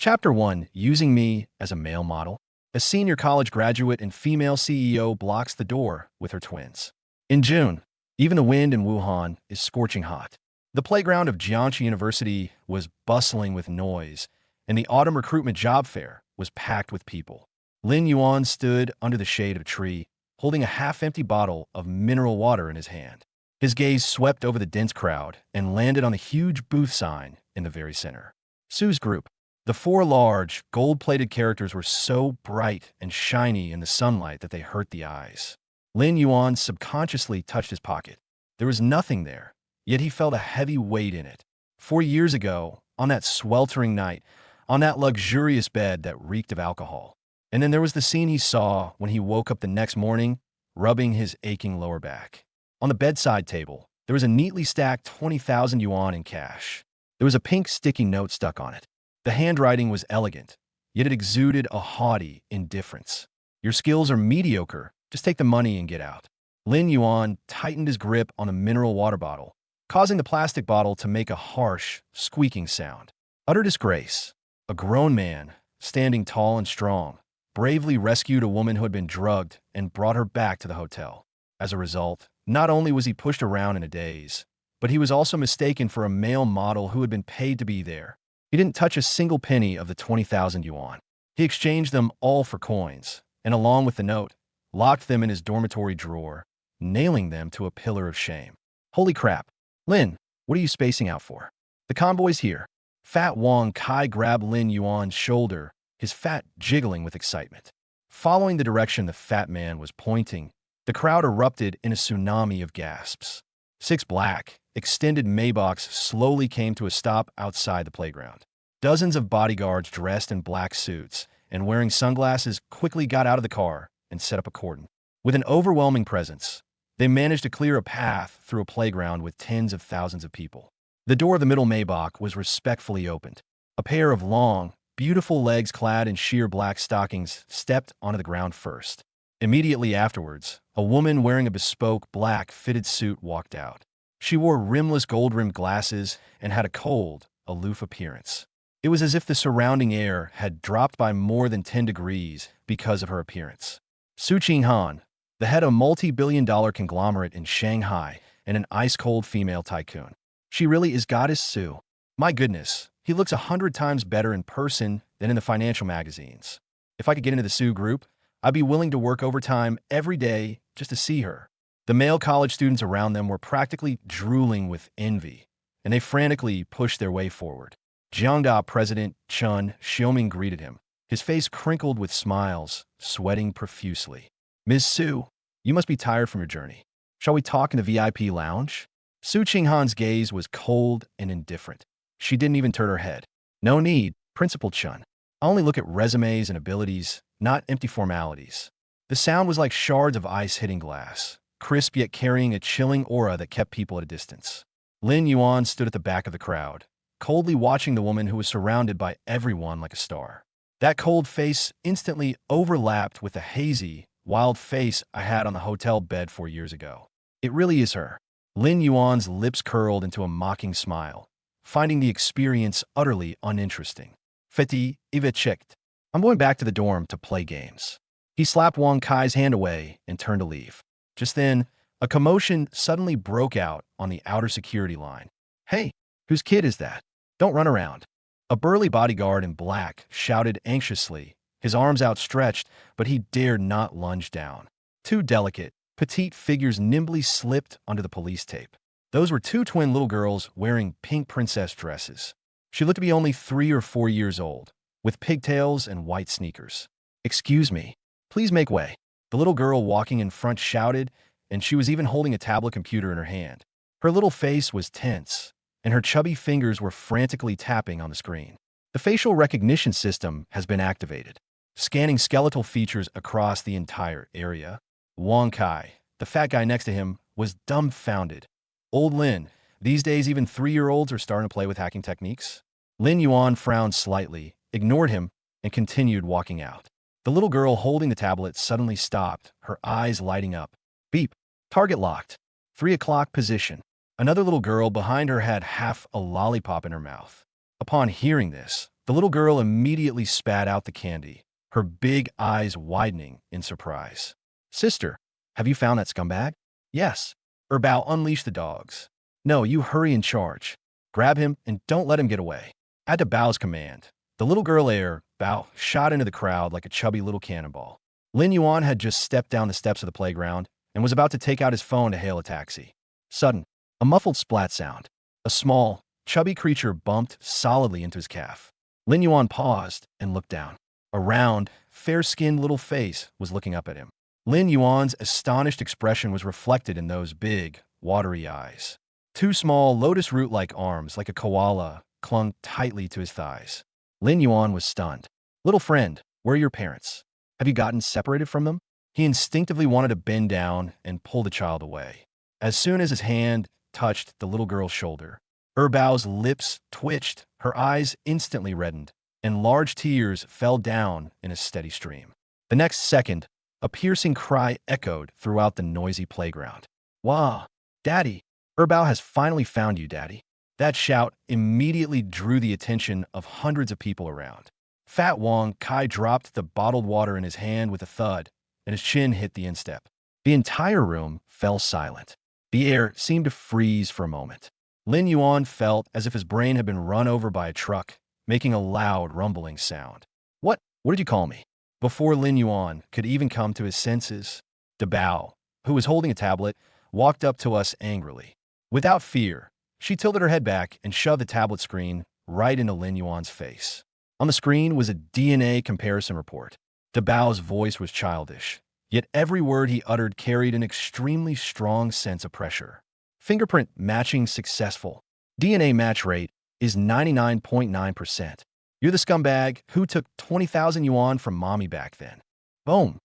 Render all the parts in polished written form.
Chapter 1, Using Me as a Male Model. A senior college graduate and female CEO blocks the door with her twins. In June, even the wind in Wuhan is scorching hot. The playground of Jiangxi University was bustling with noise, and the autumn recruitment job fair was packed with people. Lin Yuan stood under the shade of a tree, holding a half-empty bottle of mineral water in his hand. His gaze swept over the dense crowd and landed on the huge booth sign in the very center. Sue's Group. The four large, gold-plated characters were so bright and shiny in the sunlight that they hurt the eyes. Lin Yuan subconsciously touched his pocket. There was nothing there, yet he felt a heavy weight in it. 4 years ago, on that sweltering night, on that luxurious bed that reeked of alcohol. And then there was the scene he saw when he woke up the next morning, rubbing his aching lower back. On the bedside table, there was a neatly stacked 20,000 yuan in cash. There was a pink sticky note stuck on it. The handwriting was elegant, yet it exuded a haughty indifference. Your skills are mediocre, just take the money and get out. Lin Yuan tightened his grip on the mineral water bottle, causing the plastic bottle to make a harsh, squeaking sound. Utter disgrace. A grown man, standing tall and strong, bravely rescued a woman who had been drugged and brought her back to the hotel. As a result, not only was he pushed around in a daze, but he was also mistaken for a male model who had been paid to be there. He didn't touch a single penny of the 20,000 yuan. He exchanged them all for coins, and along with the note, locked them in his dormitory drawer, nailing them to a pillar of shame. Holy crap. Lin, what are you spacing out for? The convoy's here. Fat Wang Kai grabbed Lin Yuan's shoulder, his fat jiggling with excitement. Following the direction the fat man was pointing, the crowd erupted in a tsunami of gasps. 6 black, extended Maybachs slowly came to a stop outside the playground. Dozens of bodyguards dressed in black suits and wearing sunglasses quickly got out of the car and set up a cordon. With an overwhelming presence, they managed to clear a path through a playground with tens of thousands of people. The door of the middle Maybach was respectfully opened. A pair of long, beautiful legs clad in sheer black stockings stepped onto the ground first. Immediately afterwards, a woman wearing a bespoke black fitted suit walked out. She wore rimless gold-rimmed glasses and had a cold, aloof appearance. It was as if the surrounding air had dropped by more than 10 degrees because of her appearance. Su Qinghan, the head of a multi-billion-dollar conglomerate in Shanghai and an ice-cold female tycoon. She really is Goddess Su. My goodness, he looks 100 times better in person than in the financial magazines. If I could get into the Su Group, I'd be willing to work overtime every day just to see her. The male college students around them were practically drooling with envy, and they frantically pushed their way forward. Jiangda President Chen Xiaoming greeted him, his face crinkled with smiles, sweating profusely. Ms. Su, you must be tired from your journey. Shall we talk in the VIP lounge? Su Qinghan's gaze was cold and indifferent. She didn't even turn her head. No need, Principal Chen. I only look at resumes and abilities, not empty formalities. The sound was like shards of ice hitting glass, crisp yet carrying a chilling aura that kept people at a distance. Lin Yuan stood at the back of the crowd, coldly watching the woman who was surrounded by everyone like a star. That cold face instantly overlapped with the hazy, wild face I had on the hotel bed 4 years ago. It really is her. Lin Yuan's lips curled into a mocking smile, finding the experience utterly uninteresting. Feti, Eva checked. I'm going back to the dorm to play games. He slapped Wang Kai's hand away and turned to leave. Just then, a commotion suddenly broke out on the outer security line. Hey, whose kid is that? Don't run around. A burly bodyguard in black shouted anxiously, his arms outstretched, but he dared not lunge down. 2 delicate, petite figures nimbly slipped under the police tape. Those were 2 twin little girls wearing pink princess dresses. She looked to be only 3 or 4 years old, with pigtails and white sneakers. Excuse me. Please make way. The little girl walking in front shouted, and she was even holding a tablet computer in her hand. Her little face was tense, and her chubby fingers were frantically tapping on the screen. The facial recognition system has been activated, scanning skeletal features across the entire area. Wang Kai, the fat guy next to him, was dumbfounded. Old Lin, these days even 3-year-olds are starting to play with hacking techniques. Lin Yuan frowned slightly, ignored him, and continued walking out. The little girl holding the tablet suddenly stopped, her eyes lighting up. Beep. Target locked. 3 o'clock position. Another little girl behind her had half a lollipop in her mouth. Upon hearing this, The little girl immediately spat out the candy, her big eyes widening in surprise. Sister, have you found that scumbag? Yes. Bao unleashed the dogs. No, you hurry and charge. Grab him and don't let him get away. At Bao's command, the little girl Bao shot into the crowd like a chubby little cannonball. Lin Yuan had just stepped down the steps of the playground and was about to take out his phone to hail a taxi. Sudden, a muffled splat sound. A small, chubby creature bumped solidly into his calf. Lin Yuan paused and looked down. A round, fair-skinned little face was looking up at him. Lin Yuan's astonished expression was reflected in those big, watery eyes. Two small, lotus root-like arms, like a koala, clung tightly to his thighs. Lin Yuan was stunned. Little friend, where are your parents? Have you gotten separated from them? He instinctively wanted to bend down and pull the child away. As soon as his hand touched the little girl's shoulder, Bao's lips twitched, her eyes instantly reddened, and large tears fell down in a steady stream. The next second, a piercing cry echoed throughout the noisy playground. Wah! Daddy! Bao has finally found you, Daddy. That shout immediately drew the attention of hundreds of people around. Fat Wong Kai dropped the bottled water in his hand with a thud, and his chin hit the instep. The entire room fell silent. The air seemed to freeze for a moment. Lin Yuan felt as if his brain had been run over by a truck, making a loud, rumbling sound. What did you call me? Before Lin Yuan could even come to his senses, Bao, who was holding a tablet, walked up to us angrily. Without fear, she tilted her head back and shoved the tablet screen right into Lin Yuan's face. On the screen was a DNA comparison report. Bao's voice was childish, yet every word he uttered carried an extremely strong sense of pressure. Fingerprint matching successful. DNA match rate is 99.9%. You're the scumbag who took 20,000 yuan from mommy back then. Boom.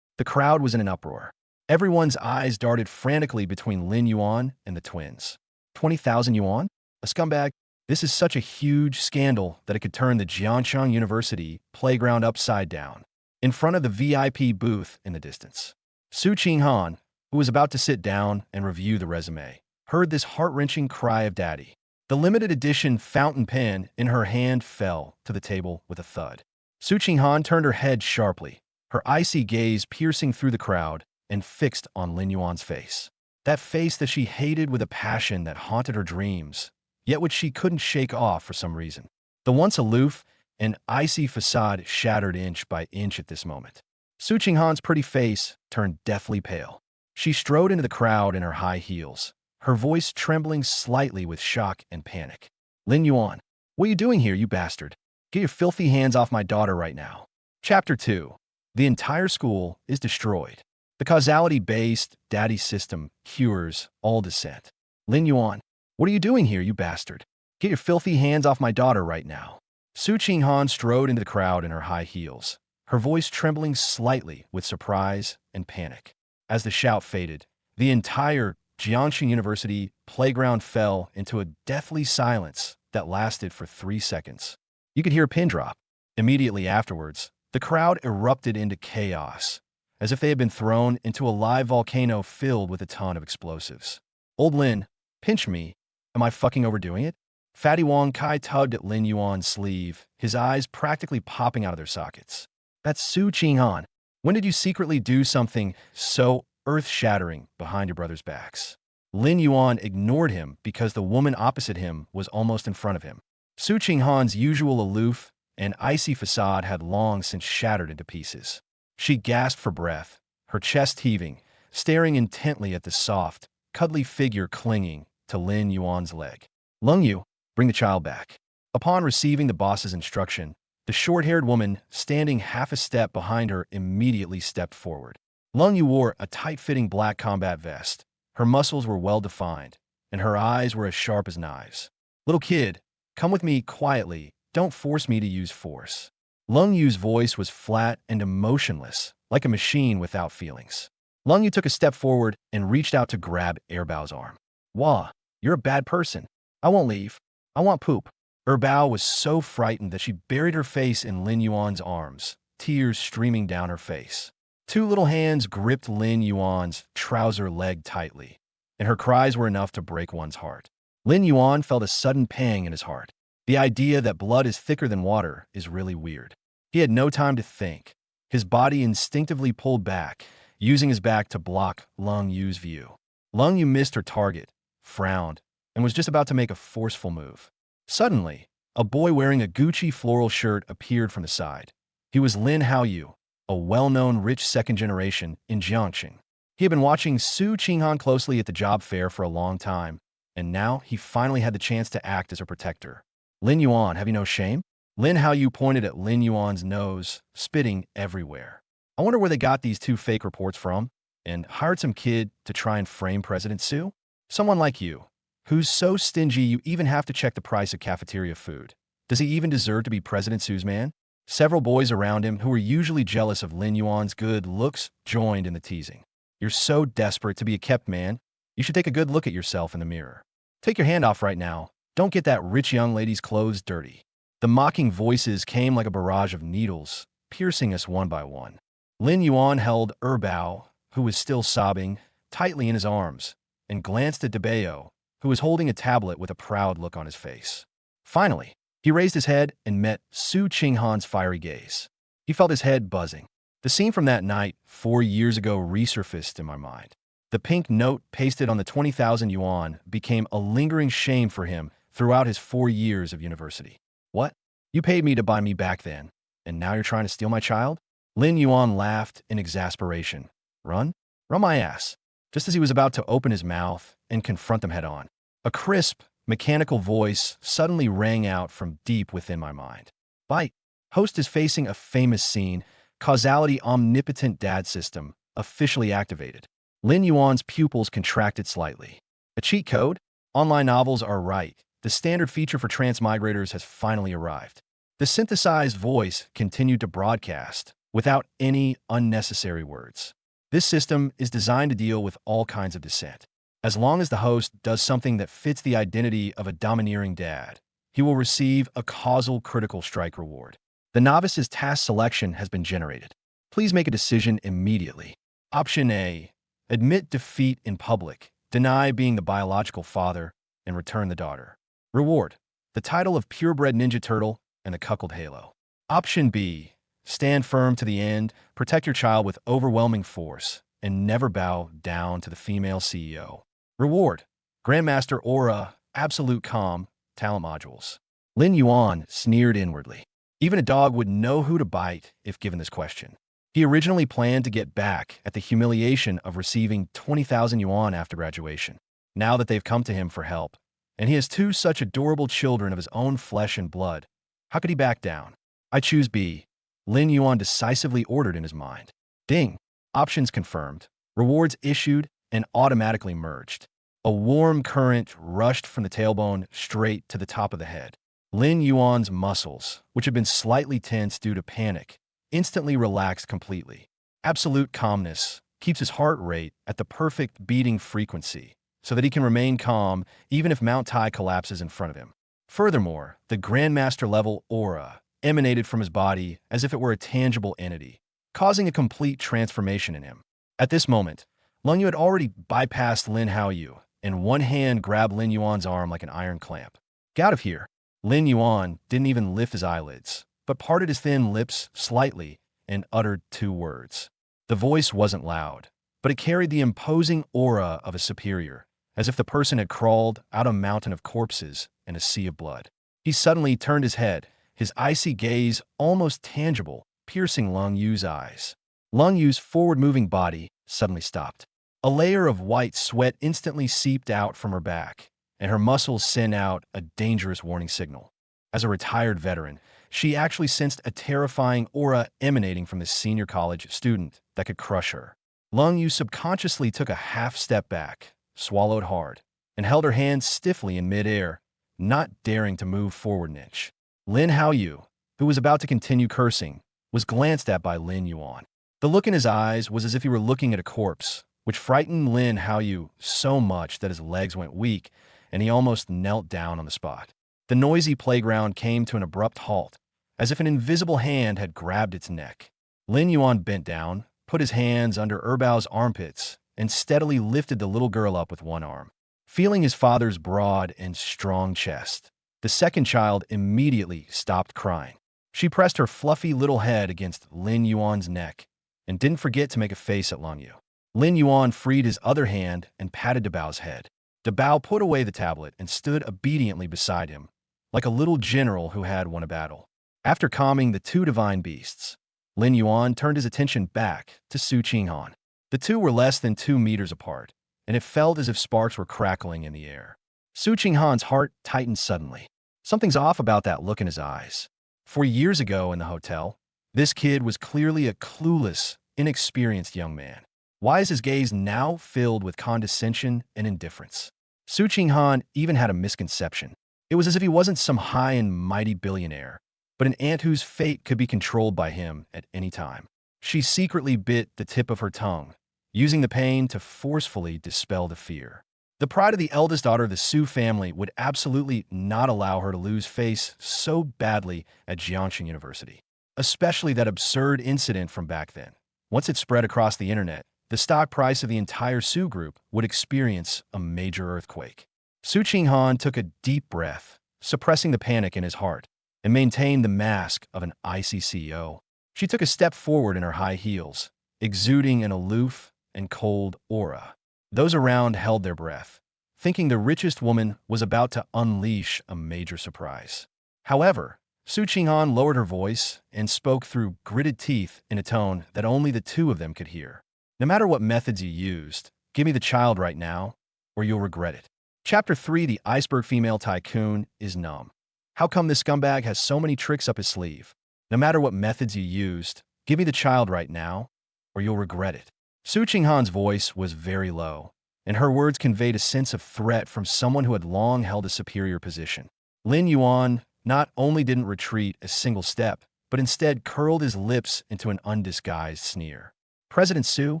The crowd was in an uproar. Everyone's eyes darted frantically between Lin Yuan and the twins. 20,000 yuan? A scumbag? This is such a huge scandal that it could turn the Jiangshang University playground upside down. In front of the VIP booth in the distance, Su Qinghan, who was about to sit down and review the resume, heard this heart-wrenching cry of daddy. The limited edition fountain pen in her hand fell to the table with a thud. Su Qinghan turned her head sharply, her icy gaze piercing through the crowd and fixed on Lin Yuan's face. That face that she hated with a passion that haunted her dreams, yet which she couldn't shake off for some reason. The once aloof and icy facade shattered inch by inch at this moment. Su Qinghan's pretty face turned deathly pale. She strode into the crowd in her high heels, her voice trembling slightly with shock and panic. Lin Yuan, what are you doing here, you bastard? Get your filthy hands off my daughter right now. Chapter 2. The entire school is destroyed. The causality-based daddy system cures all dissent. Lin Yuan, what are you doing here, you bastard? Get your filthy hands off my daughter right now. Su Qinghan strode into the crowd in her high heels, her voice trembling slightly with surprise and panic. As the shout faded, the entire Jiangxing University playground fell into a deathly silence that lasted for 3 seconds. You could hear a pin drop. Immediately afterwards, the crowd erupted into chaos, as if they had been thrown into a live volcano filled with a ton of explosives. Old Lin, pinch me. Am I fucking overdoing it? Fatty Wong Kai tugged at Lin Yuan's sleeve, his eyes practically popping out of their sockets. That's Su Qinghan. When did you secretly do something so earth-shattering behind your brother's backs? Lin Yuan ignored him because the woman opposite him was almost in front of him. Su Qinghan's usual aloof and icy facade had long since shattered into pieces. She gasped for breath, her chest heaving, staring intently at the soft, cuddly figure clinging to Lin Yuan's leg. Lung Yu, bring the child back. Upon receiving the boss's instruction, the short-haired woman, standing half a step behind her, immediately stepped forward. Lung Yu wore a tight-fitting black combat vest. Her muscles were well-defined, and her eyes were as sharp as knives. Little kid, come with me quietly. Don't force me to use force. Lung Yu's voice was flat and emotionless, like a machine without feelings. Lung Yu took a step forward and reached out to grab Bao's arm. Wah, you're a bad person. I won't leave. I want poop. Bao was so frightened that she buried her face in Lin Yuan's arms, tears streaming down her face. Two little hands gripped Lin Yuan's trouser leg tightly, and her cries were enough to break one's heart. Lin Yuan felt a sudden pang in his heart. The idea that blood is thicker than water is really weird. He had no time to think. His body instinctively pulled back, using his back to block Lung Yu's view. Lung Yu missed her target, frowned, and was just about to make a forceful move. Suddenly, a boy wearing a Gucci floral shirt appeared from the side. He was Lin Haoyu, a well-known rich second generation in Jiangxing. He had been watching Su Qinghan closely at the job fair for a long time, and now he finally had the chance to act as her protector. Lin Yuan, have you no shame? Lin Haoyu pointed at Lin Yuan's nose, spitting everywhere. I wonder where they got these two fake reports from, and hired some kid to try and frame President Su? Someone like you, who's so stingy you even have to check the price of cafeteria food. Does he even deserve to be President Su's man? Several boys around him, who were usually jealous of Lin Yuan's good looks, joined in the teasing. You're so desperate to be a kept man, you should take a good look at yourself in the mirror. Take your hand off right now. Don't get that rich young lady's clothes dirty. The mocking voices came like a barrage of needles, piercing us one by one. Lin Yuan held Bao, who was still sobbing, tightly in his arms, and glanced at Debeo, who was holding a tablet with a proud look on his face. Finally, he raised his head and met Su Qinghan's fiery gaze. He felt his head buzzing. The scene from that night 4 years ago resurfaced in my mind. The pink note pasted on the 20,000 yuan became a lingering shame for him throughout his 4 years of university. What? You paid me to buy me back then, and now you're trying to steal my child? Lin Yuan laughed in exasperation. Run? Run my ass. Just as he was about to open his mouth and confront them head-on, a crisp, mechanical voice suddenly rang out from deep within my mind. Bite. Host is facing a famous scene, causality omnipotent dad system, officially activated. Lin Yuan's pupils contracted slightly. A cheat code? Online novels are right. The standard feature for transmigrators has finally arrived. The synthesized voice continued to broadcast without any unnecessary words. This system is designed to deal with all kinds of dissent. As long as the host does something that fits the identity of a domineering dad, he will receive a causal critical strike reward. The novice's task selection has been generated. Please make a decision immediately. Option A. Admit defeat in public, deny being the biological father, and return the daughter. Reward. The title of purebred Ninja Turtle and the cuckold halo. Option B. Stand firm to the end, protect your child with overwhelming force, and never bow down to the female CEO. Reward. Grandmaster Aura, absolute calm, talent modules. Lin Yuan sneered inwardly. Even a dog would know who to bite if given this question. He originally planned to get back at the humiliation of receiving 20,000 yuan after graduation. Now that they've come to him for help, and he has two such adorable children of his own flesh and blood, how could he back down? I choose B. Lin Yuan decisively ordered in his mind. Ding. Options confirmed. Rewards issued and automatically merged. A warm current rushed from the tailbone straight to the top of the head. Lin Yuan's muscles, which had been slightly tense due to panic, instantly relaxed completely. Absolute calmness keeps his heart rate at the perfect beating frequency so that he can remain calm even if Mount Tai collapses in front of him. Furthermore, the Grandmaster level aura emanated from his body as if it were a tangible entity, causing a complete transformation in him. At this moment, Lung Yu had already bypassed Lin Haoyu, and one hand grabbed Lin Yuan's arm like an iron clamp. Get out of here. Lin Yuan didn't even lift his eyelids, but parted his thin lips slightly and uttered 2 words. The voice wasn't loud, but it carried the imposing aura of a superior, as if the person had crawled out a mountain of corpses and a sea of blood. He suddenly turned his head, his icy gaze almost tangible, piercing Lung Yu's eyes. Lung Yu's forward-moving body suddenly stopped. A layer of white sweat instantly seeped out from her back, and her muscles sent out a dangerous warning signal. As a retired veteran, she actually sensed a terrifying aura emanating from this senior college student that could crush her. Lung Yu subconsciously took a half step back, swallowed hard, and held her hands stiffly in midair, not daring to move forward an inch. Lin Haoyu, who was about to continue cursing, was glanced at by Lin Yuan. The look in his eyes was as if he were looking at a corpse, which frightened Lin Haoyu so much that his legs went weak and he almost knelt down on the spot. The noisy playground came to an abrupt halt, as if an invisible hand had grabbed its neck. Lin Yuan bent down, put his hands under Bao's armpits, and steadily lifted the little girl up with one arm. Feeling his father's broad and strong chest, The second child immediately stopped crying. She pressed her fluffy little head against Lin Yuan's neck and didn't forget to make a face at Lung Yu. Lin Yuan freed his other hand and patted Dabao's head. Dabao put away the tablet and stood obediently beside him, like a little general who had won a battle. After calming the two divine beasts, Lin Yuan turned his attention back to Su Qinghan. The two were less than 2 meters apart, and it felt as if sparks were crackling in the air. Su Qinghan's heart tightened suddenly. Something's off about that look in his eyes. 4 years ago in the hotel, this kid was clearly a clueless, inexperienced young man. Why is his gaze now filled with condescension and indifference? Su Qinghan even had a misconception. It was as if he wasn't some high and mighty billionaire, but an ant whose fate could be controlled by him at any time. She secretly bit the tip of her tongue, using the pain to forcefully dispel the fear. The pride of the eldest daughter of the Su family would absolutely not allow her to lose face so badly at Jiangxing University, especially that absurd incident from back then. Once it spread across the internet, the stock price of the entire Su group would experience a major earthquake. Su Qinghan took a deep breath, suppressing the panic in his heart, and maintained the mask of an icy CEO. She took a step forward in her high heels, exuding an aloof and cold aura. Those around held their breath, thinking the richest woman was about to unleash a major surprise. However, Su Qinghan lowered her voice and spoke through gritted teeth in a tone that only the two of them could hear. No matter what methods you used, give me the child right now, or you'll regret it. Chapter 3: The Iceberg Female Tycoon is numb. How come this scumbag has so many tricks up his sleeve? No matter what methods you used, give me the child right now, or you'll regret it. Su Qinghan's voice was very low, and her words conveyed a sense of threat from someone who had long held a superior position. Lin Yuan not only didn't retreat a single step, but instead curled his lips into an undisguised sneer. President Su,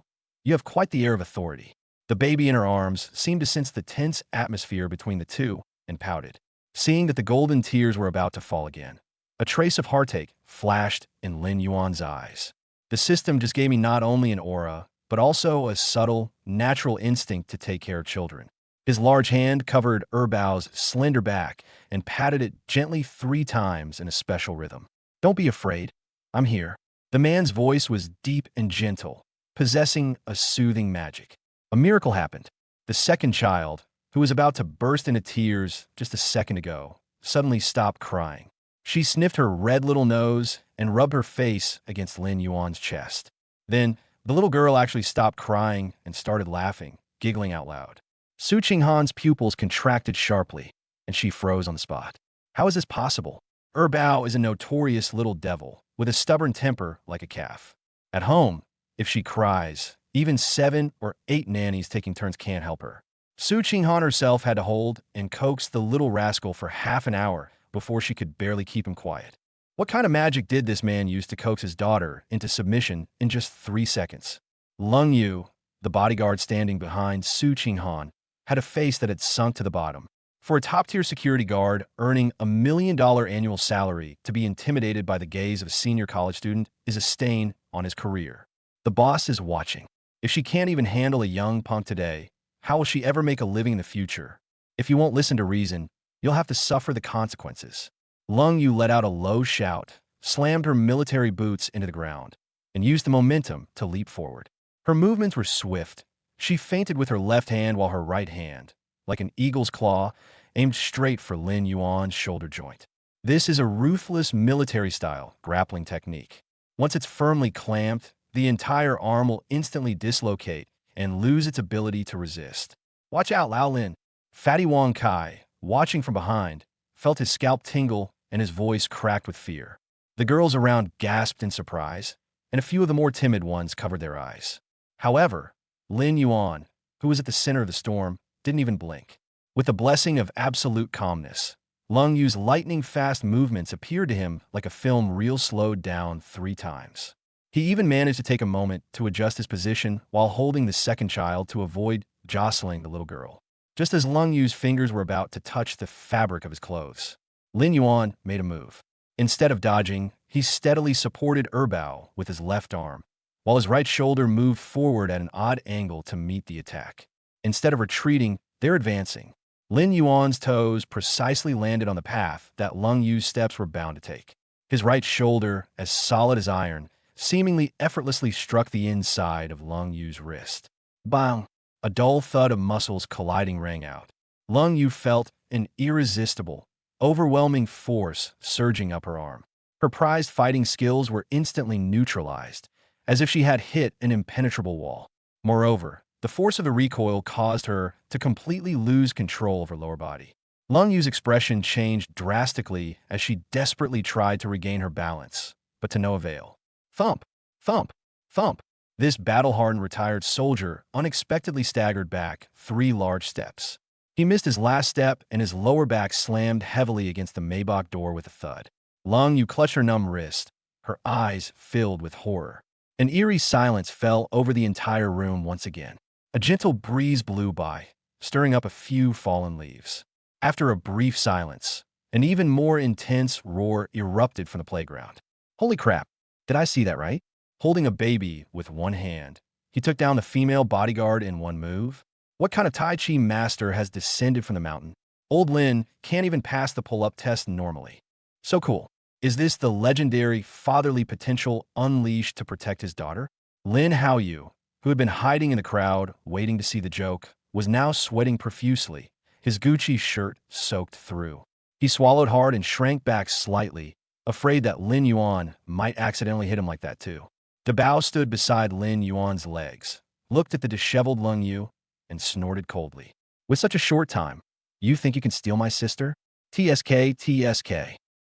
you have quite the air of authority. The baby in her arms seemed to sense the tense atmosphere between the two and pouted, seeing that the golden tears were about to fall again. A trace of heartache flashed in Lin Yuan's eyes. The system just gave me not only an aura, but also a subtle, natural instinct to take care of children. His large hand covered Erbao's slender back and patted it gently 3 times in a special rhythm. Don't be afraid. I'm here. The man's voice was deep and gentle, possessing a soothing magic. A miracle happened. The second child, who was about to burst into tears just a second ago, suddenly stopped crying. She sniffed her red little nose and rubbed her face against Lin Yuan's chest. Then, the little girl actually stopped crying and started laughing, giggling out loud. Su Qinghan's pupils contracted sharply, and she froze on the spot. How is this possible? Erbao is a notorious little devil, with a stubborn temper like a calf. At home, if she cries, even 7 or 8 nannies taking turns can't help her. Su Qinghan herself had to hold and coax the little rascal for half an hour before she could barely keep him quiet. What kind of magic did this man use to coax his daughter into submission in just 3 seconds? Lung Yu, the bodyguard standing behind Su Qinghan, had a face that had sunk to the bottom. For a top-tier security guard earning $1 million annual salary to be intimidated by the gaze of a senior college student is a stain on his career. The boss is watching. If she can't even handle a young punk today, how will she ever make a living in the future? If you won't listen to reason, you'll have to suffer the consequences. Lung Yu let out a low shout, slammed her military boots into the ground, and used the momentum to leap forward. Her movements were swift. She feinted with her left hand while her right hand, like an eagle's claw, aimed straight for Lin Yuan's shoulder joint. This is a ruthless military-style grappling technique. Once it's firmly clamped, the entire arm will instantly dislocate and lose its ability to resist. Watch out, Lao Lin. Fatty Wong Kai, watching from behind, felt his scalp tingle and his voice cracked with fear. The girls around gasped in surprise, and a few of the more timid ones covered their eyes. However, Lin Yuan, who was at the center of the storm, didn't even blink. With a blessing of absolute calmness, Lung Yu's lightning-fast movements appeared to him like a film reel slowed down 3 times. He even managed to take a moment to adjust his position while holding the second child to avoid jostling the little girl. Just as Lung Yu's fingers were about to touch the fabric of his clothes, Lin Yuan made a move. Instead of dodging, he steadily supported Erbao with his left arm, while his right shoulder moved forward at an odd angle to meet the attack. Instead of retreating, they're advancing. Lin Yuan's toes precisely landed on the path that Lung Yu's steps were bound to take. His right shoulder, as solid as iron, seemingly effortlessly struck the inside of Lung Yu's wrist. Bang! A dull thud of muscles colliding rang out. Lung Yu felt an irresistible, overwhelming force surging up her arm. Her prized fighting skills were instantly neutralized, as if she had hit an impenetrable wall. Moreover, the force of the recoil caused her to completely lose control of her lower body. Lung Yu's expression changed drastically as she desperately tried to regain her balance, but to no avail. Thump! Thump! Thump! This battle-hardened retired soldier unexpectedly staggered back 3 large steps. He missed his last step, and his lower back slammed heavily against the Maybach door with a thud. Lung Yu clutched her numb wrist, her eyes filled with horror. An eerie silence fell over the entire room once again. A gentle breeze blew by, stirring up a few fallen leaves. After a brief silence, an even more intense roar erupted from the playground. Holy crap, did I see that right? Holding a baby with one hand, he took down the female bodyguard in one move. What kind of Tai Chi master has descended from the mountain? Old Lin can't even pass the pull-up test normally. So cool. Is this the legendary fatherly potential unleashed to protect his daughter? Lin Haoyu, who had been hiding in the crowd, waiting to see the joke, was now sweating profusely, his Gucci shirt soaked through. He swallowed hard and shrank back slightly, afraid that Lin Yuan might accidentally hit him like that too. Dabao stood beside Lin Yuan's legs, looked at the disheveled Lung Yu, and snorted coldly. With such a short time, you think you can steal my sister? TSK, TSK.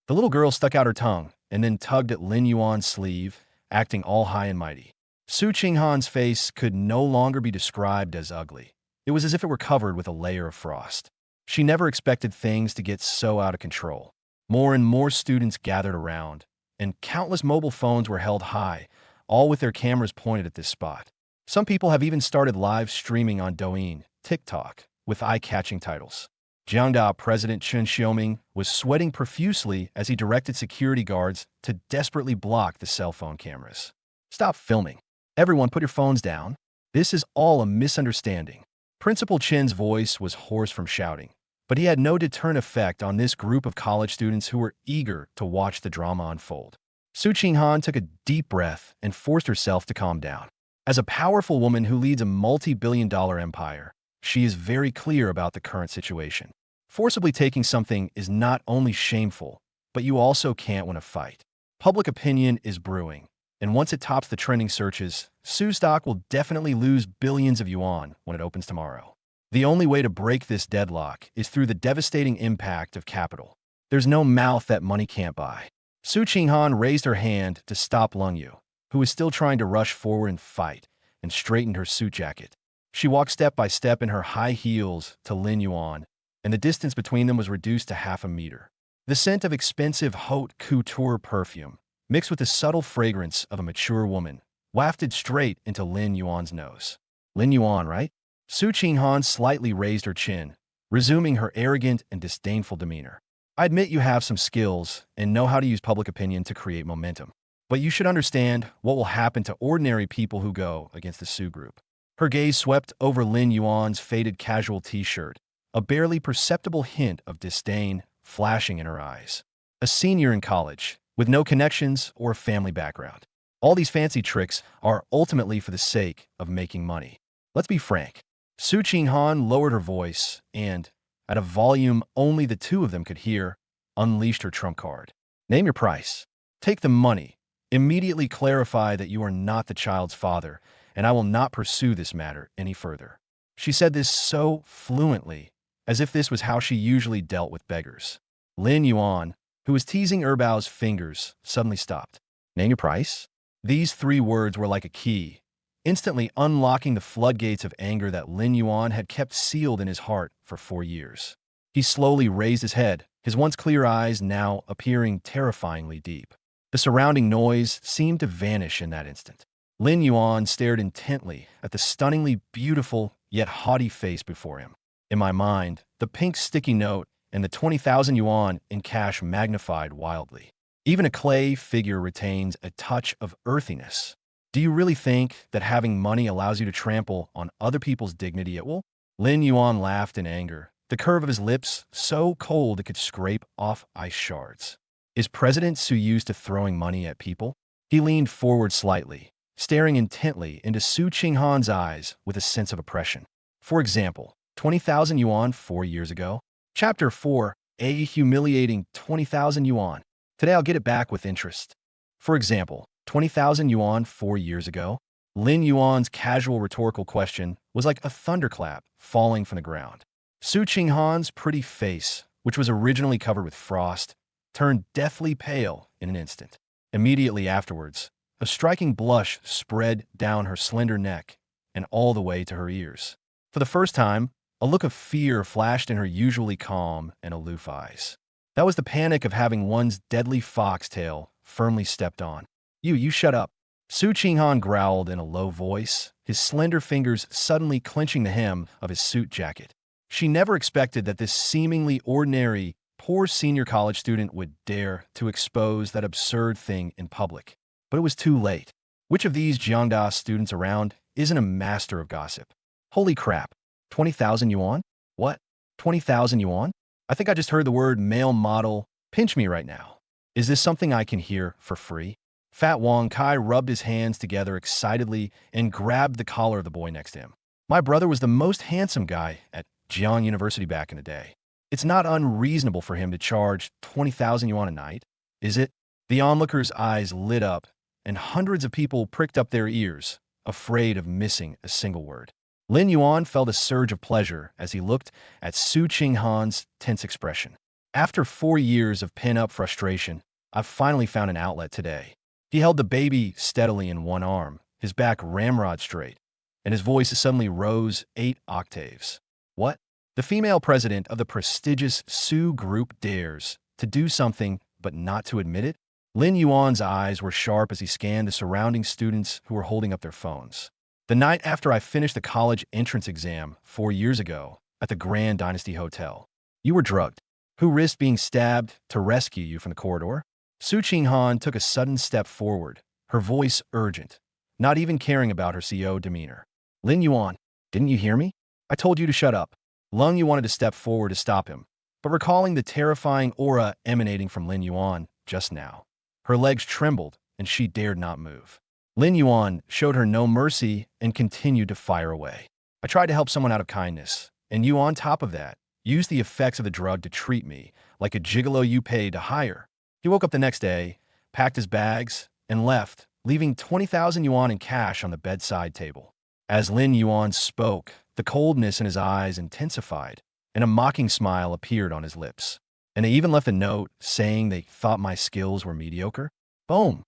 The little girl stuck out her tongue and then tugged at Lin Yuan's sleeve, acting all high and mighty. Su Qinghan's face could no longer be described as ugly. It was as if it were covered with a layer of frost. She never expected things to get so out of control. More and more students gathered around, and countless mobile phones were held high, all with their cameras pointed at this spot. Some people have even started live streaming on Douyin, TikTok, with eye-catching titles. Jiangda President Chen Xiaoming was sweating profusely as he directed security guards to desperately block the cell phone cameras. Stop filming. Everyone put your phones down. This is all a misunderstanding. Principal Chen's voice was hoarse from shouting, but he had no deterrent effect on this group of college students who were eager to watch the drama unfold. Su Qinghan took a deep breath and forced herself to calm down. As a powerful woman who leads a multi-billion-dollar empire, she is very clear about the current situation. Forcibly taking something is not only shameful, but you also can't win a fight. Public opinion is brewing, and once it tops the trending searches, Su's stock will definitely lose billions of yuan when it opens tomorrow. The only way to break this deadlock is through the devastating impact of capital. There's no mouth that money can't buy. Su Qinghan raised her hand to stop Lung Yu, who was still trying to rush forward and fight, and straightened her suit jacket. She walked step by step in her high heels to Lin Yuan, and the distance between them was reduced to half a meter. The scent of expensive haute couture perfume, mixed with the subtle fragrance of a mature woman, wafted straight into Lin Yuan's nose. Lin Yuan, right? Su Qinghan slightly raised her chin, resuming her arrogant and disdainful demeanor. I admit you have some skills and know how to use public opinion to create momentum, but you should understand what will happen to ordinary people who go against the Su group. Her gaze swept over Lin Yuan's faded casual t-shirt, a barely perceptible hint of disdain flashing in her eyes. A senior in college, with no connections or family background. All these fancy tricks are ultimately for the sake of making money. Let's be frank. Su Qinghan lowered her voice and, at a volume only the two of them could hear, unleashed her trump card. Name your price. Take the money. Immediately clarify that you are not the child's father, and I will not pursue this matter any further. She said this so fluently, as if this was how she usually dealt with beggars. Lin Yuan, who was teasing Erbao's fingers, suddenly stopped. Name your price? These 3 words were like a key, instantly unlocking the floodgates of anger that Lin Yuan had kept sealed in his heart for 4 years. He slowly raised his head, his once clear eyes now appearing terrifyingly deep. The surrounding noise seemed to vanish in that instant. Lin Yuan stared intently at the stunningly beautiful yet haughty face before him. In my mind, the pink sticky note and the 20,000 yuan in cash magnified wildly. Even a clay figure retains a touch of earthiness. Do you really think that having money allows you to trample on other people's dignity at will? Lin Yuan laughed in anger, the curve of his lips so cold it could scrape off ice shards. Is President Su used to throwing money at people? He leaned forward slightly, staring intently into Su Qinghan's eyes with a sense of oppression. For example, 20,000 yuan 4 years ago? Chapter 4, a humiliating 20,000 yuan. Today I'll get it back with interest. For example, 20,000 yuan 4 years ago? Lin Yuan's casual rhetorical question was like a thunderclap falling from the ground. Su Qinghan's pretty face, which was originally covered with frost, turned deathly pale in an instant. Immediately afterwards, a striking blush spread down her slender neck and all the way to her ears. For the first time, a look of fear flashed in her usually calm and aloof eyes. That was the panic of having one's deadly foxtail firmly stepped on. You shut up. Su Qinghan growled in a low voice, his slender fingers suddenly clenching the hem of his suit jacket. She never expected that this seemingly ordinary, poor senior college student would dare to expose that absurd thing in public. But it was too late. Which of these Jiangda students around isn't a master of gossip? Holy crap. 20,000 yuan? What? 20,000 yuan? I think I just heard the word male model. Pinch me right now. Is this something I can hear for free? Fat Wang Kai rubbed his hands together excitedly and grabbed the collar of the boy next to him. My brother was the most handsome guy at Jiang University back in the day. It's not unreasonable for him to charge 20,000 yuan a night, is it? The onlooker's eyes lit up, and hundreds of people pricked up their ears, afraid of missing a single word. Lin Yuan felt a surge of pleasure as he looked at Su Qinghan's tense expression. After 4 years of pent-up frustration, I've finally found an outlet today. He held the baby steadily in one arm, his back ramrod straight, and his voice suddenly rose 8 octaves. What? The female president of the prestigious Su Group dares to do something but not to admit it? Lin Yuan's eyes were sharp as he scanned the surrounding students who were holding up their phones. The night after I finished the college entrance exam 4 years ago at the Grand Dynasty Hotel, you were drugged. Who risked being stabbed to rescue you from the corridor? Su Qinghan took a sudden step forward, her voice urgent, not even caring about her CO demeanor. Lin Yuan, didn't you hear me? I told you to shut up. Lung Yu wanted to step forward to stop him, but recalling the terrifying aura emanating from Lin Yuan just now, her legs trembled and she dared not move. Lin Yuan showed her no mercy and continued to fire away. I tried to help someone out of kindness, and you on top of that used the effects of the drug to treat me like a gigolo you paid to hire. He woke up the next day, packed his bags, and left, leaving 20,000 yuan in cash on the bedside table. As Lin Yuan spoke, the coldness in his eyes intensified, and a mocking smile appeared on his lips. And they even left a note saying they thought my skills were mediocre. Boom!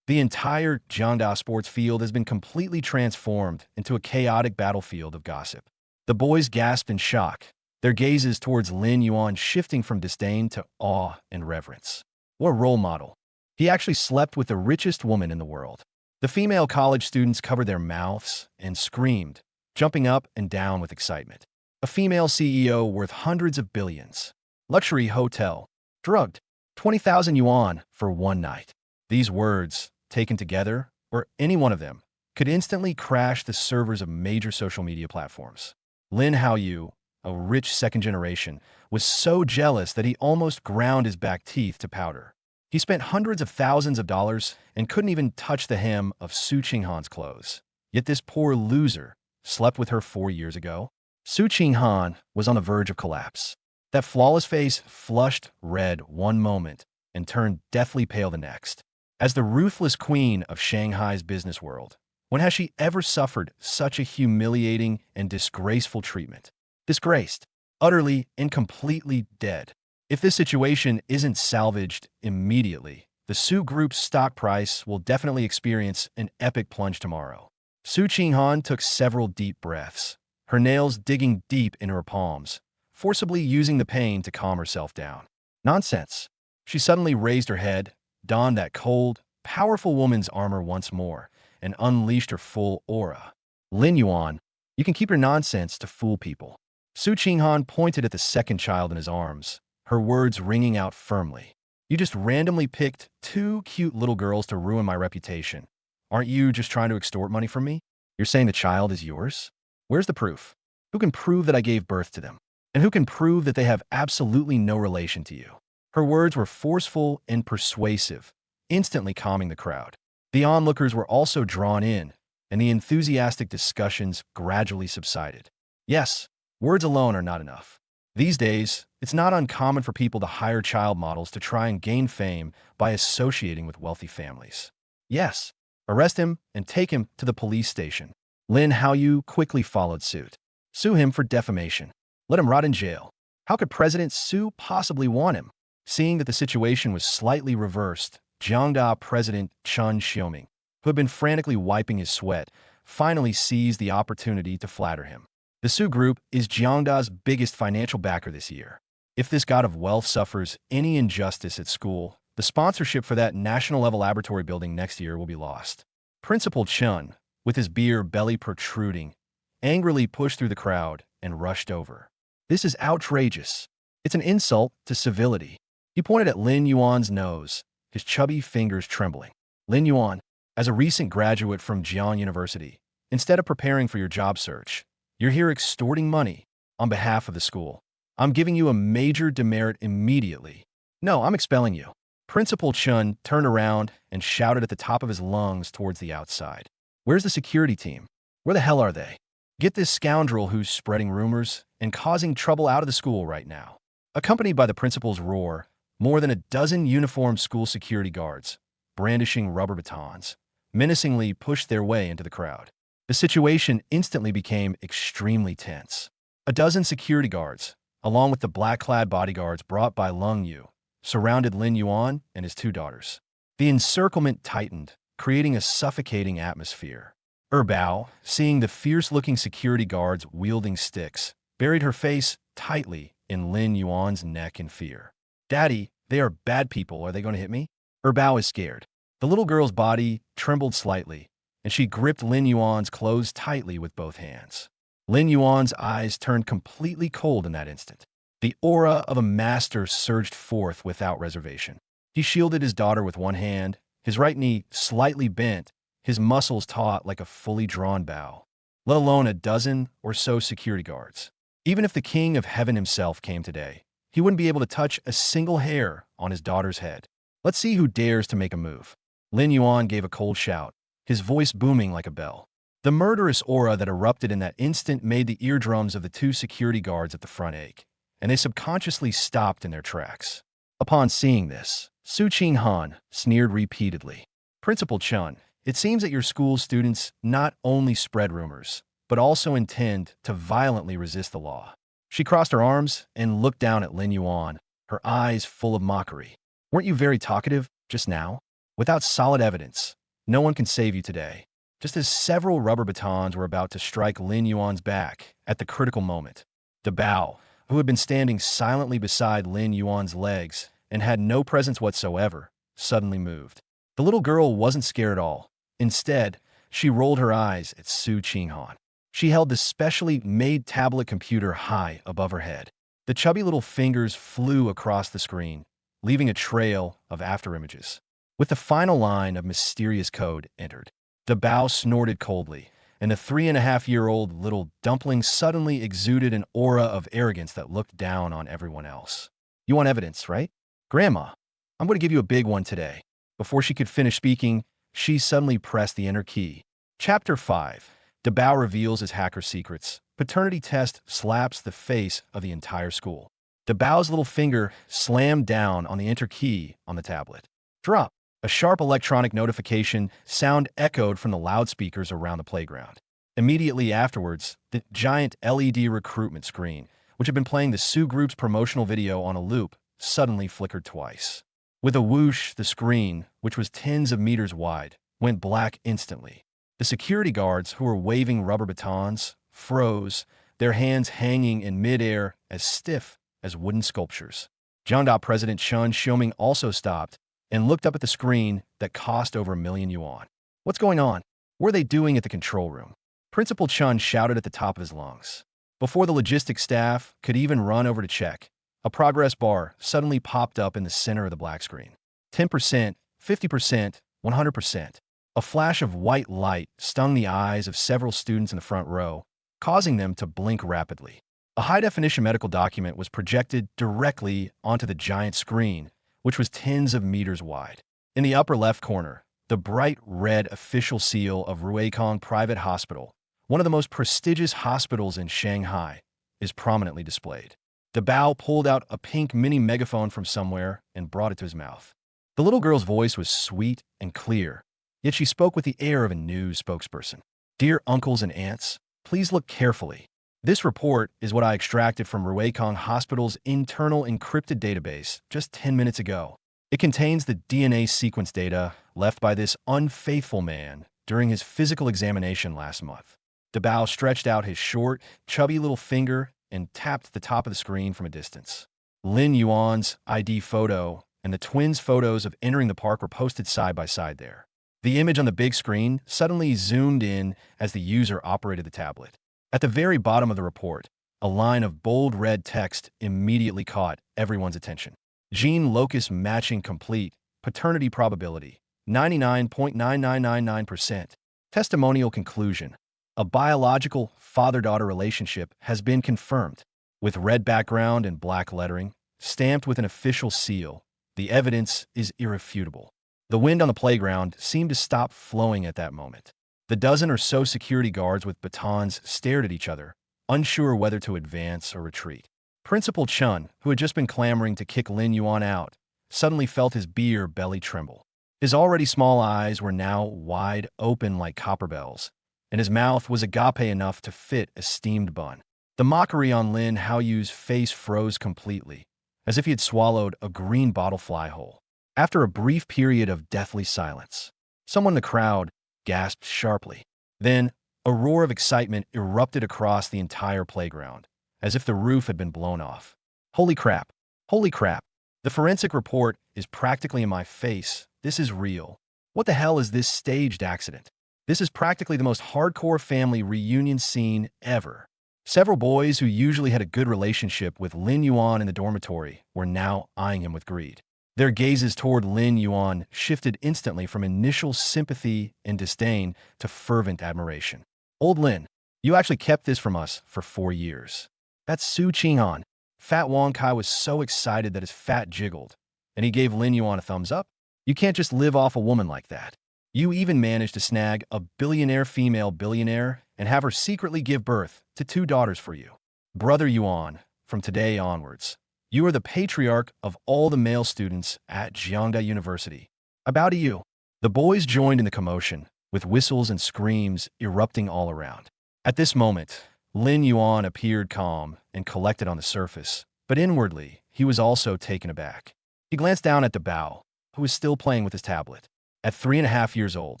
The entire Jiangda sports field has been completely transformed into a chaotic battlefield of gossip. The boys gasped in shock, their gazes towards Lin Yuan shifting from disdain to awe and reverence. What a role model. He actually slept with the richest woman in the world. The female college students covered their mouths and screamed, jumping up and down with excitement. A female CEO worth hundreds of billions. Luxury hotel. Drugged. 20,000 yuan for one night. These words, taken together, or any one of them, could instantly crash the servers of major social media platforms. Lin Haoyu, a rich second generation, was so jealous that he almost ground his back teeth to powder. He spent hundreds of thousands of dollars and couldn't even touch the hem of Su Qinghan's clothes. Yet this poor loser slept with her 4 years ago. Su Qinghan was on the verge of collapse. That flawless face flushed red one moment and turned deathly pale the next. As the ruthless queen of Shanghai's business world, when has she ever suffered such a humiliating and disgraceful treatment? Disgraced, utterly and completely dead. If this situation isn't salvaged immediately, the Su Group's stock price will definitely experience an epic plunge tomorrow. Su Qinghan took several deep breaths, her nails digging deep into her palms, forcibly using the pain to calm herself down. Nonsense. She suddenly raised her head, donned that cold, powerful woman's armor once more, and unleashed her full aura. Lin Yuan, you can keep your nonsense to fool people. Su Qinghan pointed at the second child in his arms, her words ringing out firmly. You just randomly picked 2 cute little girls to ruin my reputation. Aren't you just trying to extort money from me? You're saying the child is yours? Where's the proof? Who can prove that I gave birth to them? and who can prove that they have absolutely no relation to you. Her words were forceful and persuasive, instantly calming the crowd. The onlookers were also drawn in, and the enthusiastic discussions gradually subsided. Yes, words alone are not enough. These days, it's not uncommon for people to hire child models to try and gain fame by associating with wealthy families. Yes, arrest him and take him to the police station. Lin Haoyu quickly followed suit. Sue him for defamation. Let him rot in jail. How could President Su possibly want him? Seeing that the situation was slightly reversed, Jiangda President Chen Xiaoming, who had been frantically wiping his sweat, finally seized the opportunity to flatter him. The Su Group is Jiangda's biggest financial backer this year. If this god of wealth suffers any injustice at school, the sponsorship for that national-level laboratory building next year will be lost. Principal Chen, with his beer belly protruding, angrily pushed through the crowd and rushed over. This is outrageous. It's an insult to civility. He pointed at Lin Yuan's nose, his chubby fingers trembling. Lin Yuan, as a recent graduate from Jian University, instead of preparing for your job search, you're here extorting money on behalf of the school. I'm giving you a major demerit immediately. No, I'm expelling you. Principal Chen turned around and shouted at the top of his lungs towards the outside. Where's the security team? Where the hell are they? Get this scoundrel who's spreading rumors and causing trouble out of the school right now. Accompanied by the principal's roar, more than a dozen uniformed school security guards, brandishing rubber batons, menacingly pushed their way into the crowd. The situation instantly became extremely tense. A dozen security guards, along with the black-clad bodyguards brought by Lung Yu, surrounded Lin Yuan and his two daughters. The encirclement tightened, creating a suffocating atmosphere. Bao, seeing the fierce-looking security guards wielding sticks, buried her face tightly in Lin Yuan's neck in fear. Daddy, they are bad people. Are they going to hit me? Bao is scared. The little girl's body trembled slightly, and she gripped Lin Yuan's clothes tightly with both hands. Lin Yuan's eyes turned completely cold in that instant. The aura of a master surged forth without reservation. He shielded his daughter with one hand, his right knee slightly bent, his muscles taut like a fully drawn bow, let alone a dozen or so security guards. Even if the King of Heaven himself came today, he wouldn't be able to touch a single hair on his daughter's head. Let's see who dares to make a move. Lin Yuan gave a cold shout, his voice booming like a bell. The murderous aura that erupted in that instant made the eardrums of the two security guards at the front ache, and they subconsciously stopped in their tracks. Upon seeing this, Su Qinghan sneered repeatedly. Principal Chen, it seems that your school's students not only spread rumors, but also intend to violently resist the law. She crossed her arms and looked down at Lin Yuan, her eyes full of mockery. Weren't you very talkative just now? Without solid evidence, no one can save you today. Just as several rubber batons were about to strike Lin Yuan's back at the critical moment, Bao, who had been standing silently beside Lin Yuan's legs and had no presence whatsoever, suddenly moved. The little girl wasn't scared at all. Instead, she rolled her eyes at Su Qinghan. She held the specially made tablet computer high above her head. The chubby little fingers flew across the screen, leaving a trail of afterimages. With the final line of mysterious code entered, Bao snorted coldly, and the 3.5-year-old little dumpling suddenly exuded an aura of arrogance that looked down on everyone else. You want evidence, right? Grandma, I'm going to give you a big one today. Before she could finish speaking, she suddenly pressed the enter key. Chapter 5. Bao reveals his hacker secrets. Paternity test slaps the face of the entire school. Bao's little finger slammed down on the enter key on the tablet. Drop. A sharp electronic notification sound echoed from the loudspeakers around the playground. Immediately afterwards, the giant LED recruitment screen, which had been playing the Su Group's promotional video on a loop, suddenly flickered twice. With a whoosh, the screen, which was tens of meters wide, went black instantly. The security guards, who were waving rubber batons, froze, their hands hanging in midair as stiff as wooden sculptures. Jiangda President Chen Xiaoming also stopped and looked up at the screen that cost over 1 million yuan. What's going on? What are they doing at the control room? Principal Chen shouted at the top of his lungs. Before the logistics staff could even run over to check, a progress bar suddenly popped up in the center of the black screen. 10%, 50%, 100%. A flash of white light stung the eyes of several students in the front row, causing them to blink rapidly. A high-definition medical document was projected directly onto the giant screen, which was tens of meters wide. In the upper left corner, the bright red official seal of Ruikong Private Hospital, one of the most prestigious hospitals in Shanghai, is prominently displayed. Dabao pulled out a pink mini megaphone from somewhere and brought it to his mouth. The little girl's voice was sweet and clear, yet she spoke with the air of a news spokesperson. Dear uncles and aunts, please look carefully. This report is what I extracted from Ruikong Hospital's internal encrypted database just 10 minutes ago. It contains the DNA sequence data left by this unfaithful man during his physical examination last month. Dabao stretched out his short, chubby little finger and tapped the top of the screen from a distance. Lin Yuan's ID photo and the twins' photos of entering the park were posted side by side there. The image on the big screen suddenly zoomed in as the user operated the tablet. At the very bottom of the report, a line of bold red text immediately caught everyone's attention. Gene locus matching complete, paternity probability, 99.9999%. Testimonial conclusion. A biological father-daughter relationship has been confirmed. With red background and black lettering, stamped with an official seal, the evidence is irrefutable. The wind on the playground seemed to stop flowing at that moment. The dozen or so security guards with batons stared at each other, unsure whether to advance or retreat. Principal Chun, who had just been clamoring to kick Lin Yuan out, suddenly felt his beer belly tremble. His already small eyes were now wide open like copper bells, and his mouth was agape enough to fit a steamed bun. The mockery on Lin Haoyu's face froze completely, as if he had swallowed a green bottle fly whole. After a brief period of deathly silence, someone in the crowd gasped sharply. Then, a roar of excitement erupted across the entire playground, as if the roof had been blown off. Holy crap! Holy crap! The forensic report is practically in my face. This is real. What the hell is this staged accident? This is practically the most hardcore family reunion scene ever. Several boys who usually had a good relationship with Lin Yuan in the dormitory were now eyeing him with greed. Their gazes toward Lin Yuan shifted instantly from initial sympathy and disdain to fervent admiration. Old Lin, you actually kept this from us for 4 years. That's Su Qinghan. Fat Wong Kai was so excited that his fat jiggled, and he gave Lin Yuan a thumbs up. You can't just live off a woman like that. You even managed to snag a billionaire female billionaire and have her secretly give birth to 2 daughters for you. Brother Yuan, from today onwards, you are the patriarch of all the male students at Jiangda University. I bow to you. The boys joined in the commotion, with whistles and screams erupting all around. At this moment, Lin Yuan appeared calm and collected on the surface, but inwardly, he was also taken aback. He glanced down at Dabao, who was still playing with his tablet. At 3.5 years old,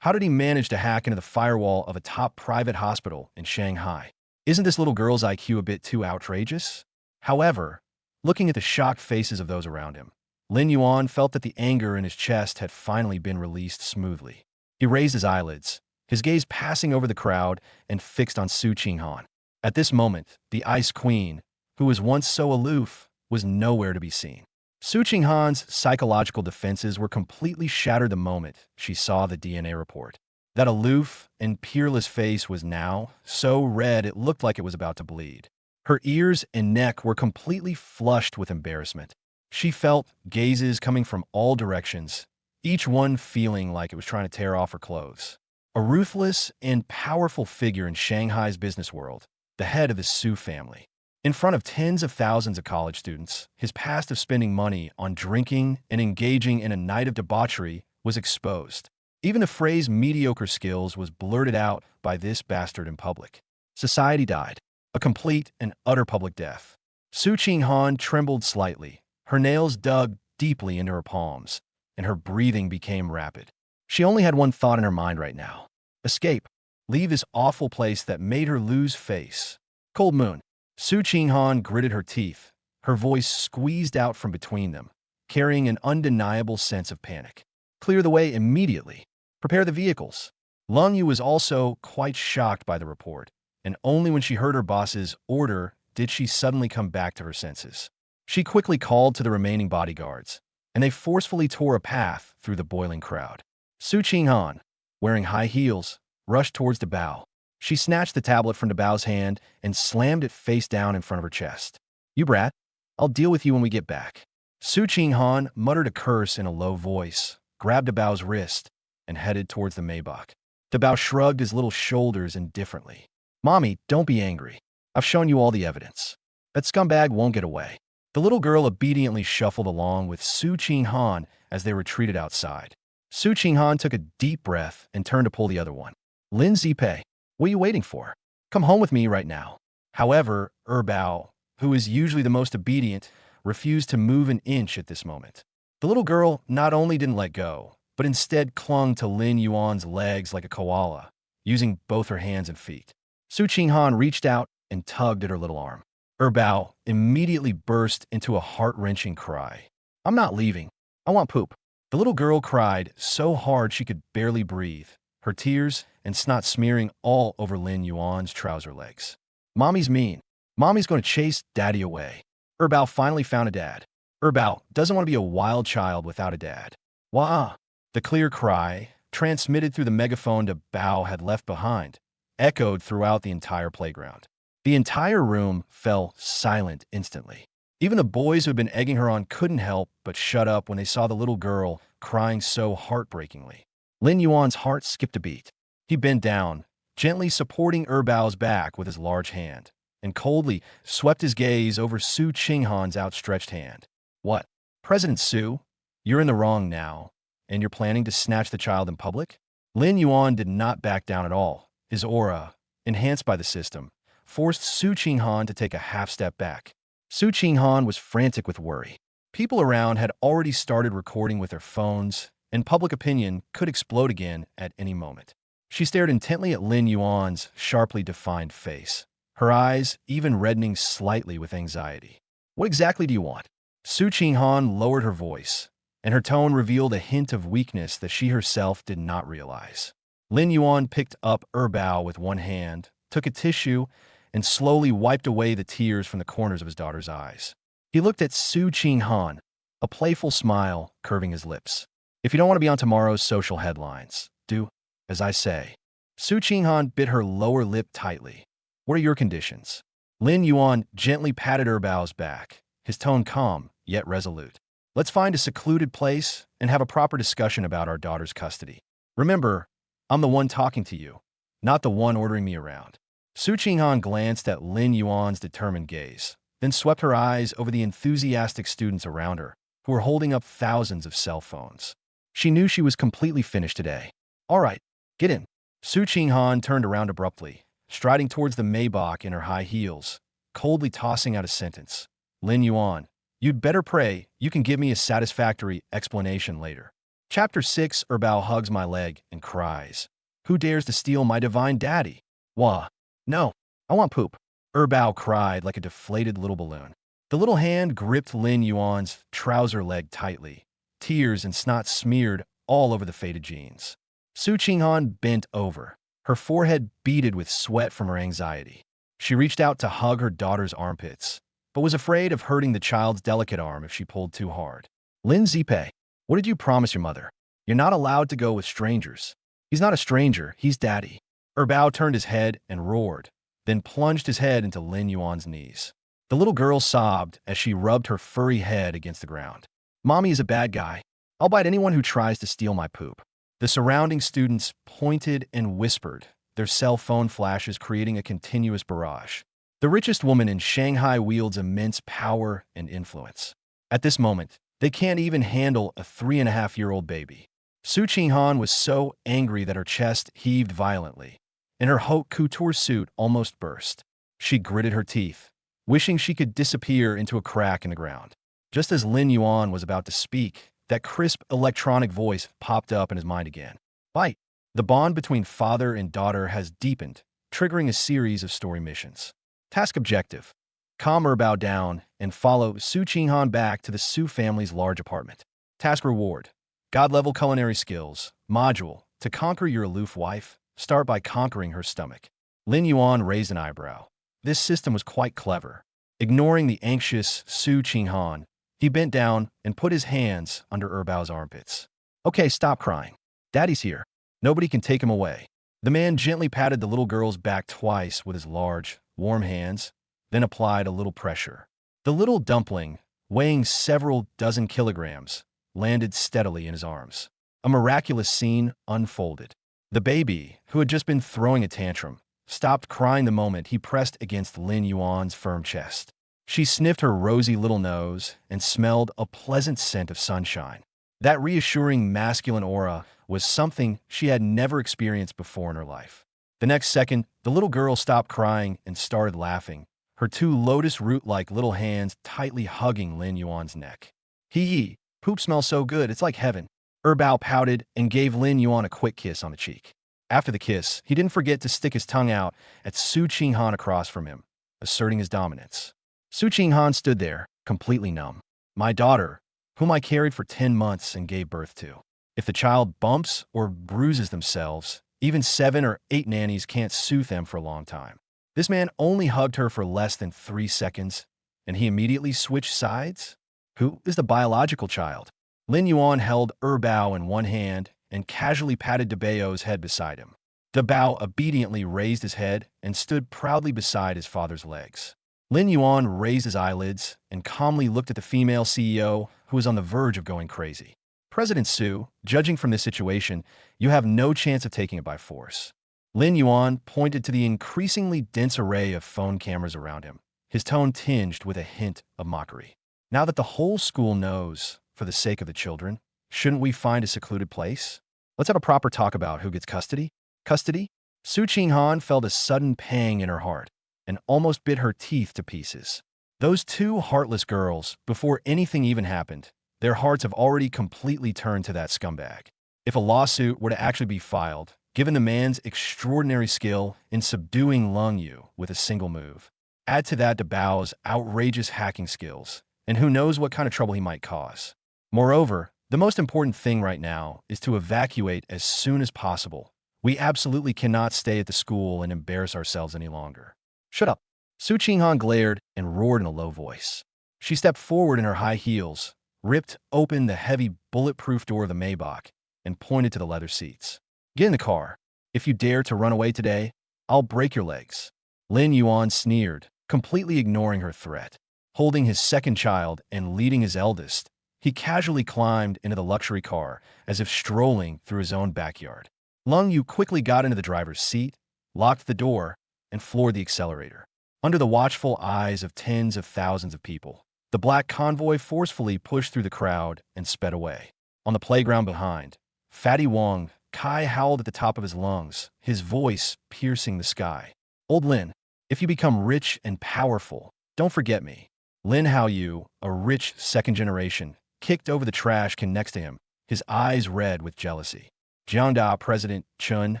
how did he manage to hack into the firewall of a top private hospital in Shanghai? Isn't this little girl's IQ a bit too outrageous? However, looking at the shocked faces of those around him, Lin Yuan felt that the anger in his chest had finally been released smoothly. He raised his eyelids, his gaze passing over the crowd and fixed on Su Qinghan. At this moment, the Ice Queen, who was once so aloof, was nowhere to be seen. Su Qinghan's psychological defenses were completely shattered the moment she saw the DNA report. That aloof and peerless face was now so red it looked like it was about to bleed. Her ears and neck were completely flushed with embarrassment. She felt gazes coming from all directions, each one feeling like it was trying to tear off her clothes. A ruthless and powerful figure in Shanghai's business world, the head of the Su family. In front of tens of thousands of college students, his past of spending money on drinking and engaging in a night of debauchery was exposed. Even the phrase mediocre skills was blurted out by this bastard in public. Society died. A complete and utter public death. Su Qinghan trembled slightly. Her nails dug deeply into her palms, and her breathing became rapid. She only had one thought in her mind right now. Escape. Leave this awful place that made her lose face. Cold Moon. Su Qinghan gritted her teeth, her voice squeezed out from between them, carrying an undeniable sense of panic. Clear the way immediately. Prepare the vehicles. Lung Yu was also quite shocked by the report, and only when she heard her boss's order did she suddenly come back to her senses. She quickly called to the remaining bodyguards, and they forcefully tore a path through the boiling crowd. Su Qinghan, wearing high heels, rushed towards Dabao. She snatched the tablet from Dabao's hand and slammed it face down in front of her chest. You brat, I'll deal with you when we get back. Su Qinghan muttered a curse in a low voice, grabbed Dabao's wrist, and headed towards the Maybach. Dabao shrugged his little shoulders indifferently. Mommy, don't be angry. I've shown you all the evidence. That scumbag won't get away. The little girl obediently shuffled along with Su Qinghan as they retreated outside. Su Qinghan took a deep breath and turned to pull the other one. Lin Zipei, what are you waiting for? Come home with me right now. However, Bao, who is usually the most obedient, refused to move an inch at this moment. The little girl not only didn't let go, but instead clung to Lin Yuan's legs like a koala, using both her hands and feet. Su Qinghan reached out and tugged at her little arm. Bao immediately burst into a heart-wrenching cry. I'm not leaving. I want poop. The little girl cried so hard she could barely breathe, her tears and snot smearing all over Lin Yuan's trouser legs. Mommy's mean. Mommy's going to chase Daddy away. Bao finally found a dad. Bao doesn't want to be a wild child without a dad. Wah! The clear cry, transmitted through the megaphone Bao had left behind, echoed throughout the entire playground. The entire room fell silent instantly. Even the boys who had been egging her on couldn't help but shut up when they saw the little girl crying so heartbreakingly. Lin Yuan's heart skipped a beat. He bent down, gently supporting Bao's back with his large hand, and coldly swept his gaze over Su Qinghan's outstretched hand. What? President Su? You're in the wrong now, and you're planning to snatch the child in public? Lin Yuan did not back down at all. His aura, enhanced by the system, forced Su Qinghan to take a half-step back. Su Qinghan was frantic with worry. People around had already started recording with their phones, and public opinion could explode again at any moment. She stared intently at Lin Yuan's sharply defined face, her eyes even reddening slightly with anxiety. What exactly do you want? Su Qinghan lowered her voice, and her tone revealed a hint of weakness that she herself did not realize. Lin Yuan picked up Bao with one hand, took a tissue, and slowly wiped away the tears from the corners of his daughter's eyes. He looked at Su Qinghan, a playful smile curving his lips. If you don't want to be on tomorrow's social headlines, do as I say. Su Qinghan bit her lower lip tightly. What are your conditions? Lin Yuan gently patted Bao's back, his tone calm, yet resolute. Let's find a secluded place and have a proper discussion about our daughter's custody. Remember, I'm the one talking to you, not the one ordering me around. Su Qinghan glanced at Lin Yuan's determined gaze, then swept her eyes over the enthusiastic students around her, who were holding up thousands of cell phones. She knew she was completely finished today. All right, get in. Su Qinghan turned around abruptly, striding towards the Maybach in her high heels, coldly tossing out a sentence. Lin Yuan, you'd better pray you can give me a satisfactory explanation later. Chapter 6. Bao hugs my leg and cries. Who dares to steal my divine daddy? Wah. No, I want poop. Bao cried like a deflated little balloon. The little hand gripped Lin Yuan's trouser leg tightly. Tears and snot smeared all over the faded jeans. Su Qinghan bent over, her forehead beaded with sweat from her anxiety. She reached out to hug her daughter's armpits, but was afraid of hurting the child's delicate arm if she pulled too hard. Lin Zipei, what did you promise your mother? You're not allowed to go with strangers. He's not a stranger, he's daddy. Bao turned his head and roared, then plunged his head into Lin Yuan's knees. The little girl sobbed as she rubbed her furry head against the ground. Mommy is a bad guy. I'll bite anyone who tries to steal my poop. The surrounding students pointed and whispered, their cell phone flashes creating a continuous barrage. The richest woman in Shanghai wields immense power and influence. At this moment, they can't even handle a 3.5-year-old baby. Su Qinghan was so angry that her chest heaved violently, and her haute couture suit almost burst. She gritted her teeth, wishing she could disappear into a crack in the ground. Just as Lin Yuan was about to speak, that crisp electronic voice popped up in his mind again. Bite. The bond between father and daughter has deepened, triggering a series of story missions. Task objective. Calm Bao down and follow Su Qinghan back to the Su family's large apartment. Task reward. God-level culinary skills. Module. To conquer your aloof wife, start by conquering her stomach. Lin Yuan raised an eyebrow. This system was quite clever. Ignoring the anxious Su Qinghan, he bent down and put his hands under Bao's armpits. Okay, stop crying. Daddy's here. Nobody can take him away. The man gently patted the little girl's back twice with his large, warm hands, then applied a little pressure. The little dumpling, weighing several dozen kilograms, landed steadily in his arms. A miraculous scene unfolded. The baby, who had just been throwing a tantrum, stopped crying the moment he pressed against Lin Yuan's firm chest. She sniffed her rosy little nose and smelled a pleasant scent of sunshine. That reassuring masculine aura was something she had never experienced before in her life. The next second, the little girl stopped crying and started laughing, her two lotus root-like little hands tightly hugging Lin Yuan's neck. Hee, poop smells so good, it's like heaven. Bao pouted and gave Lin Yuan a quick kiss on the cheek. After the kiss, he didn't forget to stick his tongue out at Su Qinghan across from him, asserting his dominance. Su Qinghan stood there, completely numb. My daughter, whom I carried for 10 months and gave birth to. If the child bumps or bruises themselves, even 7 or 8 nannies can't soothe them for a long time. This man only hugged her for less than 3 seconds, and he immediately switched sides? Who is the biological child? Lin Yuan held Bao in one hand and casually patted Dabao's head beside him. Dabao obediently raised his head and stood proudly beside his father's legs. Lin Yuan raised his eyelids and calmly looked at the female CEO, who was on the verge of going crazy. President Su, judging from this situation, you have no chance of taking it by force. Lin Yuan pointed to the increasingly dense array of phone cameras around him, his tone tinged with a hint of mockery. Now that the whole school knows, for the sake of the children, shouldn't we find a secluded place? Let's have a proper talk about who gets custody. Custody? Su Qinghan felt a sudden pang in her heart and almost bit her teeth to pieces. Those two heartless girls, before anything even happened, their hearts have already completely turned to that scumbag. If a lawsuit were to actually be filed, given the man's extraordinary skill in subduing Lung Yu with a single move, add to that Dabao's outrageous hacking skills, and who knows what kind of trouble he might cause. Moreover, the most important thing right now is to evacuate as soon as possible. We absolutely cannot stay at the school and embarrass ourselves any longer. Shut up. Su Qinghan glared and roared in a low voice. She stepped forward in her high heels, ripped open the heavy bulletproof door of the Maybach, and pointed to the leather seats. Get in the car. If you dare to run away today, I'll break your legs. Lin Yuan sneered, completely ignoring her threat. Holding his second child and leading his eldest, he casually climbed into the luxury car as if strolling through his own backyard. Lung Yu quickly got into the driver's seat, locked the door, and floored the accelerator. Under the watchful eyes of tens of thousands of people, the black convoy forcefully pushed through the crowd and sped away. On the playground behind, Fatty Wong, Kai howled at the top of his lungs, his voice piercing the sky. Old Lin, if you become rich and powerful, don't forget me. Lin Haoyu, a rich second generation, kicked over the trash can next to him, his eyes red with jealousy. Jiangda President Chun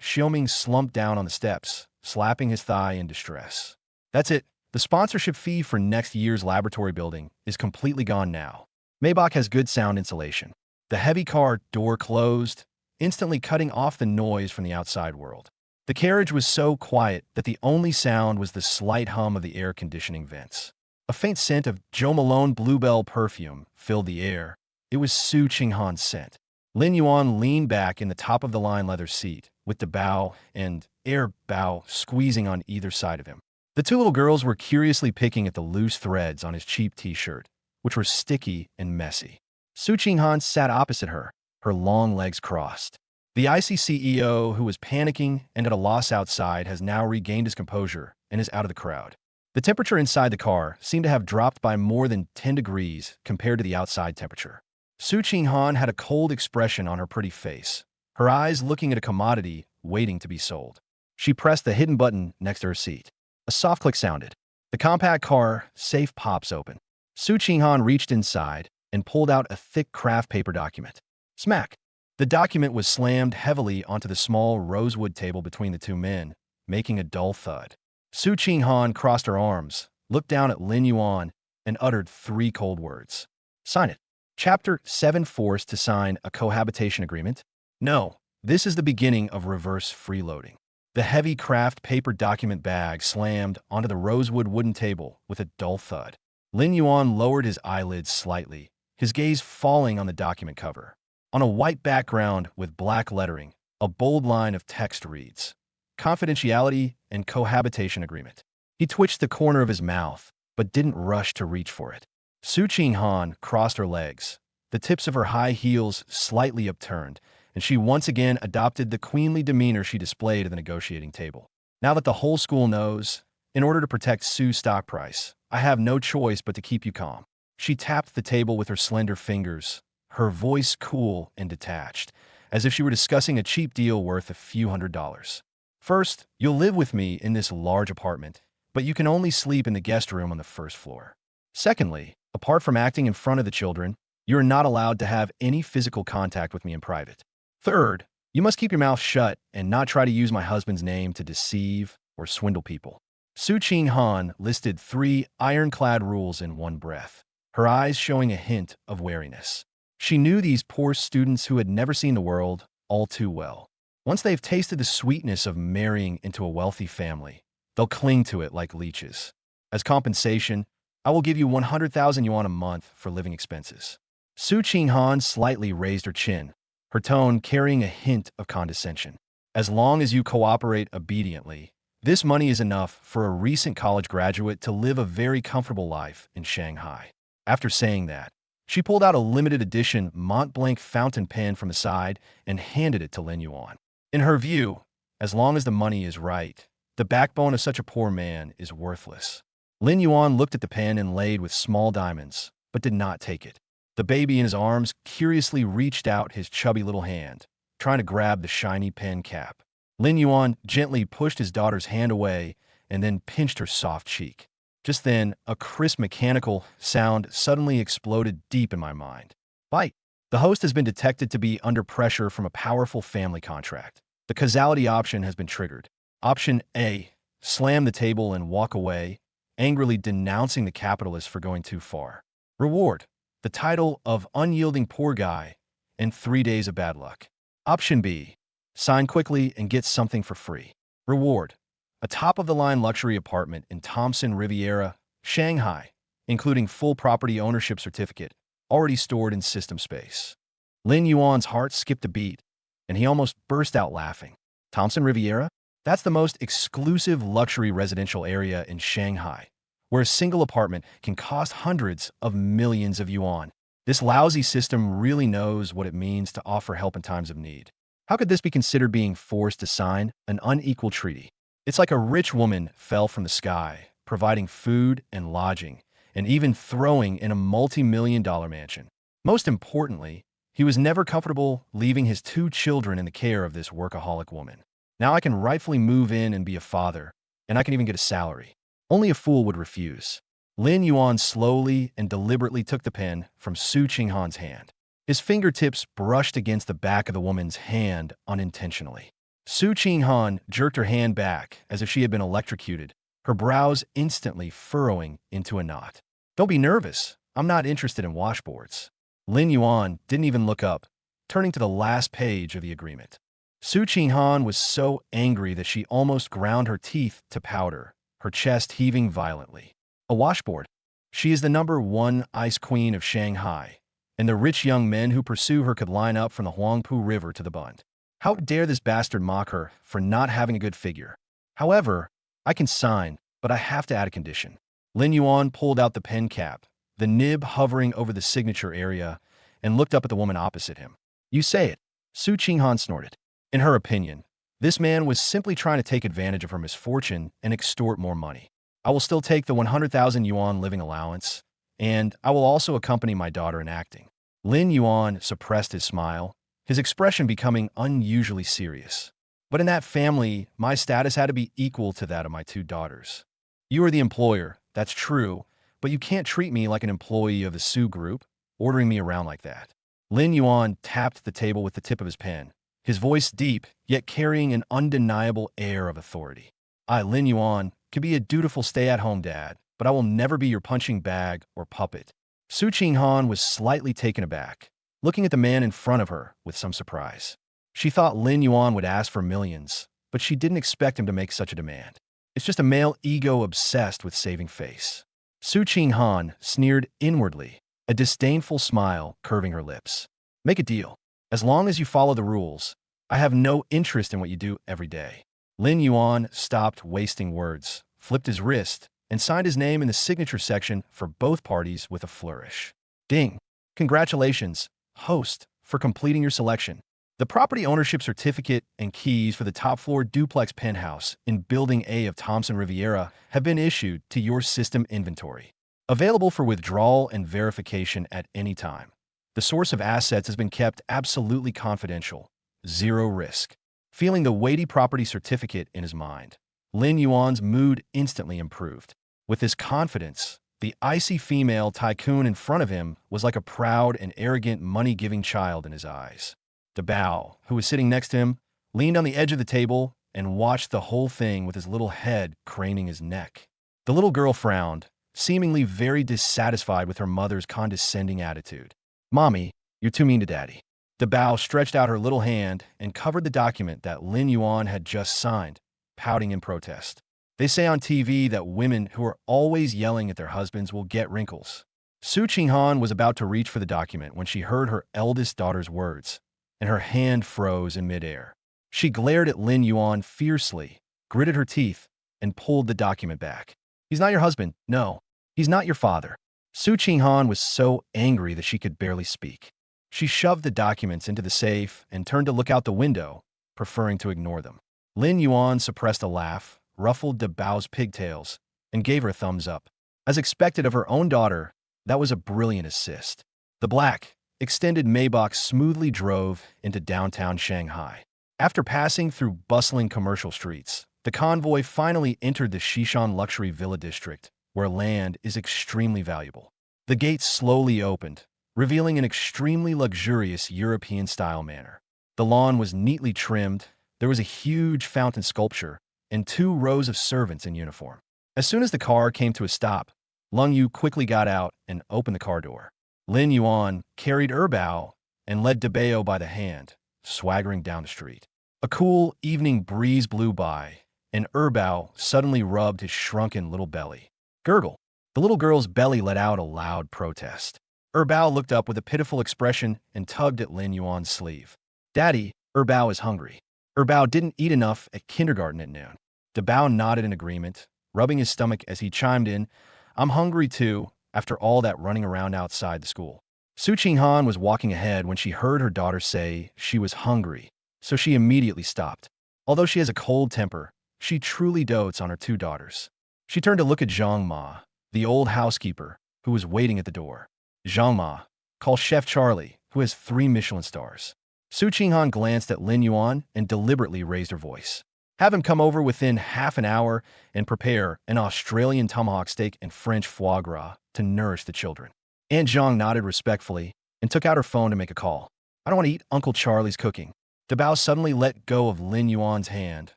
Xiaoming slumped down on the steps, slapping his thigh in distress. That's it. The sponsorship fee for next year's laboratory building is completely gone now. Maybach has good sound insulation. The heavy car door closed, instantly cutting off the noise from the outside world. The carriage was so quiet that the only sound was the slight hum of the air conditioning vents. A faint scent of Jo Malone Bluebell perfume filled the air. It was Su Qinghan's scent. Lin Yuan leaned back in the top-of-the-line leather seat, with Dabao and Bao squeezing on either side of him. The two little girls were curiously picking at the loose threads on his cheap t-shirt, which were sticky and messy. Su Qinghan sat opposite her, her long legs crossed. The IC CEO, who was panicking and at a loss outside, has now regained his composure and is out of the crowd. The temperature inside the car seemed to have dropped by more than 10 degrees compared to the outside temperature. Su Qinghan had a cold expression on her pretty face, her eyes looking at a commodity waiting to be sold. She pressed the hidden button next to her seat. A soft click sounded. The compact car safe pops open. Su Qinghan reached inside and pulled out a thick craft paper document. Smack! The document was slammed heavily onto the small rosewood table between the two men, making a dull thud. Su Qinghan crossed her arms, looked down at Lin Yuan, and uttered 3 cold words. Sign it. Chapter 7 Forced to sign a cohabitation agreement? No, this is the beginning of reverse freeloading. The heavy craft paper document bag slammed onto the rosewood wooden table with a dull thud. Lin Yuan lowered his eyelids slightly, his gaze falling on the document cover. On a white background with black lettering, a bold line of text reads, confidentiality, and cohabitation agreement. He twitched the corner of his mouth, but didn't rush to reach for it. Su Qinghan crossed her legs, the tips of her high heels slightly upturned, and she once again adopted the queenly demeanor she displayed at the negotiating table. Now that the whole school knows, in order to protect Su's stock price, I have no choice but to keep you calm. She tapped the table with her slender fingers, her voice cool and detached, as if she were discussing a cheap deal worth a few $100s. First, you'll live with me in this large apartment, but you can only sleep in the guest room on the first floor. Secondly, apart from acting in front of the children, you're not allowed to have any physical contact with me in private. Third, you must keep your mouth shut and not try to use my husband's name to deceive or swindle people. Su Qinghan listed 3 ironclad rules in one breath, her eyes showing a hint of wariness. She knew these poor students who had never seen the world all too well. Once they've tasted the sweetness of marrying into a wealthy family, they'll cling to it like leeches. As compensation, I will give you 100,000 yuan a month for living expenses. Su Qinghan slightly raised her chin, her tone carrying a hint of condescension. As long as you cooperate obediently, this money is enough for a recent college graduate to live a very comfortable life in Shanghai. After saying that, she pulled out a limited edition Mont Blanc fountain pen from the side and handed it to Lin Yuan. In her view, as long as the money is right, the backbone of such a poor man is worthless. Lin Yuan looked at the pen inlaid with small diamonds, but did not take it. The baby in his arms curiously reached out his chubby little hand, trying to grab the shiny pen cap. Lin Yuan gently pushed his daughter's hand away and then pinched her soft cheek. Just then, a crisp mechanical sound suddenly exploded deep in my mind. Bite! The host has been detected to be under pressure from a powerful family contract. The causality option has been triggered. Option A, slam the table and walk away, angrily denouncing the capitalist for going too far. Reward, the title of unyielding poor guy and 3 days of bad luck. Option B, sign quickly and get something for free. Reward, a top-of-the-line luxury apartment in Thompson Riviera, Shanghai, including full property ownership certificate, already stored in system space. Lin Yuan's heart skipped a beat, and he almost burst out laughing. Thompson Riviera? That's the most exclusive luxury residential area in Shanghai, where a single apartment can cost hundreds of millions of yuan. This lousy system really knows what it means to offer help in times of need. How could this be considered being forced to sign an unequal treaty? It's like a rich woman fell from the sky, providing food and lodging, and even throwing in a multi-million-dollar mansion. Most importantly, he was never comfortable leaving his 2 children in the care of this workaholic woman. Now I can rightfully move in and be a father, and I can even get a salary. Only a fool would refuse. Lin Yuan slowly and deliberately took the pen from Su Qinghan's hand. His fingertips brushed against the back of the woman's hand unintentionally. Su Qinghan jerked her hand back as if she had been electrocuted, her brows instantly furrowing into a knot. Don't be nervous. I'm not interested in washboards. Lin Yuan didn't even look up, turning to the last page of the agreement. Su Qinghan was so angry that she almost ground her teeth to powder, her chest heaving violently. A washboard. She is the #1 ice queen of Shanghai, and the rich young men who pursue her could line up from the Huangpu River to the Bund. How dare this bastard mock her for not having a good figure? However, I can sign, but I have to add a condition. Lin Yuan pulled out the pen cap, the nib hovering over the signature area, and looked up at the woman opposite him. You say it. Su Qinghan snorted. In her opinion, this man was simply trying to take advantage of her misfortune and extort more money. I will still take the 100,000 yuan living allowance, and I will also accompany my daughter in acting. Lin Yuan suppressed his smile, his expression becoming unusually serious. But in that family, my status had to be equal to that of my 2 daughters. You are the employer, that's true, but you can't treat me like an employee of the Su Group, ordering me around like that. Lin Yuan tapped the table with the tip of his pen, his voice deep, yet carrying an undeniable air of authority. I, Lin Yuan, can be a dutiful stay-at-home dad, but I will never be your punching bag or puppet. Su Qinghan was slightly taken aback, looking at the man in front of her with some surprise. She thought Lin Yuan would ask for millions, but she didn't expect him to make such a demand. It's just a male ego obsessed with saving face. Su Qinghan sneered inwardly, a disdainful smile curving her lips. Make a deal. As long as you follow the rules, I have no interest in what you do every day. Lin Yuan stopped wasting words, flipped his wrist, and signed his name in the signature section for both parties with a flourish. Ding! Congratulations, host, for completing your selection. The property ownership certificate and keys for the top-floor duplex penthouse in Building A of Thompson Riviera have been issued to your system inventory. Available for withdrawal and verification at any time. The source of assets has been kept absolutely confidential. Zero risk. Feeling the weighty property certificate in his mind, Lin Yuan's mood instantly improved. With his confidence, the icy female tycoon in front of him was like a proud and arrogant money-giving child in his eyes. Dabao, who was sitting next to him, leaned on the edge of the table and watched the whole thing with his little head craning his neck. The little girl frowned, seemingly very dissatisfied with her mother's condescending attitude. "Mommy, you're too mean to Daddy." Dabao stretched out her little hand and covered the document that Lin Yuan had just signed, pouting in protest. They say on TV that women who are always yelling at their husbands will get wrinkles. Su Qinghan was about to reach for the document when she heard her eldest daughter's words, and her hand froze in midair. She glared at Lin Yuan fiercely, gritted her teeth, and pulled the document back. "He's not your husband. No, he's not your father." Su Qinghan was so angry that she could barely speak. She shoved the documents into the safe and turned to look out the window, preferring to ignore them. Lin Yuan suppressed a laugh, ruffled Dabao's pigtails, and gave her a thumbs up. As expected of her own daughter, that was a brilliant assist. The black, extended Maybach smoothly drove into downtown Shanghai. After passing through bustling commercial streets, the convoy finally entered the Xishan luxury villa district, where land is extremely valuable. The gates slowly opened, revealing an extremely luxurious European-style manor. The lawn was neatly trimmed, there was a huge fountain sculpture, and 2 rows of servants in uniform. As soon as the car came to a stop, Lung Yu quickly got out and opened the car door. Lin Yuan carried Bao and led Dabao by the hand, swaggering down the street. A cool evening breeze blew by, and Bao suddenly rubbed his shrunken little belly. Gurgle. The little girl's belly let out a loud protest. Bao looked up with a pitiful expression and tugged at Lin Yuan's sleeve. "Daddy, Bao is hungry." Bao didn't eat enough at kindergarten at noon. Dabao nodded in agreement, rubbing his stomach as he chimed in, "I'm hungry too, after all that running around outside the school." Su Qinghan was walking ahead when she heard her daughter say she was hungry, so she immediately stopped. Although she has a cold temper, she truly dotes on her 2 daughters. She turned to look at Zhang Ma, the old housekeeper, who was waiting at the door. "Zhang Ma, call Chef Charlie, who has 3 Michelin stars." Su Qinghan glanced at Lin Yuan and deliberately raised her voice. "Have him come over within half an hour and prepare an Australian tomahawk steak and French foie gras to nourish the children." Aunt Zhang nodded respectfully and took out her phone to make a call. "I don't want to eat Uncle Charlie's cooking." Dabao suddenly let go of Lin Yuan's hand,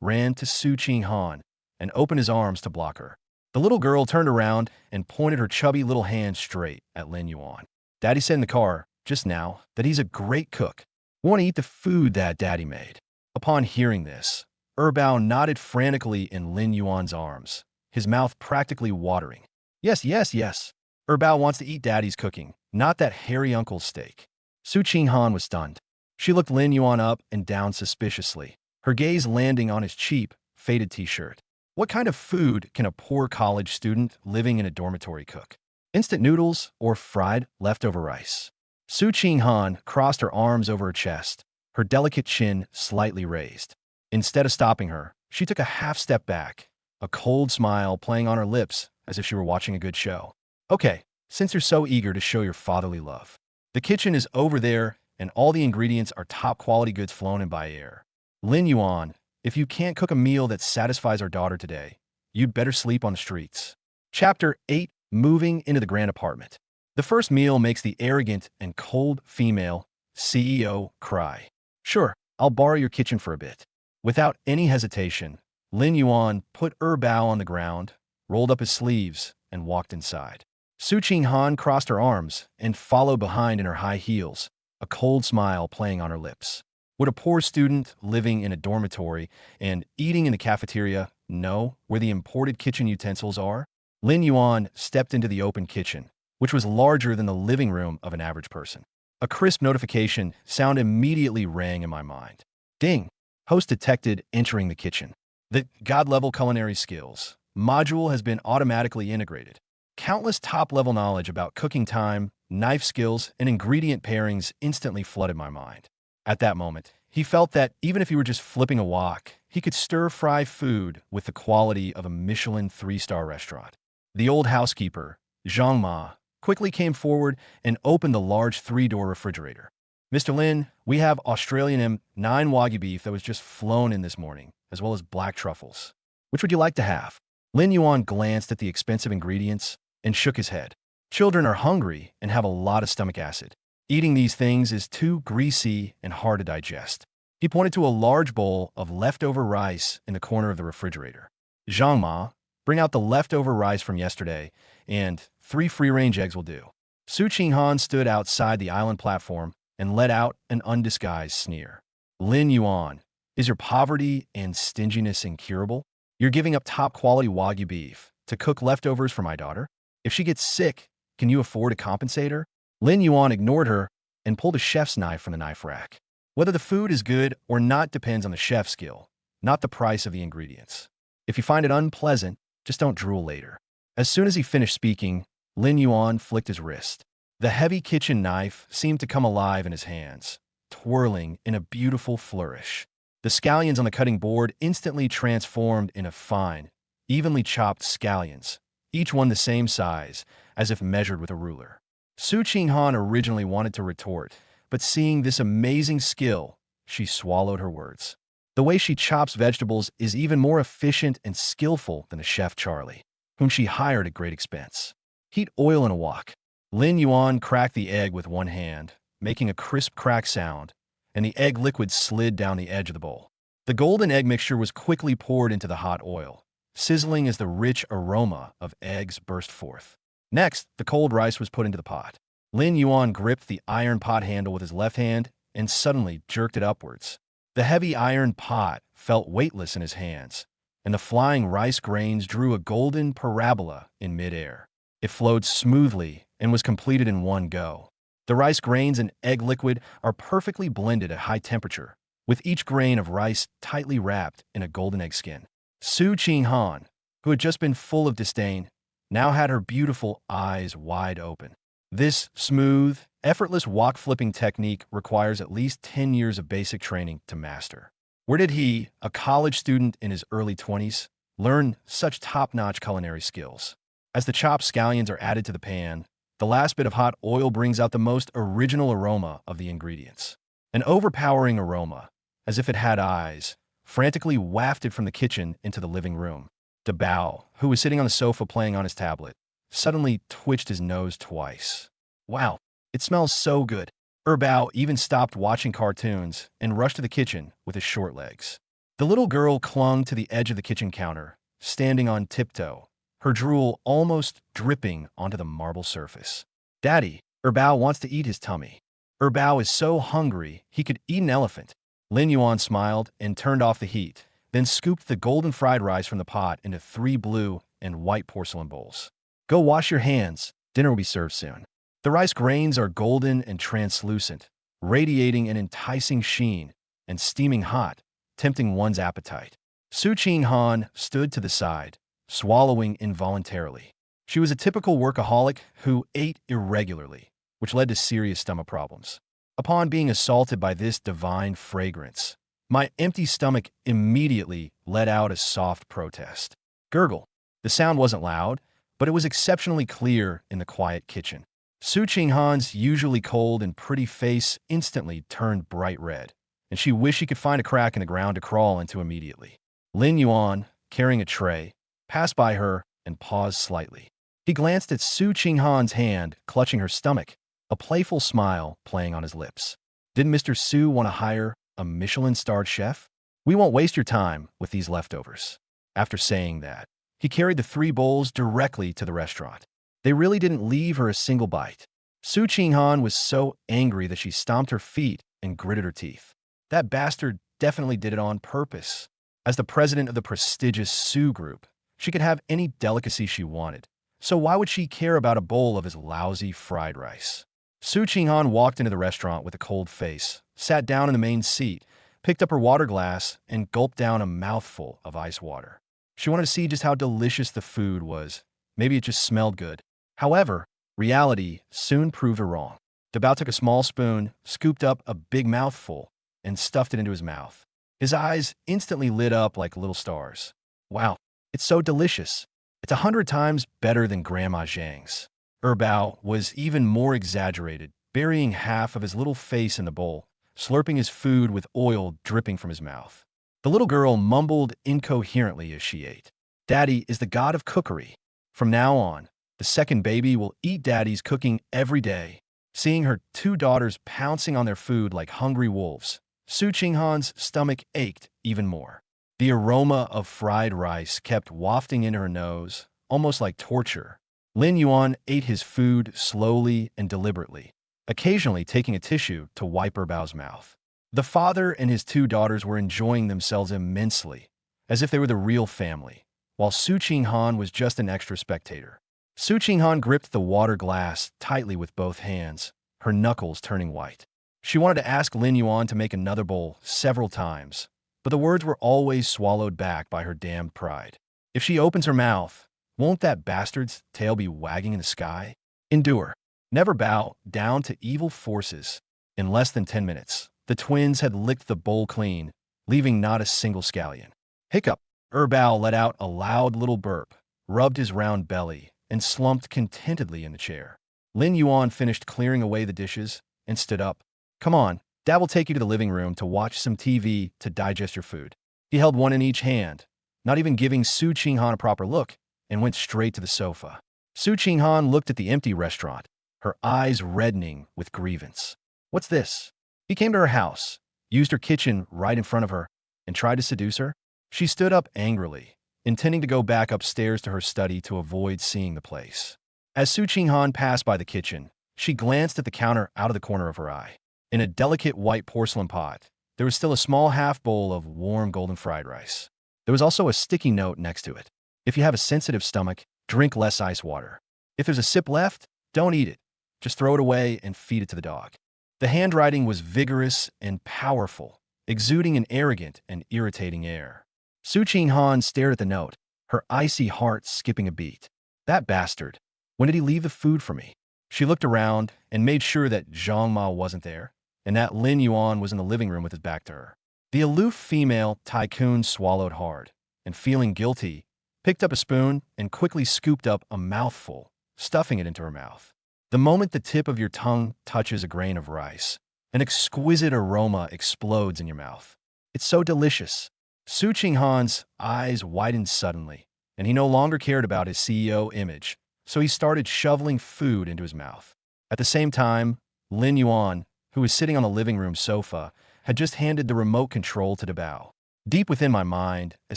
ran to Su Qinghan, and opened his arms to block her. The little girl turned around and pointed her chubby little hand straight at Lin Yuan. "Daddy said in the car, just now, that he's a great cook. We want to eat the food that Daddy made." Upon hearing this, Bao nodded frantically in Lin Yuan's arms, his mouth practically watering. "Yes, yes, yes. Bao wants to eat Daddy's cooking, not that hairy uncle's steak." Su Qinghan was stunned. She looked Lin Yuan up and down suspiciously, her gaze landing on his cheap, faded t-shirt. What kind of food can a poor college student living in a dormitory cook? Instant noodles or fried leftover rice? Su Qinghan crossed her arms over her chest, her delicate chin slightly raised. Instead of stopping her, she took a half step back, a cold smile playing on her lips as if she were watching a good show. "Okay, since you're so eager to show your fatherly love, the kitchen is over there and all the ingredients are top-quality goods flown in by air. Lin Yuan, if you can't cook a meal that satisfies our daughter today, you'd better sleep on the streets." Chapter 8. Moving into the grand apartment. The first meal makes the arrogant and cold female CEO cry. "Sure, I'll borrow your kitchen for a bit." Without any hesitation, Lin Yuan put Bao on the ground, rolled up his sleeves, and walked inside. Su Qinghan crossed her arms and followed behind in her high heels, a cold smile playing on her lips. Would a poor student living in a dormitory and eating in the cafeteria know where the imported kitchen utensils are? Lin Yuan stepped into the open kitchen, which was larger than the living room of an average person. A crisp notification sound immediately rang in my mind. Ding! Host detected entering the kitchen. The God-level culinary skills module has been automatically integrated. Countless top-level knowledge about cooking time, knife skills, and ingredient pairings instantly flooded my mind. At that moment, he felt that even if he were just flipping a wok, he could stir-fry food with the quality of a Michelin three-star restaurant. The old housekeeper, Zhang Ma, quickly came forward and opened the large three-door refrigerator. Mr. Lin, we have Australian M9 Wagyu beef that was just flown in this morning, as well as black truffles. Which would you like to have? Lin Yuan glanced at the expensive ingredients and shook his head. Children are hungry and have a lot of stomach acid. Eating these things is too greasy and hard to digest. He pointed to a large bowl of leftover rice in the corner of the refrigerator. Zhang Ma, bring out the leftover rice from yesterday, and 3 free-range eggs will do. Su Qinghan stood outside the island platform and let out an undisguised sneer. Lin Yuan, is your poverty and stinginess incurable? You're giving up top-quality Wagyu beef to cook leftovers for my daughter? If she gets sick, can you afford to compensate her? Lin Yuan ignored her and pulled a chef's knife from the knife rack. Whether the food is good or not depends on the chef's skill, not the price of the ingredients. If you find it unpleasant, just don't drool later. As soon as he finished speaking, Lin Yuan flicked his wrist. The heavy kitchen knife seemed to come alive in his hands, twirling in a beautiful flourish. The scallions on the cutting board instantly transformed into fine, evenly chopped scallions, each one the same size, as if measured with a ruler. Su Qinghan originally wanted to retort, but seeing this amazing skill, she swallowed her words. The way she chops vegetables is even more efficient and skillful than the chef Charlie, whom she hired at great expense. Heat oil in a wok. Lin Yuan cracked the egg with one hand, making a crisp crack sound, and the egg liquid slid down the edge of the bowl. The golden egg mixture was quickly poured into the hot oil, sizzling as the rich aroma of eggs burst forth. Next, the cold rice was put into the pot. Lin Yuan gripped the iron pot handle with his left hand and suddenly jerked it upwards. The heavy iron pot felt weightless in his hands, and the flying rice grains drew a golden parabola in midair. It flowed smoothly and was completed in one go. The rice grains and egg liquid are perfectly blended at high temperature, with each grain of rice tightly wrapped in a golden egg skin. Su Qinghan, who had just been full of disdain, now had her beautiful eyes wide open. This smooth, effortless wok-flipping technique requires at least 10 years of basic training to master. Where did he, a college student in his early 20s, learn such top-notch culinary skills? As the chopped scallions are added to the pan, the last bit of hot oil brings out the most original aroma of the ingredients. An overpowering aroma, as if it had eyes, frantically wafted from the kitchen into the living room. De Bao, who was sitting on the sofa playing on his tablet, suddenly twitched his nose twice. Wow, it smells so good. Bao even stopped watching cartoons and rushed to the kitchen with his short legs. The little girl clung to the edge of the kitchen counter, standing on tiptoe, her drool almost dripping onto the marble surface. Daddy, Bao wants to eat his tummy. Bao is so hungry he could eat an elephant. Lin Yuan smiled and turned off the heat, then scooped the golden fried rice from the pot into 3 blue and white porcelain bowls. Go wash your hands. Dinner will be served soon. The rice grains are golden and translucent, radiating an enticing sheen and steaming hot, tempting one's appetite. Su Qinghan stood to the side, swallowing involuntarily. She was a typical workaholic who ate irregularly, which led to serious stomach problems. Upon being assaulted by this divine fragrance, my empty stomach immediately let out a soft protest. Gurgle. The sound wasn't loud, but it was exceptionally clear in the quiet kitchen. Su Qinghan's usually cold and pretty face instantly turned bright red, and she wished she could find a crack in the ground to crawl into immediately. Lin Yuan, carrying a tray, passed by her and paused slightly. He glanced at Su Qinghan's hand clutching her stomach, a playful smile playing on his lips. Didn't Mr. Su want to hire a Michelin-starred chef? We won't waste your time with these leftovers. After saying that, he carried the 3 bowls directly to the restaurant. They really didn't leave her a single bite. Su Qinghan was so angry that she stomped her feet and gritted her teeth. That bastard definitely did it on purpose. As the president of the prestigious Su Group, she could have any delicacy she wanted. So why would she care about a bowl of his lousy fried rice? Su Qinghan walked into the restaurant with a cold face, sat down in the main seat, picked up her water glass, and gulped down a mouthful of ice water. She wanted to see just how delicious the food was. Maybe it just smelled good. However, reality soon proved her wrong. Dabao took a small spoon, scooped up a big mouthful, and stuffed it into his mouth. His eyes instantly lit up like little stars. Wow, it's so delicious. It's 100 times better than Grandma Zhang's. Bao was even more exaggerated, burying half of his little face in the bowl, slurping his food with oil dripping from his mouth. The little girl mumbled incoherently as she ate. Daddy is the god of cookery. From now on, the second baby will eat Daddy's cooking every day. Seeing her two daughters pouncing on their food like hungry wolves, Su Qinghan's stomach ached even more. The aroma of fried rice kept wafting into her nose, almost like torture. Lin Yuan ate his food slowly and deliberately, occasionally taking a tissue to wipe Bao's mouth. The father and his two daughters were enjoying themselves immensely, as if they were the real family, while Su Qinghan was just an extra spectator. Su Qinghan gripped the water glass tightly with both hands, her knuckles turning white. She wanted to ask Lin Yuan to make another bowl several times, but the words were always swallowed back by her damned pride. If she opens her mouth, won't that bastard's tail be wagging in the sky? Endure. Never bow down to evil forces. In less than 10 minutes, the twins had licked the bowl clean, leaving not a single scallion. Hiccup. Bao let out a loud little burp, rubbed his round belly, and slumped contentedly in the chair. Lin Yuan finished clearing away the dishes and stood up. Come on, Dad will take you to the living room to watch some TV to digest your food. He held one in each hand, not even giving Su Qinghan a proper look, and went straight to the sofa. Su Qinghan looked at the empty restaurant, her eyes reddening with grievance. What's this? He came to her house, used her kitchen right in front of her, and tried to seduce her? She stood up angrily, intending to go back upstairs to her study to avoid seeing the place. As Su Qinghan passed by the kitchen, she glanced at the counter out of the corner of her eye. In a delicate white porcelain pot, there was still a small half bowl of warm golden fried rice. There was also a sticky note next to it. If you have a sensitive stomach, drink less ice water. If there's a sip left, don't eat it. Just throw it away and feed it to the dog. The handwriting was vigorous and powerful, exuding an arrogant and irritating air. Su Qinghan stared at the note, her icy heart skipping a beat. That bastard. When did he leave the food for me? She looked around and made sure that Zhang Ma wasn't there, and that Lin Yuan was in the living room with his back to her. The aloof female tycoon swallowed hard, and feeling guilty, picked up a spoon and quickly scooped up a mouthful, stuffing it into her mouth. The moment the tip of your tongue touches a grain of rice, an exquisite aroma explodes in your mouth. It's so delicious. Su Qinghan's eyes widened suddenly, and he no longer cared about his CEO image, so he started shoveling food into his mouth. At the same time, Lin Yuan, who was sitting on the living room sofa, had just handed the remote control to Dabao. Deep within my mind, a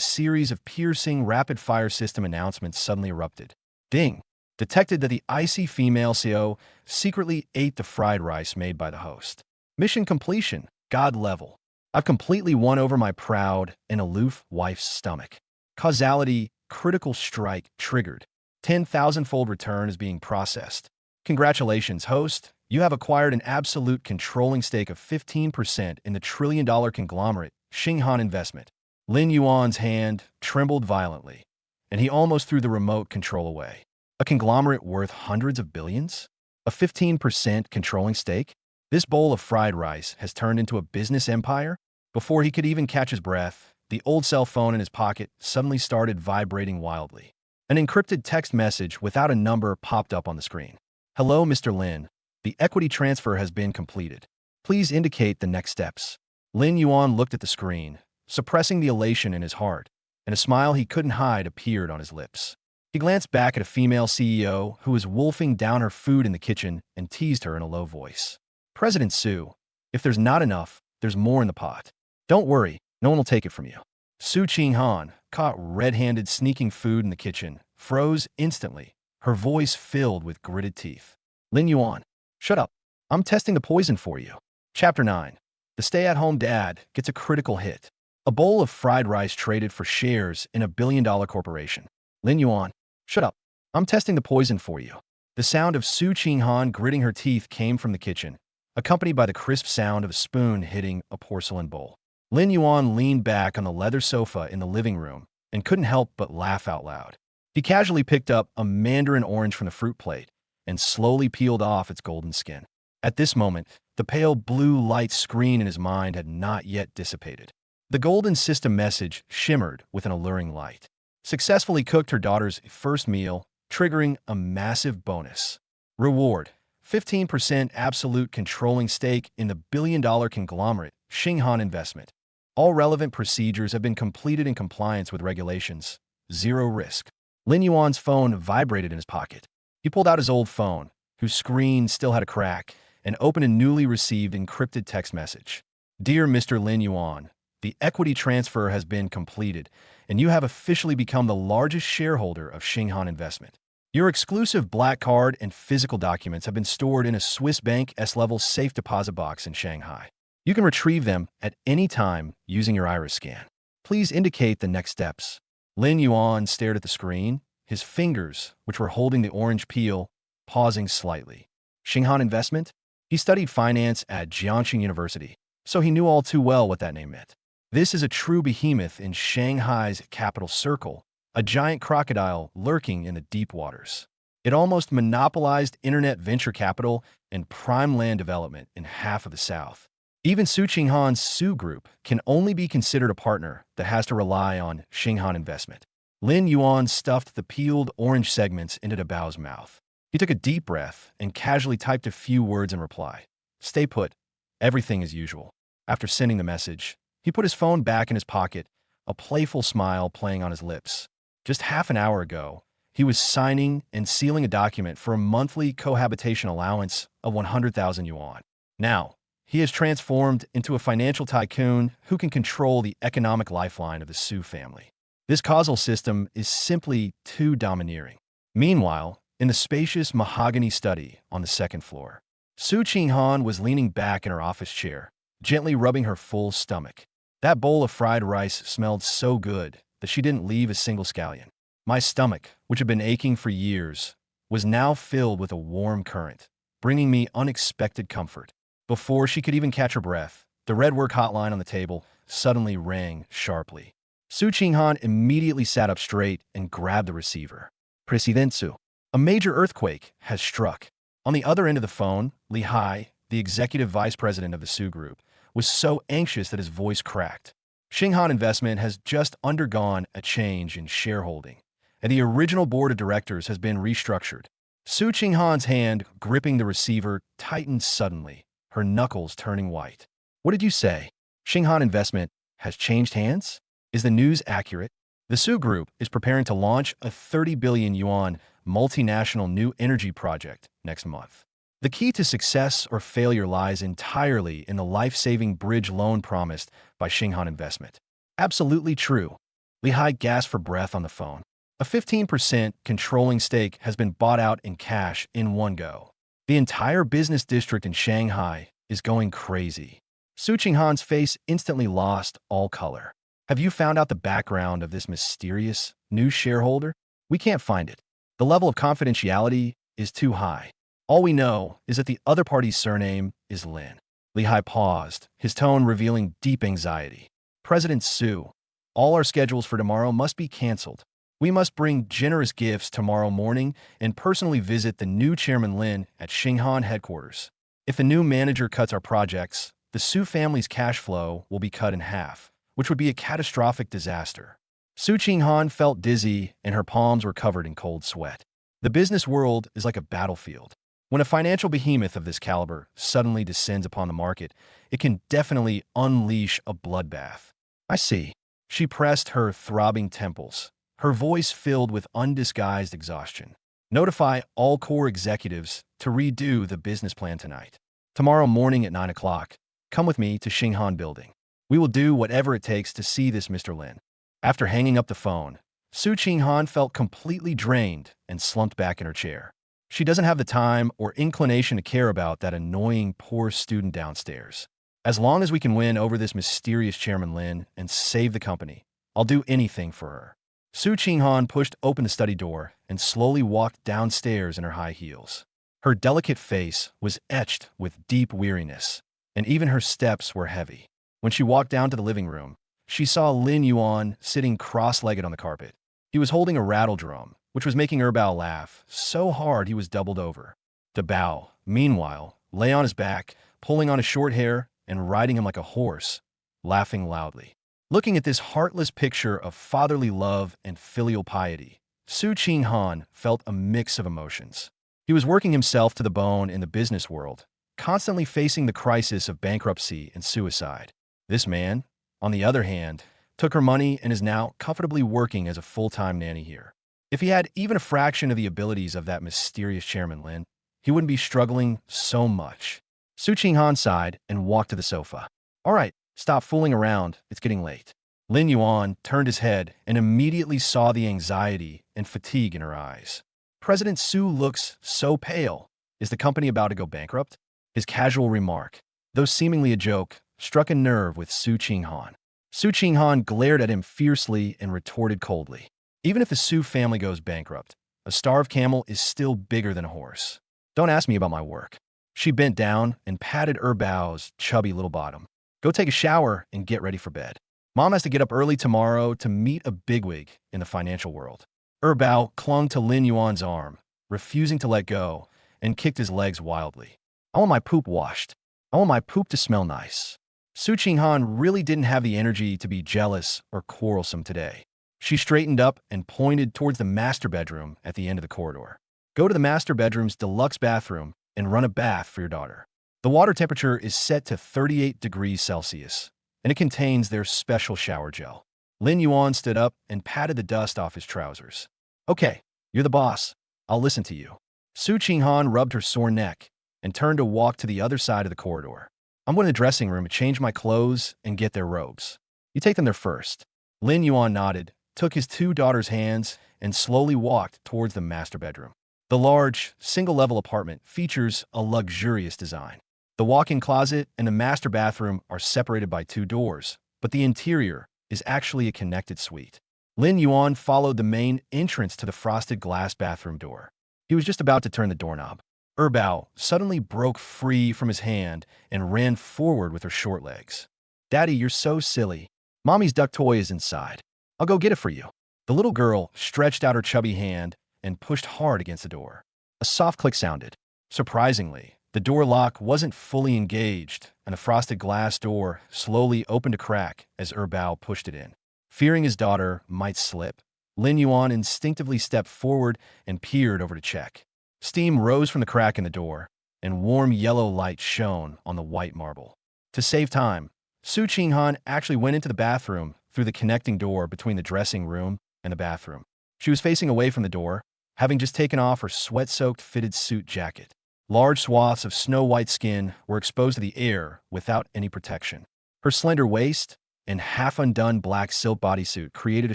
series of piercing, rapid-fire system announcements suddenly erupted. Ding! Detected that the icy female CEO secretly ate the fried rice made by the host. Mission completion, God level. I've completely won over my proud and aloof wife's stomach. Causality, critical strike triggered. 10,000-fold return is being processed. Congratulations, host. You have acquired an absolute controlling stake of 15% in the trillion-dollar conglomerate Qinghan Investment. Lin Yuan's hand trembled violently, and he almost threw the remote control away. A conglomerate worth hundreds of billions? A 15% controlling stake? This bowl of fried rice has turned into a business empire? Before he could even catch his breath, the old cell phone in his pocket suddenly started vibrating wildly. An encrypted text message without a number popped up on the screen. Hello, Mr. Lin. The equity transfer has been completed. Please indicate the next steps. Lin Yuan looked at the screen, suppressing the elation in his heart, and a smile he couldn't hide appeared on his lips. He glanced back at a female CEO who was wolfing down her food in the kitchen and teased her in a low voice. President Su, if there's not enough, there's more in the pot. Don't worry, no one will take it from you. Su Qinghan, caught red-handed sneaking food in the kitchen, froze instantly, her voice filled with gritted teeth. Lin Yuan, shut up. I'm testing the poison for you. Chapter 9. The stay-at-home dad gets a critical hit. A bowl of fried rice traded for shares in a billion-dollar corporation. Lin Yuan, shut up. I'm testing the poison for you. The sound of Su Qinghan gritting her teeth came from the kitchen, accompanied by the crisp sound of a spoon hitting a porcelain bowl. Lin Yuan leaned back on the leather sofa in the living room and couldn't help but laugh out loud. He casually picked up a mandarin orange from the fruit plate and slowly peeled off its golden skin. At this moment, the pale blue light screen in his mind had not yet dissipated. The golden system message shimmered with an alluring light. Successfully cooked her daughter's first meal, triggering a massive bonus. Reward: 15% absolute controlling stake in the billion-dollar conglomerate Xinghan Investment. All relevant procedures have been completed in compliance with regulations. Zero risk. Lin Yuan's phone vibrated in his pocket. He pulled out his old phone, whose screen still had a crack, and opened a newly received encrypted text message. Dear Mr. Lin Yuan, the equity transfer has been completed, and you have officially become the largest shareholder of Xinghan Investment. Your exclusive black card and physical documents have been stored in a Swiss Bank S-level safe deposit box in Shanghai. You can retrieve them at any time using your iris scan. Please indicate the next steps. Lin Yuan stared at the screen, his fingers, which were holding the orange peel, pausing slightly. Xinghan Investment? He studied finance at Jiangxing University, so he knew all too well what that name meant. This is a true behemoth in Shanghai's capital circle, a giant crocodile lurking in the deep waters. It almost monopolized internet venture capital and prime land development in half of the South. Even Su Qinghan's Su Group can only be considered a partner that has to rely on Xinghan Investment. Lin Yuan stuffed the peeled orange segments into Dabao's mouth. He took a deep breath and casually typed a few words in reply. Stay put. Everything as usual. After sending the message, he put his phone back in his pocket, a playful smile playing on his lips. Just half an hour ago, he was signing and sealing a document for a monthly cohabitation allowance of 100,000 yuan. Now, he has transformed into a financial tycoon who can control the economic lifeline of the Su family. This causal system is simply too domineering. Meanwhile, in the spacious mahogany study on the second floor, Su Qinghan was leaning back in her office chair, gently rubbing her full stomach. That bowl of fried rice smelled so good that she didn't leave a single scallion. My stomach, which had been aching for years, was now filled with a warm current, bringing me unexpected comfort. Before she could even catch her breath, the red work hotline on the table suddenly rang sharply. Su Qinghan immediately sat up straight and grabbed the receiver. President Su, a major earthquake has struck. On the other end of the phone, Li Hai, the executive vice president of the Su Group, was so anxious that his voice cracked. Xinghan Investment has just undergone a change in shareholding, and the original board of directors has been restructured. Su Qinghan's hand gripping the receiver tightened suddenly, her knuckles turning white. What did you say? Xinghan Investment has changed hands? Is the news accurate? The Su Group is preparing to launch a 30 billion yuan multinational new energy project next month. The key to success or failure lies entirely in the life-saving bridge loan promised by Xinghan Investment. Absolutely true. Li Hai gasped for breath on the phone. A 15% controlling stake has been bought out in cash in one go. The entire business district in Shanghai is going crazy. Su Qinghan's face instantly lost all color. Have you found out the background of this mysterious new shareholder? We can't find it. The level of confidentiality is too high. All we know is that the other party's surname is Lin. Li Hai paused, his tone revealing deep anxiety. President Su, all our schedules for tomorrow must be canceled. We must bring generous gifts tomorrow morning and personally visit the new Chairman Lin at Xinghan headquarters. If the new manager cuts our projects, the Su family's cash flow will be cut in half, which would be a catastrophic disaster. Su Qinghan felt dizzy and her palms were covered in cold sweat. The business world is like a battlefield. When a financial behemoth of this caliber suddenly descends upon the market, it can definitely unleash a bloodbath. I see. She pressed her throbbing temples, her voice filled with undisguised exhaustion. Notify all core executives to redo the business plan tonight. Tomorrow morning at 9 o'clock, come with me to Xinghan Building. We will do whatever it takes to see this Mr. Lin. After hanging up the phone, Su Qinghan felt completely drained and slumped back in her chair. She doesn't have the time or inclination to care about that annoying poor student downstairs. As long as we can win over this mysterious Chairman Lin and save the company, I'll do anything for her. Su Qinghan pushed open the study door and slowly walked downstairs in her high heels. Her delicate face was etched with deep weariness, and even her steps were heavy. When she walked down to the living room, she saw Lin Yuan sitting cross-legged on the carpet. He was holding a rattle drum, which was making Bao laugh so hard he was doubled over. Bao, meanwhile, lay on his back, pulling on his short hair and riding him like a horse, laughing loudly. Looking at this heartless picture of fatherly love and filial piety, Su Qinghan felt a mix of emotions. He was working himself to the bone in the business world, constantly facing the crisis of bankruptcy and suicide. This man, on the other hand, took her money and is now comfortably working as a full-time nanny here. If he had even a fraction of the abilities of that mysterious Chairman Lin, he wouldn't be struggling so much. Su Qinghan sighed and walked to the sofa. All right, stop fooling around, it's getting late. Lin Yuan turned his head and immediately saw the anxiety and fatigue in her eyes. President Su looks so pale. Is the company about to go bankrupt? His casual remark, though seemingly a joke, struck a nerve with Su Qinghan. Su Qinghan glared at him fiercely and retorted coldly. Even if the Su family goes bankrupt, a starved camel is still bigger than a horse. Don't ask me about my work. She bent down and patted Bao's chubby little bottom. Go take a shower and get ready for bed. Mom has to get up early tomorrow to meet a bigwig in the financial world. Bao clung to Lin Yuan's arm, refusing to let go, and kicked his legs wildly. I want my poop washed. I want my poop to smell nice. Su Qinghan really didn't have the energy to be jealous or quarrelsome today. She straightened up and pointed towards the master bedroom at the end of the corridor. Go to the master bedroom's deluxe bathroom and run a bath for your daughter. The water temperature is set to 38 degrees Celsius, and it contains their special shower gel. Lin Yuan stood up and patted the dust off his trousers. Okay, you're the boss. I'll listen to you. Su Qinghan rubbed her sore neck and turned to walk to the other side of the corridor. I'm going to the dressing room to change my clothes and get their robes. You take them there first. Lin Yuan nodded, took his two daughters' hands, and slowly walked towards the master bedroom. The large, single-level apartment features a luxurious design. The walk-in closet and the master bathroom are separated by two doors, but the interior is actually a connected suite. Lin Yuan followed the main entrance to the frosted glass bathroom door. He was just about to turn the doorknob. Bao suddenly broke free from his hand and ran forward with her short legs. Daddy, you're so silly. Mommy's duck toy is inside. I'll go get it for you. The little girl stretched out her chubby hand and pushed hard against the door. A soft click sounded. Surprisingly, the door lock wasn't fully engaged, and the frosted glass door slowly opened a crack as Bao pushed it in. Fearing his daughter might slip, Lin Yuan instinctively stepped forward and peered over to check. Steam rose from the crack in the door, and warm yellow light shone on the white marble. To save time, Su Qinghan actually went into the bathroom through the connecting door between the dressing room and the bathroom. She was facing away from the door, having just taken off her sweat-soaked fitted suit jacket. Large swaths of snow-white skin were exposed to the air without any protection. Her slender waist and half-undone black silk bodysuit created a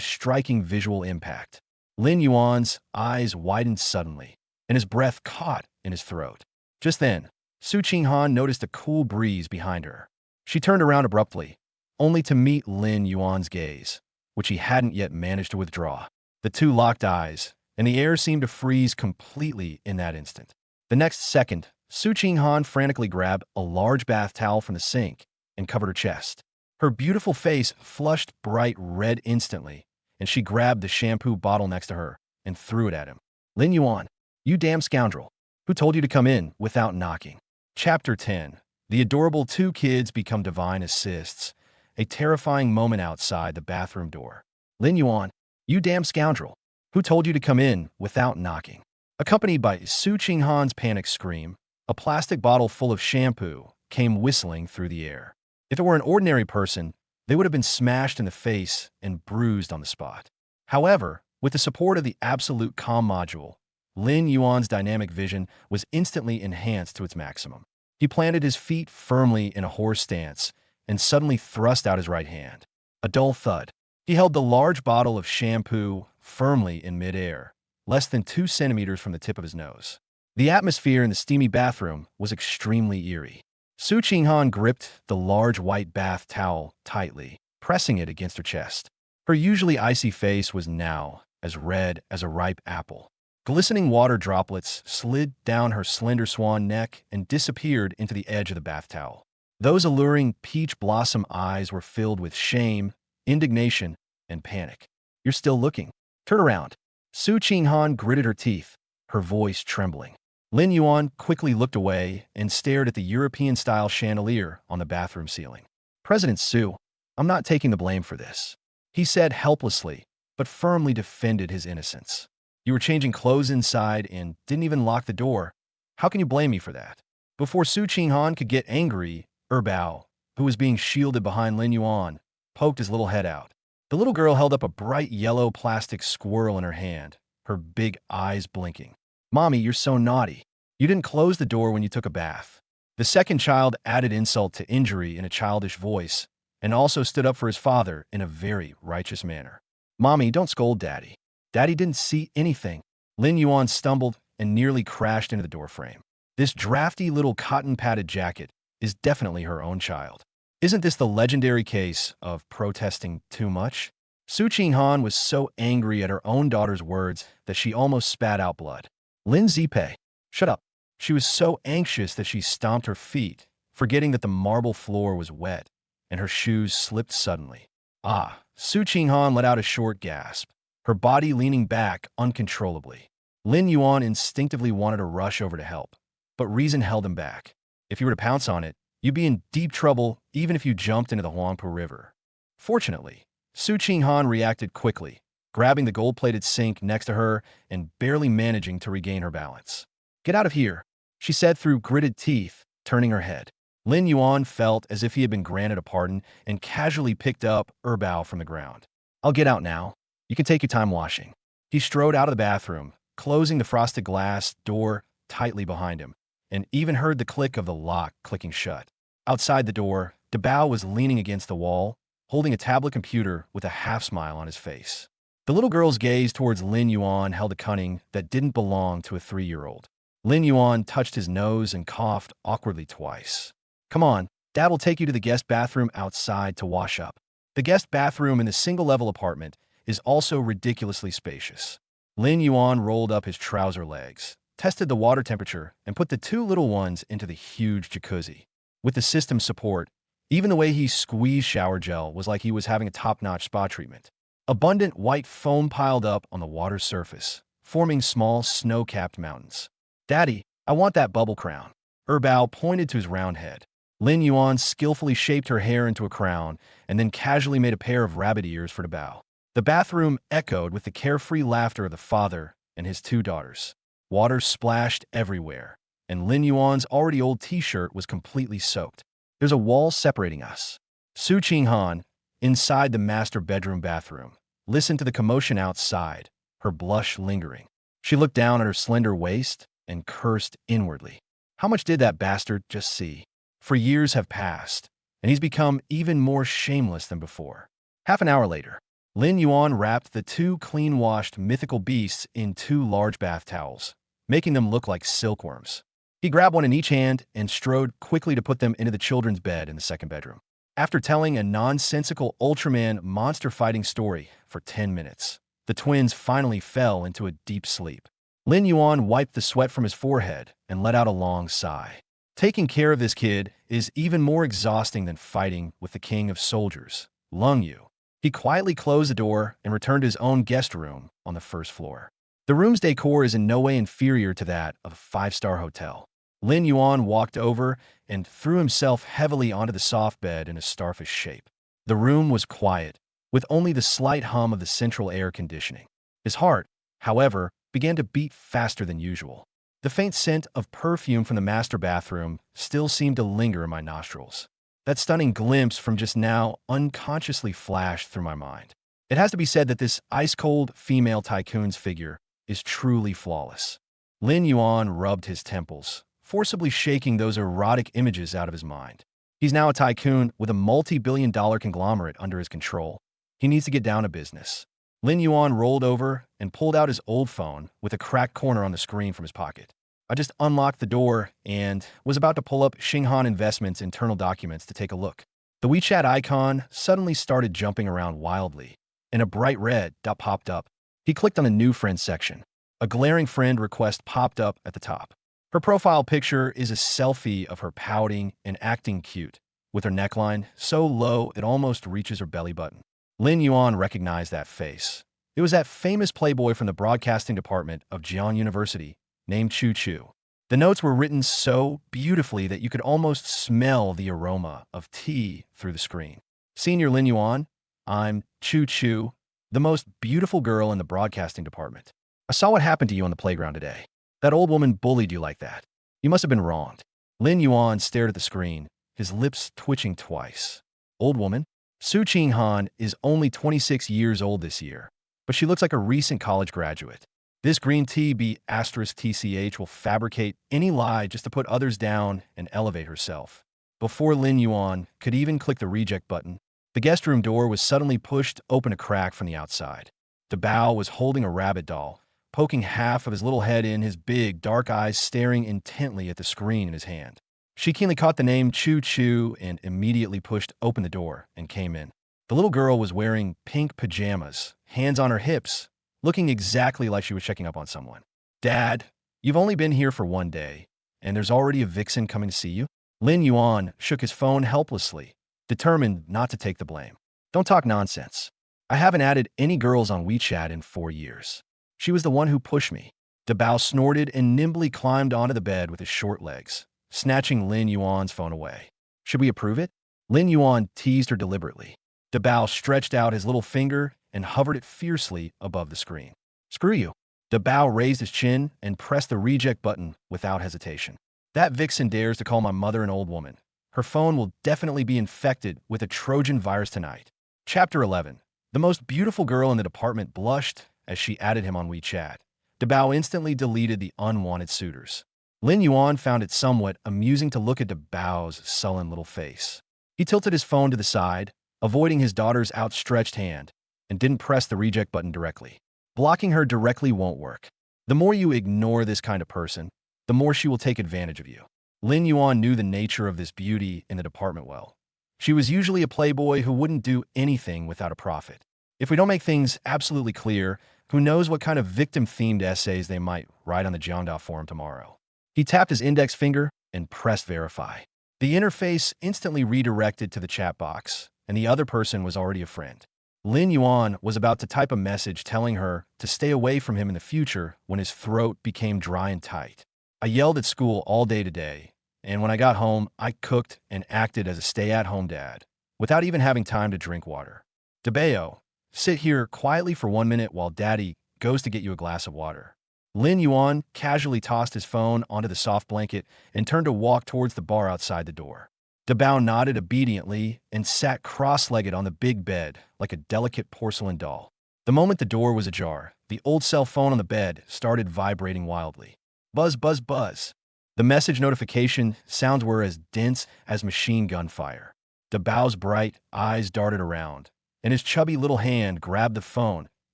striking visual impact. Lin Yuan's eyes widened suddenly, and his breath caught in his throat. Just then, Su Qinghan noticed a cool breeze behind her. She turned around abruptly, only to meet Lin Yuan's gaze, which he hadn't yet managed to withdraw. The two locked eyes, and the air seemed to freeze completely in that instant. The next second, Su Qinghan frantically grabbed a large bath towel from the sink and covered her chest. Her beautiful face flushed bright red instantly, and she grabbed the shampoo bottle next to her and threw it at him. Lin Yuan, you damn scoundrel. Who told you to come in without knocking? Chapter 10. The adorable two kids become divine assists. A terrifying moment outside the bathroom door. Lin Yuan, you damn scoundrel. Who told you to come in without knocking? Accompanied by Su Qinghan's panic scream, a plastic bottle full of shampoo came whistling through the air. If it were an ordinary person, they would have been smashed in the face and bruised on the spot. However, with the support of the Absolute Calm module, Lin Yuan's dynamic vision was instantly enhanced to its maximum. He planted his feet firmly in a horse stance and suddenly thrust out his right hand. A dull thud. He held the large bottle of shampoo firmly in midair, less than 2 centimeters from the tip of his nose. The atmosphere in the steamy bathroom was extremely eerie. Su Qinghan gripped the large white bath towel tightly, pressing it against her chest. Her usually icy face was now as red as a ripe apple. Glistening water droplets slid down her slender swan neck and disappeared into the edge of the bath towel. Those alluring peach blossom eyes were filled with shame, indignation, and panic. You're still looking. Turn around. Su Qinghan gritted her teeth, her voice trembling. Lin Yuan quickly looked away and stared at the European-style chandelier on the bathroom ceiling. President Su, I'm not taking the blame for this, he said helplessly, but firmly defended his innocence. You were changing clothes inside and didn't even lock the door. How can you blame me for that? Before Su Qinghan could get angry, Bao, who was being shielded behind Lin Yuan, poked his little head out. The little girl held up a bright yellow plastic squirrel in her hand, her big eyes blinking. Mommy, you're so naughty. You didn't close the door when you took a bath. The second child added insult to injury in a childish voice and also stood up for his father in a very righteous manner. Mommy, don't scold Daddy. Daddy didn't see anything. Lin Yuan stumbled and nearly crashed into the doorframe. This drafty little cotton-padded jacket is definitely her own child. Isn't this the legendary case of protesting too much? Su Qinghan was so angry at her own daughter's words that she almost spat out blood. Lin Zipei, shut up. She was so anxious that she stomped her feet, forgetting that the marble floor was wet, and her shoes slipped suddenly. Ah, Su Qinghan let out a short gasp, her body leaning back uncontrollably. Lin Yuan instinctively wanted to rush over to help, but reason held him back. If you were to pounce on it, you'd be in deep trouble even if you jumped into the Huangpu River. Fortunately, Su Qinghan reacted quickly, grabbing the gold-plated sink next to her and barely managing to regain her balance. Get out of here, she said through gritted teeth, turning her head. Lin Yuan felt as if he had been granted a pardon and casually picked up Bao from the ground. I'll get out now. You can take your time washing. He strode out of the bathroom, closing the frosted glass door tightly behind him, and even heard the click of the lock clicking shut. Outside the door, Bao was leaning against the wall, holding a tablet computer with a half-smile on his face. The little girl's gaze towards Lin Yuan held a cunning that didn't belong to a 3-year-old. Lin Yuan touched his nose and coughed awkwardly twice. Come on, Dad will take you to the guest bathroom outside to wash up. The guest bathroom in the single-level apartment is also ridiculously spacious. Lin Yuan rolled up his trouser legs, tested the water temperature, and put the 2 little ones into the huge jacuzzi. With the system's support, even the way he squeezed shower gel was like he was having a top-notch spa treatment. Abundant white foam piled up on the water's surface, forming small snow-capped mountains. Daddy, I want that bubble crown. Bao pointed to his round head. Lin Yuan skillfully shaped her hair into a crown and then casually made a pair of rabbit ears for Bao. The bathroom echoed with the carefree laughter of the father and his 2 daughters. Water splashed everywhere, and Lin Yuan's already old t-shirt was completely soaked. There's a wall separating us. Su Qinghan, inside the master bedroom bathroom, listened to the commotion outside, her blush lingering. She looked down at her slender waist and cursed inwardly. How much did that bastard just see? For years have passed, and he's become even more shameless than before. Half an hour later, Lin Yuan wrapped the 2 clean-washed mythical beasts in 2 large bath towels, making them look like silkworms. He grabbed one in each hand and strode quickly to put them into the children's bed in the second bedroom. After telling a nonsensical Ultraman monster-fighting story for 10 minutes, the twins finally fell into a deep sleep. Lin Yuan wiped the sweat from his forehead and let out a long sigh. Taking care of this kid is even more exhausting than fighting with the king of soldiers, Lung Yu. He quietly closed the door and returned to his own guest room on the first floor. The room's decor is in no way inferior to that of a 5-star hotel. Lin Yuan walked over and threw himself heavily onto the soft bed in a starfish shape. The room was quiet, with only the slight hum of the central air conditioning. His heart, however, began to beat faster than usual. The faint scent of perfume from the master bathroom still seemed to linger in my nostrils. That stunning glimpse from just now unconsciously flashed through my mind. It has to be said that this ice-cold female tycoon's figure is truly flawless. Lin Yuan rubbed his temples, forcibly shaking those erotic images out of his mind. He's now a tycoon with a multi-billion-dollar conglomerate under his control. He needs to get down to business. Lin Yuan rolled over and pulled out his old phone with a cracked corner on the screen from his pocket. I just unlocked the door and was about to pull up Xinghan Investments' internal documents to take a look. The WeChat icon suddenly started jumping around wildly, and a bright red dot popped up. He clicked on the New Friends section. A glaring friend request popped up at the top. Her profile picture is a selfie of her pouting and acting cute, with her neckline so low it almost reaches her belly button. Lin Yuan recognized that face. It was that famous playboy from the broadcasting department of Jian University, named Chu Chu. The notes were written so beautifully that you could almost smell the aroma of tea through the screen. Senior Lin Yuan, I'm Chu Chu, the most beautiful girl in the broadcasting department. I saw what happened to you on the playground today. That old woman bullied you like that. You must have been wronged. Lin Yuan stared at the screen, his lips twitching twice. Old woman? Su Qinghan is only 26 years old this year, but she looks like a recent college graduate. This green tea B*TCH will fabricate any lie just to put others down and elevate herself. Before Lin Yuan could even click the reject button, the guest room door was suddenly pushed open a crack from the outside. Dabao was holding a rabbit doll, poking half of his little head in, his big, dark eyes staring intently at the screen in his hand. She keenly caught the name Chu Chu and immediately pushed open the door and came in. The little girl was wearing pink pajamas, hands on her hips, looking exactly like she was checking up on someone. Dad, you've only been here for 1 day, and there's already a vixen coming to see you? Lin Yuan shook his phone helplessly, determined not to take the blame. Don't talk nonsense. I haven't added any girls on WeChat in 4 years. She was the one who pushed me. Dabao snorted and nimbly climbed onto the bed with his short legs, snatching Lin Yuan's phone away. Should we approve it? Lin Yuan teased her deliberately. Dabao stretched out his little finger and hovered it fiercely above the screen. Screw you. Dabao raised his chin and pressed the reject button without hesitation. That vixen dares to call my mother an old woman. Her phone will definitely be infected with a Trojan virus tonight. Chapter 11. The most beautiful girl in the department blushed as she added him on WeChat. Dabao instantly deleted the unwanted suitors. Lin Yuan found it somewhat amusing to look at Dabao's sullen little face. He tilted his phone to the side, avoiding his daughter's outstretched hand, and didn't press the reject button directly. Blocking her directly won't work. The more you ignore this kind of person, the more she will take advantage of you. Lin Yuan knew the nature of this beauty in the department well. She was usually a playboy who wouldn't do anything without a profit. If we don't make things absolutely clear, who knows what kind of victim-themed essays they might write on the Jiangdao forum tomorrow. He tapped his index finger and pressed verify. The interface instantly redirected to the chat box, and the other person was already a friend. Lin Yuan was about to type a message telling her to stay away from him in the future when his throat became dry and tight. I yelled at school all day today, and when I got home, I cooked and acted as a stay-at-home dad, without even having time to drink water. Dabao, sit here quietly for 1 minute while Daddy goes to get you a glass of water. Lin Yuan casually tossed his phone onto the soft blanket and turned to walk towards the bar outside the door. Dabao nodded obediently and sat cross-legged on the big bed like a delicate porcelain doll. The moment the door was ajar, the old cell phone on the bed started vibrating wildly. Buzz, buzz, buzz. The message notification sounds were as dense as machine gun fire. Dabao's bright eyes darted around, and his chubby little hand grabbed the phone,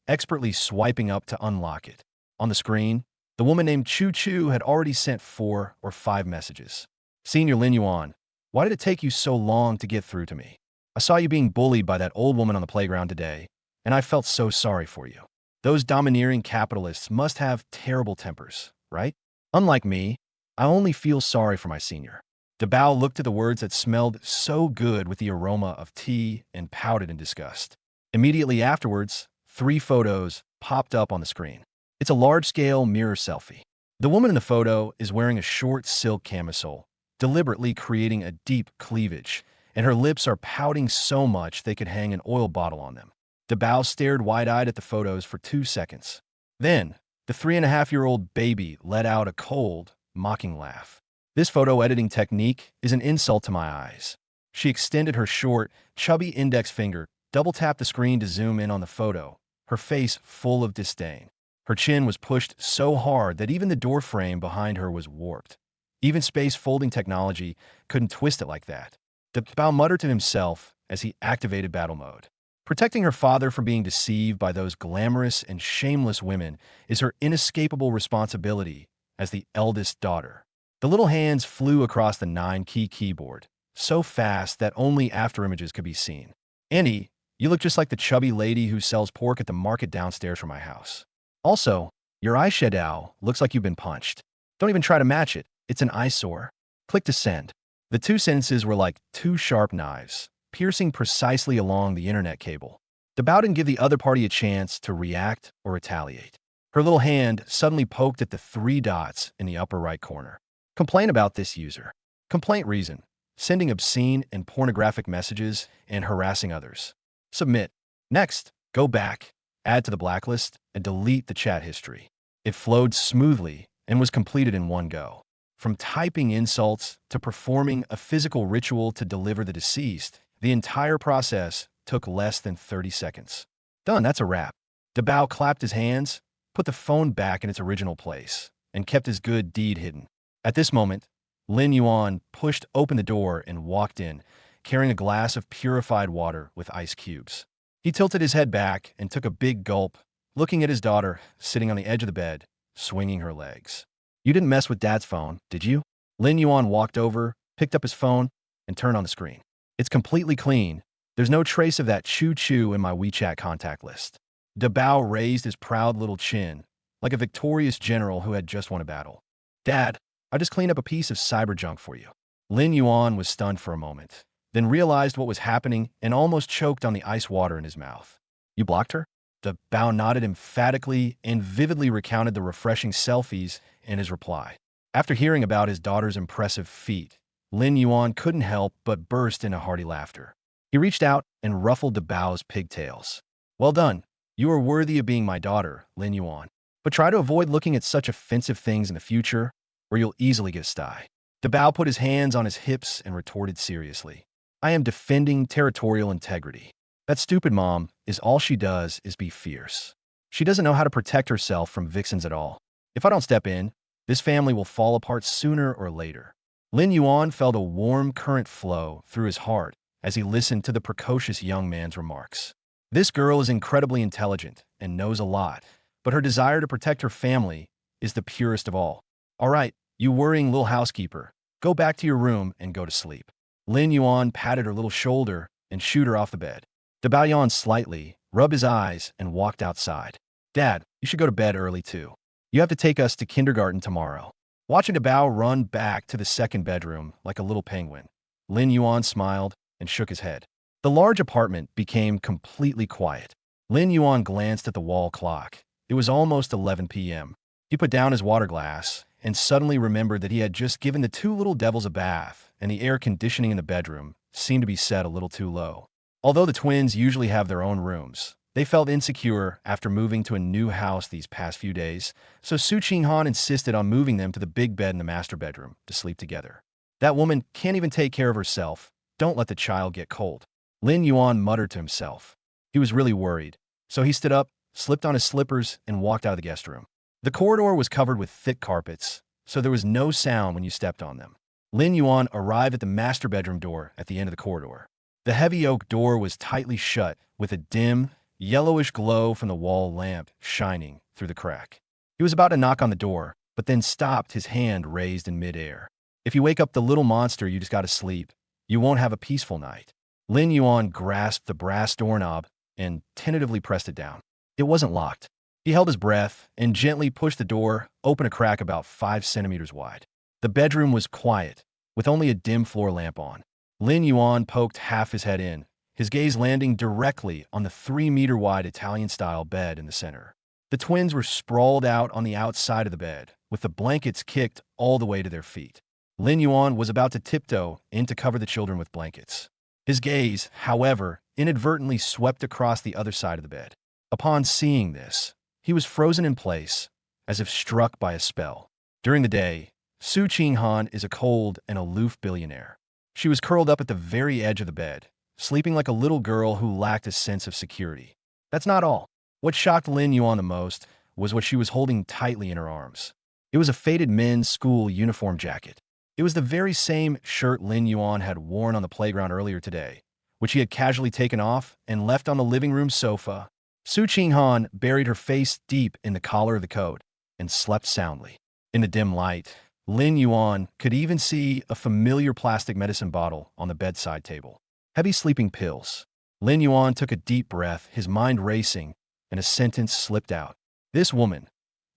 expertly swiping up to unlock it. On the screen, the woman named Chu Chu had already sent 4 or 5 messages. Senior Lin Yuan, why did it take you so long to get through to me? I saw you being bullied by that old woman on the playground today, and I felt so sorry for you. Those domineering capitalists must have terrible tempers, right? Unlike me, I only feel sorry for my senior. Dabao looked at the words that smelled so good with the aroma of tea and pouted in disgust. Immediately afterwards, 3 photos popped up on the screen. It's a large-scale mirror selfie. The woman in the photo is wearing a short silk camisole, deliberately creating a deep cleavage, and her lips are pouting so much they could hang an oil bottle on them. Dabao stared wide-eyed at the photos for 2 seconds. Then, the 3.5-year-old baby let out a cold, mocking laugh. This photo editing technique is an insult to my eyes. She extended her short, chubby index finger, double-tapped the screen to zoom in on the photo, her face full of disdain. Her chin was pushed so hard that even the door frame behind her was warped. Even space folding technology couldn't twist it like that. Dabao muttered to himself as he activated battle mode. Protecting her father from being deceived by those glamorous and shameless women is her inescapable responsibility as the eldest daughter. The little hands flew across the 9-key keyboard, so fast that only afterimages could be seen. Annie, you look just like the chubby lady who sells pork at the market downstairs from my house. Also, your eyeshadow looks like you've been punched. Don't even try to match it. It's an eyesore. Click to send. The two sentences were like two sharp knives, piercing precisely along the internet cable. Dabao didn't give the other party a chance to react or retaliate. Her little hand suddenly poked at the three dots in the upper right corner. Complain about this user. Complaint reason: sending obscene and pornographic messages and harassing others. Submit. Next, go back, add to the blacklist, and delete the chat history. It flowed smoothly and was completed in one go. From typing insults to performing a physical ritual to deliver the deceased, the entire process took less than 30 seconds. Done, that's a wrap. Dabao clapped his hands, put the phone back in its original place, and kept his good deed hidden. At this moment, Lin Yuan pushed open the door and walked in, carrying a glass of purified water with ice cubes. He tilted his head back and took a big gulp, looking at his daughter sitting on the edge of the bed, swinging her legs. You didn't mess with Dad's phone, did you? Lin Yuan walked over, picked up his phone, and turned on the screen. It's completely clean. There's no trace of that choo-choo in my WeChat contact list. Dabao raised his proud little chin, like a victorious general who had just won a battle. Dad, I just cleaned up a piece of cyber junk for you. Lin Yuan was stunned for a moment, then realized what was happening and almost choked on the ice water in his mouth. You blocked her? Dabao nodded emphatically and vividly recounted the refreshing selfies in his reply. After hearing about his daughter's impressive feat, Lin Yuan couldn't help but burst into hearty laughter. He reached out and ruffled Dabao's pigtails. Well done. You are worthy of being my daughter, Lin Yuan. But try to avoid looking at such offensive things in the future, or you'll easily get sty. Dabao put his hands on his hips and retorted seriously. I am defending territorial integrity. That stupid mom is all she does is be fierce. She doesn't know how to protect herself from vixens at all. If I don't step in, this family will fall apart sooner or later. Lin Yuan felt a warm current flow through his heart as he listened to the precocious young man's remarks. This girl is incredibly intelligent and knows a lot, but her desire to protect her family is the purest of all. All right, you worrying little housekeeper, go back to your room and go to sleep. Lin Yuan patted her little shoulder and shooed her off the bed. Dabao yawned slightly, rubbed his eyes, and walked outside. Dad, you should go to bed early too. You have to take us to kindergarten tomorrow. Watching Dabao run back to the second bedroom like a little penguin, Lin Yuan smiled and shook his head. The large apartment became completely quiet. Lin Yuan glanced at the wall clock. It was almost 11 p.m. He put down his water glass and suddenly remembered that he had just given the two little devils a bath, and the air conditioning in the bedroom seemed to be set a little too low. Although the twins usually have their own rooms, they felt insecure after moving to a new house these past few days, so Su Qinghan insisted on moving them to the big bed in the master bedroom to sleep together. That woman can't even take care of herself. Don't let the child get cold. Lin Yuan muttered to himself. He was really worried, so he stood up, slipped on his slippers, and walked out of the guest room. The corridor was covered with thick carpets, so there was no sound when you stepped on them. Lin Yuan arrived at the master bedroom door at the end of the corridor. The heavy oak door was tightly shut, with a dim, yellowish glow from the wall lamp shining through the crack. He was about to knock on the door, but then stopped, his hand raised in midair. If you wake up the little monster you just got to sleep, you won't have a peaceful night. Lin Yuan grasped the brass doorknob and tentatively pressed it down. It wasn't locked. He held his breath and gently pushed the door open a crack about 5 centimeters wide. The bedroom was quiet, with only a dim floor lamp on. Lin Yuan poked half his head in, his gaze landing directly on the 3-meter-wide Italian-style bed in the center. The twins were sprawled out on the outside of the bed, with the blankets kicked all the way to their feet. Lin Yuan was about to tiptoe in to cover the children with blankets. His gaze, however, inadvertently swept across the other side of the bed. Upon seeing this, he was frozen in place, as if struck by a spell. During the day, Su Qinghan is a cold and aloof billionaire. She was curled up at the very edge of the bed, sleeping like a little girl who lacked a sense of security. That's not all. What shocked Lin Yuan the most was what she was holding tightly in her arms. It was a faded men's school uniform jacket. It was the very same shirt Lin Yuan had worn on the playground earlier today, which he had casually taken off and left on the living room sofa. Su Qinghan buried her face deep in the collar of the coat and slept soundly. In the dim light, Lin Yuan could even see a familiar plastic medicine bottle on the bedside table. Heavy sleeping pills. Lin Yuan took a deep breath, his mind racing, and a sentence slipped out. This woman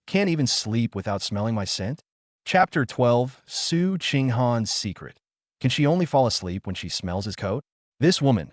can't even sleep without smelling my scent? Chapter 12, Su Qinghan's Secret. Can she only fall asleep when she smells his coat? This woman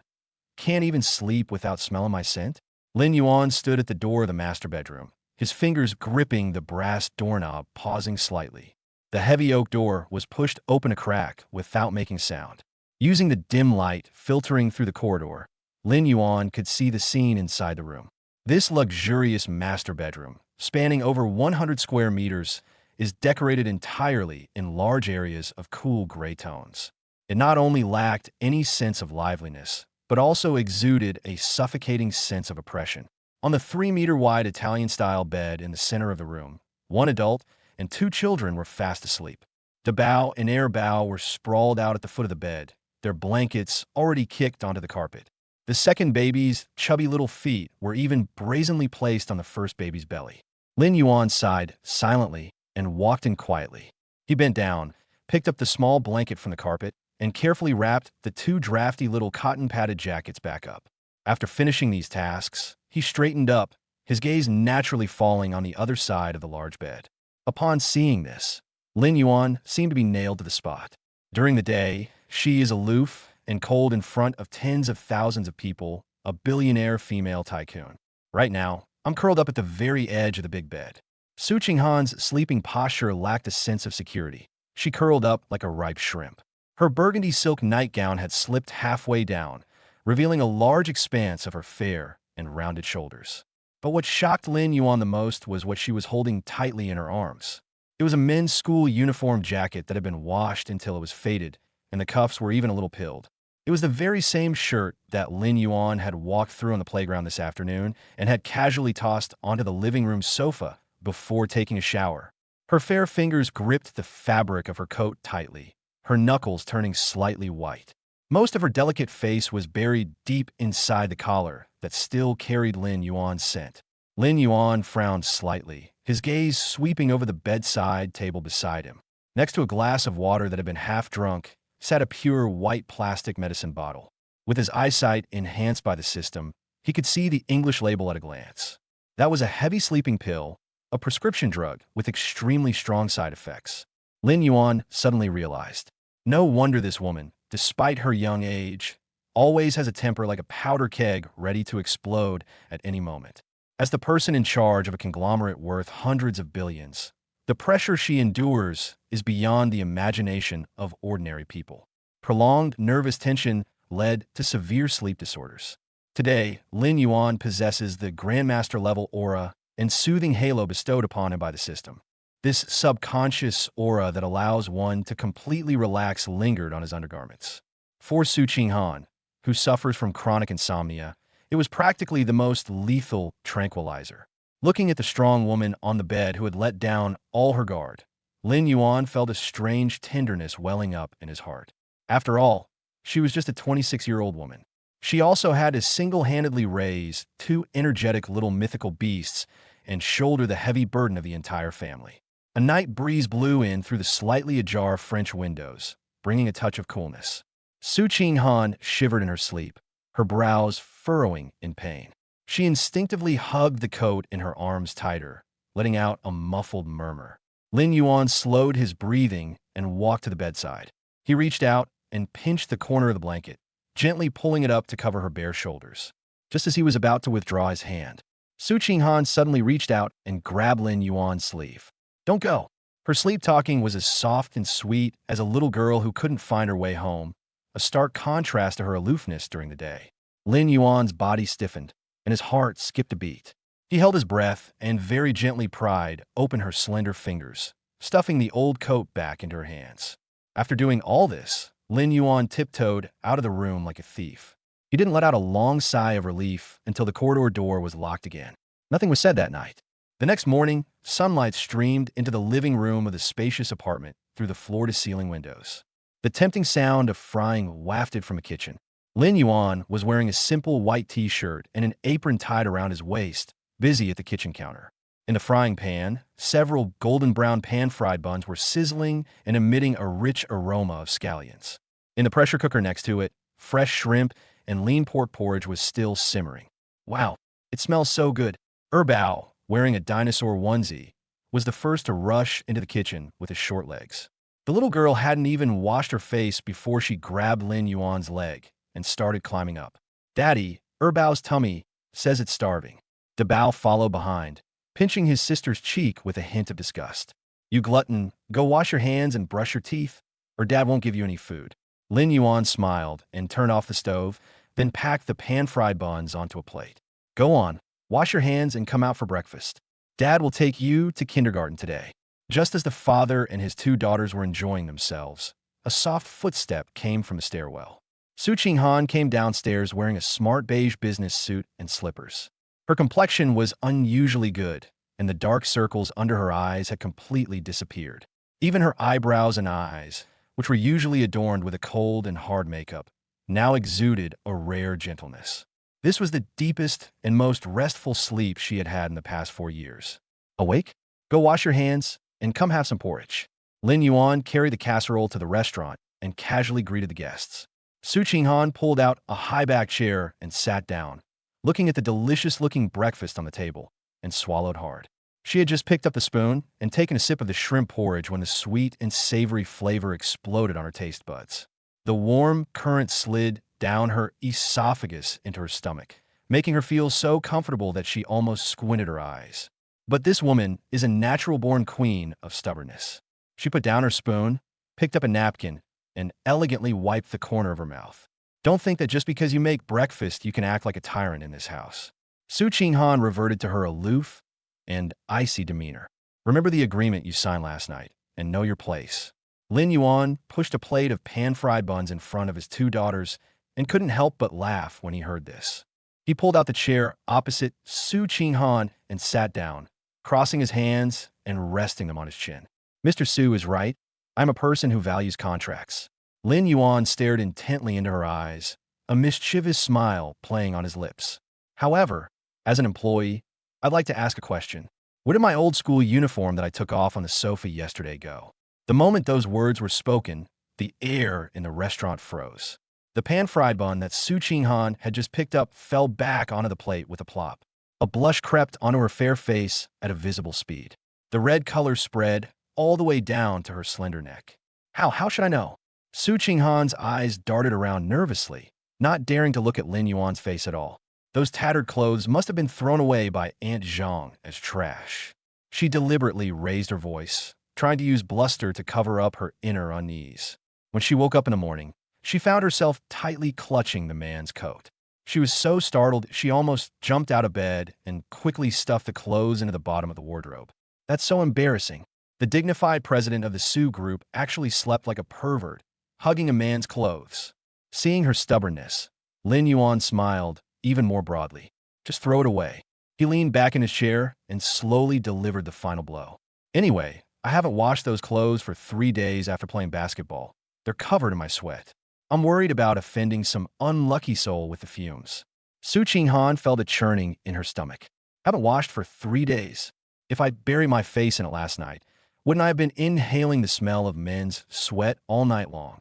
can't even sleep without smelling my scent? Lin Yuan stood at the door of the master bedroom, his fingers gripping the brass doorknob, pausing slightly. The heavy oak door was pushed open a crack without making sound. Using the dim light filtering through the corridor, Lin Yuan could see the scene inside the room. This luxurious master bedroom, spanning over 100 square meters, is decorated entirely in large areas of cool gray tones. It not only lacked any sense of liveliness, but also exuded a suffocating sense of oppression. On the 3-meter-wide Italian-style bed in the center of the room, one adult and 2 children were fast asleep. Dabao and Bao were sprawled out at the foot of the bed, their blankets already kicked onto the carpet. The second baby's chubby little feet were even brazenly placed on the first baby's belly. Lin Yuan sighed silently and walked in quietly. He bent down, picked up the small blanket from the carpet, and carefully wrapped the 2 drafty little cotton-padded jackets back up. After finishing these tasks, he straightened up, his gaze naturally falling on the other side of the large bed. Upon seeing this, Lin Yuan seemed to be nailed to the spot. During the day, she is aloof and cold in front of tens of thousands of people, a billionaire female tycoon. Right now, I'm curled up at the very edge of the big bed. Su Qinghan's sleeping posture lacked a sense of security. She curled up like a ripe shrimp. Her burgundy silk nightgown had slipped halfway down, revealing a large expanse of her fair and rounded shoulders. But what shocked Lin Yuan the most was what she was holding tightly in her arms. It was a men's school uniform jacket that had been washed until it was faded, and the cuffs were even a little pilled. It was the very same shirt that Lin Yuan had walked through on the playground this afternoon and had casually tossed onto the living room sofa before taking a shower. Her fair fingers gripped the fabric of her coat tightly, her knuckles turning slightly white. Most of her delicate face was buried deep inside the collar that still carried Lin Yuan's scent. Lin Yuan frowned slightly, his gaze sweeping over the bedside table beside him. Next to a glass of water that had been half drunk, sat a pure white plastic medicine bottle. With his eyesight enhanced by the system, he could see the English label at a glance. That was a heavy sleeping pill, a prescription drug with extremely strong side effects. Lin Yuan suddenly realized. No wonder this woman, despite her young age, always has a temper like a powder keg ready to explode at any moment. As the person in charge of a conglomerate worth hundreds of billions, the pressure she endures is beyond the imagination of ordinary people. Prolonged nervous tension led to severe sleep disorders. Today, Lin Yuan possesses the Grandmaster-level aura and soothing halo bestowed upon him by the system. This subconscious aura that allows one to completely relax lingered on his undergarments. For Su Qinghan, who suffers from chronic insomnia, it was practically the most lethal tranquilizer. Looking at the strong woman on the bed who had let down all her guard, Lin Yuan felt a strange tenderness welling up in his heart. After all, she was just a 26-year-old woman. She also had to single-handedly raise 2 energetic little mythical beasts and shoulder the heavy burden of the entire family. A night breeze blew in through the slightly ajar French windows, bringing a touch of coolness. Su Qinghan shivered in her sleep, her brows furrowing in pain. She instinctively hugged the coat in her arms tighter, letting out a muffled murmur. Lin Yuan slowed his breathing and walked to the bedside. He reached out and pinched the corner of the blanket, gently pulling it up to cover her bare shoulders. Just as he was about to withdraw his hand, Su Qinghan suddenly reached out and grabbed Lin Yuan's sleeve. "Don't go." Her sleep-talking was as soft and sweet as a little girl who couldn't find her way home, a stark contrast to her aloofness during the day. Lin Yuan's body stiffened, and his heart skipped a beat. He held his breath and very gently pried open her slender fingers, stuffing the old coat back into her hands. After doing all this, Lin Yuan tiptoed out of the room like a thief. He didn't let out a long sigh of relief until the corridor door was locked again. Nothing was said that night. The next morning, sunlight streamed into the living room of the spacious apartment through the floor-to-ceiling windows. The tempting sound of frying wafted from a kitchen. Lin Yuan was wearing a simple white t-shirt and an apron tied around his waist, busy at the kitchen counter. In the frying pan, several golden-brown pan-fried buns were sizzling and emitting a rich aroma of scallions. In the pressure cooker next to it, fresh shrimp and lean pork porridge was still simmering. "Wow, it smells so good." Bao, wearing a dinosaur onesie, was the first to rush into the kitchen with his short legs. The little girl hadn't even washed her face before she grabbed Lin Yuan's leg and started climbing up. Daddy, Erbao's tummy says it's starving. Dabao followed behind, pinching his sister's cheek with a hint of disgust. You glutton, go wash your hands and brush your teeth, or Dad won't give you any food. Lin Yuan smiled and turned off the stove, then packed the pan-fried buns onto a plate. Go on, wash your hands and come out for breakfast. Dad will take you to kindergarten today. Just as the father and his two daughters were enjoying themselves, a soft footstep came from the stairwell. Su Qinghan came downstairs wearing a smart beige business suit and slippers. Her complexion was unusually good, and the dark circles under her eyes had completely disappeared. Even her eyebrows and eyes, which were usually adorned with a cold and hard makeup, now exuded a rare gentleness. This was the deepest and most restful sleep she had had in the past 4 years. Awake? Go wash your hands and come have some porridge. Lin Yuan carried the casserole to the restaurant and casually greeted the guests. Su Qinghan pulled out a high-back chair and sat down, looking at the delicious-looking breakfast on the table, and swallowed hard. She had just picked up the spoon and taken a sip of the shrimp porridge when the sweet and savory flavor exploded on her taste buds. The warm current slid down her esophagus into her stomach, making her feel so comfortable that she almost squinted her eyes. But this woman is a natural-born queen of stubbornness. She put down her spoon, picked up a napkin, and elegantly wiped the corner of her mouth. Don't think that just because you make breakfast you can act like a tyrant in this house. Su Qinghan reverted to her aloof and icy demeanor. Remember the agreement you signed last night, and know your place. Lin Yuan pushed a plate of pan-fried buns in front of his two daughters and couldn't help but laugh when he heard this. He pulled out the chair opposite Su Qinghan and sat down, crossing his hands and resting them on his chin. Mr. Su is right. I'm a person who values contracts. Lin Yuan stared intently into her eyes, a mischievous smile playing on his lips. However, as an employee, I'd like to ask a question. Where did my old school uniform that I took off on the sofa yesterday go? The moment those words were spoken, the air in the restaurant froze. The pan-fried bun that Su Qinghan had just picked up fell back onto the plate with a plop. A blush crept onto her fair face at a visible speed. The red color spread all the way down to her slender neck. How should I know? Su Qinghan's eyes darted around nervously, not daring to look at Lin Yuan's face at all. Those tattered clothes must have been thrown away by Aunt Zhang as trash. She deliberately raised her voice, trying to use bluster to cover up her inner unease. When she woke up in the morning, she found herself tightly clutching the man's coat. She was so startled she almost jumped out of bed and quickly stuffed the clothes into the bottom of the wardrobe. That's so embarrassing. The dignified president of the Su Group actually slept like a pervert, hugging a man's clothes. Seeing her stubbornness, Lin Yuan smiled even more broadly. Just throw it away. He leaned back in his chair and slowly delivered the final blow. Anyway, I haven't washed those clothes for 3 days after playing basketball. They're covered in my sweat. I'm worried about offending some unlucky soul with the fumes. Su Qinghan felt a churning in her stomach. Haven't washed for 3 days. If I buried my face in it last night, wouldn't I have been inhaling the smell of men's sweat all night long?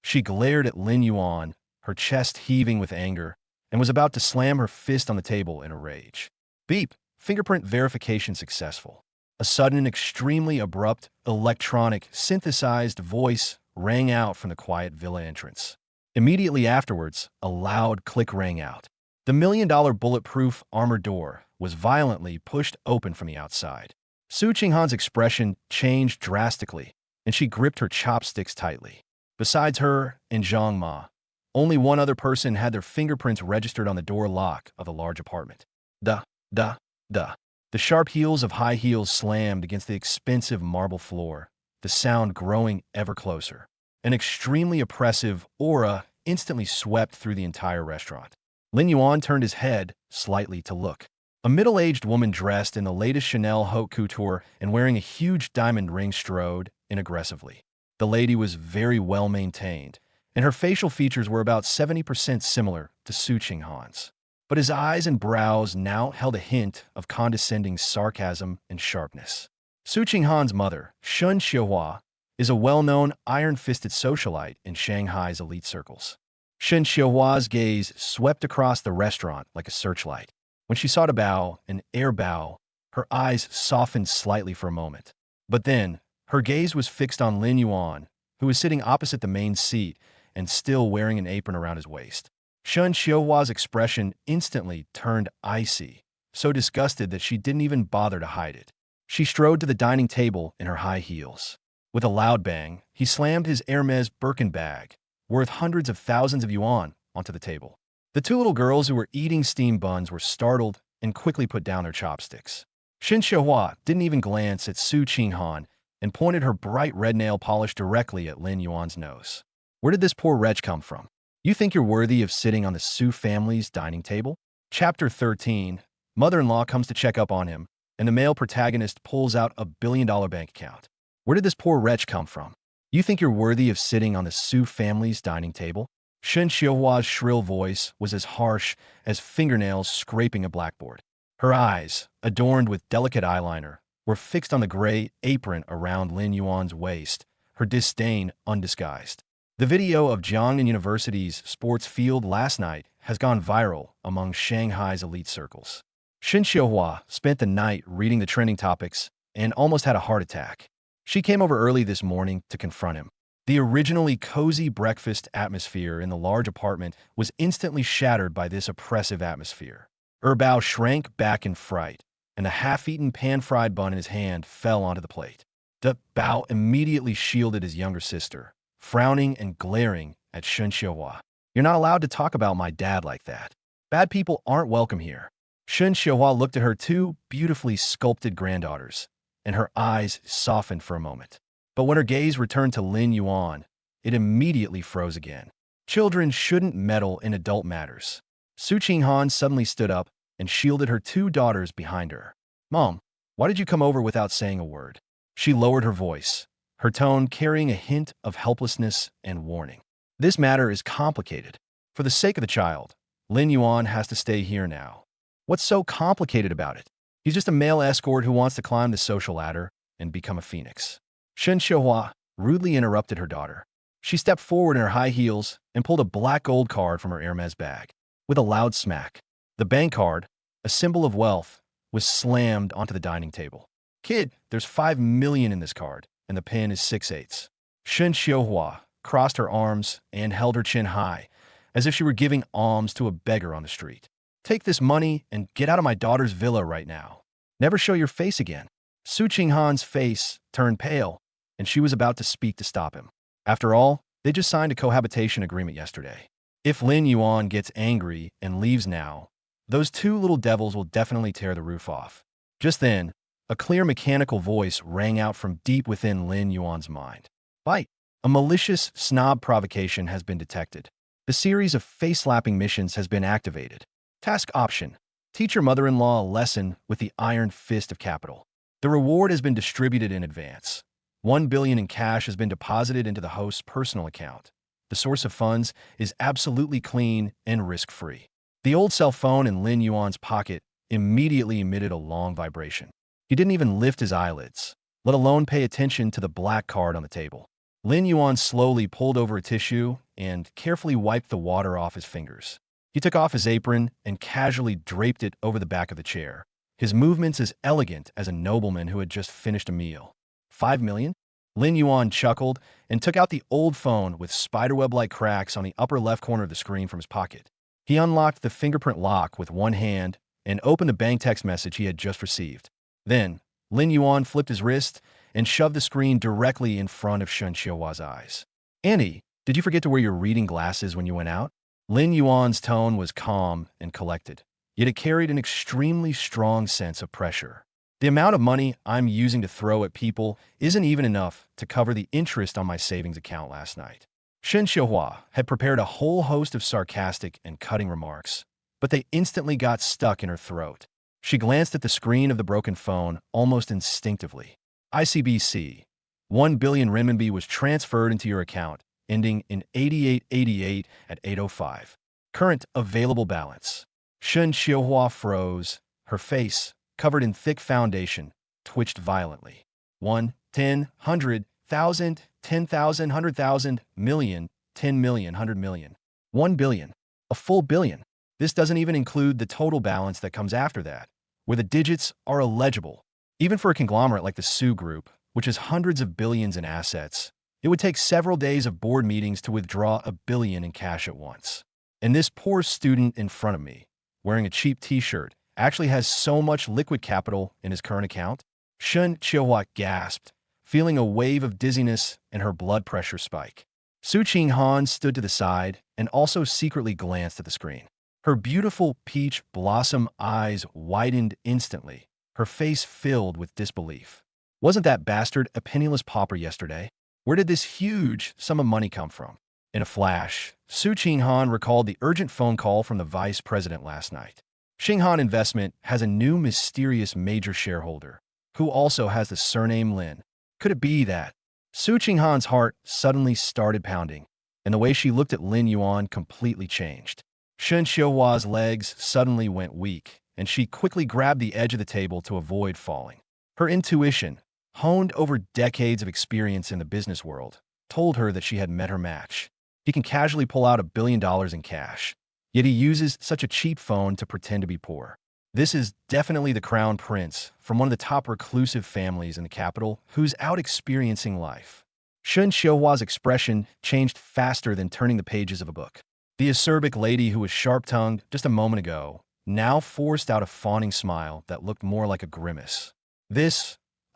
She glared at Lin Yuan, her chest heaving with anger, and was about to slam her fist on the table in a rage. Beep! Fingerprint verification successful. A sudden and extremely abrupt, electronic, synthesized voice rang out from the quiet villa entrance. Immediately afterwards, a loud click rang out. The million-dollar bulletproof armored door was violently pushed open from the outside. Su Qinghan's expression changed drastically, and she gripped her chopsticks tightly. Besides her and Zhang Ma, only one other person had their fingerprints registered on the door lock of the large apartment. Duh. The sharp heels of high heels slammed against the expensive marble floor, the sound growing ever closer. An extremely oppressive aura instantly swept through the entire restaurant. Lin Yuan turned his head slightly to look. A middle-aged woman dressed in the latest Chanel haute couture and wearing a huge diamond ring strode in aggressively. The lady was very well maintained, and her facial features were about 70% similar to Su Qinghan's. But his eyes and brows now held a hint of condescending sarcasm and sharpness. Su Qinghan's mother, Shun Xiuhua, is a well-known iron-fisted socialite in Shanghai's elite circles. Shun Xiuhua's gaze swept across the restaurant like a searchlight. When she saw Dabao and Air Bao, her eyes softened slightly for a moment. But then, Her gaze was fixed on Lin Yuan, who was sitting opposite the main seat and still wearing an apron around his waist. Shen Xiuhua's expression instantly turned icy, so disgusted that she didn't even bother to hide it. She strode to the dining table in her high heels. With a loud bang, he slammed his Hermes Birkin bag, worth hundreds of thousands of yuan, onto the table. The two little girls who were eating steamed buns were startled and quickly put down their chopsticks. Shen Xiuhua didn't even glance at Su Qinghan and pointed her bright red nail polish directly at Lin Yuan's nose. Where did this poor wretch come from? You think you're worthy of sitting on the Su family's dining table? Chapter 13. Mother-in-law comes to check up on him, and the male protagonist pulls out a billion-dollar bank account. Where did this poor wretch come from? You think you're worthy of sitting on the Su family's dining table? Shen Xiuhua's shrill voice was as harsh as fingernails scraping a blackboard. Her eyes, adorned with delicate eyeliner, were fixed on the gray apron around Lin Yuan's waist, her disdain undisguised. The video of Jiangnan University's sports field last night has gone viral among Shanghai's elite circles. Shen Xiuhua spent the night reading the trending topics and almost had a heart attack. She came over early this morning to confront him. The originally cozy breakfast atmosphere in the large apartment was instantly shattered by this oppressive atmosphere. Bao shrank back in fright, and the half-eaten pan-fried bun in his hand fell onto the plate. Bao immediately shielded his younger sister, frowning and glaring at Shen Xiuhua. You're not allowed to talk about my dad like that. Bad people aren't welcome here. Shen Xiuhua looked at her two beautifully sculpted granddaughters, and her eyes softened for a moment. But when her gaze returned to Lin Yuan, it immediately froze again. Children shouldn't meddle in adult matters. Su Qinghan suddenly stood up and shielded her two daughters behind her. Mom, why did you come over without saying a word? She lowered her voice, her tone carrying a hint of helplessness and warning. This matter is complicated. For the sake of the child, Lin Yuan has to stay here now. What's so complicated about it? He's just a male escort who wants to climb the social ladder and become a phoenix. Shen Xiuhua rudely interrupted her daughter. She stepped forward in her high heels and pulled a black gold card from her Hermes bag. With a loud smack, the bank card, a symbol of wealth, was slammed onto the dining table. Kid, there's 5 million in this card, and the pin is 6/8. Shen Xiuhua crossed her arms and held her chin high, as if she were giving alms to a beggar on the street. Take this money and get out of my daughter's villa right now. Never show your face again. Su Qinghan's face turned pale, and she was about to speak to stop him. After all, they just signed a cohabitation agreement yesterday. If Lin Yuan gets angry and leaves now, those two little devils will definitely tear the roof off. Just then, a clear mechanical voice rang out from deep within Lin Yuan's mind. Bite! A malicious snob provocation has been detected. The series of face-slapping missions has been activated. Task option: teach your mother-in-law a lesson with the iron fist of capital. The reward has been distributed in advance. 1 billion in cash has been deposited into the host's personal account. The source of funds is absolutely clean and risk-free. The old cell phone in Lin Yuan's pocket immediately emitted a long vibration. He didn't even lift his eyelids, let alone pay attention to the black card on the table. Lin Yuan slowly pulled over a tissue and carefully wiped the water off his fingers. He took off his apron and casually draped it over the back of the chair, his movements as elegant as a nobleman who had just finished a meal. 5 million? Lin Yuan chuckled and took out the old phone with spiderweb-like cracks on the upper left corner of the screen from his pocket. He unlocked the fingerprint lock with one hand and opened the bank text message he had just received. Then, Lin Yuan flipped his wrist and shoved the screen directly in front of Shen Xiuhua's eyes. Annie, did you forget to wear your reading glasses when you went out? Lin Yuan's tone was calm and collected, yet it carried an extremely strong sense of pressure. The amount of money I'm using to throw at people isn't even enough to cover the interest on my savings account last night. Shen Xiuhua had prepared a whole host of sarcastic and cutting remarks, but they instantly got stuck in her throat. She glanced at the screen of the broken phone almost instinctively. ICBC, 1 billion renminbi was transferred into your account, ending in 8888 at 8:05. Current available balance. Shen Xiuhua froze. Her face, covered in thick foundation, twitched violently. 1, 10, 100, 1,000, 10,000, 100,000, million, 10 million, 100 million. 1 billion. A full billion. This doesn't even include the total balance that comes after that, where the digits are illegible. Even for a conglomerate like the Su Group, which is hundreds of billions in assets, it would take several days of board meetings to withdraw $1 billion in cash at once. And this poor student in front of me, wearing a cheap t-shirt, actually has so much liquid capital in his current account? Shen Qiuhua gasped, feeling a wave of dizziness and her blood pressure spike. Su Qinghan stood to the side and also secretly glanced at the screen. Her beautiful peach blossom eyes widened instantly, her face filled with disbelief. Wasn't that bastard a penniless pauper yesterday? Where did this huge sum of money come from? In a flash, Su Qinghan recalled the urgent phone call from the vice president last night. Xinghan Investment has a new mysterious major shareholder, who also has the surname Lin. Could it be that? Su Qinghan's heart suddenly started pounding, and the way she looked at Lin Yuan completely changed. Shen Qiuhua's legs suddenly went weak, and she quickly grabbed the edge of the table to avoid falling. Her intuition, honed over decades of experience in the business world, told her that she had met her match. He can casually pull out $1 billion in cash, yet he uses such a cheap phone to pretend to be poor. This is definitely the crown prince from one of the top reclusive families in the capital who's out experiencing life. Shen Qiuhua's expression changed faster than turning the pages of a book. The acerbic lady who was sharp-tongued just a moment ago now forced out a fawning smile that looked more like a grimace.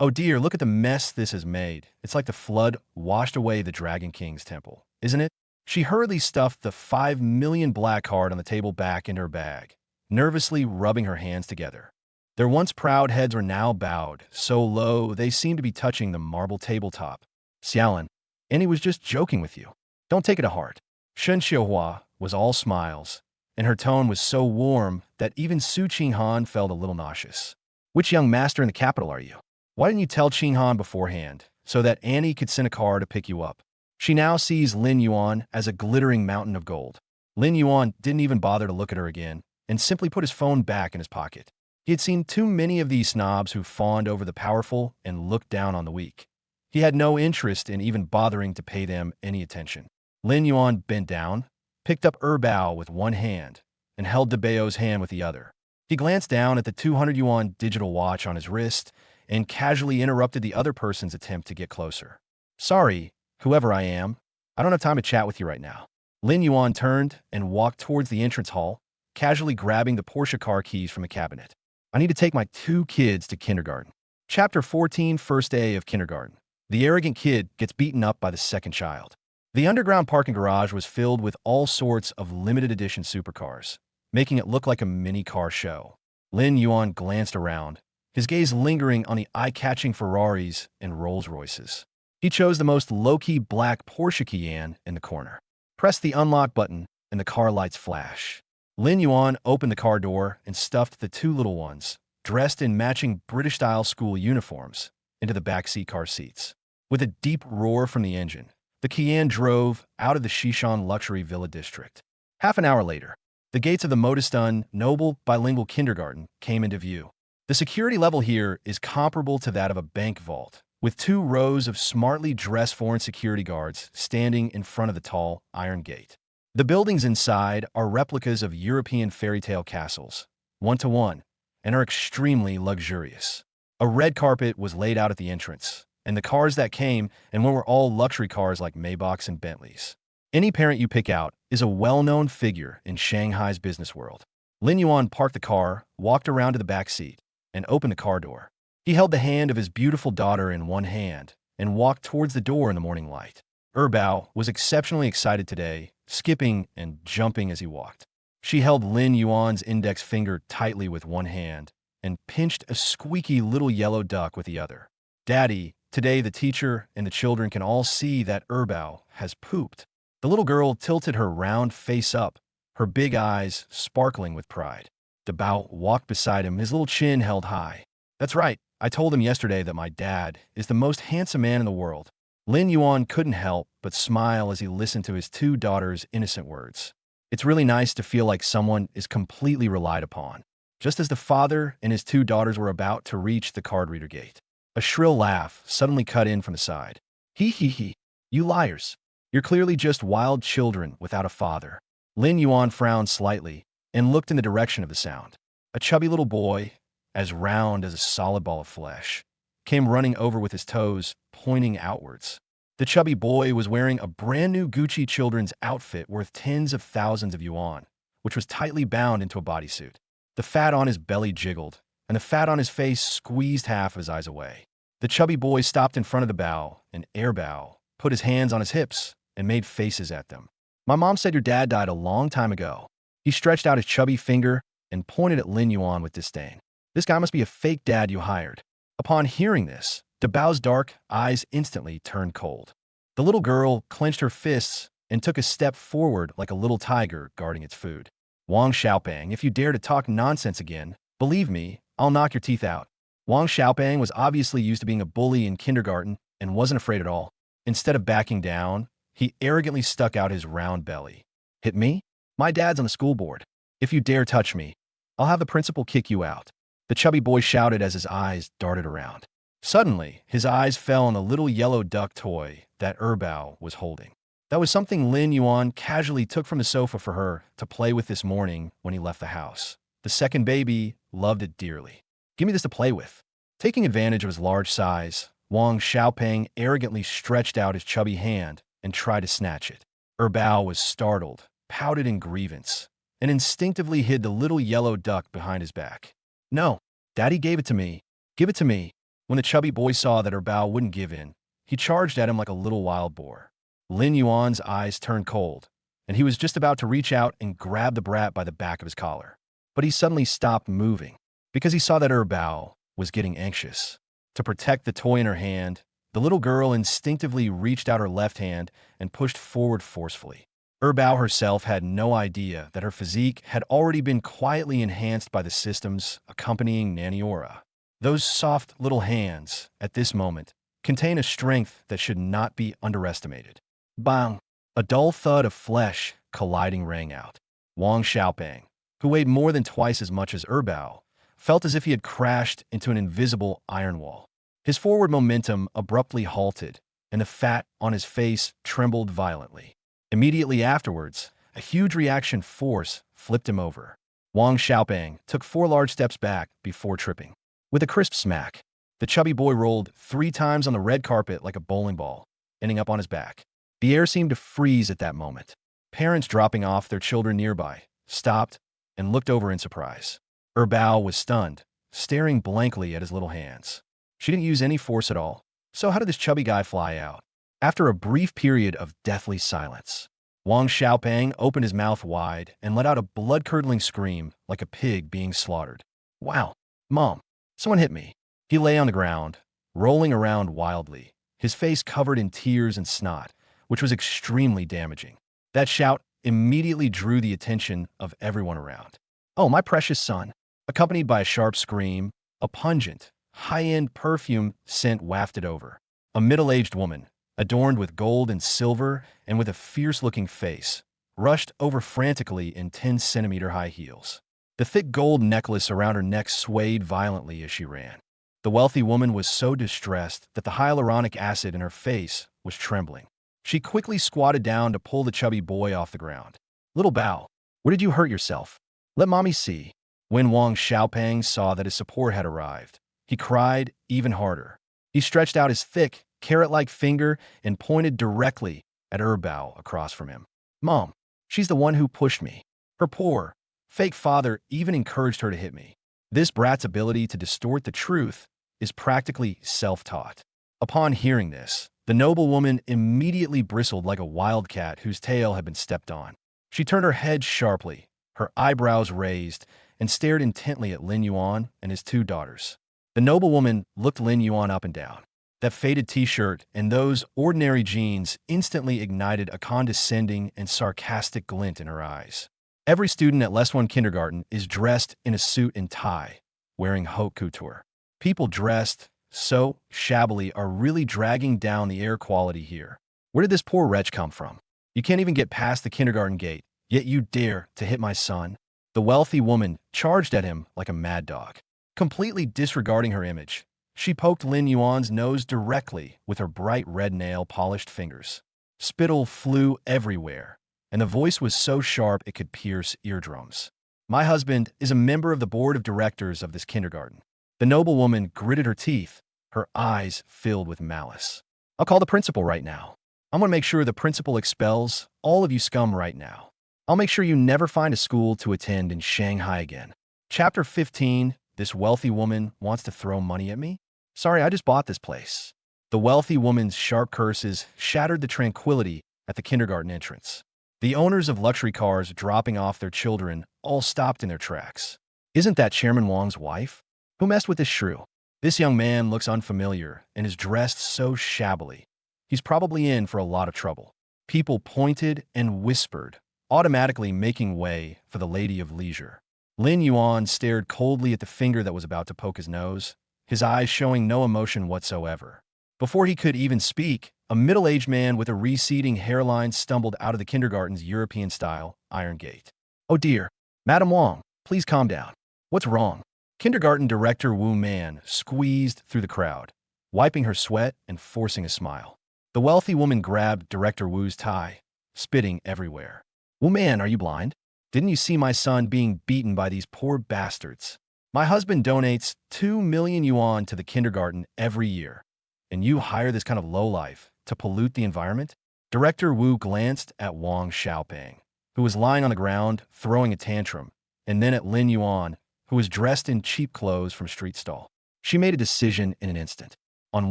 Oh dear, look at the mess this has made. It's like the flood washed away the Dragon King's temple, isn't it? She hurriedly stuffed the 5 million black card on the table back in her bag, nervously rubbing her hands together. Their once proud heads were now bowed, so low they seemed to be touching the marble tabletop. Xiaolin, Annie was just joking with you. Don't take it to heart. Shen Qiuhua was all smiles, and her tone was so warm that even Su Qinghan felt a little nauseous. Which young master in the capital are you? Why didn't you tell Qinghan beforehand, so that Annie could send a car to pick you up? She now sees Lin Yuan as a glittering mountain of gold. Lin Yuan didn't even bother to look at her again, and simply put his phone back in his pocket. He had seen too many of these snobs who fawned over the powerful and looked down on the weak. He had no interest in even bothering to pay them any attention. Lin Yuan bent down, picked up Bao with one hand, and held De Bao's hand with the other. He glanced down at the 200 yuan digital watch on his wrist and casually interrupted the other person's attempt to get closer. Sorry, whoever I am, I don't have time to chat with you right now. Lin Yuan turned and walked towards the entrance hall, casually grabbing the Porsche car keys from the cabinet. I need to take my 2 kids to kindergarten. Chapter 14, First Day of Kindergarten. The arrogant kid gets beaten up by the second child. The underground parking garage was filled with all sorts of limited edition supercars, making it look like a mini car show. Lin Yuan glanced around, his gaze lingering on the eye-catching Ferraris and Rolls-Royces. He chose the most low-key black Porsche Cayenne in the corner. Press the unlock button, and the car lights flash. Lin Yuan opened the car door and stuffed the 2 little ones, dressed in matching British-style school uniforms, into the backseat car seats. With a deep roar from the engine, the Cayenne drove out of the Xishan luxury villa district. Half an hour later, the gates of the Modestun Noble Bilingual Kindergarten came into view. The security level here is comparable to that of a bank vault, with 2 rows of smartly dressed foreign security guards standing in front of the tall iron gate. The buildings inside are replicas of European fairy tale castles, 1-to-1, and are extremely luxurious. A red carpet was laid out at the entrance, and the cars that came and went were all luxury cars like Maybachs and Bentleys. Any parent you pick out is a well-known figure in Shanghai's business world. Lin Yuan parked the car, walked around to the back seat, and opened the car door. He held the hand of his beautiful daughter in one hand and walked towards the door in the morning light. Bao was exceptionally excited today, skipping and jumping as he walked. She held Lin Yuan's index finger tightly with one hand and pinched a squeaky little yellow duck with the other. Daddy, today the teacher and the children can all see that Bao has pooped. The little girl tilted her round face up, her big eyes sparkling with pride. Bao walked beside him, his little chin held high. That's right, I told him yesterday that my dad is the most handsome man in the world. Lin Yuan couldn't help but smile as he listened to his 2 daughters' innocent words. It's really nice to feel like someone is completely relied upon. Just as the father and his 2 daughters were about to reach the card reader gate, a shrill laugh suddenly cut in from the side. He, you liars. You're clearly just wild children without a father. Lin Yuan frowned slightly and looked in the direction of the sound. A chubby little boy, as round as a solid ball of flesh, came running over with his toes pointing outwards. The chubby boy was wearing a brand new Gucci children's outfit worth tens of thousands of yuan, which was tightly bound into a bodysuit. The fat on his belly jiggled, and the fat on his face squeezed half of his eyes away. The chubby boy stopped in front of the bow, an air bow, put his hands on his hips, and made faces at them. My mom said your dad died a long time ago. He stretched out his chubby finger and pointed at Lin Yuan with disdain. This guy must be a fake dad you hired. Upon hearing this, the Bao's dark eyes instantly turned cold. The little girl clenched her fists and took a step forward like a little tiger guarding its food. Wang Xiaopeng, if you dare to talk nonsense again, believe me, I'll knock your teeth out. Wang Xiaopeng was obviously used to being a bully in kindergarten and wasn't afraid at all. Instead of backing down, he arrogantly stuck out his round belly. Hit me? My dad's on the school board. If you dare touch me, I'll have the principal kick you out. The chubby boy shouted as his eyes darted around. Suddenly, his eyes fell on the little yellow duck toy that Bao was holding. That was something Lin Yuan casually took from the sofa for her to play with this morning when he left the house. The second baby loved it dearly. Give me this to play with. Taking advantage of his large size, Wang Xiaopeng arrogantly stretched out his chubby hand and tried to snatch it. Bao was startled, pouted in grievance, and instinctively hid the little yellow duck behind his back. No, Daddy gave it to me. Give it to me. When the chubby boy saw that Bao wouldn't give in, he charged at him like a little wild boar. Lin Yuan's eyes turned cold, and he was just about to reach out and grab the brat by the back of his collar. But he suddenly stopped moving, because he saw that Bao was getting anxious. To protect the toy in her hand, the little girl instinctively reached out her left hand and pushed forward forcefully. Bao herself had no idea that her physique had already been quietly enhanced by the systems accompanying Naniora. Those soft little hands, at this moment, contain a strength that should not be underestimated. Bang! A dull thud of flesh colliding rang out. Wang Xiaopeng, who weighed more than twice as much as Bao, felt as if he had crashed into an invisible iron wall. His forward momentum abruptly halted, and the fat on his face trembled violently. Immediately afterwards, a huge reaction force flipped him over. Wang Xiaopeng took 4 large steps back before tripping. With a crisp smack, the chubby boy rolled 3 times on the red carpet like a bowling ball, ending up on his back. The air seemed to freeze at that moment. Parents dropping off their children nearby stopped and looked over in surprise. Bao was stunned, staring blankly at his little hands. She didn't use any force at all, so how did this chubby guy fly out? After a brief period of deathly silence, Wang Xiaopeng opened his mouth wide and let out a blood-curdling scream like a pig being slaughtered. Wow, Mom, someone hit me. He lay on the ground, rolling around wildly, his face covered in tears and snot, which was extremely damaging. That shout immediately drew the attention of everyone around. Oh, my precious son, accompanied by a sharp scream, a pungent, high-end perfume scent wafted over. A middle-aged woman, adorned with gold and silver and with a fierce-looking face, rushed over frantically in 10-centimeter high heels. The thick gold necklace around her neck swayed violently as she ran. The wealthy woman was so distressed that the hyaluronic acid in her face was trembling. She quickly squatted down to pull the chubby boy off the ground. Little Bao, where did you hurt yourself? Let Mommy see. When Wang Xiaopeng saw that his support had arrived, he cried even harder. He stretched out his thick, carrot-like finger and pointed directly at Bao across from him. Mom, she's the one who pushed me. Her poor, fake father even encouraged her to hit me. This brat's ability to distort the truth is practically self-taught. Upon hearing this, the noble woman immediately bristled like a wildcat whose tail had been stepped on. She turned her head sharply, her eyebrows raised, and stared intently at Lin Yuan and his 2 daughters. The noble woman looked Lin Yuan up and down. That faded t-shirt and those ordinary jeans instantly ignited a condescending and sarcastic glint in her eyes. Every student at Les One Kindergarten is dressed in a suit and tie, wearing haute couture. People dressed so shabbily are really dragging down the air quality here. Where did this poor wretch come from? You can't even get past the kindergarten gate, yet you dare to hit my son? The wealthy woman charged at him like a mad dog. Completely disregarding her image, she poked Lin Yuan's nose directly with her bright red nail-polished fingers. Spittle flew everywhere, and the voice was so sharp it could pierce eardrums. My husband is a member of the board of directors of this kindergarten. The noble woman gritted her teeth, her eyes filled with malice. I'll call the principal right now. I'm going to make sure the principal expels all of you scum right now. I'll make sure you never find a school to attend in Shanghai again. Chapter 15. This wealthy woman wants to throw money at me? Sorry, I just bought this place. The wealthy woman's sharp curses shattered the tranquility at the kindergarten entrance. The owners of luxury cars dropping off their children all stopped in their tracks. Isn't that Chairman Wang's wife? Who messed with this shrew? This young man looks unfamiliar and is dressed so shabbily. He's probably in for a lot of trouble. People pointed and whispered, automatically making way for the lady of leisure. Lin Yuan stared coldly at the finger that was about to poke his nose, his eyes showing no emotion whatsoever. Before he could even speak, a middle-aged man with a receding hairline stumbled out of the kindergarten's European-style iron gate. Oh dear, Madam Wang, please calm down. What's wrong? Kindergarten director Wu Man squeezed through the crowd, wiping her sweat and forcing a smile. The wealthy woman grabbed Director Wu's tie, spitting everywhere. Wu Man, are you blind? Didn't you see my son being beaten by these poor bastards? My husband donates 2 million yuan to the kindergarten every year, and you hire this kind of lowlife to pollute the environment? Director Wu glanced at Wang Xiaoping, who was lying on the ground throwing a tantrum, and then at Lin Yuan, who was dressed in cheap clothes from street stall. She made a decision in an instant. On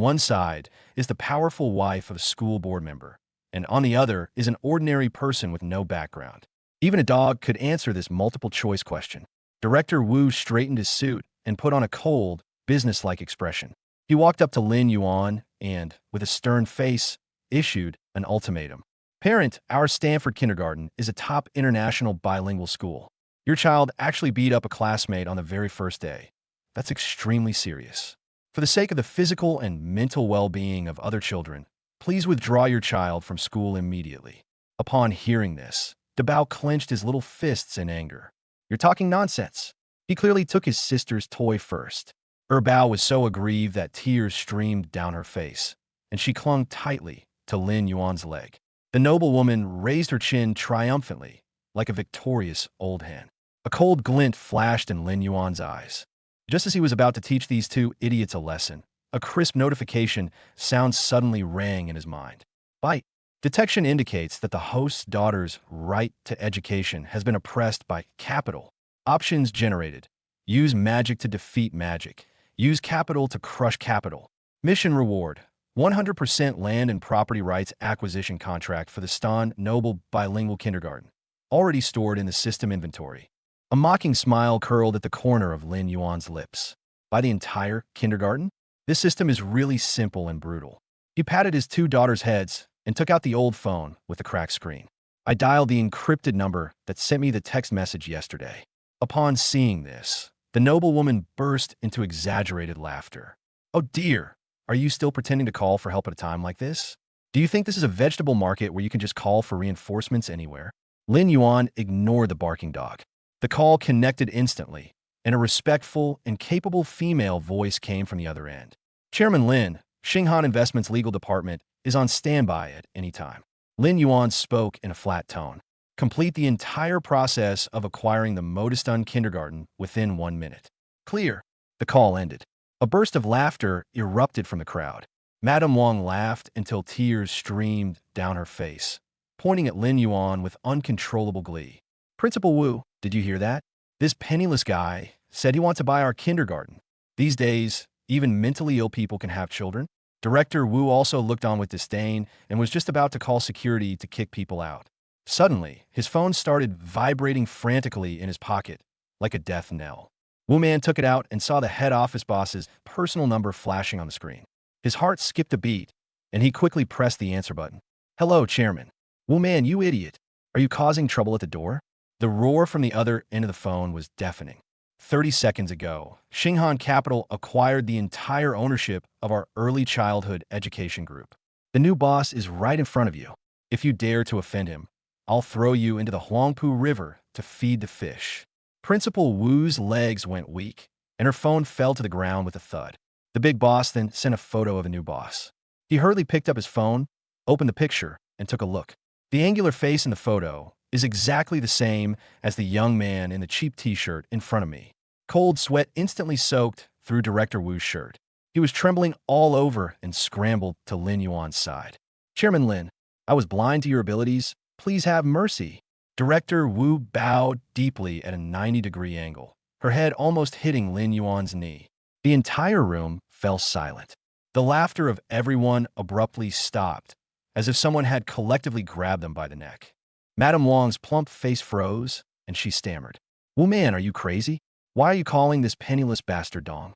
one side is the powerful wife of a school board member, and on the other is an ordinary person with no background. Even a dog could answer this multiple-choice question. Director Wu straightened his suit and put on a cold, businesslike expression. He walked up to Lin Yuan and, with a stern face, issued an ultimatum. Parent, our Stanford kindergarten is a top international bilingual school. Your child actually beat up a classmate on the very first day. That's extremely serious. For the sake of the physical and mental well-being of other children, please withdraw your child from school immediately. Upon hearing this, Dabao clenched his little fists in anger. You're talking nonsense. He clearly took his sister's toy first. Bao was so aggrieved that tears streamed down her face, and she clung tightly to Lin Yuan's leg. The noblewoman raised her chin triumphantly, like a victorious old hen. A cold glint flashed in Lin Yuan's eyes. Just as he was about to teach these two idiots a lesson, a crisp notification sound suddenly rang in his mind. Bite. Detection indicates that the host's daughter's right to education has been oppressed by capital. Options generated. Use magic to defeat magic. Use capital to crush capital. Mission reward. 100% land and property rights acquisition contract for the Stan Noble Bilingual Kindergarten. Already stored in the system inventory. A mocking smile curled at the corner of Lin Yuan's lips. By the entire kindergarten? This system is really simple and brutal. He patted his two daughters' heads and took out the old phone with the cracked screen. I dialed the encrypted number that sent me the text message yesterday. Upon seeing this, the noblewoman burst into exaggerated laughter. Oh dear, are you still pretending to call for help at a time like this? Do you think this is a vegetable market where you can just call for reinforcements anywhere? Lin Yuan ignored the barking dog. The call connected instantly, and a respectful and capable female voice came from the other end. Chairman Lin, Xinghan Investments Legal Department, is on standby at any time. Lin Yuan spoke in a flat tone. Complete the entire process of acquiring the Modestun kindergarten within 1 minute. Clear. The call ended. A burst of laughter erupted from the crowd. Madame Wang laughed until tears streamed down her face, pointing at Lin Yuan with uncontrollable glee. Principal Wu, did you hear that? This penniless guy said he wants to buy our kindergarten. These days, even mentally ill people can have children. Director Wu also looked on with disdain and was just about to call security to kick people out. Suddenly, his phone started vibrating frantically in his pocket, like a death knell. Wu Man took it out and saw the head office boss's personal number flashing on the screen. His heart skipped a beat, and he quickly pressed the answer button. Hello, Chairman. Wu Man, you idiot. Are you causing trouble at the door? The roar from the other end of the phone was deafening. 30 seconds ago, Xinghan Capital acquired the entire ownership of our early childhood education group. The new boss is right in front of you. If you dare to offend him, I'll throw you into the Huangpu River to feed the fish. Principal Wu's legs went weak, and her phone fell to the ground with a thud. The big boss then sent a photo of a new boss. He hurriedly picked up his phone, opened the picture, and took a look. The angular face in the photo is exactly the same as the young man in the cheap t-shirt in front of me. Cold sweat instantly soaked through Director Wu's shirt. He was trembling all over and scrambled to Lin Yuan's side. Chairman Lin, I was blind to your abilities. Please have mercy. Director Wu bowed deeply at a 90-degree angle, her head almost hitting Lin Yuan's knee. The entire room fell silent. The laughter of everyone abruptly stopped, as if someone had collectively grabbed them by the neck. Madame Wang's plump face froze, and she stammered. Wu man, are you crazy? Why are you calling this penniless bastard Dong?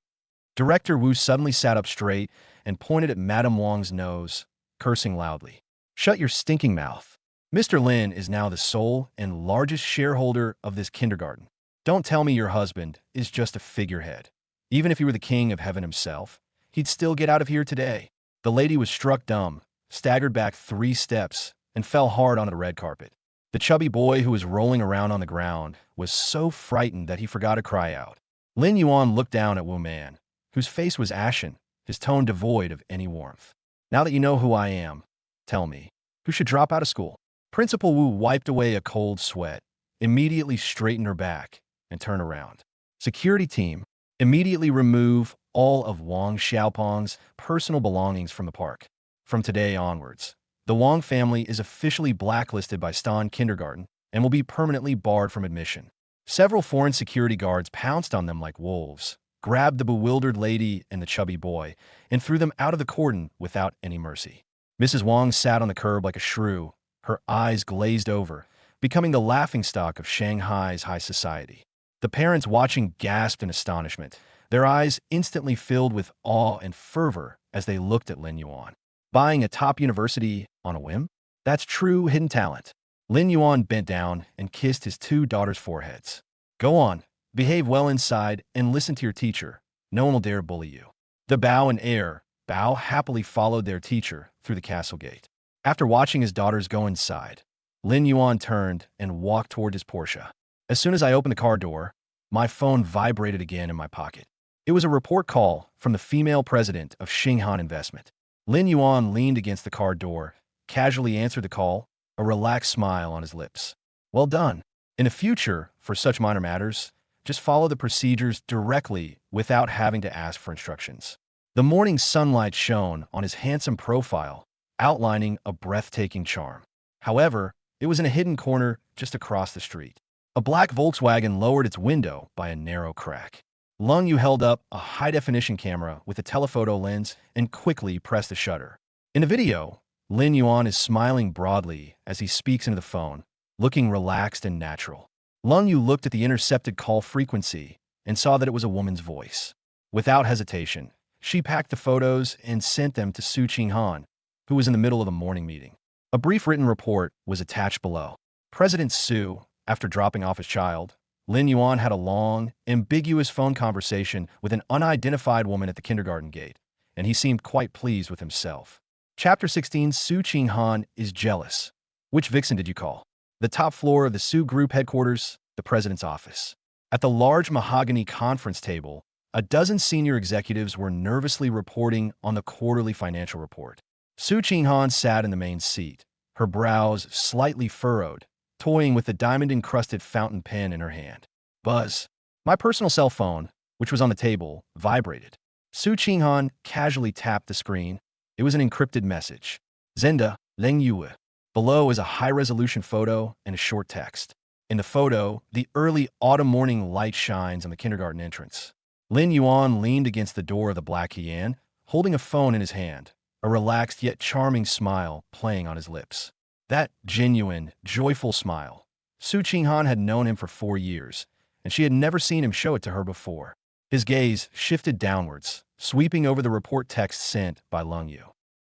Director Wu suddenly sat up straight and pointed at Madame Wang's nose, cursing loudly. Shut your stinking mouth. Mr. Lin is now the sole and largest shareholder of this kindergarten. Don't tell me your husband is just a figurehead. Even if he were the king of heaven himself, he'd still get out of here today. The lady was struck dumb, staggered back 3 steps, and fell hard onto the red carpet. The chubby boy who was rolling around on the ground was so frightened that he forgot to cry out. Lin Yuan looked down at Wu Man, whose face was ashen, his tone devoid of any warmth. Now that you know who I am, tell me, who should drop out of school? Principal Wu wiped away a cold sweat, immediately straightened her back, and turned around. Security team, immediately remove all of Wang Xiaopeng's personal belongings from the park. From today onwards, the Wang family is officially blacklisted by Stan Kindergarten and will be permanently barred from admission. Several foreign security guards pounced on them like wolves, grabbed the bewildered lady and the chubby boy, and threw them out of the cordon without any mercy. Mrs. Wang sat on the curb like a shrew, her eyes glazed over, becoming the laughingstock of Shanghai's high society. The parents watching gasped in astonishment, their eyes instantly filled with awe and fervor as they looked at Lin Yuan. Buying a top university on a whim? That's true hidden talent. Lin Yuan bent down and kissed his 2 daughters' foreheads. Go on, behave well inside and listen to your teacher. No one will dare bully you. The Bao and heir, Bao happily followed their teacher through the castle gate. After watching his daughters go inside, Lin Yuan turned and walked toward his Porsche. As soon as I opened the car door, my phone vibrated again in my pocket. It was a report call from the female president of Xinghan Investment. Lin Yuan leaned against the car door, casually answered the call, a relaxed smile on his lips. Well done. In the future, for such minor matters, just follow the procedures directly without having to ask for instructions. The morning sunlight shone on his handsome profile, outlining a breathtaking charm. However, it was in a hidden corner just across the street. A black Volkswagen lowered its window by a narrow crack. Lung Yu held up a high-definition camera with a telephoto lens and quickly pressed the shutter. In the video, Lin Yuan is smiling broadly as he speaks into the phone, looking relaxed and natural. Lung Yu looked at the intercepted call frequency and saw that it was a woman's voice. Without hesitation, she packed the photos and sent them to Su Qinghan, who was in the middle of a morning meeting. A brief written report was attached below. President Su, after dropping off his child, Lin Yuan had a long, ambiguous phone conversation with an unidentified woman at the kindergarten gate, and he seemed quite pleased with himself. Chapter 16, Su Qinghan is jealous. Which vixen did you call? The top floor of the Su Group headquarters, the president's office. At the large mahogany conference table, a dozen senior executives were nervously reporting on the quarterly financial report. Su Qinghan sat in the main seat, her brows slightly furrowed, toying with the diamond-encrusted fountain pen in her hand. Buzz. My personal cell phone, which was on the table, vibrated. Su Qinghan casually tapped the screen. It was an encrypted message. Zenda, Leng Yue. Below is a high-resolution photo and a short text. In the photo, the early autumn morning light shines on the kindergarten entrance. Lin Yuan leaned against the door of the Black Heian, holding a phone in his hand, a relaxed yet charming smile playing on his lips. That genuine, joyful smile. Su Qinghan had known him for 4 years, and she had never seen him show it to her before. His gaze shifted downwards, sweeping over the report text sent by Lung Yu.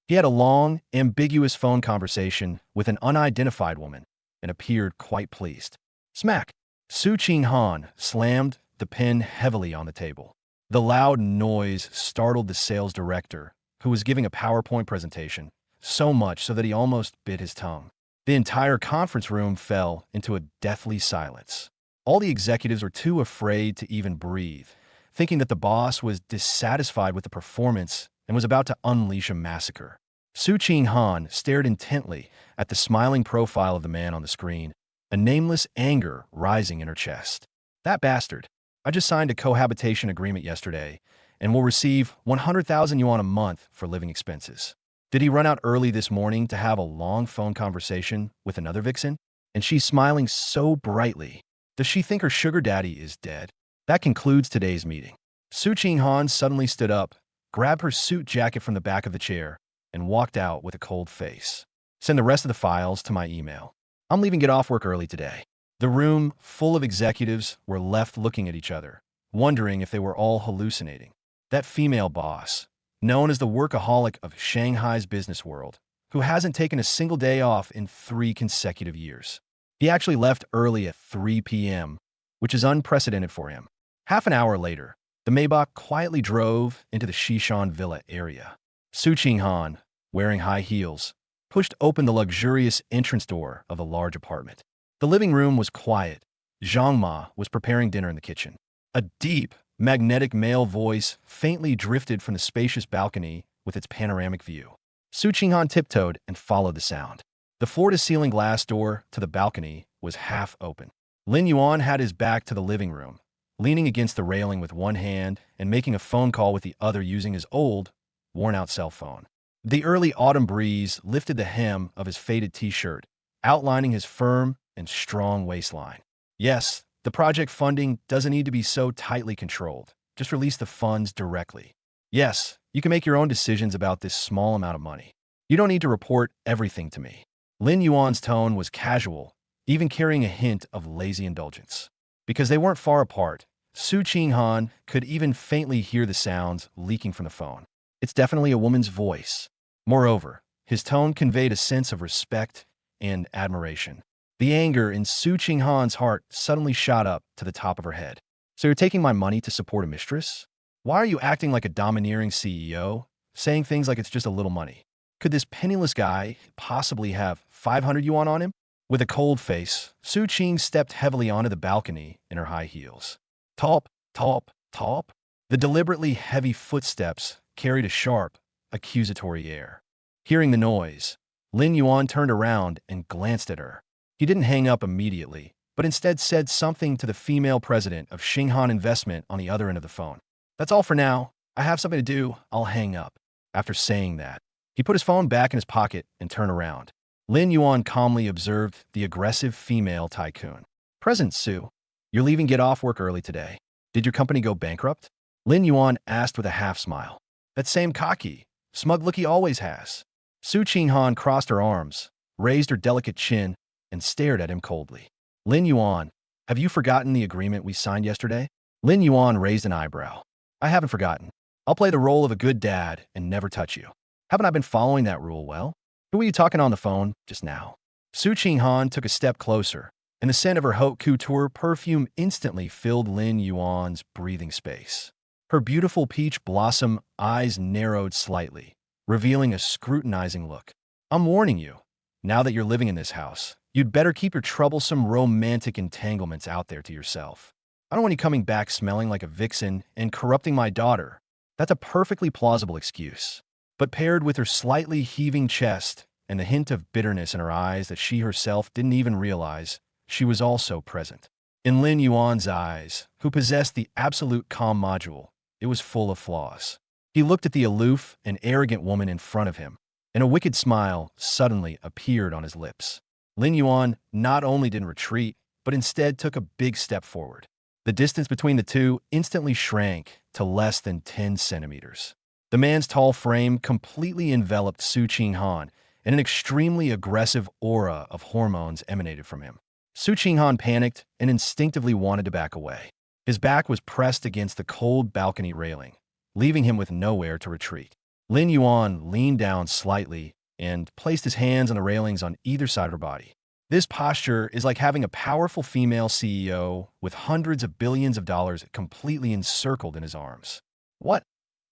He had a long, ambiguous phone conversation with an unidentified woman and appeared quite pleased. Smack! Su Qinghan slammed the pen heavily on the table. The loud noise startled the sales director, who was giving a PowerPoint presentation, so much so that he almost bit his tongue. The entire conference room fell into a deathly silence. All the executives were too afraid to even breathe, thinking that the boss was dissatisfied with the performance and was about to unleash a massacre. Su Qinghan stared intently at the smiling profile of the man on the screen, a nameless anger rising in her chest. That bastard. I just signed a cohabitation agreement yesterday, and will receive 100,000 yuan a month for living expenses. Did he run out early this morning to have a long phone conversation with another vixen? And she's smiling so brightly. Does she think her sugar daddy is dead? That concludes today's meeting. Su Qinghan suddenly stood up, grabbed her suit jacket from the back of the chair, and walked out with a cold face. Send the rest of the files to my email. I'm leaving Get Off Work early today. The room, full of executives, were left looking at each other, wondering if they were all hallucinating. That female boss, known as the workaholic of Shanghai's business world, who hasn't taken a single day off in 3 consecutive years. He actually left early at 3 p.m., which is unprecedented for him. Half an hour later, the Maybach quietly drove into the Shishan Villa area. Su Qinghan, wearing high heels, pushed open the luxurious entrance door of the large apartment. The living room was quiet. Zhang Ma was preparing dinner in the kitchen. A deep, magnetic male voice faintly drifted from the spacious balcony with its panoramic view. Su Qinghan tiptoed and followed the sound. The floor-to-ceiling glass door to the balcony was half open. Lin Yuan had his back to the living room, leaning against the railing with one hand and making a phone call with the other using his old, worn-out cell phone. The early autumn breeze lifted the hem of his faded t-shirt, outlining his firm and strong waistline. Yes, the project funding doesn't need to be so tightly controlled. Just release the funds directly. Yes, you can make your own decisions about this small amount of money. You don't need to report everything to me. Lin Yuan's tone was casual, even carrying a hint of lazy indulgence. Because they weren't far apart, Su Qinghan could even faintly hear the sounds leaking from the phone. It's definitely a woman's voice. Moreover, his tone conveyed a sense of respect and admiration. The anger in Su Qinghan's heart suddenly shot up to the top of her head. So you're taking my money to support a mistress? Why are you acting like a domineering CEO, saying things like it's just a little money? Could this penniless guy possibly have 500 yuan on him? With a cold face, Su Qing stepped heavily onto the balcony in her high heels. Top, top, top. The deliberately heavy footsteps carried a sharp, accusatory air. Hearing the noise, Lin Yuan turned around and glanced at her. He didn't hang up immediately, but instead said something to the female president of Xinghan Investment on the other end of the phone. That's all for now. I have something to do. I'll hang up. After saying that, he put his phone back in his pocket and turned around. Lin Yuan calmly observed the aggressive female tycoon. President Su, you're leaving Get Off Work early today. Did your company go bankrupt? Lin Yuan asked with a half-smile. That same cocky, smug look he always has. Su Qinghan crossed her arms, raised her delicate chin, and stared at him coldly. Lin Yuan, have you forgotten the agreement we signed yesterday? Lin Yuan raised an eyebrow. I haven't forgotten. I'll play the role of a good dad and never touch you. Haven't I been following that rule well? Who were you talking on the phone just now? Su Qinghan took a step closer, and the scent of her haute couture perfume instantly filled Lin Yuan's breathing space. Her beautiful peach blossom eyes narrowed slightly, revealing a scrutinizing look. I'm warning you, now that you're living in this house, you'd better keep your troublesome romantic entanglements out there to yourself. I don't want you coming back smelling like a vixen and corrupting my daughter. That's a perfectly plausible excuse. But paired with her slightly heaving chest and the hint of bitterness in her eyes that she herself didn't even realize, she was also present. In Lin Yuan's eyes, who possessed the absolute calm module, it was full of flaws. He looked at the aloof and arrogant woman in front of him, and a wicked smile suddenly appeared on his lips. Lin Yuan not only didn't retreat, but instead took a big step forward. The distance between the two instantly shrank to less than 10 centimeters. The man's tall frame completely enveloped Su Qinghan, and an extremely aggressive aura of hormones emanated from him. Su Qinghan panicked and instinctively wanted to back away. His back was pressed against the cold balcony railing, leaving him with nowhere to retreat. Lin Yuan leaned down slightly and placed his hands on the railings on either side of her body. This posture is like having a powerful female CEO with hundreds of billions of dollars completely encircled in his arms. What?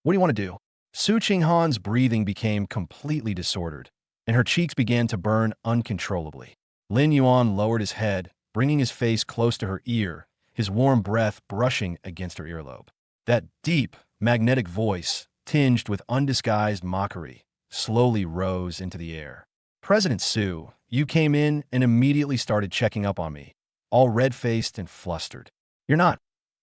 What do you want to do? Su Qinghan's breathing became completely disordered, and her cheeks began to burn uncontrollably. Lin Yuan lowered his head, bringing his face close to her ear, his warm breath brushing against her earlobe. That deep, magnetic voice, tinged with undisguised mockery, slowly rose into the air. President Su, you came in and immediately started checking up on me, all red-faced and flustered. You're not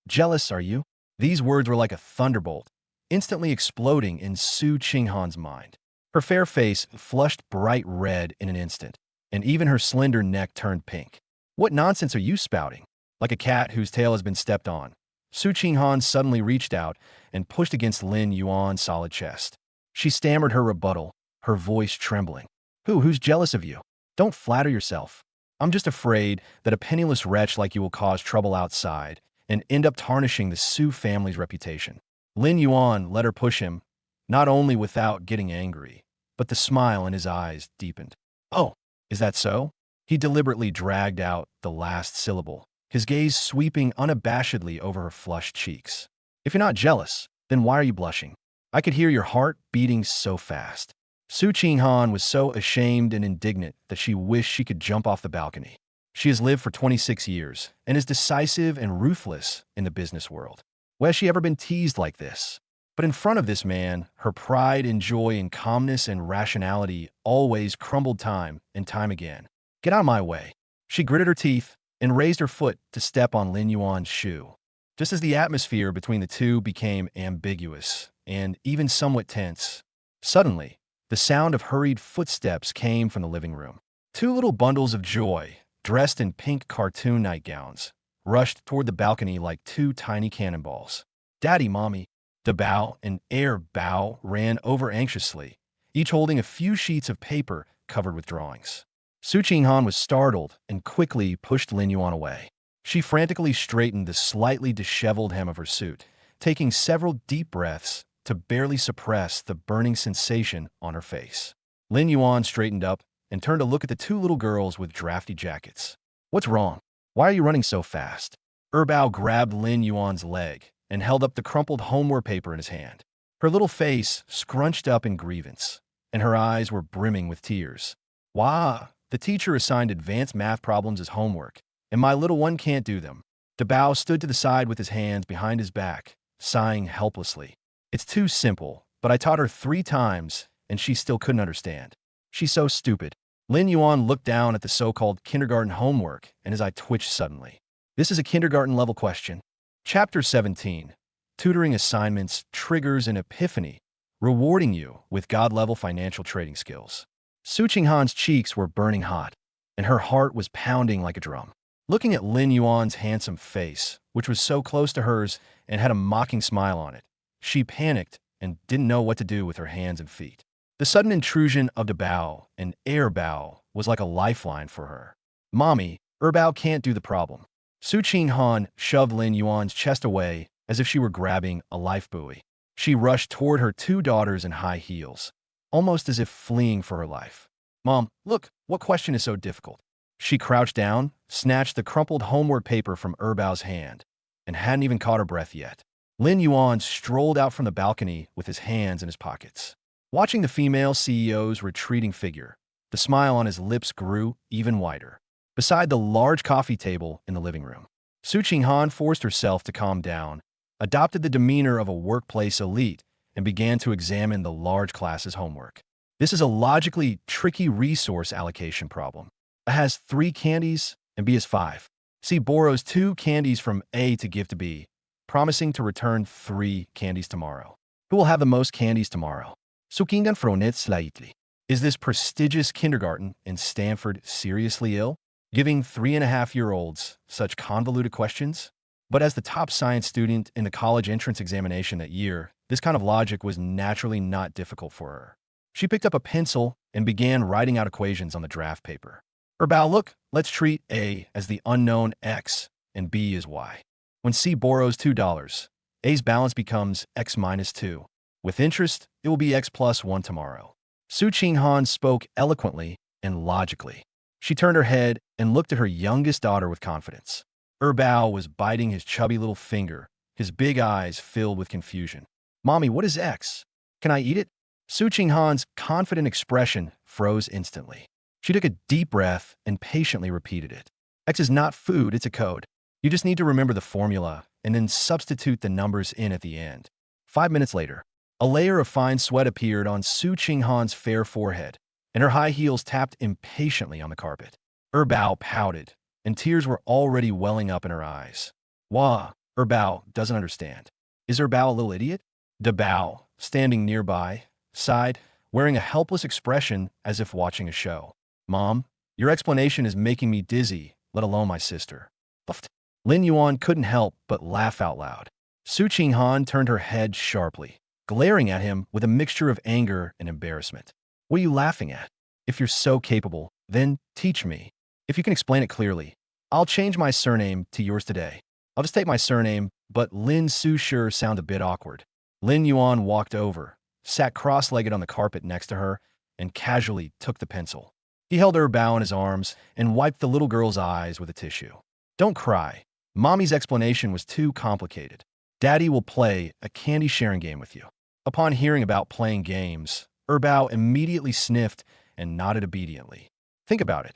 jealous, are you? These words were like a thunderbolt, instantly exploding in Su Qinghan's mind. Her fair face flushed bright red in an instant, and even her slender neck turned pink. What nonsense are you spouting? Like a cat whose tail has been stepped on. Su Qinghan suddenly reached out and pushed against Lin Yuan's solid chest. She stammered her rebuttal, her voice trembling. Who's jealous of you? Don't flatter yourself. I'm just afraid that a penniless wretch like you will cause trouble outside and end up tarnishing the Su family's reputation. Lin Yuan let her push him, not only without getting angry, but the smile in his eyes deepened. Oh, is that so? He deliberately dragged out the last syllable, his gaze sweeping unabashedly over her flushed cheeks. If you're not jealous, then why are you blushing? I could hear your heart beating so fast. Su Qinghan was so ashamed and indignant that she wished she could jump off the balcony. She has lived for 26 years and is decisive and ruthless in the business world. Why has she ever been teased like this? But in front of this man, her pride and joy and calmness and rationality always crumbled time and time again. Get out of my way. She gritted her teeth and raised her foot to step on Lin Yuan's shoe. Just as the atmosphere between the two became ambiguous and even somewhat tense, suddenly, the sound of hurried footsteps came from the living room. Two little bundles of joy, dressed in pink cartoon nightgowns, rushed toward the balcony like two tiny cannonballs. Daddy, Mommy. Dabao and Air Bao ran over anxiously, each holding a few sheets of paper covered with drawings. Su Qinghan was startled and quickly pushed Lin Yuan away. She frantically straightened the slightly disheveled hem of her suit, taking several deep breaths to barely suppress the burning sensation on her face. Lin Yuan straightened up and turned to look at the two little girls with drafty jackets. What's wrong? Why are you running so fast? Bao grabbed Lin Yuan's leg and held up the crumpled homework paper in his hand. Her little face scrunched up in grievance, and her eyes were brimming with tears. Wah! The teacher assigned advanced math problems as homework, and my little one can't do them. Dabao stood to the side with his hands behind his back, sighing helplessly. It's too simple, but I taught her 3 times, and she still couldn't understand. She's so stupid. Lin Yuan looked down at the so-called kindergarten homework, and his eye twitched suddenly. This is a kindergarten-level question. Chapter 17. Tutoring assignments triggers an epiphany, rewarding you with God-level financial trading skills. Su Qinghan's cheeks were burning hot, and her heart was pounding like a drum. Looking at Lin Yuan's handsome face, which was so close to hers and had a mocking smile on it, she panicked and didn't know what to do with her hands and feet. The sudden intrusion of Dabao and Air Bao was like a lifeline for her. Mommy, Bao can't do the problem. Su Qinghan shoved Lin Yuan's chest away as if she were grabbing a life buoy. She rushed toward her 2 daughters in high heels, almost as if fleeing for her life. Mom, look, what question is so difficult? She crouched down, snatched the crumpled homework paper from Bao's hand, and hadn't even caught her breath yet. Lin Yuan strolled out from the balcony with his hands in his pockets. Watching the female CEO's retreating figure, the smile on his lips grew even wider. Beside the large coffee table in the living room, Su Qinghan forced herself to calm down, adopted the demeanor of a workplace elite, and began to examine the large class's homework. This is a logically tricky resource allocation problem. A has 3 candies and B has 5. C borrows 2 candies from A to give to B, promising to return 3 candies tomorrow. Who will have the most candies tomorrow? Su Qinghan frowned slightly. Is this prestigious kindergarten in Stanford seriously ill, giving 3.5-year-olds such convoluted questions? But as the top science student in the college entrance examination that year, this kind of logic was naturally not difficult for her. She picked up a pencil and began writing out equations on the draft paper. Bao, look, let's treat A as the unknown X and B as Y. When C borrows $2, A's balance becomes X minus 2. With interest, it will be X plus 1 tomorrow. Su Qinghan spoke eloquently and logically. She turned her head and looked at her youngest daughter with confidence. Bao was biting his chubby little finger, his big eyes filled with confusion. Mommy, what is X? Can I eat it? Su Qinghan's confident expression froze instantly. She took a deep breath and patiently repeated it. X is not food, it's a code. You just need to remember the formula and then substitute the numbers in at the end. 5 minutes later, a layer of fine sweat appeared on Su Qinghan's fair forehead, and her high heels tapped impatiently on the carpet. Bao pouted, and tears were already welling up in her eyes. Wah, Bao doesn't understand. Is Bao a little idiot? Dabao, standing nearby, sighed, wearing a helpless expression as if watching a show. Mom, your explanation is making me dizzy, let alone my sister. Puffed. Lin Yuan couldn't help but laugh out loud. Su Qinghan turned her head sharply, glaring at him with a mixture of anger and embarrassment. What are you laughing at? If you're so capable, then teach me. If you can explain it clearly, I'll change my surname to yours today. I'll just take my surname, but Lin Su sure sound a bit awkward. Lin Yuan walked over, sat cross-legged on the carpet next to her, and casually took the pencil. He held her bow in his arms and wiped the little girl's eyes with a tissue. Don't cry. Mommy's explanation was too complicated. Daddy will play a candy-sharing game with you. Upon hearing about playing games, Erbao immediately sniffed and nodded obediently. Think about it.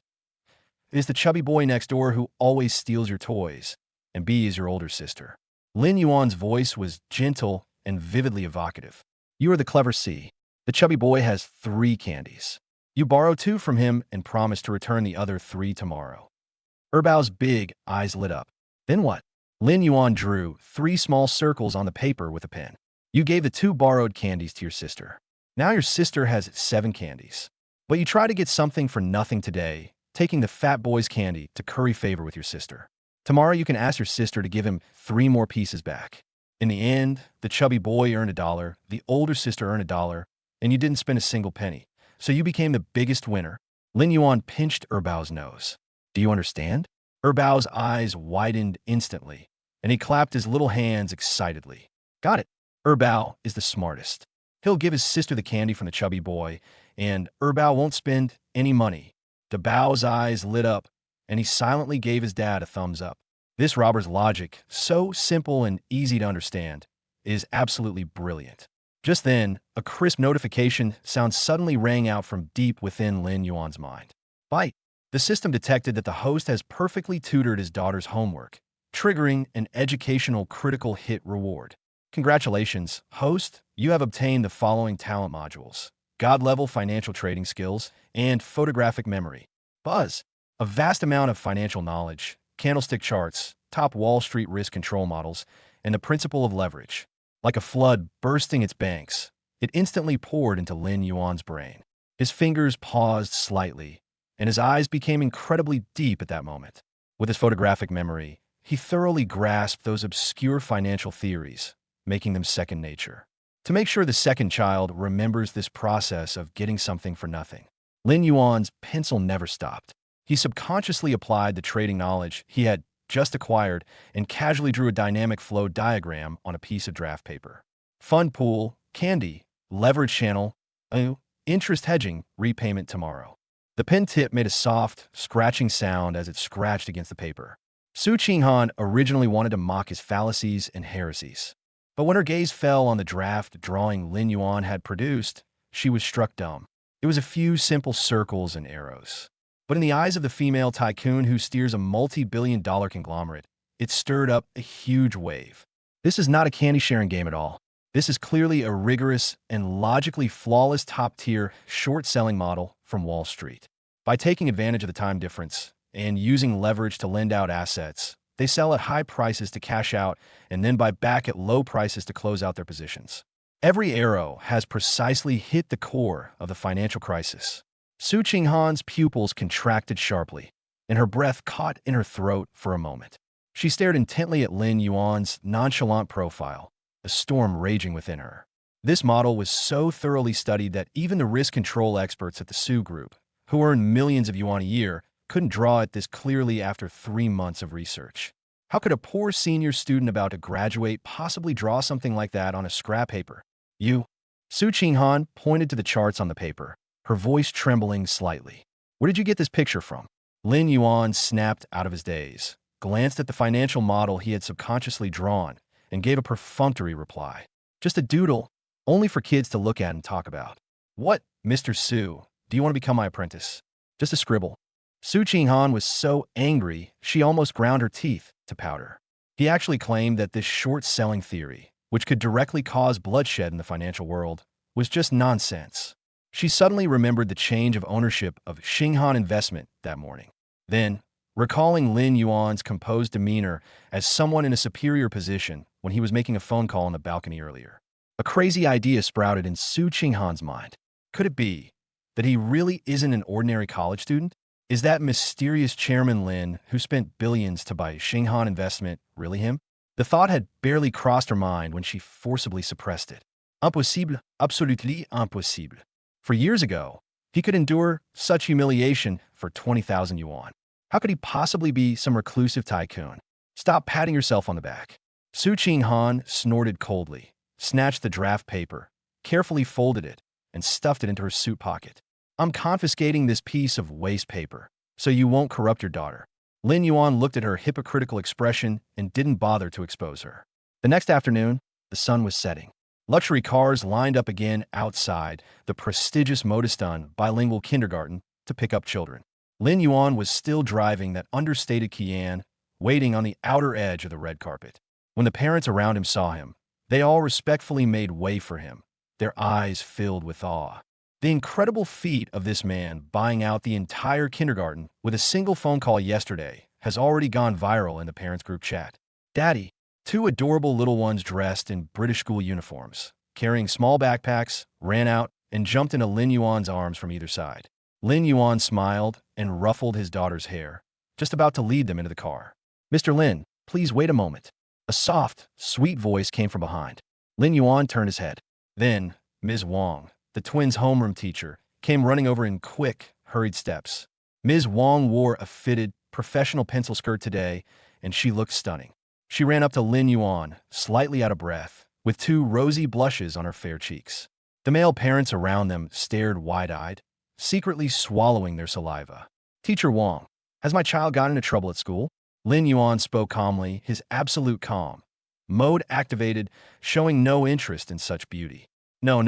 It is the chubby boy next door who always steals your toys, and B is your older sister. Lin Yuan's voice was gentle and vividly evocative. You are the clever C. The chubby boy has 3 candies. You borrow 2 from him and promise to return the other 3 tomorrow. Erbao's big eyes lit up. Then what? Lin Yuan drew 3 small circles on the paper with a pen. You gave the 2 borrowed candies to your sister. Now your sister has 7 candies. But you try to get something for nothing today, taking the fat boy's candy to curry favor with your sister. Tomorrow you can ask your sister to give him 3 more pieces back. In the end, the chubby boy earned $1, the older sister earned $1, and you didn't spend a single penny. So you became the biggest winner. Lin Yuan pinched Erbao's nose. Do you understand? Erbao's eyes widened instantly, and he clapped his little hands excitedly. Got it. Erbao is the smartest. He'll give his sister the candy from the chubby boy, and Erbao won't spend any money. Dabao's eyes lit up, and he silently gave his dad a thumbs up. This robber's logic, so simple and easy to understand, is absolutely brilliant. Just then, a crisp notification sound suddenly rang out from deep within Lin Yuan's mind. Bite. The system detected that the host has perfectly tutored his daughter's homework, triggering an educational critical hit reward. Congratulations, host. You have obtained the following talent modules: God-level financial trading skills and photographic memory. Buzz. A vast amount of financial knowledge, candlestick charts, top Wall Street risk control models, and the principle of leverage. Like a flood bursting its banks, it instantly poured into Lin Yuan's brain. His fingers paused slightly, and his eyes became incredibly deep at that moment. With his photographic memory, he thoroughly grasped those obscure financial theories, making them second nature. To make sure the second child remembers this process of getting something for nothing, Lin Yuan's pencil never stopped. He subconsciously applied the trading knowledge he had just acquired and casually drew a dynamic flow diagram on a piece of draft paper. Fund pool, candy, leverage channel, interest hedging, repayment tomorrow. The pen tip made a soft, scratching sound as it scratched against the paper. Su Qinghan originally wanted to mock his fallacies and heresies. But when her gaze fell on the draft drawing Lin Yuan had produced, she was struck dumb. It was a few simple circles and arrows. But in the eyes of the female tycoon who steers a multi-billion-dollar conglomerate, it stirred up a huge wave. This is not a candy-sharing game at all. This is clearly a rigorous and logically flawless top-tier short-selling model from Wall Street. By taking advantage of the time difference and using leverage to lend out assets, they sell at high prices to cash out and then buy back at low prices to close out their positions. Every arrow has precisely hit the core of the financial crisis. Su Qinghan's pupils contracted sharply, and her breath caught in her throat for a moment. She stared intently at Lin Yuan's nonchalant profile, a storm raging within her. This model was so thoroughly studied that even the risk control experts at the Su Group, who earn millions of yuan a year, couldn't draw it this clearly after 3 months of research. How could a poor senior student about to graduate possibly draw something like that on a scrap paper? You. Su Qinghan pointed to the charts on the paper, her voice trembling slightly. Where did you get this picture from? Lin Yuan snapped out of his daze, glanced at the financial model he had subconsciously drawn, and gave a perfunctory reply. Just a doodle, only for kids to look at and talk about. What, Mr. Su, do you want to become my apprentice? Just a scribble. Su Qinghan was so angry she almost ground her teeth to powder. He actually claimed that this short-selling theory, which could directly cause bloodshed in the financial world, was just nonsense. She suddenly remembered the change of ownership of Xinghan Investment that morning. Then, recalling Lin Yuan's composed demeanor as someone in a superior position when he was making a phone call on the balcony earlier. A crazy idea sprouted in Su Qinghan's mind. Could it be that he really isn't an ordinary college student? Is that mysterious Chairman Lin, who spent billions to buy Xinghan Investment, really him? The thought had barely crossed her mind when she forcibly suppressed it. Impossible, absolutely impossible. For years ago, he could endure such humiliation for 20,000 yuan. How could he possibly be some reclusive tycoon? Stop patting yourself on the back. Su Qinghan snorted coldly, snatched the draft paper, carefully folded it, and stuffed it into her suit pocket. I'm confiscating this piece of waste paper, so you won't corrupt your daughter. Lin Yuan looked at her hypocritical expression and didn't bother to expose her. The next afternoon, the sun was setting. Luxury cars lined up again outside the prestigious Modestan bilingual kindergarten to pick up children. Lin Yuan was still driving that understated Kian, waiting on the outer edge of the red carpet. When the parents around him saw him, they all respectfully made way for him, their eyes filled with awe. The incredible feat of this man buying out the entire kindergarten with a single phone call yesterday has already gone viral in the parents' group chat. Daddy, two adorable little ones dressed in British school uniforms, carrying small backpacks, ran out and jumped into Lin Yuan's arms from either side. Lin Yuan smiled and ruffled his daughter's hair, just about to lead them into the car. Mr. Lin, please wait a moment. A soft, sweet voice came from behind. Lin Yuan turned his head. Then, Ms. Wang, the twins' homeroom teacher, came running over in quick, hurried steps. Ms. Wang wore a fitted, professional pencil skirt today, and she looked stunning. She ran up to Lin Yuan, slightly out of breath, with two rosy blushes on her fair cheeks. The male parents around them stared wide-eyed, secretly swallowing their saliva. Teacher Wang, has my child gotten into trouble at school? Lin Yuan spoke calmly, his absolute calm. Mode activated, showing no interest in such beauty. No.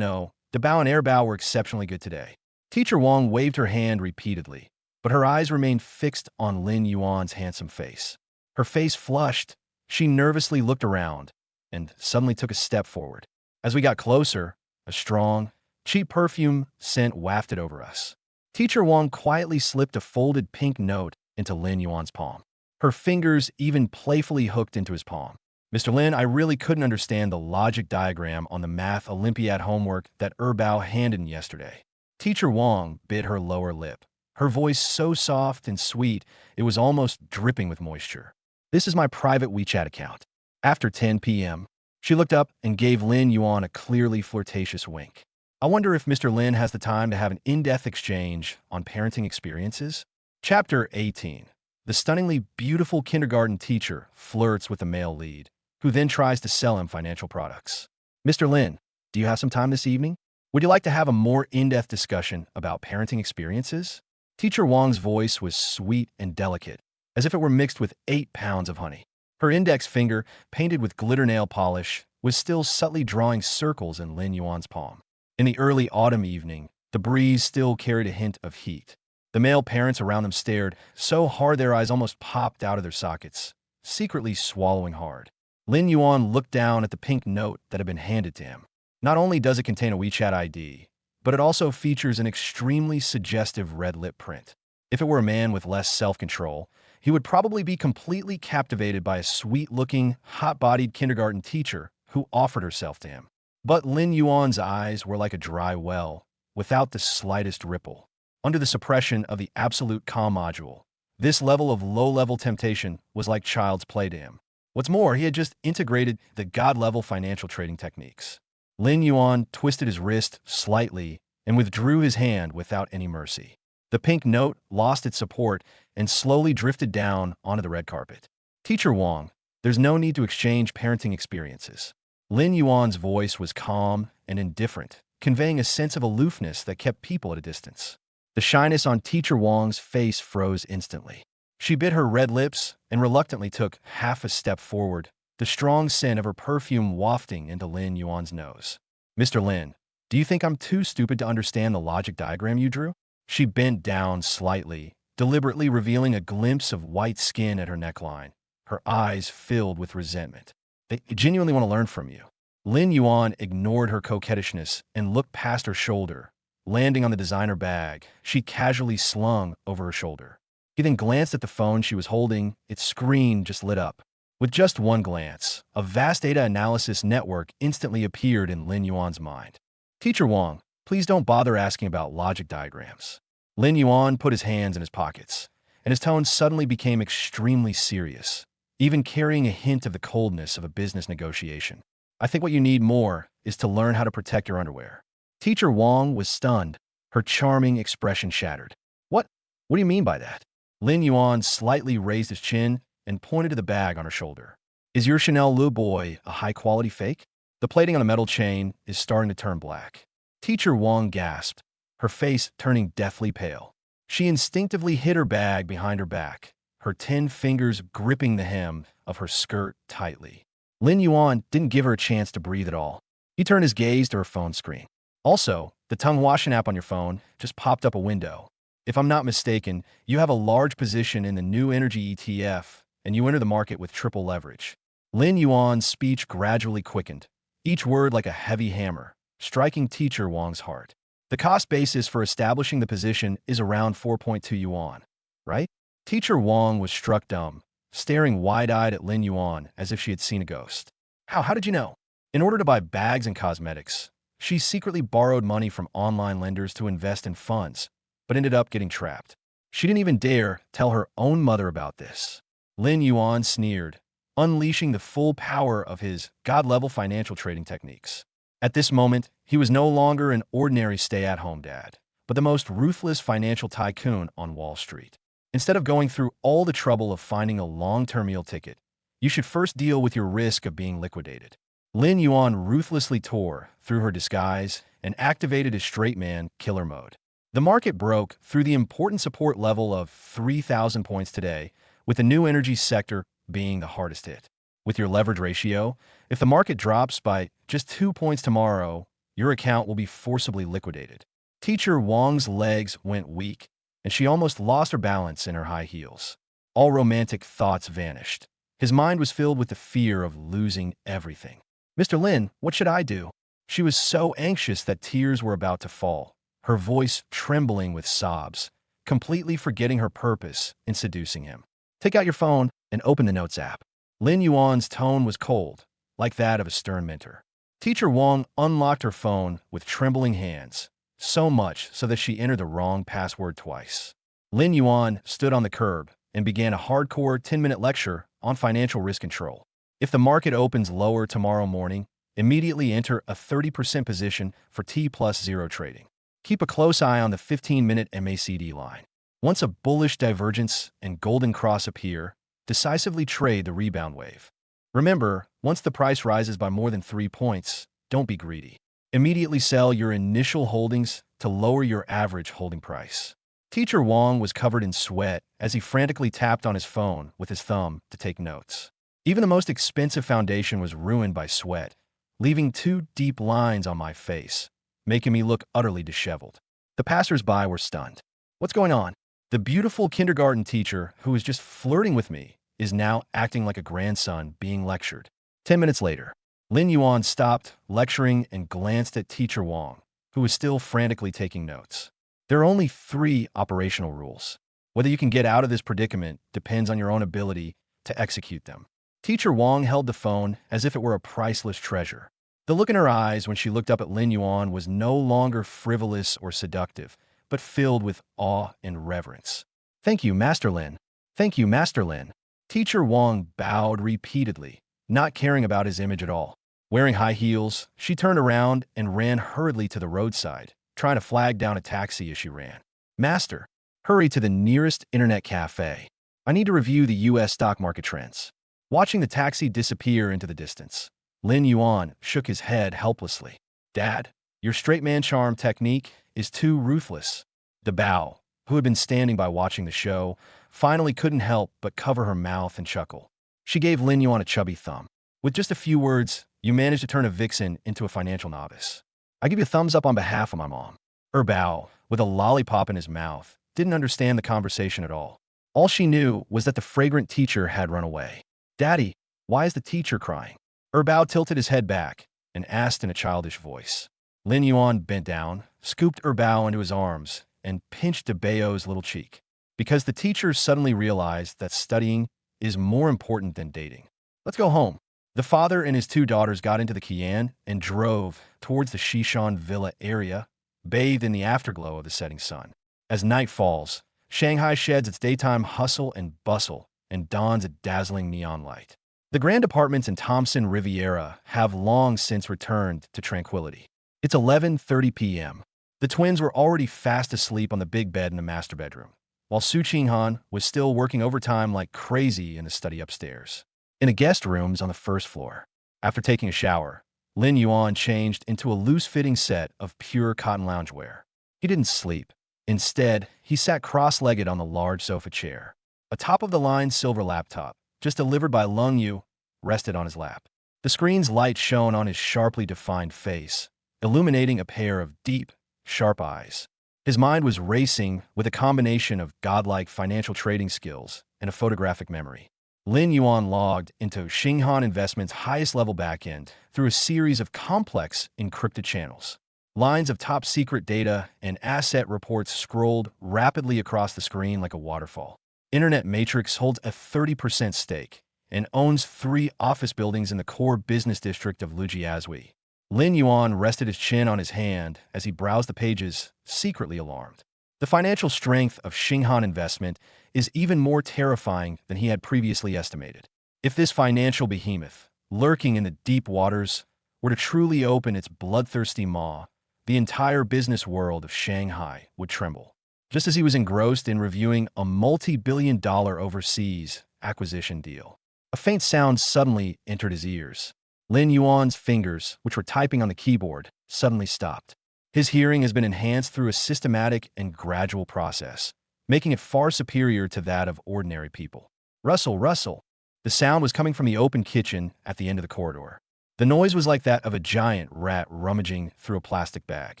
The Bao and Air Bao were exceptionally good today. Teacher Wang waved her hand repeatedly, but her eyes remained fixed on Lin Yuan's handsome face. Her face flushed. She nervously looked around and suddenly took a step forward. As we got closer, a strong, cheap perfume scent wafted over us. Teacher Wang quietly slipped a folded pink note into Lin Yuan's palm. Her fingers even playfully hooked into his palm. Mr. Lin, I really couldn't understand the logic diagram on the math Olympiad homework that Bao handed in yesterday. Teacher Wang bit her lower lip, her voice so soft and sweet it was almost dripping with moisture. This is my private WeChat account. After 10 p.m., she looked up and gave Lin Yuan a clearly flirtatious wink. I wonder if Mr. Lin has the time to have an in-depth exchange on parenting experiences? Chapter 18. The stunningly beautiful kindergarten teacher flirts with the male lead, who then tries to sell him financial products. Mr. Lin, do you have some time this evening? Would you like to have a more in-depth discussion about parenting experiences? Teacher Wang's voice was sweet and delicate, as if it were mixed with 8 pounds of honey. Her index finger, painted with glitter nail polish, was still subtly drawing circles in Lin Yuan's palm. In the early autumn evening, the breeze still carried a hint of heat. The male parents around them stared so hard their eyes almost popped out of their sockets, secretly swallowing hard. Lin Yuan looked down at the pink note that had been handed to him. Not only does it contain a WeChat ID, but it also features an extremely suggestive red lip print. If it were a man with less self-control, he would probably be completely captivated by a sweet-looking, hot-bodied kindergarten teacher who offered herself to him. But Lin Yuan's eyes were like a dry well, without the slightest ripple. Under the suppression of the absolute calm module, this level of low-level temptation was like child's play to him. What's more, he had just integrated the God-level financial trading techniques. Lin Yuan twisted his wrist slightly and withdrew his hand without any mercy. The pink note lost its support and slowly drifted down onto the red carpet. Teacher Wang, there's no need to exchange parenting experiences. Lin Yuan's voice was calm and indifferent, conveying a sense of aloofness that kept people at a distance. The shyness on Teacher Wang's face froze instantly. She bit her red lips and reluctantly took half a step forward, the strong scent of her perfume wafting into Lin Yuan's nose. Mr. Lin, do you think I'm too stupid to understand the logic diagram you drew? She bent down slightly, deliberately revealing a glimpse of white skin at her neckline, her eyes filled with resentment. They genuinely want to learn from you. Lin Yuan ignored her coquettishness and looked past her shoulder, landing on the designer bag she casually slung over her shoulder. He then glanced at the phone she was holding. Its screen just lit up. With just one glance, a vast data analysis network instantly appeared in Lin Yuan's mind. Teacher Wang, please don't bother asking about logic diagrams. Lin Yuan put his hands in his pockets, and his tone suddenly became extremely serious, even carrying a hint of the coldness of a business negotiation. I think what you need more is to learn how to protect your underwear. Teacher Wang was stunned, her charming expression shattered. What? What do you mean by that? Lin Yuan slightly raised his chin and pointed to the bag on her shoulder. Is your Chanel Le Boy a high-quality fake? The plating on the metal chain is starting to turn black. Teacher Wang gasped, her face turning deathly pale. She instinctively hid her bag behind her back, her 10 fingers gripping the hem of her skirt tightly. Lin Yuan didn't give her a chance to breathe at all. He turned his gaze to her phone screen. Also, the tongue washing app on your phone just popped up a window. If I'm not mistaken, you have a large position in the new energy ETF, and you enter the market with triple leverage. Lin Yuan's speech gradually quickened, each word like a heavy hammer, striking Teacher Wang's heart. The cost basis for establishing the position is around 4.2 yuan, right? Teacher Wang was struck dumb, staring wide-eyed at Lin Yuan as if she had seen a ghost. How did you know? In order to buy bags and cosmetics, she secretly borrowed money from online lenders to invest in funds, but ended up getting trapped. She didn't even dare tell her own mother about this. Lin Yuan sneered, unleashing the full power of his god-level financial trading techniques. At this moment, he was no longer an ordinary stay-at-home dad, but the most ruthless financial tycoon on Wall Street. Instead of going through all the trouble of finding a long-term meal ticket, you should first deal with your risk of being liquidated. Lin Yuan ruthlessly tore through her disguise and activated his straight man killer mode. The market broke through the important support level of 3,000 points today, with the new energy sector being the hardest hit. With your leverage ratio, if the market drops by just 2 points tomorrow, your account will be forcibly liquidated. Teacher Wang's legs went weak, and she almost lost her balance in her high heels. All romantic thoughts vanished. His mind was filled with the fear of losing everything. Mr. Lin, what should I do? She was so anxious that tears were about to fall, her voice trembling with sobs, completely forgetting her purpose in seducing him. Take out your phone and open the Notes app. Lin Yuan's tone was cold, like that of a stern mentor. Teacher Wang unlocked her phone with trembling hands, so much so that she entered the wrong password twice. Lin Yuan stood on the curb and began a hardcore 10-minute lecture on financial risk control. If the market opens lower tomorrow morning, immediately enter a 30% position for T+0 trading. Keep a close eye on the 15-minute MACD line. Once a bullish divergence and golden cross appear, decisively trade the rebound wave. Remember, once the price rises by more than 3 points, don't be greedy. Immediately sell your initial holdings to lower your average holding price. Teacher Wang was covered in sweat as he frantically tapped on his phone with his thumb to take notes. Even the most expensive foundation was ruined by sweat, leaving 2 deep lines on my face, making me look utterly disheveled. The passers-by were stunned. What's going on? The beautiful kindergarten teacher who was just flirting with me is now acting like a grandson being lectured. 10 minutes later, Lin Yuan stopped lecturing and glanced at Teacher Wang, who was still frantically taking notes. There are only 3 operational rules. Whether you can get out of this predicament depends on your own ability to execute them. Teacher Wang held the phone as if it were a priceless treasure. The look in her eyes when she looked up at Lin Yuan was no longer frivolous or seductive, but filled with awe and reverence. Thank you, Master Lin. Thank you, Master Lin. Teacher Wang bowed repeatedly, not caring about his image at all. Wearing high heels, she turned around and ran hurriedly to the roadside, trying to flag down a taxi as she ran. Master, hurry to the nearest internet cafe. I need to review the U.S. stock market trends. Watching the taxi disappear into the distance, Lin Yuan shook his head helplessly. Dad, your straight man charm technique is too ruthless. The Bao, who had been standing by watching the show, finally couldn't help but cover her mouth and chuckle. She gave Lin Yuan a chubby thumb. With just a few words, you managed to turn a vixen into a financial novice. I give you a thumbs up on behalf of my mom. Bao, with a lollipop in his mouth, didn't understand the conversation at all. All she knew was that the fragrant teacher had run away. Daddy, why is the teacher crying? Bao tilted his head back and asked in a childish voice. Lin Yuan bent down, scooped Bao into his arms, and pinched Bao's little cheek. Because the teacher suddenly realized that studying is more important than dating. Let's go home. The father and his two daughters got into the Kian and drove towards the Shishan Villa area, bathed in the afterglow of the setting sun. As night falls, Shanghai sheds its daytime hustle and bustle and dons a dazzling neon light. The grand apartments in Thompson Riviera have long since returned to tranquility. It's 11:30 p.m. The twins were already fast asleep on the big bed in the master bedroom, while Su Qinghan was still working overtime like crazy in the study upstairs. In the guest rooms on the first floor, after taking a shower, Lin Yuan changed into a loose-fitting set of pure cotton loungewear. He didn't sleep. Instead, he sat cross-legged on the large sofa chair. A top-of-the-line silver laptop, just delivered by Lung Yu, rested on his lap. The screen's light shone on his sharply defined face, illuminating a pair of deep, sharp eyes. His mind was racing with a combination of godlike financial trading skills and a photographic memory. Lin Yuan logged into Xinghan Investment's highest-level backend through a series of complex encrypted channels. Lines of top-secret data and asset reports scrolled rapidly across the screen like a waterfall. Internet Matrix holds a 30% stake and owns 3 office buildings in the core business district of Lujiazui. Lin Yuan rested his chin on his hand as he browsed the pages, secretly alarmed. The financial strength of Xinghan Investment is even more terrifying than he had previously estimated. If this financial behemoth, lurking in the deep waters, were to truly open its bloodthirsty maw, the entire business world of Shanghai would tremble. Just as he was engrossed in reviewing a multi-billion-dollar overseas acquisition deal, a faint sound suddenly entered his ears. Lin Yuan's fingers, which were typing on the keyboard, suddenly stopped. His hearing has been enhanced through a systematic and gradual process, making it far superior to that of ordinary people. Rustle, rustle. The sound was coming from the open kitchen at the end of the corridor. The noise was like that of a giant rat rummaging through a plastic bag.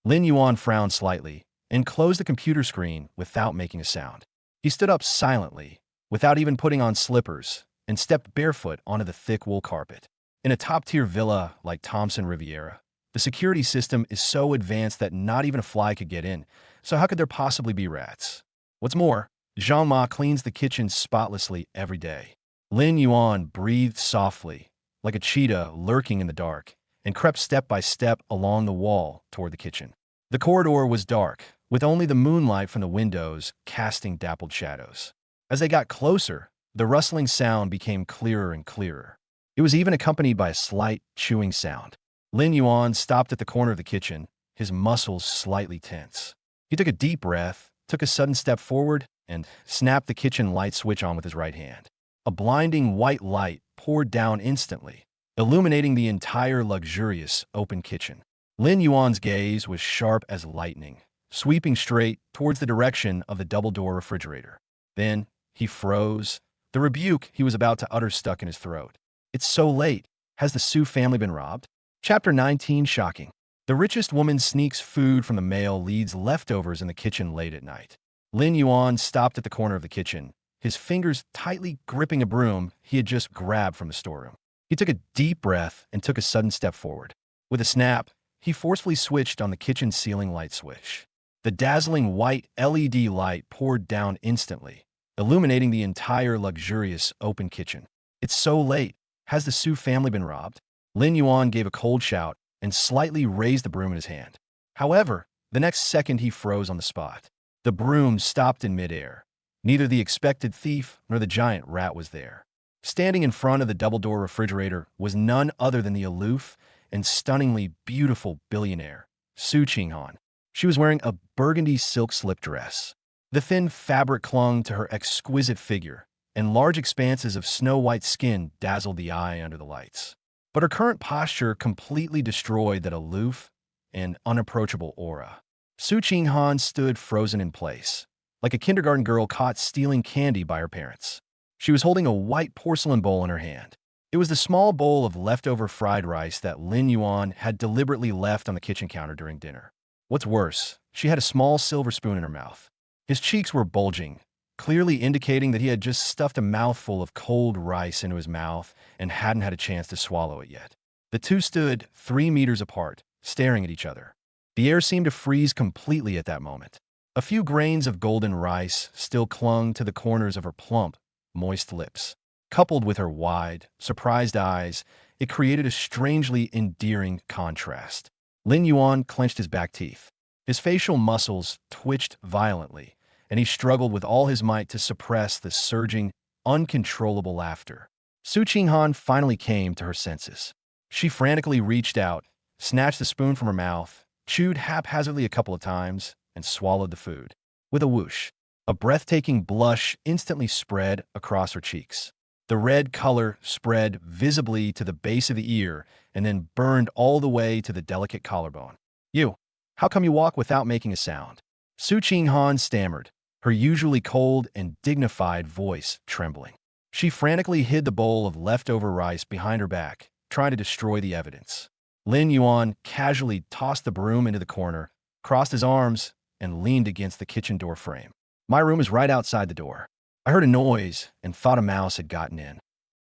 Lin Yuan frowned slightly and closed the computer screen without making a sound. He stood up silently, without even putting on slippers, and stepped barefoot onto the thick wool carpet. In a top-tier villa like Thompson Riviera, the security system is so advanced that not even a fly could get in, so how could there possibly be rats? What's more, Zhang Ma cleans the kitchen spotlessly every day. Lin Yuan breathed softly, like a cheetah lurking in the dark, and crept step by step along the wall toward the kitchen. The corridor was dark, with only the moonlight from the windows casting dappled shadows. As they got closer, the rustling sound became clearer and clearer. It was even accompanied by a slight, chewing sound. Lin Yuan stopped at the corner of the kitchen, his muscles slightly tense. He took a deep breath, took a sudden step forward, and snapped the kitchen light switch on with his right hand. A blinding white light poured down instantly, illuminating the entire luxurious open kitchen. Lin Yuan's gaze was sharp as lightning, sweeping straight towards the direction of the double-door refrigerator. Then, he froze, the rebuke he was about to utter stuck in his throat. It's so late. Has the Su family been robbed? Chapter 19, Shocking. The richest woman sneaks food from the male lead's leftovers in the kitchen late at night. Lin Yuan stopped at the corner of the kitchen, his fingers tightly gripping a broom he had just grabbed from the storeroom. He took a deep breath and took a sudden step forward. With a snap, he forcefully switched on the kitchen ceiling light switch. The dazzling white LED light poured down instantly, illuminating the entire luxurious open kitchen. It's so late. Has the Su family been robbed? Lin Yuan gave a cold shout and slightly raised the broom in his hand. However, the next second he froze on the spot. The broom stopped in midair. Neither the expected thief nor the giant rat was there. Standing in front of the double-door refrigerator was none other than the aloof and stunningly beautiful billionaire, Su Qinghan. She was wearing a burgundy silk slip dress. The thin fabric clung to her exquisite figure, and large expanses of snow-white skin dazzled the eye under the lights. But her current posture completely destroyed that aloof and unapproachable aura. Su Qinghan stood frozen in place, like a kindergarten girl caught stealing candy by her parents. She was holding a white porcelain bowl in her hand. It was the small bowl of leftover fried rice that Lin Yuan had deliberately left on the kitchen counter during dinner. What's worse, she had a small silver spoon in her mouth. His cheeks were bulging, clearly indicating that he had just stuffed a mouthful of cold rice into his mouth and hadn't had a chance to swallow it yet. The two stood 3 meters apart, staring at each other. The air seemed to freeze completely at that moment. A few grains of golden rice still clung to the corners of her plump, moist lips. Coupled with her wide, surprised eyes, it created a strangely endearing contrast. Lin Yuan clenched his back teeth. His facial muscles twitched violently, and he struggled with all his might to suppress the surging, uncontrollable laughter. Su Qinghan finally came to her senses. She frantically reached out, snatched the spoon from her mouth, chewed haphazardly a couple of times, and swallowed the food. With a whoosh, a breathtaking blush instantly spread across her cheeks. The red color spread visibly to the base of the ear and then burned all the way to the delicate collarbone. "You, how come you walk without making a sound?" Su Qinghan stammered, her usually cold and dignified voice trembling. She frantically hid the bowl of leftover rice behind her back, trying to destroy the evidence. Lin Yuan casually tossed the broom into the corner, crossed his arms, and leaned against the kitchen door frame. "My room is right outside the door. I heard a noise and thought a mouse had gotten in."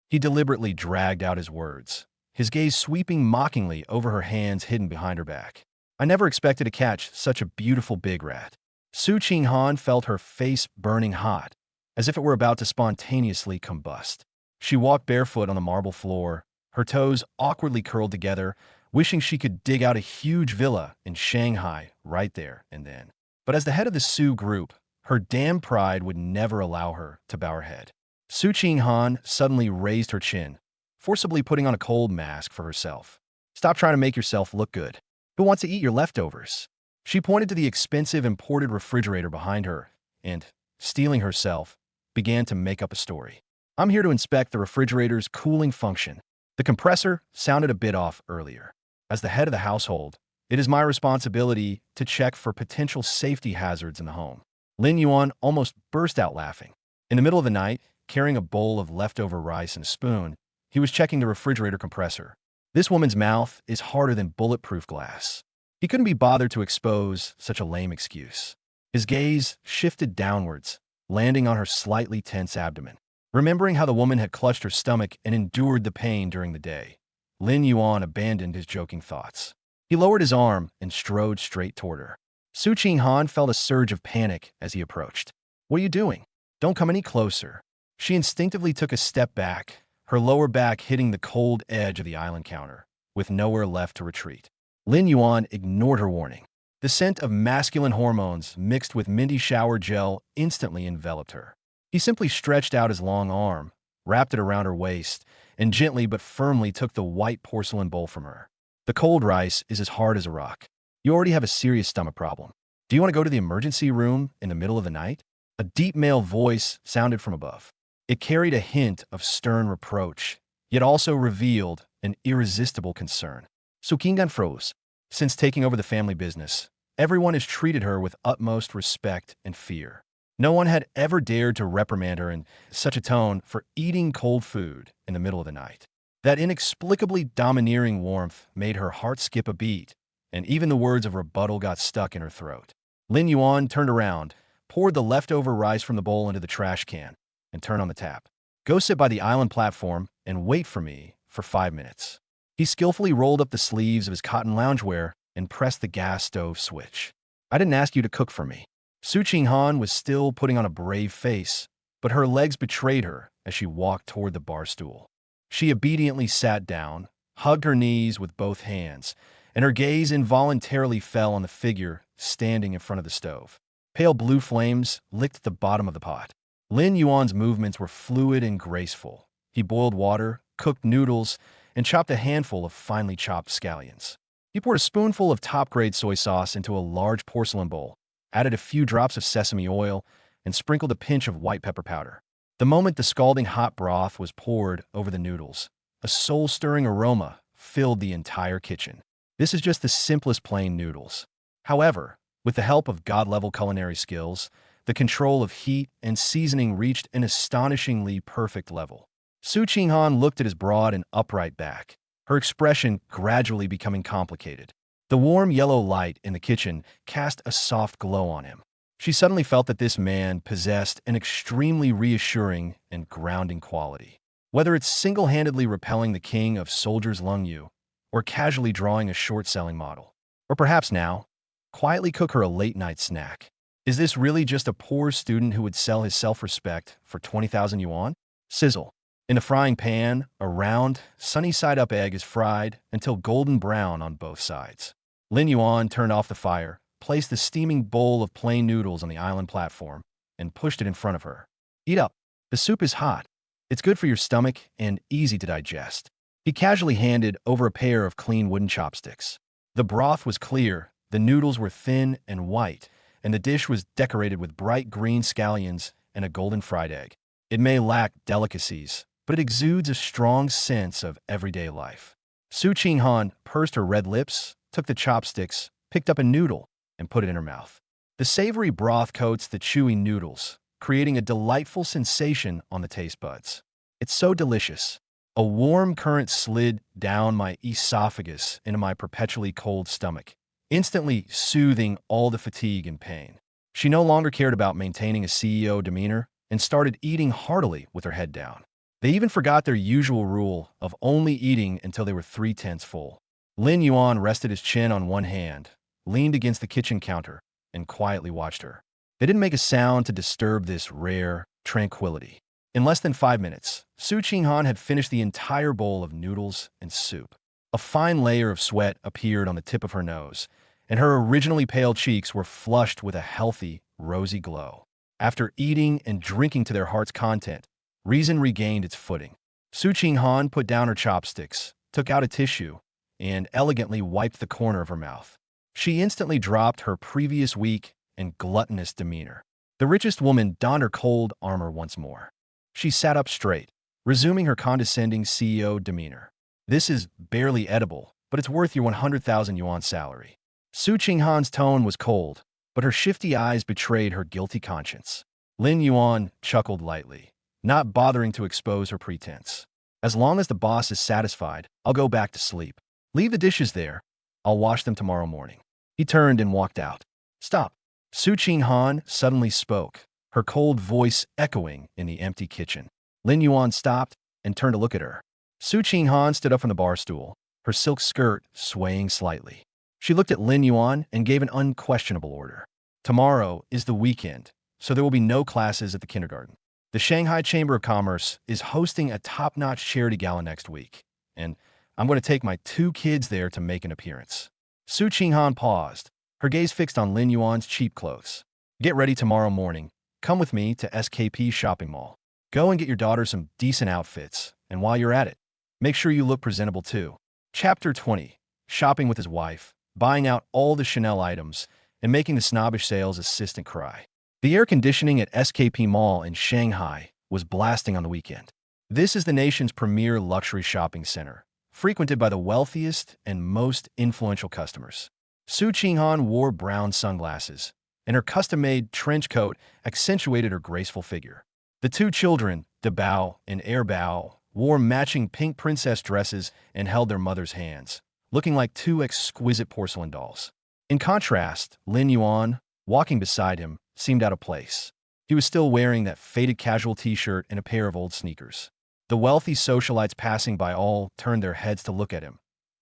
He deliberately dragged out his words, his gaze sweeping mockingly over her hands hidden behind her back. "I never expected to catch such a beautiful big rat." Su Qinghan felt her face burning hot, as if it were about to spontaneously combust. She walked barefoot on the marble floor, her toes awkwardly curled together, wishing she could dig out a huge villa in Shanghai right there and then. But as the head of the Su group, her damn pride would never allow her to bow her head. Su Qinghan suddenly raised her chin, forcibly putting on a cold mask for herself. "Stop trying to make yourself look good. Who wants to eat your leftovers?" She pointed to the expensive imported refrigerator behind her and, steeling herself, began to make up a story. "I'm here to inspect the refrigerator's cooling function. The compressor sounded a bit off earlier. As the head of the household, it is my responsibility to check for potential safety hazards in the home." Lin Yuan almost burst out laughing. In the middle of the night, carrying a bowl of leftover rice and a spoon, he was checking the refrigerator compressor. This woman's mouth is harder than bulletproof glass. He couldn't be bothered to expose such a lame excuse. His gaze shifted downwards, landing on her slightly tense abdomen. Remembering how the woman had clutched her stomach and endured the pain during the day, Lin Yuan abandoned his joking thoughts. He lowered his arm and strode straight toward her. Su Qinghan felt a surge of panic as he approached. "What are you doing? Don't come any closer." She instinctively took a step back, her lower back hitting the cold edge of the island counter, with nowhere left to retreat. Lin Yuan ignored her warning. The scent of masculine hormones mixed with minty shower gel instantly enveloped her. He simply stretched out his long arm, wrapped it around her waist, and gently but firmly took the white porcelain bowl from her. "The cold rice is as hard as a rock. You already have a serious stomach problem. Do you want to go to the emergency room in the middle of the night?" A deep male voice sounded from above. It carried a hint of stern reproach, yet also revealed an irresistible concern. Su Qinghan froze. Since taking over the family business, everyone has treated her with utmost respect and fear. No one had ever dared to reprimand her in such a tone for eating cold food in the middle of the night. That inexplicably domineering warmth made her heart skip a beat, and even the words of rebuttal got stuck in her throat. Lin Yuan turned around, poured the leftover rice from the bowl into the trash can, and turned on the tap. "Go sit by the island platform and wait for me for 5 minutes." He skillfully rolled up the sleeves of his cotton loungewear and pressed the gas stove switch. "I didn't ask you to cook for me." Su Qinghan was still putting on a brave face, but her legs betrayed her as she walked toward the bar stool. She obediently sat down, hugged her knees with both hands, and her gaze involuntarily fell on the figure standing in front of the stove. Pale blue flames licked the bottom of the pot. Lin Yuan's movements were fluid and graceful. He boiled water, cooked noodles, and chopped a handful of finely chopped scallions. He poured a spoonful of top-grade soy sauce into a large porcelain bowl, added a few drops of sesame oil, and sprinkled a pinch of white pepper powder. The moment the scalding hot broth was poured over the noodles, a soul-stirring aroma filled the entire kitchen. This is just the simplest plain noodles. However, with the help of god-level culinary skills, the control of heat and seasoning reached an astonishingly perfect level. Su Qinghan looked at his broad and upright back, her expression gradually becoming complicated. The warm yellow light in the kitchen cast a soft glow on him. She suddenly felt that this man possessed an extremely reassuring and grounding quality. Whether it's single-handedly repelling the king of soldiers Lung Yu, or casually drawing a short-selling model, or perhaps now, quietly cook her a late-night snack. Is this really just a poor student who would sell his self-respect for 20,000 yuan? Sizzle. In the frying pan, a round, sunny-side-up egg is fried until golden brown on both sides. Lin Yuan turned off the fire, placed the steaming bowl of plain noodles on the island platform, and pushed it in front of her. Eat up. The soup is hot. It's good for your stomach and easy to digest. He casually handed over a pair of clean wooden chopsticks. The broth was clear, the noodles were thin and white, and the dish was decorated with bright green scallions and a golden fried egg. It may lack delicacies, but it exudes a strong sense of everyday life. Su Qinghan pursed her red lips, took the chopsticks, picked up a noodle, and put it in her mouth. The savory broth coats the chewy noodles, creating a delightful sensation on the taste buds. It's so delicious. A warm current slid down my esophagus into my perpetually cold stomach, instantly soothing all the fatigue and pain. She no longer cared about maintaining a CEO demeanor and started eating heartily with her head down. They even forgot their usual rule of only eating until they were 3/10 full. Lin Yuan rested his chin on one hand, leaned against the kitchen counter, and quietly watched her. They didn't make a sound to disturb this rare tranquility. In less than 5 minutes, Su Qinghan had finished the entire bowl of noodles and soup. A fine layer of sweat appeared on the tip of her nose, and her originally pale cheeks were flushed with a healthy, rosy glow. After eating and drinking to their heart's content, reason regained its footing. Su Qinghan put down her chopsticks, took out a tissue, and elegantly wiped the corner of her mouth. She instantly dropped her previous weak and gluttonous demeanor. The richest woman donned her cold armor once more. She sat up straight, resuming her condescending CEO demeanor. This is barely edible, but it's worth your 100,000 yuan salary. Su Qinghan's tone was cold, but her shifty eyes betrayed her guilty conscience. Lin Yuan chuckled lightly, not bothering to expose her pretense. As long as the boss is satisfied, I'll go back to sleep. Leave the dishes there. I'll wash them tomorrow morning. He turned and walked out. Stop. Su Qinghan suddenly spoke, her cold voice echoing in the empty kitchen. Lin Yuan stopped and turned to look at her. Su Qinghan stood up from the bar stool, her silk skirt swaying slightly. She looked at Lin Yuan and gave an unquestionable order. Tomorrow is the weekend, so there will be no classes at the kindergarten. The Shanghai Chamber of Commerce is hosting a top-notch charity gala next week, and I'm going to take my 2 kids there to make an appearance. Su Qinghan paused, her gaze fixed on Lin Yuan's cheap clothes. Get ready tomorrow morning. Come with me to SKP Shopping Mall. Go and get your daughter some decent outfits, and while you're at it, make sure you look presentable too. Chapter 20. Shopping with his wife, buying out all the Chanel items, and making the snobbish sales assistant cry. The air conditioning at SKP Mall in Shanghai was blasting on the weekend. This is the nation's premier luxury shopping center, frequented by the wealthiest and most influential customers. Su Qinghan wore brown sunglasses, and her custom-made trench coat accentuated her graceful figure. The 2 children, Debao and Airbao, wore matching pink princess dresses and held their mother's hands, looking like 2 exquisite porcelain dolls. In contrast, Lin Yuan, walking beside him, seemed out of place. He was still wearing that faded casual t-shirt and a pair of old sneakers. The wealthy socialites passing by all turned their heads to look at him.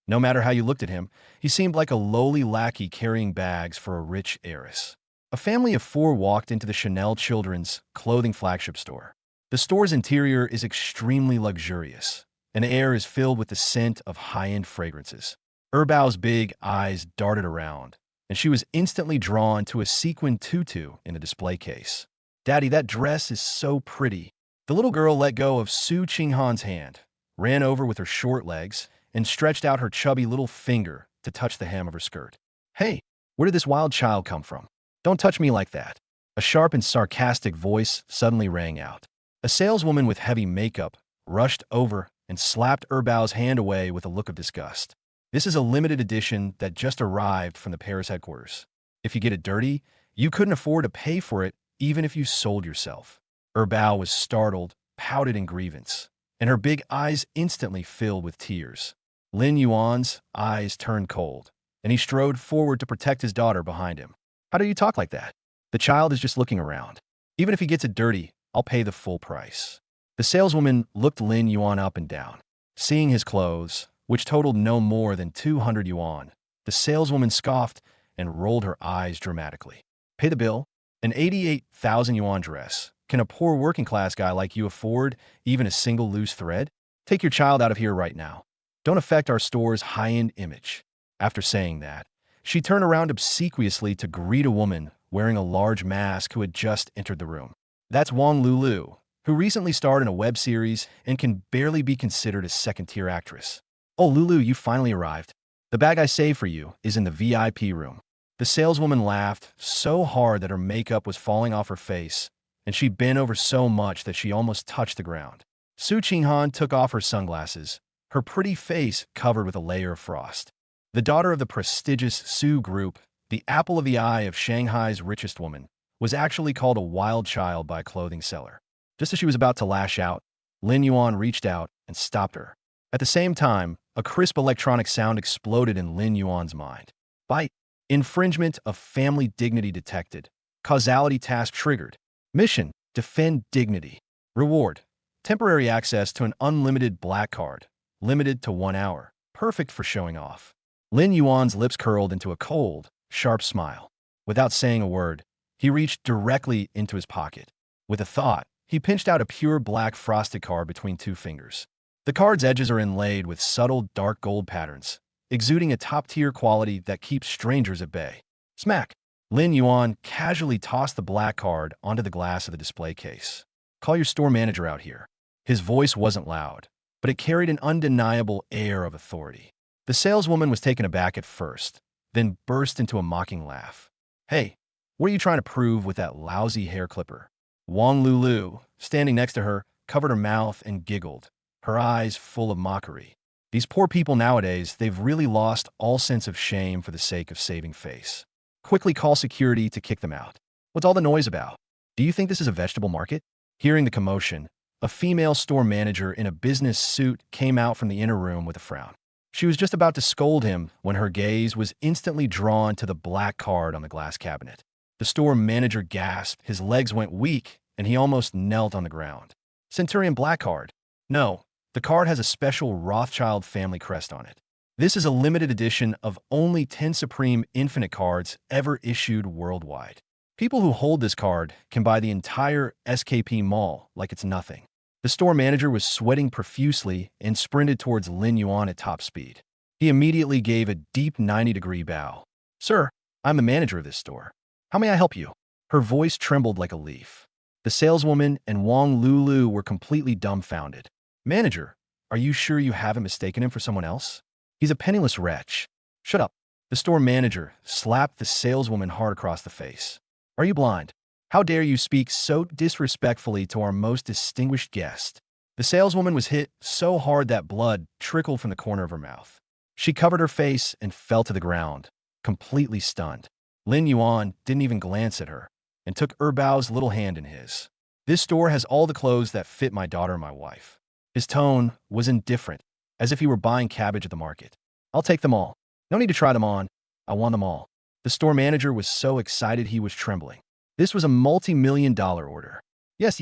No matter how you looked at him, he seemed like a lowly lackey carrying bags for a rich heiress. A family of 4 walked into the Chanel children's clothing flagship store. The store's interior is extremely luxurious, and the air is filled with the scent of high-end fragrances. Erbao's big eyes darted around, and she was instantly drawn to a sequin tutu in the display case. Daddy, that dress is so pretty. The little girl let go of Su Qinghan's hand, ran over with her short legs, and stretched out her chubby little finger to touch the hem of her skirt. Hey, where did this wild child come from? Don't touch me like that. A sharp and sarcastic voice suddenly rang out. A saleswoman with heavy makeup rushed over and slapped Erbao's hand away with a look of disgust. This is a limited edition that just arrived from the Paris headquarters. If you get it dirty, you couldn't afford to pay for it even if you sold yourself. Erbao was startled, pouted in grievance, and her big eyes instantly filled with tears. Lin Yuan's eyes turned cold, and he strode forward to protect his daughter behind him. How do you talk like that? The child is just looking around. Even if he gets it dirty, I'll pay the full price. The saleswoman looked Lin Yuan up and down. Seeing his clothes, which totaled no more than 200 yuan, the saleswoman scoffed and rolled her eyes dramatically. Pay the bill, An 88,000 yuan dress. Can a poor working class guy like you afford even a single loose thread? Take your child out of here right now. Don't affect our store's high-end image. After saying that, she turned around obsequiously to greet a woman wearing a large mask who had just entered the room. That's Wang Lulu, who recently starred in a web series and can barely be considered a second-tier actress. Oh, Lulu, you finally arrived. The bag I saved for you is in the VIP room. The saleswoman laughed so hard that her makeup was falling off her face, and she bent over so much that she almost touched the ground. Su Qinghan took off her sunglasses, her pretty face covered with a layer of frost. The daughter of the prestigious Su Group, the apple of the eye of Shanghai's richest woman, was actually called a wild child by a clothing seller. Just as she was about to lash out, Lin Yuan reached out and stopped her. At the same time, a crisp electronic sound exploded in Lin Yuan's mind. Bite. Infringement of family dignity detected. Causality task triggered. Mission: defend dignity. Reward: temporary access to an unlimited black card, limited to 1 hour. Perfect for showing off. Lin Yuan's lips curled into a cold, sharp smile. Without saying a word, he reached directly into his pocket. With a thought, he pinched out a pure black frosted card between 2 fingers. The card's edges are inlaid with subtle dark gold patterns, exuding a top-tier quality that keeps strangers at bay. Smack! Lin Yuan casually tossed the black card onto the glass of the display case. Call your store manager out here. His voice wasn't loud, but it carried an undeniable air of authority. The saleswoman was taken aback at first, then burst into a mocking laugh. Hey, what are you trying to prove with that lousy hair clipper? Wang Lulu, standing next to her, covered her mouth and giggled, her eyes full of mockery. These poor people nowadays, they've really lost all sense of shame for the sake of saving face. Quickly call security to kick them out. What's all the noise about? Do you think this is a vegetable market? Hearing the commotion, a female store manager in a business suit came out from the inner room with a frown. She was just about to scold him when her gaze was instantly drawn to the black card on the glass cabinet. The store manager gasped, his legs went weak, and he almost knelt on the ground. Centurion black card. No. The card has a special Rothschild family crest on it. This is a limited edition of only 10 Supreme Infinite cards ever issued worldwide. People who hold this card can buy the entire SKP mall like it's nothing. The store manager was sweating profusely and sprinted towards Lin Yuan at top speed. He immediately gave a deep 90-degree bow. Sir, I'm the manager of this store. How may I help you? Her voice trembled like a leaf. The saleswoman and Wang Lulu were completely dumbfounded. Manager, are you sure you haven't mistaken him for someone else? He's a penniless wretch. Shut up. The store manager slapped the saleswoman hard across the face. Are you blind? How dare you speak so disrespectfully to our most distinguished guest? The saleswoman was hit so hard that blood trickled from the corner of her mouth. She covered her face and fell to the ground, completely stunned. Lin Yuan didn't even glance at her and took Erbao's little hand in his. This store has all the clothes that fit my daughter and my wife. His tone was indifferent, as if he were buying cabbage at the market. I'll take them all. No need to try them on. I want them all. The store manager was so excited he was trembling. This was a multi-million-dollar order. Yes.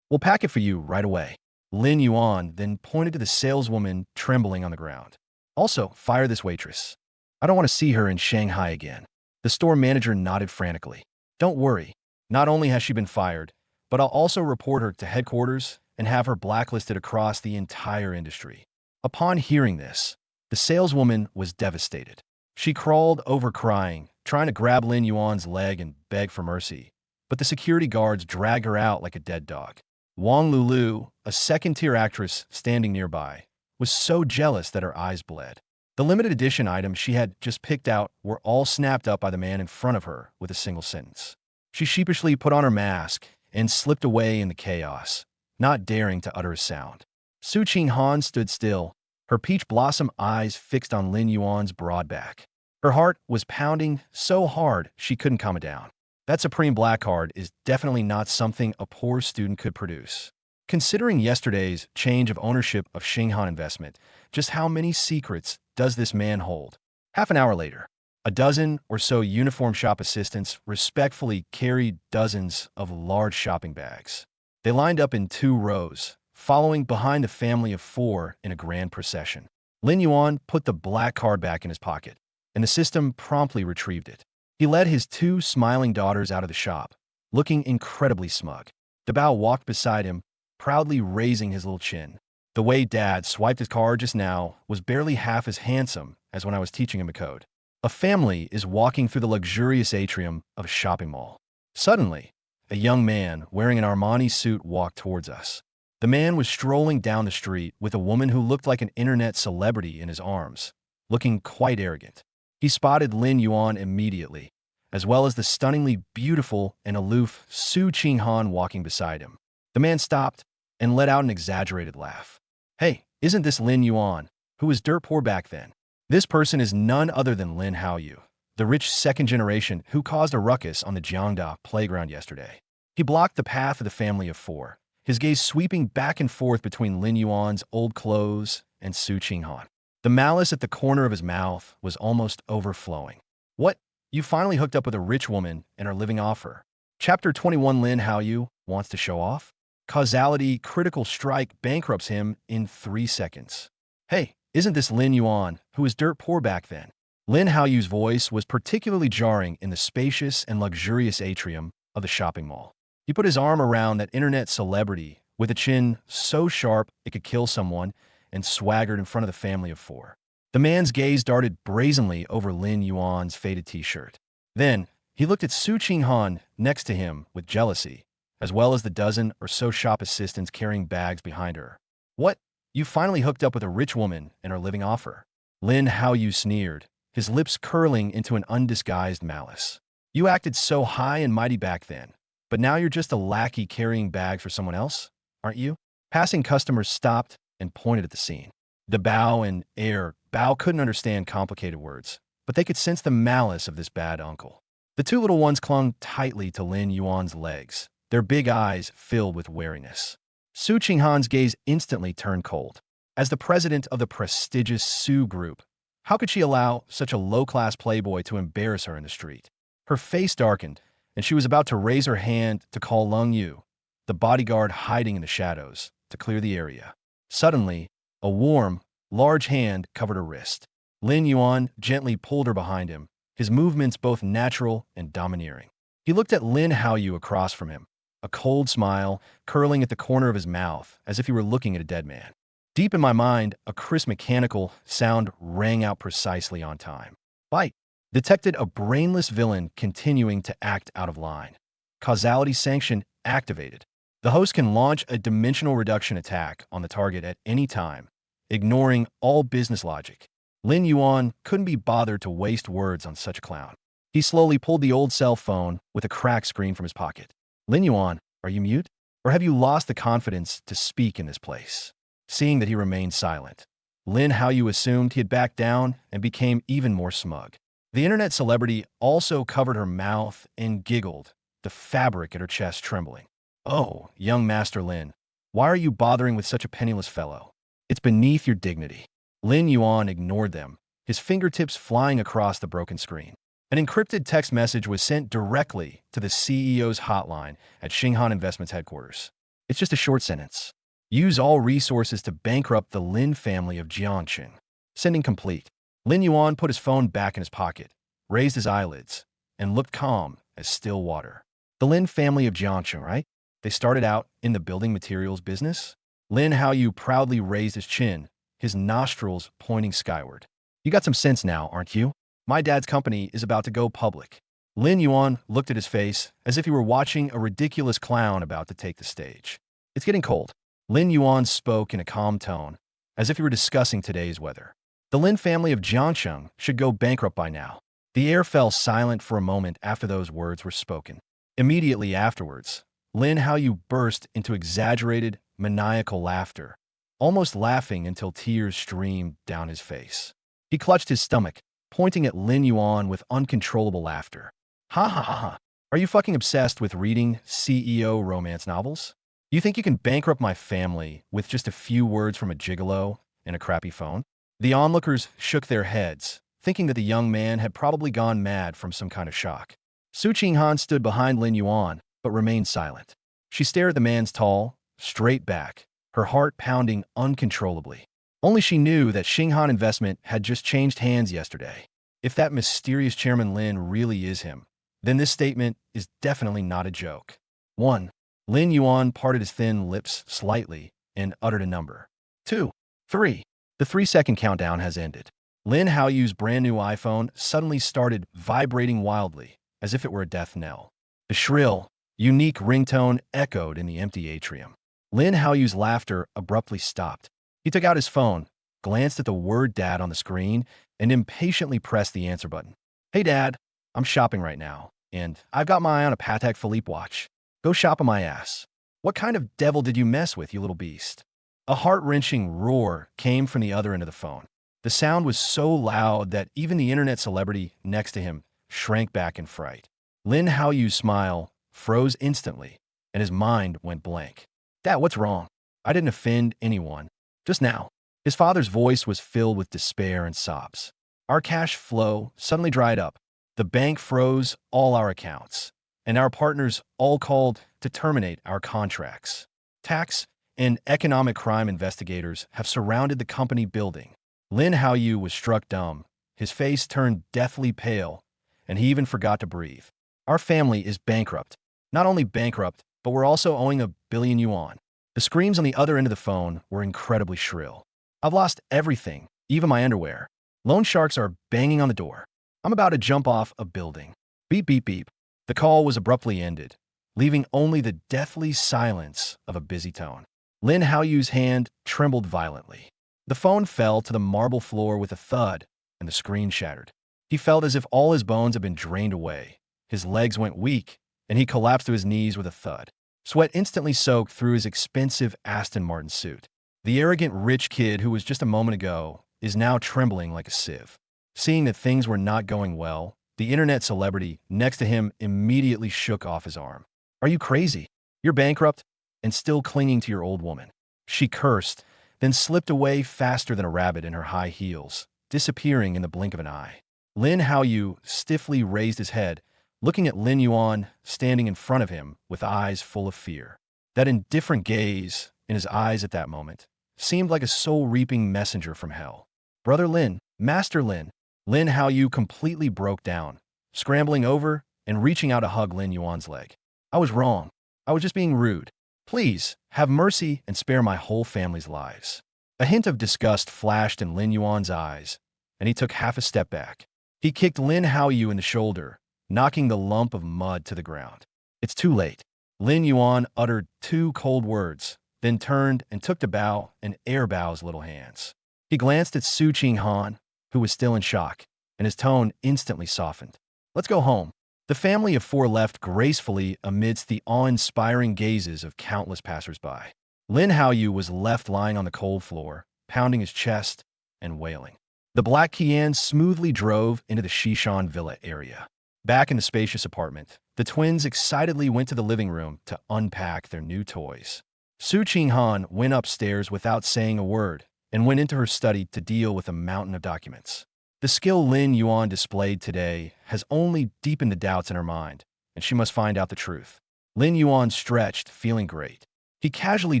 We'll pack it for you right away. Lin Yuan then pointed to the saleswoman trembling on the ground. Also, fire this waitress. I don't want to see her in Shanghai again. The store manager nodded frantically. Don't worry. Not only has she been fired, but I'll also report her to headquarters and have her blacklisted across the entire industry. Upon hearing this, the saleswoman was devastated. She crawled over crying, trying to grab Lin Yuan's leg and beg for mercy, but the security guards dragged her out like a dead dog. Wang Lulu, a second-tier actress standing nearby, was so jealous that her eyes bled. The limited edition items she had just picked out were all snapped up by the man in front of her with a single sentence. She sheepishly put on her mask and slipped away in the chaos, not daring to utter a sound. Su Qinghan stood still, her peach blossom eyes fixed on Lin Yuan's broad back. Her heart was pounding so hard she couldn't calm it down. That Supreme Black Card is definitely not something a poor student could produce. Considering yesterday's change of ownership of Xinghan Investment, just how many secrets does this man hold? Half an hour later, a dozen or so uniform shop assistants respectfully carried dozens of large shopping bags. They lined up in 2 rows, following behind a family of 4 in a grand procession. Lin Yuan put the black card back in his pocket, and the system promptly retrieved it. He led his two smiling daughters out of the shop, looking incredibly smug. Dabao walked beside him, proudly raising his little chin. The way Dad swiped his card just now was barely half as handsome as when I was teaching him a code. A family is walking through the luxurious atrium of a shopping mall. Suddenly, a young man wearing an Armani suit walked towards us. The man was strolling down the street with a woman who looked like an internet celebrity in his arms, looking quite arrogant. He spotted Lin Yuan immediately, as well as the stunningly beautiful and aloof Su Qinghan walking beside him. The man stopped and let out an exaggerated laugh. Hey, isn't this Lin Yuan, who was dirt poor back then? This person is none other than Lin Haoyu, the rich second generation who caused a ruckus on the Jiangda playground yesterday. He blocked the path of the family of four, his gaze sweeping back and forth between Lin Yuan's old clothes and Su Qinghan. The malice at the corner of his mouth was almost overflowing. What? You finally hooked up with a rich woman and are living off her. Chapter 21. Lin Haoyu wants to show off? Causality critical strike bankrupts him in 3 seconds. Hey, isn't this Lin Yuan, who was dirt poor back then? Lin Haoyu's voice was particularly jarring in the spacious and luxurious atrium of the shopping mall. He put his arm around that internet celebrity with a chin so sharp it could kill someone and swaggered in front of the family of four. The man's gaze darted brazenly over Lin Yuan's faded t-shirt. Then, he looked at Su Qinghan next to him with jealousy, as well as the dozen or so shop assistants carrying bags behind her. What? You finally hooked up with a rich woman and are living off her. Lin Haoyu sneered, his lips curling into an undisguised malice. You acted so high and mighty back then, but now you're just a lackey carrying bags for someone else, aren't you? Passing customers stopped and pointed at the scene. Dabao and Bao couldn't understand complicated words, but they could sense the malice of this bad uncle. The two little ones clung tightly to Lin Yuan's legs, their big eyes filled with wariness. Su Qinghan's gaze instantly turned cold. As the president of the prestigious Su Group, how could she allow such a low-class playboy to embarrass her in the street? Her face darkened, and she was about to raise her hand to call Lung Yu, the bodyguard hiding in the shadows, to clear the area. Suddenly, a warm, large hand covered her wrist. Lin Yuan gently pulled her behind him, his movements both natural and domineering. He looked at Lin Haoyu across from him, a cold smile curling at the corner of his mouth as if he were looking at a dead man. Deep in my mind, a crisp mechanical sound rang out precisely on time. Bite detected a brainless villain continuing to act out of line. Causality sanction activated. The host can launch a dimensional reduction attack on the target at any time, ignoring all business logic. Lin Yuan couldn't be bothered to waste words on such a clown. He slowly pulled the old cell phone with a cracked screen from his pocket. Lin Yuan, are you mute? Or have you lost the confidence to speak in this place? Seeing that he remained silent, Lin Haoyu assumed he had backed down and became even more smug. The internet celebrity also covered her mouth and giggled, the fabric at her chest trembling. Oh, young Master Lin, why are you bothering with such a penniless fellow? It's beneath your dignity. Lin Yuan ignored them, his fingertips flying across the broken screen. An encrypted text message was sent directly to the CEO's hotline at Xinghan Investments headquarters. It's just a short sentence. Use all resources to bankrupt the Lin family of Jiangqing. Sending complete. Lin Yuan put his phone back in his pocket, raised his eyelids, and looked calm as still water. The Lin family of Jiangqing, right? They started out in the building materials business? Lin Haoyu proudly raised his chin, his nostrils pointing skyward. You got some sense now, aren't you? My dad's company is about to go public. Lin Yuan looked at his face as if he were watching a ridiculous clown about to take the stage. It's getting cold. Lin Yuan spoke in a calm tone, as if he were discussing today's weather. The Lin family of Jiangqing should go bankrupt by now. The air fell silent for a moment after those words were spoken. Immediately afterwards, Lin Haoyu burst into exaggerated, maniacal laughter, almost laughing until tears streamed down his face. He clutched his stomach, pointing at Lin Yuan with uncontrollable laughter. Ha ha ha ha. Are you fucking obsessed with reading CEO romance novels? You think you can bankrupt my family with just a few words from a gigolo and a crappy phone? The onlookers shook their heads, thinking that the young man had probably gone mad from some kind of shock. Su Qinghan stood behind Lin Yuan, but remained silent. She stared at the man's tall, straight back, her heart pounding uncontrollably. Only she knew that Xinghan Investment had just changed hands yesterday. If that mysterious Chairman Lin really is him, then this statement is definitely not a joke. 1. Lin Yuan parted his thin lips slightly and uttered a number. 2. 3. The 3-second countdown has ended. Lin Haoyu's brand new iPhone suddenly started vibrating wildly, as if it were a death knell. The shrill, unique ringtone echoed in the empty atrium. Lin Haoyu's laughter abruptly stopped. He took out his phone, glanced at the word Dad on the screen, and impatiently pressed the answer button. Hey Dad, I'm shopping right now, and I've got my eye on a Patek Philippe watch. Go shop on my ass. What kind of devil did you mess with, you little beast? A heart-wrenching roar came from the other end of the phone. The sound was so loud that even the internet celebrity next to him shrank back in fright. Lin Haoyu's smile froze instantly, and his mind went blank. Dad, what's wrong? I didn't offend anyone. Just now. His father's voice was filled with despair and sobs. Our cash flow suddenly dried up. The bank froze all our accounts, and our partners all called to terminate our contracts. Tax and economic crime investigators have surrounded the company building. Lin Haoyu was struck dumb. His face turned deathly pale, and he even forgot to breathe. Our family is bankrupt. Not only bankrupt, but we're also owing $1 billion yuan. The screams on the other end of the phone were incredibly shrill. I've lost everything, even my underwear. Loan sharks are banging on the door. I'm about to jump off a building. Beep, beep, beep. The call was abruptly ended, leaving only the deathly silence of a busy tone. Lin Haoyu's hand trembled violently. The phone fell to the marble floor with a thud, and the screen shattered. He felt as if all his bones had been drained away. His legs went weak, and he collapsed to his knees with a thud. Sweat instantly soaked through his expensive Aston Martin suit. The arrogant rich kid who was just a moment ago is now trembling like a sieve. Seeing that things were not going well, the internet celebrity next to him immediately shook off his arm. Are you crazy? You're bankrupt and still clinging to your old woman. She cursed, then slipped away faster than a rabbit in her high heels, disappearing in the blink of an eye. Lin Haoyu stiffly raised his head, looking at Lin Yuan standing in front of him with eyes full of fear. That indifferent gaze in his eyes at that moment seemed like a soul-reaping messenger from hell. Brother Lin, Master Lin. Lin Haoyu completely broke down, scrambling over and reaching out to hug Lin Yuan's leg. I was wrong. I was just being rude. Please, have mercy and spare my whole family's lives. A hint of disgust flashed in Lin Yuan's eyes, and he took half a step back. He kicked Lin Haoyu in the shoulder, knocking the lump of mud to the ground. It's too late. Lin Yuan uttered 2 cold words, then turned and took to Bao and Air Bao's little hands. He glanced at Su Qinghan, who was still in shock, and his tone instantly softened. Let's go home. The family of 4 left gracefully amidst the awe-inspiring gazes of countless passersby. Lin Haoyu was left lying on the cold floor, pounding his chest and wailing. The Black Qian smoothly drove into the Shishan Villa area. Back in the spacious apartment, the twins excitedly went to the living room to unpack their new toys. Su Qinghan went upstairs without saying a word and went into her study to deal with a mountain of documents. The skill Lin Yuan displayed today has only deepened the doubts in her mind, and she must find out the truth. Lin Yuan stretched, feeling great. He casually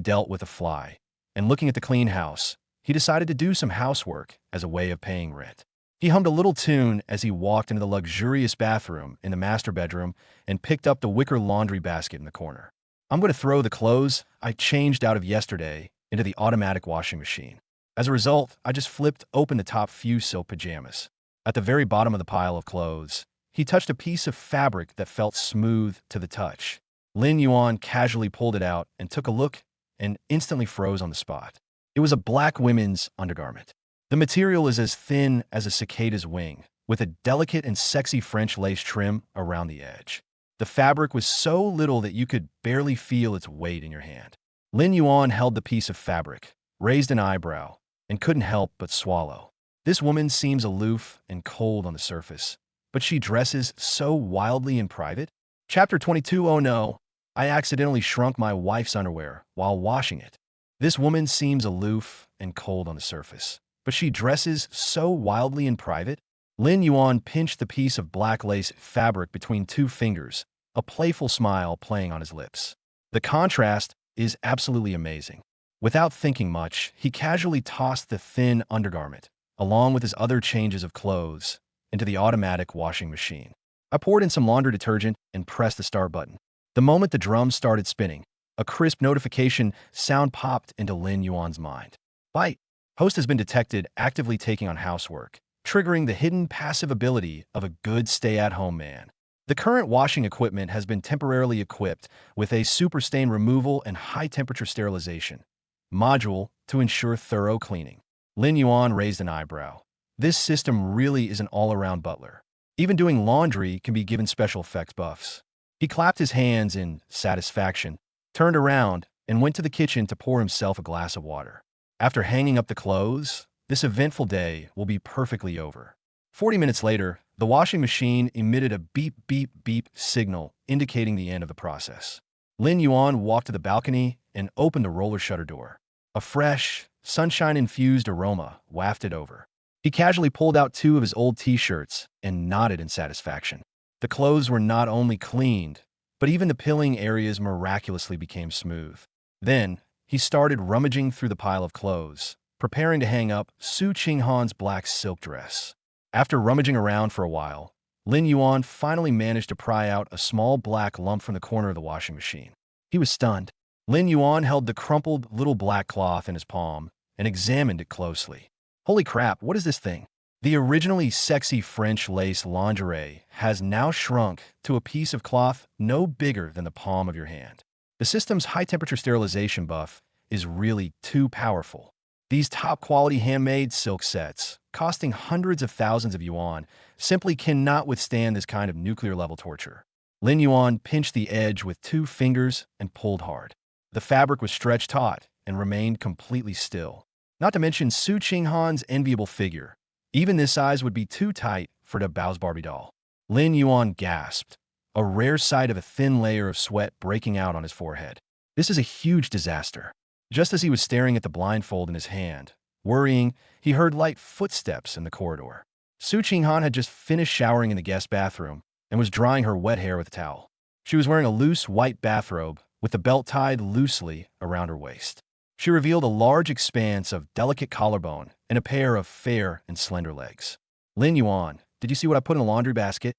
dealt with a fly, and looking at the clean house, he decided to do some housework as a way of paying rent. He hummed a little tune as he walked into the luxurious bathroom in the master bedroom and picked up the wicker laundry basket in the corner. I'm going to throw the clothes I changed out of yesterday into the automatic washing machine. As a result, I just flipped open the top few silk pajamas. At the very bottom of the pile of clothes, he touched a piece of fabric that felt smooth to the touch. Lin Yuan casually pulled it out and took a look and instantly froze on the spot. It was a black women's undergarment. The material is as thin as a cicada's wing, with a delicate and sexy French lace trim around the edge. The fabric was so little that you could barely feel its weight in your hand. Lin Yuan held the piece of fabric, raised an eyebrow, and couldn't help but swallow. This woman seems aloof and cold on the surface, but she dresses so wildly in private. Chapter 22. Oh no, I accidentally shrunk my wife's underwear while washing it. This woman seems aloof and cold on the surface, but she dresses so wildly in private. Lin Yuan pinched the piece of black lace fabric between 2 fingers, a playful smile playing on his lips. The contrast is absolutely amazing. Without thinking much, he casually tossed the thin undergarment, along with his other changes of clothes, into the automatic washing machine. I poured in some laundry detergent and pressed the start button. The moment the drum started spinning, a crisp notification sound popped into Lin Yuan's mind. Bite. Host has been detected actively taking on housework, triggering the hidden passive ability of a good stay-at-home man. The current washing equipment has been temporarily equipped with a super stain removal and high-temperature sterilization module to ensure thorough cleaning. Lin Yuan raised an eyebrow. This system really is an all-around butler. Even doing laundry can be given special effects buffs. He clapped his hands in satisfaction, turned around, and went to the kitchen to pour himself a glass of water. After hanging up the clothes, this eventful day will be perfectly over. 40 minutes later, the washing machine emitted a beep, beep, beep signal indicating the end of the process. Lin Yuan walked to the balcony and opened the roller shutter door. A fresh, sunshine-infused aroma wafted over. He casually pulled out 2 of his old t-shirts and nodded in satisfaction. The clothes were not only cleaned, but even the pilling areas miraculously became smooth. Then, he started rummaging through the pile of clothes, preparing to hang up Su Qinghan's black silk dress. After rummaging around for a while, Lin Yuan finally managed to pry out a small black lump from the corner of the washing machine. He was stunned. Lin Yuan held the crumpled little black cloth in his palm and examined it closely. Holy crap, what is this thing? The originally sexy French lace lingerie has now shrunk to a piece of cloth no bigger than the palm of your hand. The system's high-temperature sterilization buff is really too powerful. These top-quality handmade silk sets, costing hundreds of thousands of yuan, simply cannot withstand this kind of nuclear-level torture. Lin Yuan pinched the edge with 2 fingers and pulled hard. The fabric was stretched taut and remained completely still. Not to mention Su Qinghan's enviable figure. Even this size would be too tight for the Bao's Barbie doll. Lin Yuan gasped, a rare sight of a thin layer of sweat breaking out on his forehead. This is a huge disaster. Just as he was staring at the blindfold in his hand, worrying, he heard light footsteps in the corridor. Su Qinghan had just finished showering in the guest bathroom and was drying her wet hair with a towel. She was wearing a loose white bathrobe with the belt tied loosely around her waist. She revealed a large expanse of delicate collarbone and a pair of fair and slender legs. Lin Yuan, did you see what I put in the laundry basket?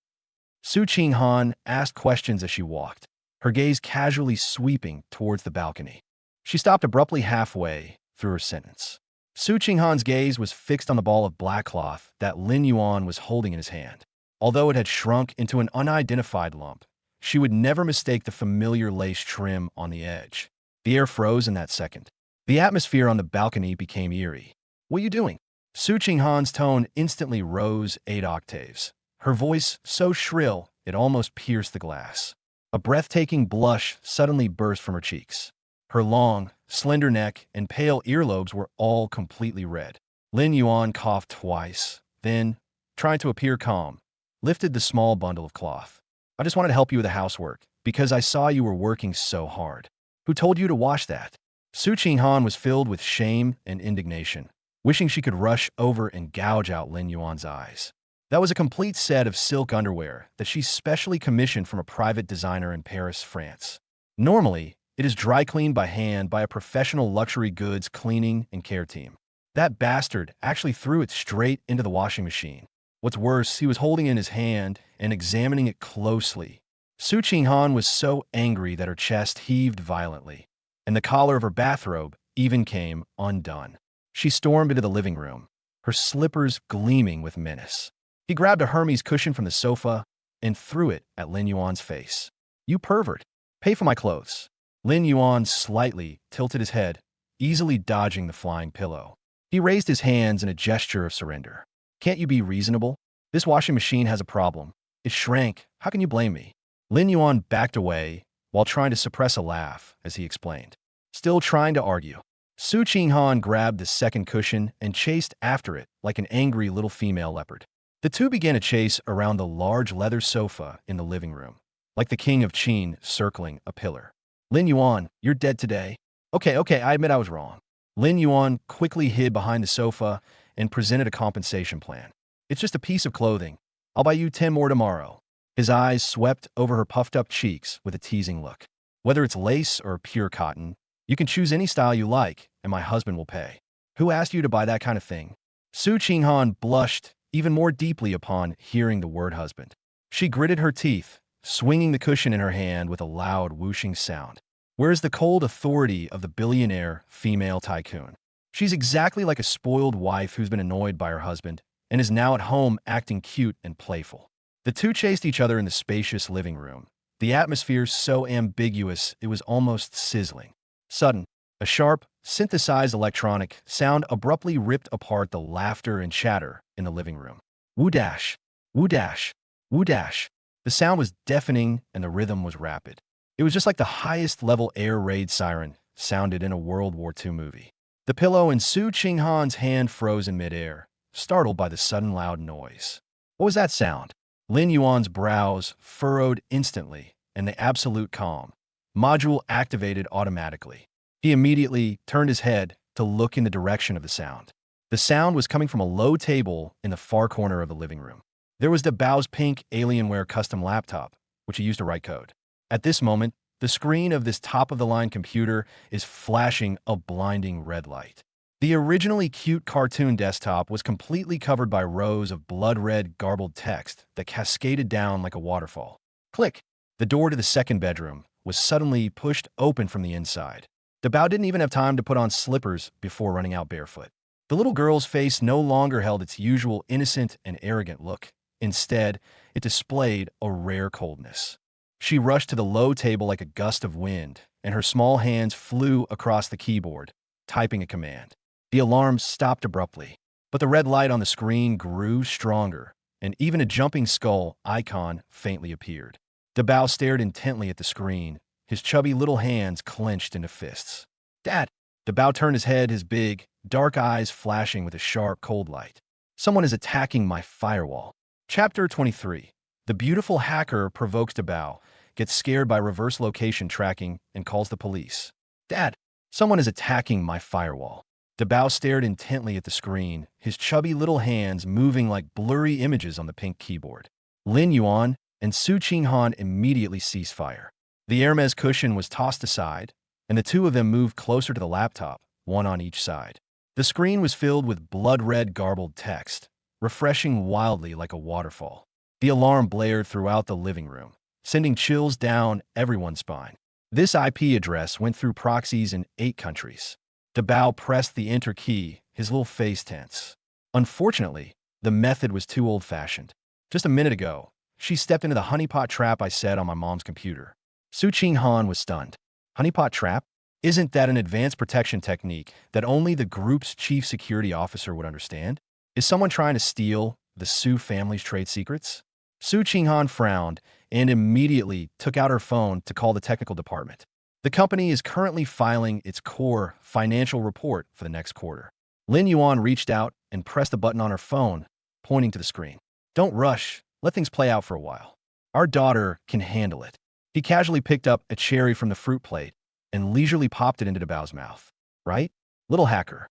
Su Qinghan asked questions as she walked, her gaze casually sweeping towards the balcony. She stopped abruptly halfway through her sentence. Su Qinghan's gaze was fixed on the ball of black cloth that Lin Yuan was holding in his hand. Although it had shrunk into an unidentified lump, she would never mistake the familiar lace trim on the edge. The air froze in that second. The atmosphere on the balcony became eerie. What are you doing? Su Qinghan's tone instantly rose 8 octaves. Her voice so shrill it almost pierced the glass. A breathtaking blush suddenly burst from her cheeks. Her long, slender neck and pale earlobes were all completely red. Lin Yuan coughed twice, then, trying to appear calm, lifted the small bundle of cloth. I just wanted to help you with the housework, because I saw you were working so hard. Who told you to wash that? Su Qinghan was filled with shame and indignation, wishing she could rush over and gouge out Lin Yuan's eyes. That was a complete set of silk underwear that she specially commissioned from a private designer in Paris, France. Normally, it is dry cleaned by hand by a professional luxury goods cleaning and care team. That bastard actually threw it straight into the washing machine. What's worse, he was holding it in his hand and examining it closely. Su Qinghan was so angry that her chest heaved violently, and the collar of her bathrobe even came undone. She stormed into the living room, her slippers gleaming with menace. He grabbed a Hermes cushion from the sofa and threw it at Lin Yuan's face. You pervert! Pay for my clothes. Lin Yuan slightly tilted his head, easily dodging the flying pillow. He raised his hands in a gesture of surrender. Can't you be reasonable? This washing machine has a problem. It shrank. How can you blame me? Lin Yuan backed away while trying to suppress a laugh as he explained. Still trying to argue. Su Qinghan grabbed the second cushion and chased after it like an angry little female leopard. The two began a chase around the large leather sofa in the living room, like the king of Qin circling a pillar. Lin Yuan, you're dead today. Okay, I admit I was wrong. Lin Yuan quickly hid behind the sofa and presented a compensation plan. It's just a piece of clothing. I'll buy you 10 more tomorrow. His eyes swept over her puffed-up cheeks with a teasing look. Whether it's lace or pure cotton, you can choose any style you like, and my husband will pay. Who asked you to buy that kind of thing? Su Qinghan blushed even more deeply upon hearing the word husband. She gritted her teeth, swinging the cushion in her hand with a loud whooshing sound. Where is the cold authority of the billionaire female tycoon? She's exactly like a spoiled wife who's been annoyed by her husband and is now at home acting cute and playful. The two chased each other in the spacious living room, the atmosphere so ambiguous it was almost sizzling. Sudden, a sharp, synthesized electronic sound abruptly ripped apart the laughter and chatter in the living room. Woo-dash, woo-dash, woo-dash. The sound was deafening and the rhythm was rapid. It was just like the highest-level air raid siren sounded in a World War II movie. The pillow in Su Chinghan's hand froze in midair, startled by the sudden loud noise. What was that sound? Lin Yuan's brows furrowed instantly, and the absolute calm. Module activated automatically. He immediately turned his head to look in the direction of the sound. The sound was coming from a low table in the far corner of the living room. There was Bao's pink Alienware custom laptop, which he used to write code. At this moment, the screen of this top-of-the-line computer is flashing a blinding red light. The originally cute cartoon desktop was completely covered by rows of blood-red garbled text that cascaded down like a waterfall. Click! The door to the second bedroom was suddenly pushed open from the inside. Bao didn't even have time to put on slippers before running out barefoot. The little girl's face no longer held its usual innocent and arrogant look. Instead, it displayed a rare coldness. She rushed to the low table like a gust of wind, and her small hands flew across the keyboard, typing a command. The alarm stopped abruptly, but the red light on the screen grew stronger, and even a jumping skull icon faintly appeared. Bao stared intently at the screen, his chubby little hands clenched into fists. Dad! Bao turned his head, his big, dark eyes flashing with a sharp, cold light. Someone is attacking my firewall. Chapter 23. The beautiful hacker provokes Bao, gets scared by reverse location tracking, and calls the police. Dad! Someone is attacking my firewall. Bao stared intently at the screen, his chubby little hands moving like blurry images on the pink keyboard. Lin Yuan and Su Qinghan immediately ceased fire. The Hermes cushion was tossed aside, and the two of them moved closer to the laptop, one on each side. The screen was filled with blood-red garbled text, refreshing wildly like a waterfall. The alarm blared throughout the living room, sending chills down everyone's spine. This IP address went through proxies in 8 countries. Bao pressed the enter key, his little face tense. Unfortunately, the method was too old-fashioned. Just a minute ago, she stepped into the honeypot trap I set on my mom's computer. Su Qinghan was stunned. Honeypot trap? Isn't that an advanced protection technique that only the group's chief security officer would understand? Is someone trying to steal the Su family's trade secrets? Su Qinghan frowned and immediately took out her phone to call the technical department. The company is currently filing its core financial report for the next quarter. Lin Yuan reached out and pressed a button on her phone, pointing to the screen. Don't rush. Let things play out for a while. Our daughter can handle it. He casually picked up a cherry from the fruit plate and leisurely popped it into Bao's mouth. Right? Little hacker.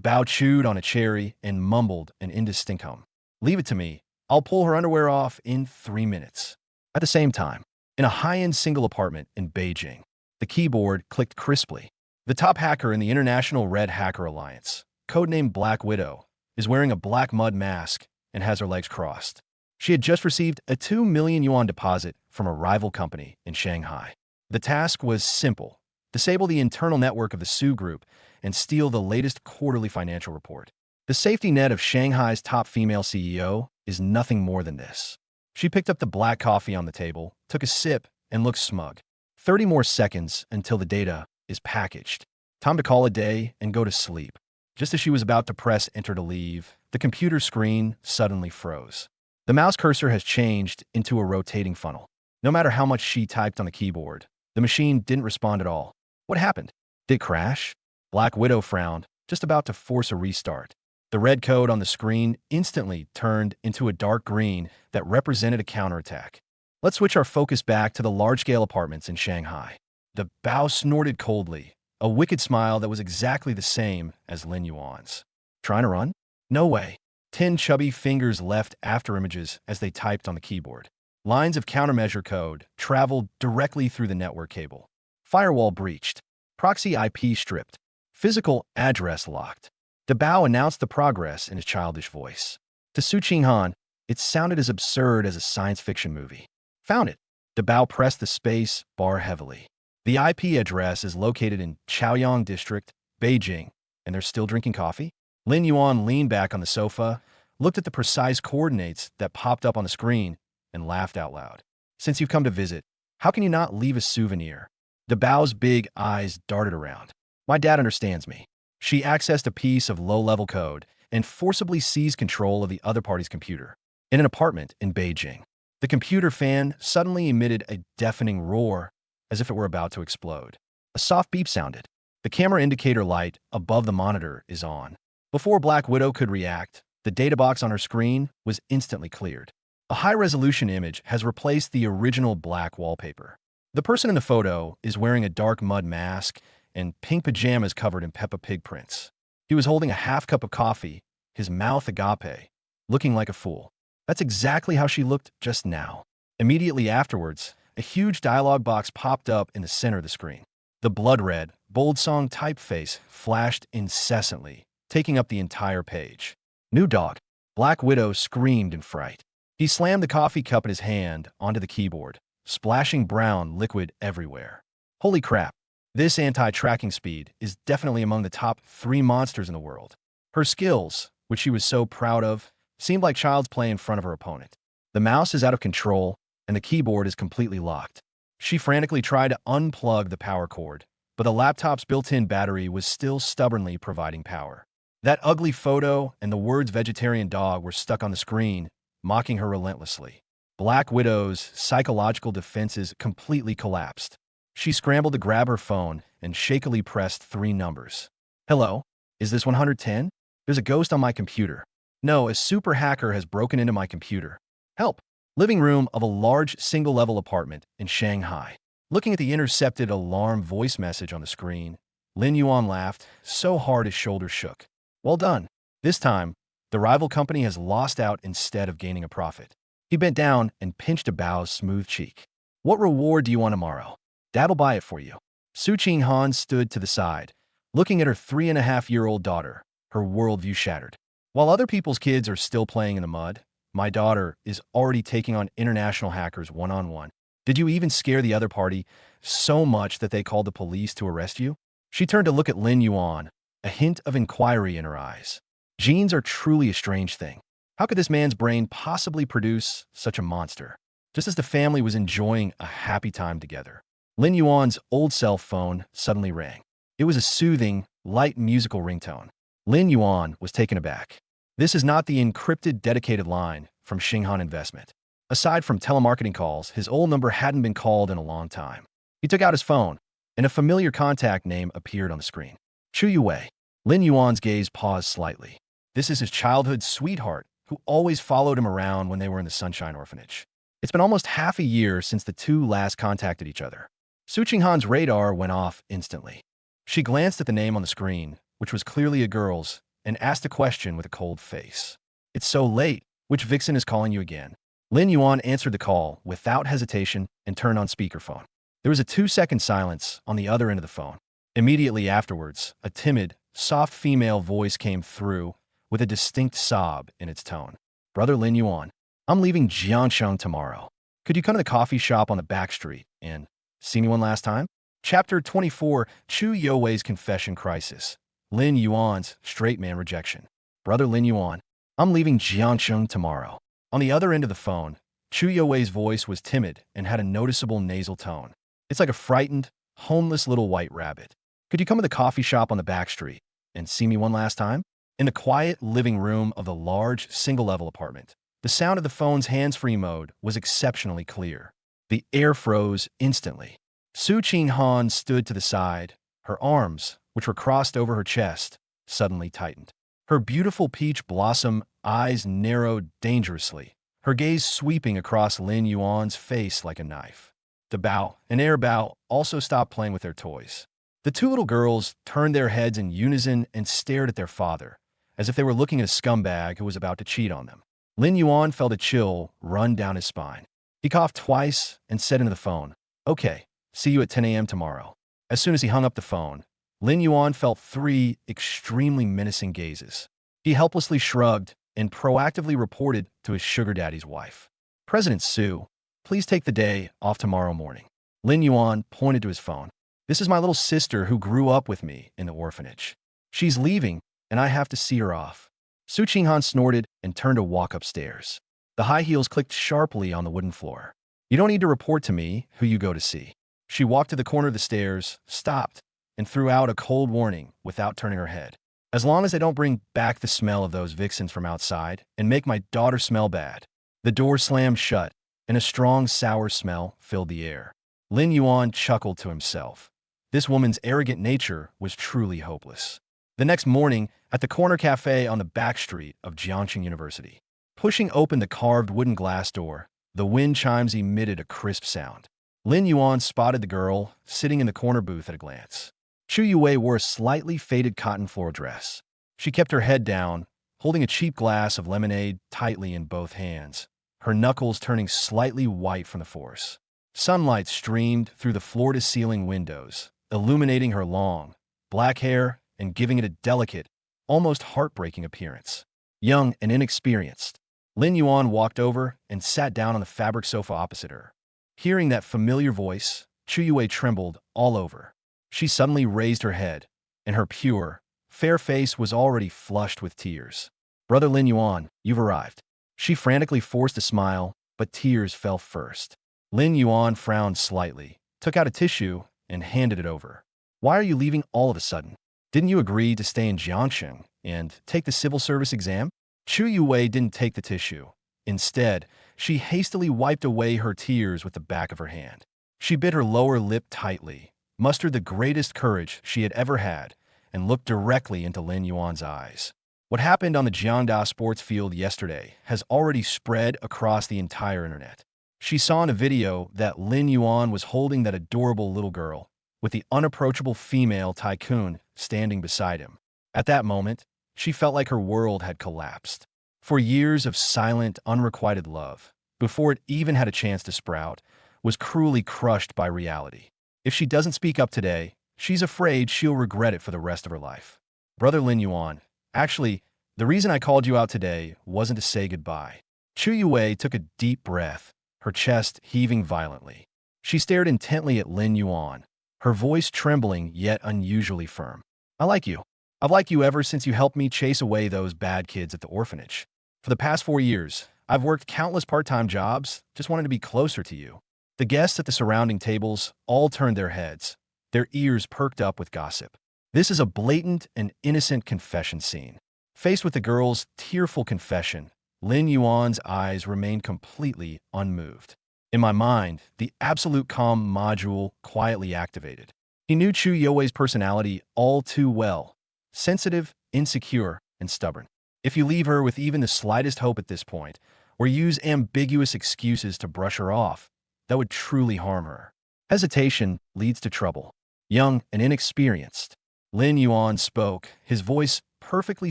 Bao chewed on a cherry and mumbled an indistinct hum. Leave it to me. I'll pull her underwear off in 3 minutes. At the same time, in a high-end single apartment in Beijing, the keyboard clicked crisply. The top hacker in the International Red Hacker Alliance, codenamed Black Widow, is wearing a black mud mask and has her legs crossed. She had just received a 2 million yuan deposit from a rival company in Shanghai. The task was simple: disable the internal network of the Su Group and steal the latest quarterly financial report. The safety net of Shanghai's top female CEO is nothing more than this. She picked up the black coffee on the table, took a sip, and looked smug. 30 more seconds until the data is packaged. Time to call a day and go to sleep. Just as she was about to press enter to leave, the computer screen suddenly froze. The mouse cursor has changed into a rotating funnel. No matter how much she typed on the keyboard, the machine didn't respond at all. What happened? Did it crash? Black Widow frowned, just about to force a restart. The red code on the screen instantly turned into a dark green that represented a counterattack. Let's switch our focus back to the large-scale apartments in Shanghai. The Bao snorted coldly, a wicked smile that was exactly the same as Lin Yuan's. Trying to run? No way. 10 chubby fingers left after images as they typed on the keyboard. Lines of countermeasure code traveled directly through the network cable. Firewall breached. Proxy IP stripped. Physical address locked. Bao announced the progress in his childish voice. To Su Qinghan, it sounded as absurd as a science fiction movie. Found it. Dabao pressed the space bar heavily. The IP address is located in Chaoyang District, Beijing, and they're still drinking coffee? Lin Yuan leaned back on the sofa, looked at the precise coordinates that popped up on the screen, and laughed out loud. Since you've come to visit, how can you not leave a souvenir? Dabao's big eyes darted around. My dad understands me. She accessed a piece of low-level code and forcibly seized control of the other party's computer. In an apartment in Beijing, the computer fan suddenly emitted a deafening roar as if it were about to explode. A soft beep sounded. The camera indicator light above the monitor is on. Before Black Widow could react, the data box on her screen was instantly cleared. A high-resolution image has replaced the original black wallpaper. The person in the photo is wearing a dark mud mask and pink pajamas covered in Peppa Pig prints. He was holding a half cup of coffee, his mouth agape, looking like a fool. That's exactly how she looked just now. Immediately afterwards, a huge dialogue box popped up in the center of the screen. The blood-red, bold song typeface flashed incessantly, taking up the entire page. New dog. Black Widow screamed in fright. He slammed the coffee cup in his hand onto the keyboard, splashing brown liquid everywhere. Holy crap. This anti-tracking speed is definitely among the top 3 monsters in the world. Her skills, which she was so proud of, seemed like child's play in front of her opponent. The mouse is out of control, and the keyboard is completely locked. She frantically tried to unplug the power cord, but the laptop's built-in battery was still stubbornly providing power. That ugly photo and the words vegetarian dog were stuck on the screen, mocking her relentlessly. Black Widow's psychological defenses completely collapsed. She scrambled to grab her phone and shakily pressed 3 numbers. Hello? Is this 110? There's a ghost on my computer. No, a super hacker has broken into my computer. Help! Living room of a large single-level apartment in Shanghai. Looking at the intercepted alarm voice message on the screen, Lin Yuan laughed so hard his shoulders shook. Well done. This time, the rival company has lost out instead of gaining a profit. He bent down and pinched Dabao's smooth cheek. What reward do you want tomorrow? Dad'll buy it for you. Su Qinghan stood to the side, looking at her 3.5-year-old daughter, her worldview shattered. While other people's kids are still playing in the mud, my daughter is already taking on international hackers one-on-one. Did you even scare the other party so much that they called the police to arrest you? She turned to look at Lin Yuan, a hint of inquiry in her eyes. Genes are truly a strange thing. How could this man's brain possibly produce such a monster? Just as the family was enjoying a happy time together, Lin Yuan's old cell phone suddenly rang. It was a soothing, light musical ringtone. Lin Yuan was taken aback. This is not the encrypted dedicated line from Xinghan Investment. Aside from telemarketing calls, his old number hadn't been called in a long time. He took out his phone, and a familiar contact name appeared on the screen. Chu Yue. Lin Yuan's gaze paused slightly. This is his childhood sweetheart, who always followed him around when they were in the Sunshine Orphanage. It's been almost half a year since the two last contacted each other. Su Qinghan's radar went off instantly. She glanced at the name on the screen, which was clearly a girl's, and asked a question with a cold face. It's so late. Which vixen is calling you again? Lin Yuan answered the call without hesitation and turned on speakerphone. There was a 2-second silence on the other end of the phone. Immediately afterwards, a timid, soft female voice came through with a distinct sob in its tone. Brother Lin Yuan, I'm leaving Jiangsheng tomorrow. Could you come to the coffee shop on the back street and see me one last time? Chapter 24, Chu Youwei's Confession Crisis. Lin Yuan's straight man rejection. Brother Lin Yuan, I'm leaving Jiangsheng tomorrow. On the other end of the phone, Chu Youwei's voice was timid and had a noticeable nasal tone. It's like a frightened, homeless little white rabbit. Could you come to the coffee shop on the back street and see me one last time? In the quiet living room of the large, single-level apartment, the sound of the phone's hands-free mode was exceptionally clear. The air froze instantly. Su Qinghan stood to the side, her arms, which were crossed over her chest, suddenly tightened. Her beautiful peach blossom eyes narrowed dangerously, her gaze sweeping across Lin Yuan's face like a knife. Dabao and Bao also stopped playing with their toys. The two little girls turned their heads in unison and stared at their father, as if they were looking at a scumbag who was about to cheat on them. Lin Yuan felt a chill run down his spine. He coughed twice and said into the phone, "Okay, see you at 10 a.m. tomorrow." As soon as he hung up the phone, Lin Yuan felt 3 extremely menacing gazes. He helplessly shrugged and proactively reported to his sugar daddy's wife. President Su, please take the day off tomorrow morning. Lin Yuan pointed to his phone. This is my little sister who grew up with me in the orphanage. She's leaving, and I have to see her off. Su Qinghan snorted and turned to walk upstairs. The high heels clicked sharply on the wooden floor. You don't need to report to me who you go to see. She walked to the corner of the stairs, stopped, and threw out a cold warning without turning her head. As long as they don't bring back the smell of those vixens from outside and make my daughter smell bad. The door slammed shut, and a strong, sour smell filled the air. Lin Yuan chuckled to himself. This woman's arrogant nature was truly hopeless. The next morning, at the corner cafe on the back street of Jiangxing University, pushing open the carved wooden glass door, the wind chimes emitted a crisp sound. Lin Yuan spotted the girl sitting in the corner booth at a glance. Chu Yue wore a slightly faded cotton floral dress. She kept her head down, holding a cheap glass of lemonade tightly in both hands, her knuckles turning slightly white from the force. Sunlight streamed through the floor-to-ceiling windows, illuminating her long, black hair and giving it a delicate, almost heartbreaking appearance. Young and inexperienced, Lin Yuan walked over and sat down on the fabric sofa opposite her. Hearing that familiar voice, Chu Yue trembled all over. She suddenly raised her head, and her pure, fair face was already flushed with tears. Brother Lin Yuan, you've arrived. She frantically forced a smile, but tears fell first. Lin Yuan frowned slightly, took out a tissue, and handed it over. Why are you leaving all of a sudden? Didn't you agree to stay in Jiangxing and take the civil service exam? Chu Yue didn't take the tissue. Instead, she hastily wiped away her tears with the back of her hand. She bit her lower lip tightly, mustered the greatest courage she had ever had, and looked directly into Lin Yuan's eyes. What happened on the Jiangda sports field yesterday has already spread across the entire internet. She saw in a video that Lin Yuan was holding that adorable little girl, with the unapproachable female tycoon standing beside him. At that moment, she felt like her world had collapsed. For years of silent, unrequited love, before it even had a chance to sprout, was cruelly crushed by reality. If she doesn't speak up today, she's afraid she'll regret it for the rest of her life. Brother Lin Yuan, actually, the reason I called you out today wasn't to say goodbye. Chu Yue took a deep breath, her chest heaving violently. She stared intently at Lin Yuan, her voice trembling yet unusually firm. I like you. I've liked you ever since you helped me chase away those bad kids at the orphanage. For the past 4 years, I've worked countless part-time jobs, just wanted to be closer to you. The guests at the surrounding tables all turned their heads, their ears perked up with gossip. This is a blatant and innocent confession scene. Faced with the girl's tearful confession, Lin Yuan's eyes remained completely unmoved. In my mind, the absolute calm module quietly activated. He knew Chu You's personality all too well. Sensitive, insecure, and stubborn. If you leave her with even the slightest hope at this point, or use ambiguous excuses to brush her off, that would truly harm her. Hesitation leads to trouble. Young and inexperienced, Lin Yuan spoke, his voice perfectly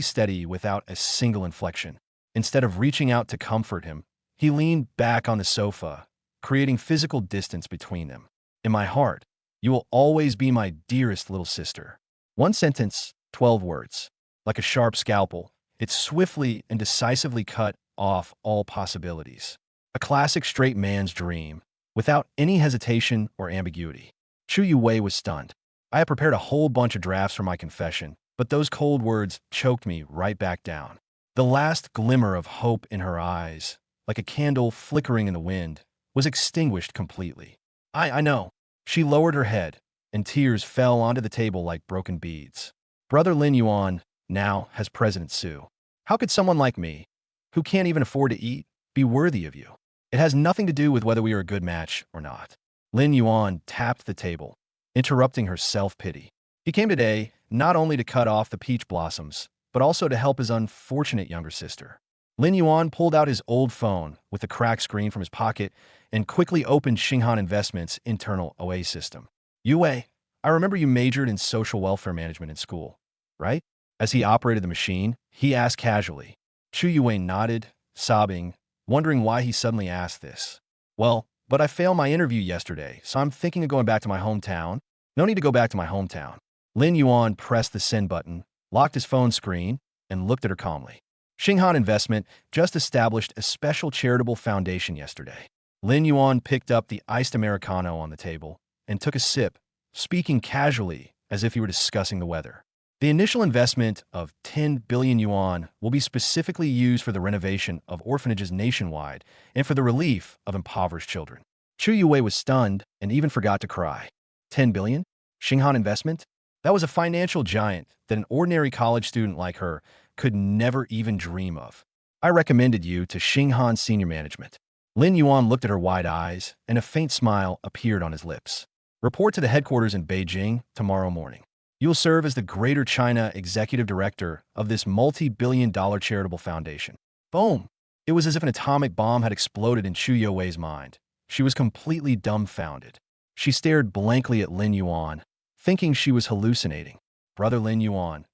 steady without a single inflection. Instead of reaching out to comfort him, he leaned back on the sofa, creating physical distance between them. In my heart, you will always be my dearest little sister. One sentence, 12 words. Like a sharp scalpel, it swiftly and decisively cut off all possibilities. A classic straight man's dream, without any hesitation or ambiguity. Chu Yue was stunned. I had prepared a whole bunch of drafts for my confession, but those cold words choked me right back down. The last glimmer of hope in her eyes, like a candle flickering in the wind, was extinguished completely. I know. She lowered her head, and tears fell onto the table like broken beads. Brother Lin Yuan now has President Su. How could someone like me, who can't even afford to eat, be worthy of you? It has nothing to do with whether we are a good match or not. Lin Yuan tapped the table, interrupting her self-pity. He came today not only to cut off the peach blossoms, but also to help his unfortunate younger sister. Lin Yuan pulled out his old phone with a cracked screen from his pocket and quickly opened Xinghan Investments' internal OA system. Yue, I remember you majored in social welfare management in school, right? As he operated the machine, he asked casually. Chu Yue nodded, sobbing, wondering why he suddenly asked this. Well, but I failed my interview yesterday, so I'm thinking of going back to my hometown. No need to go back to my hometown. Lin Yuan pressed the send button, locked his phone screen, and looked at her calmly. Xinghan Investment just established a special charitable foundation yesterday. Lin Yuan picked up the iced Americano on the table and took a sip, speaking casually as if he were discussing the weather. The initial investment of 10 billion yuan will be specifically used for the renovation of orphanages nationwide and for the relief of impoverished children. Chu Yuwei was stunned and even forgot to cry. 10 billion? Xinghan Investment? That was a financial giant that an ordinary college student like her could never even dream of. I recommended you to Xinghan Senior Management. Lin Yuan looked at her wide eyes, and a faint smile appeared on his lips. Report to the headquarters in Beijing tomorrow morning. You'll serve as the Greater China Executive Director of this multi-billion-dollar charitable foundation. Boom! It was as if an atomic bomb had exploded in Chu Yuwei's mind. She was completely dumbfounded. She stared blankly at Lin Yuan, thinking she was hallucinating. Brother Lin Yuan,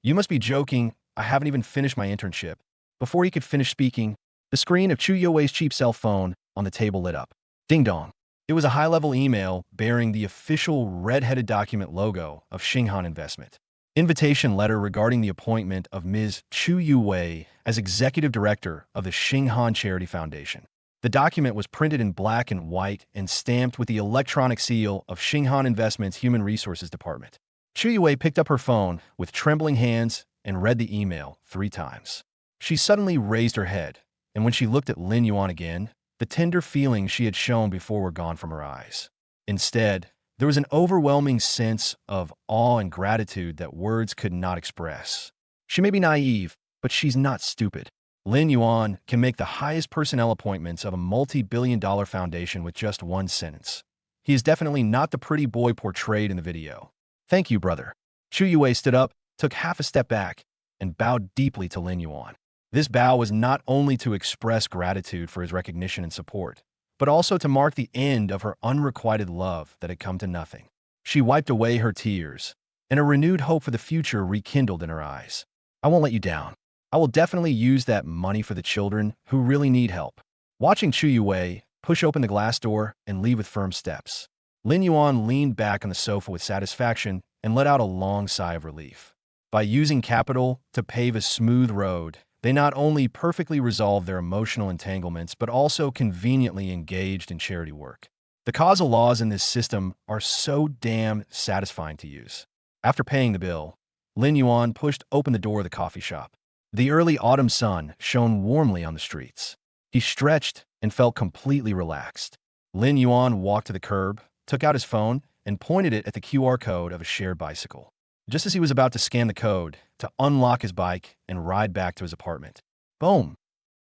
you must be joking. I haven't even finished my internship. Before he could finish speaking, the screen of Chu Yuwei's cheap cell phone on the table lit up. Ding dong. It was a high-level email bearing the official red-headed document logo of Xinghan Investment. Invitation letter regarding the appointment of Ms. Chu Yuwei as Executive Director of the Xinghan Charity Foundation. The document was printed in black and white and stamped with the electronic seal of Xinghan Investment's Human Resources Department. Chu Yuwei picked up her phone with trembling hands and read the email 3 times. She suddenly raised her head, and when she looked at Lin Yuan again, the tender feelings she had shown before were gone from her eyes. Instead, there was an overwhelming sense of awe and gratitude that words could not express. She may be naive, but she's not stupid. Lin Yuan can make the highest personnel appointments of a multi-billion-dollar foundation with just 1 sentence. He is definitely not the pretty boy portrayed in the video. Thank you, brother. Chu Yuwei stood up, took half a step back, and bowed deeply to Lin Yuan. This bow was not only to express gratitude for his recognition and support, but also to mark the end of her unrequited love that had come to nothing. She wiped away her tears, and a renewed hope for the future rekindled in her eyes. I won't let you down. I will definitely use that money for the children who really need help. Watching Chu Yuwei push open the glass door and leave with firm steps, Lin Yuan leaned back on the sofa with satisfaction and let out a long sigh of relief. By using capital to pave a smooth road, they not only perfectly resolved their emotional entanglements, but also conveniently engaged in charity work. The causal laws in this system are so damn satisfying to use. After paying the bill, Lin Yuan pushed open the door of the coffee shop. The early autumn sun shone warmly on the streets. He stretched and felt completely relaxed. Lin Yuan walked to the curb, took out his phone, and pointed it at the QR code of a shared bicycle. Just as he was about to scan the code to unlock his bike and ride back to his apartment, boom!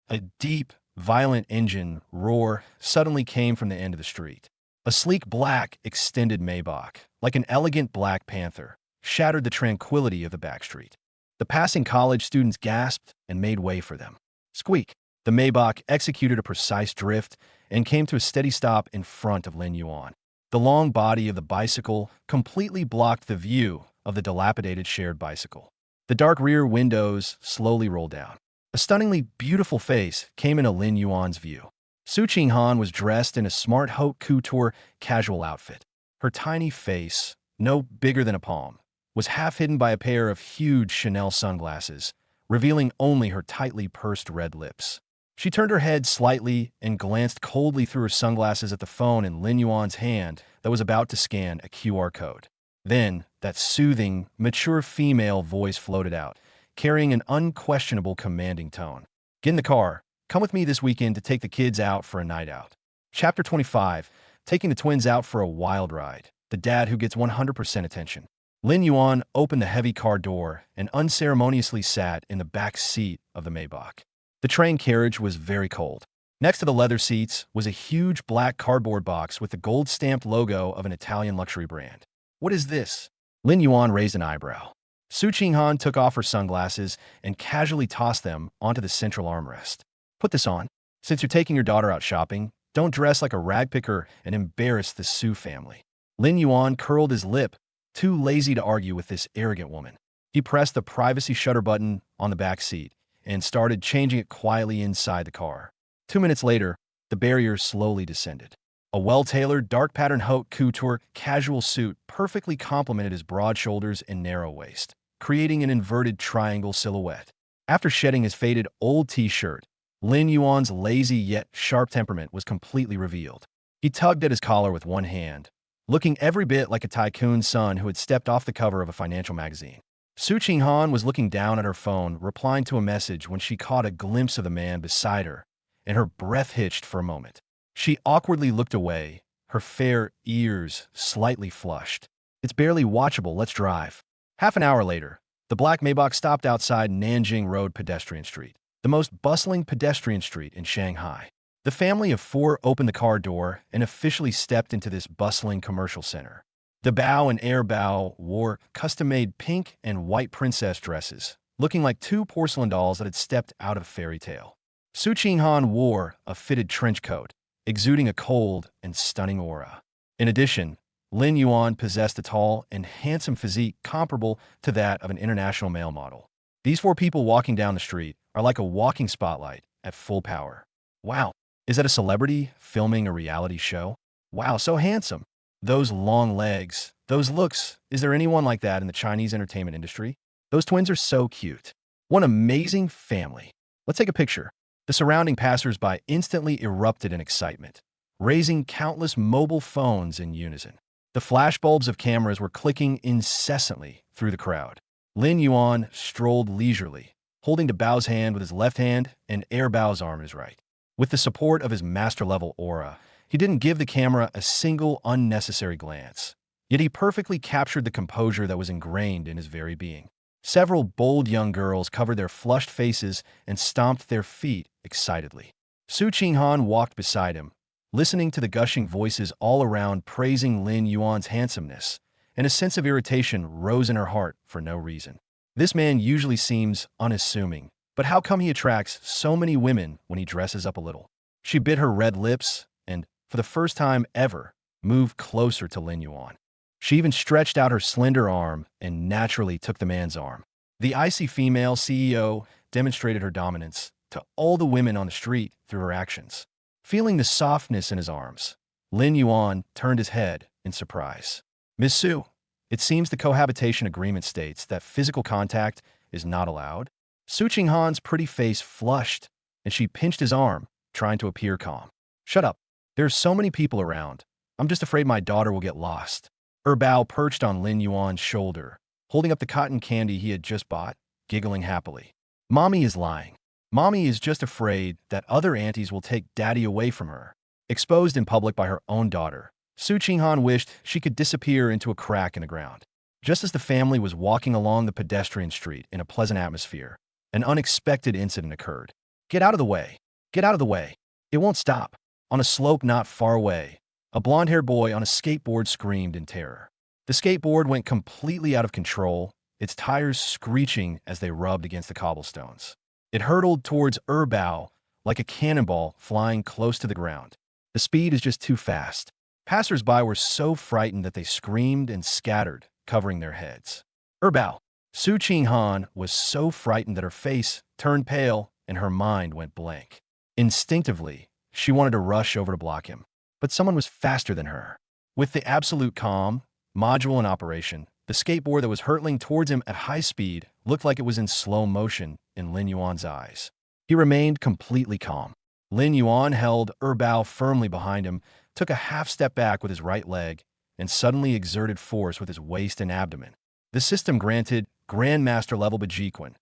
A deep, violent engine roar suddenly came from the end of the street. A sleek black extended Maybach, like an elegant Black Panther, shattered the tranquility of the backstreet. The passing college students gasped and made way for them. Squeak! The Maybach executed a precise drift and came to a steady stop in front of Lin Yuan. The long body of the bicycle completely blocked the view of the dilapidated shared bicycle. The dark rear windows slowly rolled down. A stunningly beautiful face came into Lin Yuan's view. Su Qinghan was dressed in a smart haute couture casual outfit. Her tiny face, no bigger than a palm, was half hidden by a pair of huge Chanel sunglasses, revealing only her tightly pursed red lips. She turned her head slightly and glanced coldly through her sunglasses at the phone in Lin Yuan's hand that was about to scan a QR code. Then, that soothing, mature female voice floated out, carrying an unquestionable commanding tone. Get in the car. Come with me this weekend to take the kids out for a night out. Chapter 25, taking the twins out for a wild ride. The dad who gets 100% attention. Lin Yuan opened the heavy car door and unceremoniously sat in the back seat of the Maybach. The train carriage was very cold. Next to the leather seats was a huge black cardboard box with the gold-stamped logo of an Italian luxury brand. What is this? Lin Yuan raised an eyebrow. Su Qinghan took off her sunglasses and casually tossed them onto the central armrest. Put this on. Since you're taking your daughter out shopping, don't dress like a ragpicker and embarrass the Su family. Lin Yuan curled his lip, too lazy to argue with this arrogant woman. He pressed the privacy shutter button on the back seat and started changing it quietly inside the car. 2 minutes later, the barrier slowly descended. A well-tailored, dark-patterned haute couture casual suit perfectly complemented his broad shoulders and narrow waist, creating an inverted triangle silhouette. After shedding his faded old t-shirt, Lin Yuan's lazy yet sharp temperament was completely revealed. He tugged at his collar with one hand, looking every bit like a tycoon's son who had stepped off the cover of a financial magazine. Su Qinghan was looking down at her phone, replying to a message when she caught a glimpse of the man beside her, and her breath hitched for a moment. She awkwardly looked away, her fair ears slightly flushed. It's barely watchable, let's drive. Half an hour later, the black Maybach stopped outside Nanjing Road Pedestrian Street, the most bustling pedestrian street in Shanghai. The family of four opened the car door and officially stepped into this bustling commercial center. The Bao and Air Bao wore custom-made pink and white princess dresses, looking like two porcelain dolls that had stepped out of a fairy tale. Su Qinghan wore a fitted trench coat, exuding a cold and stunning aura. In addition, Lin Yuan possessed a tall and handsome physique comparable to that of an international male model. These four people walking down the street are like a walking spotlight at full power. Wow, is that a celebrity filming a reality show? Wow, so handsome. Those long legs, those looks, is there anyone like that in the Chinese entertainment industry? Those twins are so cute. What an amazing family. Let's take a picture. The surrounding passersby instantly erupted in excitement, raising countless mobile phones in unison. The flashbulbs of cameras were clicking incessantly through the crowd. Lin Yuan strolled leisurely, holding to Bao's hand with his left hand and Air Bao's arm in his right. With the support of his master-level aura, he didn't give the camera a single unnecessary glance. Yet he perfectly captured the composure that was ingrained in his very being. Several bold young girls covered their flushed faces and stomped their feet excitedly. Su Qinghan walked beside him, listening to the gushing voices all around praising Lin Yuan's handsomeness, and a sense of irritation rose in her heart for no reason. This man usually seems unassuming, but how come he attracts so many women when he dresses up a little? She bit her red lips and, for the first time ever, moved closer to Lin Yuan. She even stretched out her slender arm and naturally took the man's arm. The icy female CEO demonstrated her dominance to all the women on the street through her actions. Feeling the softness in his arms, Lin Yuan turned his head in surprise. Miss Su, it seems the cohabitation agreement states that physical contact is not allowed. Su Qinghan's pretty face flushed, and she pinched his arm, trying to appear calm. Shut up. There are so many people around. I'm just afraid my daughter will get lost. Bao perched on Lin Yuan's shoulder, holding up the cotton candy he had just bought, giggling happily. Mommy is lying. Mommy is just afraid that other aunties will take Daddy away from her. Exposed in public by her own daughter, Su Qinghan wished she could disappear into a crack in the ground. Just as the family was walking along the pedestrian street in a pleasant atmosphere, an unexpected incident occurred. Get out of the way. Get out of the way. It won't stop. On a slope not far away, a blonde-haired boy on a skateboard screamed in terror. The skateboard went completely out of control, its tires screeching as they rubbed against the cobblestones. It hurtled towards Bao like a cannonball flying close to the ground. The speed is just too fast. Passers-by were so frightened that they screamed and scattered, covering their heads. Bao. Su Qinghan was so frightened that her face turned pale and her mind went blank. Instinctively, she wanted to rush over to block him. But someone was faster than her. With the absolute calm, module in operation, the skateboard that was hurtling towards him at high speed looked like it was in slow motion in Lin Yuan's eyes. He remained completely calm. Lin Yuan held Bao firmly behind him, took a half step back with his right leg, and suddenly exerted force with his waist and abdomen. The system granted Grandmaster level Bejiquan.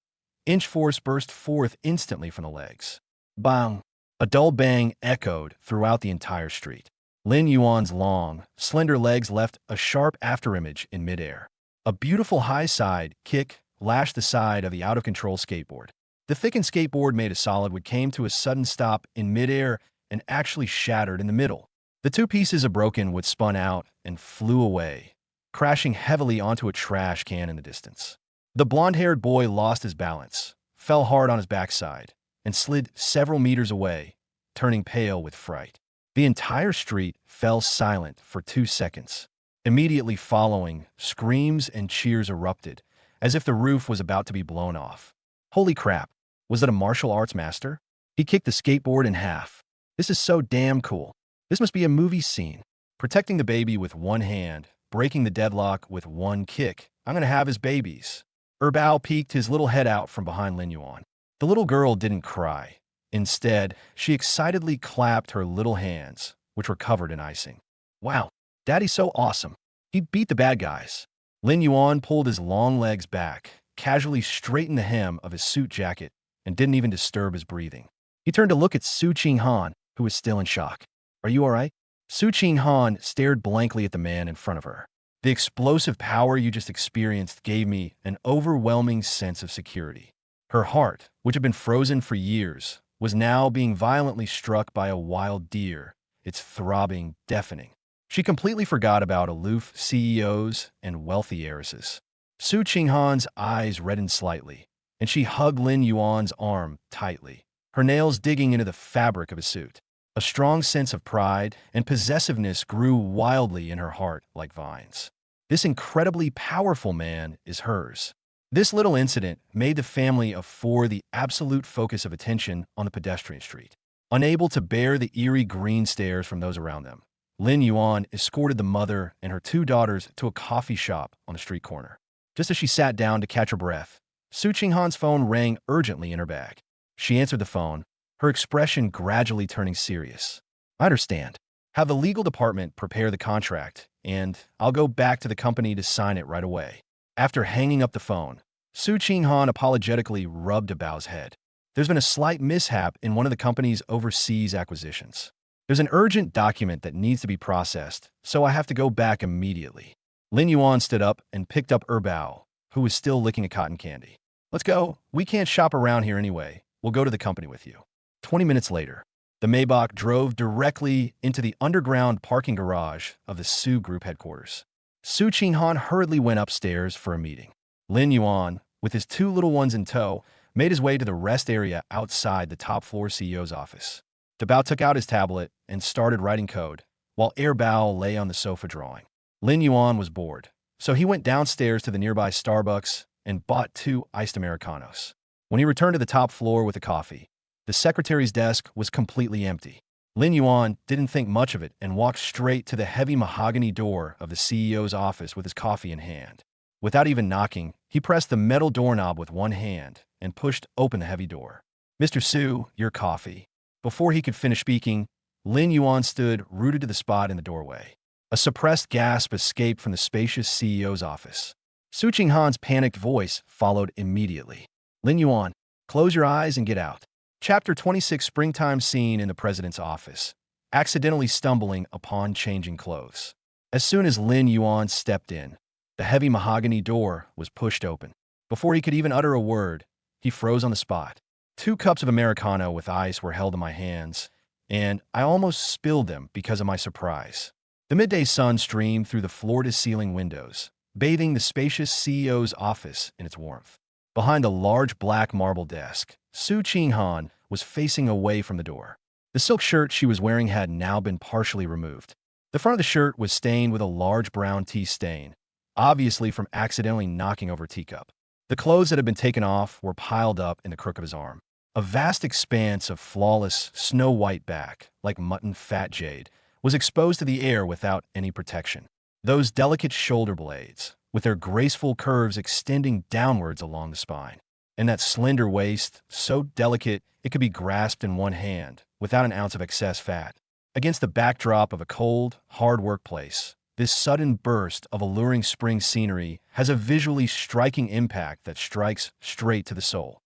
Inch force burst forth instantly from the legs. Bang! A dull bang echoed throughout the entire street. Lin Yuan's long, slender legs left a sharp afterimage in midair. A beautiful high side kick lashed the side of the out-of-control skateboard. The thickened skateboard made of solid wood came to a sudden stop in midair and actually shattered in the middle. The two pieces of broken wood spun out and flew away, crashing heavily onto a trash can in the distance. The blonde-haired boy lost his balance, fell hard on his backside, and slid several meters away, turning pale with fright. The entire street fell silent for 2 seconds. Immediately following, screams and cheers erupted, as if the roof was about to be blown off. Holy crap, was that a martial arts master? He kicked the skateboard in half. This is so damn cool. This must be a movie scene. Protecting the baby with one hand, breaking the deadlock with one kick. I'm gonna have his babies. Bao peeked his little head out from behind Lin Yuan. The little girl didn't cry. Instead, she excitedly clapped her little hands, which were covered in icing. Wow, Daddy's so awesome. He beat the bad guys. Lin Yuan pulled his long legs back, casually straightened the hem of his suit jacket, and didn't even disturb his breathing. He turned to look at Su Qinghan, who was still in shock. Are you all right? Su Qinghan stared blankly at the man in front of her. The explosive power you just experienced gave me an overwhelming sense of security. Her heart, which had been frozen for years, was now being violently struck by a wild deer, its throbbing deafening. She completely forgot about aloof CEOs and wealthy heiresses. Su Qinghan's eyes reddened slightly, and she hugged Lin Yuan's arm tightly, her nails digging into the fabric of his suit. A strong sense of pride and possessiveness grew wildly in her heart like vines. This incredibly powerful man is hers. This little incident made the family of four the absolute focus of attention on the pedestrian street. Unable to bear the eerie green stares from those around them, Lin Yuan escorted the mother and her two daughters to a coffee shop on the street corner. Just as she sat down to catch her breath, Su Qinghan's phone rang urgently in her bag. She answered the phone, her expression gradually turning serious. I understand. Have the legal department prepare the contract, and I'll go back to the company to sign it right away. After hanging up the phone, Su Qinghan apologetically rubbed Abao's head. There's been a slight mishap in one of the company's overseas acquisitions. There's an urgent document that needs to be processed, so I have to go back immediately. Lin Yuan stood up and picked up Bao, who was still licking a cotton candy. Let's go. We can't shop around here anyway. We'll go to the company with you. 20 minutes later, the Maybach drove directly into the underground parking garage of the Su Group headquarters. Su Qinghan hurriedly went upstairs for a meeting. Lin Yuan, with his two little ones in tow, made his way to the rest area outside the top-floor CEO's office. Bao took out his tablet and started writing code, while Bao lay on the sofa drawing. Lin Yuan was bored, so he went downstairs to the nearby Starbucks and bought 2 iced Americanos. When he returned to the top floor with a coffee, the secretary's desk was completely empty. Lin Yuan didn't think much of it and walked straight to the heavy mahogany door of the CEO's office with his coffee in hand. Without even knocking, he pressed the metal doorknob with one hand and pushed open the heavy door. Mr. Su, your coffee. Before he could finish speaking, Lin Yuan stood rooted to the spot in the doorway. A suppressed gasp escaped from the spacious CEO's office. Su Qinghan's panicked voice followed immediately. Lin Yuan, close your eyes and get out. Chapter 26 Springtime Scene in the President's Office. Accidentally stumbling upon changing clothes. As soon as Lin Yuan stepped in, the heavy mahogany door was pushed open. Before he could even utter a word, he froze on the spot. 2 cups of Americano with ice were held in my hands, and I almost spilled them because of my surprise. The midday sun streamed through the floor-to-ceiling windows, bathing the spacious CEO's office in its warmth. Behind the large black marble desk, Su Qinghan was facing away from the door. The silk shirt she was wearing had now been partially removed. The front of the shirt was stained with a large brown tea stain, obviously from accidentally knocking over a teacup. The clothes that had been taken off were piled up in the crook of his arm. A vast expanse of flawless, snow-white back, like mutton fat jade, was exposed to the air without any protection. Those delicate shoulder blades, with their graceful curves extending downwards along the spine, and that slender waist, so delicate it could be grasped in one hand, without an ounce of excess fat. Against the backdrop of a cold, hard workplace, this sudden burst of alluring spring scenery has a visually striking impact that strikes straight to the soul.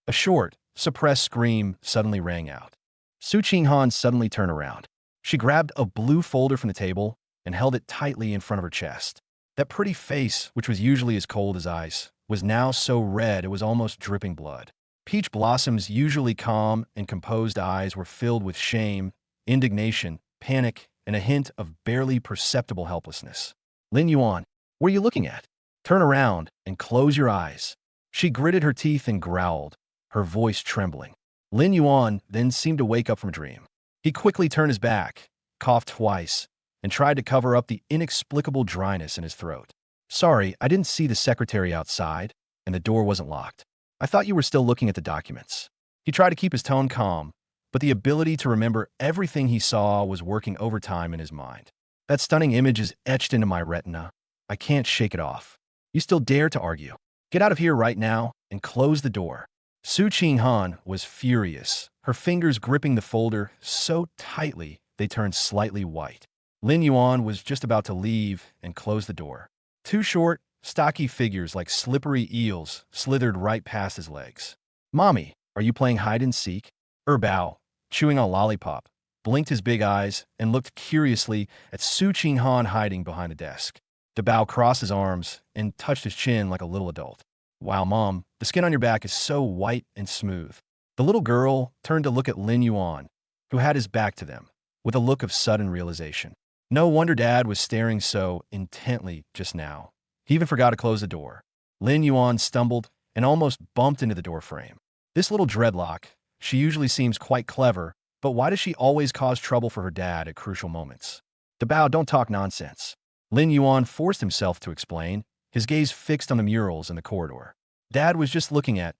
A short, suppressed scream suddenly rang out. Su Qinghan suddenly turned around. She grabbed a blue folder from the table and held it tightly in front of her chest. That pretty face, which was usually as cold as ice, was now so red it was almost dripping blood. Peach Blossom's usually calm and composed eyes were filled with shame, indignation, panic, and a hint of barely perceptible helplessness. Lin Yuan, what are you looking at? Turn around and close your eyes. She gritted her teeth and growled, her voice trembling. Lin Yuan then seemed to wake up from a dream. He quickly turned his back, coughed twice, and tried to cover up the inexplicable dryness in his throat. Sorry, I didn't see the secretary outside, and the door wasn't locked. I thought you were still looking at the documents. He tried to keep his tone calm, but the ability to remember everything he saw was working overtime in his mind. That stunning image is etched into my retina. I can't shake it off. You still dare to argue? Get out of here right now and close the door. Su Ching Han was furious, her fingers gripping the folder so tightly they turned slightly white. Lin Yuan was just about to leave and close the door. Two short, stocky figures like slippery eels slithered right past his legs. "Mommy, are you playing hide and seek?" Bao, chewing on a lollipop, blinked his big eyes and looked curiously at Su Ching Han hiding behind the desk. Bao crossed his arms and touched his chin like a little adult. "Wow, Mom, the skin on your back is so white and smooth." The little girl turned to look at Lin Yuan, who had his back to them, with a look of sudden realization. No wonder Dad was staring so intently just now. He even forgot to close the door. Lin Yuan stumbled and almost bumped into the door frame. This little dreadlock, she usually seems quite clever, but why does she always cause trouble for her dad at crucial moments? "Bao, don't talk nonsense." Lin Yuan forced himself to explain, his gaze fixed on the murals in the corridor. "Dad was just looking at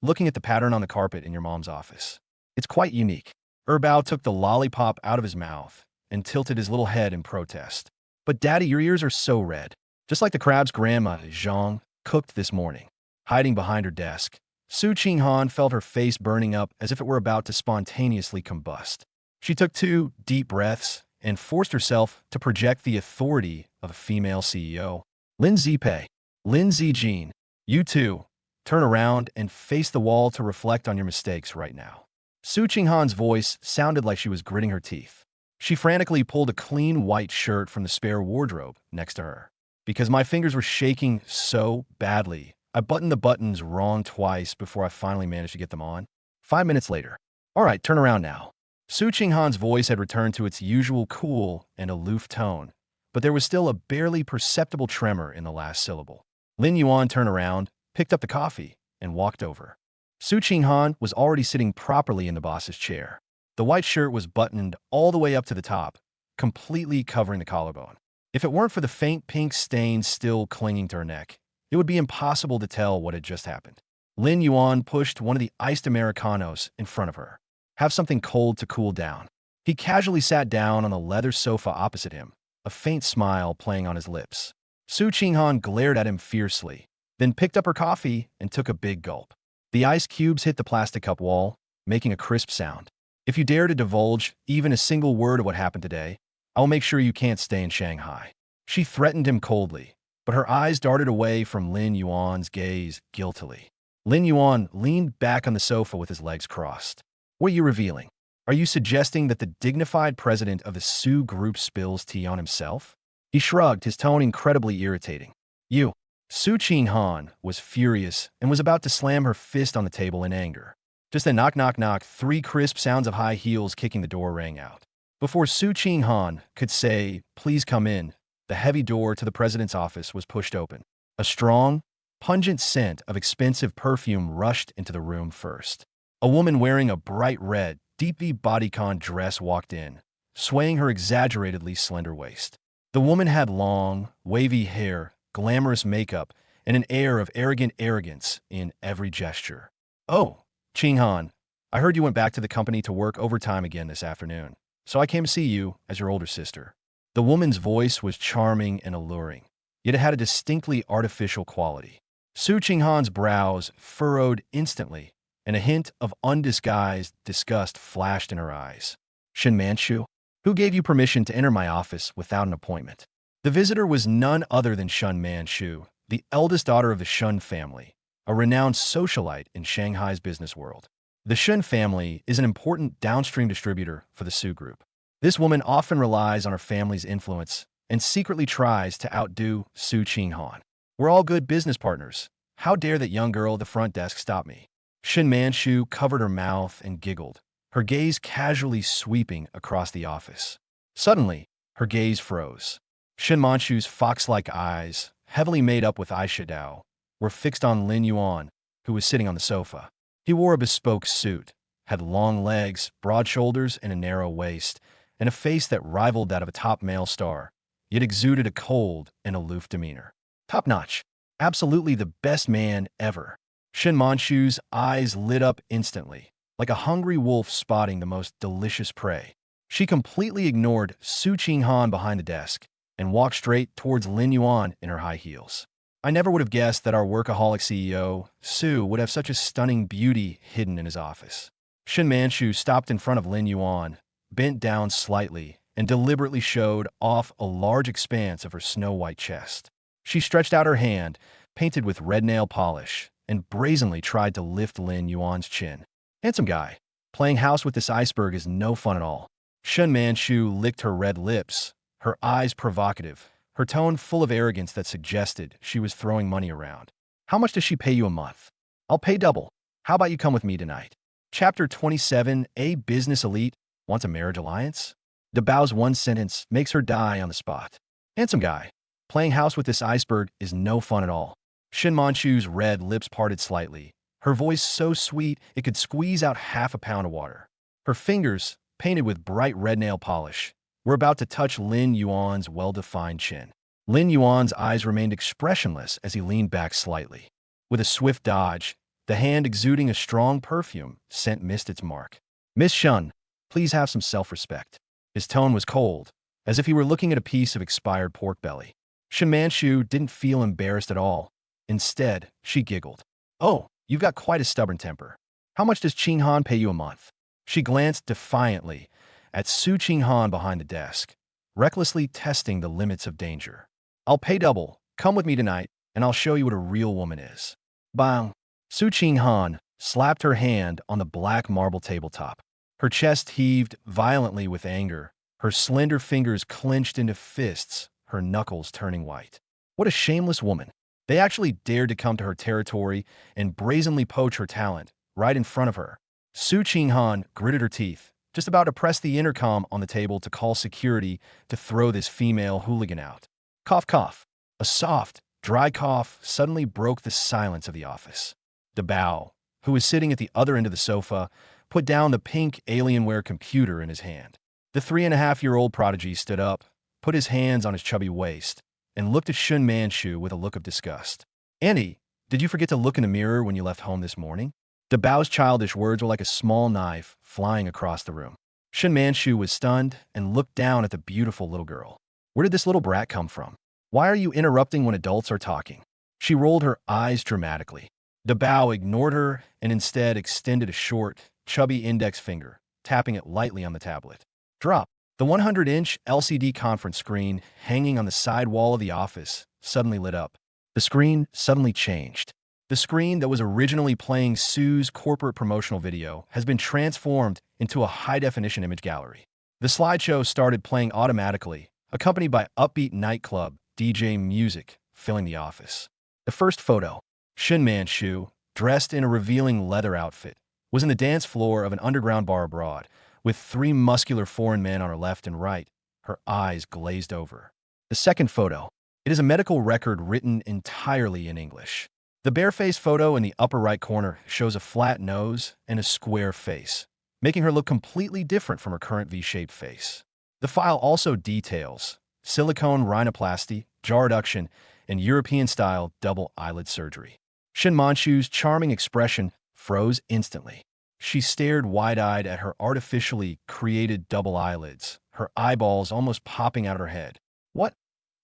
the pattern on the carpet in your mom's office. It's quite unique." Bao took the lollipop out of his mouth and tilted his little head in protest. "But Daddy, your ears are so red. Just like the crab's grandma, Zhang, cooked this morning." Hiding behind her desk, Su Ching Han felt her face burning up as if it were about to spontaneously combust. She took 2 deep breaths and forced herself to project the authority of a female CEO. "Lin Zipei, Lin Zijin, you two, turn around and face the wall to reflect on your mistakes right now." Su Ching Han's voice sounded like she was gritting her teeth. She frantically pulled a clean white shirt from the spare wardrobe next to her. "Because my fingers were shaking so badly, I buttoned the buttons wrong twice before I finally managed to get them on." 5 minutes later. "All right, turn around now." Su Ching Han's voice had returned to its usual cool and aloof tone, but there was still a barely perceptible tremor in the last syllable. Lin Yuan turned around, picked up the coffee, and walked over. Su Ching Han was already sitting properly in the boss's chair. The white shirt was buttoned all the way up to the top, completely covering the collarbone. If it weren't for the faint pink stain still clinging to her neck, it would be impossible to tell what had just happened. Lin Yuan pushed one of the iced Americanos in front of her. "Have something cold to cool down." He casually sat down on the leather sofa opposite him, a faint smile playing on his lips. Su Ching Han glared at him fiercely, then picked up her coffee and took a big gulp. The ice cubes hit the plastic cup wall, making a crisp sound. "If you dare to divulge even a single word of what happened today, I will make sure you can't stay in Shanghai." She threatened him coldly, but her eyes darted away from Lin Yuan's gaze guiltily. Lin Yuan leaned back on the sofa with his legs crossed. "What are you revealing? Are you suggesting that the dignified president of the Su Group spills tea on himself?" He shrugged, his tone incredibly irritating. "You." Su Ching Han was furious and was about to slam her fist on the table in anger. Just then, knock, knock, knock, 3 crisp sounds of high heels kicking the door rang out. Before Su Ching Han could say, "Please come in," the heavy door to the president's office was pushed open. A strong, pungent scent of expensive perfume rushed into the room first. A woman wearing a bright red, deeply bodycon dress walked in, swaying her exaggeratedly slender waist. The woman had long, wavy hair, glamorous makeup, and an air of arrogant arrogance in every gesture. "Oh, Ching Han, I heard you went back to the company to work overtime again this afternoon, so I came to see you as your older sister." The woman's voice was charming and alluring, yet it had a distinctly artificial quality. Su Ching Han's brows furrowed instantly, and a hint of undisguised disgust flashed in her eyes. "Shen Manchu, who gave you permission to enter my office without an appointment?" The visitor was none other than Shen Manchu, the eldest daughter of the Shun family, a renowned socialite in Shanghai's business world. The Shun family is an important downstream distributor for the Su Group. This woman often relies on her family's influence and secretly tries to outdo Su Ching Han. "We're all good business partners. How dare that young girl at the front desk stop me?" Shen Manchu covered her mouth and giggled, her gaze casually sweeping across the office. Suddenly, her gaze froze. Shen Manchu's fox-like eyes, heavily made up with eyeshadow, were fixed on Lin Yuan, who was sitting on the sofa. He wore a bespoke suit, had long legs, broad shoulders, and a narrow waist, and a face that rivaled that of a top male star, yet exuded a cold and aloof demeanor. Top-notch. Absolutely the best man ever. Shen Manchu's eyes lit up instantly, like a hungry wolf spotting the most delicious prey. She completely ignored Su Ching Han behind the desk and walked straight towards Lin Yuan in her high heels. I never would have guessed that our workaholic CEO, Sue, would have such a stunning beauty hidden in his office. Shin Manchu stopped in front of Lin Yuan, bent down slightly, and deliberately showed off a large expanse of her snow-white chest. She stretched out her hand, painted with red nail polish, and brazenly tried to lift Lin Yuan's chin. Handsome guy. Playing house with this iceberg is no fun at all. Shin Manchu licked her red lips, her eyes provocative, her tone full of arrogance that suggested she was throwing money around. How much does she pay you a month? I'll pay double. How about you come with me tonight? Chapter 27, A Business Elite Wants a Marriage Alliance? DeBao's one sentence makes her die on the spot. Handsome guy. Playing house with this iceberg is no fun at all. Shin Manchu's red lips parted slightly, her voice so sweet it could squeeze out half a pound of water. Her fingers, painted with bright red nail polish, were about to touch Lin Yuan's well-defined chin. Lin Yuan's eyes remained expressionless as he leaned back slightly. With a swift dodge, the hand exuding a strong perfume scent missed its mark. Miss Shun, please have some self-respect. His tone was cold, as if he were looking at a piece of expired pork belly. Shin Manchu didn't feel embarrassed at all. Instead, she giggled. Oh, you've got quite a stubborn temper. How much does Qing Han pay you a month? She glanced defiantly at Su Qing Han behind the desk, recklessly testing the limits of danger. I'll pay double. Come with me tonight, and I'll show you what a real woman is. Bang! Su Qing Han slapped her hand on the black marble tabletop. Her chest heaved violently with anger, her slender fingers clenched into fists, her knuckles turning white. What a shameless woman. They actually dared to come to her territory and brazenly poach her talent, right in front of her. Su Qing Han gritted her teeth, just about to press the intercom on the table to call security to throw this female hooligan out. Cough, cough. A soft, dry cough suddenly broke the silence of the office. DeBao, who was sitting at the other end of the sofa, put down the pink Alienware computer in his hand. The 3.5-year-old prodigy stood up, put his hands on his chubby waist, and looked at Shin Manchu with a look of disgust. Annie, did you forget to look in the mirror when you left home this morning? DeBao's childish words were like a small knife flying across the room. Shin Manchu was stunned and looked down at the beautiful little girl. Where did this little brat come from? Why are you interrupting when adults are talking? She rolled her eyes dramatically. DeBao ignored her and instead extended a short, chubby index finger, tapping it lightly on the tablet. Drop. The 100-inch LCD conference screen hanging on the side wall of the office suddenly lit up. The screen suddenly changed. The screen that was originally playing Sue's corporate promotional video has been transformed into a high-definition image gallery. The slideshow started playing automatically, accompanied by upbeat nightclub DJ music filling the office. The first photo, Shin Manchu, dressed in a revealing leather outfit, was in the dance floor of an underground bar abroad, with 3 muscular foreign men on her left and right, her eyes glazed over. The second photo, it is a medical record written entirely in English. The barefaced photo in the upper right corner shows a flat nose and a square face, making her look completely different from her current V-shaped face. The file also details silicone rhinoplasty, jaw reduction, and European-style double eyelid surgery. Shin Manchu's charming expression froze instantly. She stared wide-eyed at her artificially created double eyelids, her eyeballs almost popping out of her head. What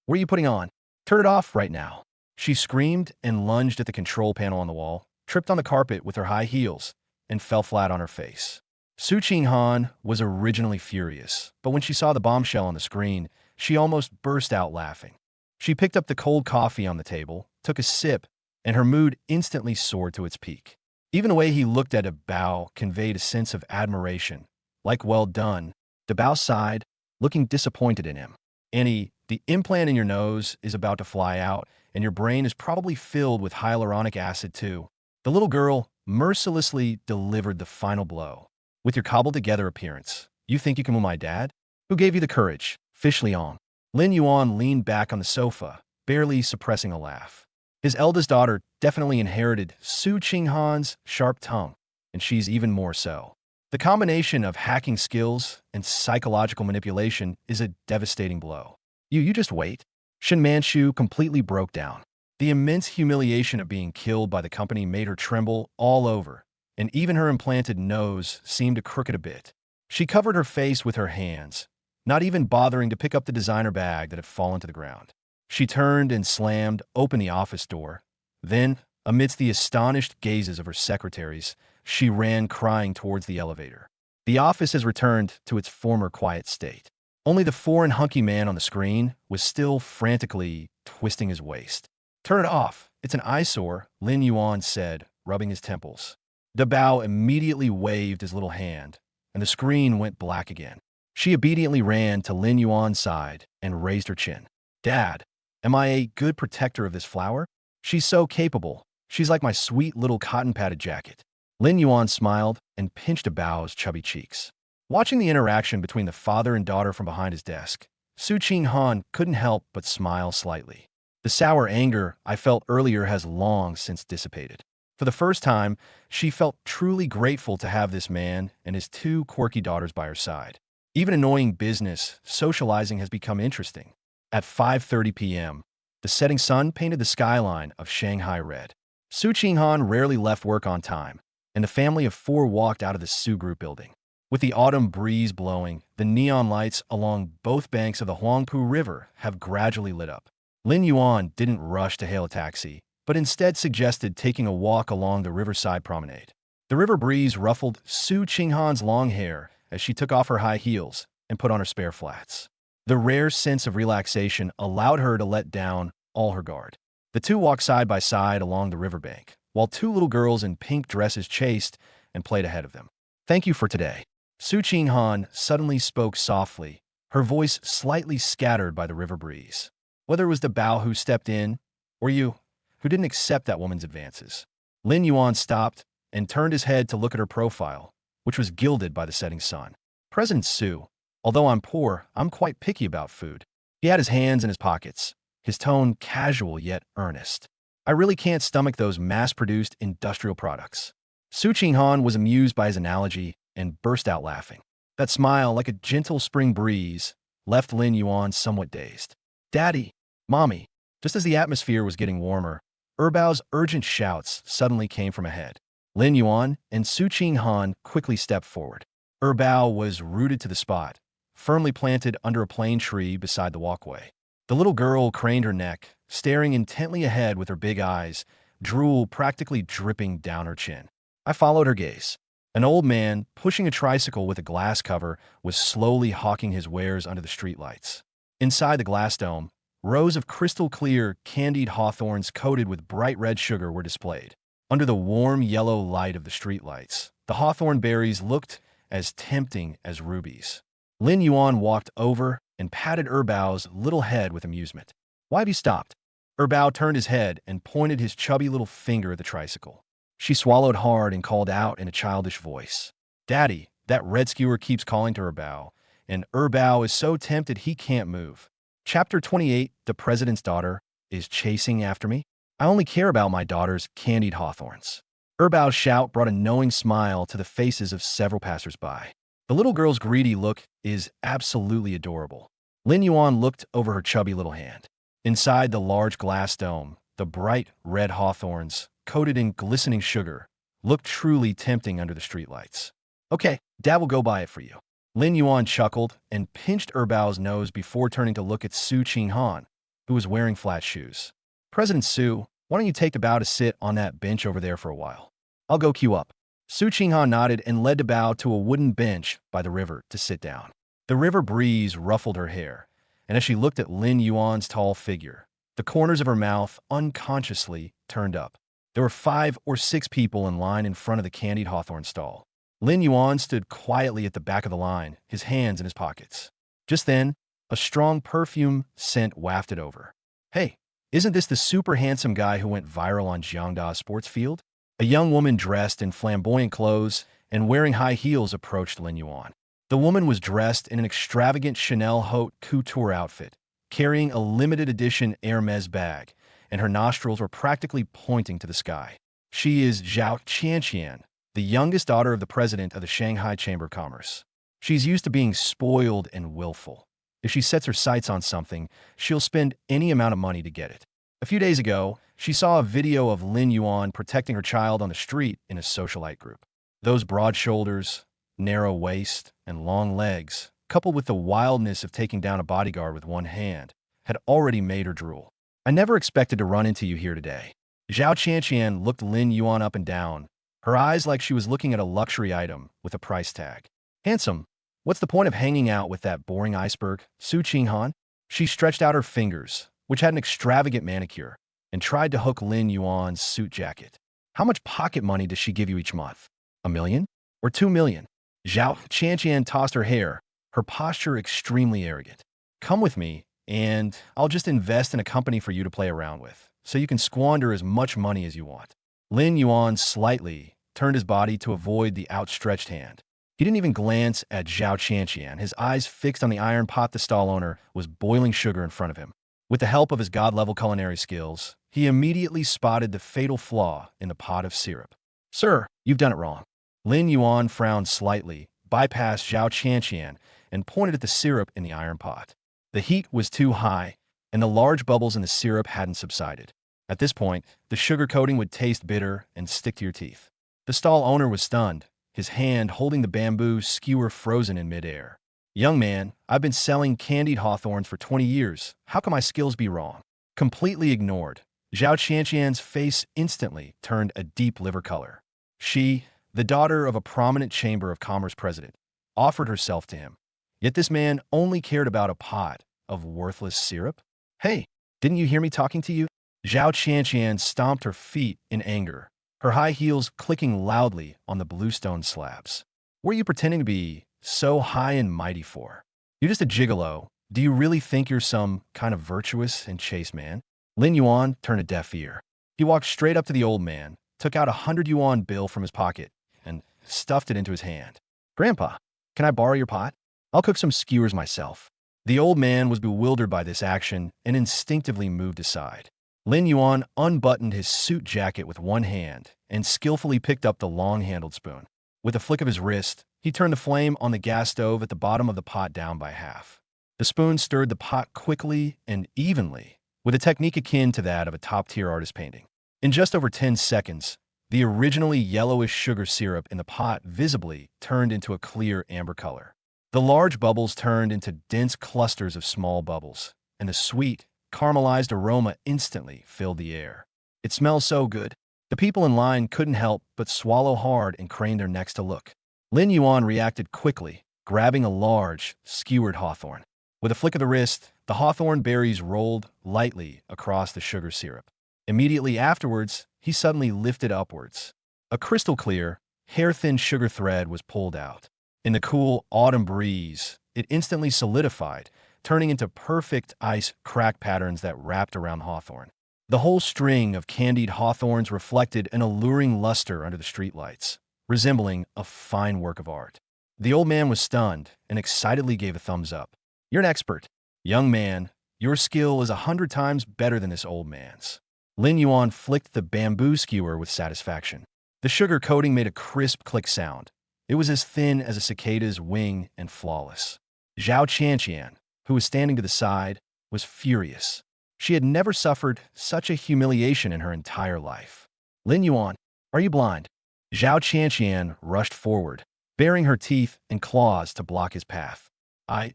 are you putting on? Turn it off right now. She screamed and lunged at the control panel on the wall, tripped on the carpet with her high heels, and fell flat on her face. Su Qing Han was originally furious, but when she saw the bombshell on the screen, she almost burst out laughing. She picked up the cold coffee on the table, took a sip, and her mood instantly soared to its peak. Even the way he looked at DeBao conveyed a sense of admiration. Like, well done. DeBao sighed, looking disappointed in him. Annie, the implant in your nose is about to fly out, and your brain is probably filled with hyaluronic acid too. The little girl mercilessly delivered the final blow. With your cobbled-together appearance, you think you can woo my dad? Who gave you the courage? Fish Liang. Lin Yuan leaned back on the sofa, barely suppressing a laugh. His eldest daughter definitely inherited Su Qing Han's sharp tongue, and she's even more so. The combination of hacking skills and psychological manipulation is a devastating blow. You just wait. Shin Manchu completely broke down. The immense humiliation of being killed by the company made her tremble all over, and even her implanted nose seemed to crooked a bit. She covered her face with her hands, not even bothering to pick up the designer bag that had fallen to the ground. She turned and slammed open the office door. Then, amidst the astonished gazes of her secretaries, she ran crying towards the elevator. The office has returned to its former quiet state. Only the foreign hunky man on the screen was still frantically twisting his waist. "Turn it off. It's an eyesore," Lin Yuan said, rubbing his temples. Dabao immediately waved his little hand, and the screen went black again. She obediently ran to Lin Yuan's side and raised her chin. "Dad, am I a good protector of this flower? She's so capable. She's like my sweet little cotton-padded jacket." Lin Yuan smiled and pinched Dabao's chubby cheeks. Watching the interaction between the father and daughter from behind his desk, Su Qinghan couldn't help but smile slightly. The sour anger I felt earlier has long since dissipated. For the first time, she felt truly grateful to have this man and his two quirky daughters by her side. Even annoying business, socializing has become interesting. At 5:30 p.m., the setting sun painted the skyline of Shanghai red. Su Qinghan rarely left work on time, and the family of four walked out of the Su Group building. With the autumn breeze blowing, the neon lights along both banks of the Huangpu River have gradually lit up. Lin Yuan didn't rush to hail a taxi, but instead suggested taking a walk along the riverside promenade. The river breeze ruffled Su Qinghan's long hair as she took off her high heels and put on her spare flats. The rare sense of relaxation allowed her to let down all her guard. The two walked side by side along the riverbank, while two little girls in pink dresses chased and played ahead of them. "Thank you for today." Su Qinghan suddenly spoke softly, her voice slightly scattered by the river breeze. Whether it was Dabao who stepped in, or you, who didn't accept that woman's advances. Lin Yuan stopped and turned his head to look at her profile, which was gilded by the setting sun. "President Su, although I'm poor, I'm quite picky about food." He had his hands in his pockets, his tone casual yet earnest. "I really can't stomach those mass-produced industrial products." Su Qinghan was amused by his analogy and burst out laughing. That smile, like a gentle spring breeze, left Lin Yuan somewhat dazed. "Daddy, Mommy." Just as the atmosphere was getting warmer, Erbao's urgent shouts suddenly came from ahead. Lin Yuan and Su Qinghan quickly stepped forward. Erbao was rooted to the spot, firmly planted under a plane tree beside the walkway. The little girl craned her neck, staring intently ahead with her big eyes, drool practically dripping down her chin. I followed her gaze. An old man, pushing a tricycle with a glass cover, was slowly hawking his wares under the streetlights. Inside the glass dome, rows of crystal-clear, candied hawthorns coated with bright red sugar were displayed. Under the warm yellow light of the streetlights, the hawthorn berries looked as tempting as rubies. Lin Yuan walked over and patted Erbao's little head with amusement. "Why have you stopped?" Erbao turned his head and pointed his chubby little finger at the tricycle. She swallowed hard and called out in a childish voice. "Daddy, that red skewer keeps calling to Erbao, and Erbao is so tempted he can't move." Chapter 28, The President's Daughter, is chasing after me. I only care about my daughter's candied hawthorns. Erbao's shout brought a knowing smile to the faces of several passers-by. The little girl's greedy look is absolutely adorable. Lin Yuan looked over her chubby little hand. Inside the large glass dome, the bright red hawthorns, coated in glistening sugar, looked truly tempting under the streetlights. "Okay, Dad will go buy it for you." Lin Yuan chuckled and pinched Erbao's nose before turning to look at Su Qinghan, who was wearing flat shoes. "President Su, why don't you take Dabao to sit on that bench over there for a while? I'll go queue up." Su Qinghan nodded and led Dabao to a wooden bench by the river to sit down. The river breeze ruffled her hair, and as she looked at Lin Yuan's tall figure, the corners of her mouth unconsciously turned up. There were 5 or 6 people in line in front of the candied hawthorn stall. Lin Yuan stood quietly at the back of the line, his hands in his pockets. Just then, a strong perfume scent wafted over. "Hey, isn't this the super handsome guy who went viral on Jiangda sports field?" A young woman dressed in flamboyant clothes and wearing high heels approached Lin Yuan. The woman was dressed in an extravagant Chanel haute couture outfit, carrying a limited edition Hermes bag, and her nostrils were practically pointing to the sky. She is Zhao Qianqian, the youngest daughter of the president of the Shanghai Chamber of Commerce. She's used to being spoiled and willful. If she sets her sights on something, she'll spend any amount of money to get it. A few days ago, she saw a video of Lin Yuan protecting her child on the street in a socialite group. Those broad shoulders, narrow waist, and long legs, coupled with the wildness of taking down a bodyguard with one hand, had already made her drool. I never expected to run into you here today. Zhao Qianqian looked Lin Yuan up and down, her eyes like she was looking at a luxury item with a price tag. Handsome, what's the point of hanging out with that boring iceberg, Su Qinghan? She stretched out her fingers, which had an extravagant manicure, and tried to hook Lin Yuan's suit jacket. How much pocket money does she give you each month? 1 million? Or 2 million? Zhao Qianqian tossed her hair, her posture extremely arrogant. Come with me, and I'll just invest in a company for you to play around with, so you can squander as much money as you want. Lin Yuan slightly turned his body to avoid the outstretched hand. He didn't even glance at Zhao Qianqian, his eyes fixed on the iron pot the stall owner was boiling sugar in front of him. With the help of his god-level culinary skills, he immediately spotted the fatal flaw in the pot of syrup. Sir, you've done it wrong. Lin Yuan frowned slightly, bypassed Zhao Qianqian, and pointed at the syrup in the iron pot. The heat was too high, and the large bubbles in the syrup hadn't subsided. At this point, the sugar coating would taste bitter and stick to your teeth. The stall owner was stunned, his hand holding the bamboo skewer frozen in midair. Young man, I've been selling candied hawthorns for 20 years. How can my skills be wrong? Completely ignored, Zhao Qianqian's face instantly turned a deep liver color. She, the daughter of a prominent Chamber of Commerce president, offered herself to him. Yet this man only cared about a pot of worthless syrup? Hey, didn't you hear me talking to you? Zhao Qianqian stomped her feet in anger, her high heels clicking loudly on the bluestone slabs. What are you pretending to be so high and mighty for? You're just a gigolo. Do you really think you're some kind of virtuous and chaste man? Lin Yuan turned a deaf ear. He walked straight up to the old man, took out a 100 yuan bill from his pocket, and stuffed it into his hand. Grandpa, can I borrow your pot? I'll cook some skewers myself. The old man was bewildered by this action and instinctively moved aside. Lin Yuan unbuttoned his suit jacket with one hand and skillfully picked up the long-handled spoon. With a flick of his wrist, he turned the flame on the gas stove at the bottom of the pot down by half. The spoon stirred the pot quickly and evenly, with a technique akin to that of a top-tier artist painting. In just over 10 seconds, the originally yellowish sugar syrup in the pot visibly turned into a clear amber color. The large bubbles turned into dense clusters of small bubbles, and the sweet, caramelized aroma instantly filled the air. It smells so good. The people in line couldn't help but swallow hard and crane their necks to look. Lin Yuan reacted quickly, grabbing a large, skewered hawthorn. With a flick of the wrist, the hawthorn berries rolled lightly across the sugar syrup. Immediately afterwards, he suddenly lifted upwards. A crystal-clear, hair-thin sugar thread was pulled out. In the cool autumn breeze, it instantly solidified, turning into perfect ice crack patterns that wrapped around hawthorn. The whole string of candied hawthorns reflected an alluring luster under the streetlights, resembling a fine work of art. The old man was stunned and excitedly gave a thumbs up. You're an expert. Young man, your skill is 100 times better than this old man's. Lin Yuan flicked the bamboo skewer with satisfaction. The sugar coating made a crisp click sound. It was as thin as a cicada's wing and flawless. Zhao Qianqian, who was standing to the side, was furious. She had never suffered such a humiliation in her entire life. Lin Yuan, are you blind? Zhao Qianqian rushed forward, baring her teeth and claws to block his path.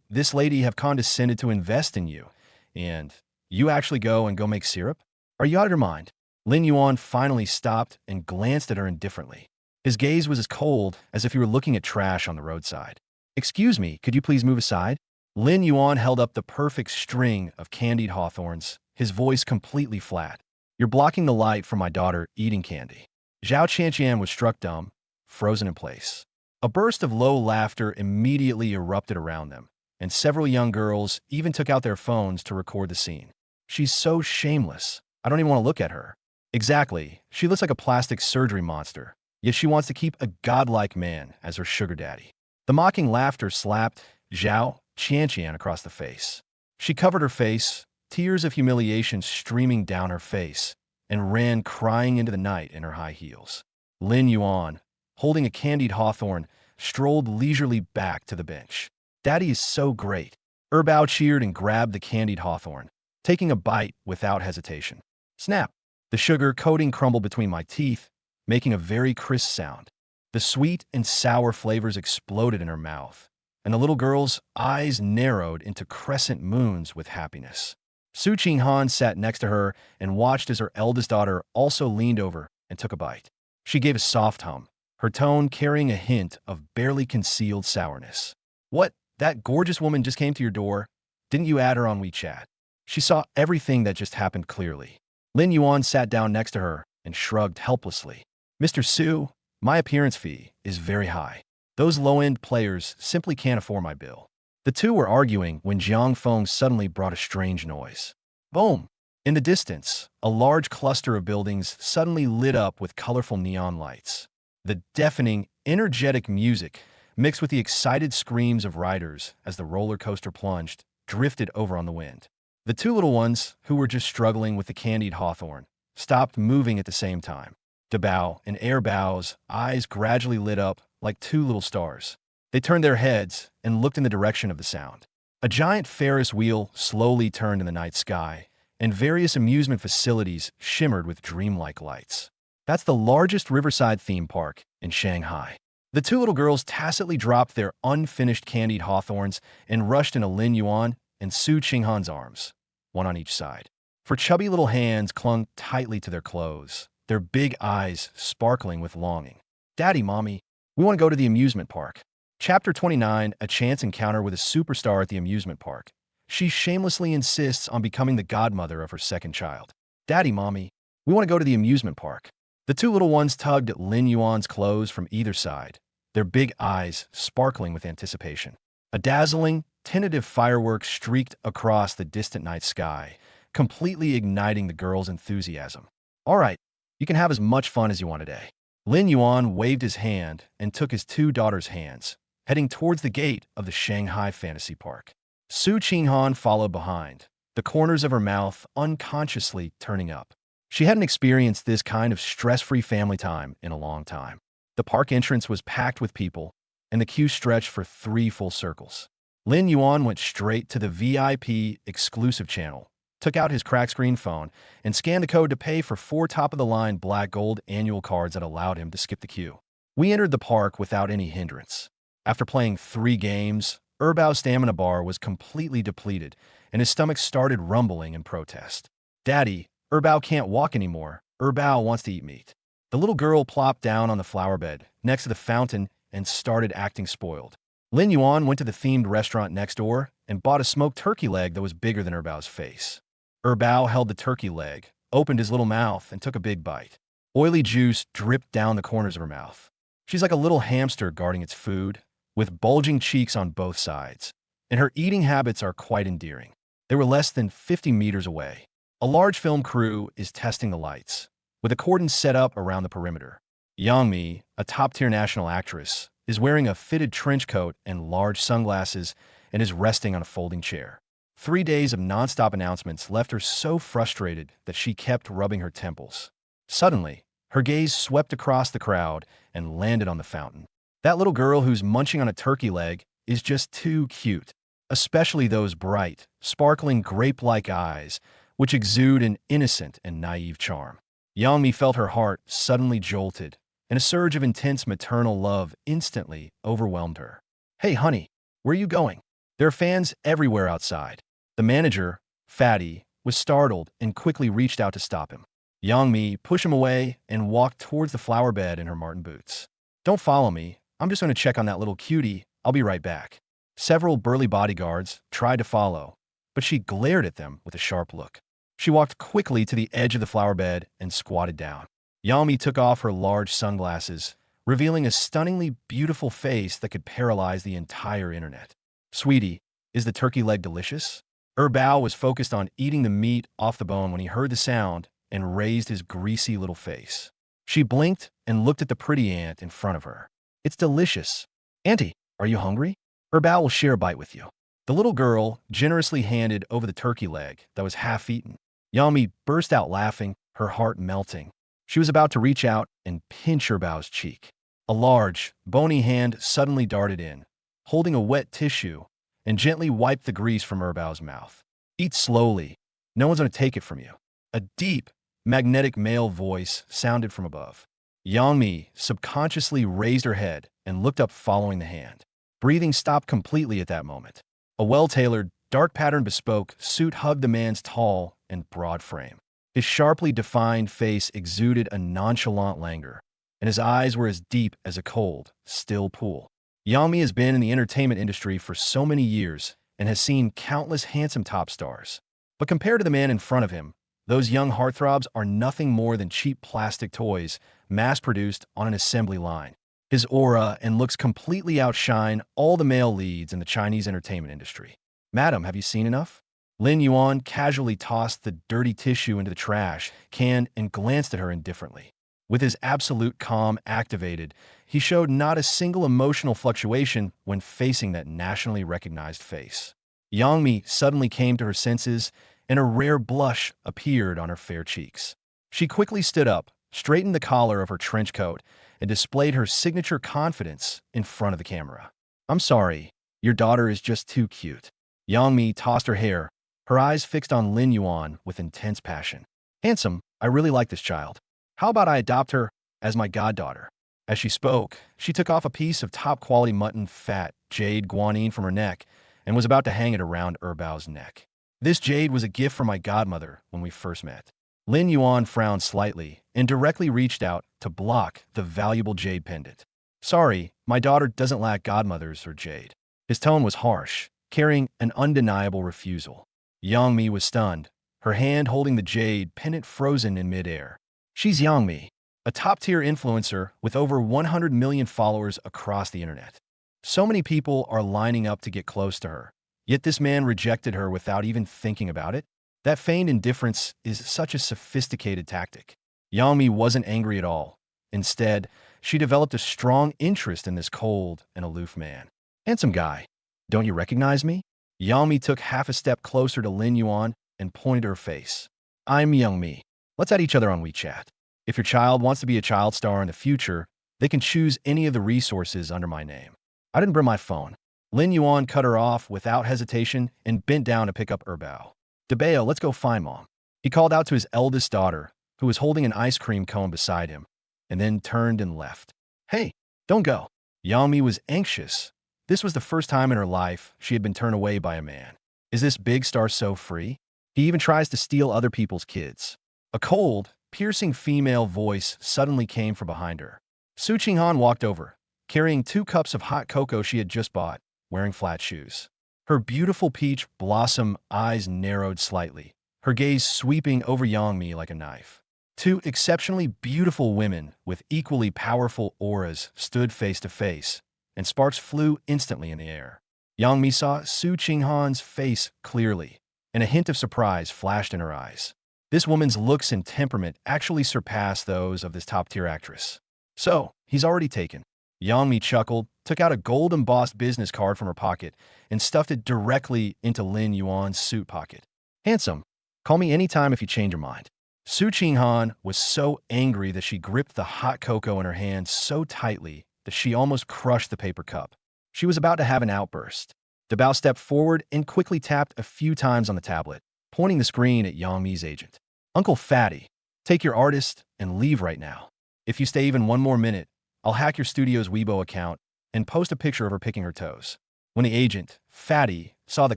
This lady have condescended to invest in you, and you actually go make syrup? Are you out of your mind? Lin Yuan finally stopped and glanced at her indifferently. His gaze was as cold as if he were looking at trash on the roadside. Excuse me, could you please move aside? Lin Yuan held up the perfect string of candied hawthorns, his voice completely flat. You're blocking the light from my daughter eating candy. Zhao Qianqian was struck dumb, frozen in place. A burst of low laughter immediately erupted around them, and several young girls even took out their phones to record the scene. She's so shameless. I don't even want to look at her. Exactly. She looks like a plastic surgery monster, yet she wants to keep a godlike man as her sugar daddy. The mocking laughter slapped Zhao Qianqian across the face. She covered her face, tears of humiliation streaming down her face, and ran crying into the night in her high heels. Lin Yuan, holding a candied hawthorn, strolled leisurely back to the bench. Daddy is so great. Bao cheered and grabbed the candied hawthorn, taking a bite without hesitation. Snap! The sugar coating crumbled between my teeth, making a very crisp sound. The sweet and sour flavors exploded in her mouth, and the little girl's eyes narrowed into crescent moons with happiness. Su Qinghan sat next to her and watched as her eldest daughter also leaned over and took a bite. She gave a soft hum, her tone carrying a hint of barely concealed sourness. What? That gorgeous woman just came to your door? Didn't you add her on WeChat? She saw everything that just happened clearly. Lin Yuan sat down next to her and shrugged helplessly. Mr. Su, my appearance fee is very high. Those low-end players simply can't afford my bill. The two were arguing when Jiang Feng suddenly brought a strange noise. Boom! In the distance, a large cluster of buildings suddenly lit up with colorful neon lights. The deafening, energetic music, mixed with the excited screams of riders as the roller coaster plunged, drifted over on the wind. The two little ones, who were just struggling with the candied hawthorn, stopped moving at the same time. Dabao and Air Bao's eyes gradually lit up like two little stars. They turned their heads and looked in the direction of the sound. A giant Ferris wheel slowly turned in the night sky, and various amusement facilities shimmered with dreamlike lights. That's the largest riverside theme park in Shanghai. The two little girls tacitly dropped their unfinished candied hawthorns and rushed into Lin Yuan and Su Qinghan's arms, one on each side. For chubby little hands clung tightly to their clothes, their big eyes sparkling with longing. Daddy, Mommy, we want to go to the amusement park. Chapter 29, A Chance Encounter with a Superstar at the Amusement Park. She shamelessly insists on becoming the godmother of her second child. Daddy, Mommy, we want to go to the amusement park. The two little ones tugged at Lin Yuan's clothes from either side, their big eyes sparkling with anticipation. A dazzling, tentative firework streaked across the distant night sky, completely igniting the girls' enthusiasm. All right, you can have as much fun as you want today. Lin Yuan waved his hand and took his two daughters' hands, heading towards the gate of the Shanghai Fantasy Park. Su Qinghan followed behind, the corners of her mouth unconsciously turning up. She hadn't experienced this kind of stress-free family time in a long time. The park entrance was packed with people, and the queue stretched for 3 full circles. Lin Yuan went straight to the VIP exclusive channel, took out his cracked screen phone, and scanned the code to pay for 4 top-of-the-line black gold annual cards that allowed him to skip the queue. We entered the park without any hindrance. After playing 3 games, Erbao's stamina bar was completely depleted, and his stomach started rumbling in protest. Daddy, Erbao can't walk anymore. Erbao wants to eat meat. The little girl plopped down on the flower bed next to the fountain and started acting spoiled. Lin Yuan went to the themed restaurant next door and bought a smoked turkey leg that was bigger than Erbao's face. Erbao held the turkey leg, opened his little mouth, and took a big bite. Oily juice dripped down the corners of her mouth. She's like a little hamster guarding its food, with bulging cheeks on both sides, and her eating habits are quite endearing. They were less than 50 meters away. A large film crew is testing the lights, with a cordon set up around the perimeter. Yang Mi, a top-tier national actress, is wearing a fitted trench coat and large sunglasses and is resting on a folding chair. 3 days of non-stop announcements left her so frustrated that she kept rubbing her temples. Suddenly, her gaze swept across the crowd and landed on the fountain. That little girl who's munching on a turkey leg is just too cute, especially those bright, sparkling grape-like eyes, which exude an innocent and naive charm. Yang Mi felt her heart suddenly jolted, and a surge of intense maternal love instantly overwhelmed her. Hey, honey, where are you going? There are fans everywhere outside. The manager, Fatty, was startled and quickly reached out to stop him. Yang Mi pushed him away and walked towards the flower bed in her Martin boots. Don't follow me. I'm just going to check on that little cutie. I'll be right back. Several burly bodyguards tried to follow, but she glared at them with a sharp look. She walked quickly to the edge of the flower bed and squatted down. Yang Mi took off her large sunglasses, revealing a stunningly beautiful face that could paralyze the entire internet. Sweetie, is the turkey leg delicious? Erbao was focused on eating the meat off the bone when he heard the sound and raised his greasy little face. She blinked and looked at the pretty aunt in front of her. It's delicious. Auntie, are you hungry? Erbao will share a bite with you. The little girl generously handed over the turkey leg that was half-eaten. Yang Mi burst out laughing, her heart melting. She was about to reach out and pinch Erbao's cheek. A large, bony hand suddenly darted in, holding a wet tissue, and gently wiped the grease from Erbao's mouth. Eat slowly. No one's going to take it from you. A deep, magnetic male voice sounded from above. Yang Mi subconsciously raised her head and looked up following the hand. Breathing stopped completely at that moment. A well-tailored, dark pattern bespoke suit hugged the man's tall and broad frame. His sharply defined face exuded a nonchalant languor, and his eyes were as deep as a cold, still pool. Yang Mi has been in the entertainment industry for so many years and has seen countless handsome top stars. But compared to the man in front of him, those young heartthrobs are nothing more than cheap plastic toys mass-produced on an assembly line. His aura and looks completely outshine all the male leads in the Chinese entertainment industry. "Madam, have you seen enough?" Lin Yuan casually tossed the dirty tissue into the trash can and glanced at her indifferently. With his absolute calm activated, he showed not a single emotional fluctuation when facing that nationally recognized face. Yang Mi suddenly came to her senses, and a rare blush appeared on her fair cheeks. She quickly stood up, straightened the collar of her trench coat, and displayed her signature confidence in front of the camera. "I'm sorry, your daughter is just too cute." Yang Mi tossed her hair, her eyes fixed on Lin Yuan with intense passion. "Handsome, I really like this child. How about I adopt her as my goddaughter?" As she spoke, she took off a piece of top-quality mutton fat jade guanine from her neck and was about to hang it around Erbao's neck. "This jade was a gift from my godmother when we first met." Lin Yuan frowned slightly and directly reached out to block the valuable jade pendant. "Sorry, my daughter doesn't lack godmothers or jade." His tone was harsh, carrying an undeniable refusal. Yang Mi was stunned, her hand holding the jade pendant frozen in midair. She's Yang Mi, a top-tier influencer with over 100 million followers across the internet. So many people are lining up to get close to her, yet this man rejected her without even thinking about it? That feigned indifference is such a sophisticated tactic. Yang Mi wasn't angry at all. Instead, she developed a strong interest in this cold and aloof man. "Handsome guy, don't you recognize me?" Yang Mi took half a step closer to Lin Yuan and pointed to her face. "I'm Yang Mi. Let's add each other on WeChat. If your child wants to be a child star in the future, they can choose any of the resources under my name." "I didn't bring my phone." Lin Yuan cut her off without hesitation and bent down to pick up Erbao. "Debeo, let's go find Mom." He called out to his eldest daughter, who was holding an ice cream cone beside him, and then turned and left. "Hey, don't go." Yang Mi was anxious. This was the first time in her life she had been turned away by a man. Is this big star so free? He even tries to steal other people's kids. A cold, piercing female voice suddenly came from behind her. Su Qinghan walked over, carrying 2 cups of hot cocoa she had just bought, wearing flat shoes. Her beautiful peach blossom eyes narrowed slightly, her gaze sweeping over Yang Mi like a knife. 2 exceptionally beautiful women with equally powerful auras stood face to face, and sparks flew instantly in the air. Yang Mi saw Su Qinghan's face clearly, and a hint of surprise flashed in her eyes. This woman's looks and temperament actually surpassed those of this top-tier actress. "So, he's already taken." Yang Mi chuckled, took out a gold-embossed business card from her pocket, and stuffed it directly into Lin Yuan's suit pocket. "Handsome, call me anytime if you change your mind." Su Qinghan was so angry that she gripped the hot cocoa in her hand so tightly that she almost crushed the paper cup. She was about to have an outburst. Debao stepped forward and quickly tapped a few times on the tablet, pointing the screen at Yang Mi's agent. "Uncle Fatty, take your artist and leave right now. If you stay even one more minute, I'll hack your studio's Weibo account and post a picture of her picking her toes." When the agent, Fatty, saw the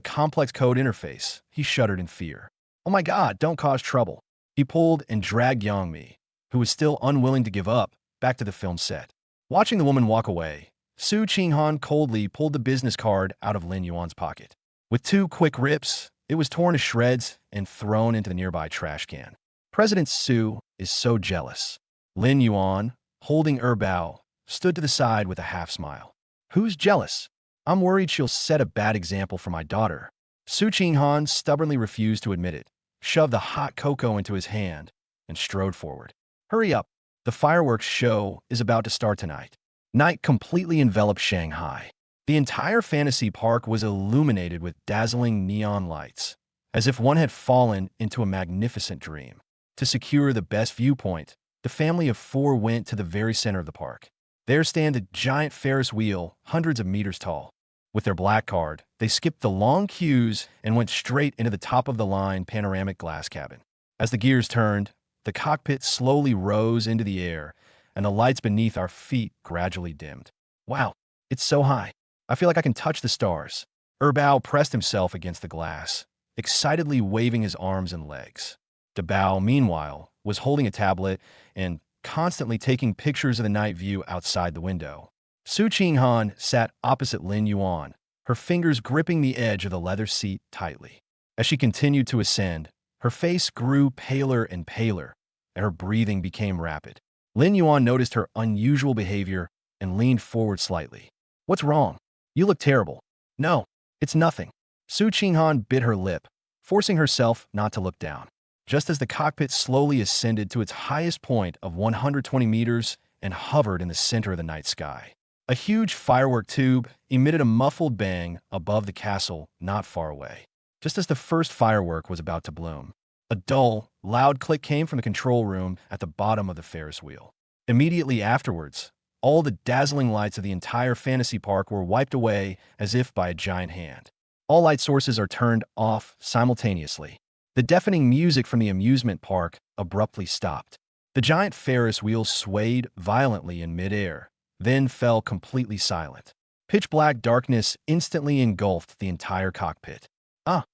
complex code interface, he shuddered in fear. "Oh my God, don't cause trouble." He pulled and dragged Yang Mi, who was still unwilling to give up, back to the film set. Watching the woman walk away, Su Qinghan coldly pulled the business card out of Lin Yuan's pocket. With 2 quick rips, it was torn to shreds and thrown into the nearby trash can. President Su is so jealous. Lin Yuan, holding Erbao, stood to the side with a half-smile. "Who's jealous? I'm worried she'll set a bad example for my daughter." Su Qinghan stubbornly refused to admit it, shoved the hot cocoa into his hand, and strode forward. "Hurry up. The fireworks show is about to start tonight." Night completely enveloped Shanghai. The entire fantasy park was illuminated with dazzling neon lights, as if one had fallen into a magnificent dream. To secure the best viewpoint, the family of 4 went to the very center of the park. There stand a giant Ferris wheel, hundreds of meters tall. With their black card, they skipped the long queues and went straight into the top-of-the-line panoramic glass cabin. As the gears turned, the cockpit slowly rose into the air, and the lights beneath our feet gradually dimmed. "Wow, it's so high. I feel like I can touch the stars." Bao pressed himself against the glass, excitedly waving his arms and legs. Bao, meanwhile, was holding a tablet and constantly taking pictures of the night view outside the window. Su Qinghan sat opposite Lin Yuan, her fingers gripping the edge of the leather seat tightly. As she continued to ascend, her face grew paler and paler, and her breathing became rapid. Lin Yuan noticed her unusual behavior and leaned forward slightly. "What's wrong? You look terrible." "No, it's nothing." Su Qinghan bit her lip, forcing herself not to look down. Just as the cockpit slowly ascended to its highest point of 120 meters and hovered in the center of the night sky, a huge firework tube emitted a muffled bang above the castle not far away. Just as the first firework was about to bloom, a dull, loud click came from the control room at the bottom of the Ferris wheel. Immediately afterwards, all the dazzling lights of the entire fantasy park were wiped away as if by a giant hand. All light sources are turned off simultaneously. The deafening music from the amusement park abruptly stopped. The giant Ferris wheel swayed violently in midair, then fell completely silent. Pitch-black darkness instantly engulfed the entire cockpit. "Ah!"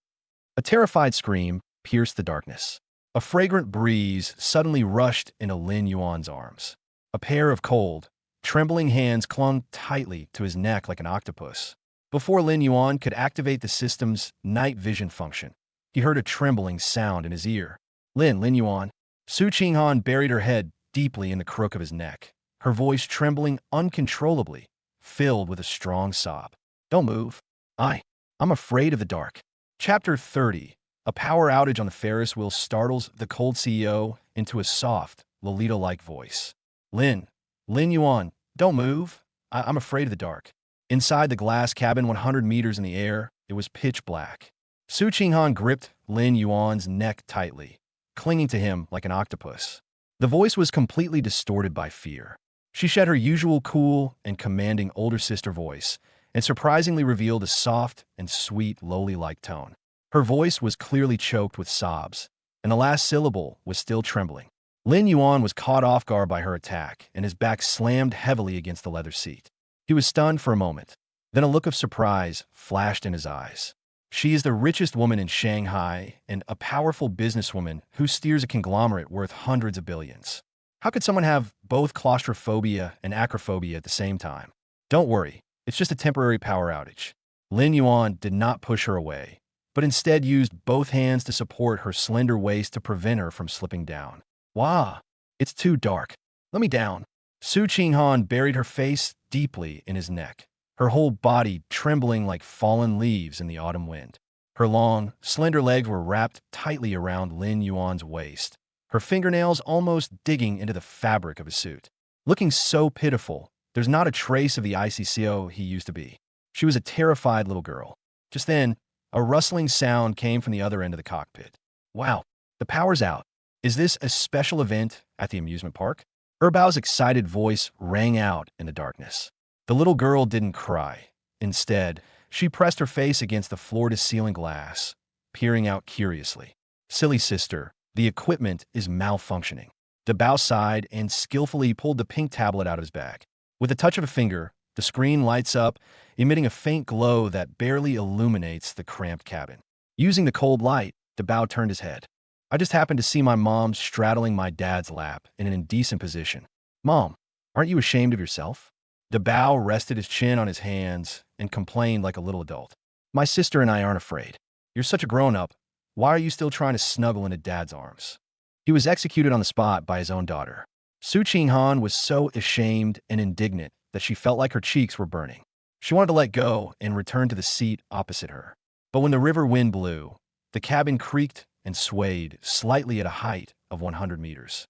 A terrified scream pierced the darkness. A fragrant breeze suddenly rushed into Lin Yuan's arms. A pair of cold, trembling hands clung tightly to his neck like an octopus. Before Lin Yuan could activate the system's night vision function, he heard a trembling sound in his ear. Lin Yuan." Su Qinghan buried her head deeply in the crook of his neck, her voice trembling uncontrollably, filled with a strong sob. "Don't move. I'm afraid of the dark." Chapter 30. A power outage on the Ferris wheel startles the cold CEO into a soft, Lolita-like voice. Lin Yuan, don't move. I'm afraid of the dark." Inside the glass cabin 100 meters in the air, it was pitch black. Su Qinghan gripped Lin Yuan's neck tightly, clinging to him like an octopus. The voice was completely distorted by fear. She shed her usual cool and commanding older sister voice and surprisingly revealed a soft and sweet lowly-like tone. Her voice was clearly choked with sobs, and the last syllable was still trembling. Lin Yuan was caught off guard by her attack, and his back slammed heavily against the leather seat. He was stunned for a moment. Then a look of surprise flashed in his eyes. She is the richest woman in Shanghai and a powerful businesswoman who steers a conglomerate worth hundreds of billions. How could someone have both claustrophobia and acrophobia at the same time? "Don't worry, it's just a temporary power outage." Lin Yuan did not push her away, but instead used both hands to support her slender waist to prevent her from slipping down. "Wah, it's too dark. Let me down." Su Qinghan buried her face deeply in his neck, her whole body trembling like fallen leaves in the autumn wind. Her long, slender legs were wrapped tightly around Lin Yuan's waist, her fingernails almost digging into the fabric of his suit. Looking so pitiful, there's not a trace of the ICCO he used to be. She was a terrified little girl. Just then, a rustling sound came from the other end of the cockpit. "Wow, the power's out. Is this a special event at the amusement park?" Bao's excited voice rang out in the darkness. The little girl didn't cry. Instead, she pressed her face against the floor-to-ceiling glass, peering out curiously. "Silly sister, the equipment is malfunctioning." Bao sighed and skillfully pulled the pink tablet out of his bag. With a touch of a finger, the screen lights up, emitting a faint glow that barely illuminates the cramped cabin. Using the cold light, Bao turned his head. "I just happened to see my mom straddling my dad's lap in an indecent position. Mom, aren't you ashamed of yourself?" Bao rested his chin on his hands and complained like a little adult. "My sister and I aren't afraid. You're such a grown-up. Why are you still trying to snuggle into Dad's arms?" He was executed on the spot by his own daughter. Su Qinghan was so ashamed and indignant that she felt like her cheeks were burning. She wanted to let go and return to the seat opposite her. But when the river wind blew, the cabin creaked and swayed slightly at a height of 100 meters.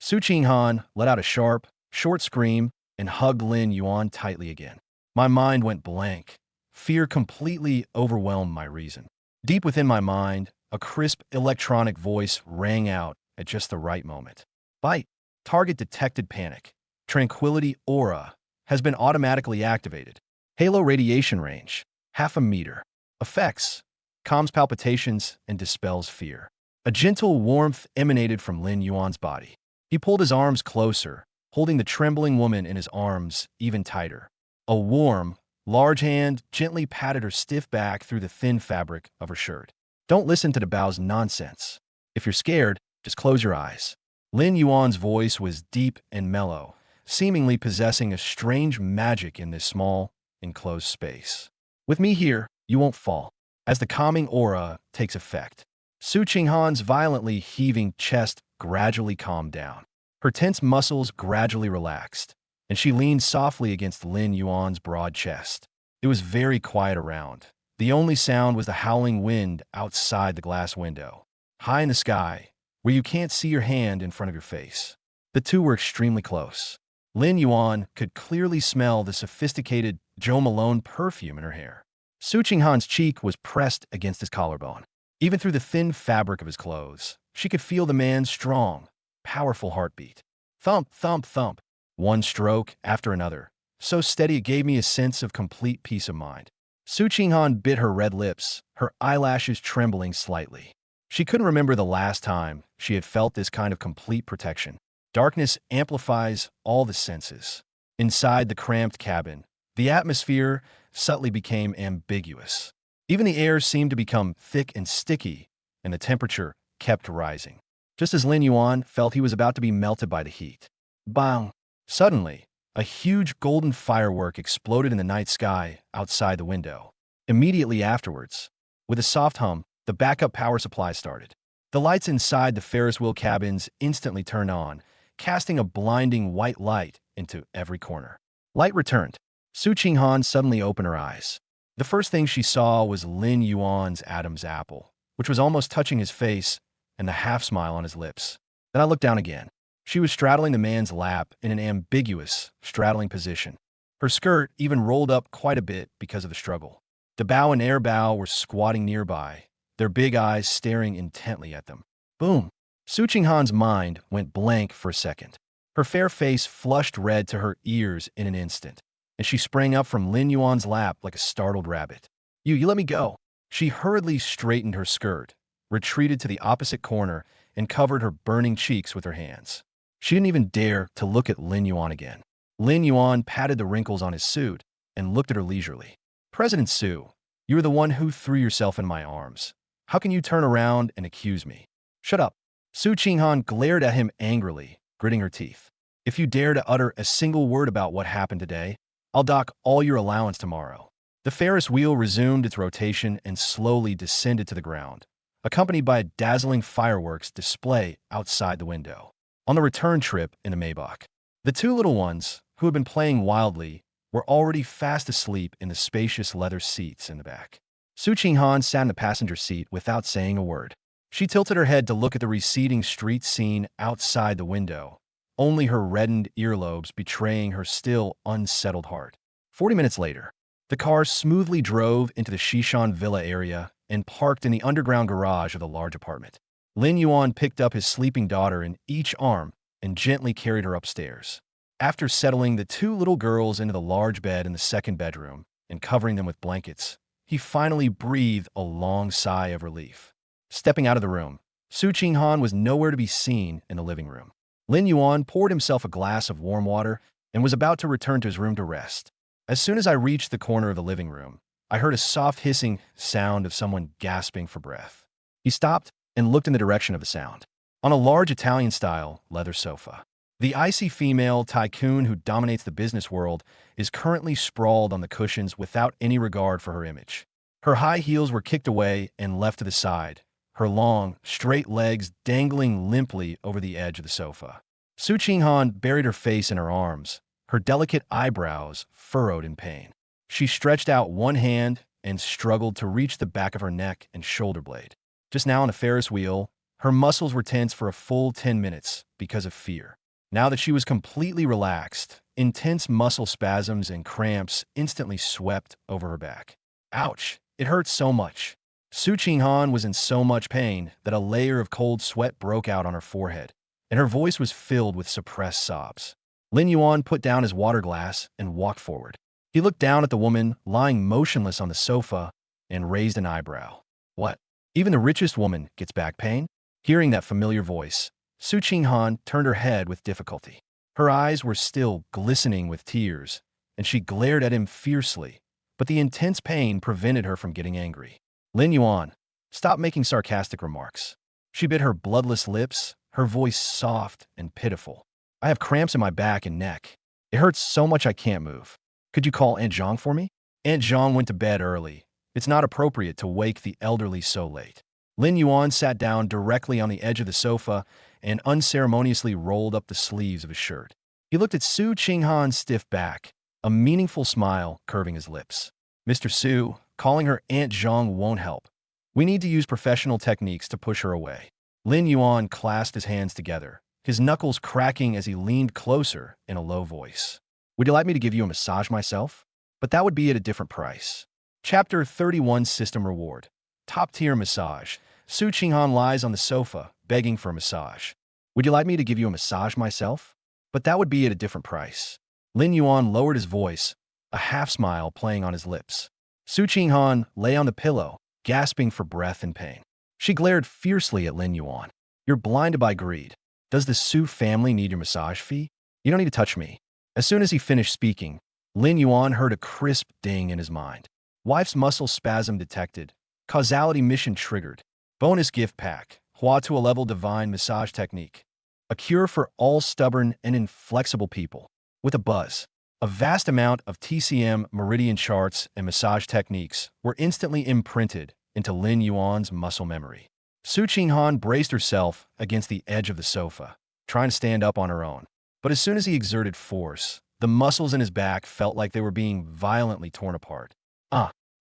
Su Qinghan let out a sharp, short scream and hugged Lin Yuan tightly again. My mind went blank. Fear completely overwhelmed my reason. Deep within my mind, a crisp electronic voice rang out at just the right moment. "Bite. Target detected panic. Tranquility aura has been automatically activated. Halo radiation range, 0.5 meter. Effects. Calms palpitations and dispels fear." A gentle warmth emanated from Lin Yuan's body. He pulled his arms closer, holding the trembling woman in his arms even tighter. A warm, large hand gently patted her stiff back through the thin fabric of her shirt. Don't listen to the Bao's nonsense. If you're scared, just close your eyes. Lin Yuan's voice was deep and mellow, seemingly possessing a strange magic in this small, enclosed space. With me here, you won't fall. As the calming aura takes effect, Su Qinghan's violently heaving chest gradually calmed down. Her tense muscles gradually relaxed, and she leaned softly against Lin Yuan's broad chest. It was very quiet around. The only sound was the howling wind outside the glass window. High in the sky, where you can't see your hand in front of your face. The two were extremely close. Lin Yuan could clearly smell the sophisticated Jo Malone perfume in her hair. Su Qinghan's cheek was pressed against his collarbone. Even through the thin fabric of his clothes, she could feel the man's strong, powerful heartbeat. Thump, thump, thump. One stroke after another, so steady it gave me a sense of complete peace of mind. Su Qinghan bit her red lips, her eyelashes trembling slightly. She couldn't remember the last time she had felt this kind of complete protection. Darkness amplifies all the senses. Inside the cramped cabin, the atmosphere subtly became ambiguous. Even the air seemed to become thick and sticky, and the temperature kept rising. Just as Lin Yuan felt he was about to be melted by the heat. Bang! Suddenly, a huge golden firework exploded in the night sky outside the window. Immediately afterwards, with a soft hum, the backup power supply started. The lights inside the Ferris wheel cabins instantly turned on, casting a blinding white light into every corner. Light returned. Su Qinghan suddenly opened her eyes. The first thing she saw was Lin Yuan's Adam's apple, which was almost touching his face, and the half-smile on his lips. Then I looked down again. She was straddling the man's lap in an ambiguous, straddling position. Her skirt even rolled up quite a bit because of the struggle. The Bao and Air Bao were squatting nearby, their big eyes staring intently at them. Boom! Su Qinghan's mind went blank for a second. Her fair face flushed red to her ears in an instant, and she sprang up from Lin Yuan's lap like a startled rabbit. You let me go. She hurriedly straightened her skirt, retreated to the opposite corner, and covered her burning cheeks with her hands. She didn't even dare to look at Lin Yuan again. Lin Yuan patted the wrinkles on his suit and looked at her leisurely. President Su, you were the one who threw yourself in my arms. How can you turn around and accuse me? Shut up. Su Qinghan glared at him angrily, gritting her teeth. If you dare to utter a single word about what happened today, I'll dock all your allowance tomorrow. The Ferris wheel resumed its rotation and slowly descended to the ground, accompanied by a dazzling fireworks display outside the window. On the return trip in the Maybach, the two little ones, who had been playing wildly, were already fast asleep in the spacious leather seats in the back. Su Qinghan sat in the passenger seat without saying a word. She tilted her head to look at the receding street scene outside the window, only her reddened earlobes betraying her still unsettled heart. 40 minutes later, the car smoothly drove into the Shishan Villa area and parked in the underground garage of the large apartment. Lin Yuan picked up his sleeping daughter in each arm and gently carried her upstairs. After settling the two little girls into the large bed in the second bedroom and covering them with blankets, he finally breathed a long sigh of relief. Stepping out of the room, Su Qinghan was nowhere to be seen in the living room. Lin Yuan poured himself a glass of warm water and was about to return to his room to rest. As soon as I reached the corner of the living room, I heard a soft hissing sound of someone gasping for breath. He stopped and looked in the direction of the sound. On a large Italian-style leather sofa, the icy female tycoon who dominates the business world is currently sprawled on the cushions without any regard for her image. Her high heels were kicked away and left to the side, her long, straight legs dangling limply over the edge of the sofa. Su Qinghan buried her face in her arms, her delicate eyebrows furrowed in pain. She stretched out one hand and struggled to reach the back of her neck and shoulder blade. Just now on a Ferris wheel, her muscles were tense for a full 10 minutes because of fear. Now that she was completely relaxed, intense muscle spasms and cramps instantly swept over her back. Ouch! It hurt so much. Su Qinghan was in so much pain that a layer of cold sweat broke out on her forehead, and her voice was filled with suppressed sobs. Lin Yuan put down his water glass and walked forward. He looked down at the woman lying motionless on the sofa and raised an eyebrow. What? Even the richest woman gets back pain? Hearing that familiar voice, Su Qinghan turned her head with difficulty. Her eyes were still glistening with tears, and she glared at him fiercely, but the intense pain prevented her from getting angry. Lin Yuan, stop making sarcastic remarks. She bit her bloodless lips, her voice soft and pitiful. I have cramps in my back and neck. It hurts so much I can't move. Could you call Aunt Zhang for me? Aunt Zhang went to bed early. It's not appropriate to wake the elderly so late. Lin Yuan sat down directly on the edge of the sofa and unceremoniously rolled up the sleeves of his shirt. He looked at Su Qinghan's stiff back, a meaningful smile curving his lips. Mr. Su, calling her Aunt Zhang won't help. We need to use professional techniques to push her away. Lin Yuan clasped his hands together, his knuckles cracking as he leaned closer in a low voice. Would you like me to give you a massage myself? But that would be at a different price. Chapter 31 System Reward. Top-tier massage. Su Qinghan lies on the sofa, begging for a massage. Would you like me to give you a massage myself? But that would be at a different price. Lin Yuan lowered his voice, a half-smile playing on his lips. Su Qinghan lay on the pillow, gasping for breath and pain. She glared fiercely at Lin Yuan. You're blinded by greed. Does the Su family need your massage fee? You don't need to touch me. As soon as he finished speaking, Lin Yuan heard a crisp ding in his mind. Wife's muscle spasm detected. Causality mission triggered. Bonus gift pack. Hua to a level divine massage technique. A cure for all stubborn and inflexible people. With a buzz. A vast amount of TCM meridian charts and massage techniques were instantly imprinted into Lin Yuan's muscle memory. Su Qinghan braced herself against the edge of the sofa, trying to stand up on her own. But as soon as he exerted force, the muscles in his back felt like they were being violently torn apart.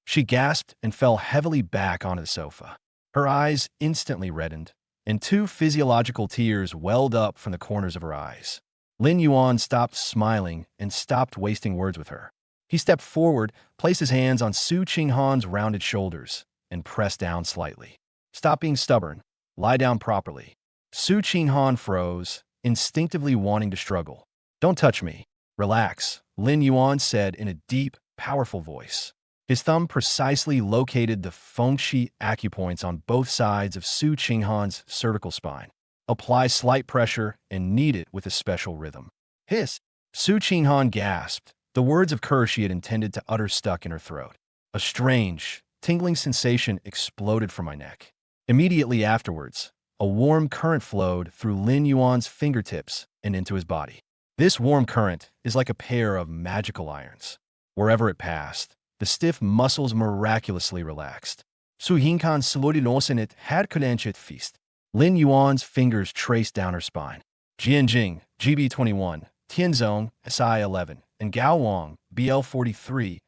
She gasped and fell heavily back onto the sofa. Her eyes instantly reddened, and 2 physiological tears welled up from the corners of her eyes. Lin Yuan stopped smiling and stopped wasting words with her. He stepped forward, placed his hands on Su Qinghan's rounded shoulders, and pressed down slightly. Stop being stubborn. Lie down properly. Su Qinghan froze, instinctively wanting to struggle. Don't touch me. Relax, Lin Yuan said in a deep, powerful voice. His thumb precisely located the fengqi acupoints on both sides of Su Qinghan's cervical spine. Apply slight pressure and knead it with a special rhythm. Hiss! Su Qinghan gasped, the words of curse she had intended to utter stuck in her throat. A strange, tingling sensation exploded from my neck. Immediately afterwards, a warm current flowed through Lin Yuan's fingertips and into his body. This warm current is like a pair of magical irons. Wherever it passed, the stiff muscles miraculously relaxed. Su Qinghan solidinosinit had kudanchet feast. Lin Yuan's fingers traced down her spine. Jianjing, GB21, Tianzong, SI11, and Gao Wang, BL43,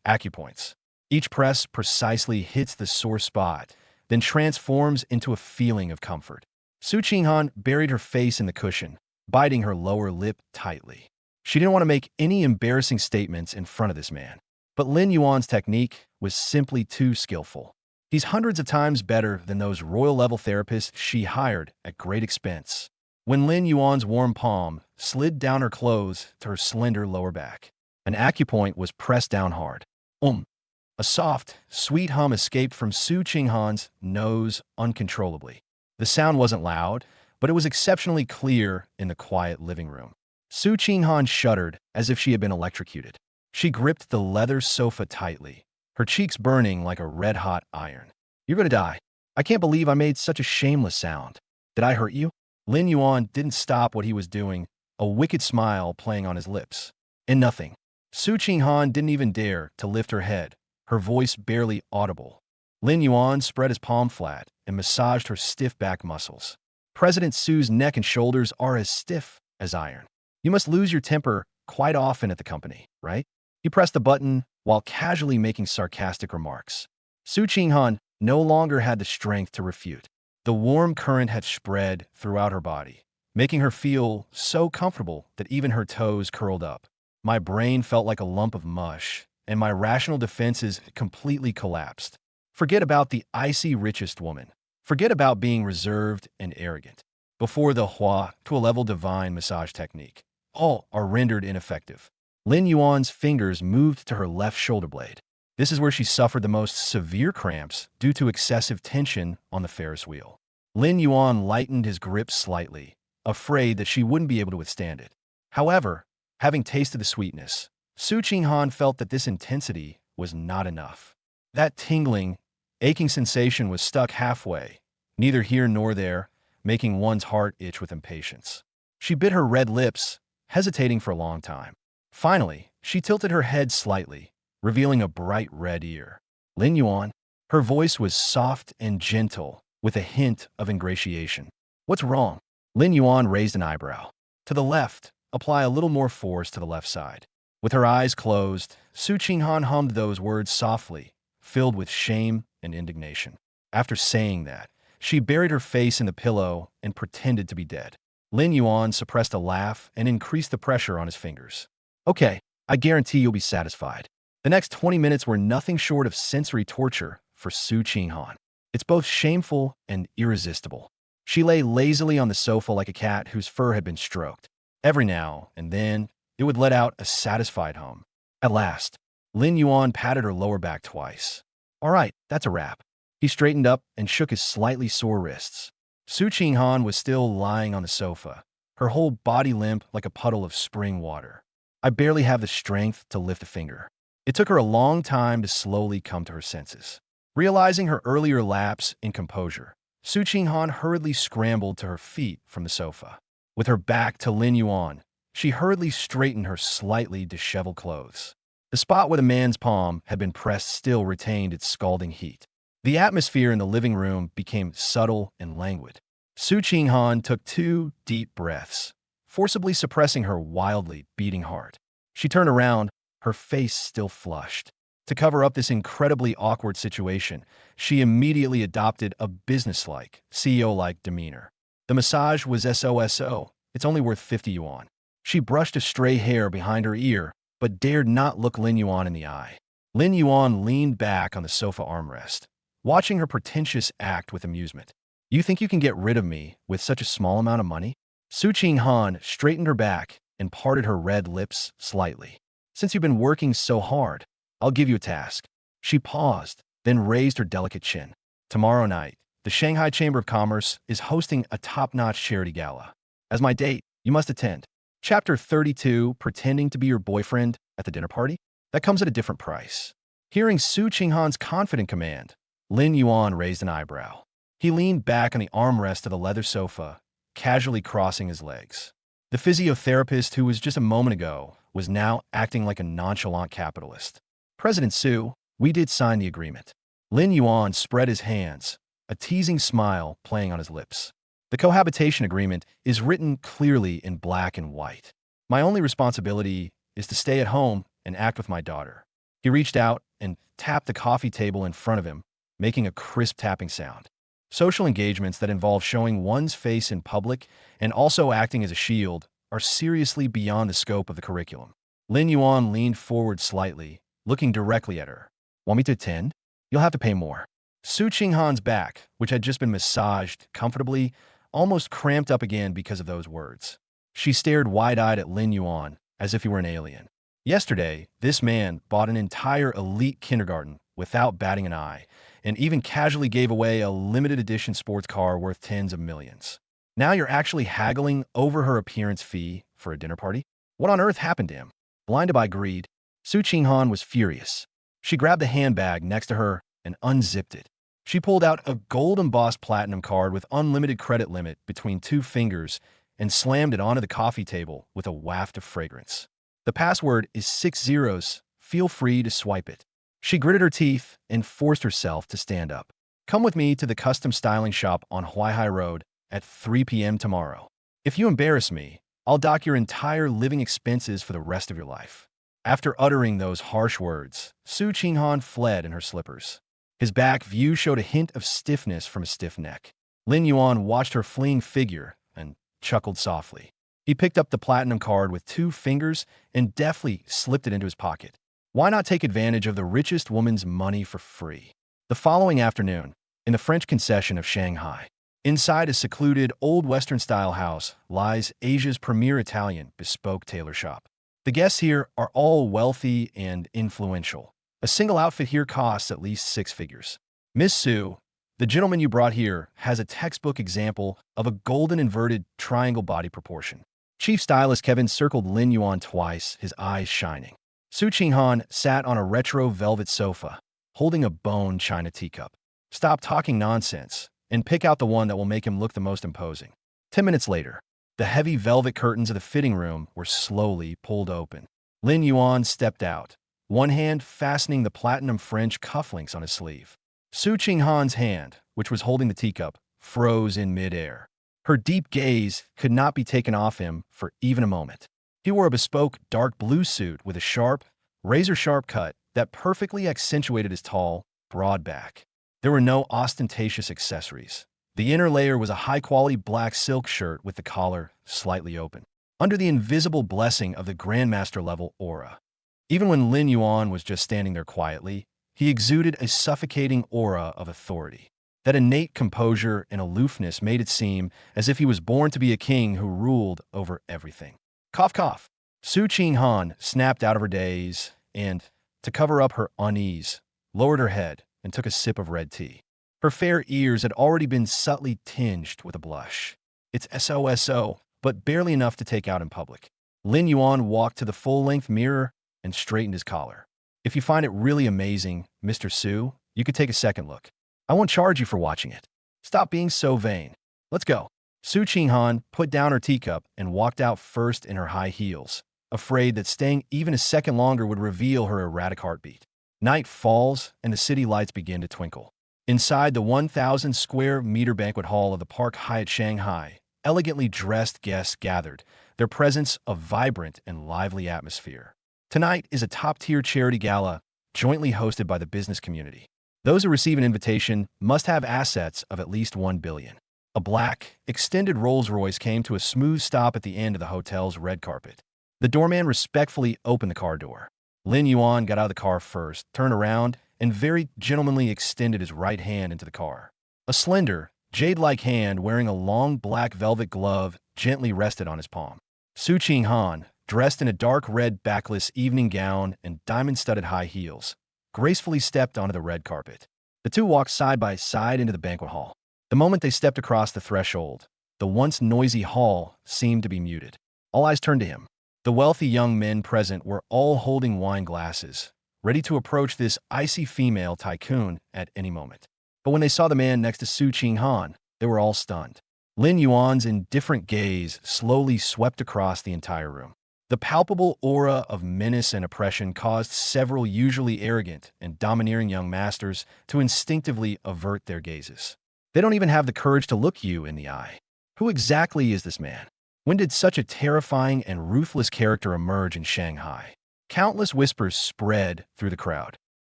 acupoints. Each press precisely hits the sore spot, then transforms into a feeling of comfort. Su Qinghan buried her face in the cushion, biting her lower lip tightly. She didn't want to make any embarrassing statements in front of this man. But Lin Yuan's technique was simply too skillful. He's hundreds of times better than those royal-level therapists she hired at great expense. When Lin Yuan's warm palm slid down her clothes to her slender lower back, an acupoint was pressed down hard. A soft, sweet hum escaped from Su Qinghan's nose uncontrollably. The sound wasn't loud, but it was exceptionally clear in the quiet living room. Su Qinghan shuddered as if she had been electrocuted. She gripped the leather sofa tightly, her cheeks burning like a red-hot iron. You're gonna die. I can't believe I made such a shameless sound. Did I hurt you? Lin Yuan didn't stop what he was doing, a wicked smile playing on his lips. And nothing. Su Qinghan didn't even dare to lift her head, her voice barely audible. Lin Yuan spread his palm flat and massaged her stiff back muscles. President Su's neck and shoulders are as stiff as iron. You must lose your temper quite often at the company, right? He pressed the button while casually making sarcastic remarks. Su Qinghan no longer had the strength to refute. The warm current had spread throughout her body, making her feel so comfortable that even her toes curled up. My brain felt like a lump of mush, and my rational defenses completely collapsed. Forget about the icy richest woman. Forget about being reserved and arrogant. Before the Hua to a level divine massage technique, all are rendered ineffective. Lin Yuan's fingers moved to her left shoulder blade. This is where she suffered the most severe cramps due to excessive tension on the Ferris wheel. Lin Yuan lightened his grip slightly, afraid that she wouldn't be able to withstand it. However, having tasted the sweetness, Su Qinghan felt that this intensity was not enough. That tingling, aching sensation was stuck halfway, neither here nor there, making one's heart itch with impatience. She bit her red lips, hesitating for a long time. Finally, she tilted her head slightly, revealing a bright red ear. Lin Yuan. Her voice was soft and gentle, with a hint of ingratiation. What's wrong? Lin Yuan raised an eyebrow. To the left, apply a little more force to the left side. With her eyes closed, Su Qinghan hummed those words softly, filled with shame and indignation. After saying that, she buried her face in the pillow and pretended to be dead. Lin Yuan suppressed a laugh and increased the pressure on his fingers. Okay, I guarantee you'll be satisfied. The next 20 minutes were nothing short of sensory torture for Su Qinghan. It's both shameful and irresistible. She lay lazily on the sofa like a cat whose fur had been stroked. Every now and then, it would let out a satisfied hum. At last, Lin Yuan patted her lower back twice. All right, that's a wrap. He straightened up and shook his slightly sore wrists. Su Qinghan was still lying on the sofa, her whole body limp like a puddle of spring water. I barely have the strength to lift a finger. It took her a long time to slowly come to her senses. Realizing her earlier lapse in composure, Su Qinghan hurriedly scrambled to her feet from the sofa. With her back to Lin Yuan, she hurriedly straightened her slightly disheveled clothes. The spot where the man's palm had been pressed still retained its scalding heat. The atmosphere in the living room became subtle and languid. Su Qinghan took 2 deep breaths, forcibly suppressing her wildly beating heart. She turned around, her face still flushed. To cover up this incredibly awkward situation, she immediately adopted a businesslike, CEO-like demeanor. The massage was SOSO. It's only worth 50 yuan. She brushed a stray hair behind her ear, but dared not look Lin Yuan in the eye. Lin Yuan leaned back on the sofa armrest, watching her pretentious act with amusement. You think you can get rid of me with such a small amount of money? Su Qinghan straightened her back and parted her red lips slightly. Since you've been working so hard, I'll give you a task. She paused, then raised her delicate chin. Tomorrow night, the Shanghai Chamber of Commerce is hosting a top-notch charity gala. As my date, you must attend. Chapter 32, Pretending to be your boyfriend at the dinner party? That comes at a different price. Hearing Su Qinghan's confident command, Lin Yuan raised an eyebrow. He leaned back on the armrest of the leather sofa, casually crossing his legs. The physiotherapist who was just a moment ago was now acting like a nonchalant capitalist. President Su, we did sign the agreement. Lin Yuan spread his hands, a teasing smile playing on his lips. The cohabitation agreement is written clearly in black and white. My only responsibility is to stay at home and act with my daughter. He reached out and tapped the coffee table in front of him, making a crisp tapping sound. Social engagements that involve showing one's face in public and also acting as a shield are seriously beyond the scope of the curriculum. Lin Yuan leaned forward slightly, looking directly at her. Want me to attend? You'll have to pay more. Su Qinghan's back, which had just been massaged comfortably, almost cramped up again because of those words. She stared wide-eyed at Lin Yuan, as if he were an alien. Yesterday, this man bought an entire elite kindergarten without batting an eye, and even casually gave away a limited-edition sports car worth tens of millions. Now you're actually haggling over her appearance fee for a dinner party? What on earth happened to him? Blinded by greed, Su Qinghan was furious. She grabbed the handbag next to her and unzipped it. She pulled out a gold-embossed platinum card with unlimited credit limit between 2 fingers and slammed it onto the coffee table with a waft of fragrance. The password is 6 zeros. Feel free to swipe it. She gritted her teeth and forced herself to stand up. Come with me to the custom styling shop on Huaihai Road at 3 p.m. tomorrow. If you embarrass me, I'll dock your entire living expenses for the rest of your life. After uttering those harsh words, Su Qinghan fled in her slippers. His back view showed a hint of stiffness from a stiff neck. Lin Yuan watched her fleeing figure and chuckled softly. He picked up the platinum card with 2 fingers and deftly slipped it into his pocket. Why not take advantage of the richest woman's money for free? The following afternoon, in the French concession of Shanghai, inside a secluded old Western-style house lies Asia's premier Italian bespoke tailor shop. The guests here are all wealthy and influential. A single outfit here costs at least 6 figures. Miss Su, the gentleman you brought here has a textbook example of a golden inverted triangle body proportion. Chief stylist Kevin circled Lin Yuan twice, his eyes shining. Su Qinghan sat on a retro velvet sofa, holding a bone china teacup. Stop talking nonsense and pick out the one that will make him look the most imposing. 10 minutes later, the heavy velvet curtains of the fitting room were slowly pulled open. Lin Yuan stepped out, one hand fastening the platinum French cufflinks on his sleeve. Su Qinghan's hand, which was holding the teacup, froze in midair. Her deep gaze could not be taken off him for even a moment. He wore a bespoke dark blue suit with a sharp, razor-sharp cut that perfectly accentuated his tall, broad back. There were no ostentatious accessories. The inner layer was a high-quality black silk shirt with the collar slightly open, under the invisible blessing of the Grandmaster-level aura. Even when Lin Yuan was just standing there quietly, he exuded a suffocating aura of authority. That innate composure and aloofness made it seem as if he was born to be a king who ruled over everything. Cough, cough. Su Qinghan snapped out of her daze and, to cover up her unease, lowered her head and took a sip of red tea. Her fair ears had already been subtly tinged with a blush. It's SOSO, but barely enough to take out in public. Lin Yuan walked to the full-length mirror and straightened his collar. If you find it really amazing, Mr. Su, you could take a second look. I won't charge you for watching it. Stop being so vain. Let's go. Su Qinghan put down her teacup and walked out first in her high heels, afraid that staying even a second longer would reveal her erratic heartbeat. Night falls and the city lights begin to twinkle. Inside the 1,000 square meter banquet hall of the Park Hyatt Shanghai, elegantly dressed guests gathered, their presence a vibrant and lively atmosphere. Tonight is a top-tier charity gala jointly hosted by the business community. Those who receive an invitation must have assets of at least $1 billion. A black, extended Rolls-Royce came to a smooth stop at the end of the hotel's red carpet. The doorman respectfully opened the car door. Lin Yuan got out of the car first, turned around, and very gentlemanly extended his right hand into the car. A slender, jade-like hand wearing a long black velvet glove gently rested on his palm. Su Qinghan, dressed in a dark red backless evening gown and diamond-studded high heels, gracefully stepped onto the red carpet. The two walked side by side into the banquet hall. The moment they stepped across the threshold, the once noisy hall seemed to be muted. All eyes turned to him. The wealthy young men present were all holding wine glasses, ready to approach this icy female tycoon at any moment. But when they saw the man next to Su Qinghan, they were all stunned. Lin Yuan's indifferent gaze slowly swept across the entire room. The palpable aura of menace and oppression caused several usually arrogant and domineering young masters to instinctively avert their gazes. They don't even have the courage to look you in the eye. Who exactly is this man? When did such a terrifying and ruthless character emerge in Shanghai? Countless whispers spread through the crowd.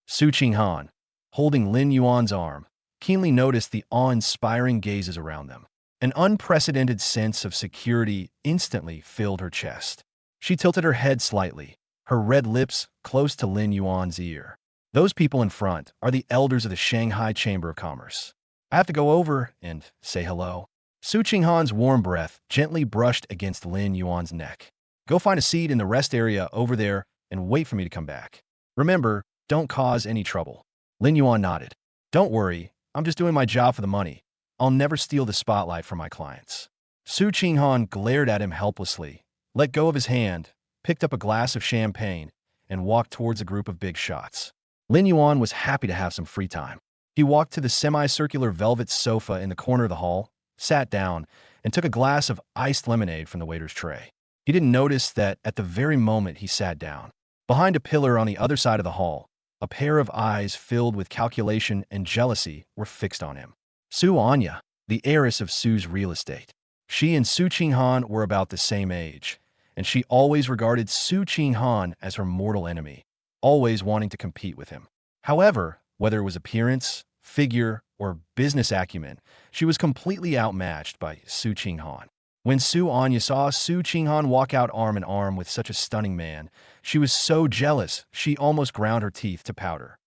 Su Qinghan, holding Lin Yuan's arm, keenly noticed the awe-inspiring gazes around them. An unprecedented sense of security instantly filled her chest. She tilted her head slightly, her red lips close to Lin Yuan's ear. Those people in front are the elders of the Shanghai Chamber of Commerce. I have to go over and say hello. Su Qinghan's warm breath gently brushed against Lin Yuan's neck. Go find a seat in the rest area over there and wait for me to come back. Remember, don't cause any trouble. Lin Yuan nodded. Don't worry, I'm just doing my job for the money. I'll never steal the spotlight from my clients. Su Qinghan glared at him helplessly, let go of his hand, picked up a glass of champagne, and walked towards a group of big shots. Lin Yuan was happy to have some free time. He walked to the semicircular velvet sofa in the corner of the hall, sat down, and took a glass of iced lemonade from the waiter's tray. He didn't notice that at the very moment he sat down, behind a pillar on the other side of the hall, a pair of eyes filled with calculation and jealousy were fixed on him. Su Anya, the heiress of Su's real estate. She and Su Qinghan were about the same age, and she always regarded Su Qinghan as her mortal enemy, always wanting to compete with him. However, whether it was appearance, figure, or business acumen, she was completely outmatched by Su Qinghan. When Su Anya saw Su Qinghan walk out arm in arm with such a stunning man, she was so jealous she almost ground her teeth to powder.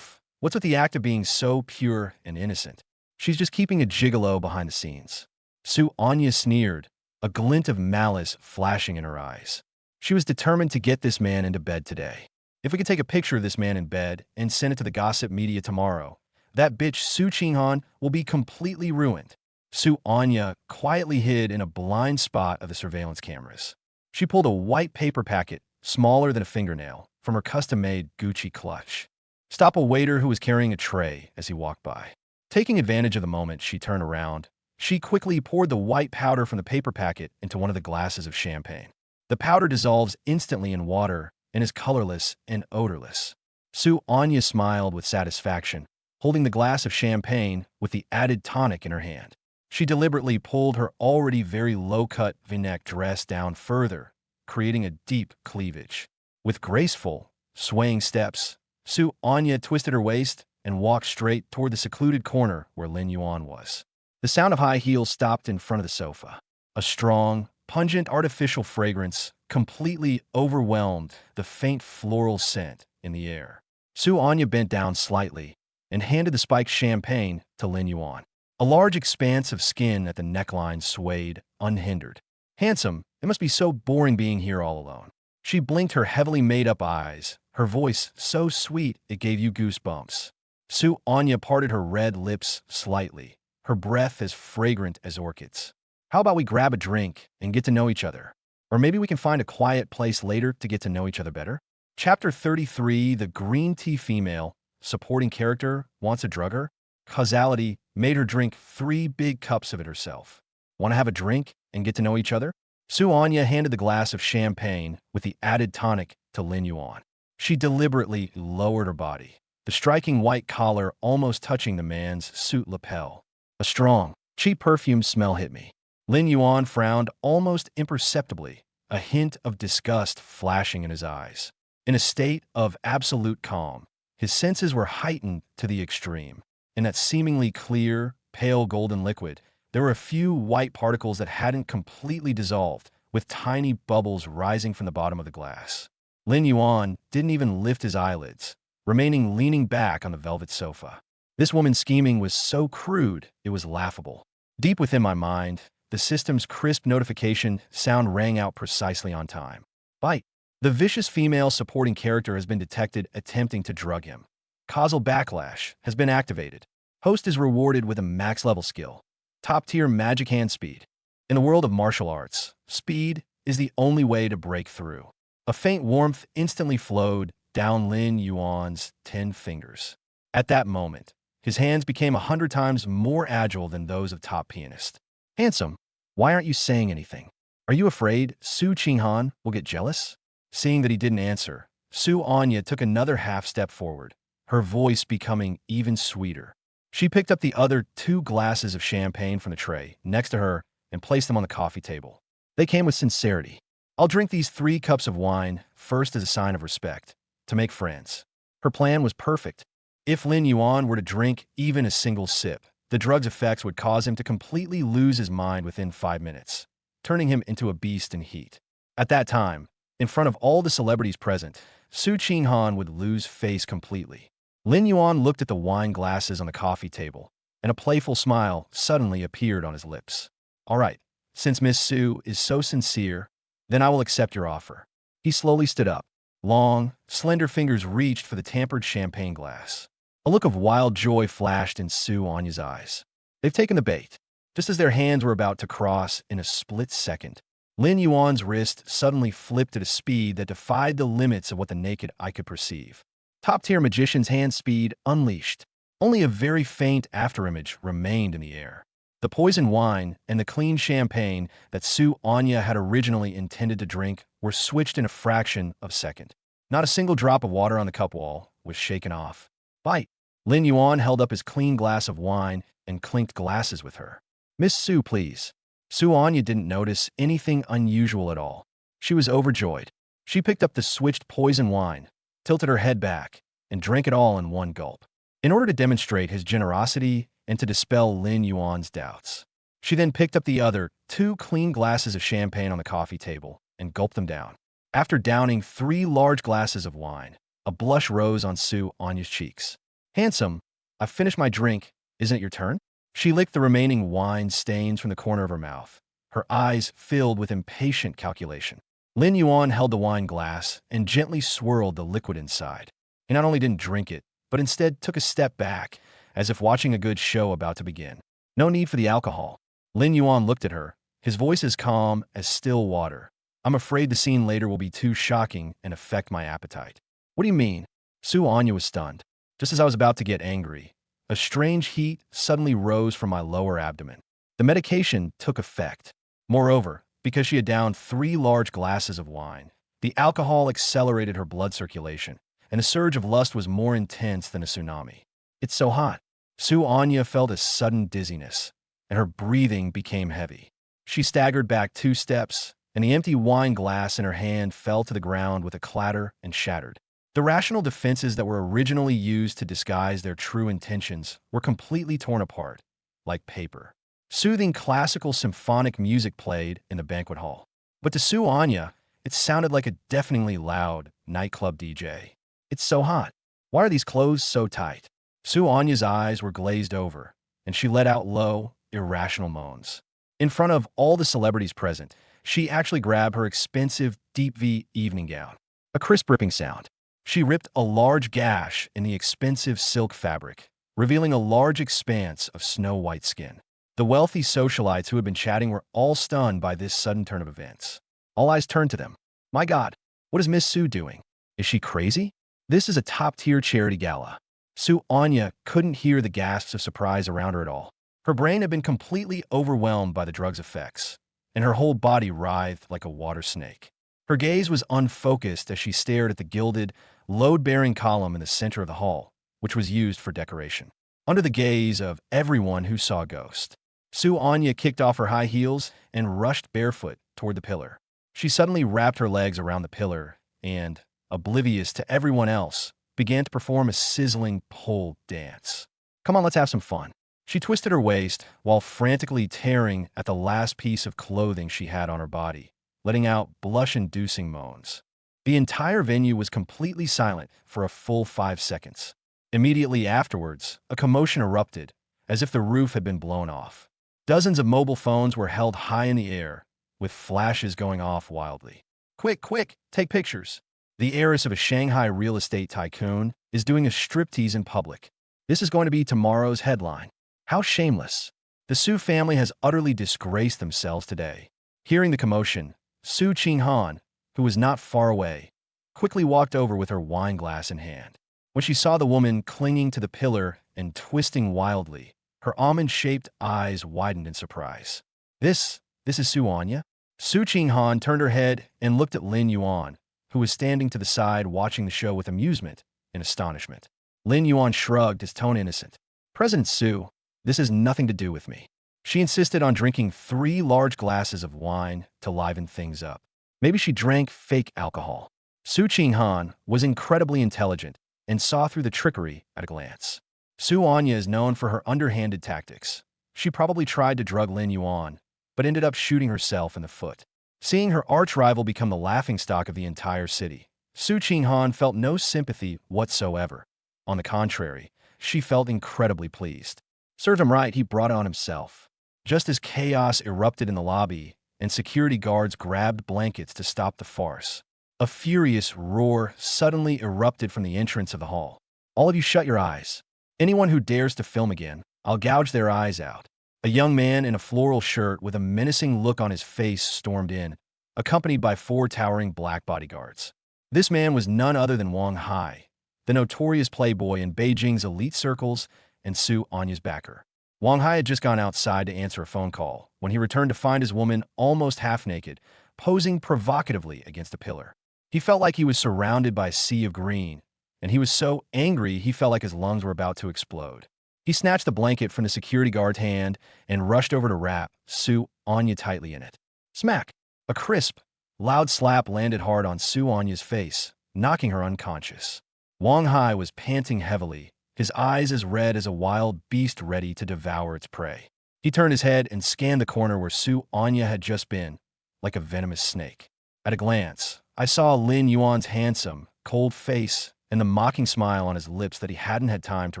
What's with the act of being so pure and innocent? She's just keeping a gigolo behind the scenes. Su Anya sneered, a glint of malice flashing in her eyes. She was determined to get this man into bed today. If we could take a picture of this man in bed and send it to the gossip media tomorrow, that bitch Su Qinghan will be completely ruined. Su Anya quietly hid in a blind spot of the surveillance cameras. She pulled a white paper packet, smaller than a fingernail, from her custom-made Gucci clutch. Stop a waiter who was carrying a tray as he walked by. Taking advantage of the moment, she turned around. She quickly poured the white powder from the paper packet into one of the glasses of champagne. The powder dissolves instantly in water and is colorless and odorless. Su Anya smiled with satisfaction, holding the glass of champagne with the added tonic in her hand. She deliberately pulled her already very low-cut V-neck dress down further, creating a deep cleavage. With graceful, swaying steps, Su Anya twisted her waist and walked straight toward the secluded corner where Lin Yuan was. The sound of high heels stopped in front of the sofa. A strong, pungent artificial fragrance completely overwhelmed the faint floral scent in the air. Su Anya bent down slightly and handed the spiked champagne to Lin Yuan. A large expanse of skin at the neckline swayed, unhindered. Handsome, it must be so boring being here all alone. She blinked her heavily made-up eyes, her voice so sweet it gave you goosebumps. Su Anya parted her red lips slightly, her breath as fragrant as orchids. How about we grab a drink and get to know each other? Or maybe we can find a quiet place later to get to know each other better? Chapter 33, The Green Tea Female, Supporting Character, Wants a Drugger? Causality made her drink 3 big cups of it herself. Want to have a drink and get to know each other? Su Anya handed the glass of champagne with the added tonic to Lin Yuan. She deliberately lowered her body, the striking white collar almost touching the man's suit lapel. A strong, cheap perfume smell hit me. Lin Yuan frowned almost imperceptibly, a hint of disgust flashing in his eyes. In a state of absolute calm, his senses were heightened to the extreme. In that seemingly clear, pale golden liquid, there were a few white particles that hadn't completely dissolved, with tiny bubbles rising from the bottom of the glass. Lin Yuan didn't even lift his eyelids, remaining leaning back on the velvet sofa. This woman's scheming was so crude, it was laughable. Deep within my mind, the system's crisp notification sound rang out precisely on time. Bite. The vicious female supporting character has been detected attempting to drug him. Causal Backlash has been activated. Host is rewarded with a max-level skill. Top-tier magic hand speed. In the world of martial arts, speed is the only way to break through. A faint warmth instantly flowed down Lin Yuan's 10 fingers. At that moment, his hands became 100 times more agile than those of top pianist. Handsome, why aren't you saying anything? Are you afraid Su Qinghan will get jealous? Seeing that he didn't answer, Su Anya took another half step forward, her voice becoming even sweeter. She picked up the other 2 glasses of champagne from the tray next to her and placed them on the coffee table. They came with sincerity. I'll drink these 3 cups of wine first as a sign of respect, to make friends. Her plan was perfect. If Lin Yuan were to drink even a single sip, the drug's effects would cause him to completely lose his mind within 5 minutes, turning him into a beast in heat. At that time, in front of all the celebrities present, Su Qinghan would lose face completely. Lin Yuan looked at the wine glasses on the coffee table, and a playful smile suddenly appeared on his lips. All right, since Miss Su is so sincere, then I will accept your offer. He slowly stood up. Long, slender fingers reached for the tampered champagne glass. A look of wild joy flashed in Su Anya's eyes. They've taken the bait. Just as their hands were about to cross in a split second, Lin Yuan's wrist suddenly flipped at a speed that defied the limits of what the naked eye could perceive. Top-tier magician's hand speed unleashed. Only a very faint afterimage remained in the air. The poison wine and the clean champagne that Su Anya had originally intended to drink were switched in a fraction of a second. Not a single drop of water on the cup wall was shaken off. Bite. Lin Yuan held up his clean glass of wine and clinked glasses with her. Miss Su, please. Su Anya didn't notice anything unusual at all. She was overjoyed. She picked up the switched poison wine, tilted her head back, and drank it all in one gulp. In order to demonstrate his generosity and to dispel Lin Yuan's doubts, she then picked up the other 2 clean glasses of champagne on the coffee table and gulped them down. After downing 3 large glasses of wine, a blush rose on Su Anya's cheeks. Handsome, I've finished my drink. Isn't it your turn? She licked the remaining wine stains from the corner of her mouth, her eyes filled with impatient calculation. Lin Yuan held the wine glass and gently swirled the liquid inside. He not only didn't drink it, but instead took a step back, as if watching a good show about to begin. No need for the alcohol. Lin Yuan looked at her, his voice as calm as still water. I'm afraid the scene later will be too shocking and affect my appetite. What do you mean? Su Anya was stunned. Just as I was about to get angry, a strange heat suddenly rose from my lower abdomen. The medication took effect. Moreover, because she had downed 3 large glasses of wine, the alcohol accelerated her blood circulation, and a surge of lust was more intense than a tsunami. It's so hot. Su Anya felt a sudden dizziness, and her breathing became heavy. She staggered back 2 steps, and the empty wine glass in her hand fell to the ground with a clatter and shattered. The rational defenses that were originally used to disguise their true intentions were completely torn apart, like paper. Soothing classical symphonic music played in the banquet hall. But to Su Anya, it sounded like a deafeningly loud nightclub DJ. It's so hot. Why are these clothes so tight? Su Anya's eyes were glazed over, and she let out low, irrational moans. In front of all the celebrities present, she actually grabbed her expensive deep V evening gown. A crisp ripping sound. She ripped a large gash in the expensive silk fabric, revealing a large expanse of snow-white skin. The wealthy socialites who had been chatting were all stunned by this sudden turn of events. All eyes turned to them. My God, what is Miss Su doing? Is she crazy? This is a top-tier charity gala. Su Anya couldn't hear the gasps of surprise around her at all. Her brain had been completely overwhelmed by the drug's effects, and her whole body writhed like a water snake. Her gaze was unfocused as she stared at the gilded, load-bearing column in the center of the hall, which was used for decoration. Under the gaze of everyone who saw Ghost, Su Anya kicked off her high heels and rushed barefoot toward the pillar. She suddenly wrapped her legs around the pillar and, oblivious to everyone else, began to perform a sizzling pole dance. Come on, let's have some fun. She twisted her waist while frantically tearing at the last piece of clothing she had on her body, letting out blush-inducing moans. The entire venue was completely silent for a full 5 seconds. Immediately afterwards, a commotion erupted, as if the roof had been blown off. Dozens of mobile phones were held high in the air, with flashes going off wildly. Quick, quick, take pictures. The heiress of a Shanghai real estate tycoon is doing a striptease in public. This is going to be tomorrow's headline. How shameless. The Su family has utterly disgraced themselves today. Hearing the commotion, Su Qinghan, who was not far away, quickly walked over with her wine glass in hand. When she saw the woman clinging to the pillar and twisting wildly, her almond-shaped eyes widened in surprise. This is Su Anya? Su Qinghan turned her head and looked at Lin Yuan, who was standing to the side watching the show with amusement and astonishment. Lin Yuan shrugged, his tone innocent. President Su, this has nothing to do with me. She insisted on drinking 3 large glasses of wine to liven things up. Maybe she drank fake alcohol. Su Qinghan was incredibly intelligent and saw through the trickery at a glance. Su Anya is known for her underhanded tactics. She probably tried to drug Lin Yuan, but ended up shooting herself in the foot. Seeing her arch-rival become the laughingstock of the entire city, Su Qinghan felt no sympathy whatsoever. On the contrary, she felt incredibly pleased. Served him right, he brought it on himself. Just as chaos erupted in the lobby and security guards grabbed blankets to stop the farce, a furious roar suddenly erupted from the entrance of the hall. All of you shut your eyes. Anyone who dares to film again, I'll gouge their eyes out. A young man in a floral shirt with a menacing look on his face stormed in, accompanied by 4 towering black bodyguards. This man was none other than Wang Hai, the notorious playboy in Beijing's elite circles and Su Anya's backer. Wang Hai had just gone outside to answer a phone call when he returned to find his woman almost half-naked, posing provocatively against a pillar. He felt like he was surrounded by a sea of green, and he was so angry he felt like his lungs were about to explode. He snatched the blanket from the security guard's hand and rushed over to wrap Su Anya tightly in it. Smack! A crisp, loud slap landed hard on Su Anya's face, knocking her unconscious. Wang Hai was panting heavily, his eyes as red as a wild beast ready to devour its prey. He turned his head and scanned the corner where Su Anya had just been, like a venomous snake. At a glance, I saw Lin Yuan's handsome, cold face and the mocking smile on his lips that he hadn't had time to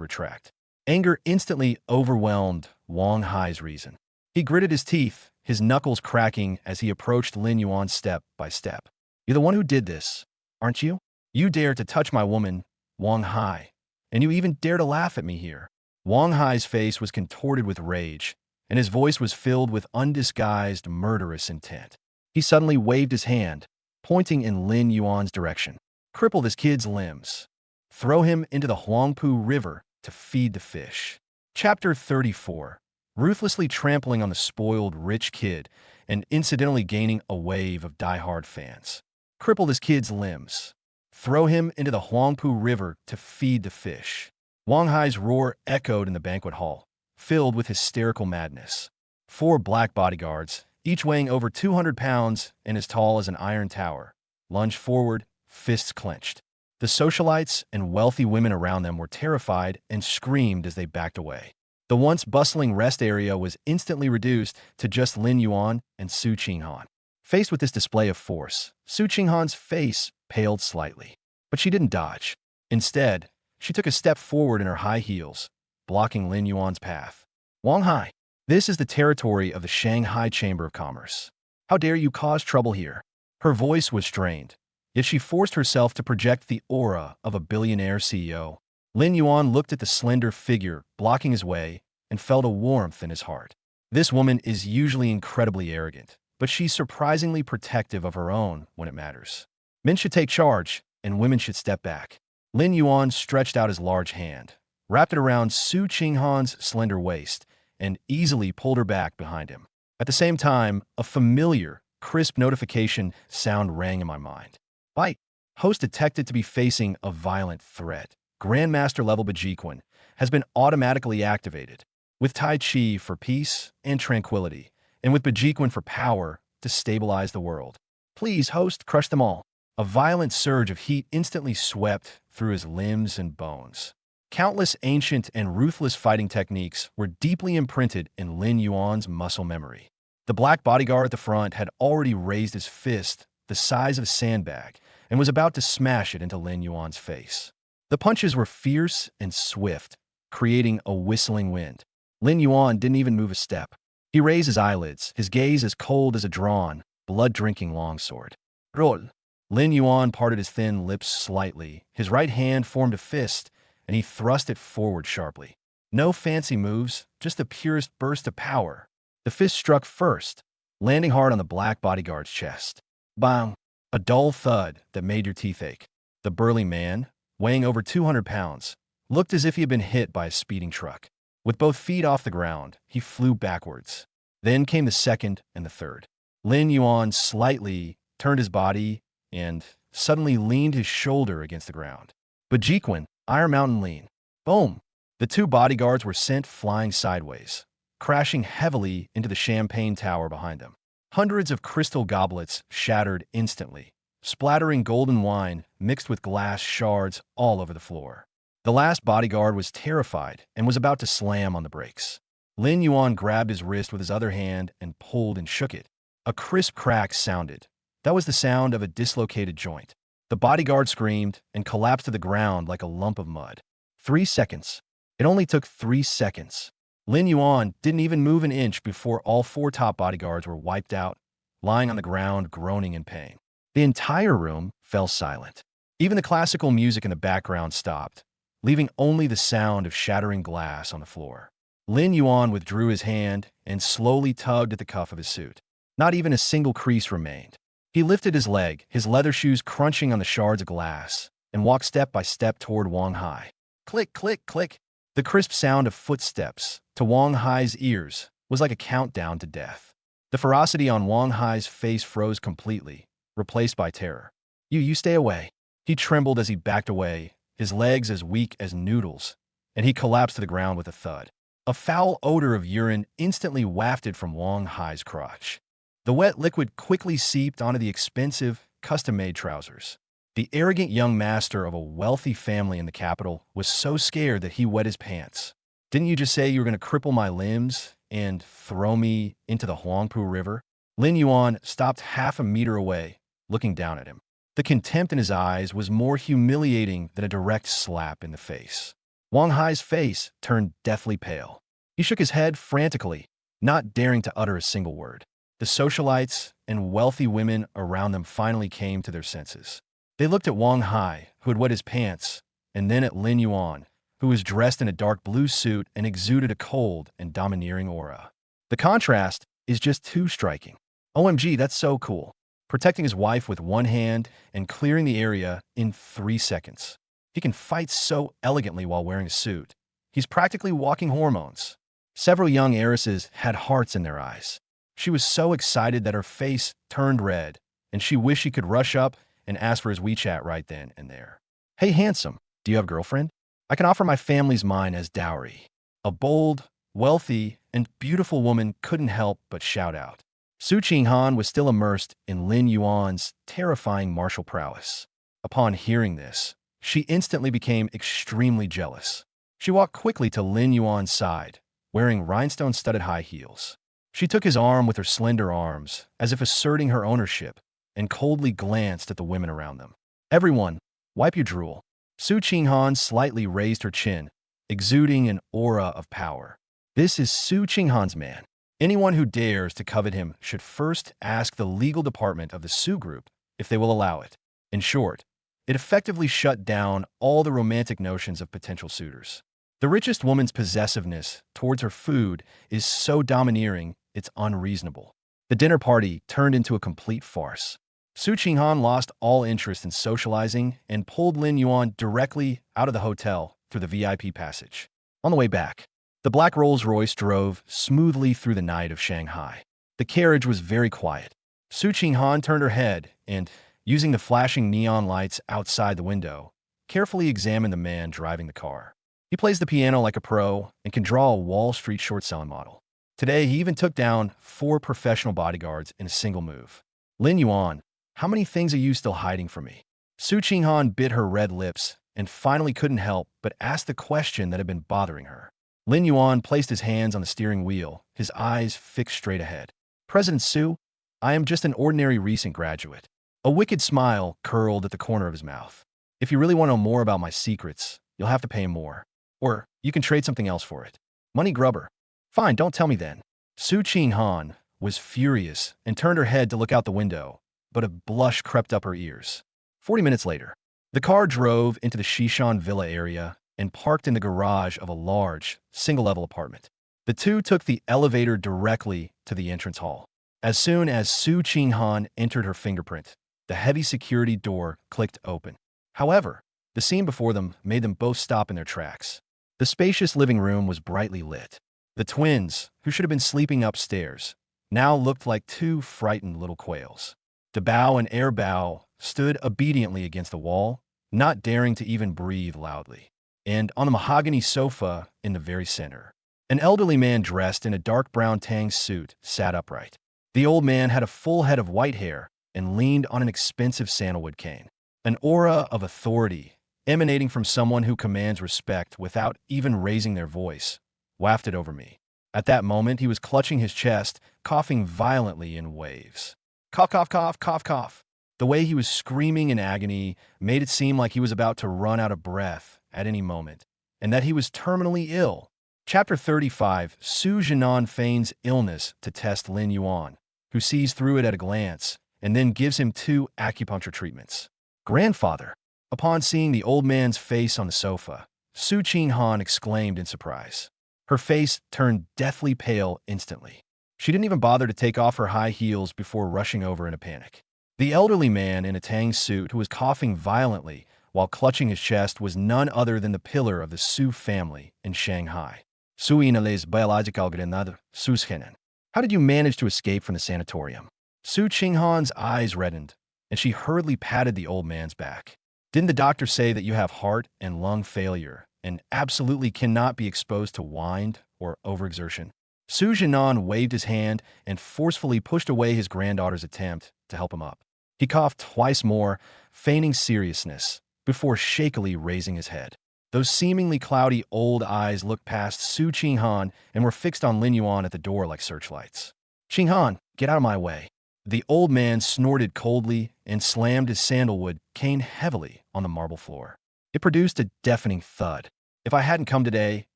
retract. Anger instantly overwhelmed Wang Hai's reason. He gritted his teeth, his knuckles cracking as he approached Lin Yuan step by step. You're the one who did this, aren't you? You dare to touch my woman, Wang Hai, and you even dare to laugh at me here. Wang Hai's face was contorted with rage, and his voice was filled with undisguised murderous intent. He suddenly waved his hand, pointing in Lin Yuan's direction. Cripple this kid's limbs. Throw him into the Huangpu River to feed the fish. Chapter 34. Ruthlessly trampling on the spoiled rich kid and incidentally gaining a wave of die-hard fans. Cripple this kid's limbs. Throw him into the Huangpu River to feed the fish. Wang Hai's roar echoed in the banquet hall, filled with hysterical madness. 4 black bodyguards, each weighing over 200 pounds and as tall as an iron tower, lunged forward, fists clenched. The socialites and wealthy women around them were terrified and screamed as they backed away. The once bustling rest area was instantly reduced to just Lin Yuan and Su Qinghan. Faced with this display of force, Su Qinghan's face paled slightly. But she didn't dodge. Instead, she took a step forward in her high heels, blocking Lin Yuan's path. Wang Hai, this is the territory of the Shanghai Chamber of Commerce. How dare you cause trouble here? Her voice was strained, yet she forced herself to project the aura of a billionaire CEO. Lin Yuan looked at the slender figure blocking his way and felt a warmth in his heart. This woman is usually incredibly arrogant, but she's surprisingly protective of her own when it matters. Men should take charge, and women should step back. Lin Yuan stretched out his large hand, wrapped it around Su Qinghan's slender waist, and easily pulled her back behind him. At the same time, a familiar, crisp notification sound rang in my mind. Bite. Host detected to be facing a violent threat. Grandmaster-level Bejiquan has been automatically activated, with Tai Chi for peace and tranquility, and with Bejiquan for power to stabilize the world. Please, host, crush them all. A violent surge of heat instantly swept through his limbs and bones. Countless ancient and ruthless fighting techniques were deeply imprinted in Lin Yuan's muscle memory. The black bodyguard at the front had already raised his fist the size of a sandbag and was about to smash it into Lin Yuan's face. The punches were fierce and swift, creating a whistling wind. Lin Yuan didn't even move a step. He raised his eyelids, his gaze as cold as a drawn, blood-drinking longsword. Roll. Lin Yuan parted his thin lips slightly. His right hand formed a fist, and he thrust it forward sharply. No fancy moves, just the purest burst of power. The fist struck first, landing hard on the black bodyguard's chest. Bang! A dull thud that made your teeth ache. The burly man, weighing over 200 pounds, looked as if he had been hit by a speeding truck. With both feet off the ground, he flew backwards. Then came the second and the third. Lin Yuan slightly turned his body and suddenly leaned his shoulder against the ground. Bejiquan, Iron Mountain lean. Boom! The 2 bodyguards were sent flying sideways, crashing heavily into the champagne tower behind them. Hundreds of crystal goblets shattered instantly, splattering golden wine mixed with glass shards all over the floor. The last bodyguard was terrified and was about to slam on the brakes. Lin Yuan grabbed his wrist with his other hand and pulled and shook it. A crisp crack sounded. That was the sound of a dislocated joint. The bodyguard screamed and collapsed to the ground like a lump of mud. 3 seconds. It only took 3 seconds. Lin Yuan didn't even move an inch before all 4 top bodyguards were wiped out, lying on the ground groaning in pain. The entire room fell silent. Even the classical music in the background stopped, leaving only the sound of shattering glass on the floor. Lin Yuan withdrew his hand and slowly tugged at the cuff of his suit. Not even a single crease remained. He lifted his leg, his leather shoes crunching on the shards of glass, and walked step by step toward Wang Hai. Click, click, click. The crisp sound of footsteps, to Wang Hai's ears, was like a countdown to death. The ferocity on Wang Hai's face froze completely, replaced by terror. You stay away. He trembled as he backed away, his legs as weak as noodles, and he collapsed to the ground with a thud. A foul odor of urine instantly wafted from Wang Hai's crotch. The wet liquid quickly seeped onto the expensive, custom-made trousers. The arrogant young master of a wealthy family in the capital was so scared that he wet his pants. Didn't you just say you were going to cripple my limbs and throw me into the Huangpu River? Lin Yuan stopped half a meter away, looking down at him. The contempt in his eyes was more humiliating than a direct slap in the face. Wang Hai's face turned deathly pale. He shook his head frantically, not daring to utter a single word. The socialites and wealthy women around them finally came to their senses. They looked at Wang Hai, who had wet his pants, and then at Lin Yuan, who was dressed in a dark blue suit and exuded a cold and domineering aura. The contrast is just too striking. OMG, that's so cool. protecting his wife with one hand and clearing the area in 3 seconds. He can fight so elegantly while wearing a suit. He's practically walking hormones. Several young heiresses had hearts in their eyes. She was so excited that her face turned red, and she wished she could rush up and ask for his WeChat right then and there. "Hey, handsome, do you have a girlfriend? I can offer my family's mine as dowry." A bold, wealthy, and beautiful woman couldn't help but shout out. Su Qinghan was still immersed in Lin Yuan's terrifying martial prowess. Upon hearing this, she instantly became extremely jealous. She walked quickly to Lin Yuan's side, wearing rhinestone-studded high heels. She took his arm with her slender arms, as if asserting her ownership, and coldly glanced at the women around them. "Everyone, wipe your drool." Su Qinghan slightly raised her chin, exuding an aura of power. "This is Su Qinghan's man. Anyone who dares to covet him should first ask the legal department of the Su Group if they will allow it." In short, it effectively shut down all the romantic notions of potential suitors. The richest woman's possessiveness towards her food is so domineering, it's unreasonable. The dinner party turned into a complete farce. Su Qinghan lost all interest in socializing and pulled Lin Yuan directly out of the hotel through the VIP passage. On the way back, the black Rolls-Royce drove smoothly through the night of Shanghai. The carriage was very quiet. Su Qinghan turned her head and, using the flashing neon lights outside the window, carefully examined the man driving the car. He plays the piano like a pro and can draw a Wall Street short-selling model. Today, he even took down 4 professional bodyguards in a single move. "Lin Yuan, how many things are you still hiding from me?" Su Qinghan bit her red lips and finally couldn't help but ask the question that had been bothering her. Lin Yuan placed his hands on the steering wheel, his eyes fixed straight ahead. "President Su, I am just an ordinary recent graduate." A wicked smile curled at the corner of his mouth. "If you really want to know more about my secrets, you'll have to pay more. Or you can trade something else for it. Money grubber." "Fine, don't tell me then." Su Qinghan was furious and turned her head to look out the window, but a blush crept up her ears. 40 minutes later, the car drove into the Shishan Villa area and parked in the garage of a large, single-level apartment. The two took the elevator directly to the entrance hall. As soon as Su Qinghan entered her fingerprint, the heavy security door clicked open. However, the scene before them made them both stop in their tracks. The spacious living room was brightly lit. The twins, who should have been sleeping upstairs, now looked like 2 frightened little quails. Dabao and Airbao stood obediently against the wall, not daring to even breathe loudly. And on the mahogany sofa in the very center, an elderly man dressed in a dark brown tang suit sat upright. The old man had a full head of white hair and leaned on an expensive sandalwood cane. An aura of authority, emanating from someone who commands respect without even raising their voice, wafted over me. At that moment, he was clutching his chest, coughing violently in waves. Cough, cough, cough, cough, cough. The way he was screaming in agony made it seem like he was about to run out of breath at any moment, and that he was terminally ill. Chapter 35, Su Jinan feigns illness to test Lin Yuan, who sees through it at a glance, and then gives him 2 acupuncture treatments. "Grandfather." Upon seeing the old man's face on the sofa, Su Qinghan exclaimed in surprise. Her face turned deathly pale instantly. She didn't even bother to take off her high heels before rushing over in a panic. The elderly man in a tang suit who was coughing violently while clutching his chest was none other than the pillar of the Su family in Shanghai. "Suina les biological grenade, Sushenen. How did you manage to escape from the sanatorium?" Su Qinghan's eyes reddened, and she hurriedly patted the old man's back. "Didn't the doctor say that you have heart and lung failure and absolutely cannot be exposed to wind or overexertion?" Su Jinan waved his hand and forcefully pushed away his granddaughter's attempt to help him up. He coughed twice more, feigning seriousness, before shakily raising his head. Those seemingly cloudy old eyes looked past Su Qinghan and were fixed on Lin Yuan at the door like searchlights. "Qinghan, get out of my way." The old man snorted coldly and slammed his sandalwood cane heavily on the marble floor. It produced a deafening thud. "If I hadn't come today,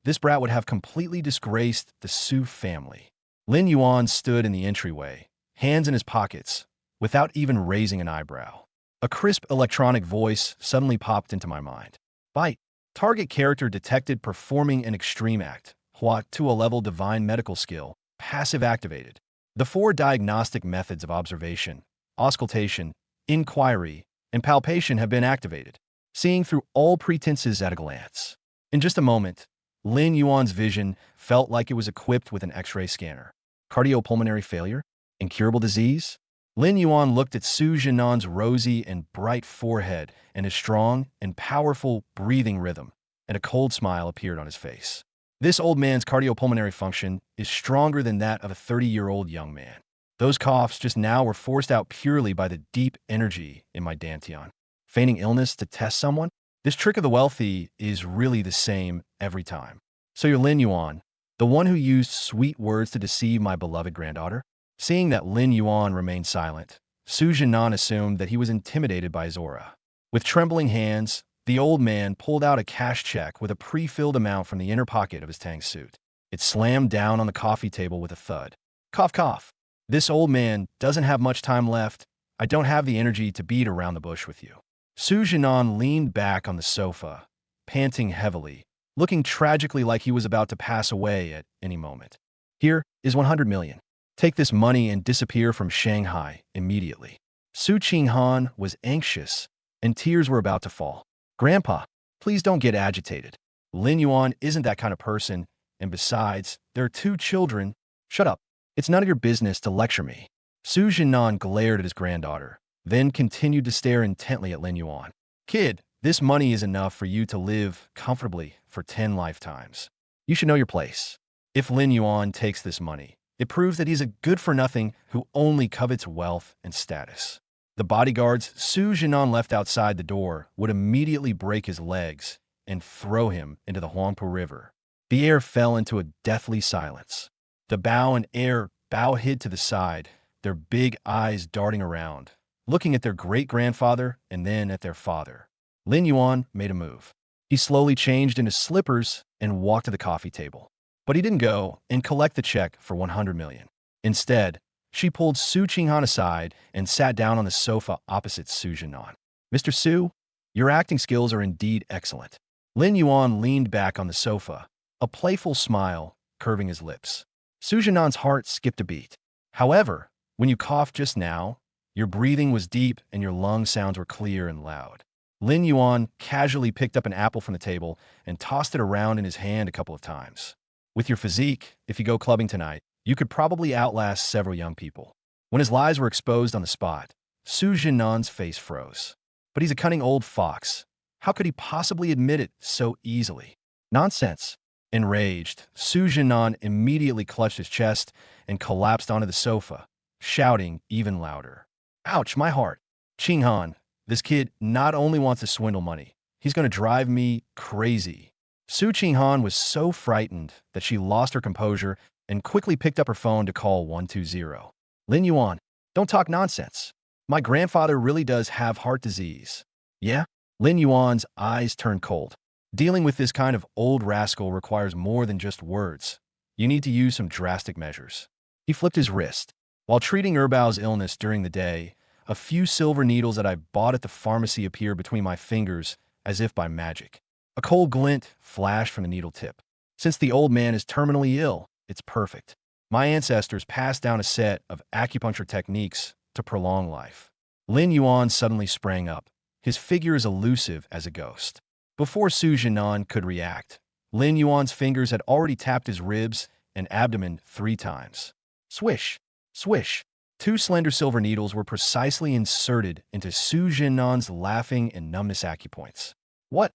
this brat would have completely disgraced the Su family." Lin Yuan stood in the entryway, hands in his pockets, without even raising an eyebrow. A crisp electronic voice suddenly popped into my mind. "Bite. Target character detected performing an extreme act. Hua to a level divine medical skill. Passive activated." The 4 diagnostic methods of observation, auscultation, inquiry, and palpation have been activated, seeing through all pretenses at a glance. In just a moment, Lin Yuan's vision felt like it was equipped with an X-ray scanner. Cardiopulmonary failure? Incurable disease? Lin Yuan looked at Su Jianan's rosy and bright forehead and his strong and powerful breathing rhythm, and a cold smile appeared on his face. This old man's cardiopulmonary function is stronger than that of a 30-year-old young man. Those coughs just now were forced out purely by the deep energy in my dantian. Feigning illness to test someone? This trick of the wealthy is really the same every time. So you're Lin Yuan, the one who used sweet words to deceive my beloved granddaughter? Seeing that Lin Yuan remained silent, Su Jianan assumed that he was intimidated by his aura. With trembling hands, the old man pulled out a cash check with a pre-filled amount from the inner pocket of his tang suit. It slammed down on the coffee table with a thud. Cough, cough. This old man doesn't have much time left. I don't have the energy to beat around the bush with you. Su Jianan leaned back on the sofa, panting heavily, looking tragically like he was about to pass away at any moment. Here is 100 million. Take this money and disappear from Shanghai immediately. Su Qinghan was anxious, and tears were about to fall. Grandpa, please don't get agitated. Lin Yuan isn't that kind of person, and besides, there are 2 children. Shut up. It's none of your business to lecture me. Su Jianan glared at his granddaughter, then continued to stare intently at Lin Yuan. Kid, this money is enough for you to live comfortably for 10 lifetimes. You should know your place. If Lin Yuan takes this money, it proves that he's a good-for-nothing who only covets wealth and status. The bodyguards Su Jianan left outside the door would immediately break his legs and throw him into the Huangpu River. The air fell into a deathly silence. The Bao and heir Bao hid to the side, their big eyes darting around, looking at their great-grandfather and then at their father. Lin Yuan made a move. He slowly changed into slippers and walked to the coffee table. But he didn't go and collect the check for 100 million. Instead, she pulled Su Qinghan aside and sat down on the sofa opposite Su Jianan. Mr. Su, your acting skills are indeed excellent. Lin Yuan leaned back on the sofa, a playful smile curving his lips. Su Jianan's heart skipped a beat. However, when you coughed just now, your breathing was deep and your lung sounds were clear and loud. Lin Yuan casually picked up an apple from the table and tossed it around in his hand a couple of times. With your physique, if you go clubbing tonight, you could probably outlast several young people. When his lies were exposed on the spot, Su Jianan's face froze. But he's a cunning old fox. How could he possibly admit it so easily? Nonsense. Enraged, Su Jianan immediately clutched his chest and collapsed onto the sofa, shouting even louder. Ouch, my heart. Qinghan, this kid not only wants to swindle money, he's going to drive me crazy. Su Qinghan was so frightened that she lost her composure and quickly picked up her phone to call 120. Lin Yuan, don't talk nonsense. My grandfather really does have heart disease. Yeah? Lin Yuan's eyes turned cold. Dealing with this kind of old rascal requires more than just words. You need to use some drastic measures. He flipped his wrist. While treating Erbao's illness during the day, a few silver needles that I bought at the pharmacy appeared between my fingers as if by magic. A cold glint flashed from the needle tip. Since the old man is terminally ill, it's perfect. My ancestors passed down a set of acupuncture techniques to prolong life. Lin Yuan suddenly sprang up, his figure as elusive as a ghost. Before Su Jianan could react, Lin Yuan's fingers had already tapped his ribs and abdomen 3 times. Swish, swish. 2 slender silver needles were precisely inserted into Su Jianan's laughing and numbness acupoints. What?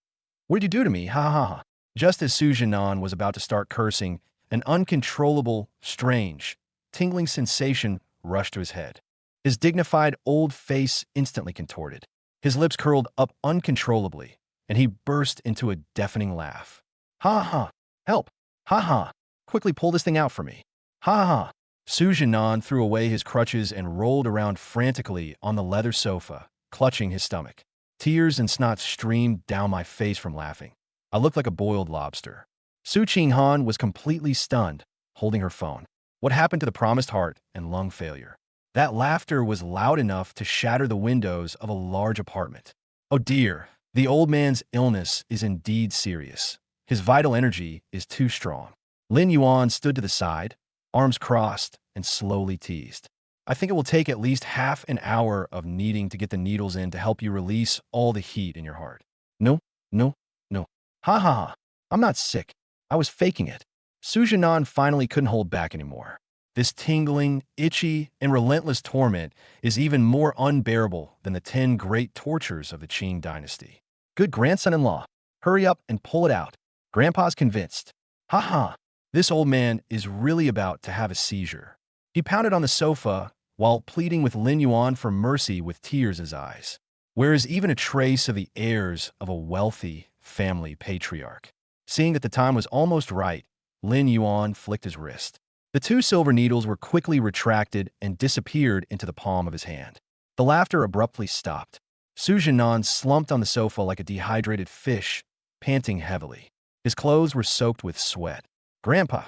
What did you do to me? Ha ha ha. Just as Su Jianan was about to start cursing, an uncontrollable, strange, tingling sensation rushed to his head. His dignified old face instantly contorted. His lips curled up uncontrollably, and he burst into a deafening laugh. Ha ha! Help! Ha ha! Quickly pull this thing out for me. Ha ha! Su Jianan threw away his crutches and rolled around frantically on the leather sofa, clutching his stomach. Tears and snot streamed down my face from laughing. I looked like a boiled lobster. Su Qinghan was completely stunned, holding her phone. What happened to the promised heart and lung failure? That laughter was loud enough to shatter the windows of a large apartment. Oh dear, the old man's illness is indeed serious. His vital energy is too strong. Lin Yuan stood to the side, arms crossed, and slowly teased. I think it will take at least half an hour of needing to get the needles in to help you release all the heat in your heart. No, no, no. Ha ha ha. I'm not sick. I was faking it. Su Jinan finally couldn't hold back anymore. This tingling, itchy, and relentless torment is even more unbearable than the 10 great tortures of the Qing dynasty. Good grandson-in-law, hurry up and pull it out. Grandpa's convinced. Ha ha. This old man is really about to have a seizure. He pounded on the sofa while pleading with Lin Yuan for mercy with tears in his eyes. Whereas even a trace of the heirs of a wealthy family patriarch. Seeing that the time was almost right, Lin Yuan flicked his wrist. The 2 silver needles were quickly retracted and disappeared into the palm of his hand. The laughter abruptly stopped. Su Jinan slumped on the sofa like a dehydrated fish, panting heavily. His clothes were soaked with sweat. Grandpa,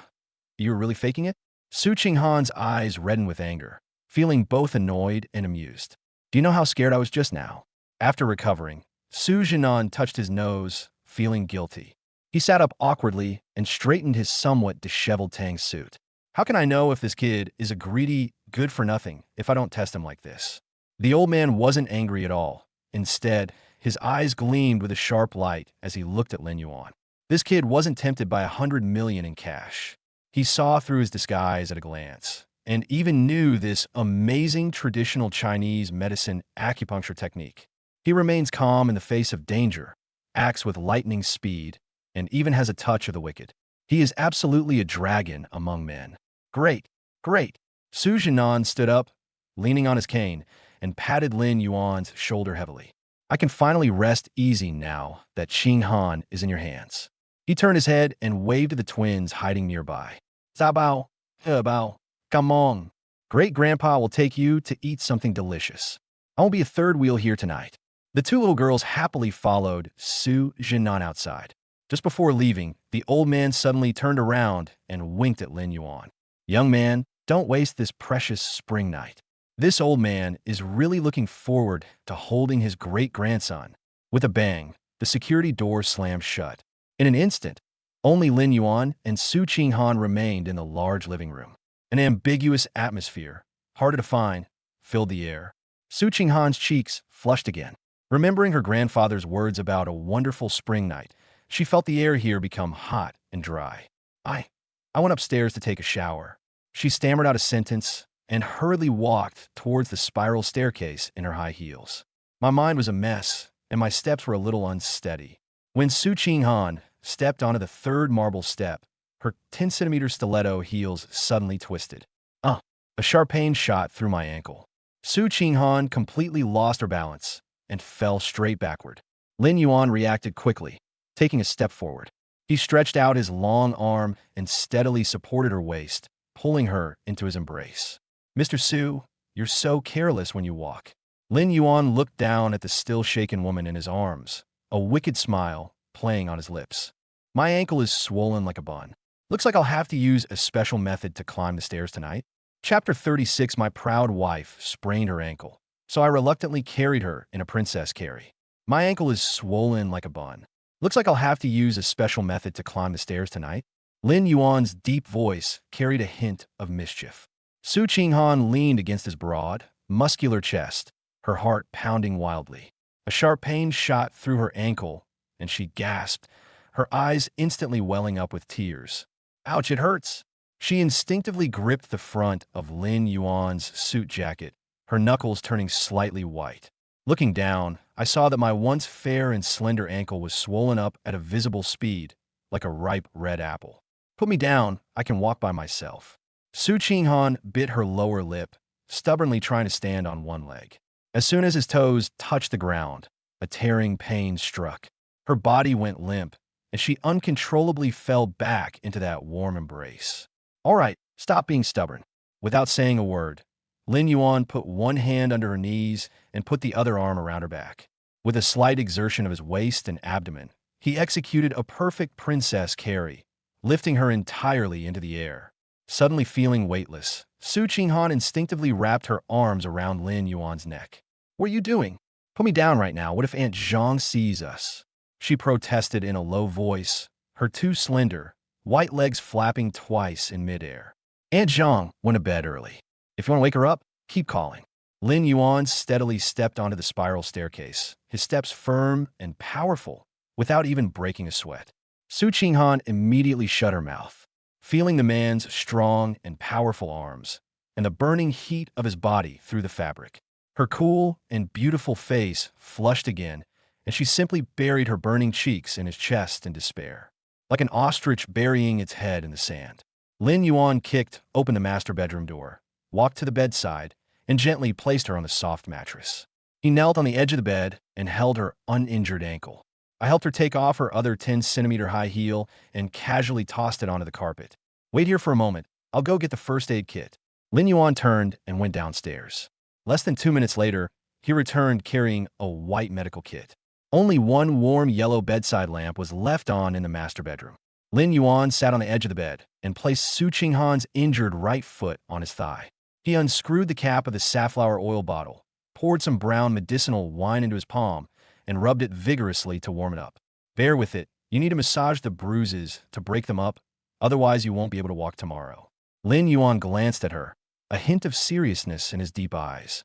you were really faking it? Su Qinghan's eyes reddened with anger, feeling both annoyed and amused. Do you know how scared I was just now? After recovering, Su Jinan touched his nose, feeling guilty. He sat up awkwardly and straightened his somewhat disheveled tang suit. How can I know if this kid is a greedy, good-for-nothing if I don't test him like this? The old man wasn't angry at all. Instead, his eyes gleamed with a sharp light as he looked at Lin Yuan. This kid wasn't tempted by 100 million in cash. He saw through his disguise at a glance, and even knew this amazing traditional Chinese medicine acupuncture technique. He remains calm in the face of danger, acts with lightning speed, and even has a touch of the wicked. He is absolutely a dragon among men. Great, great. Su Jinan stood up, leaning on his cane, and patted Lin Yuan's shoulder heavily. I can finally rest easy now that Qing Han is in your hands. He turned his head and waved to the twins hiding nearby. Zabao, Hebao, come on. Great-grandpa will take you to eat something delicious. I won't be a third wheel here tonight. The 2 little girls happily followed Su Jinan outside. Just before leaving, the old man suddenly turned around and winked at Lin Yuan. Young man, don't waste this precious spring night. This old man is really looking forward to holding his great-grandson. With a bang, the security door slammed shut. In an instant, only Lin Yuan and Su Qinghan remained in the large living room. An ambiguous atmosphere, hard to define, filled the air. Su Qinghan's cheeks flushed again. Remembering her grandfather's words about a wonderful spring night, she felt the air here become hot and dry. I went upstairs to take a shower. She stammered out a sentence and hurriedly walked towards the spiral staircase in her high heels. My mind was a mess, and my steps were a little unsteady. When Su Qinghan stepped onto the 3rd marble step, her 10-centimeter stiletto heels suddenly twisted. A sharp pain shot through my ankle. Su Qinghan completely lost her balance and fell straight backward. Lin Yuan reacted quickly, taking a step forward. He stretched out his long arm and steadily supported her waist, pulling her into his embrace. Mr. Su, you're so careless when you walk. Lin Yuan looked down at the still-shaken woman in his arms, a wicked smile playing on his lips. My ankle is swollen like a bun. Looks like I'll have to use a special method to climb the stairs tonight. Chapter 36. My proud wife sprained her ankle, so I reluctantly carried her in a princess carry. My ankle is swollen like a bun. Looks like I'll have to use a special method to climb the stairs tonight. Lin Yuan's deep voice carried a hint of mischief. Su Qinghan leaned against his broad, muscular chest, her heart pounding wildly. A sharp pain shot through her ankle, and she gasped, her eyes instantly welling up with tears. Ouch, it hurts. She instinctively gripped the front of Lin Yuan's suit jacket, her knuckles turning slightly white. Looking down, I saw that my once fair and slender ankle was swollen up at a visible speed, like a ripe red apple. Put me down, I can walk by myself. Su Qinghan bit her lower lip, stubbornly trying to stand on one leg. As soon as his toes touched the ground, a tearing pain struck. Her body went limp, and she uncontrollably fell back into that warm embrace. All right, stop being stubborn. Without saying a word, Lin Yuan put one hand under her knees and put the other arm around her back. With a slight exertion of his waist and abdomen, he executed a perfect princess carry, lifting her entirely into the air. Suddenly feeling weightless, Su Qinghan instinctively wrapped her arms around Lin Yuan's neck. What are you doing? Put me down right now. What if Aunt Zhang sees us? She protested in a low voice, her 2 slender, white legs flapping twice in midair. Aunt Zhang went to bed early. If you want to wake her up, Keep calling. Lin Yuan steadily stepped onto the spiral staircase, his steps firm and powerful, without even breaking a sweat. Su Qinghan immediately shut her mouth, feeling the man's strong and powerful arms and the burning heat of his body through the fabric. Her cool and beautiful face flushed again, and she simply buried her burning cheeks in his chest in despair, like an ostrich burying its head in the sand. Lin Yuan kicked open the master bedroom door, walked to the bedside, and gently placed her on the soft mattress. He knelt on the edge of the bed and held her uninjured ankle. I helped her take off her other 10-centimeter high heel and casually tossed it onto the carpet. Wait here for a moment. I'll go get the first aid kit. Lin Yuan turned and went downstairs. Less than 2 minutes later, he returned carrying a white medical kit. Only one warm yellow bedside lamp was left on in the master bedroom. Lin Yuan sat on the edge of the bed and placed Su Qinghan's injured right foot on his thigh. He unscrewed the cap of the safflower oil bottle, poured some brown medicinal wine into his palm, and rubbed it vigorously to warm it up. Bear with it. You need to massage the bruises to break them up, otherwise you won't be able to walk tomorrow. Lin Yuan glanced at her, a hint of seriousness in his deep eyes.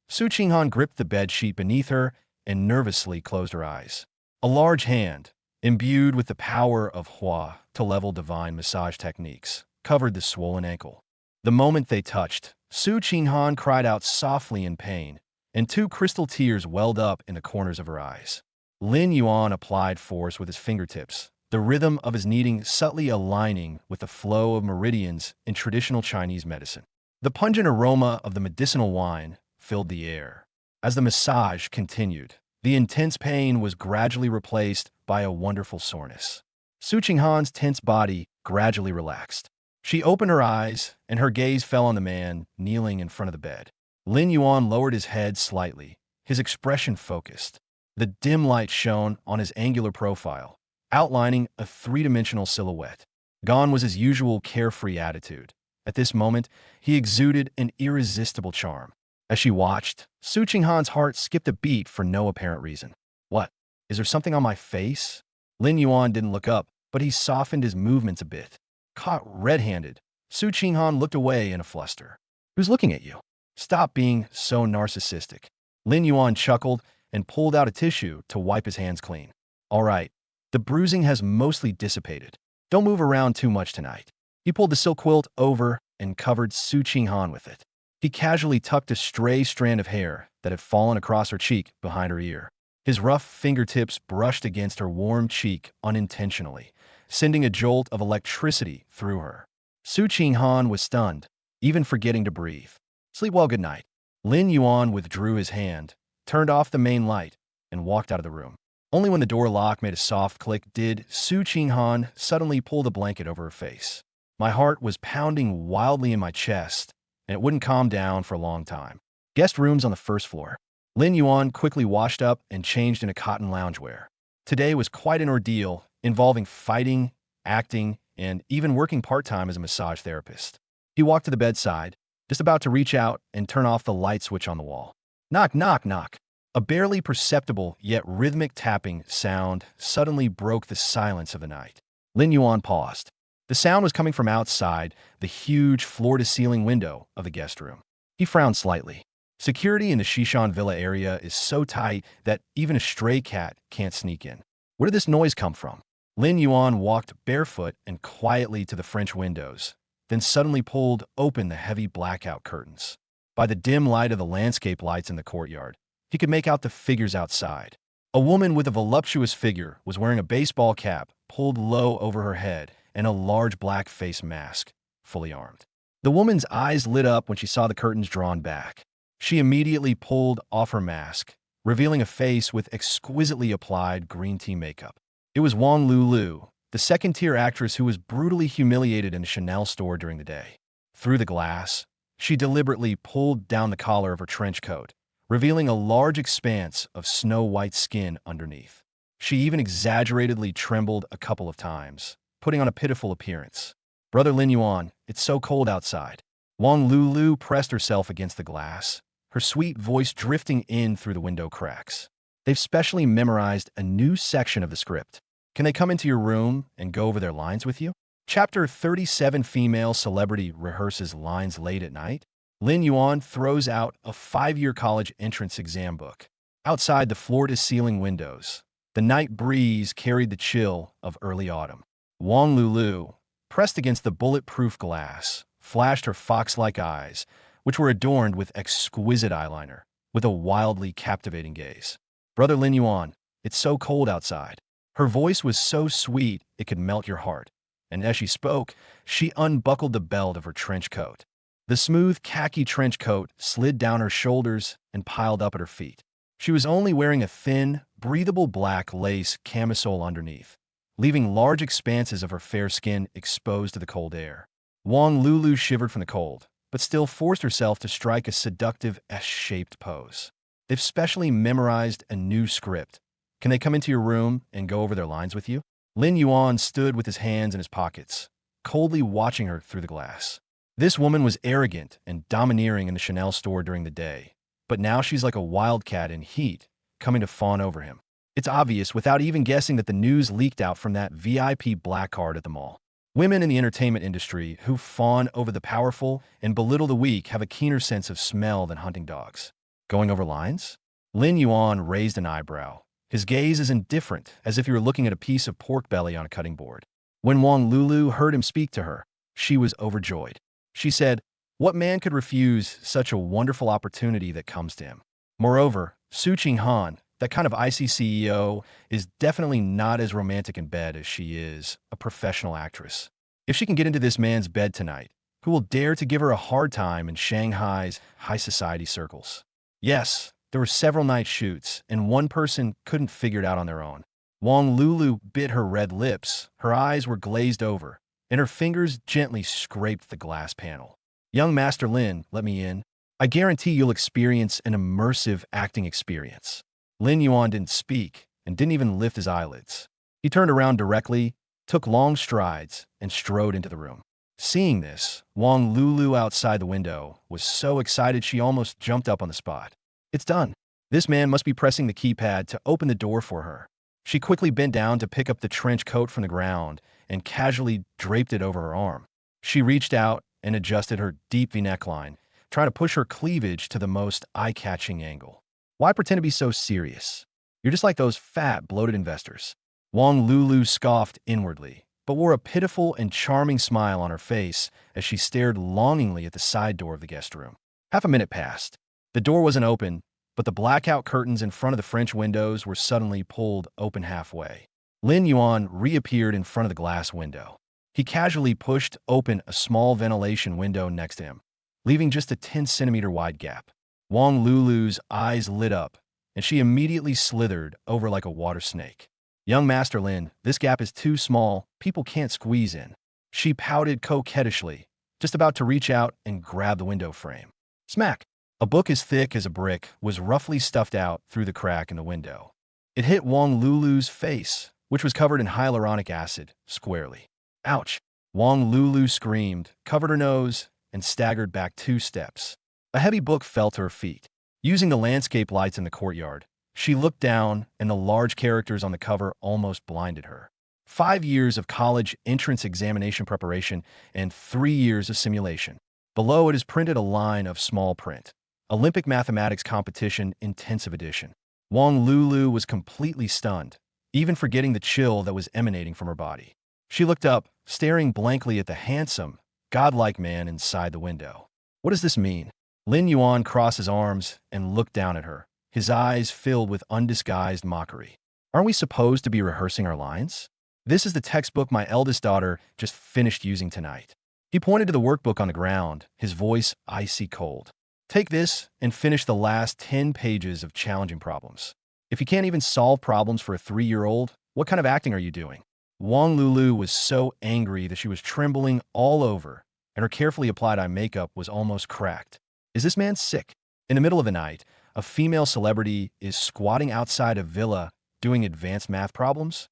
Su Qinghan gripped the bed sheet beneath her and nervously closed her eyes. A large hand, imbued with the power of Hua to level divine massage techniques, covered the swollen ankle. The moment they touched, Su Qinghan cried out softly in pain, and 2 crystal tears welled up in the corners of her eyes. Lin Yuan applied force with his fingertips, the rhythm of his kneading subtly aligning with the flow of meridians in traditional Chinese medicine. The pungent aroma of the medicinal wine filled the air. As the massage continued, the intense pain was gradually replaced by a wonderful soreness. Su Qinghan's tense body gradually relaxed. She opened her eyes, and her gaze fell on the man kneeling in front of the bed. Lin Yuan lowered his head slightly, his expression focused. The dim light shone on his angular profile, outlining a 3-dimensional silhouette. Gone was his usual carefree attitude. At this moment, he exuded an irresistible charm. As she watched, Su Qinghan's heart skipped a beat for no apparent reason. What? Is there something on my face? Lin Yuan didn't look up, but he softened his movements a bit. Caught red-handed, Su Qinghan looked away in a fluster. Who's looking at you? Stop being so narcissistic. Lin Yuan chuckled and pulled out a tissue to wipe his hands clean. All right, the bruising has mostly dissipated. Don't move around too much tonight. He pulled the silk quilt over and covered Su Qinghan with it. He casually tucked a stray strand of hair that had fallen across her cheek behind her ear. His rough fingertips brushed against her warm cheek unintentionally, sending a jolt of electricity through her. Su Qinghan was stunned, even forgetting to breathe. Sleep well, good night. Lin Yuan withdrew his hand, turned off the main light, and walked out of the room. Only when the door lock made a soft click did Su Qinghan suddenly pull the blanket over her face. My heart was pounding wildly in my chest, and it wouldn't calm down for a long time. Guest rooms on the first floor. Lin Yuan quickly washed up and changed into cotton loungewear. Today was quite an ordeal, involving fighting, acting, and even working part-time as a massage therapist. He walked to the bedside, just about to reach out and turn off the light switch on the wall. Knock, knock, knock. A barely perceptible yet rhythmic tapping sound suddenly broke the silence of the night. Lin Yuan paused. The sound was coming from outside the huge floor-to-ceiling window of the guest room. He frowned slightly. Security in the Shishan Villa area is so tight that even a stray cat can't sneak in. Where did this noise come from? Lin Yuan walked barefoot and quietly to the French windows, then suddenly pulled open the heavy blackout curtains. By the dim light of the landscape lights in the courtyard, he could make out the figures outside. A woman with a voluptuous figure was wearing a baseball cap pulled low over her head and a large black face mask, fully armed. The woman's eyes lit up when she saw the curtains drawn back. She immediately pulled off her mask, revealing a face with exquisitely applied green tea makeup. It was Wang Lulu, the second-tier actress who was brutally humiliated in a Chanel store during the day. Through the glass, she deliberately pulled down the collar of her trench coat, revealing a large expanse of snow-white skin underneath. She even exaggeratedly trembled a couple of times, putting on a pitiful appearance. Brother Lin Yuan, it's so cold outside. Wang Lulu pressed herself against the glass, her sweet voice drifting in through the window cracks. They've specially memorized a new section of the script. Can they come into your room and go over their lines with you? Chapter 37. Female celebrity rehearses lines late at night. Lin Yuan throws out a 5-year college entrance exam book. Outside the floor-to-ceiling windows, the night breeze carried the chill of early autumn. Wang Lulu, pressed against the bulletproof glass, flashed her fox-like eyes, which were adorned with exquisite eyeliner, with a wildly captivating gaze. Brother Lin Yuan, it's so cold outside. Her voice was so sweet it could melt your heart, and as she spoke, she unbuckled the belt of her trench coat. The smooth khaki trench coat slid down her shoulders and piled up at her feet. She was only wearing a thin, breathable black lace camisole underneath, leaving large expanses of her fair skin exposed to the cold air. Wang Lulu shivered from the cold, but still forced herself to strike a seductive S-shaped pose. They've specially memorized a new script. Can they come into your room and go over their lines with you? Lin Yuan stood with his hands in his pockets, coldly watching her through the glass. This woman was arrogant and domineering in the Chanel store during the day, but now she's like a wildcat in heat, coming to fawn over him. It's obvious without even guessing that the news leaked out from that VIP black card at the mall. Women in the entertainment industry who fawn over the powerful and belittle the weak have a keener sense of smell than hunting dogs. Going over lines? Lin Yuan raised an eyebrow. His gaze is indifferent, as if he were looking at a piece of pork belly on a cutting board. When Wang Lulu heard him speak to her, she was overjoyed. She said, "What man could refuse such a wonderful opportunity that comes to him?" Moreover, Su Qinghan, that kind of icy CEO, is definitely not as romantic in bed as she is a professional actress. If she can get into this man's bed tonight, who will dare to give her a hard time in Shanghai's high society circles? Yes, there were several night shoots, and one person couldn't figure it out on their own. Wang Lulu bit her red lips, her eyes were glazed over, and her fingers gently scraped the glass panel. "Young Master Lin, let me in. I guarantee you'll experience an immersive acting experience." Lin Yuan didn't speak and didn't even lift his eyelids. He turned around directly, took long strides, and strode into the room. Seeing this, Wang Lulu outside the window was so excited she almost jumped up on the spot. It's done. This man must be pressing the keypad to open the door for her. She quickly bent down to pick up the trench coat from the ground and casually draped it over her arm. She reached out and adjusted her deep V neckline, trying to push her cleavage to the most eye-catching angle. Why pretend to be so serious? You're just like those fat, bloated investors. Wang Lulu scoffed inwardly, but wore a pitiful and charming smile on her face as she stared longingly at the side door of the guest room. Half a minute passed. The door wasn't open, but the blackout curtains in front of the French windows were suddenly pulled open halfway. Lin Yuan reappeared in front of the glass window. He casually pushed open a small ventilation window next to him, leaving just a 10-centimeter wide gap. Wang Lulu's eyes lit up, and she immediately slithered over like a water snake. "Young Master Lin, this gap is too small, people can't squeeze in." She pouted coquettishly, just about to reach out and grab the window frame. Smack! A book as thick as a brick was roughly stuffed out through the crack in the window. It hit Wang Lulu's face, which was covered in hyaluronic acid, squarely. Ouch! Wang Lulu screamed, covered her nose, and staggered back 2 steps. A heavy book fell to her feet. Using the landscape lights in the courtyard, she looked down, and the large characters on the cover almost blinded her. 5 years of college entrance examination preparation and 3 years of simulation. Below it is printed a line of small print. Olympic Mathematics Competition Intensive Edition. Wang Lulu was completely stunned, even forgetting the chill that was emanating from her body. She looked up, staring blankly at the handsome, godlike man inside the window. What does this mean? Lin Yuan crossed his arms and looked down at her, his eyes filled with undisguised mockery. Aren't we supposed to be rehearsing our lines? This is the textbook my eldest daughter just finished using tonight. He pointed to the workbook on the ground, his voice icy cold. Take this and finish the last 10 pages of challenging problems. If you can't even solve problems for a 3-year-old, what kind of acting are you doing? Wang Lulu was so angry that she was trembling all over, and her carefully applied eye makeup was almost cracked. Is this man sick? In the middle of the night, a female celebrity is squatting outside a villa doing advanced math problems?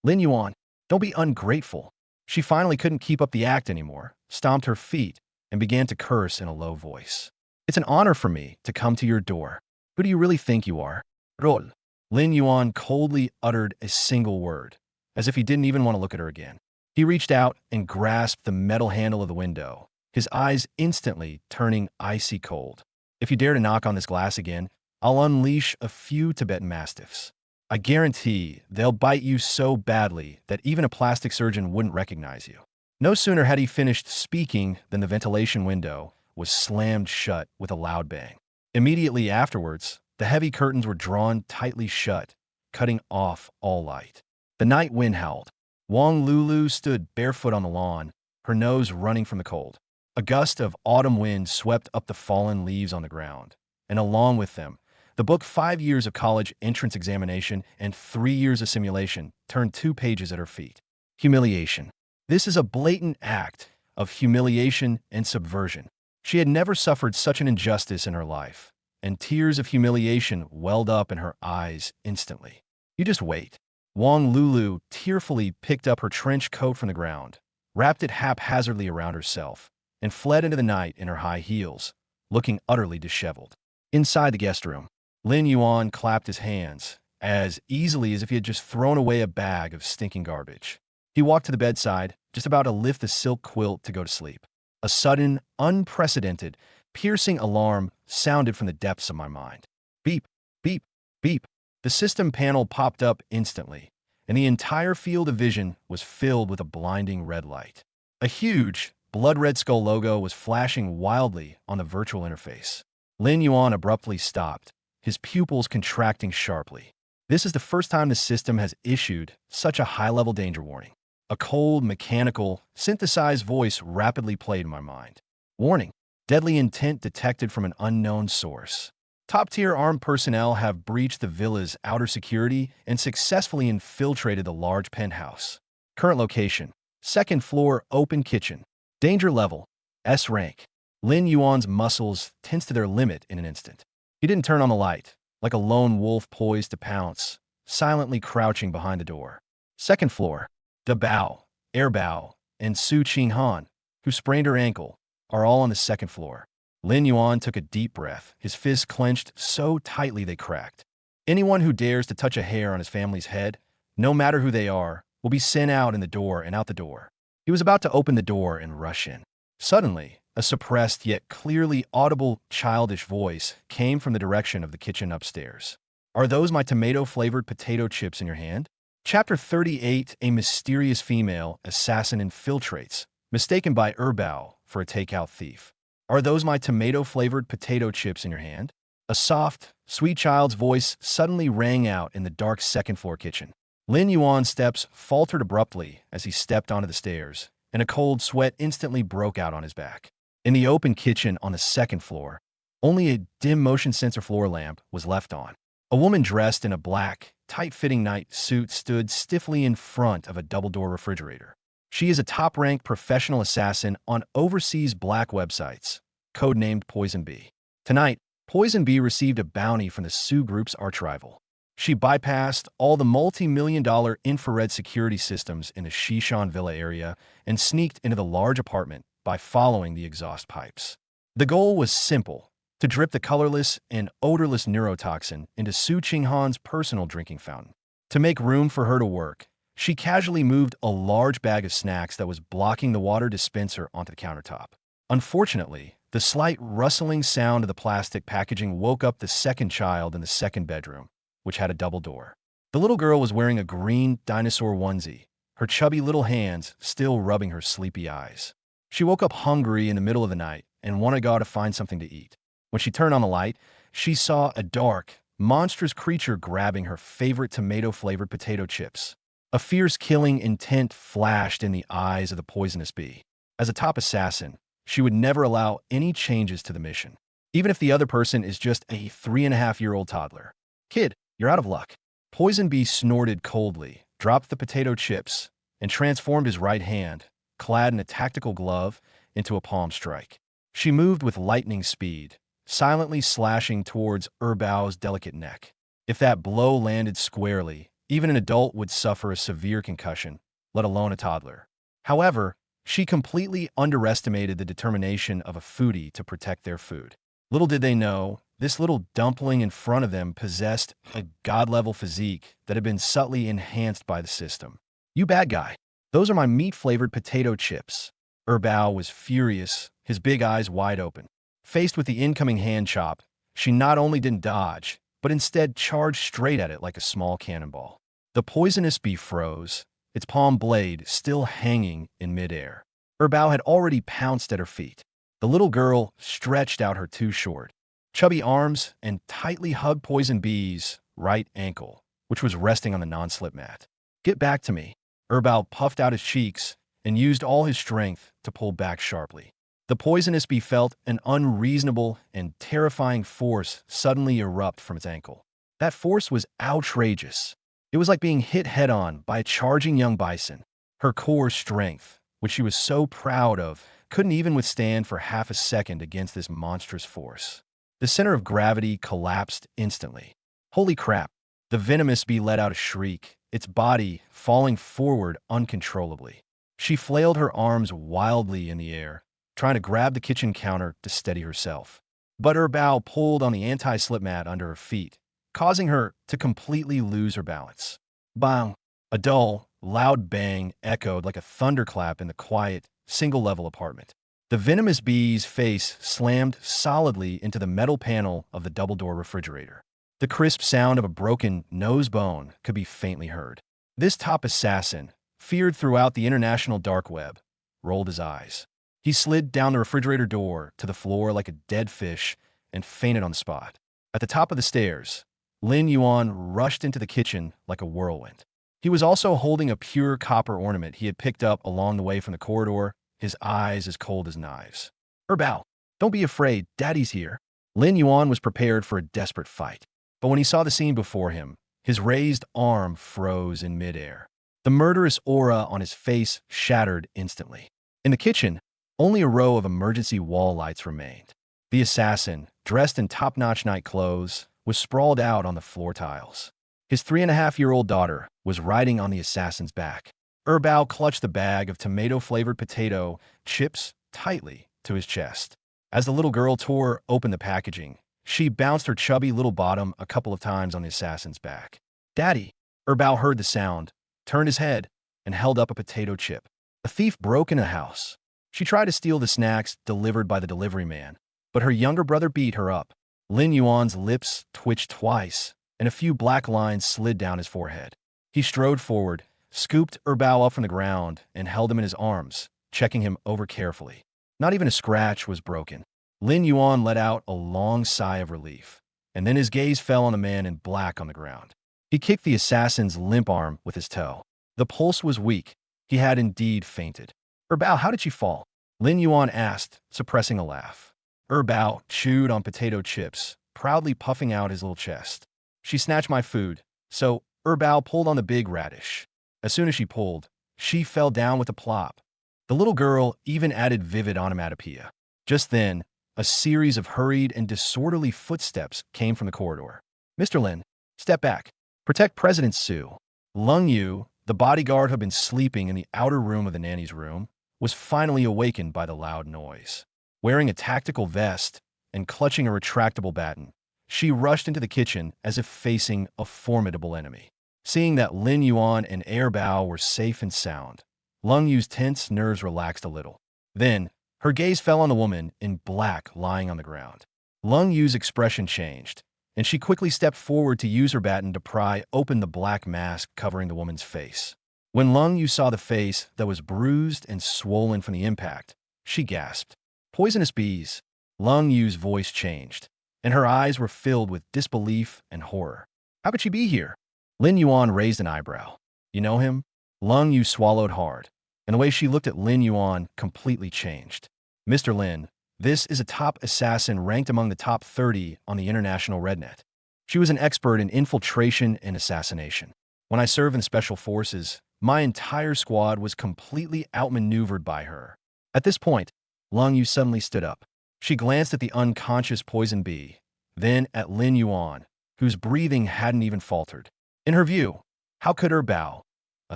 Lin Yuan, don't be ungrateful. She finally couldn't keep up the act anymore, stomped her feet, and began to curse in a low voice. It's an honor for me to come to your door. Who do you really think you are? Roll. Lin Yuan coldly uttered a single word, as if he didn't even want to look at her again. He reached out and grasped the metal handle of the window, his eyes instantly turning icy cold. If you dare to knock on this glass again, I'll unleash a few Tibetan Mastiffs. I guarantee they'll bite you so badly that even a plastic surgeon wouldn't recognize you. No sooner had he finished speaking than the ventilation window was slammed shut with a loud bang. Immediately afterwards, the heavy curtains were drawn tightly shut, cutting off all light. The night wind howled. Wang Lulu stood barefoot on the lawn, her nose running from the cold. A gust of autumn wind swept up the fallen leaves on the ground, and along with them, the book 5 Years of College Entrance Examination and 3 Years of Simulation turned 2 pages at her feet. Humiliation. This is a blatant act of humiliation and subversion. She had never suffered such an injustice in her life, and tears of humiliation welled up in her eyes instantly. You just wait. Wang Lulu tearfully picked up her trench coat from the ground, wrapped it haphazardly around herself, and fled into the night in her high heels, looking utterly disheveled. Inside the guest room, Lin Yuan clapped his hands, as easily as if he had just thrown away a bag of stinking garbage. He walked to the bedside, just about to lift the silk quilt to go to sleep. A sudden, unprecedented, piercing alarm sounded from the depths of my mind. Beep, beep, beep. The system panel popped up instantly, and the entire field of vision was filled with a blinding red light. A huge, blood-red skull logo was flashing wildly on the virtual interface. Lin Yuan abruptly stopped, his pupils contracting sharply. This is the first time the system has issued such a high-level danger warning. A cold, mechanical, synthesized voice rapidly played in my mind. Warning: deadly intent detected from an unknown source. Top-tier armed personnel have breached the villa's outer security and successfully infiltrated the large penthouse. Current location: 2nd floor, open kitchen. Danger level: S rank. Lin Yuan's muscles tensed to their limit in an instant. He didn't turn on the light, like a lone wolf poised to pounce, silently crouching behind the door. 2nd floor. Da Bao, Air Bao, and Su Qinghan, who sprained her ankle, are all on the 2nd floor. Lin Yuan took a deep breath, his fists clenched so tightly they cracked. Anyone who dares to touch a hair on his family's head, no matter who they are, will be sent out in the door and out the door. He was about to open the door and rush in. Suddenly, a suppressed yet clearly audible childish voice came from the direction of the kitchen upstairs. Are those my tomato-flavored potato chips in your hand? Chapter 38: A mysterious female assassin infiltrates, mistaken by Erbao for a takeout thief. Are those my tomato-flavored potato chips in your hand? A soft, sweet child's voice suddenly rang out in the dark 2nd-floor kitchen. Lin Yuan's steps faltered abruptly as he stepped onto the stairs, and a cold sweat instantly broke out on his back. In the open kitchen on the 2nd floor, only a dim motion sensor floor lamp was left on. A woman dressed in a black, tight-fitting night suit stood stiffly in front of a double-door refrigerator. She is a top-ranked professional assassin on overseas black websites, codenamed Poison Bee. Tonight, Poison Bee received a bounty from the Su Group's arch-rival. She bypassed all the multi-million-dollar infrared security systems in the Shishan Villa area and sneaked into the large apartment by following the exhaust pipes. The goal was simple: to drip the colorless and odorless neurotoxin into Su Qinghan's personal drinking fountain. To make room for her to work, she casually moved a large bag of snacks that was blocking the water dispenser onto the countertop. Unfortunately, the slight rustling sound of the plastic packaging woke up the 2nd child in the 2nd bedroom, which had a double door. The little girl was wearing a green dinosaur onesie, her chubby little hands still rubbing her sleepy eyes. She woke up hungry in the middle of the night and wanted to go out to find something to eat. When she turned on the light, she saw a dark, monstrous creature grabbing her favorite tomato-flavored potato chips. A fierce killing intent flashed in the eyes of the poisonous bee. As a top assassin, she would never allow any changes to the mission, even if the other person is just a 3.5-year-old toddler. Kid, you're out of luck. Poison Bee snorted coldly, dropped the potato chips, and transformed his right hand, clad in a tactical glove, into a palm strike. She moved with lightning speed, silently slashing towards Erbao's delicate neck. If that blow landed squarely, even an adult would suffer a severe concussion, let alone a toddler. However, she completely underestimated the determination of a foodie to protect their food. Little did they know, this little dumpling in front of them possessed a god-level physique that had been subtly enhanced by the system. You bad guy. Those are my meat-flavored potato chips. Bao was furious, his big eyes wide open. Faced with the incoming hand chop, she not only didn't dodge, but instead charged straight at it like a small cannonball. The poisonous bee froze, its palm blade still hanging in midair. Bao had already pounced at her feet. The little girl stretched out her too short, chubby arms and tightly hugged Poison Bee's right ankle, which was resting on the non-slip mat. "Get back to me." Bao puffed out his cheeks and used all his strength to pull back sharply. The poisonous bee felt an unreasonable and terrifying force suddenly erupt from its ankle. That force was outrageous. It was like being hit head-on by a charging young bison. Her core strength, which she was so proud of, couldn't even withstand for half a second against this monstrous force. The center of gravity collapsed instantly. Holy crap! The venomous bee let out a shriek, its body falling forward uncontrollably. She flailed her arms wildly in the air, trying to grab the kitchen counter to steady herself. But Bao pulled on the anti-slip mat under her feet, causing her to completely lose her balance. Bang! A dull, loud bang echoed like a thunderclap in the quiet, single-level apartment. The venomous bee's face slammed solidly into the metal panel of the double-door refrigerator. The crisp sound of a broken nose bone could be faintly heard. This top assassin, feared throughout the international dark web, rolled his eyes. He slid down the refrigerator door to the floor like a dead fish and fainted on the spot. At the top of the stairs, Lin Yuan rushed into the kitchen like a whirlwind. He was also holding a pure copper ornament he had picked up along the way from the corridor, his eyes as cold as knives. "Bao, don't be afraid, Daddy's here." Lin Yuan was prepared for a desperate fight. But when he saw the scene before him, his raised arm froze in midair. The murderous aura on his face shattered instantly. In the kitchen, only a row of emergency wall lights remained. The assassin, dressed in top-notch night clothes, was sprawled out on the floor tiles. His 3.5-year-old daughter was riding on the assassin's back. Bao clutched the bag of tomato-flavored potato chips tightly to his chest. As the little girl tore open the packaging, she bounced her chubby little bottom a couple of times on the assassin's back. "Daddy!" Bao heard the sound, turned his head, and held up a potato chip. A thief broke into the house. She tried to steal the snacks delivered by the delivery man, but her younger brother beat her up. Lin Yuan's lips twitched twice, and a few black lines slid down his forehead. He strode forward, scooped Bao up from the ground, and held him in his arms, checking him over carefully. Not even a scratch was broken. Lin Yuan let out a long sigh of relief, and then his gaze fell on the man in black on the ground. He kicked the assassin's limp arm with his toe. The pulse was weak. He had indeed fainted. "Bao, how did she fall?" Lin Yuan asked, suppressing a laugh. Bao chewed on potato chips, proudly puffing out his little chest. "She snatched my food, so Bao pulled on the big radish. As soon as she pulled, she fell down with a plop." The little girl even added vivid onomatopoeia. Just then, a series of hurried and disorderly footsteps came from the corridor. "Mr. Lin, step back. Protect President Su." Lung Yu, the bodyguard who had been sleeping in the outer room of the nanny's room, was finally awakened by the loud noise. Wearing a tactical vest and clutching a retractable baton, she rushed into the kitchen as if facing a formidable enemy. Seeing that Lin Yuan and Bao were safe and sound, Lung Yu's tense nerves relaxed a little. Then, her gaze fell on the woman in black lying on the ground. Lung Yu's expression changed, and she quickly stepped forward to use her baton to pry open the black mask covering the woman's face. When Lung Yu saw the face that was bruised and swollen from the impact, she gasped. "Poisonous bees." Lung Yu's voice changed, and her eyes were filled with disbelief and horror. "How could she be here?" Lin Yuan raised an eyebrow. "You know him?" Lung Yu swallowed hard, and the way she looked at Lin Yuan completely changed. "Mr. Lin, this is a top assassin ranked among the top 30 on the international RedNet. She was an expert in infiltration and assassination. When I served in special forces, my entire squad was completely outmaneuvered by her." At this point, Lung Yu suddenly stood up. She glanced at the unconscious poison bee, then at Lin Yuan, whose breathing hadn't even faltered. In her view, how could Bao, a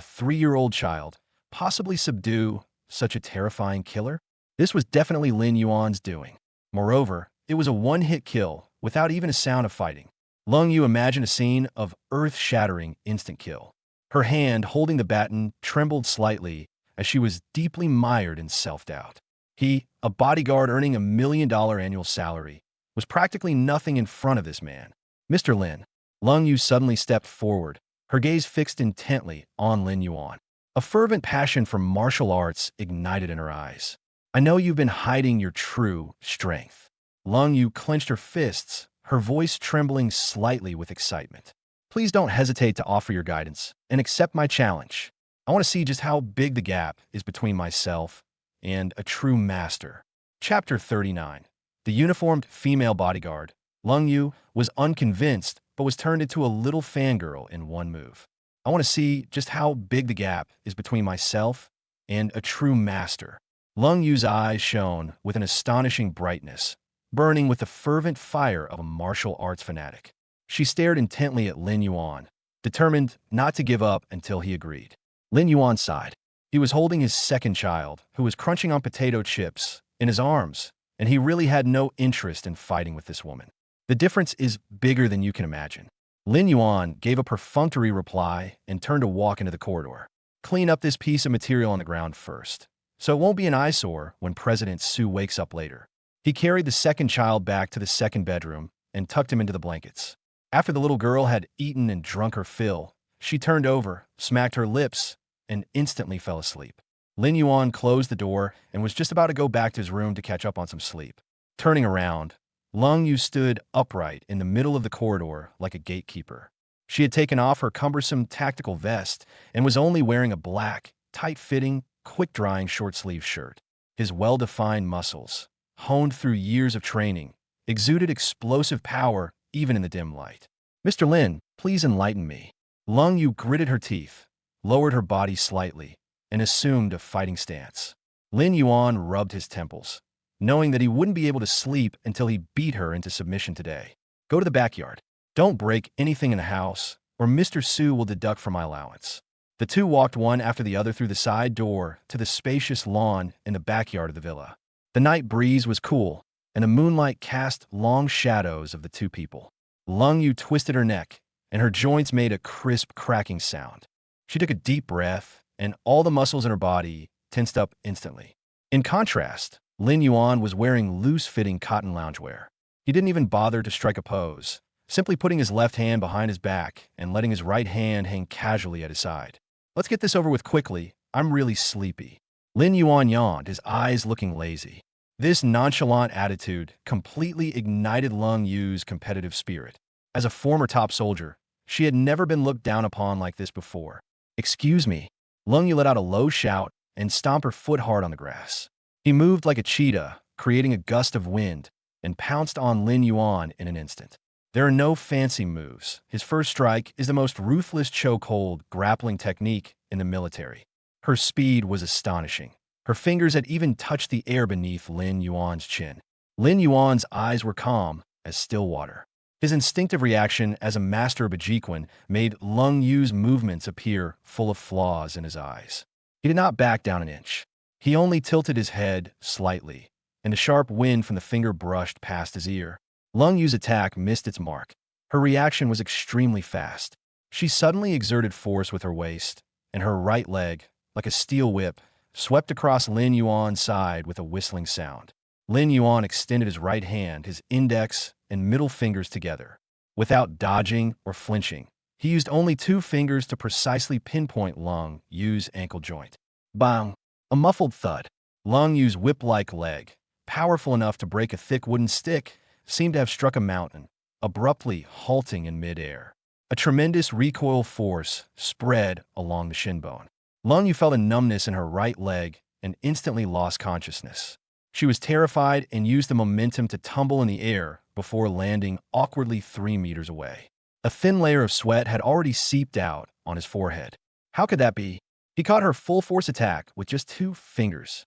3-year-old child, possibly subdue such a terrifying killer? This was definitely Lin Yuan's doing. Moreover, it was a one-hit kill without even a sound of fighting. Lung Yu imagined a scene of earth-shattering instant kill. Her hand holding the baton trembled slightly as she was deeply mired in self-doubt. He, a bodyguard earning $1 million annual salary, was practically nothing in front of this man. Mr. Lin. Lung Yu suddenly stepped forward, her gaze fixed intently on Lin Yuan. A fervent passion for martial arts ignited in her eyes. I know you've been hiding your true strength. Lung Yu clenched her fists, her voice trembling slightly with excitement. Please don't hesitate to offer your guidance and accept my challenge. I want to see just how big the gap is between myself and a true master. Chapter 39. The uniformed female bodyguard, Lung Yu, was unconvinced but was turned into a little fangirl in one move. I want to see just how big the gap is between myself and a true master. Lung Yu's eyes shone with an astonishing brightness, burning with the fervent fire of a martial arts fanatic. She stared intently at Lin Yuan, determined not to give up until he agreed. Lin Yuan sighed. He was holding his second child, who was crunching on potato chips, in his arms, and he really had no interest in fighting with this woman. The difference is bigger than you can imagine. Lin Yuan gave a perfunctory reply and turned to walk into the corridor. Clean up this piece of material on the ground first, so it won't be an eyesore when President Su wakes up later. He carried the second child back to the second bedroom and tucked him into the blankets. After the little girl had eaten and drunk her fill, she turned over, smacked her lips, and instantly fell asleep. Lin Yuan closed the door and was just about to go back to his room to catch up on some sleep. Turning around, Lung Yu stood upright in the middle of the corridor like a gatekeeper. She had taken off her cumbersome tactical vest and was only wearing a black, tight-fitting, quick-drying short-sleeve shirt. His well-defined muscles, honed through years of training, exuded explosive power even in the dim light. Mr. Lin, please enlighten me. Lung Yu gritted her teeth, lowered her body slightly, and assumed a fighting stance. Lin Yuan rubbed his temples, knowing that he wouldn't be able to sleep until he beat her into submission today. Go to the backyard. Don't break anything in the house, or Mr. Su will deduct from my allowance. The two walked one after the other through the side door to the spacious lawn in the backyard of the villa. The night breeze was cool, and the moonlight cast long shadows of the two people. Lung Yu twisted her neck, and her joints made a crisp cracking sound. She took a deep breath, and all the muscles in her body tensed up instantly. In contrast, Lin Yuan was wearing loose-fitting cotton loungewear. He didn't even bother to strike a pose, simply putting his left hand behind his back and letting his right hand hang casually at his side. Let's get this over with quickly. I'm really sleepy. Lin Yuan yawned, his eyes looking lazy. This nonchalant attitude completely ignited Lung Yu's competitive spirit. As a former top soldier, she had never been looked down upon like this before. Excuse me. Lung Yu let out a low shout and stomped her foot hard on the grass. He moved like a cheetah, creating a gust of wind, and pounced on Lin Yuan in an instant. There are no fancy moves. His first strike is the most ruthless chokehold grappling technique in the military. Her speed was astonishing. Her fingers had even touched the air beneath Lin Yuan's chin. Lin Yuan's eyes were calm as still water. His instinctive reaction as a master of Bajikwan made Lung Yu's movements appear full of flaws in his eyes. He did not back down an inch. He only tilted his head slightly, and a sharp wind from the finger brushed past his ear. Lung Yu's attack missed its mark. Her reaction was extremely fast. She suddenly exerted force with her waist, and her right leg, like a steel whip, swept across Lin Yuan's side with a whistling sound. Lin Yuan extended his right hand, his index and middle fingers together. Without dodging or flinching, he used only two fingers to precisely pinpoint Lung Yu's ankle joint. Bang! A muffled thud. Lung Yu's whip-like leg, powerful enough to break a thick wooden stick, seemed to have struck a mountain, abruptly halting in midair. A tremendous recoil force spread along the shin bone. Lung Yu felt a numbness in her right leg and instantly lost consciousness. She was terrified and used the momentum to tumble in the air before landing awkwardly 3 meters away. A thin layer of sweat had already seeped out on his forehead. How could that be? He caught her full-force attack with just 2 fingers.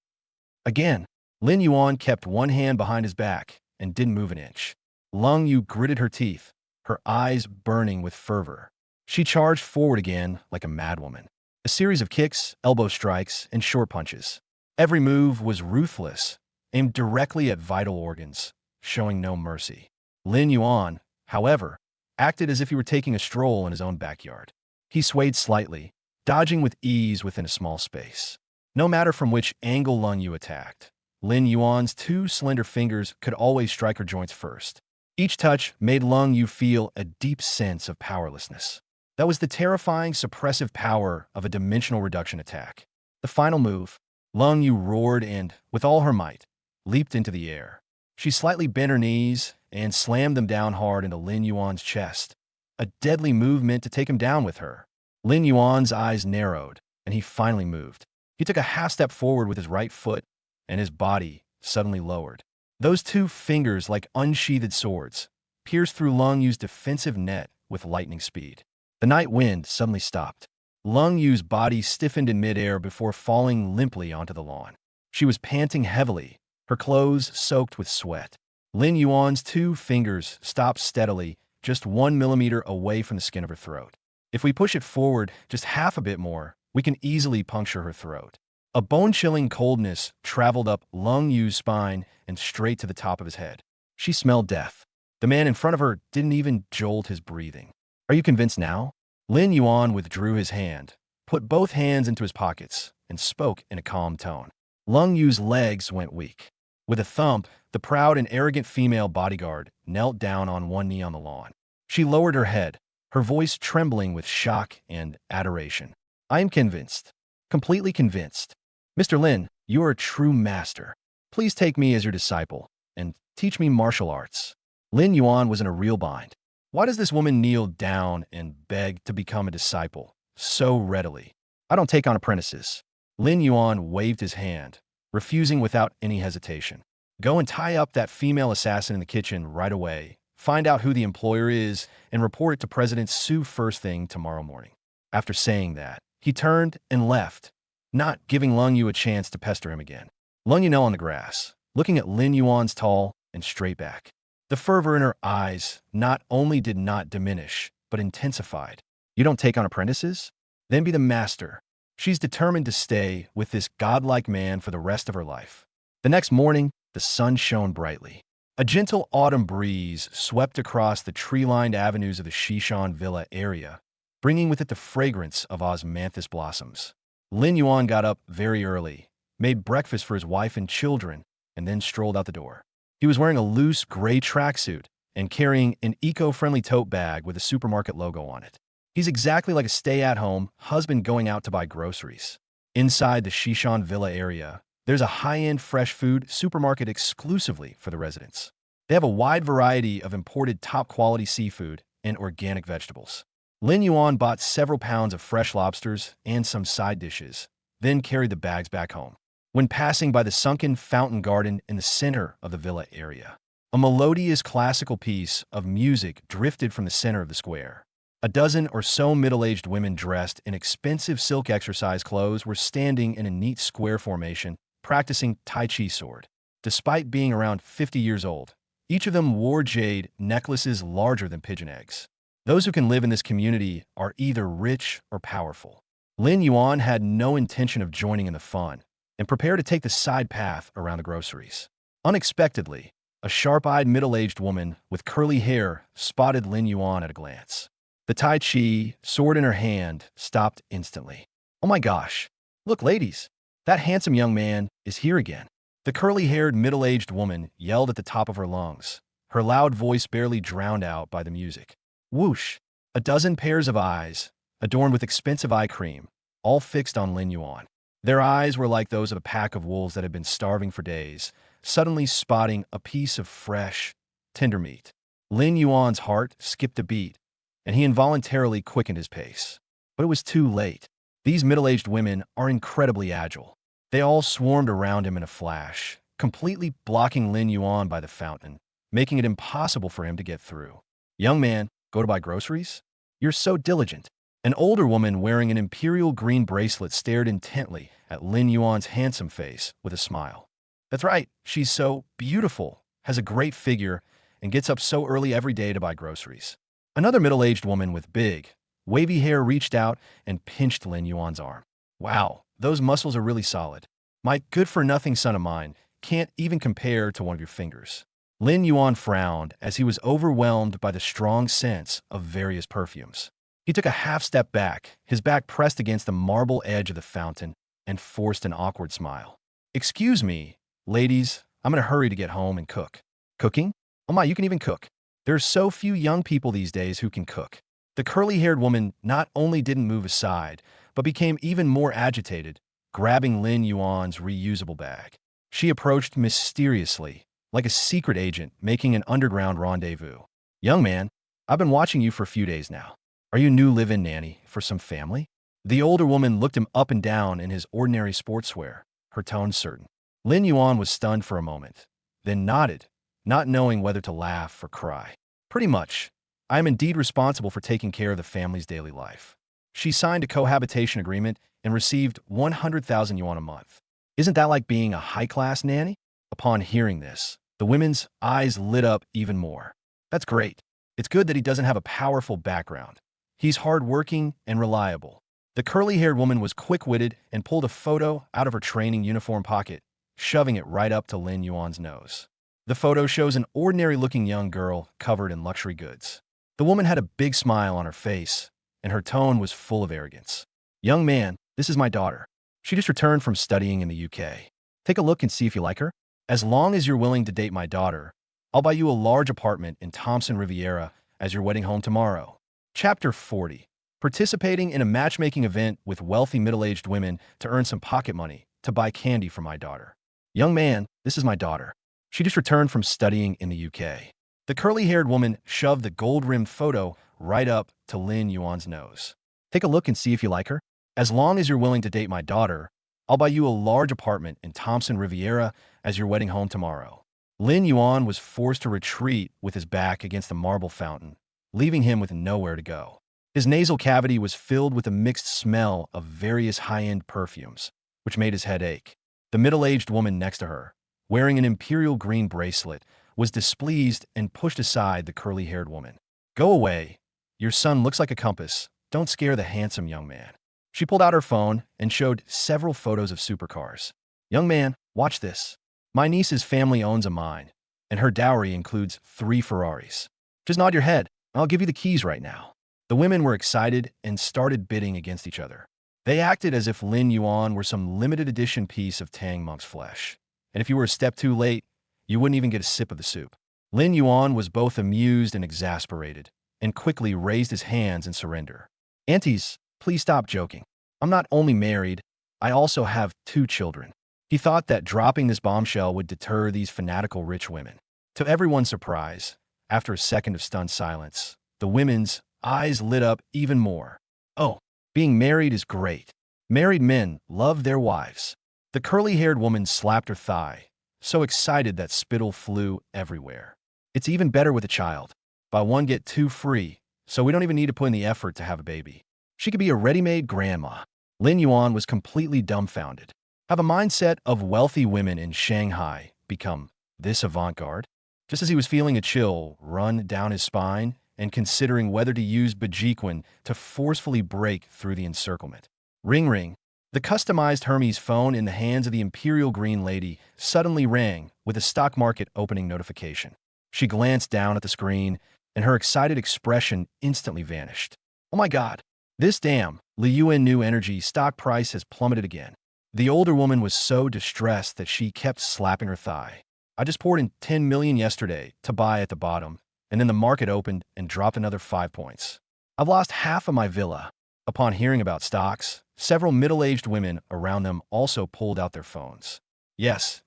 Again, Lin Yuan kept one hand behind his back and didn't move an inch. Lung Yu gritted her teeth, her eyes burning with fervor. She charged forward again like a madwoman. A series of kicks, elbow strikes, and short punches. Every move was ruthless, aimed directly at vital organs, showing no mercy. Lin Yuan, however, acted as if he were taking a stroll in his own backyard. He swayed slightly, dodging with ease within a small space. No matter from which angle Lung Yu attacked, Lin Yuan's two slender fingers could always strike her joints first. Each touch made Lung Yu feel a deep sense of powerlessness. That was the terrifying, suppressive power of a dimensional reduction attack. The final move, Lung Yu roared and, with all her might, leaped into the air. She slightly bent her knees and slammed them down hard into Lin Yuan's chest, a deadly move meant to take him down with her. Lin Yuan's eyes narrowed, and he finally moved. He took a half step forward with his right foot, and his body suddenly lowered. Those two fingers, like unsheathed swords, pierced through Lung Yu's defensive net with lightning speed. The night wind suddenly stopped. Lung Yu's body stiffened in midair before falling limply onto the lawn. She was panting heavily, her clothes soaked with sweat. Lin Yuan's two fingers stopped steadily, just 1 millimeter away from the skin of her throat. If we push it forward just half a bit more, we can easily puncture her throat. A bone-chilling coldness traveled up Lung Yu's spine and straight to the top of his head. She smelled death. The man in front of her didn't even jolt his breathing. Are you convinced now? Lin Yuan withdrew his hand, put both hands into his pockets, and spoke in a calm tone. Lung Yu's legs went weak. With a thump, the proud and arrogant female bodyguard knelt down on one knee on the lawn. She lowered her head, her voice trembling with shock and adoration. I am convinced. Completely convinced. Mr. Lin, you are a true master. Please take me as your disciple and teach me martial arts. Lin Yuan was in a real bind. Why does this woman kneel down and beg to become a disciple so readily? I don't take on apprentices. Lin Yuan waved his hand, refusing without any hesitation. Go and tie up that female assassin in the kitchen right away. Find out who the employer is and report it to President Su first thing tomorrow morning. After saying that, he turned and left, not giving Lung Yu a chance to pester him again. Lung Yu knelt on the grass, looking at Lin Yuan's tall and straight back. The fervor in her eyes not only did not diminish, but intensified. You don't take on apprentices? Then be the master. She's determined to stay with this godlike man for the rest of her life. The next morning, the sun shone brightly. A gentle autumn breeze swept across the tree-lined avenues of the Shishan Villa area, bringing with it the fragrance of osmanthus blossoms. Lin Yuan got up very early, made breakfast for his wife and children, and then strolled out the door. He was wearing a loose gray tracksuit and carrying an eco-friendly tote bag with a supermarket logo on it. He's exactly like a stay-at-home husband going out to buy groceries. Inside the Shishan Villa area, there's a high-end fresh food supermarket exclusively for the residents. They have a wide variety of imported top-quality seafood and organic vegetables. Lin Yuan bought several pounds of fresh lobsters and some side dishes, then carried the bags back home. When passing by the sunken fountain garden in the center of the villa area, a melodious classical piece of music drifted from the center of the square. A dozen or so middle-aged women dressed in expensive silk exercise clothes were standing in a neat square formation, practicing Tai Chi sword. Despite being around 50 years old, each of them wore jade necklaces larger than pigeon eggs. Those who can live in this community are either rich or powerful. Lin Yuan had no intention of joining in the fun and prepared to take the side path around the groceries. Unexpectedly, a sharp-eyed middle-aged woman with curly hair spotted Lin Yuan at a glance. The Tai Chi, sword in her hand, stopped instantly. Oh my gosh! Look, ladies! That handsome young man is here again. The curly-haired middle-aged woman yelled at the top of her lungs, her loud voice barely drowned out by the music. Whoosh! A dozen pairs of eyes, adorned with expensive eye cream, all fixed on Lin Yuan. Their eyes were like those of a pack of wolves that had been starving for days, suddenly spotting a piece of fresh, tender meat. Lin Yuan's heart skipped a beat, and he involuntarily quickened his pace. But it was too late. These middle-aged women are incredibly agile. They all swarmed around him in a flash, completely blocking Lin Yuan by the fountain, making it impossible for him to get through. Young man, go to buy groceries? You're so diligent. An older woman wearing an imperial green bracelet stared intently at Lin Yuan's handsome face with a smile. That's right, she's so beautiful, has a great figure, and gets up so early every day to buy groceries. Another middle-aged woman with big, wavy hair reached out and pinched Lin Yuan's arm. Wow, those muscles are really solid. My good-for-nothing son of mine can't even compare to one of your fingers. Lin Yuan frowned as he was overwhelmed by the strong scents of various perfumes. He took a half step back, his back pressed against the marble edge of the fountain, and forced an awkward smile. Excuse me, ladies, I'm in a hurry to get home and cook. Cooking? Oh my, you can even cook. There's so few young people these days who can cook. The curly-haired woman not only didn't move aside, but became even more agitated, grabbing Lin Yuan's reusable bag. She approached mysteriously, like a secret agent making an underground rendezvous. Young man, I've been watching you for a few days now. Are you a new live-in nanny for some family? The older woman looked him up and down in his ordinary sportswear, her tone certain. Lin Yuan was stunned for a moment, then nodded, not knowing whether to laugh or cry. Pretty much. I am indeed responsible for taking care of the family's daily life. She signed a cohabitation agreement and received 100,000 yuan a month. Isn't that like being a high-class nanny? Upon hearing this, the women's eyes lit up even more. That's great. It's good that he doesn't have a powerful background. He's hardworking and reliable. The curly-haired woman was quick-witted and pulled a photo out of her training uniform pocket, shoving it right up to Lin Yuan's nose. The photo shows an ordinary-looking young girl covered in luxury goods. The woman had a big smile on her face, and her tone was full of arrogance. Young man, this is my daughter. She just returned from studying in the UK. Take a look and see if you like her. As long as you're willing to date my daughter, I'll buy you a large apartment in Thompson Riviera as your wedding home tomorrow. Chapter 40. Participating in a matchmaking event with wealthy middle-aged women to earn some pocket money to buy candy for my daughter. Young man, this is my daughter. She just returned from studying in the UK. The curly-haired woman shoved the gold-rimmed photo right up to Lin Yuan's nose. Take a look and see if you like her. As long as you're willing to date my daughter, I'll buy you a large apartment in Thompson Riviera as your wedding home tomorrow. Lin Yuan was forced to retreat with his back against the marble fountain, leaving him with nowhere to go. His nasal cavity was filled with a mixed smell of various high-end perfumes, which made his head ache. The middle-aged woman next to her, wearing an imperial green bracelet, was displeased and pushed aside the curly-haired woman. Go away. Your son looks like a compass. Don't scare the handsome young man. She pulled out her phone and showed several photos of supercars. Young man, watch this. My niece's family owns a mine, and her dowry includes 3 Ferraris. Just nod your head. I'll give you the keys right now. The women were excited and started bidding against each other. They acted as if Lin Yuan were some limited edition piece of Tang monk's flesh. And if you were a step too late, you wouldn't even get a sip of the soup. Lin Yuan was both amused and exasperated, and quickly raised his hands in surrender. Aunties, please stop joking. I'm not only married, I also have 2 children. He thought that dropping this bombshell would deter these fanatical rich women. To everyone's surprise, after a second of stunned silence, the women's eyes lit up even more. Oh, being married is great. Married men love their wives. The curly-haired woman slapped her thigh, so excited that spittle flew everywhere. It's even better with a child. Buy one, get 2 free, so we don't even need to put in the effort to have a baby. She could be a ready-made grandma. Lin Yuan was completely dumbfounded. Have a mindset of wealthy women in Shanghai become this avant-garde? Just as he was feeling a chill run down his spine and considering whether to use Bajiquin to forcefully break through the encirclement. Ring ring. The customized Hermes phone in the hands of the Imperial Green Lady suddenly rang with a stock market opening notification. She glanced down at the screen, and her excited expression instantly vanished. Oh my God! This damn Liyuan New Energy stock price has plummeted again. The older woman was so distressed that she kept slapping her thigh. I just poured in 10 million yesterday to buy at the bottom, and then the market opened and dropped another 5 points. I've lost half of my villa. Upon hearing about stocks, several middle-aged women around them also pulled out their phones. Yes,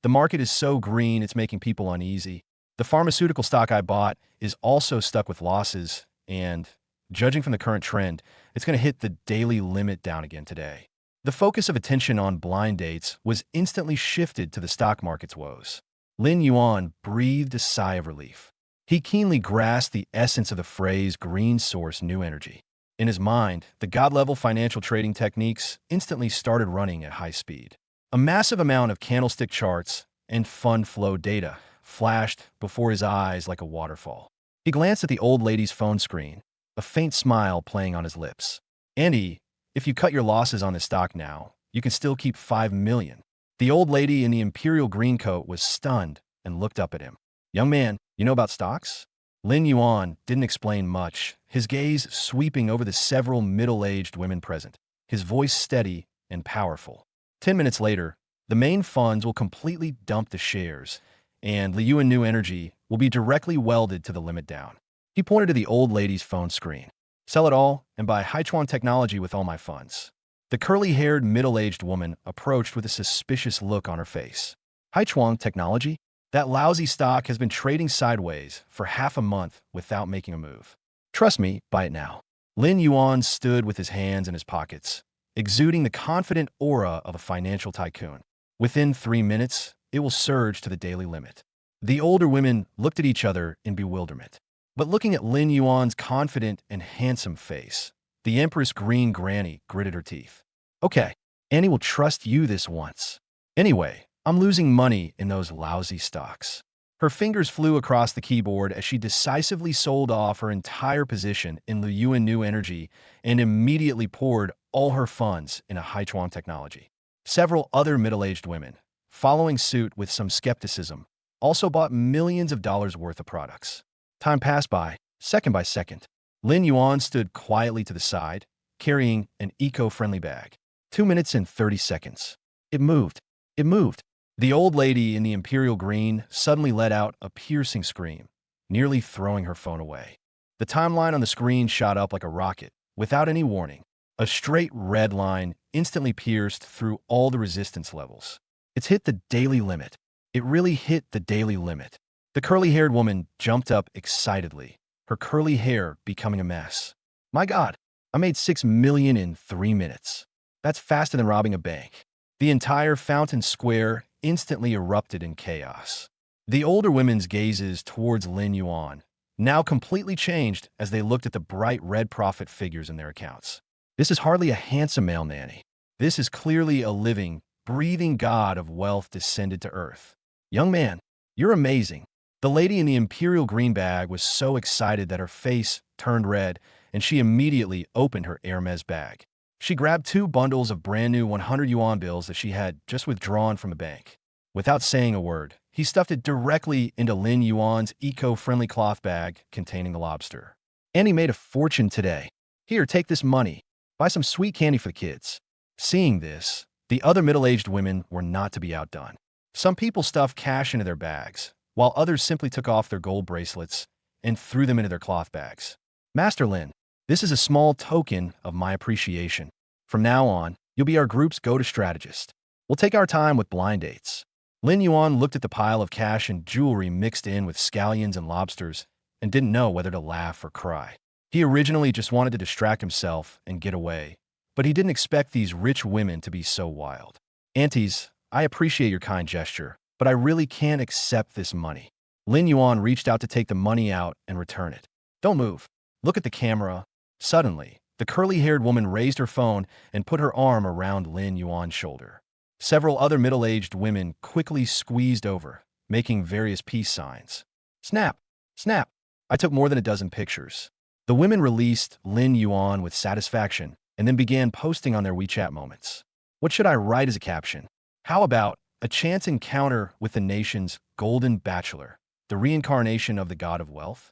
the market is so green it's making people uneasy. The pharmaceutical stock I bought is also stuck with losses, and, judging from the current trend, it's going to hit the daily limit down again today. The focus of attention on blind dates was instantly shifted to the stock market's woes. Lin Yuan breathed a sigh of relief. He keenly grasped the essence of the phrase green source new energy. In his mind, the God-level financial trading techniques instantly started running at high speed. A massive amount of candlestick charts and fund flow data flashed before his eyes like a waterfall. He glanced at the old lady's phone screen, a faint smile playing on his lips. Andy, if you cut your losses on this stock now, you can still keep 5 million. The old lady in the imperial green coat was stunned and looked up at him. Young man, you know about stocks? Lin Yuan didn't explain much, his gaze sweeping over the several middle-aged women present. His voice steady and powerful. 10 minutes later, the main funds will completely dump the shares, and Liyuan New Energy will be directly welded to the limit down. He pointed to the old lady's phone screen. Sell it all and buy Haichuan Technology with all my funds. The curly-haired, middle-aged woman approached with a suspicious look on her face. Haichuan Technology? That lousy stock has been trading sideways for half a month without making a move. Trust me, buy it now. Lin Yuan stood with his hands in his pockets, exuding the confident aura of a financial tycoon. Within 3 minutes, it will surge to the daily limit. The older women looked at each other in bewilderment. But looking at Lin Yuan's confident and handsome face, the Empress Green Granny gritted her teeth. Okay, Annie will trust you this once. Anyway, I'm losing money in those lousy stocks. Her fingers flew across the keyboard as she decisively sold off her entire position in Liyuan New Energy and immediately poured all her funds into Haichuan Technology. Several other middle-aged women, following suit with some skepticism, also bought millions of dollars worth of products. Time passed by, second by second. Lin Yuan stood quietly to the side, carrying an eco-friendly bag. 2 minutes and 30 seconds. It moved. It moved. The old lady in the imperial green suddenly let out a piercing scream, nearly throwing her phone away. The timeline on the screen shot up like a rocket, without any warning. A straight red line instantly pierced through all the resistance levels. It's hit the daily limit. It really hit the daily limit. The curly-haired woman jumped up excitedly, her curly hair becoming a mess. My God, I made 6 million in 3 minutes. That's faster than robbing a bank. The entire Fountain Square instantly erupted in chaos. The older women's gazes towards Lin Yuan now completely changed as they looked at the bright red profit figures in their accounts. This is hardly a handsome male nanny. This is clearly a living, breathing god of wealth descended to earth. Young man, you're amazing. The lady in the imperial green bag was so excited that her face turned red, and she immediately opened her Hermes bag. She grabbed 2 bundles of brand new 100 yuan bills that she had just withdrawn from the bank. Without saying a word, he stuffed it directly into Lin Yuan's eco-friendly cloth bag containing the lobster. Annie made a fortune today. Here, take this money. Buy some sweet candy for the kids. Seeing this, the other middle-aged women were not to be outdone. Some people stuffed cash into their bags, while others simply took off their gold bracelets and threw them into their cloth bags. Master Lin, this is a small token of my appreciation. From now on, you'll be our group's go-to strategist. We'll take our time with blind dates. Lin Yuan looked at the pile of cash and jewelry mixed in with scallions and lobsters and didn't know whether to laugh or cry. He originally just wanted to distract himself and get away, but he didn't expect these rich women to be so wild. Aunties, I appreciate your kind gesture, but I really can't accept this money. Lin Yuan reached out to take the money out and return it. Don't move. Look at the camera. Suddenly, the curly-haired woman raised her phone and put her arm around Lin Yuan's shoulder. Several other middle-aged women quickly squeezed over, making various peace signs. Snap! Snap! I took more than a dozen pictures. The women released Lin Yuan with satisfaction and then began posting on their WeChat moments. What should I write as a caption? How about a chance encounter with the nation's golden bachelor, the reincarnation of the god of wealth?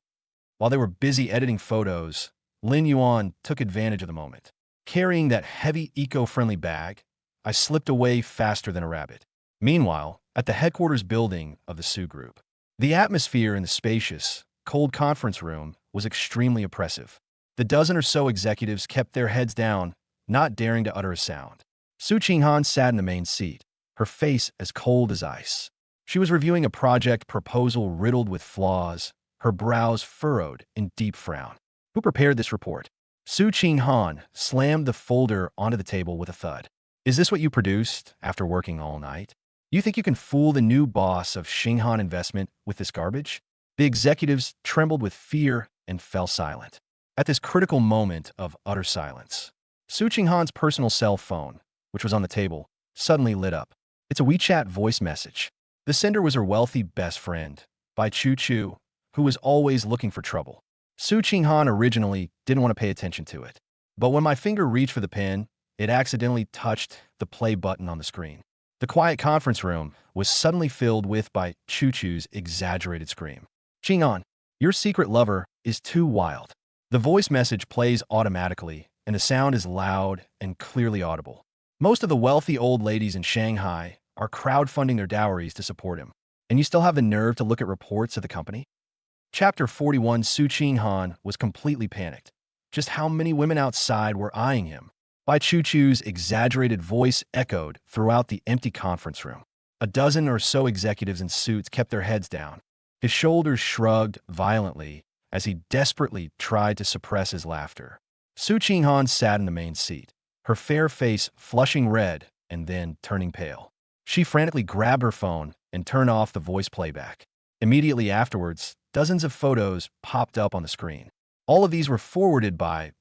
While they were busy editing photos, Lin Yuan took advantage of the moment. Carrying that heavy eco-friendly bag, I slipped away faster than a rabbit. Meanwhile, at the headquarters building of the Su Group, the atmosphere in the spacious, cold conference room was extremely oppressive. The dozen or so executives kept their heads down, not daring to utter a sound. Su Qinghan sat in the main seat, her face as cold as ice. She was reviewing a project proposal riddled with flaws, her brows furrowed in deep frown. Who prepared this report? Su Qinghan slammed the folder onto the table with a thud. Is this what you produced after working all night? You think you can fool the new boss of Xinghan Investment with this garbage? The executives trembled with fear and fell silent. At this critical moment of utter silence, Su Qinghan's personal cell phone, which was on the table, suddenly lit up. It's a WeChat voice message. The sender was her wealthy best friend, Bai Chu Chu, who was always looking for trouble. Su Qinghan originally didn't want to pay attention to it, but when my finger reached for the pen, it accidentally touched the play button on the screen. The quiet conference room was suddenly filled with Bai Chu Chu's exaggerated scream. Qinghan, your secret lover is too wild. The voice message plays automatically, and the sound is loud and clearly audible. Most of the wealthy old ladies in Shanghai are crowdfunding their dowries to support him. And you still have the nerve to look at reports of the company? Chapter 41. Su Qinghan was completely panicked. Just how many women outside were eyeing him? Bai Chuchu's exaggerated voice echoed throughout the empty conference room. A dozen or so executives in suits kept their heads down. His shoulders shrugged violently as he desperately tried to suppress his laughter. Su Qinghan sat in the main seat, her fair face flushing red and then turning pale. She frantically grabbed her phone and turned off the voice playback. Immediately afterwards, dozens of photos popped up on the screen. All of these were forwarded by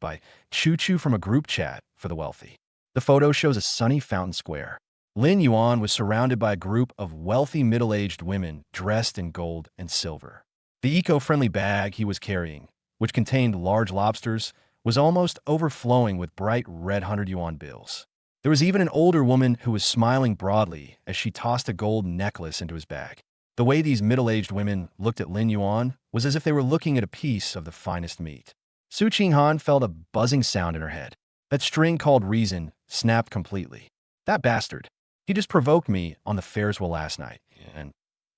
Chu from a group chat for the wealthy. The photo shows a sunny fountain square. Lin Yuan was surrounded by a group of wealthy middle-aged women dressed in gold and silver. The eco-friendly bag he was carrying, which contained large lobsters, was almost overflowing with bright red 100 yuan bills. There was even an older woman who was smiling broadly as she tossed a gold necklace into his bag. The way these middle-aged women looked at Lin Yuan was as if they were looking at a piece of the finest meat. Su Qinghan felt a buzzing sound in her head. That string called reason snapped completely. That bastard. He just provoked me on the Ferris wheel last night, and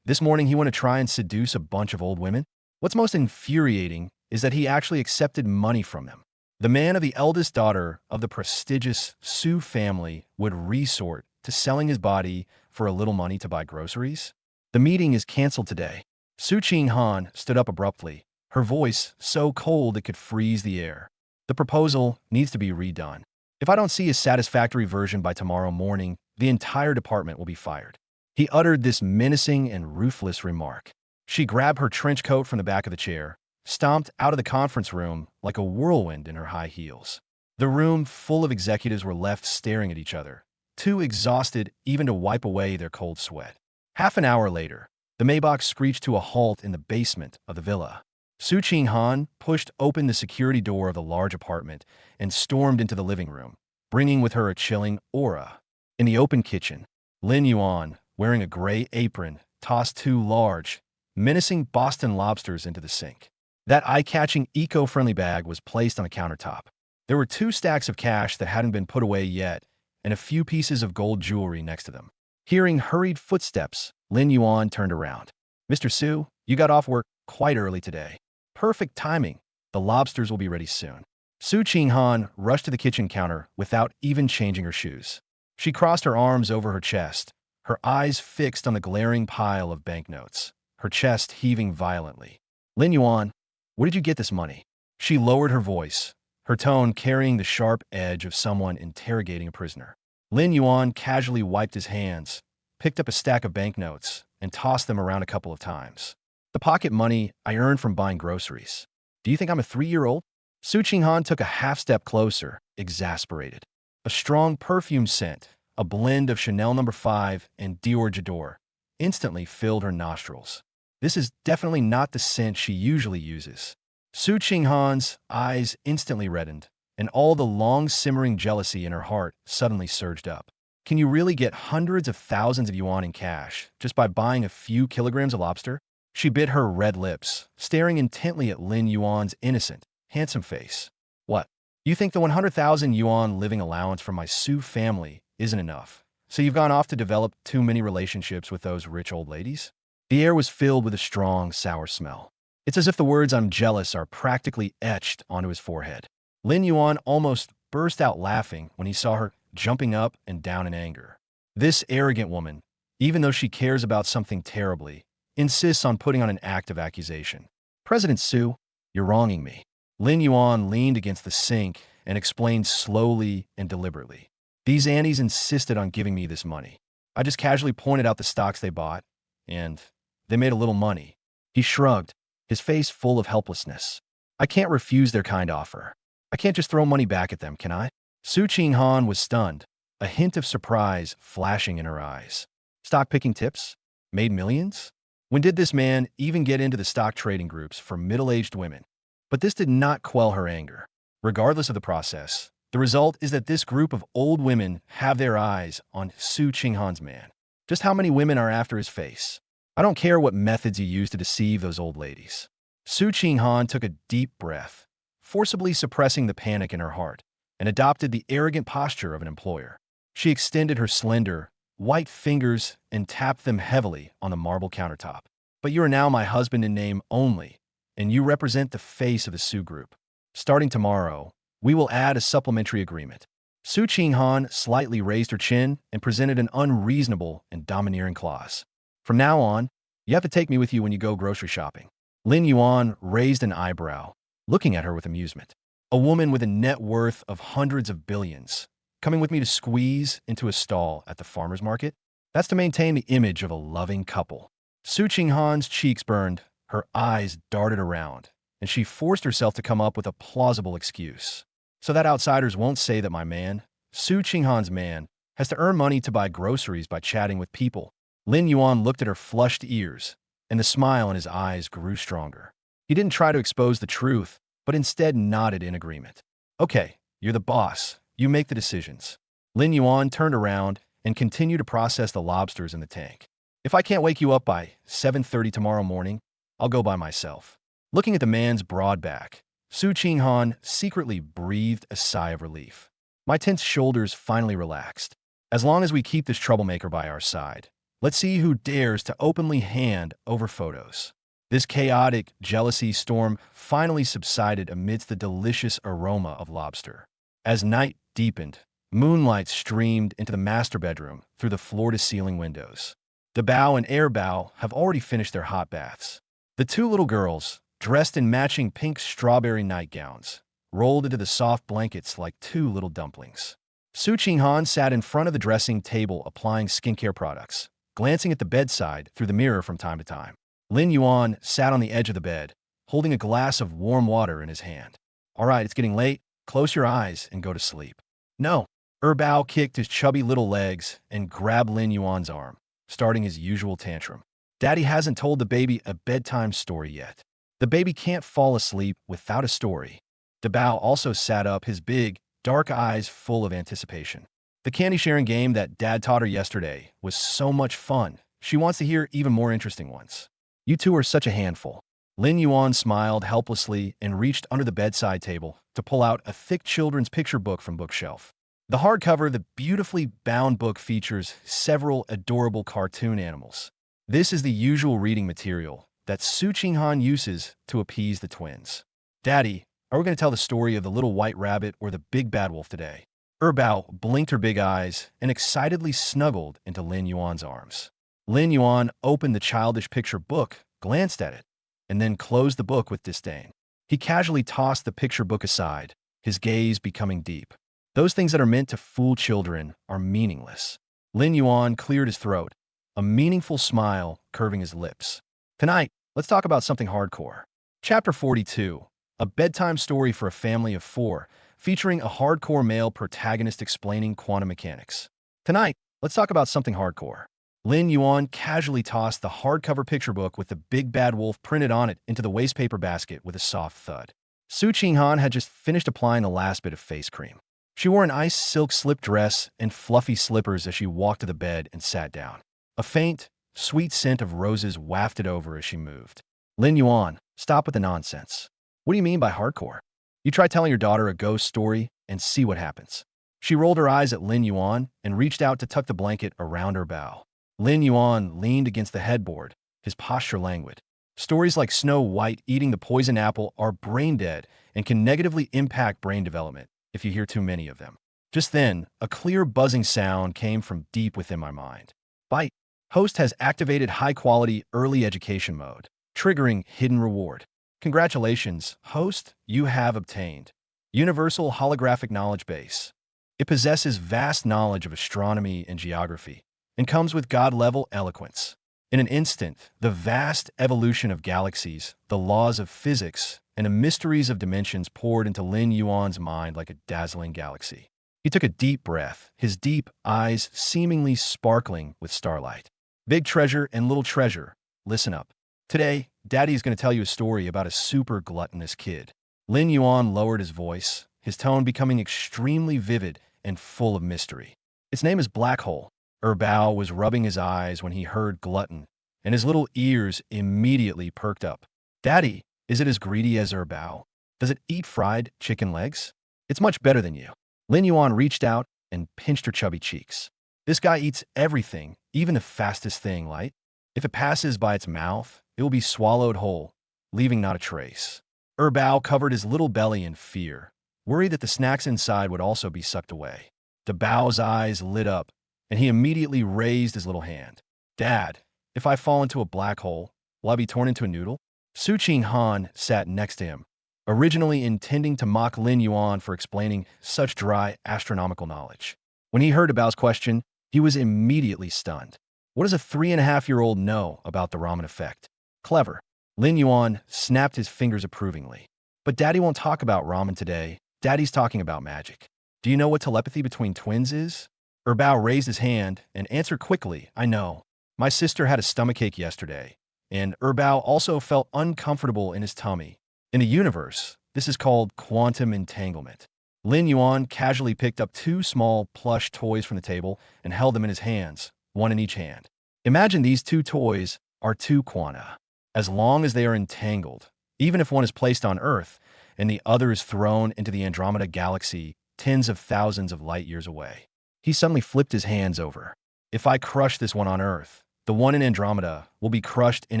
this morning he want to try and seduce a bunch of old women? What's most infuriating is that he actually accepted money from them. The man of the eldest daughter of the prestigious Su family would resort to selling his body for a little money to buy groceries? The meeting is canceled today. Su Qinghan stood up abruptly, her voice so cold it could freeze the air. The proposal needs to be redone. If I don't see a satisfactory version by tomorrow morning, the entire department will be fired. He uttered this menacing and ruthless remark. She grabbed her trench coat from the back of the chair, stomped out of the conference room like a whirlwind in her high heels. The room full of executives were left staring at each other, too exhausted even to wipe away their cold sweat. Half an hour later, the Maybach screeched to a halt in the basement of the villa. Su Qinghan pushed open the security door of the large apartment and stormed into the living room, bringing with her a chilling aura. In the open kitchen, Lin Yuan, wearing a gray apron, tossed two large, menacing Boston lobsters into the sink. That eye-catching eco-friendly bag was placed on the countertop. There were 2 stacks of cash that hadn't been put away yet and a few pieces of gold jewelry next to them. Hearing hurried footsteps, Lin Yuan turned around. Mr. Su, you got off work quite early today. Perfect timing. The lobsters will be ready soon. Su Qinghan rushed to the kitchen counter without even changing her shoes. She crossed her arms over her chest, her eyes fixed on the glaring pile of banknotes, her chest heaving violently. Lin Yuan, where did you get this money? She lowered her voice, her tone carrying the sharp edge of someone interrogating a prisoner. Lin Yuan casually wiped his hands, picked up a stack of banknotes, and tossed them around a couple of times. The pocket money I earned from buying groceries. Do you think I'm a 3-year-old? Su Qinghan took a half-step closer, exasperated. A strong perfume scent, a blend of Chanel No. 5 and Dior J'adore, instantly filled her nostrils. This is definitely not the scent she usually uses. Su Qinghan's eyes instantly reddened, and all the long-simmering jealousy in her heart suddenly surged up. Can you really get hundreds of thousands of yuan in cash just by buying a few kilograms of lobster? She bit her red lips, staring intently at Lin Yuan's innocent, handsome face. What? You think the 100,000 yuan living allowance from my Su family isn't enough, so you've gone off to develop too many relationships with those rich old ladies? The air was filled with a strong, sour smell. It's as if the words "I'm jealous" are practically etched onto his forehead. Lin Yuan almost burst out laughing when he saw her jumping up and down in anger. This arrogant woman, even though she cares about something terribly, insists on putting on an act of accusation. President Su, you're wronging me. Lin Yuan leaned against the sink and explained slowly and deliberately. These Annies insisted on giving me this money. I just casually pointed out the stocks they bought, and they made a little money. He shrugged, his face full of helplessness. I can't refuse their kind offer. I can't just throw money back at them, can I? Su Qinghan was stunned, a hint of surprise flashing in her eyes. Stock picking tips? Made millions? When did this man even get into the stock trading groups for middle-aged women? But this did not quell her anger. Regardless of the process, the result is that this group of old women have their eyes on Su Qinghan's man. Just how many women are after his face? I don't care what methods you use to deceive those old ladies. Su Qinghan took a deep breath, forcibly suppressing the panic in her heart, and adopted the arrogant posture of an employer. She extended her slender, white fingers and tapped them heavily on the marble countertop. But you are now my husband in name only, and you represent the face of the Su Group. Starting tomorrow, we will add a supplementary agreement. Su Qinghan slightly raised her chin and presented an unreasonable and domineering clause. From now on, you have to take me with you when you go grocery shopping. Lin Yuan raised an eyebrow, looking at her with amusement. A woman with a net worth of hundreds of billions, coming with me to squeeze into a stall at the farmer's market? That's to maintain the image of a loving couple. Su Qinghan's cheeks burned, her eyes darted around, and she forced herself to come up with a plausible excuse. So that outsiders won't say that my man, Su Qinghan's man, has to earn money to buy groceries by chatting with people. Lin Yuan looked at her flushed ears, and the smile in his eyes grew stronger. He didn't try to expose the truth, but instead nodded in agreement. Okay, you're the boss. You make the decisions. Lin Yuan turned around and continued to process the lobsters in the tank. If I can't wake you up by 7:30 tomorrow morning, I'll go by myself. Looking at the man's broad back, Su Qinghan secretly breathed a sigh of relief. My tense shoulders finally relaxed. As long as we keep this troublemaker by our side, let's see who dares to openly hand over photos. This chaotic jealousy storm finally subsided amidst the delicious aroma of lobster. As night deepened, moonlight streamed into the master bedroom through the floor-to-ceiling windows. The Bao and Air Bao have already finished their hot baths. The two little girls, dressed in matching pink strawberry nightgowns, rolled into the soft blankets like two little dumplings. Su Qinghan sat in front of the dressing table applying skincare products, glancing at the bedside through the mirror from time to time. Lin Yuan sat on the edge of the bed, holding a glass of warm water in his hand. All right, it's getting late. Close your eyes and go to sleep. No. Bao kicked his chubby little legs and grabbed Lin Yuan's arm, starting his usual tantrum. Daddy hasn't told the baby a bedtime story yet. The baby can't fall asleep without a story. Bao also sat up, his big, dark eyes full of anticipation. The candy-sharing game that Dad taught her yesterday was so much fun. She wants to hear even more interesting ones. You two are such a handful. Lin Yuan smiled helplessly and reached under the bedside table to pull out a thick children's picture book from bookshelf. The hardcover, the beautifully bound book features several adorable cartoon animals. This is the usual reading material that Su Qinghan uses to appease the twins. Daddy, are we going to tell the story of the little white rabbit or the big bad wolf today? Bao blinked her big eyes and excitedly snuggled into Lin Yuan's arms. Lin Yuan opened the childish picture book, glanced at it, and then closed the book with disdain. He casually tossed the picture book aside, his gaze becoming deep. Those things that are meant to fool children are meaningless. Lin Yuan cleared his throat, a meaningful smile curving his lips. Tonight, let's talk about something hardcore. Chapter 42, a bedtime story for a family of 4, featuring a hardcore male protagonist explaining quantum mechanics. Tonight, let's talk about something hardcore. Lin Yuan casually tossed the hardcover picture book with the big bad wolf printed on it into the wastepaper basket with a soft thud. Su Qinghan had just finished applying the last bit of face cream. She wore an ice silk slip dress and fluffy slippers as she walked to the bed and sat down. A faint, sweet scent of roses wafted over as she moved. Lin Yuan, stop with the nonsense. What do you mean by hardcore? You try telling your daughter a ghost story and see what happens. She rolled her eyes at Lin Yuan and reached out to tuck the blanket around her bow. Lin Yuan leaned against the headboard, his posture languid. Stories like Snow White eating the poison apple are brain-dead and can negatively impact brain development if you hear too many of them. Just then, a clear buzzing sound came from deep within my mind. Bite. Host has activated high-quality early education mode, triggering hidden reward. Congratulations, host, you have obtained Universal Holographic Knowledge Base. It possesses vast knowledge of astronomy and geography, and comes with God-level eloquence. In an instant, the vast evolution of galaxies, the laws of physics, and the mysteries of dimensions poured into Lin Yuan's mind like a dazzling galaxy. He took a deep breath, his deep eyes seemingly sparkling with starlight. Big treasure and little treasure, listen up. Today, Daddy's going to tell you a story about a super gluttonous kid. Lin Yuan lowered his voice, his tone becoming extremely vivid and full of mystery. Its name is Black Hole. Bao was rubbing his eyes when he heard glutton, and his little ears immediately perked up. Daddy, is it as greedy as Bao? Does it eat fried chicken legs? It's much better than you. Lin Yuan reached out and pinched her chubby cheeks. This guy eats everything, even the fastest thing, Light. If it passes by its mouth, it will be swallowed whole, leaving not a trace. Bao covered his little belly in fear, worried that the snacks inside would also be sucked away. Bao's eyes lit up, and he immediately raised his little hand. Dad, if I fall into a black hole, will I be torn into a noodle? Su Qinghan sat next to him, originally intending to mock Lin Yuan for explaining such dry astronomical knowledge. When he heard Bao's question, he was immediately stunned. What does a 3.5-year-old know about the ramen effect? Clever. Lin Yuan snapped his fingers approvingly. But Daddy won't talk about ramen today. Daddy's talking about magic. Do you know what telepathy between twins is? Bao raised his hand and answered quickly, I know. My sister had a stomachache yesterday, and Bao also felt uncomfortable in his tummy. In the universe, this is called quantum entanglement. Lin Yuan casually picked up 2 small plush toys from the table and held them in his hands, one in each hand. Imagine these 2 toys are 2 quanta. As long as they are entangled, even if one is placed on Earth and the other is thrown into the Andromeda galaxy tens of thousands of light years away. He suddenly flipped his hands over. If I crush this one on Earth, the one in Andromeda will be crushed in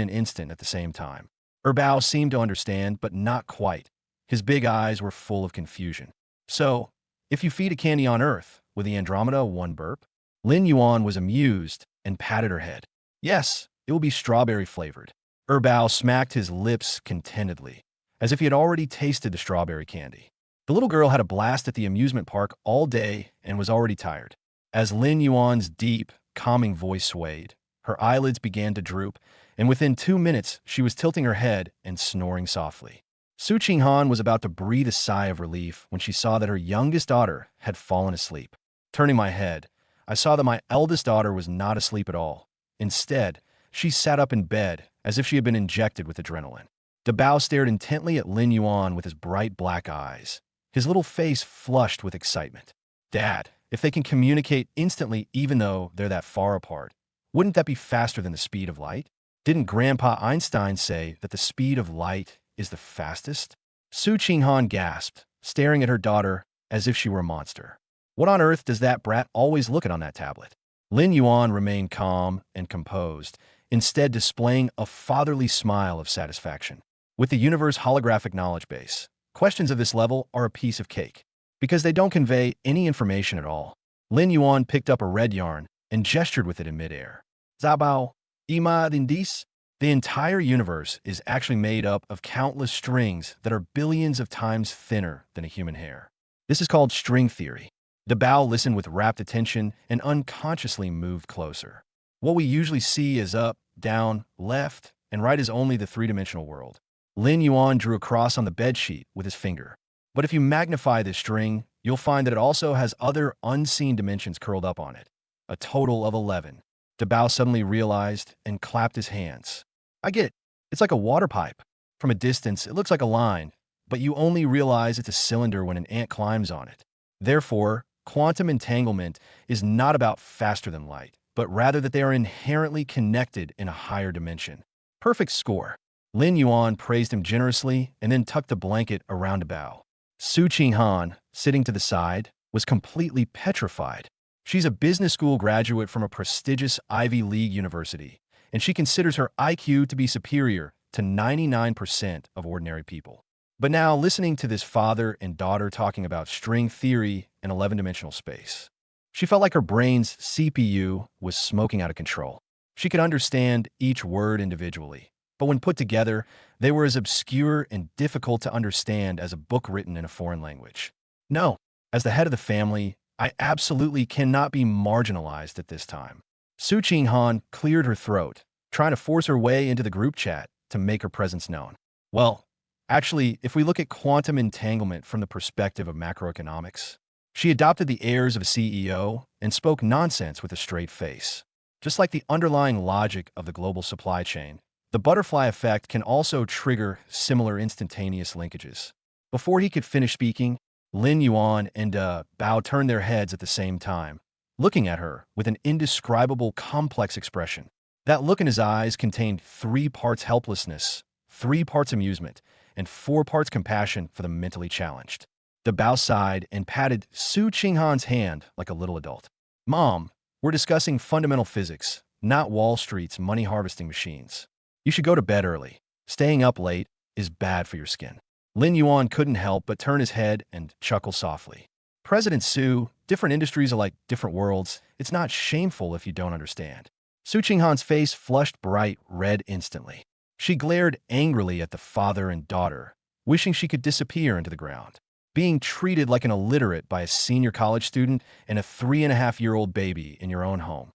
an instant at the same time. Bao seemed to understand, but not quite. His big eyes were full of confusion. So, if you feed a candy on Earth, will the Andromeda one burp? Lin Yuan was amused and patted her head. Yes, it will be strawberry flavored. Bao smacked his lips contentedly, as if he had already tasted the strawberry candy. The little girl had a blast at the amusement park all day and was already tired. As Lin Yuan's deep, calming voice swayed, her eyelids began to droop, and within 2 minutes she was tilting her head and snoring softly. Su Qinghan was about to breathe a sigh of relief when she saw that her youngest daughter had fallen asleep. Turning my head, I saw that my eldest daughter was not asleep at all. Instead, she sat up in bed as if she had been injected with adrenaline. Bao stared intently at Lin Yuan with his bright black eyes, his little face flushed with excitement. Dad, if they can communicate instantly even though they're that far apart, wouldn't that be faster than the speed of light? Didn't Grandpa Einstein say that the speed of light is the fastest? Su Qinghan gasped, staring at her daughter as if she were a monster. What on earth does that brat always look at on that tablet? Lin Yuan remained calm and composed, instead displaying a fatherly smile of satisfaction. With the universe holographic knowledge base, questions of this level are a piece of cake, because they don't convey any information at all. Lin Yuan picked up a red yarn and gestured with it in midair. Zabao, Ima Dindis? The entire universe is actually made up of countless strings that are billions of times thinner than a human hair. This is called string theory. Bao listened with rapt attention and unconsciously moved closer. What we usually see is up, down, left, and right is only the 3-dimensional world. Lin Yuan drew a cross on the bedsheet with his finger. But if you magnify this string, you'll find that it also has other unseen dimensions curled up on it. A total of 11. Bao suddenly realized and clapped his hands. I get it. It's like a water pipe. From a distance, it looks like a line, but you only realize it's a cylinder when an ant climbs on it. Therefore, quantum entanglement is not about faster than light, but rather that they are inherently connected in a higher dimension. Perfect score. Lin Yuan praised him generously and then tucked a blanket around Bao. Su Qinghan, sitting to the side, was completely petrified. She's a business school graduate from a prestigious Ivy League university, and she considers her IQ to be superior to 99% of ordinary people. But now, listening to this father and daughter talking about string theory and 11-dimensional space, she felt like her brain's CPU was smoking out of control. She could understand each word individually, but when put together, they were as obscure and difficult to understand as a book written in a foreign language. No, as the head of the family, I absolutely cannot be marginalized at this time. Su Qinghan cleared her throat, trying to force her way into the group chat to make her presence known. Well, actually, if we look at quantum entanglement from the perspective of macroeconomics, she adopted the airs of a CEO and spoke nonsense with a straight face. Just like the underlying logic of the global supply chain, the butterfly effect can also trigger similar instantaneous linkages. Before he could finish speaking, Lin Yuan and Bao turned their heads at the same time, looking at her with an indescribable complex expression. That look in his eyes contained 3 parts helplessness, 3 parts amusement, and 4 parts compassion for the mentally challenged. The Bao sighed and patted Su Qinghan's hand like a little adult. Mom, we're discussing fundamental physics, not Wall Street's money harvesting machines. You should go to bed early. Staying up late is bad for your skin. Lin Yuan couldn't help but turn his head and chuckle softly. President Su, different industries are like different worlds. It's not shameful if you don't understand. Su Qinghan's face flushed bright red instantly. She glared angrily at the father and daughter, wishing she could disappear into the ground. Being treated like an illiterate by a senior college student and a 3.5-year-old baby in your own home.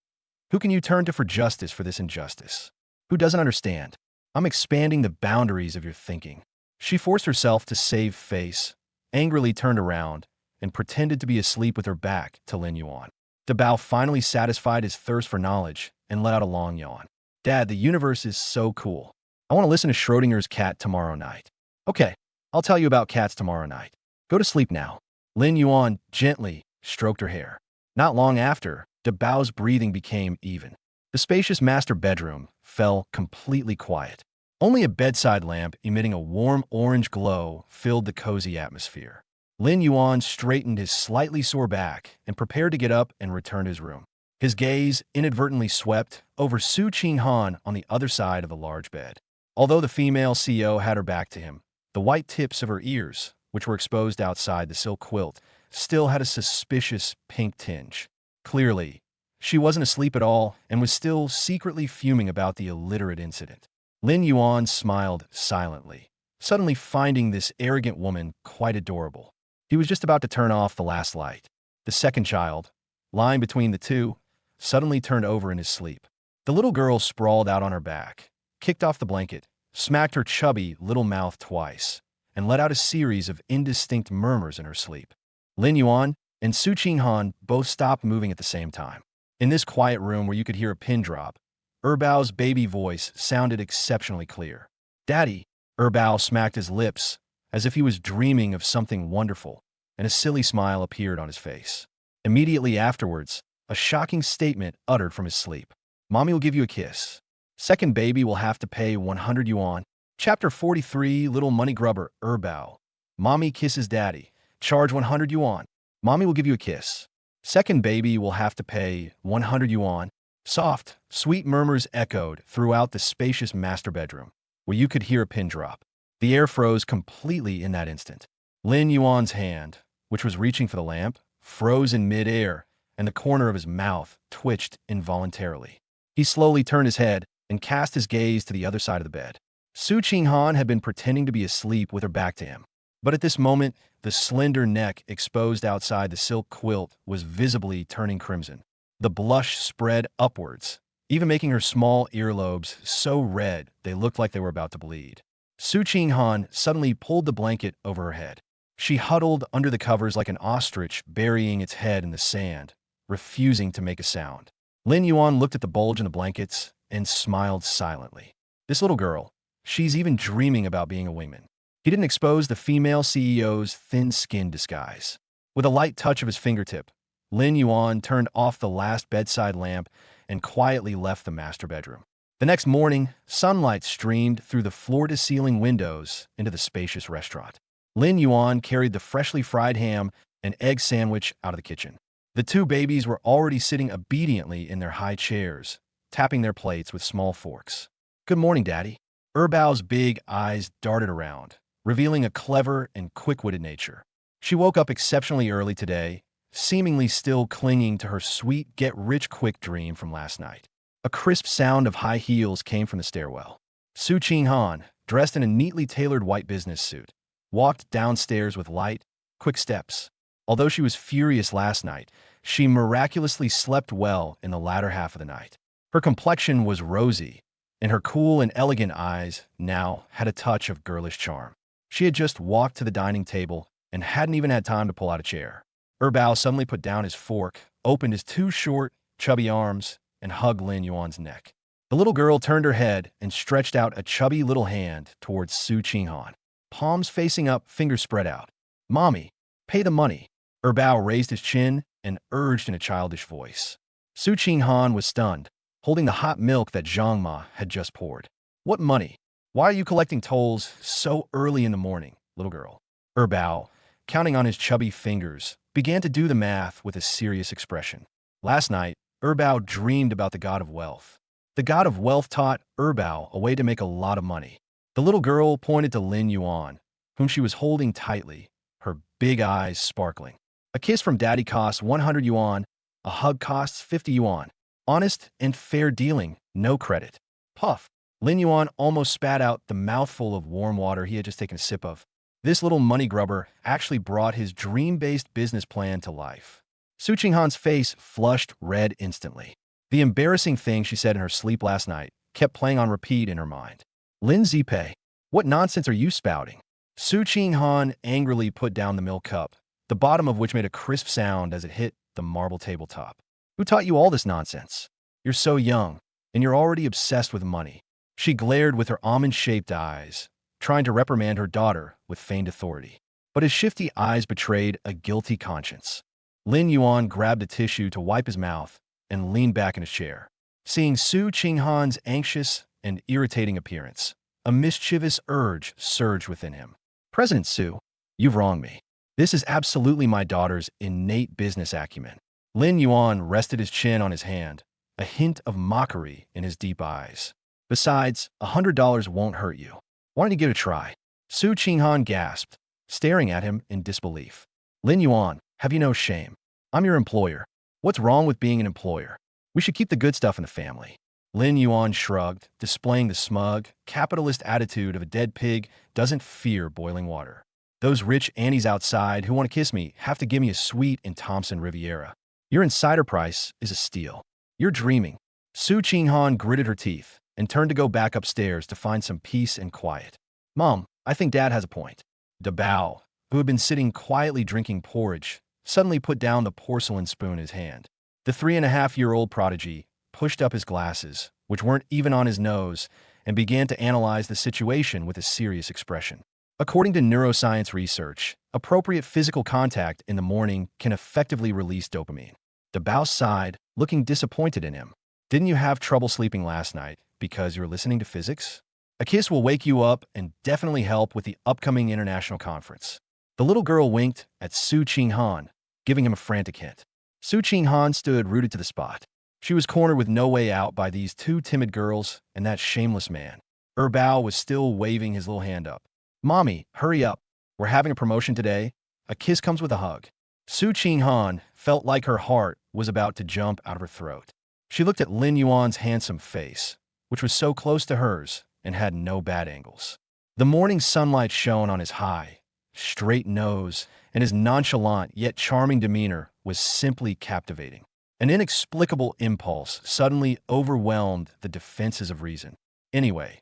Who can you turn to for justice for this injustice? Who doesn't understand? I'm expanding the boundaries of your thinking. She forced herself to save face, angrily turned around, and pretended to be asleep with her back to Lin Yuan. Dabao finally satisfied his thirst for knowledge and let out a long yawn. Dad, the universe is so cool. I want to listen to Schrodinger's cat tomorrow night. Okay, I'll tell you about cats tomorrow night. Go to sleep now. Lin Yuan gently stroked her hair. Not long after, Dabao's breathing became even. The spacious master bedroom fell completely quiet. Only a bedside lamp emitting a warm orange glow filled the cozy atmosphere. Lin Yuan straightened his slightly sore back and prepared to get up and return to his room. His gaze inadvertently swept over Su Qinghan on the other side of the large bed. Although the female CEO had her back to him, the white tips of her ears, which were exposed outside the silk quilt, still had a suspicious pink tinge. Clearly, she wasn't asleep at all and was still secretly fuming about the illiterate incident. Lin Yuan smiled silently, suddenly finding this arrogant woman quite adorable. He was just about to turn off the last light. The second child, lying between the two, suddenly turned over in his sleep. The little girl sprawled out on her back, kicked off the blanket, smacked her chubby little mouth twice, and let out a series of indistinct murmurs in her sleep. Lin Yuan and Su Qinghan both stopped moving at the same time. In this quiet room where you could hear a pin drop, Erbao's baby voice sounded exceptionally clear. Daddy, Erbao smacked his lips as if he was dreaming of something wonderful, and a silly smile appeared on his face. Immediately afterwards, a shocking statement uttered from his sleep. Mommy will give you a kiss. Second baby will have to pay 100 yuan. Chapter 43, Little Money Grubber, Erbao. Mommy kisses daddy. Charge 100 yuan. Mommy will give you a kiss. Second baby will have to pay 100 yuan. Soft, sweet murmurs echoed throughout the spacious master bedroom, where you could hear a pin drop. The air froze completely in that instant. Lin Yuan's hand, which was reaching for the lamp, froze in mid-air, and the corner of his mouth twitched involuntarily. He slowly turned his head and cast his gaze to the other side of the bed. Su Qinghan had been pretending to be asleep with her back to him. But at this moment, the slender neck exposed outside the silk quilt was visibly turning crimson. The blush spread upwards, even making her small earlobes so red they looked like they were about to bleed. Su Qinghan suddenly pulled the blanket over her head. She huddled under the covers like an ostrich burying its head in the sand, refusing to make a sound. Lin Yuan looked at the bulge in the blankets and smiled silently. This little girl, she's even dreaming about being a wingman. He didn't expose the female CEO's thin-skinned disguise. With a light touch of his fingertip, Lin Yuan turned off the last bedside lamp and quietly left the master bedroom. The next morning, sunlight streamed through the floor-to-ceiling windows into the spacious restaurant. Lin Yuan carried the freshly fried ham and egg sandwich out of the kitchen. The two babies were already sitting obediently in their high chairs, tapping their plates with small forks. Good morning, Daddy. Erbao's big eyes darted around, revealing a clever and quick-witted nature. She woke up exceptionally early today, seemingly still clinging to her sweet get-rich-quick dream from last night. A crisp sound of high heels came from the stairwell. Su Qinghan, dressed in a neatly tailored white business suit, walked downstairs with light, quick steps. Although she was furious last night, she miraculously slept well in the latter half of the night. Her complexion was rosy, and her cool and elegant eyes now had a touch of girlish charm. She had just walked to the dining table and hadn't even had time to pull out a chair. Erbao suddenly put down his fork, opened his two short, chubby arms, and hugged Lin Yuan's neck. The little girl turned her head and stretched out a chubby little hand towards Su Qinghan. Palms facing up, fingers spread out. Mommy, pay the money. Erbao raised his chin and urged in a childish voice. Su Qinghan was stunned, holding the hot milk that Zhang Ma had just poured. What money? Why are you collecting tolls so early in the morning, little girl? Erbao, counting on his chubby fingers, began to do the math with a serious expression. Last night, Erbao dreamed about the god of wealth. The god of wealth taught Erbao a way to make a lot of money. The little girl pointed to Lin Yuan, whom she was holding tightly, her big eyes sparkling. A kiss from daddy costs 100 yuan, a hug costs 50 yuan. Honest and fair dealing, no credit. Puff. Lin Yuan almost spat out the mouthful of warm water he had just taken a sip of. This little money grubber actually brought his dream-based business plan to life. Su Qinghan's face flushed red instantly. The embarrassing thing she said in her sleep last night kept playing on repeat in her mind. Lin Zipei, what nonsense are you spouting? Su Qinghan angrily put down the milk cup, the bottom of which made a crisp sound as it hit the marble tabletop. Who taught you all this nonsense? You're so young, and you're already obsessed with money. She glared with her almond-shaped eyes, trying to reprimand her daughter with feigned authority. But his shifty eyes betrayed a guilty conscience. Lin Yuan grabbed a tissue to wipe his mouth and leaned back in his chair. Seeing Su Qinghan's anxious and irritating appearance, a mischievous urge surged within him. President Su, you've wronged me. This is absolutely my daughter's innate business acumen. Lin Yuan rested his chin on his hand, a hint of mockery in his deep eyes. Besides, $100 won't hurt you. Why don't you give it a try? Su Qinghan gasped, staring at him in disbelief. Lin Yuan, have you no shame? I'm your employer. What's wrong with being an employer? We should keep the good stuff in the family. Lin Yuan shrugged, displaying the smug, capitalist attitude of a dead pig doesn't fear boiling water. Those rich aunties outside who want to kiss me have to give me a suite in Thompson Riviera. Your insider price is a steal. You're dreaming. Su Qinghan gritted her teeth and turned to go back upstairs to find some peace and quiet. Mom, I think Dad has a point. Dabao, who had been sitting quietly drinking porridge, suddenly put down the porcelain spoon in his hand. The 3.5-year-old prodigy pushed up his glasses, which weren't even on his nose, and began to analyze the situation with a serious expression. According to neuroscience research, appropriate physical contact in the morning can effectively release dopamine. Dabao sighed, looking disappointed in him. Didn't you have trouble sleeping last night because you were listening to physics? A kiss will wake you up and definitely help with the upcoming international conference. The little girl winked at Su Qinghan, giving him a frantic hint. Su Qinghan stood rooted to the spot. She was cornered with no way out by these two timid girls and that shameless man. Erbao was still waving his little hand up. Mommy, hurry up. We're having a promotion today. A kiss comes with a hug. Su Qinghan felt like her heart was about to jump out of her throat. She looked at Lin Yuan's handsome face, which was so close to hers and had no bad angles. The morning sunlight shone on his high, straight nose, and his nonchalant yet charming demeanor was simply captivating. An inexplicable impulse suddenly overwhelmed the defenses of reason. Anyway,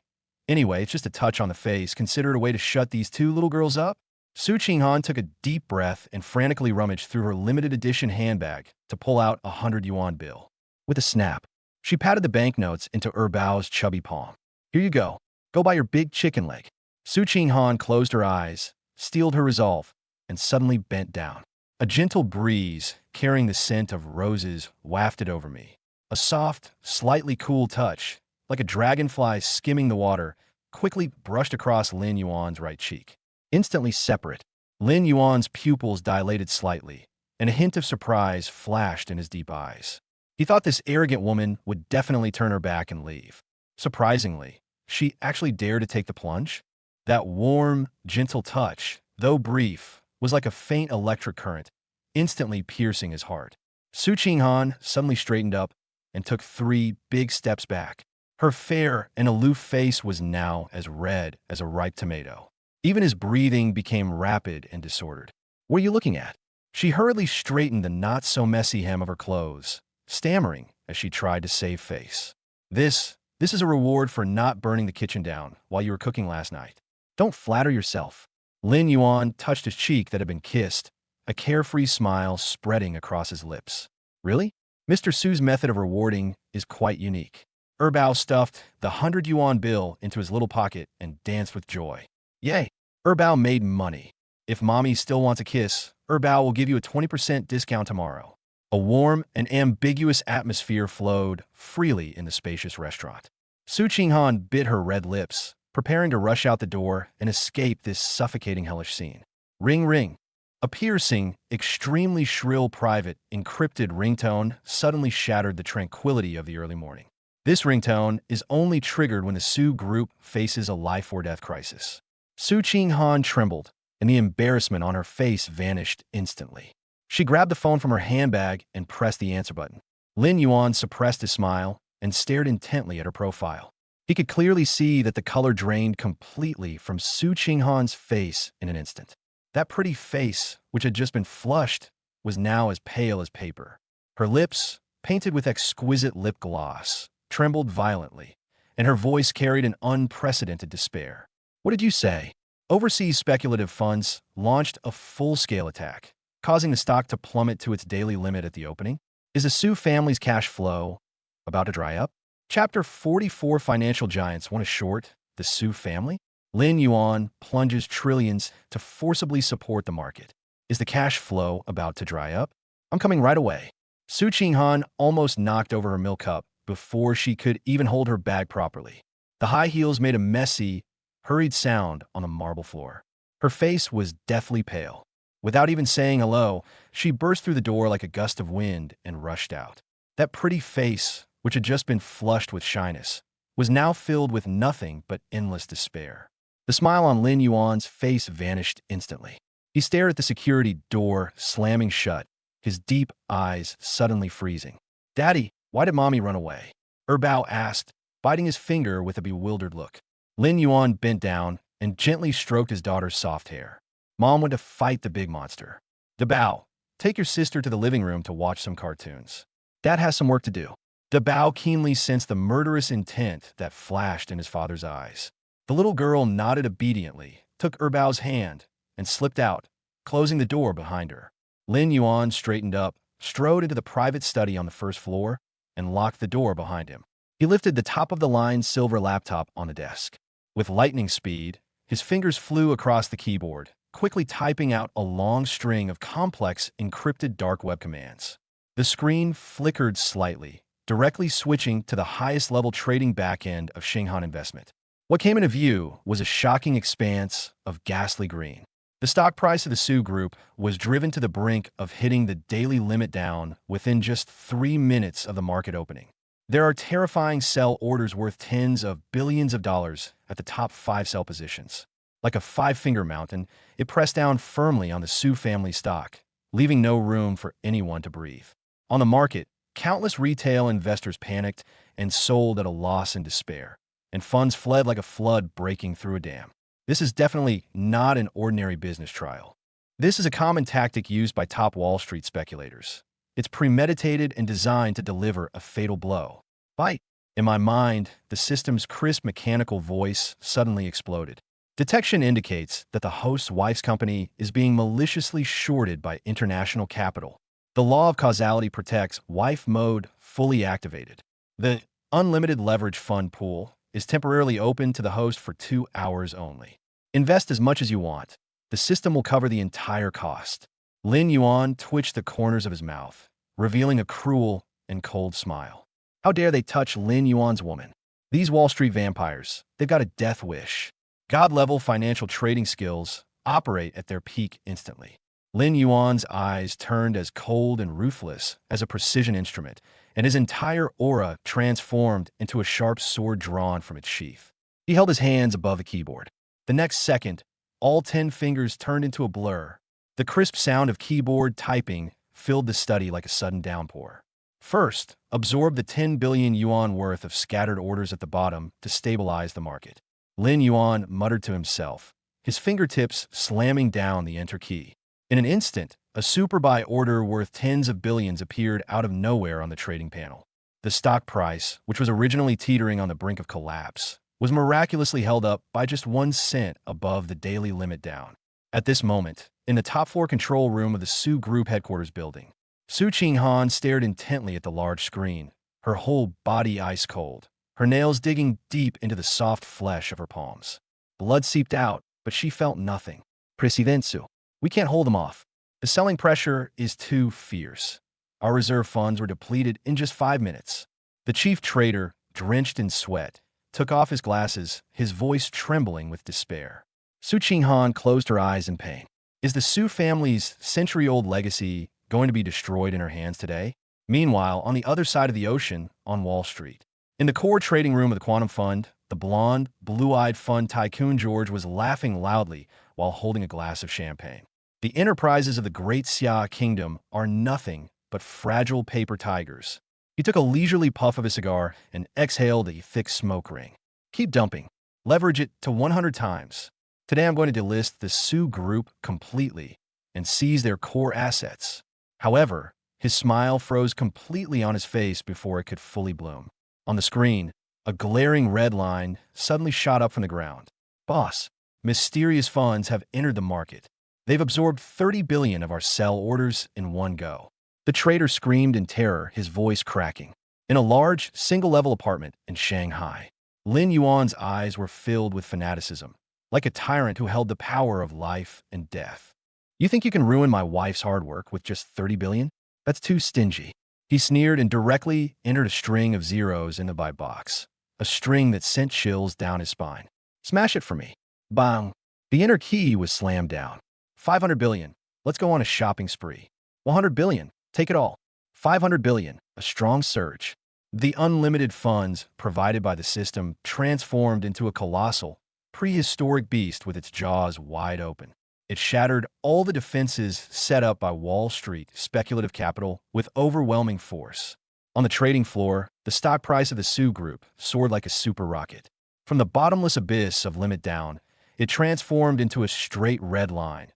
it's just a touch on the face. Consider it a way to shut these two little girls up? Su Qinghan took a deep breath and frantically rummaged through her limited edition handbag to pull out a 100 yuan bill. With a snap, she patted the banknotes into Erbao's chubby palm. Here you go. Go buy your big chicken leg. Su Qinghan closed her eyes, steeled her resolve, and suddenly bent down. A gentle breeze, carrying the scent of roses, wafted over me. A soft, slightly cool touch, like a dragonfly skimming the water, quickly brushed across Lin Yuan's right cheek. Instantly separate, Lin Yuan's pupils dilated slightly, and a hint of surprise flashed in his deep eyes. He thought this arrogant woman would definitely turn her back and leave. Surprisingly, she actually dared to take the plunge. That warm, gentle touch, though brief, was like a faint electric current, instantly piercing his heart. Su Qinghan suddenly straightened up and took 3 big steps back. Her fair and aloof face was now as red as a ripe tomato. Even his breathing became rapid and disordered. What are you looking at? She hurriedly straightened the not-so-messy hem of her clothes, stammering as she tried to save face. This is a reward for not burning the kitchen down while you were cooking last night. Don't flatter yourself. Lin Yuan touched his cheek that had been kissed, a carefree smile spreading across his lips. Really? Mr. Su's method of rewarding is quite unique. Erbao stuffed the 100 yuan bill into his little pocket and danced with joy. Yay! Erbao made money. If mommy still wants a kiss, Erbao will give you a 20% discount tomorrow. A warm and ambiguous atmosphere flowed freely in the spacious restaurant. Su Qinghan bit her red lips, preparing to rush out the door and escape this suffocating hellish scene. Ring, ring. A piercing, extremely shrill private, encrypted ringtone suddenly shattered the tranquility of the early morning. This ringtone is only triggered when the Su group faces a life-or-death crisis. Su Qinghan trembled, and the embarrassment on her face vanished instantly. She grabbed the phone from her handbag and pressed the answer button. Lin Yuan suppressed his smile and stared intently at her profile. He could clearly see that the color drained completely from Su Qinghan's face in an instant. That pretty face, which had just been flushed, was now as pale as paper. Her lips, painted with exquisite lip gloss, trembled violently, and her voice carried an unprecedented despair. "What did you say?" Overseas speculative funds launched a full-scale attack, causing the stock to plummet to its daily limit at the opening. Is the Su family's cash flow about to dry up? Chapter 44: Financial giants want to short the Su family? Lin Yuan plunges trillions to forcibly support the market. Is the cash flow about to dry up? I'm coming right away. Su Qinghan almost knocked over her milk cup before she could even hold her bag properly. The high heels made a messy, hurried sound on the marble floor. Her face was deathly pale. Without even saying hello, she burst through the door like a gust of wind and rushed out. That pretty face, which had just been flushed with shyness, was now filled with nothing but endless despair. The smile on Lin Yuan's face vanished instantly. He stared at the security door slamming shut, his deep eyes suddenly freezing. "Daddy, why did Mommy run away?" Bao asked, biting his finger with a bewildered look. Lin Yuan bent down and gently stroked his daughter's soft hair. "Mom went to fight the big monster." "Bao, take your sister to the living room to watch some cartoons. Dad has some work to do." Bao keenly sensed the murderous intent that flashed in his father's eyes. The little girl nodded obediently, took Bao's hand, and slipped out, closing the door behind her. Lin Yuan straightened up, strode into the private study on the first floor, and locked the door behind him. He lifted the top-of-the-line silver laptop on the desk. With lightning speed, his fingers flew across the keyboard, quickly typing out a long string of complex, encrypted dark web commands. The screen flickered slightly, directly switching to the highest-level trading backend of Xinghan Investment. What came into view was a shocking expanse of ghastly green. The stock price of the Su Group was driven to the brink of hitting the daily limit down within just 3 minutes of the market opening. There are terrifying sell orders worth tens of billions of dollars at the top 5 sell positions. Like a five-finger mountain, it pressed down firmly on the Su family stock, leaving no room for anyone to breathe. On the market, countless retail investors panicked and sold at a loss in despair, and funds fled like a flood breaking through a dam. This is definitely not an ordinary business trial. This is a common tactic used by top Wall Street speculators. It's premeditated and designed to deliver a fatal blow. Bite! In my mind, the system's crisp mechanical voice suddenly exploded. Detection indicates that the host's wife's company is being maliciously shorted by international capital. The law of causality protects wife mode fully activated. The unlimited leverage fund pool is temporarily open to the host for 2 hours only. Invest as much as you want. The system will cover the entire cost. Lin Yuan twitched the corners of his mouth, revealing a cruel and cold smile. How dare they touch Lin Yuan's woman? These Wall Street vampires, they've got a death wish. God-level financial trading skills operate at their peak instantly. Lin Yuan's eyes turned as cold and ruthless as a precision instrument, and his entire aura transformed into a sharp sword drawn from its sheath. He held his hands above the keyboard. The next second, all 10 fingers turned into a blur. The crisp sound of keyboard typing filled the study like a sudden downpour. First, absorb the 10 billion yuan worth of scattered orders at the bottom to stabilize the market. Lin Yuan muttered to himself, his fingertips slamming down the enter key. In an instant, a super buy order worth tens of billions appeared out of nowhere on the trading panel. The stock price, which was originally teetering on the brink of collapse, was miraculously held up by just 1 cent above the daily limit down. At this moment, in the top-floor control room of the Su Group headquarters building, Su Qinghan stared intently at the large screen, her whole body ice-cold, her nails digging deep into the soft flesh of her palms. Blood seeped out, but she felt nothing. Presidensu. We can't hold them off. The selling pressure is too fierce. Our reserve funds were depleted in just 5 minutes. The chief trader, drenched in sweat, took off his glasses, his voice trembling with despair. Su Qinghan closed her eyes in pain. Is the Su family's century-old legacy going to be destroyed in her hands today? Meanwhile, on the other side of the ocean, on Wall Street, in the core trading room of the Quantum Fund, the blonde, blue-eyed fund tycoon George was laughing loudly while holding a glass of champagne. The enterprises of the Great Xia Kingdom are nothing but fragile paper tigers. He took a leisurely puff of his cigar and exhaled a thick smoke ring. Keep dumping. Leverage it to 100 times. Today I'm going to delist the Su Group completely and seize their core assets. However, his smile froze completely on his face before it could fully bloom. On the screen, a glaring red line suddenly shot up from the ground. Boss, mysterious funds have entered the market. They've absorbed 30 billion of our sell orders in one go. The trader screamed in terror, his voice cracking. In a large, single-level apartment in Shanghai, Lin Yuan's eyes were filled with fanaticism, like a tyrant who held the power of life and death. You think you can ruin my wife's hard work with just 30 billion? That's too stingy. He sneered and directly entered a string of zeros in the buy box, a string that sent chills down his spine. Smash it for me. Bang. The enter key was slammed down. 500 billion. Let's go on a shopping spree. 100 billion. Take it all. 500 billion. A strong surge. The unlimited funds provided by the system transformed into a colossal, prehistoric beast with its jaws wide open. It shattered all the defenses set up by Wall Street speculative capital with overwhelming force. On the trading floor, the stock price of the Su Group soared like a super rocket. From the bottomless abyss of limit down, it transformed into a straight red line,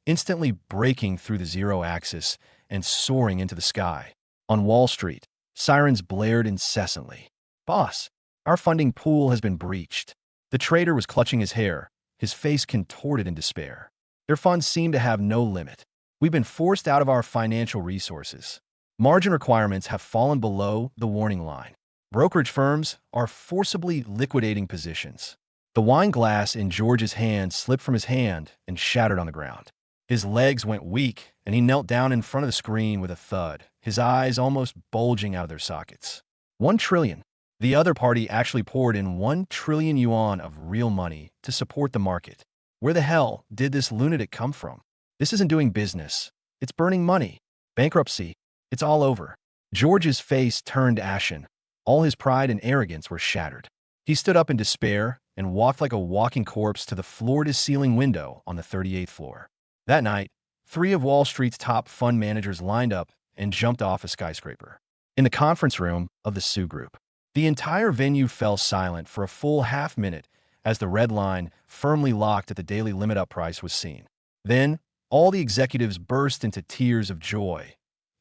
instantly breaking through the zero axis and soaring into the sky. On Wall Street, sirens blared incessantly. Boss, our funding pool has been breached. The trader was clutching his hair, his face contorted in despair. Their funds seem to have no limit. We've been forced out of our financial resources. Margin requirements have fallen below the warning line. Brokerage firms are forcibly liquidating positions. The wine glass in George's hand slipped from his hand and shattered on the ground. His legs went weak, and he knelt down in front of the screen with a thud, his eyes almost bulging out of their sockets. 1 trillion. The other party actually poured in 1 trillion yuan of real money to support the market. Where the hell did this lunatic come from? This isn't doing business. It's burning money. Bankruptcy. It's all over. George's face turned ashen. All his pride and arrogance were shattered. He stood up in despair and walked like a walking corpse to the floor-to-ceiling window on the 38th floor. That night, 3 of Wall Street's top fund managers lined up and jumped off a skyscraper. In the conference room of the Su Group, the entire venue fell silent for a full half-minute as the red line, firmly locked at the daily limit-up price, was seen. Then, all the executives burst into tears of joy,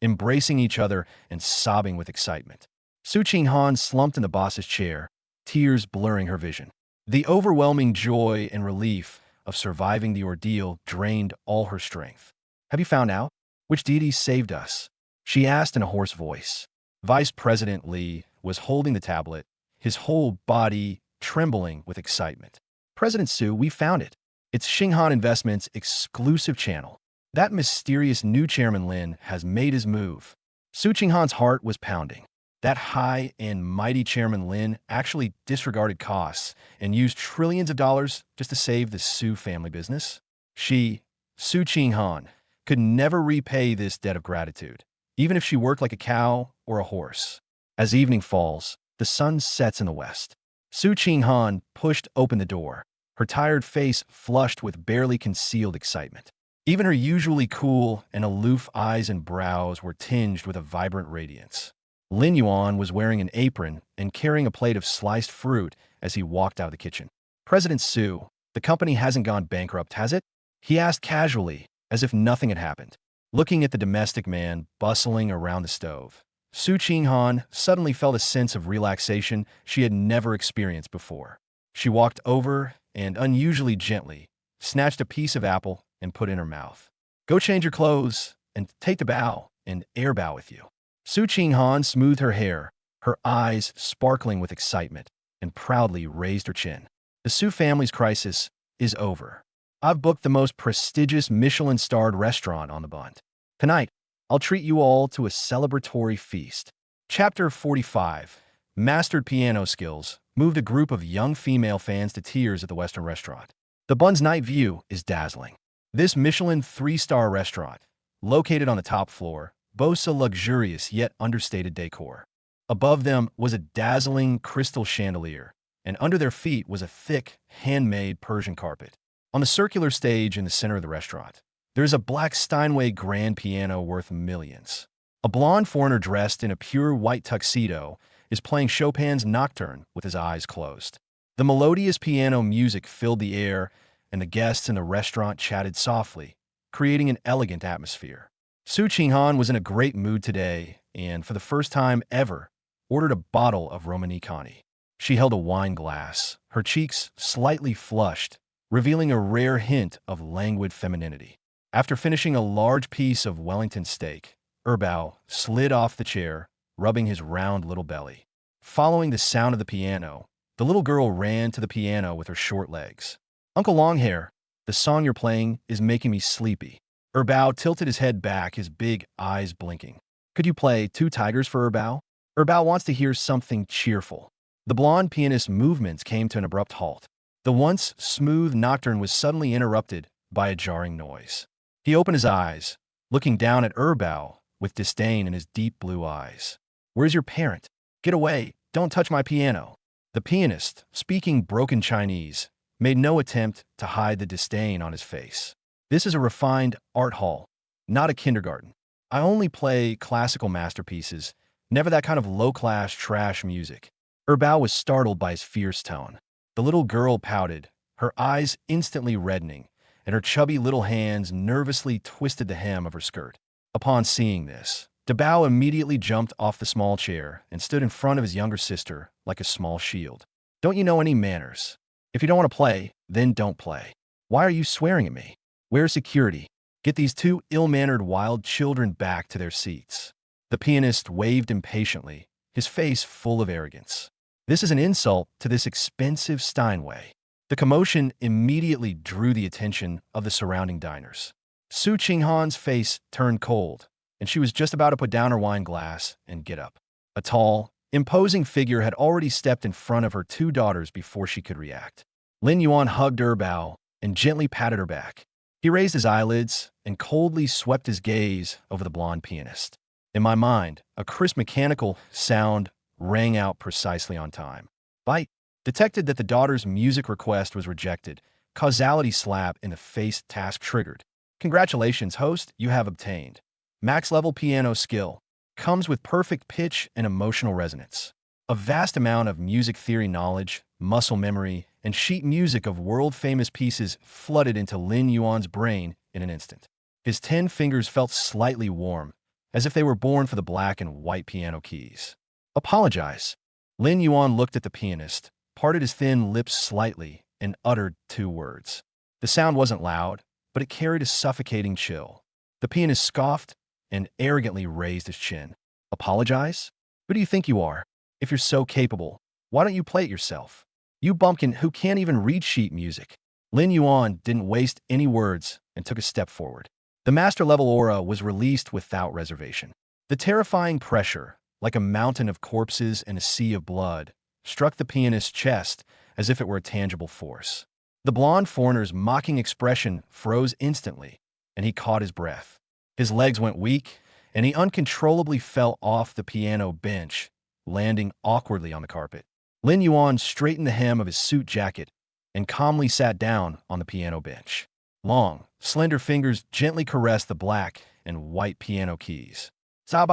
embracing each other and sobbing with excitement. Su Qinghan slumped in the boss's chair, tears blurring her vision. The overwhelming joy and relief of surviving the ordeal drained all her strength. Have you found out? Which deity saved us? She asked in a hoarse voice. Vice President Li was holding the tablet, his whole body trembling with excitement. President Su, we found it. It's Xinghan Investments' exclusive channel. That mysterious new chairman Lin has made his move. Su Qinghan's heart was pounding. That high and mighty chairman Lin actually disregarded costs and used trillions of dollars just to save the Su family business. She, Su Qinghan, could never repay this debt of gratitude, even if she worked like a cow or a horse. As evening falls, the sun sets in the west. Su Qinghan pushed open the door, her tired face flushed with barely concealed excitement. Even her usually cool and aloof eyes and brows were tinged with a vibrant radiance. Lin Yuan was wearing an apron and carrying a plate of sliced fruit as he walked out of the kitchen. President Su, the company hasn't gone bankrupt, has it? He asked casually, as if nothing had happened. Looking at the domestic man bustling around the stove, Su Qinghan suddenly felt a sense of relaxation she had never experienced before. She walked over and, unusually gently, snatched a piece of apple and put it in her mouth. Go change your clothes and take the bow and air bow with you. Su Qinghan smoothed her hair, her eyes sparkling with excitement, and proudly raised her chin. The Su family's crisis is over. I've booked the most prestigious Michelin-starred restaurant on the Bund. Tonight, I'll treat you all to a celebratory feast. Chapter 45. Mastered piano skills moved a group of young female fans to tears at the Western restaurant. The Bund's night view is dazzling. This Michelin three-star restaurant, located on the top floor, boasts a luxurious yet understated decor. Above them was a dazzling crystal chandelier, and under their feet was a thick, handmade Persian carpet. On the circular stage in the center of the restaurant, there is a black Steinway grand piano worth millions. A blonde foreigner dressed in a pure white tuxedo is playing Chopin's Nocturne with his eyes closed. The melodious piano music filled the air, and the guests in the restaurant chatted softly, creating an elegant atmosphere. Su Qinghan was in a great mood today and, for the first time ever, ordered a bottle of Romanée-Conti. She held a wine glass, her cheeks slightly flushed, revealing a rare hint of languid femininity. After finishing a large piece of Wellington steak, Erbao slid off the chair, rubbing his round little belly. Following the sound of the piano, the little girl ran to the piano with her short legs. "Uncle Longhair, the song you're playing is making me sleepy." Erbao tilted his head back, his big eyes blinking. "Could you play Two Tigers for Erbao? Erbao wants to hear something cheerful." The blonde pianist's movements came to an abrupt halt. The once smooth nocturne was suddenly interrupted by a jarring noise. He opened his eyes, looking down at Erbao with disdain in his deep blue eyes. "Where's your parent? Get away! Don't touch my piano!" The pianist, speaking broken Chinese, made no attempt to hide the disdain on his face. "This is a refined art hall, not a kindergarten. I only play classical masterpieces, never that kind of low-class trash music." Erbao was startled by his fierce tone. The little girl pouted, her eyes instantly reddening, and her chubby little hands nervously twisted the hem of her skirt. Upon seeing this, Dabao immediately jumped off the small chair and stood in front of his younger sister like a small shield. "Don't you know any manners? If you don't want to play, then don't play. Why are you swearing at me? Where's security? Get these two ill-mannered wild children back to their seats." The pianist waved impatiently, his face full of arrogance. "This is an insult to this expensive Steinway." The commotion immediately drew the attention of the surrounding diners. Su Qinghan's face turned cold, and she was just about to put down her wine glass and get up. A tall, imposing figure had already stepped in front of her two daughters before she could react. Lin Yuan hugged Erbao and gently patted her back. He raised his eyelids and coldly swept his gaze over the blonde pianist. In my mind, a crisp mechanical sound rang out precisely on time. Bite detected that the daughter's music request was rejected. Causality slap in the face task triggered. "Congratulations, host, you have obtained max-level piano skill. Comes with perfect pitch and emotional resonance." A vast amount of music theory knowledge, muscle memory, and sheet music of world-famous pieces flooded into Lin Yuan's brain in an instant. His 10 fingers felt slightly warm, as if they were born for the black and white piano keys. "Apologize." Lin Yuan looked at the pianist, parted his thin lips slightly, and uttered 2 words. The sound wasn't loud, but it carried a suffocating chill. The pianist scoffed and arrogantly raised his chin. "Apologize? Who do you think you are? If you're so capable, why don't you play it yourself? You bumpkin who can't even read sheet music." Lin Yuan didn't waste any words and took a step forward. The master-level aura was released without reservation. The terrifying pressure, like a mountain of corpses and a sea of blood, struck the pianist's chest as if it were a tangible force. The blonde foreigner's mocking expression froze instantly, and he caught his breath. His legs went weak, and he uncontrollably fell off the piano bench, landing awkwardly on the carpet. Lin Yuan straightened the hem of his suit jacket and calmly sat down on the piano bench. Long, slender fingers gently caressed the black and white piano keys. "This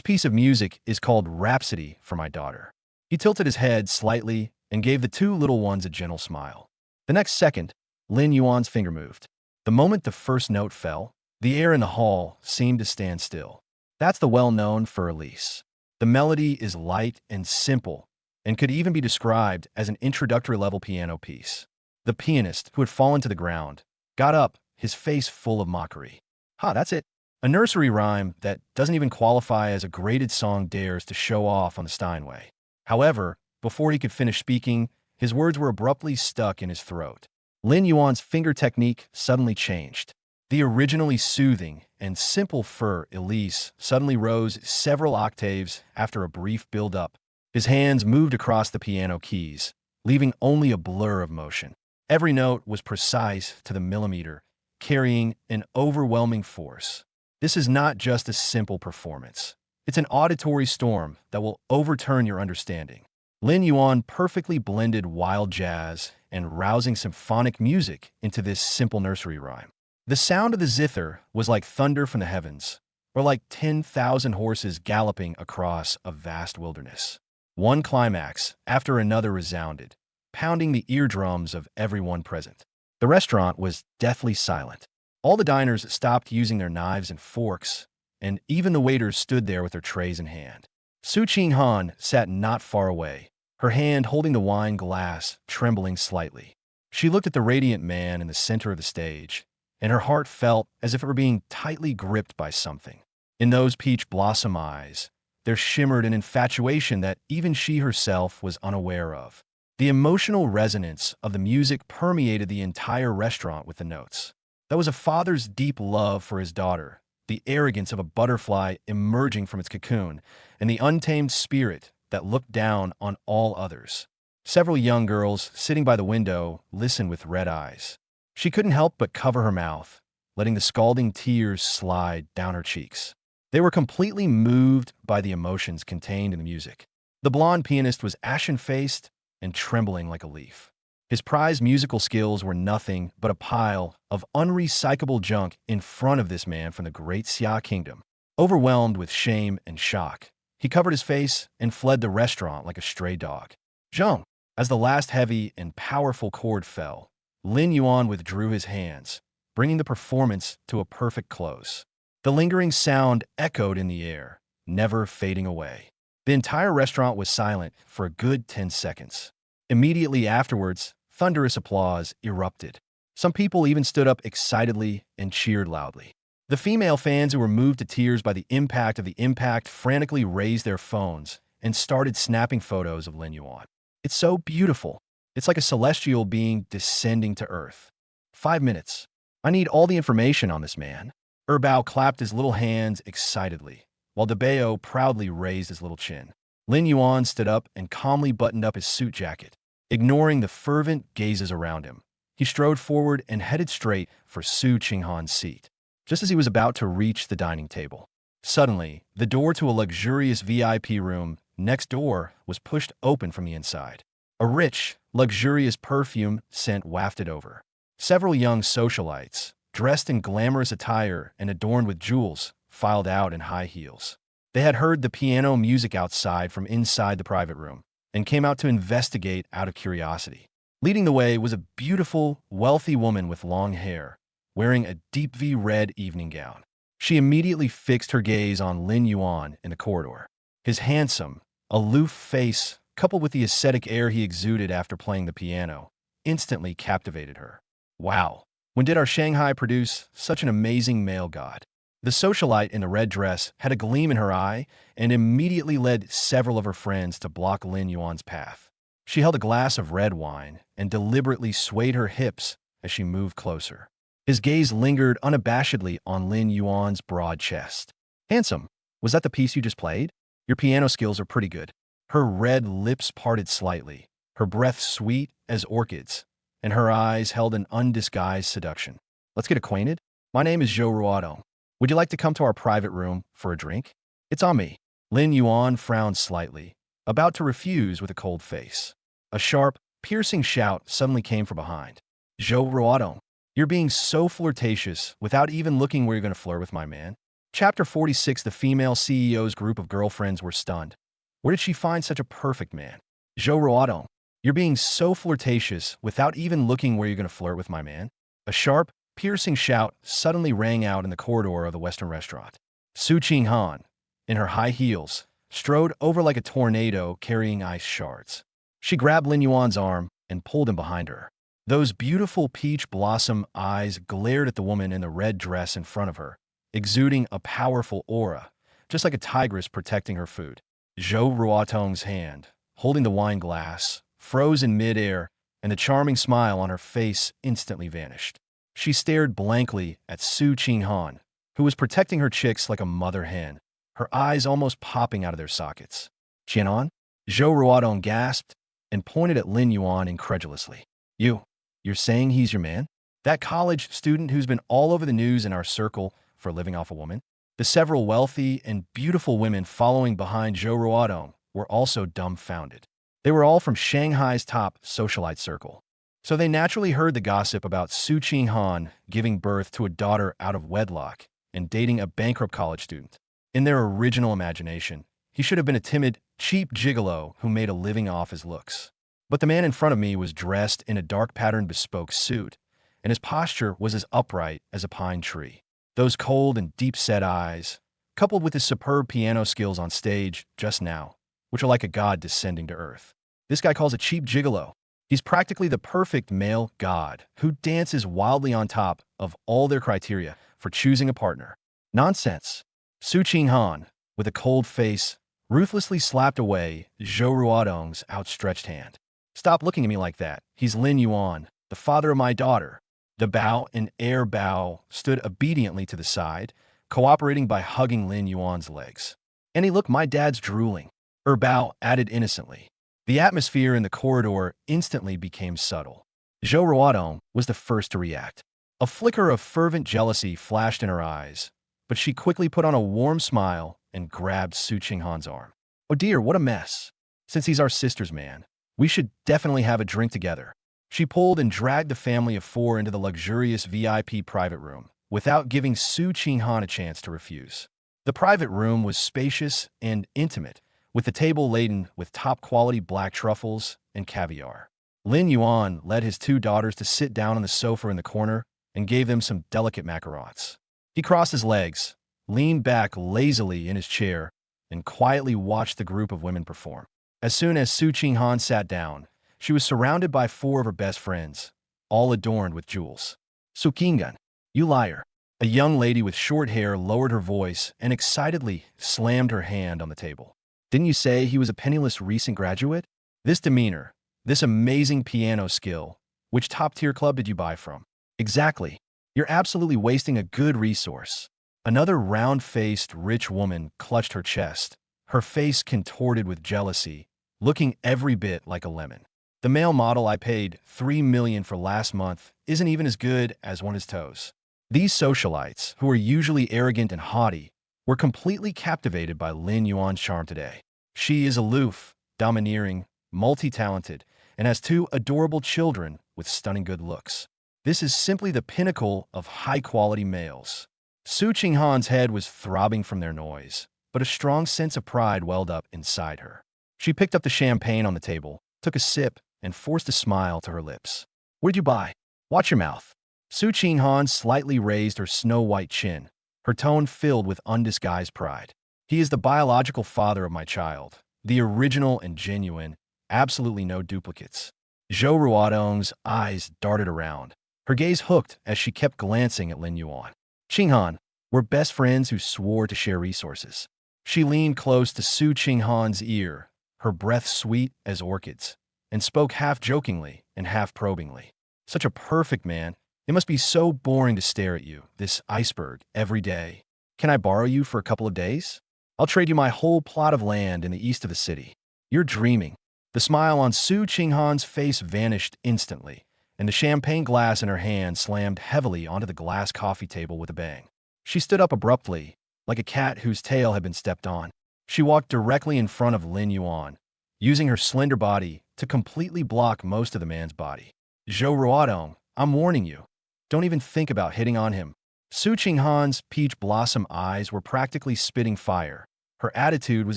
piece of music is called Rhapsody for my daughter." He tilted his head slightly and gave the 2 little ones a gentle smile. The next second, Lin Yuan's finger moved. The moment the first note fell, the air in the hall seemed to stand still. That's the well-known Für Elise. The melody is light and simple, and could even be described as an introductory-level piano piece. The pianist, who had fallen to the ground, got up, his face full of mockery. "Ha, that's it. A nursery rhyme that doesn't even qualify as a graded song dares to show off on the Steinway." However, before he could finish speaking, his words were abruptly stuck in his throat. Lin Yuan's finger technique suddenly changed. The originally soothing and simple Für Elise suddenly rose several octaves after a brief build-up. His hands moved across the piano keys, leaving only a blur of motion. Every note was precise to the millimeter, carrying an overwhelming force. This is not just a simple performance. It's an auditory storm that will overturn your understanding. Lin Yuan perfectly blended wild jazz and rousing symphonic music into this simple nursery rhyme. The sound of the zither was like thunder from the heavens, or like 10,000 horses galloping across a vast wilderness. One climax after another resounded, pounding the eardrums of everyone present. The restaurant was deathly silent. All the diners stopped using their knives and forks, and even the waiters stood there with their trays in hand. Su Qinghan sat not far away, her hand holding the wine glass, trembling slightly. She looked at the radiant man in the center of the stage, and her heart felt as if it were being tightly gripped by something. In those peach blossom eyes, there shimmered an infatuation that even she herself was unaware of. The emotional resonance of the music permeated the entire restaurant with the notes. That was a father's deep love for his daughter, the arrogance of a butterfly emerging from its cocoon, and the untamed spirit that looked down on all others. Several young girls sitting by the window listened with red eyes. She couldn't help but cover her mouth, letting the scalding tears slide down her cheeks. They were completely moved by the emotions contained in the music. The blonde pianist was ashen-faced and trembling like a leaf. His prized musical skills were nothing but a pile of unrecyclable junk in front of this man from the great Xia kingdom. Overwhelmed with shame and shock, he covered his face and fled the restaurant like a stray dog. Zheng, as the last heavy and powerful chord fell, Lin Yuan withdrew his hands, bringing the performance to a perfect close. The lingering sound echoed in the air, never fading away. The entire restaurant was silent for a good 10 seconds. Immediately afterwards, thunderous applause erupted. Some people even stood up excitedly and cheered loudly. The female fans who were moved to tears by the impact of the impact frantically raised their phones and started snapping photos of Lin Yuan. It's so beautiful. It's like a celestial being descending to Earth. 5 minutes. I need all the information on this man. Bao clapped his little hands excitedly, while DeBeo proudly raised his little chin. Lin Yuan stood up and calmly buttoned up his suit jacket, ignoring the fervent gazes around him. He strode forward and headed straight for Su Qinghan's seat. Just as he was about to reach the dining table, suddenly, the door to a luxurious VIP room next door was pushed open from the inside. A rich, luxurious perfume scent wafted over. Several young socialites, dressed in glamorous attire and adorned with jewels, filed out in high heels. They had heard the piano music outside from inside the private room and came out to investigate out of curiosity. Leading the way was a beautiful, wealthy woman with long hair, wearing a deep V red evening gown. She immediately fixed her gaze on Lin Yuan in the corridor. His handsome, aloof face, coupled with the ascetic air he exuded after playing the piano, instantly captivated her. Wow, when did our Shanghai produce such an amazing male god? The socialite in the red dress had a gleam in her eye and immediately led several of her friends to block Lin Yuan's path. She held a glass of red wine and deliberately swayed her hips as she moved closer. His gaze lingered unabashedly on Lin Yuan's broad chest. Handsome, was that the piece you just played? Your piano skills are pretty good. Her red lips parted slightly, her breath sweet as orchids, and her eyes held an undisguised seduction. Let's get acquainted. My name is Zhou Ruodong. Would you like to come to our private room for a drink? It's on me. Lin Yuan frowned slightly, about to refuse with a cold face. A sharp, piercing shout suddenly came from behind. Zhou Ruodong, you're being so flirtatious without even looking where you're going to flirt with my man. Chapter 46. The female CEO's group of girlfriends were stunned. Where did she find such a perfect man? Zhou Ruodong, you're being so flirtatious without even looking where you're going to flirt with my man. A sharp, piercing shout suddenly rang out in the corridor of the Western restaurant. Su Qinghan, in her high heels, strode over like a tornado carrying ice shards. She grabbed Lin Yuan's arm and pulled him behind her. Those beautiful peach blossom eyes glared at the woman in the red dress in front of her, exuding a powerful aura, just like a tigress protecting her food. Zhou Ruotong's hand, holding the wine glass, froze in midair, and the charming smile on her face instantly vanished. She stared blankly at Su Qinghan, who was protecting her chicks like a mother hen, her eyes almost popping out of their sockets. Qianan? Zhou Ruodong gasped and pointed at Lin Yuan incredulously. You You're saying he's your man? That college student who's been all over the news in our circle for living off a woman? The several wealthy and beautiful women following behind Zhou Ruodong were also dumbfounded. They were all from Shanghai's top socialite circle. So they naturally heard the gossip about Su Qinghan giving birth to a daughter out of wedlock and dating a bankrupt college student. In their original imagination, he should have been a timid, cheap gigolo who made a living off his looks. But the man in front of me was dressed in a dark patterned bespoke suit, and his posture was as upright as a pine tree. Those cold and deep-set eyes, coupled with his superb piano skills on stage just now, which are like a god descending to earth. This guy calls a cheap gigolo. He's practically the perfect male god who dances wildly on top of all their criteria for choosing a partner. Nonsense. Su Qinghan, with a cold face, ruthlessly slapped away Zhou Ruodong's outstretched hand. Stop looking at me like that. He's Lin Yuan, the father of my daughter. The Bao and Air Bao stood obediently to the side, cooperating by hugging Lin Yuan's legs. Any look, my dad's drooling. Bao added innocently. The atmosphere in the corridor instantly became subtle. Zhou Ruodong was the first to react. A flicker of fervent jealousy flashed in her eyes, but she quickly put on a warm smile and grabbed Su Qinghan's arm. Oh dear, what a mess. Since he's our sister's man, we should definitely have a drink together. She pulled and dragged the family of four into the luxurious VIP private room, without giving Su Qinghan a chance to refuse. The private room was spacious and intimate, with the table laden with top-quality black truffles and caviar. Lin Yuan led his two daughters to sit down on the sofa in the corner and gave them some delicate macarons. He crossed his legs, leaned back lazily in his chair, and quietly watched the group of women perform. As soon as Su Qinghan sat down, she was surrounded by four of her best friends, all adorned with jewels. Su Qinghan, you liar. A young lady with short hair lowered her voice and excitedly slammed her hand on the table. Didn't you say he was a penniless recent graduate? This demeanor, this amazing piano skill, which top-tier club did you buy from? Exactly. You're absolutely wasting a good resource. Another round-faced, rich woman clutched her chest, her face contorted with jealousy, looking every bit like a lemon. The male model I paid $3 million for last month isn't even as good as one of his toes. These socialites, who are usually arrogant and haughty, were completely captivated by Lin Yuan's charm today. She is aloof, domineering, multi-talented, and has two adorable children with stunning good looks. This is simply the pinnacle of high-quality males. Su Qinghan's head was throbbing from their noise, but a strong sense of pride welled up inside her. She picked up the champagne on the table, took a sip, and forced a smile to her lips. Where'd you buy? Watch your mouth. Su Qinghan slightly raised her snow-white chin, her tone filled with undisguised pride. He is the biological father of my child, the original and genuine, absolutely no duplicates. Zhou Ruodong's eyes darted around, her gaze hooked as she kept glancing at Lin Yuan. Qinghan, we're best friends who swore to share resources. She leaned close to Su Qinghan's ear, her breath sweet as orchids, and spoke half jokingly and half probingly. Such a perfect man. It must be so boring to stare at you, this iceberg, every day. Can I borrow you for a couple of days? I'll trade you my whole plot of land in the east of the city. You're dreaming. The smile on Su Qinghan's face vanished instantly, and the champagne glass in her hand slammed heavily onto the glass coffee table with a bang. She stood up abruptly, like a cat whose tail had been stepped on. She walked directly in front of Lin Yuan, using her slender body to completely block most of the man's body. Zhou Ruodong, I'm warning you. Don't even think about hitting on him. Su Qinghan's peach blossom eyes were practically spitting fire. Her attitude was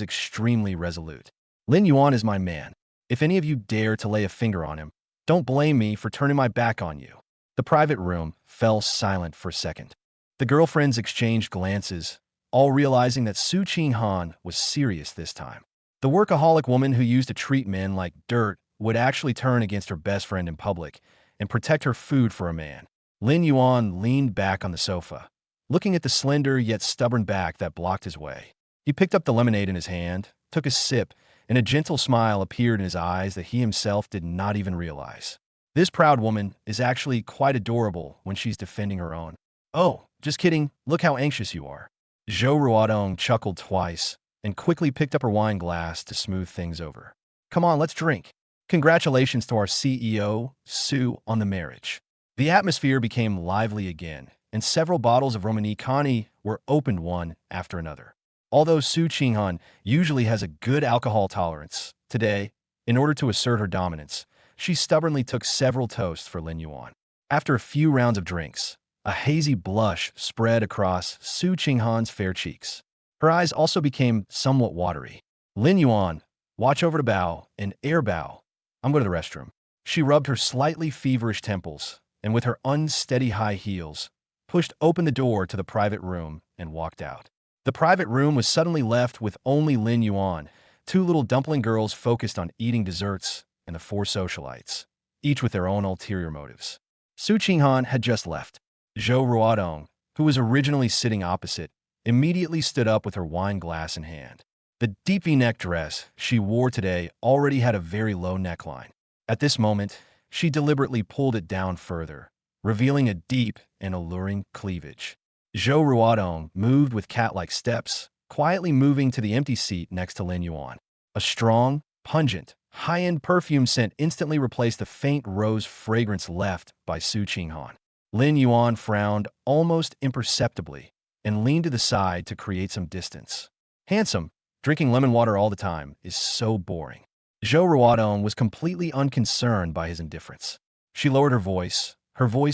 extremely resolute. Lin Yuan is my man. If any of you dare to lay a finger on him, don't blame me for turning my back on you. The private room fell silent for a second. The girlfriends exchanged glances, all realizing that Su Qinghan was serious this time. The workaholic woman who used to treat men like dirt would actually turn against her best friend in public and protect her food for a man. Lin Yuan leaned back on the sofa, looking at the slender yet stubborn back that blocked his way. He picked up the lemonade in his hand, took a sip, and a gentle smile appeared in his eyes that he himself did not even realize. This proud woman is actually quite adorable when she's defending her own. Oh, just kidding, look how anxious you are. Zhou Ruodong chuckled twice and quickly picked up her wine glass to smooth things over. Come on, let's drink. Congratulations to our CEO, Sue, on the marriage. The atmosphere became lively again, and several bottles of Romani Connie were opened one after another. Although Su Qinghan usually has a good alcohol tolerance, today, in order to assert her dominance, she stubbornly took several toasts for Lin Yuan. After a few rounds of drinks, a hazy blush spread across Su Qinghan's fair cheeks. Her eyes also became somewhat watery. Lin Yuan, watch over to Bao and air Bao. I'm going to the restroom. She rubbed her slightly feverish temples, and with her unsteady high heels, pushed open the door to the private room and walked out. The private room was suddenly left with only Lin Yuan, two little dumpling girls focused on eating desserts, and the four socialites, each with their own ulterior motives. Su Qinghan had just left. Zhou Ruodong, who was originally sitting opposite, immediately stood up with her wine glass in hand. The deep V-neck dress she wore today already had a very low neckline. At this moment, she deliberately pulled it down further, revealing a deep and alluring cleavage. Zhou Ruodong moved with cat-like steps, quietly moving to the empty seat next to Lin Yuan. A strong, pungent, high-end perfume scent instantly replaced the faint rose fragrance left by Su Qinghan. Lin Yuan frowned almost imperceptibly and leaned to the side to create some distance. Handsome, drinking lemon water all the time is so boring. Zhou Ruodong was completely unconcerned by his indifference. She lowered her voice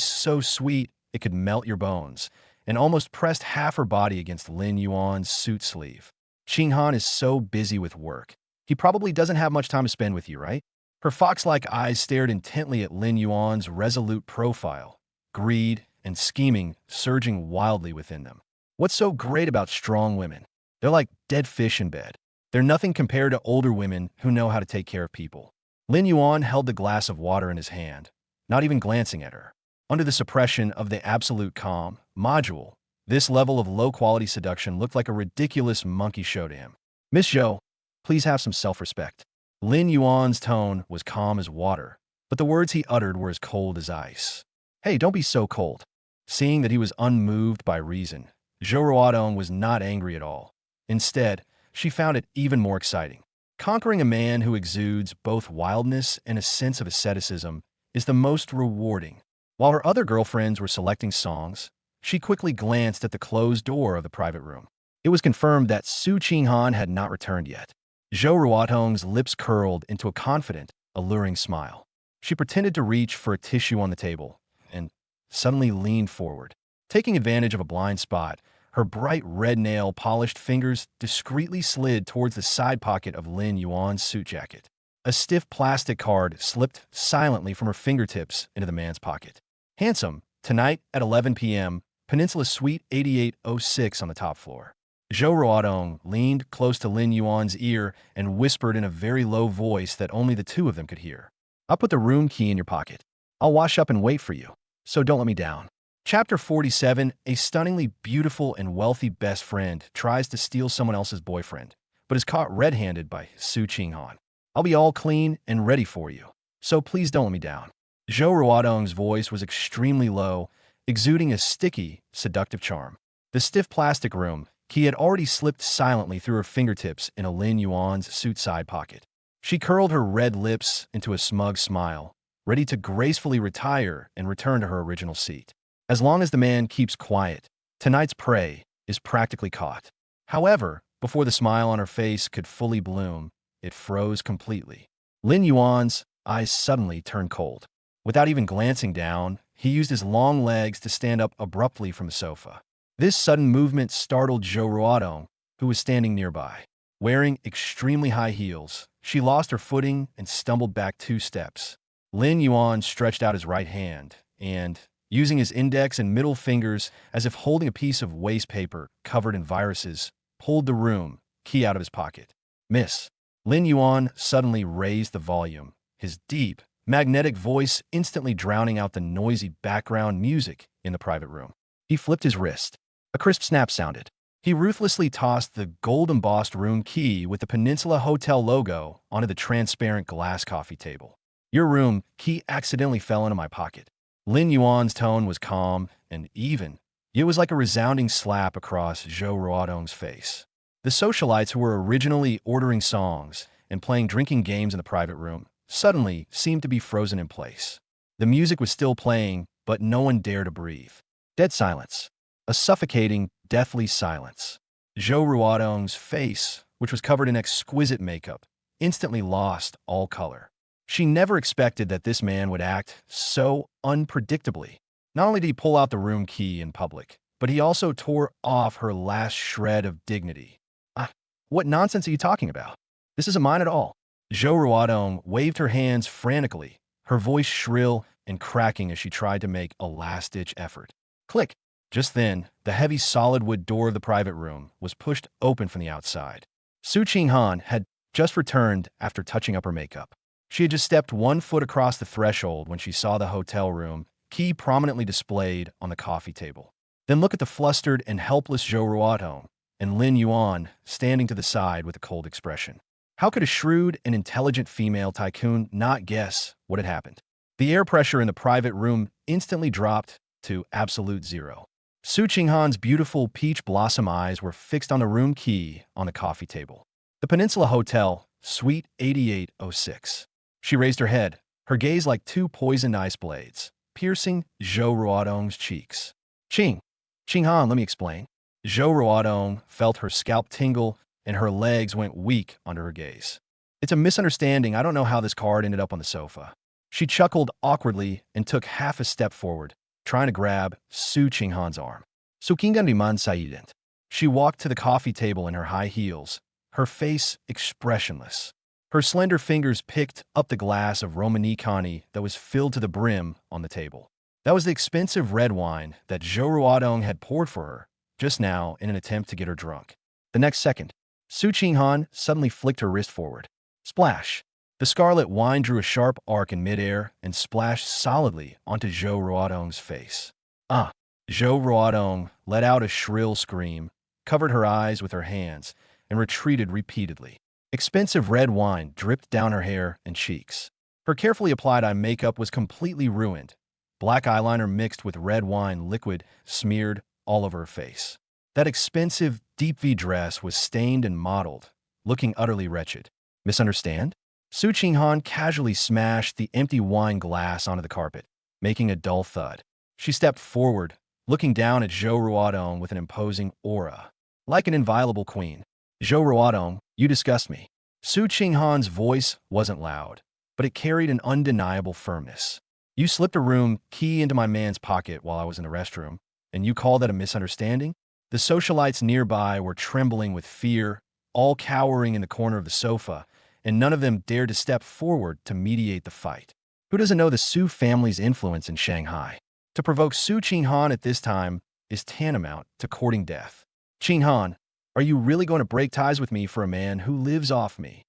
so sweet it could melt your bones, and almost pressed half her body against Lin Yuan's suit sleeve. Qinghan is so busy with work. He probably doesn't have much time to spend with you, right? Her fox-like eyes stared intently at Lin Yuan's resolute profile, greed and scheming surging wildly within them. What's so great about strong women? They're like dead fish in bed. They're nothing compared to older women who know how to take care of people. Lin Yuan held the glass of water in his hand, not even glancing at her. Under the suppression of the absolute calm module, this level of low-quality seduction looked like a ridiculous monkey show to him. Miss Zhou, please have some self-respect. Lin Yuan's tone was calm as water, but the words he uttered were as cold as ice. Hey, don't be so cold. Seeing that he was unmoved by reason, Zhou Ruodong was not angry at all. Instead, she found it even more exciting. Conquering a man who exudes both wildness and a sense of asceticism is the most rewarding. While her other girlfriends were selecting songs, she quickly glanced at the closed door of the private room. It was confirmed that Su Qinghan had not returned yet. Zhou Ruodong's lips curled into a confident, alluring smile. She pretended to reach for a tissue on the table and suddenly leaned forward. Taking advantage of a blind spot, her bright red nail-polished fingers discreetly slid towards the side pocket of Lin Yuan's suit jacket. A stiff plastic card slipped silently from her fingertips into the man's pocket. Handsome, tonight at 11 p.m., Peninsula Suite 8806 on the top floor. Zhou Ruodong leaned close to Lin Yuan's ear and whispered in a very low voice that only the two of them could hear. I'll put the room key in your pocket. I'll wash up and wait for you, so don't let me down. Chapter 47, a stunningly beautiful and wealthy best friend tries to steal someone else's boyfriend, but is caught red-handed by Su Qinghan. I'll be all clean and ready for you, so please don't let me down. Zhou Ruodong's voice was extremely low, exuding a sticky, seductive charm. The stiff plastic room key had already slipped silently through her fingertips in a Lin Yuan's suit side pocket. She curled her red lips into a smug smile, ready to gracefully retire and return to her original seat. As long as the man keeps quiet, tonight's prey is practically caught. However, before the smile on her face could fully bloom, it froze completely. Lin Yuan's eyes suddenly turned cold. Without even glancing down, he used his long legs to stand up abruptly from the sofa. This sudden movement startled Zhou Ruodong, who was standing nearby. Wearing extremely high heels, she lost her footing and stumbled back 2 steps. Lin Yuan stretched out his right hand and, using his index and middle fingers as if holding a piece of waste paper covered in viruses, pulled the room key out of his pocket. Miss. Lin Yuan suddenly raised the volume, his deep, magnetic voice instantly drowning out the noisy background music in the private room. He flipped his wrist. A crisp snap sounded. He ruthlessly tossed the gold-embossed room key with the Peninsula Hotel logo onto the transparent glass coffee table. Your room key accidentally fell into my pocket. Lin Yuan's tone was calm and even. It was like a resounding slap across Zhou Ruodong's face. The socialites who were originally ordering songs and playing drinking games in the private room suddenly seemed to be frozen in place. The music was still playing, but no one dared to breathe. Dead silence. A suffocating, deathly silence. Zhou Ruodong's face, which was covered in exquisite makeup, instantly lost all color. She never expected that this man would act so unpredictably. Not only did he pull out the room key in public, but he also tore off her last shred of dignity. Ah, what nonsense are you talking about? This isn't mine at all. Zhou Ruodong waved her hands frantically, her voice shrill and cracking as she tried to make a last-ditch effort. Click! Just then, the heavy solid wood door of the private room was pushed open from the outside. Su Qinghan had just returned after touching up her makeup. She had just stepped 1 foot across the threshold when she saw the hotel room key prominently displayed on the coffee table. Then look at the flustered and helpless Zhou Ruodong and Lin Yuan standing to the side with a cold expression. How could a shrewd and intelligent female tycoon not guess what had happened? The air pressure in the private room instantly dropped to absolute zero. Su Qinghan's beautiful peach blossom eyes were fixed on the room key on the coffee table. The Peninsula Hotel, Suite 8806. She raised her head, her gaze like 2 poisoned ice blades, piercing Zhou Ruodong's cheeks. Qinghan, let me explain. Zhou Ruodong felt her scalp tingle and her legs went weak under her gaze. It's a misunderstanding. I don't know how this card ended up on the sofa. She chuckled awkwardly and took half a step forward, trying to grab Su Qinghan's arm. Su Qinghan man saident. She walked to the coffee table in her high heels, her face expressionless. Her slender fingers picked up the glass of Romanée-Conti that was filled to the brim on the table. That was the expensive red wine that Zhou Ruodong had poured for her just now in an attempt to get her drunk. The next second, Su Qinghan suddenly flicked her wrist forward. Splash! The scarlet wine drew a sharp arc in midair and splashed solidly onto Zhou Ruodong's face. Ah! Zhou Ruodong let out a shrill scream, covered her eyes with her hands, and retreated repeatedly. Expensive red wine dripped down her hair and cheeks. Her carefully applied eye makeup was completely ruined. Black eyeliner mixed with red wine liquid smeared all over her face. That expensive deep V dress was stained and mottled, looking utterly wretched. Misunderstand? Su Qinghan casually smashed the empty wine glass onto the carpet, making a dull thud. She stepped forward, looking down at Zhou Ruodong with an imposing aura. Like an inviolable queen. Zhou Ruodong, you disgust me. Su Qinghan's voice wasn't loud, but it carried an undeniable firmness. You slipped a room key into my man's pocket while I was in the restroom, and you call that a misunderstanding? The socialites nearby were trembling with fear, all cowering in the corner of the sofa, and none of them dared to step forward to mediate the fight. Who doesn't know the Su family's influence in Shanghai? To provoke Su Qinghan at this time is tantamount to courting death. Qinghan, are you really going to break ties with me for a man who lives off me?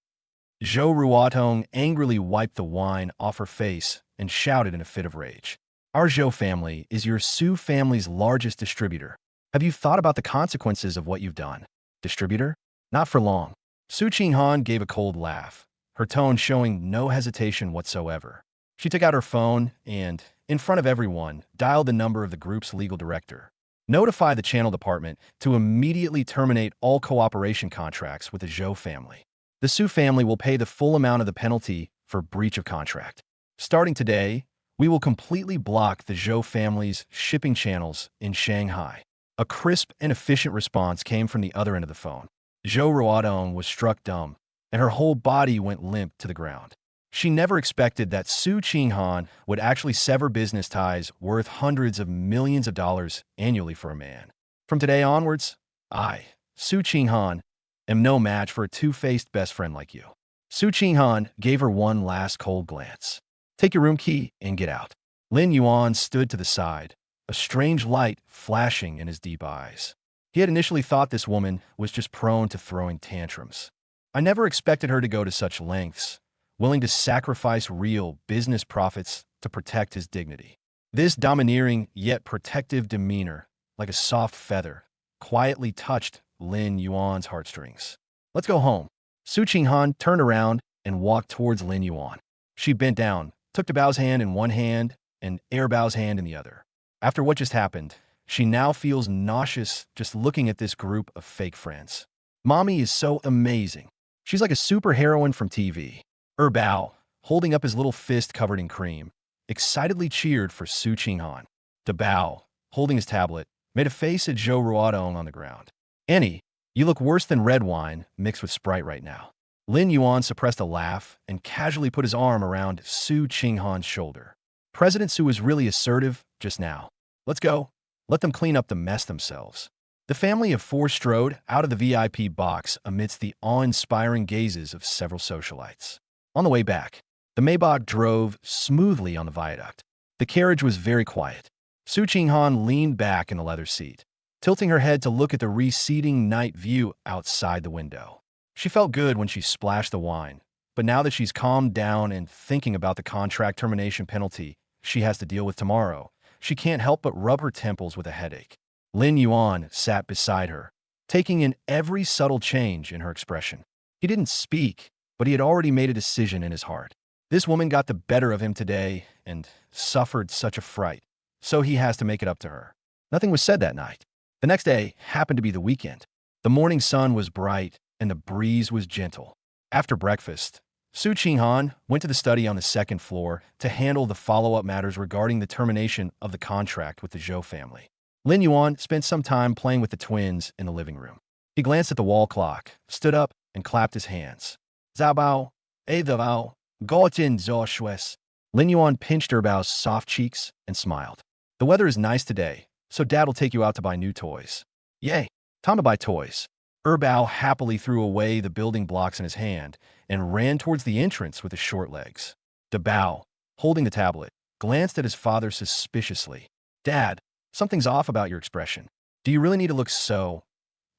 Zhou Ruodong angrily wiped the wine off her face and shouted in a fit of rage. Our Zhou family is your Su family's largest distributor. Have you thought about the consequences of what you've done? Distributor? Not for long. Su Qinghan gave a cold laugh, her tone showing no hesitation whatsoever. She took out her phone and, in front of everyone, dialed the number of the group's legal director. Notify the channel department to immediately terminate all cooperation contracts with the Zhou family. The Su family will pay the full amount of the penalty for breach of contract. Starting today, we will completely block the Zhou family's shipping channels in Shanghai. A crisp and efficient response came from the other end of the phone. Zhou Ruodong was struck dumb, and her whole body went limp to the ground. She never expected that Su Qinghan would actually sever business ties worth hundreds of millions of dollars annually for a man. From today onwards, I, Su Qinghan, am no match for a two-faced best friend like you. Su Qinghan gave her one last cold glance. Take your room key and get out. Lin Yuan stood to the side, a strange light flashing in his deep eyes. He had initially thought this woman was just prone to throwing tantrums. I never expected her to go to such lengths, willing to sacrifice real business profits to protect his dignity. This domineering yet protective demeanor, like a soft feather, quietly touched Lin Yuan's heartstrings. Let's go home. Su Qinghan turned around and walked towards Lin Yuan. She bent down, took the Bao's hand in one hand and Bao's hand in the other. After what just happened, she now feels nauseous just looking at this group of fake friends. Mommy is so amazing. She's like a superheroine from TV. Bao, holding up his little fist covered in cream, excitedly cheered for Su Qinghan. Dabao, holding his tablet, made a face at Zhou Ruodong on the ground. Annie, you look worse than red wine mixed with Sprite right now. Lin Yuan suppressed a laugh and casually put his arm around Su Qinghan's shoulder. President Su was really assertive just now. Let's go. Let them clean up the mess themselves. The family of four strode out of the VIP box amidst the awe-inspiring gazes of several socialites. On the way back, the Maybach drove smoothly on the viaduct. The carriage was very quiet. Su Qinghan leaned back in the leather seat, tilting her head to look at the receding night view outside the window. She felt good when she splashed the wine, but now that she's calmed down and thinking about the contract termination penalty she has to deal with tomorrow, she can't help but rub her temples with a headache. Lin Yuan sat beside her, taking in every subtle change in her expression. He didn't speak, but he had already made a decision in his heart. This woman got the better of him today and suffered such a fright, so he has to make it up to her. Nothing was said that night. The next day happened to be the weekend. The morning sun was bright and the breeze was gentle. After breakfast, Su Qinghan went to the study on the second floor to handle the follow-up matters regarding the termination of the contract with the Zhou family. Lin Yuan spent some time playing with the twins in the living room. He glanced at the wall clock, stood up, and clapped his hands. Zabao, Davao, Gotin Zoshues. Lin Yuan pinched Erbao's soft cheeks and smiled. The weather is nice today, so Dad'll take you out to buy new toys. Yay, time to buy toys. Erbao happily threw away the building blocks in his hand and ran towards the entrance with his short legs. Dabao, holding the tablet, glanced at his father suspiciously. Dad, something's off about your expression. Do you really need to look so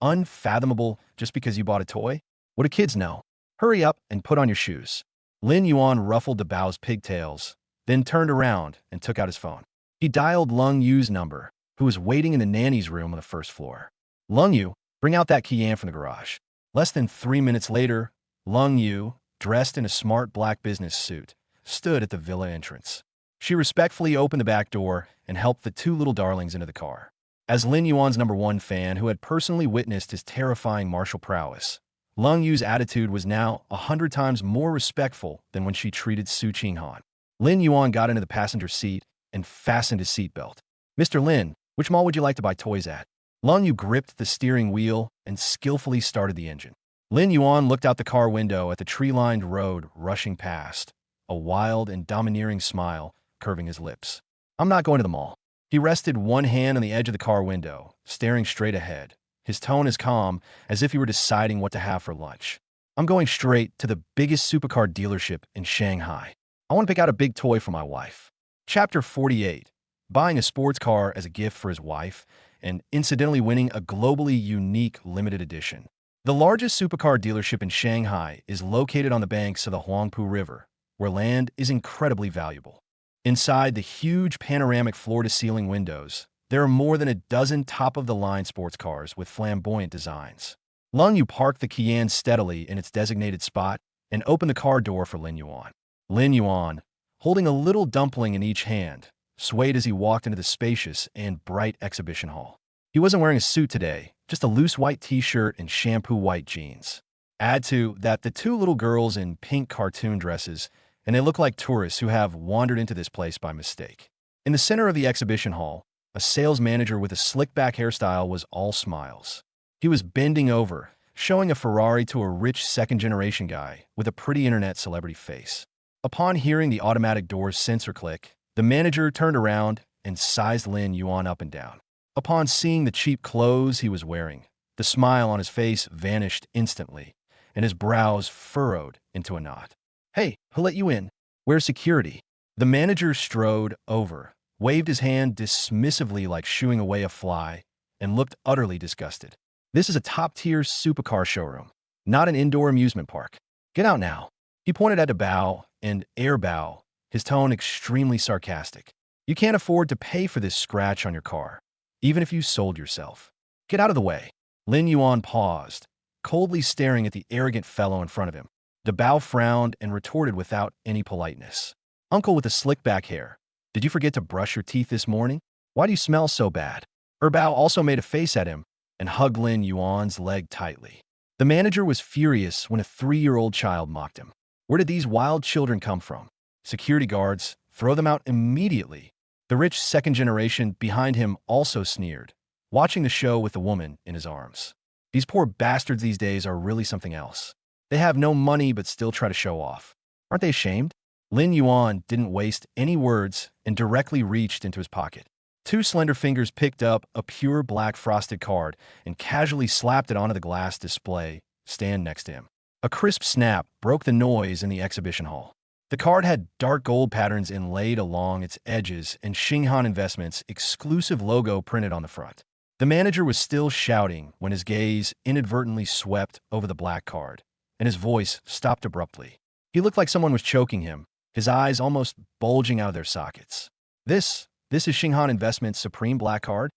unfathomable just because you bought a toy? What do kids know? Hurry up and put on your shoes. Lin Yuan ruffled Dabao's pigtails, then turned around and took out his phone. He dialed Lung Yu's number, who was waiting in the nanny's room on the first floor. Lung Yu, bring out that Qian from the garage. Less than 3 minutes later, Lung Yu, dressed in a smart black business suit, stood at the villa entrance. She respectfully opened the back door and helped the two little darlings into the car. As Lin Yuan's #1 fan who had personally witnessed his terrifying martial prowess, Lung Yu's attitude was now 100 times more respectful than when she treated Su Qinghan. Lin Yuan got into the passenger seat and fastened his seatbelt. Mr. Lin, which mall would you like to buy toys at? Lung Yu gripped the steering wheel and skillfully started the engine. Lin Yuan looked out the car window at the tree-lined road rushing past, a wild and domineering smile curving his lips. I'm not going to the mall. He rested one hand on the edge of the car window, staring straight ahead, his tone as calm as if he were deciding what to have for lunch. I'm going straight to the biggest supercar dealership in Shanghai. I want to pick out a big toy for my wife. Chapter 48. Buying a sports car as a gift for his wife and incidentally winning a globally unique limited edition. The largest supercar dealership in Shanghai is located on the banks of the Huangpu River, where land is incredibly valuable. Inside the huge panoramic floor-to-ceiling windows, there are more than a dozen top-of-the-line sports cars with flamboyant designs. Lung Yu parked the Qian steadily in its designated spot and opened the car door for Lin Yuan. Lin Yuan, holding a little dumpling in each hand, swayed as he walked into the spacious and bright exhibition hall. He wasn't wearing a suit today, just a loose white t-shirt and shampoo white jeans. Add to that the two little girls in pink cartoon dresses, and they look like tourists who have wandered into this place by mistake. In the center of the exhibition hall, a sales manager with a slick-back hairstyle was all smiles. He was bending over, showing a Ferrari to a rich second-generation guy with a pretty internet celebrity face. Upon hearing the automatic door's sensor click, the manager turned around and sized Lin Yuan up and down. Upon seeing the cheap clothes he was wearing, the smile on his face vanished instantly, and his brows furrowed into a knot. Hey, who let you in? Where's security? The manager strode over, waved his hand dismissively like shooing away a fly, and looked utterly disgusted. This is a top-tier supercar showroom, not an indoor amusement park. Get out now. He pointed at Dabao and Erbao, his tone extremely sarcastic. You can't afford to pay for this scratch on your car, even if you sold yourself. Get out of the way. Lin Yuan paused, coldly staring at the arrogant fellow in front of him. Dabao frowned and retorted without any politeness. Uncle with the slick back hair, did you forget to brush your teeth this morning? Why do you smell so bad? Erbao also made a face at him and hugged Lin Yuan's leg tightly. The manager was furious when a 3-year-old child mocked him. Where did these wild children come from? Security guards, throw them out immediately. The rich second generation behind him also sneered, watching the show with the woman in his arms. These poor bastards these days are really something else. They have no money but still try to show off. Aren't they ashamed? Lin Yuan didn't waste any words and directly reached into his pocket. Two slender fingers picked up a pure black frosted card and casually slapped it onto the glass display stand next to him. A crisp snap broke the noise in the exhibition hall. The card had dark gold patterns inlaid along its edges and Xinghan Investments' exclusive logo printed on the front. The manager was still shouting when his gaze inadvertently swept over the black card, and his voice stopped abruptly. He looked like someone was choking him, his eyes almost bulging out of their sockets. This is Xinghan Investments' Supreme Black Card?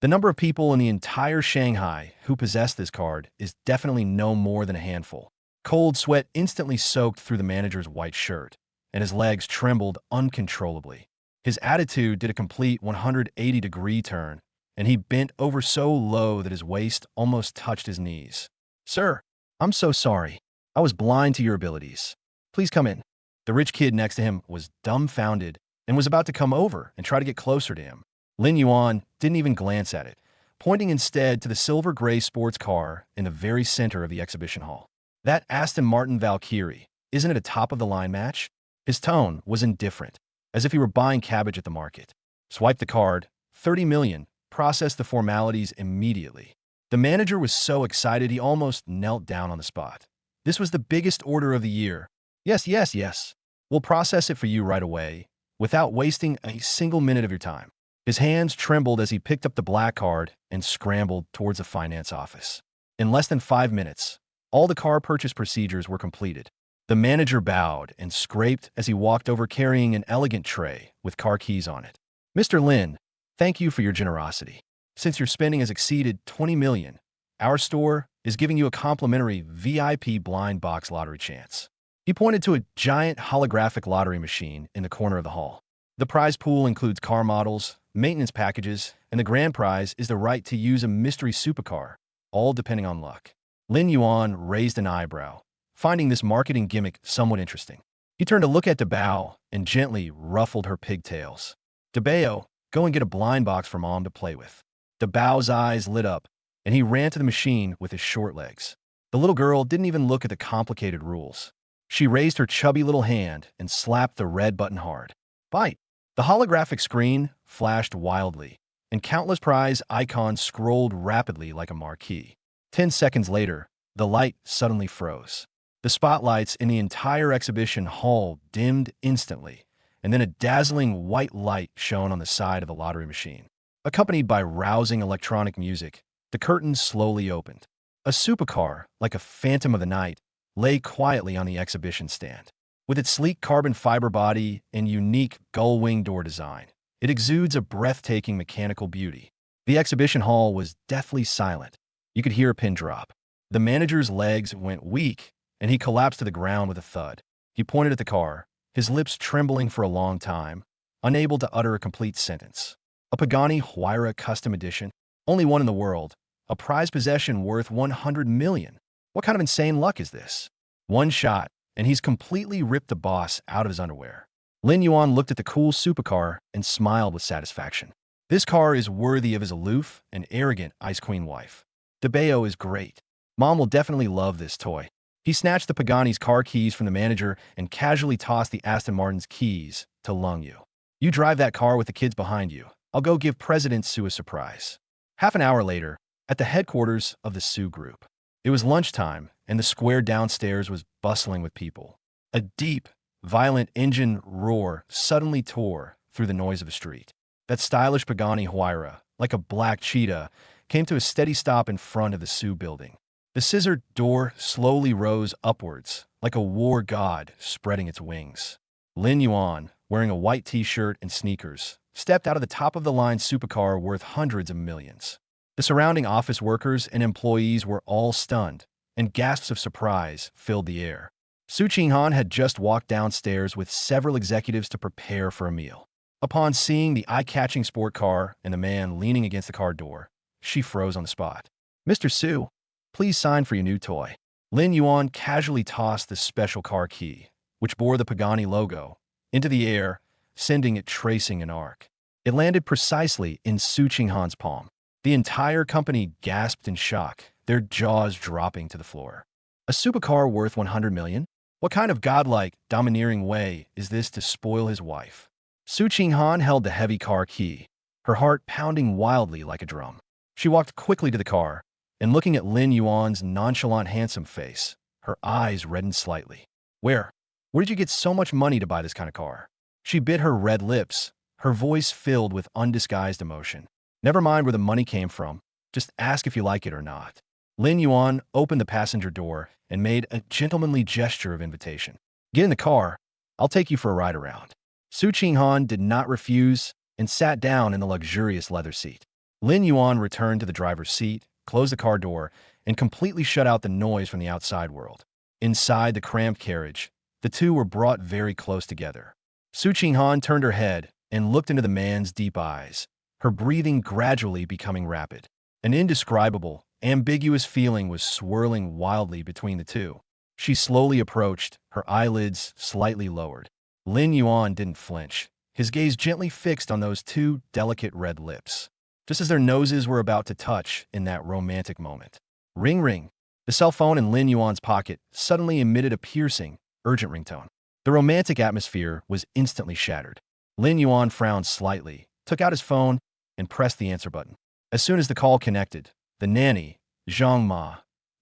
The number of people in the entire Shanghai who possess this card is definitely no more than a handful. Cold sweat instantly soaked through the manager's white shirt, and his legs trembled uncontrollably. His attitude did a complete 180-degree turn, and he bent over so low that his waist almost touched his knees. "Sir, I'm so sorry. I was blind to your abilities. Please come in." The rich kid next to him was dumbfounded and was about to come over and try to get closer to him. Lin Yuan didn't even glance at it, pointing instead to the silver-gray sports car in the very center of the exhibition hall. "That Aston Martin Valkyrie, isn't it a top-of-the-line match?" His tone was indifferent, as if he were buying cabbage at the market. Swipe the card, 30 million, process the formalities immediately. The manager was so excited he almost knelt down on the spot. This was the biggest order of the year. Yes. We'll process it for you right away, without wasting a single minute of your time." His hands trembled as he picked up the black card and scrambled towards the finance office. In less than 5 minutes, all the car purchase procedures were completed. The manager bowed and scraped as he walked over carrying an elegant tray with car keys on it. "Mr. Lin, thank you for your generosity. Since your spending has exceeded 20 million, our store is giving you a complimentary VIP blind box lottery chance." He pointed to a giant holographic lottery machine in the corner of the hall. The prize pool includes car models, maintenance packages, and the grand prize is the right to use a mystery supercar, all depending on luck. Lin Yuan raised an eyebrow, finding this marketing gimmick somewhat interesting. He turned to look at Dabao and gently ruffled her pigtails. "Dabao, go and get a blind box for Mom to play with." Dabao's eyes lit up, and he ran to the machine with his short legs. The little girl didn't even look at the complicated rules. She raised her chubby little hand and slapped the red button hard. Bite! The holographic screen flashed wildly, and countless prize icons scrolled rapidly like a marquee. 10 seconds later, the light suddenly froze. The spotlights in the entire exhibition hall dimmed instantly, and then a dazzling white light shone on the side of the lottery machine. Accompanied by rousing electronic music, the curtains slowly opened. A supercar, like a phantom of the night, lay quietly on the exhibition stand. With its sleek carbon fiber body and unique gull-wing door design, it exudes a breathtaking mechanical beauty. The exhibition hall was deathly silent. You could hear a pin drop. The manager's legs went weak, and he collapsed to the ground with a thud. He pointed at the car, his lips trembling for a long time, unable to utter a complete sentence. A Pagani Huayra Custom Edition, only one in the world, a prized possession worth 100 million. What kind of insane luck is this? One shot, and he's completely ripped the boss out of his underwear. Lin Yuan looked at the cool supercar and smiled with satisfaction. This car is worthy of his aloof and arrogant Ice Queen wife. Dabao is great. Mom will definitely love this toy. He snatched the Pagani's car keys from the manager and casually tossed the Aston Martin's keys to Lung Yu. "You drive that car with the kids behind you. I'll go give President Su a surprise." Half an hour later, at the headquarters of the Su Group. It was lunchtime, and the square downstairs was bustling with people. A deep, violent engine roar suddenly tore through the noise of the street. That stylish Pagani Huayra, like a black cheetah, came to a steady stop in front of the Su building. The scissored door slowly rose upwards, like a war god spreading its wings. Lin Yuan, wearing a white t-shirt and sneakers, stepped out of the top-of-the-line supercar worth hundreds of millions. The surrounding office workers and employees were all stunned, and gasps of surprise filled the air. Su Qinghan had just walked downstairs with several executives to prepare for a meal. Upon seeing the eye-catching sport car and the man leaning against the car door, she froze on the spot. "Mr. Su, please sign for your new toy." Lin Yuan casually tossed the special car key, which bore the Pagani logo, into the air, sending it tracing an arc. It landed precisely in Su Qinghan's palm. The entire company gasped in shock, their jaws dropping to the floor. A supercar worth 100 million? What kind of godlike, domineering way is this to spoil his wife? Su Qinghan held the heavy car key, her heart pounding wildly like a drum. She walked quickly to the car, and looking at Lin Yuan's nonchalant, handsome face, her eyes reddened slightly. Where did you get so much money to buy this kind of car? She bit her red lips, her voice filled with undisguised emotion. Never mind where the money came from, just ask if you like it or not. Lin Yuan opened the passenger door and made a gentlemanly gesture of invitation. Get in the car, I'll take you for a ride around. Su Qinghan did not refuse and sat down in the luxurious leather seat. Lin Yuan returned to the driver's seat, closed the car door, and completely shut out the noise from the outside world. Inside the cramped carriage, the two were brought very close together. Su Qinghan turned her head and looked into the man's deep eyes, her breathing gradually becoming rapid. An indescribable, ambiguous feeling was swirling wildly between the two. She slowly approached, her eyelids slightly lowered. Lin Yuan didn't flinch, his gaze gently fixed on those two delicate red lips, just as their noses were about to touch in that romantic moment. Ring ring. The cell phone in Lin Yuan's pocket suddenly emitted a piercing, urgent ringtone. The romantic atmosphere was instantly shattered. Lin Yuan frowned slightly, took out his phone, and pressed the answer button. As soon as the call connected, the nanny, Zhang Ma,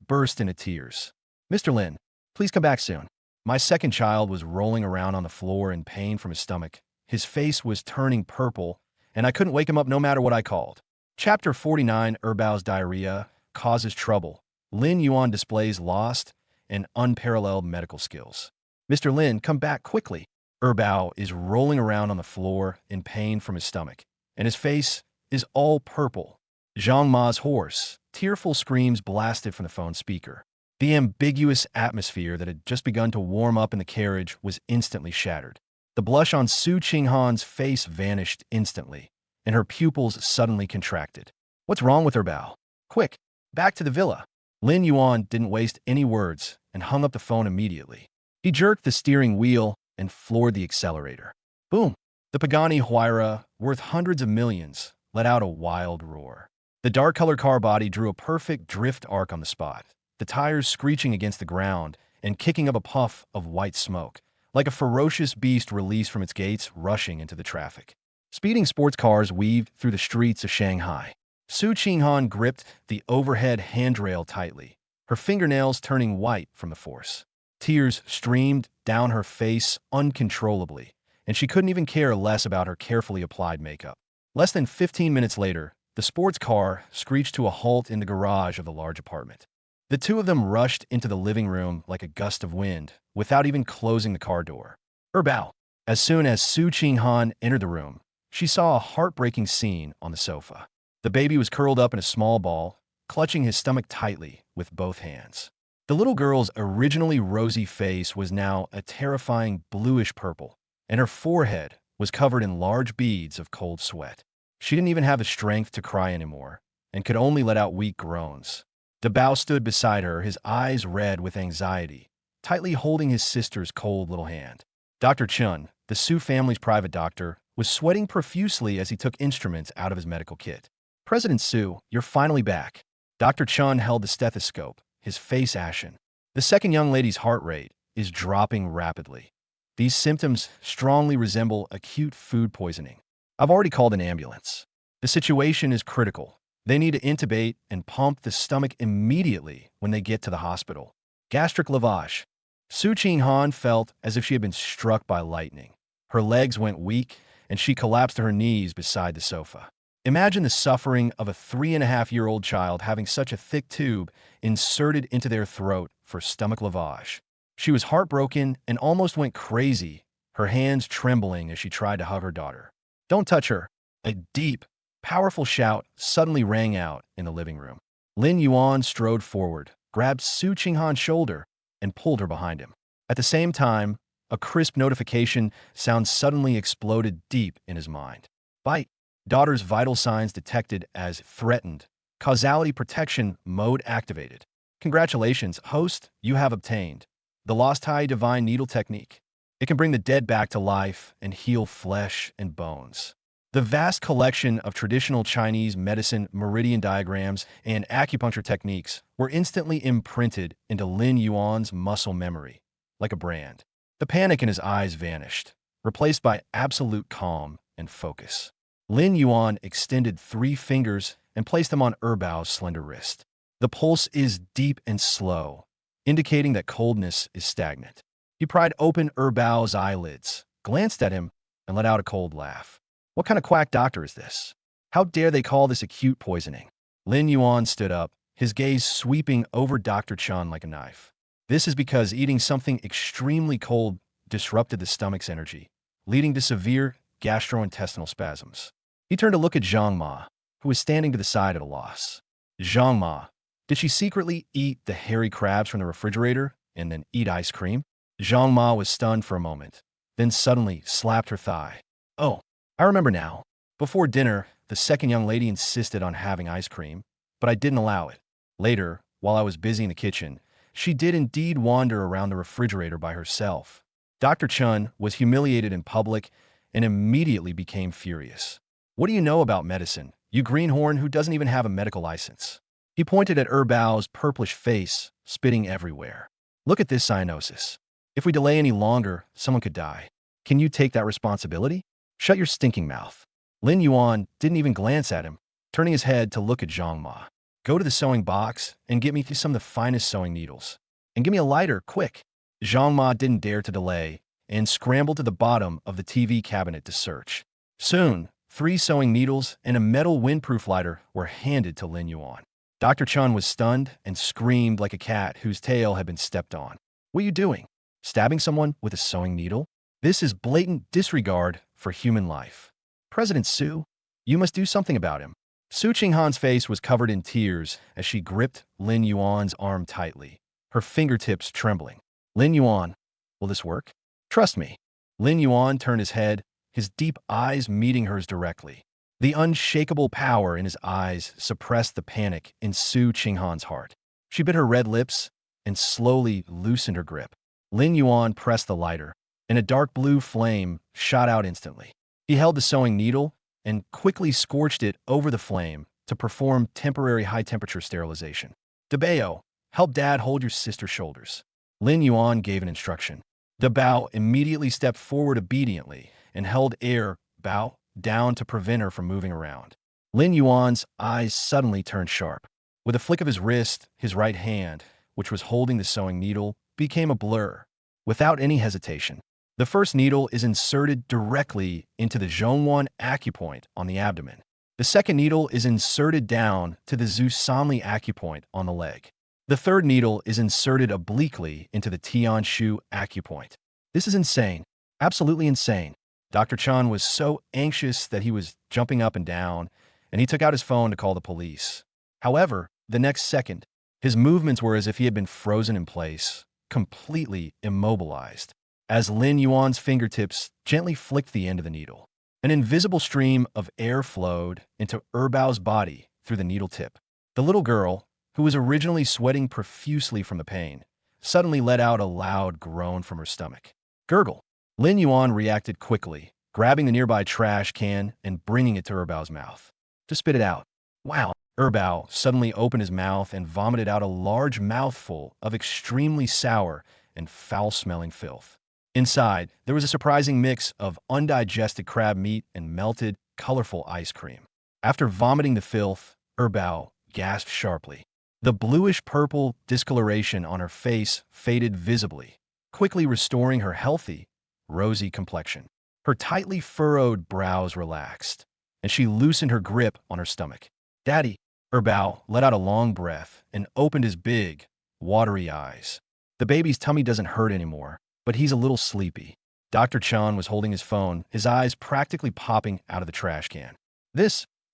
burst into tears. Mr. Lin, please come back soon. My second child was rolling around on the floor in pain from his stomach. His face was turning purple, and I couldn't wake him up no matter what I called. Chapter 49, Erbao's diarrhea causes trouble. Lin Yuan displays lost and unparalleled medical skills. Mr. Lin, come back quickly. Erbao is rolling around on the floor in pain from his stomach, and his face is all purple. Zhang Ma's hoarse, tearful screams blasted from the phone speaker. The ambiguous atmosphere that had just begun to warm up in the carriage was instantly shattered. The blush on Su Qinghan's face vanished instantly, and her pupils suddenly contracted. What's wrong with Erbao? Quick, back to the villa. Lin Yuan didn't waste any words and hung up the phone immediately. He jerked the steering wheel and floored the accelerator. Boom! The Pagani Huayra, worth hundreds of millions, let out a wild roar. The dark-colored car body drew a perfect drift arc on the spot, the tires screeching against the ground and kicking up a puff of white smoke, like a ferocious beast released from its gates rushing into the traffic. Speeding sports cars weaved through the streets of Shanghai. Su Qinghan gripped the overhead handrail tightly, her fingernails turning white from the force. Tears streamed down her face uncontrollably, and she couldn't even care less about her carefully applied makeup. Less than 15 minutes later, the sports car screeched to a halt in the garage of the large apartment. The two of them rushed into the living room like a gust of wind, without even closing the car door. Erbao. As soon as Su Qinghan entered the room, she saw a heartbreaking scene on the sofa. The baby was curled up in a small ball, clutching his stomach tightly with both hands. The little girl's originally rosy face was now a terrifying bluish purple, and her forehead was covered in large beads of cold sweat. She didn't even have the strength to cry anymore, and could only let out weak groans. Dabao stood beside her, his eyes red with anxiety, tightly holding his sister's cold little hand. Dr. Chun, the Su family's private doctor, was sweating profusely as he took instruments out of his medical kit. President Su, you're finally back. Dr. Chun held the stethoscope, his face ashen. The second young lady's heart rate is dropping rapidly. These symptoms strongly resemble acute food poisoning. I've already called an ambulance. The situation is critical. They need to intubate and pump the stomach immediately when they get to the hospital. Gastric lavage. Su Qinghan felt as if she had been struck by lightning. Her legs went weak, and she collapsed to her knees beside the sofa. Imagine the suffering of a 3.5-year-old child having such a thick tube inserted into their throat for stomach lavage. She was heartbroken and almost went crazy, her hands trembling as she tried to hug her daughter. Don't touch her. A deep, powerful shout suddenly rang out in the living room. Lin Yuan strode forward, grabbed Su Qinghan's shoulder, and pulled her behind him. At the same time, a crisp notification sound suddenly exploded deep in his mind. Bite. Daughter's vital signs detected as threatened. Causality protection mode activated. Congratulations, host, you have obtained the Lost Tai Divine Needle Technique. It can bring the dead back to life and heal flesh and bones. The vast collection of traditional Chinese medicine, meridian diagrams, and acupuncture techniques were instantly imprinted into Lin Yuan's muscle memory, like a brand. The panic in his eyes vanished, replaced by absolute calm and focus. Lin Yuan extended 3 fingers and placed them on Bao's slender wrist. The pulse is deep and slow, indicating that coldness is stagnant. He pried open Bao's eyelids, glanced at him, and let out a cold laugh. What kind of quack doctor is this? How dare they call this acute poisoning? Lin Yuan stood up, his gaze sweeping over Dr. Chen like a knife. This is because eating something extremely cold disrupted the stomach's energy, leading to severe gastrointestinal spasms. He turned to look at Zhang Ma, who was standing to the side at a loss. Zhang Ma, did she secretly eat the hairy crabs from the refrigerator and then eat ice cream? Zhang Ma was stunned for a moment, then suddenly slapped her thigh. Oh, I remember now. Before dinner, the second young lady insisted on having ice cream, but I didn't allow it. Later, while I was busy in the kitchen, she did indeed wander around the refrigerator by herself. Dr. Chen was humiliated in public and immediately became furious. What do you know about medicine, you greenhorn who doesn't even have a medical license? He pointed at Bao's purplish face, spitting everywhere. Look at this cyanosis. If we delay any longer, someone could die. Can you take that responsibility? Shut your stinking mouth. Lin Yuan didn't even glance at him, turning his head to look at Zhang Ma. Go to the sewing box and get me some of the finest sewing needles. And give me a lighter, quick. Zhang Ma didn't dare to delay and scrambled to the bottom of the TV cabinet to search. Soon, 3 sewing needles and a metal windproof lighter were handed to Lin Yuan. Dr. Chen was stunned and screamed like a cat whose tail had been stepped on. What are you doing? Stabbing someone with a sewing needle? This is blatant disregard for human life. President Su, you must do something about him. Su Qinghan's face was covered in tears as she gripped Lin Yuan's arm tightly, her fingertips trembling. Lin Yuan, will this work? Trust me. Lin Yuan turned his head, his deep eyes meeting hers directly. The unshakable power in his eyes suppressed the panic in Su Qinghan's heart. She bit her red lips and slowly loosened her grip. Lin Yuan pressed the lighter, and a dark blue flame shot out instantly. He held the sewing needle and quickly scorched it over the flame to perform temporary high-temperature sterilization. Dabao, help Dad hold your sister's shoulders. Lin Yuan gave an instruction. Dabao immediately stepped forward obediently and held Bao down to prevent her from moving around. Lin Yuan's eyes suddenly turned sharp. With a flick of his wrist, his right hand, which was holding the sewing needle, became a blur. Without any hesitation, the first needle is inserted directly into the Zhongwan acupoint on the abdomen. The second needle is inserted down to the Zhu Sanli acupoint on the leg. The third needle is inserted obliquely into the Tianshu acupoint. This is insane. Absolutely insane. Dr. Chen was so anxious that he was jumping up and down, and he took out his phone to call the police. However, the next second, his movements were as if he had been frozen in place, completely immobilized. As Lin Yuan's fingertips gently flicked the end of the needle, an invisible stream of air flowed into Bao's body through the needle tip. The little girl, who was originally sweating profusely from the pain, suddenly let out a loud groan from her stomach. Gurgle. Lin Yuan reacted quickly, grabbing the nearby trash can and bringing it to Bao's mouth. To spit it out. Wow. Bao suddenly opened his mouth and vomited out a large mouthful of extremely sour and foul-smelling filth. Inside, there was a surprising mix of undigested crab meat and melted, colorful ice cream. After vomiting the filth, Bao gasped sharply. The bluish-purple discoloration on her face faded visibly, quickly restoring her healthy, rosy complexion. Her tightly furrowed brows relaxed, and she loosened her grip on her stomach. Daddy, Bao let out a long breath and opened his big, watery eyes. The baby's tummy doesn't hurt anymore, but he's a little sleepy. Dr. Chen was holding his phone, his eyes practically popping out of the trash can.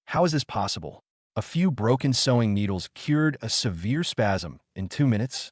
How is this possible? A few broken sewing needles cured a severe spasm in 2 minutes?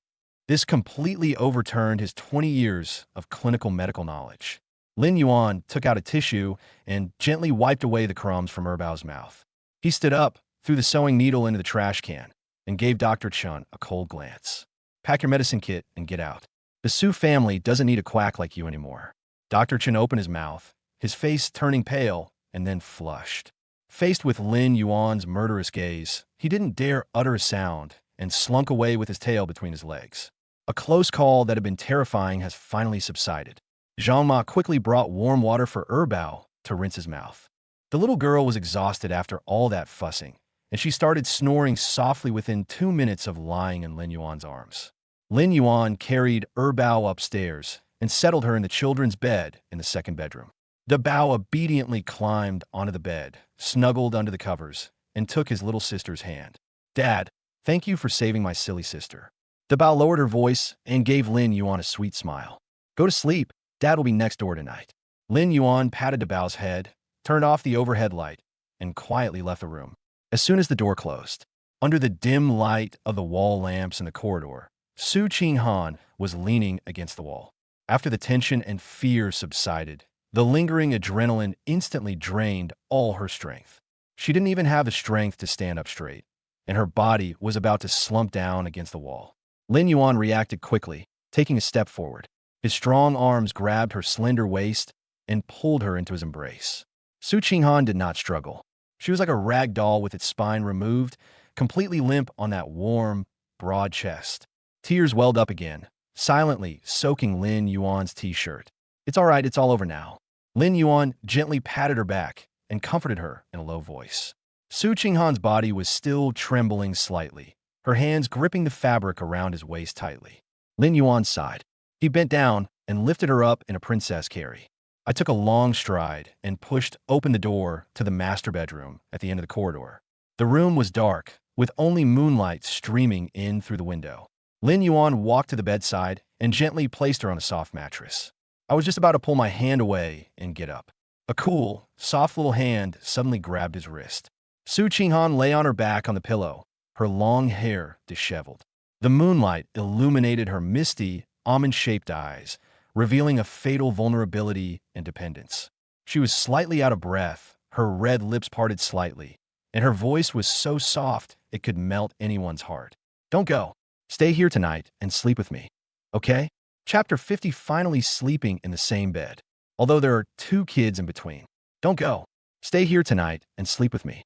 This completely overturned his 20 years of clinical medical knowledge. Lin Yuan took out a tissue and gently wiped away the crumbs from Bao's mouth. He stood up, threw the sewing needle into the trash can, and gave Dr. Chun a cold glance. Pack your medicine kit and get out. The Su family doesn't need a quack like you anymore. Dr. Chun opened his mouth, his face turning pale, and then flushed. Faced with Lin Yuan's murderous gaze, he didn't dare utter a sound and slunk away with his tail between his legs. A close call that had been terrifying has finally subsided. Zhang Ma quickly brought warm water for Bao to rinse his mouth. The little girl was exhausted after all that fussing, and she started snoring softly within 2 minutes of lying in Lin Yuan's arms. Lin Yuan carried Bao upstairs and settled her in the children's bed in the second bedroom. Bao obediently climbed onto the bed, snuggled under the covers, and took his little sister's hand. "Dad, thank you for saving my silly sister." Bao lowered her voice and gave Lin Yuan a sweet smile. "Go to sleep. Dad will be next door tonight." Lin Yuan patted Bao's head, turned off the overhead light, and quietly left the room. As soon as the door closed, under the dim light of the wall lamps in the corridor, Su Qinghan was leaning against the wall. After the tension and fear subsided, the lingering adrenaline instantly drained all her strength. She didn't even have the strength to stand up straight, and her body was about to slump down against the wall. Lin Yuan reacted quickly, taking a step forward. His strong arms grabbed her slender waist and pulled her into his embrace. Su Qinghan did not struggle. She was like a rag doll with its spine removed, completely limp on that warm, broad chest. Tears welled up again, silently soaking Lin Yuan's t-shirt. "It's all right, it's all over now." Lin Yuan gently patted her back and comforted her in a low voice. Su Qinghan's body was still trembling slightly, her hands gripping the fabric around his waist tightly. Lin Yuan sighed. He bent down and lifted her up in a princess carry. I took a long stride and pushed open the door to the master bedroom at the end of the corridor. The room was dark, with only moonlight streaming in through the window. Lin Yuan walked to the bedside and gently placed her on a soft mattress. I was just about to pull my hand away and get up. A cool, soft little hand suddenly grabbed his wrist. Su Qinghan lay on her back on the pillow, her long hair disheveled. The moonlight illuminated her misty, almond-shaped eyes, revealing a fatal vulnerability and dependence. She was slightly out of breath, her red lips parted slightly, and her voice was so soft it could melt anyone's heart. "Don't go. Stay here tonight and sleep with me. Okay?" Chapter 50. Finally sleeping in the same bed, although there are 2 kids in between. "Don't go. Stay here tonight and sleep with me.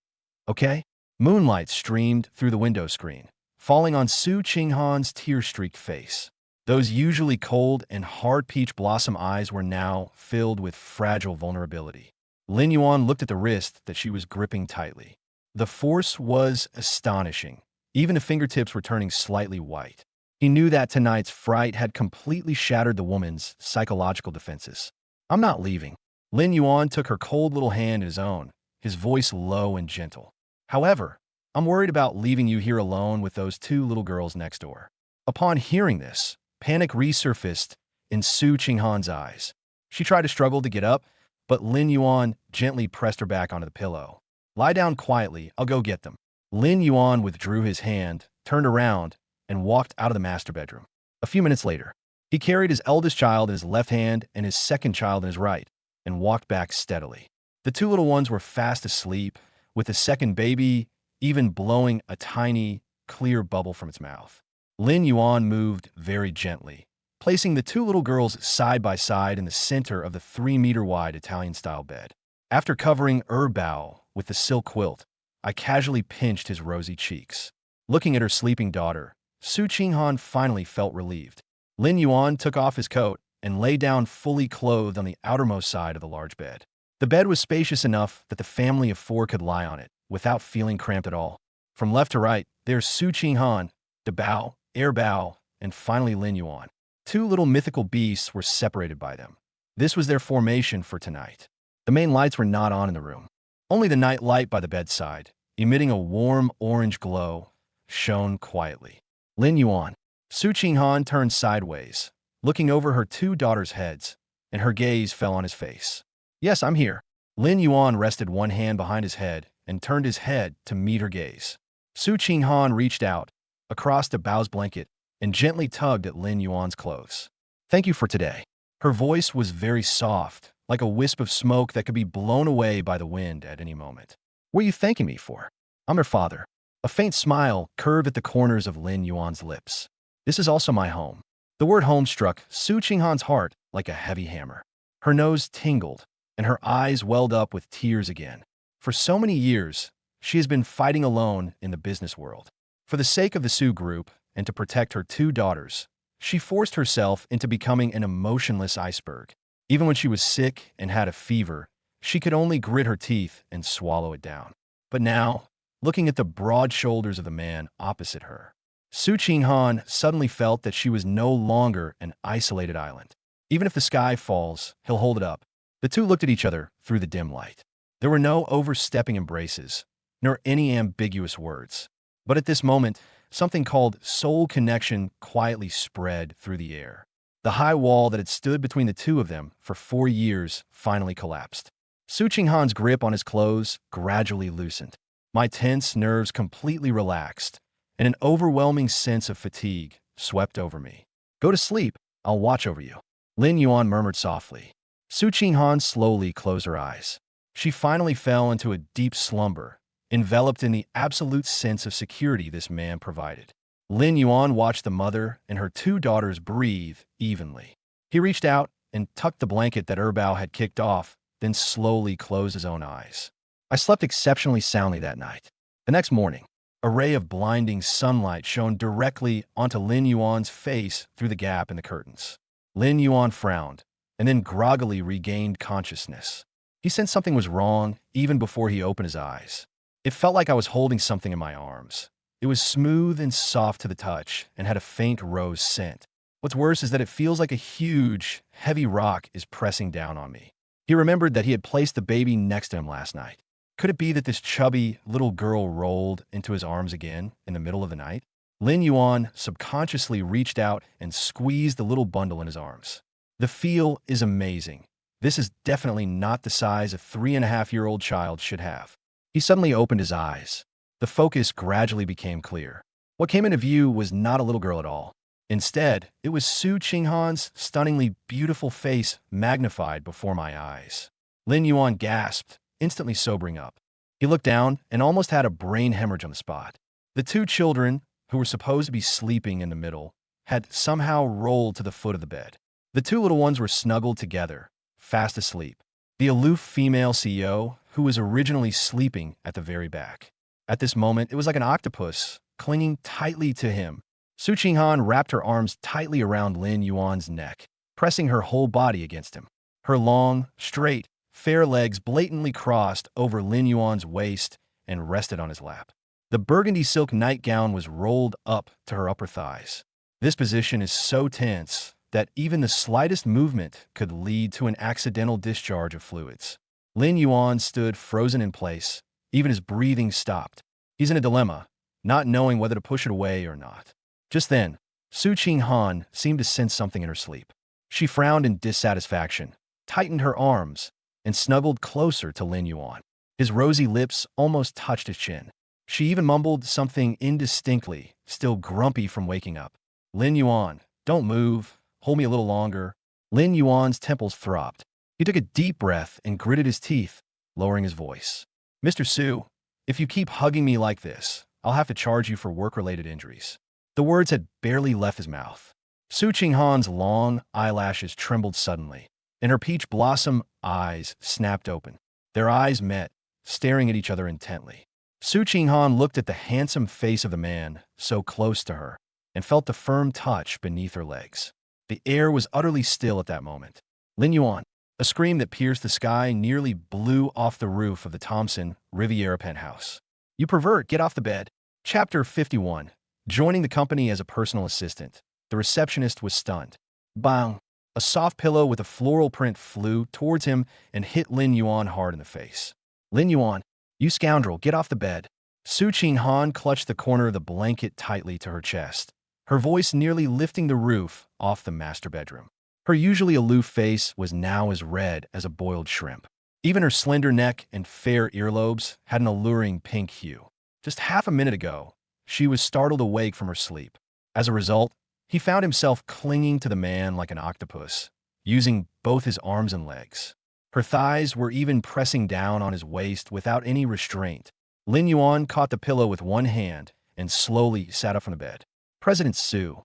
Okay?" Moonlight streamed through the window screen, falling on Su Qinghan's tear-streaked face. Those usually cold and hard peach blossom eyes were now filled with fragile vulnerability. Lin Yuan looked at the wrist that she was gripping tightly. The force was astonishing. Even the fingertips were turning slightly white. He knew that tonight's fright had completely shattered the woman's psychological defenses. "I'm not leaving." Lin Yuan took her cold little hand in his own, his voice low and gentle. "However, I'm worried about leaving you here alone with those 2 little girls next door." Upon hearing this, panic resurfaced in Su Qinghan's eyes. She tried to struggle to get up, but Lin Yuan gently pressed her back onto the pillow. "Lie down quietly, I'll go get them." Lin Yuan withdrew his hand, turned around, and walked out of the master bedroom. A few minutes later, he carried his eldest child in his left hand and his second child in his right, and walked back steadily. The 2 little ones were fast asleep, with the second baby even blowing a tiny, clear bubble from its mouth. Lin Yuan moved very gently, placing the 2 little girls side by side in the center of the 3-meter-wide Italian-style bed. After covering Bao with the silk quilt, I casually pinched his rosy cheeks. Looking at her sleeping daughter, Su Qinghan finally felt relieved. Lin Yuan took off his coat and lay down fully clothed on the outermost side of the large bed. The bed was spacious enough that the family of 4 could lie on it without feeling cramped at all. From left to right, there's Su Qinghan, Bao, Bao, and finally Lin Yuan. 2 little mythical beasts were separated by them. This was their formation for tonight. The main lights were not on in the room. Only the night light by the bedside, emitting a warm orange glow, shone quietly. Lin Yuan. Su Qinghan turned sideways, looking over her 2 daughters' heads, and her gaze fell on his face. "Yes, I'm here." Lin Yuan rested one hand behind his head and turned his head to meet her gaze. Su Qinghan reached out, across to Bao's blanket, and gently tugged at Lin Yuan's clothes. "Thank you for today." Her voice was very soft, like a wisp of smoke that could be blown away by the wind at any moment. "What are you thanking me for?" "I'm your father." A faint smile curved at the corners of Lin Yuan's lips. This is also my home. The word home struck Su Qinghan's heart like a heavy hammer. Her nose tingled, and her eyes welled up with tears again. For so many years, she has been fighting alone in the business world. For the sake of the Su Group and to protect her two daughters, she forced herself into becoming an emotionless iceberg. Even when she was sick and had a fever, she could only grit her teeth and swallow it down. But now, looking at the broad shoulders of the man opposite her, Su Qinghan suddenly felt that she was no longer an isolated island. Even if the sky falls, he'll hold it up. The two looked at each other through the dim light. There were no overstepping embraces, nor any ambiguous words. But at this moment, something called soul connection quietly spread through the air. The high wall that had stood between the two of them for 4 years finally collapsed. Su Qinghan's grip on his clothes gradually loosened. My tense nerves completely relaxed, and an overwhelming sense of fatigue swept over me. Go to sleep, I'll watch over you, Lin Yuan murmured softly. Su Qinghan slowly closed her eyes. She finally fell into a deep slumber, enveloped in the absolute sense of security this man provided. Lin Yuan watched the mother and her two daughters breathe evenly. He reached out and tucked the blanket that Erbao had kicked off, then slowly closed his own eyes. I slept exceptionally soundly that night. The next morning, a ray of blinding sunlight shone directly onto Lin Yuan's face through the gap in the curtains. Lin Yuan frowned, and then groggily regained consciousness. He sensed something was wrong even before he opened his eyes. It felt like I was holding something in my arms. It was smooth and soft to the touch and had a faint rose scent. What's worse is that it feels like a huge, heavy rock is pressing down on me. He remembered that he had placed the baby next to him last night. Could it be that this chubby little girl rolled into his arms again in the middle of the night? Lin Yuan subconsciously reached out and squeezed the little bundle in his arms. The feel is amazing. This is definitely not the size a 3.5-year-old child should have. He suddenly opened his eyes. The focus gradually became clear. What came into view was not a little girl at all. Instead, it was Su Qinghan's stunningly beautiful face magnified before my eyes. Lin Yuan gasped, instantly sobering up. He looked down and almost had a brain hemorrhage on the spot. The two children, who were supposed to be sleeping in the middle, had somehow rolled to the foot of the bed. The two little ones were snuggled together, fast asleep. The aloof female CEO, who was originally sleeping at the very back. At this moment, it was like an octopus, clinging tightly to him. Su Qinghan wrapped her arms tightly around Lin Yuan's neck, pressing her whole body against him. Her long, straight, fair legs blatantly crossed over Lin Yuan's waist and rested on his lap. The burgundy silk nightgown was rolled up to her upper thighs. This position is so tense that even the slightest movement could lead to an accidental discharge of fluids. Lin Yuan stood frozen in place. Even his breathing stopped. He's in a dilemma, not knowing whether to push it away or not. Just then, Su Qinghan seemed to sense something in her sleep. She frowned in dissatisfaction, tightened her arms, and snuggled closer to Lin Yuan. His rosy lips almost touched his chin. She even mumbled something indistinctly, still grumpy from waking up. Lin Yuan, don't move. Hold me a little longer. Lin Yuan's temples throbbed. He took a deep breath and gritted his teeth, lowering his voice. Mr. Su, if you keep hugging me like this, I'll have to charge you for work-related injuries. The words had barely left his mouth. Su Qinghan's long eyelashes trembled suddenly, and her peach blossom eyes snapped open. Their eyes met, staring at each other intently. Su Qinghan looked at the handsome face of the man so close to her and felt the firm touch beneath her legs. The air was utterly still at that moment. Lin Yuan, a scream that pierced the sky, nearly blew off the roof of the Thompson Riviera penthouse. You pervert, get off the bed. Chapter 51. Joining the company as a personal assistant, the receptionist was stunned. Bang! A soft pillow with a floral print flew towards him and hit Lin Yuan hard in the face. Lin Yuan, you scoundrel, get off the bed. Su Qinghan clutched the corner of the blanket tightly to her chest, her voice nearly lifting the roof off the master bedroom. Her usually aloof face was now as red as a boiled shrimp. Even her slender neck and fair earlobes had an alluring pink hue. Just half a minute ago, she was startled awake from her sleep. As a result, he found himself clinging to the man like an octopus, using both his arms and legs. Her thighs were even pressing down on his waist without any restraint. Lin Yuan caught the pillow with one hand and slowly sat up from the bed. President Su,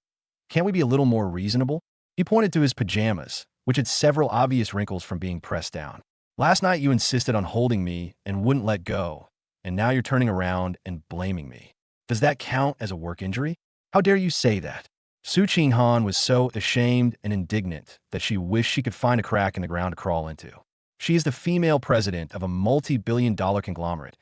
can't we be a little more reasonable? He pointed to his pajamas, which had several obvious wrinkles from being pressed down. Last night you insisted on holding me and wouldn't let go, and now you're turning around and blaming me. Does that count as a work injury? How dare you say that? Su Qinghan was so ashamed and indignant that she wished she could find a crack in the ground to crawl into. She is the female president of a multi-billion-dollar conglomerate,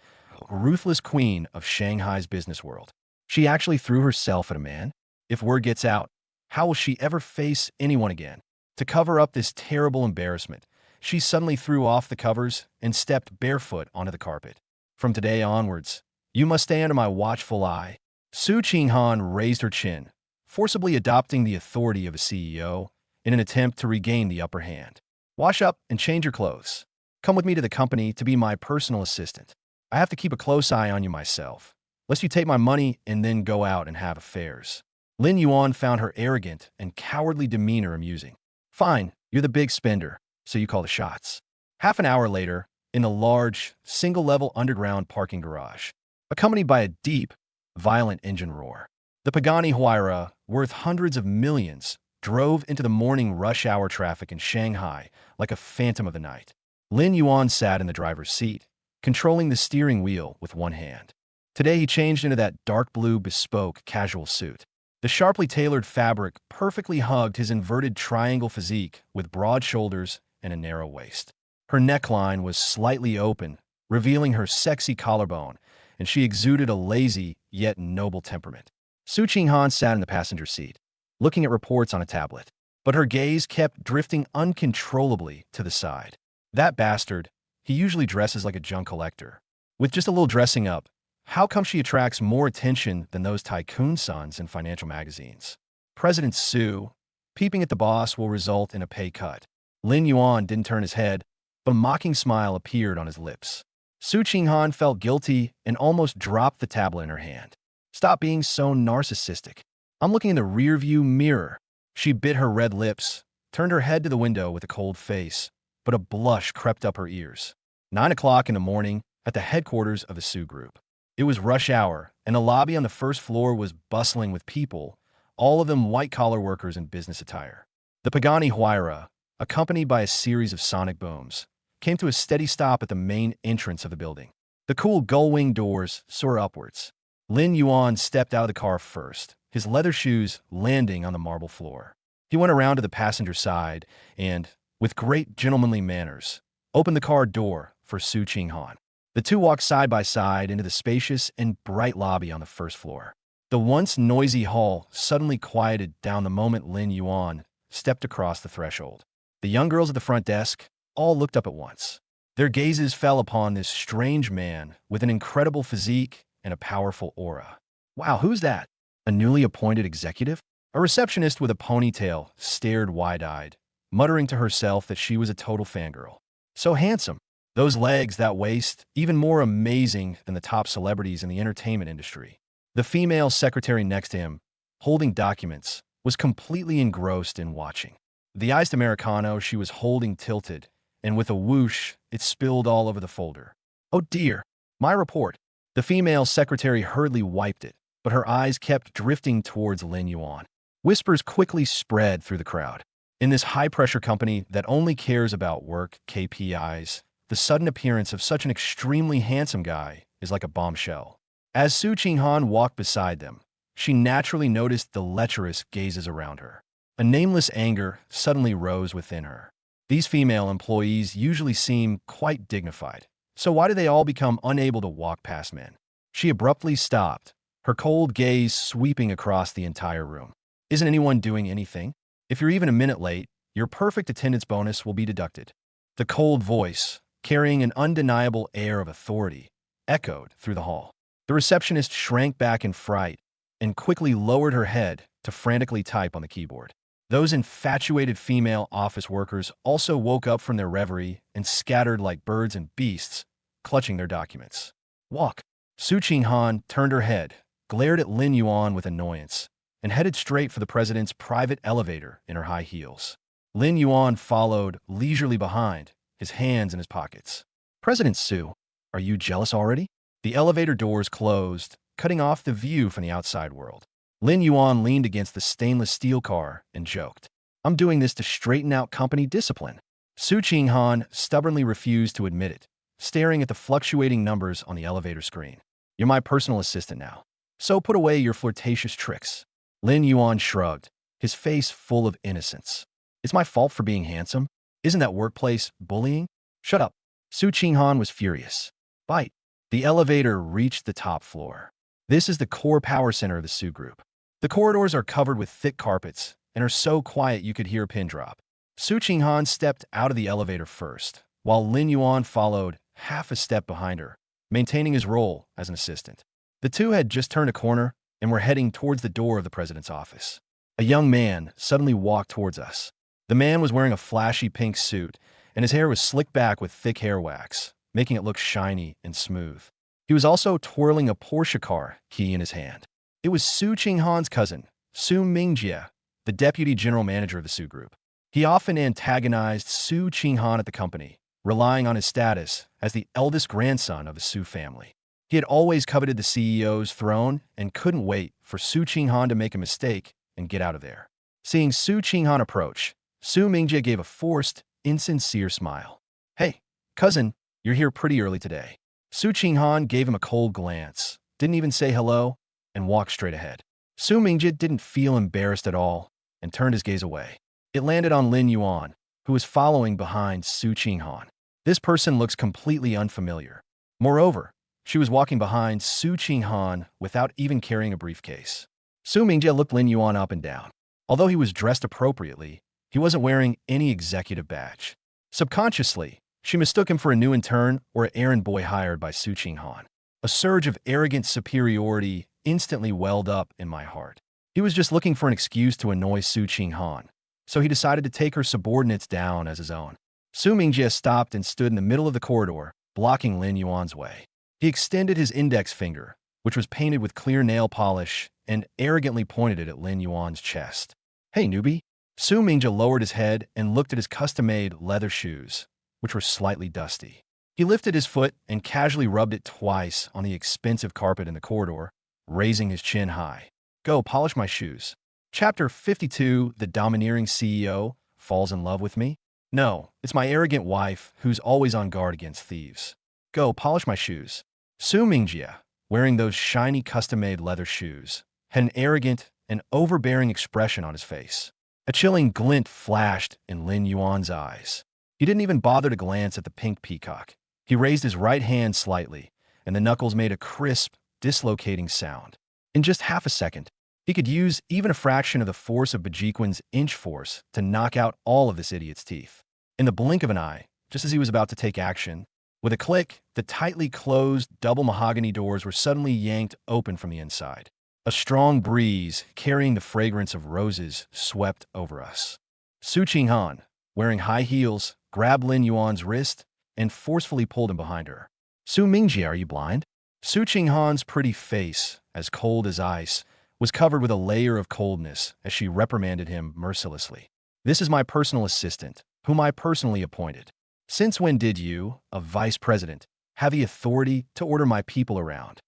a ruthless queen of Shanghai's business world. She actually threw herself at a man? If word gets out, how will she ever face anyone again? To cover up this terrible embarrassment, she suddenly threw off the covers and stepped barefoot onto the carpet. From today onwards, you must stay under my watchful eye. Su Qinghan raised her chin, forcibly adopting the authority of a CEO in an attempt to regain the upper hand. Wash up and change your clothes. Come with me to the company to be my personal assistant. I have to keep a close eye on you myself, lest you take my money and then go out and have affairs. Lin Yuan found her arrogant and cowardly demeanor amusing. Fine, you're the big spender, so you call the shots. Half an hour later, in a large, single-level underground parking garage, accompanied by a deep, violent engine roar, the Pagani Huayra, worth hundreds of millions, drove into the morning rush hour traffic in Shanghai like a phantom of the night. Lin Yuan sat in the driver's seat, controlling the steering wheel with one hand. Today he changed into that dark blue bespoke casual suit. The sharply tailored fabric perfectly hugged his inverted triangle physique with broad shoulders and a narrow waist. Her neckline was slightly open, revealing her sexy collarbone, and she exuded a lazy yet noble temperament. Su Qinghan sat in the passenger seat, looking at reports on a tablet, but her gaze kept drifting uncontrollably to the side. That bastard, he usually dresses like a junk collector. With just a little dressing up, how come she attracts more attention than those tycoon sons in financial magazines? President Su, peeping at the boss will result in a pay cut. Lin Yuan didn't turn his head, but a mocking smile appeared on his lips. Su Qinghan felt guilty and almost dropped the tablet in her hand. Stop being so narcissistic. I'm looking in the rearview mirror. She bit her red lips, turned her head to the window with a cold face, but a blush crept up her ears. 9 o'clock in the morning at the headquarters of the Su Group. It was rush hour, and the lobby on the first floor was bustling with people, all of them white-collar workers in business attire. The Pagani Huayra, accompanied by a series of sonic booms, came to a steady stop at the main entrance of the building. The cool gull-wing doors soared upwards. Lin Yuan stepped out of the car first, his leather shoes landing on the marble floor. He went around to the passenger side and, with great gentlemanly manners, opened the car door for Su Qinghan. The two walked side by side into the spacious and bright lobby on the first floor. The once noisy hall suddenly quieted down the moment Lin Yuan stepped across the threshold. The young girls at the front desk all looked up at once. Their gazes fell upon this strange man with an incredible physique and a powerful aura. Wow, who's that? A newly appointed executive? A receptionist with a ponytail stared wide-eyed, muttering to herself that she was a total fangirl. So handsome. Those legs, that waist, even more amazing than the top celebrities in the entertainment industry. The female secretary next to him, holding documents, was completely engrossed in watching. The iced Americano she was holding tilted, and with a whoosh, it spilled all over the folder. Oh dear, my report. The female secretary hurriedly wiped it, but her eyes kept drifting towards Lin Yuan. Whispers quickly spread through the crowd. In this high-pressure company that only cares about work KPIs, the sudden appearance of such an extremely handsome guy is like a bombshell. As Su Qinghan walked beside them, she naturally noticed the lecherous gazes around her. A nameless anger suddenly rose within her. These female employees usually seem quite dignified, so why do they all become unable to walk past men? She abruptly stopped, her cold gaze sweeping across the entire room. Isn't anyone doing anything? If you're even a minute late, your perfect attendance bonus will be deducted. The cold voice, carrying an undeniable air of authority, echoed through the hall. The receptionist shrank back in fright and quickly lowered her head to frantically type on the keyboard. Those infatuated female office workers also woke up from their reverie and scattered like birds and beasts, clutching their documents. Walk. Su Qinghan turned her head, glared at Lin Yuan with annoyance, and headed straight for the president's private elevator in her high heels. Lin Yuan followed leisurely behind, his hands in his pockets. President Su, are you jealous already? The elevator doors closed, cutting off the view from the outside world. Lin Yuan leaned against the stainless steel car and joked, "I'm doing this to straighten out company discipline." Su Qinghan stubbornly refused to admit it, staring at the fluctuating numbers on the elevator screen. "You're my personal assistant now, so put away your flirtatious tricks." Lin Yuan shrugged, his face full of innocence. "It's my fault for being handsome? Isn't that workplace bullying?" "Shut up." Su Qinghan was furious. "Bite." The elevator reached the top floor. This is the core power center of the Su Group. The corridors are covered with thick carpets and are so quiet you could hear a pin drop. Su Qinghan stepped out of the elevator first, while Lin Yuan followed half a step behind her, maintaining his role as an assistant. The two had just turned a corner and were heading towards the door of the president's office. A young man suddenly walked towards us. The man was wearing a flashy pink suit, and his hair was slicked back with thick hair wax, making it look shiny and smooth. He was also twirling a Porsche car key in his hand. It was Su Qinghan's cousin, Su Mingjie, the deputy general manager of the Su Group. He often antagonized Su Qinghan at the company, relying on his status as the eldest grandson of the Su family. He had always coveted the CEO's throne and couldn't wait for Su Qinghan to make a mistake and get out of there. Seeing Su Qinghan approach, Su Mingjie gave a forced, insincere smile. "Hey, cousin, you're here pretty early today." Su Qinghan gave him a cold glance, didn't even say hello, and walked straight ahead. Su Mingjie didn't feel embarrassed at all and turned his gaze away. It landed on Lin Yuan, who was following behind Su Qinghan. This person looks completely unfamiliar. Moreover, she was walking behind Su Qinghan without even carrying a briefcase. Su Mingjie looked Lin Yuan up and down. Although he was dressed appropriately, he wasn't wearing any executive badge. Subconsciously, she mistook him for a new intern or an errand boy hired by Su Qinghan. A surge of arrogant superiority instantly welled up in my heart. He was just looking for an excuse to annoy Su Qinghan, so he decided to take her subordinates down as his own. Su Mingjie stopped and stood in the middle of the corridor, blocking Lin Yuan's way. He extended his index finger, which was painted with clear nail polish, and arrogantly pointed it at Lin Yuan's chest. "Hey, newbie." Su Mingjie lowered his head and looked at his custom-made leather shoes, which were slightly dusty. He lifted his foot and casually rubbed it twice on the expensive carpet in the corridor, raising his chin high. "Go, polish my shoes." Chapter 52, The Domineering CEO Falls in Love with Me? "No, it's my arrogant wife who's always on guard against thieves. Go, polish my shoes." Su Mingjie, wearing those shiny custom-made leather shoes, had an arrogant and overbearing expression on his face. A chilling glint flashed in Lin Yuan's eyes. He didn't even bother to glance at the pink peacock. He raised his right hand slightly, and the knuckles made a crisp, dislocating sound. In just half a second, he could use even a fraction of the force of Bajiquan's inch force to knock out all of this idiot's teeth. In the blink of an eye, just as he was about to take action, with a click, the tightly closed double mahogany doors were suddenly yanked open from the inside. A strong breeze, carrying the fragrance of roses, swept over us. Su Qinghan, wearing high heels, grabbed Lin Yuan's wrist and forcefully pulled him behind her. "Su Mingjie, are you blind?" Su Qinghan's pretty face, as cold as ice, was covered with a layer of coldness as she reprimanded him mercilessly. "This is my personal assistant, whom I personally appointed. Since when did you, a vice president, have the authority to order my people around?"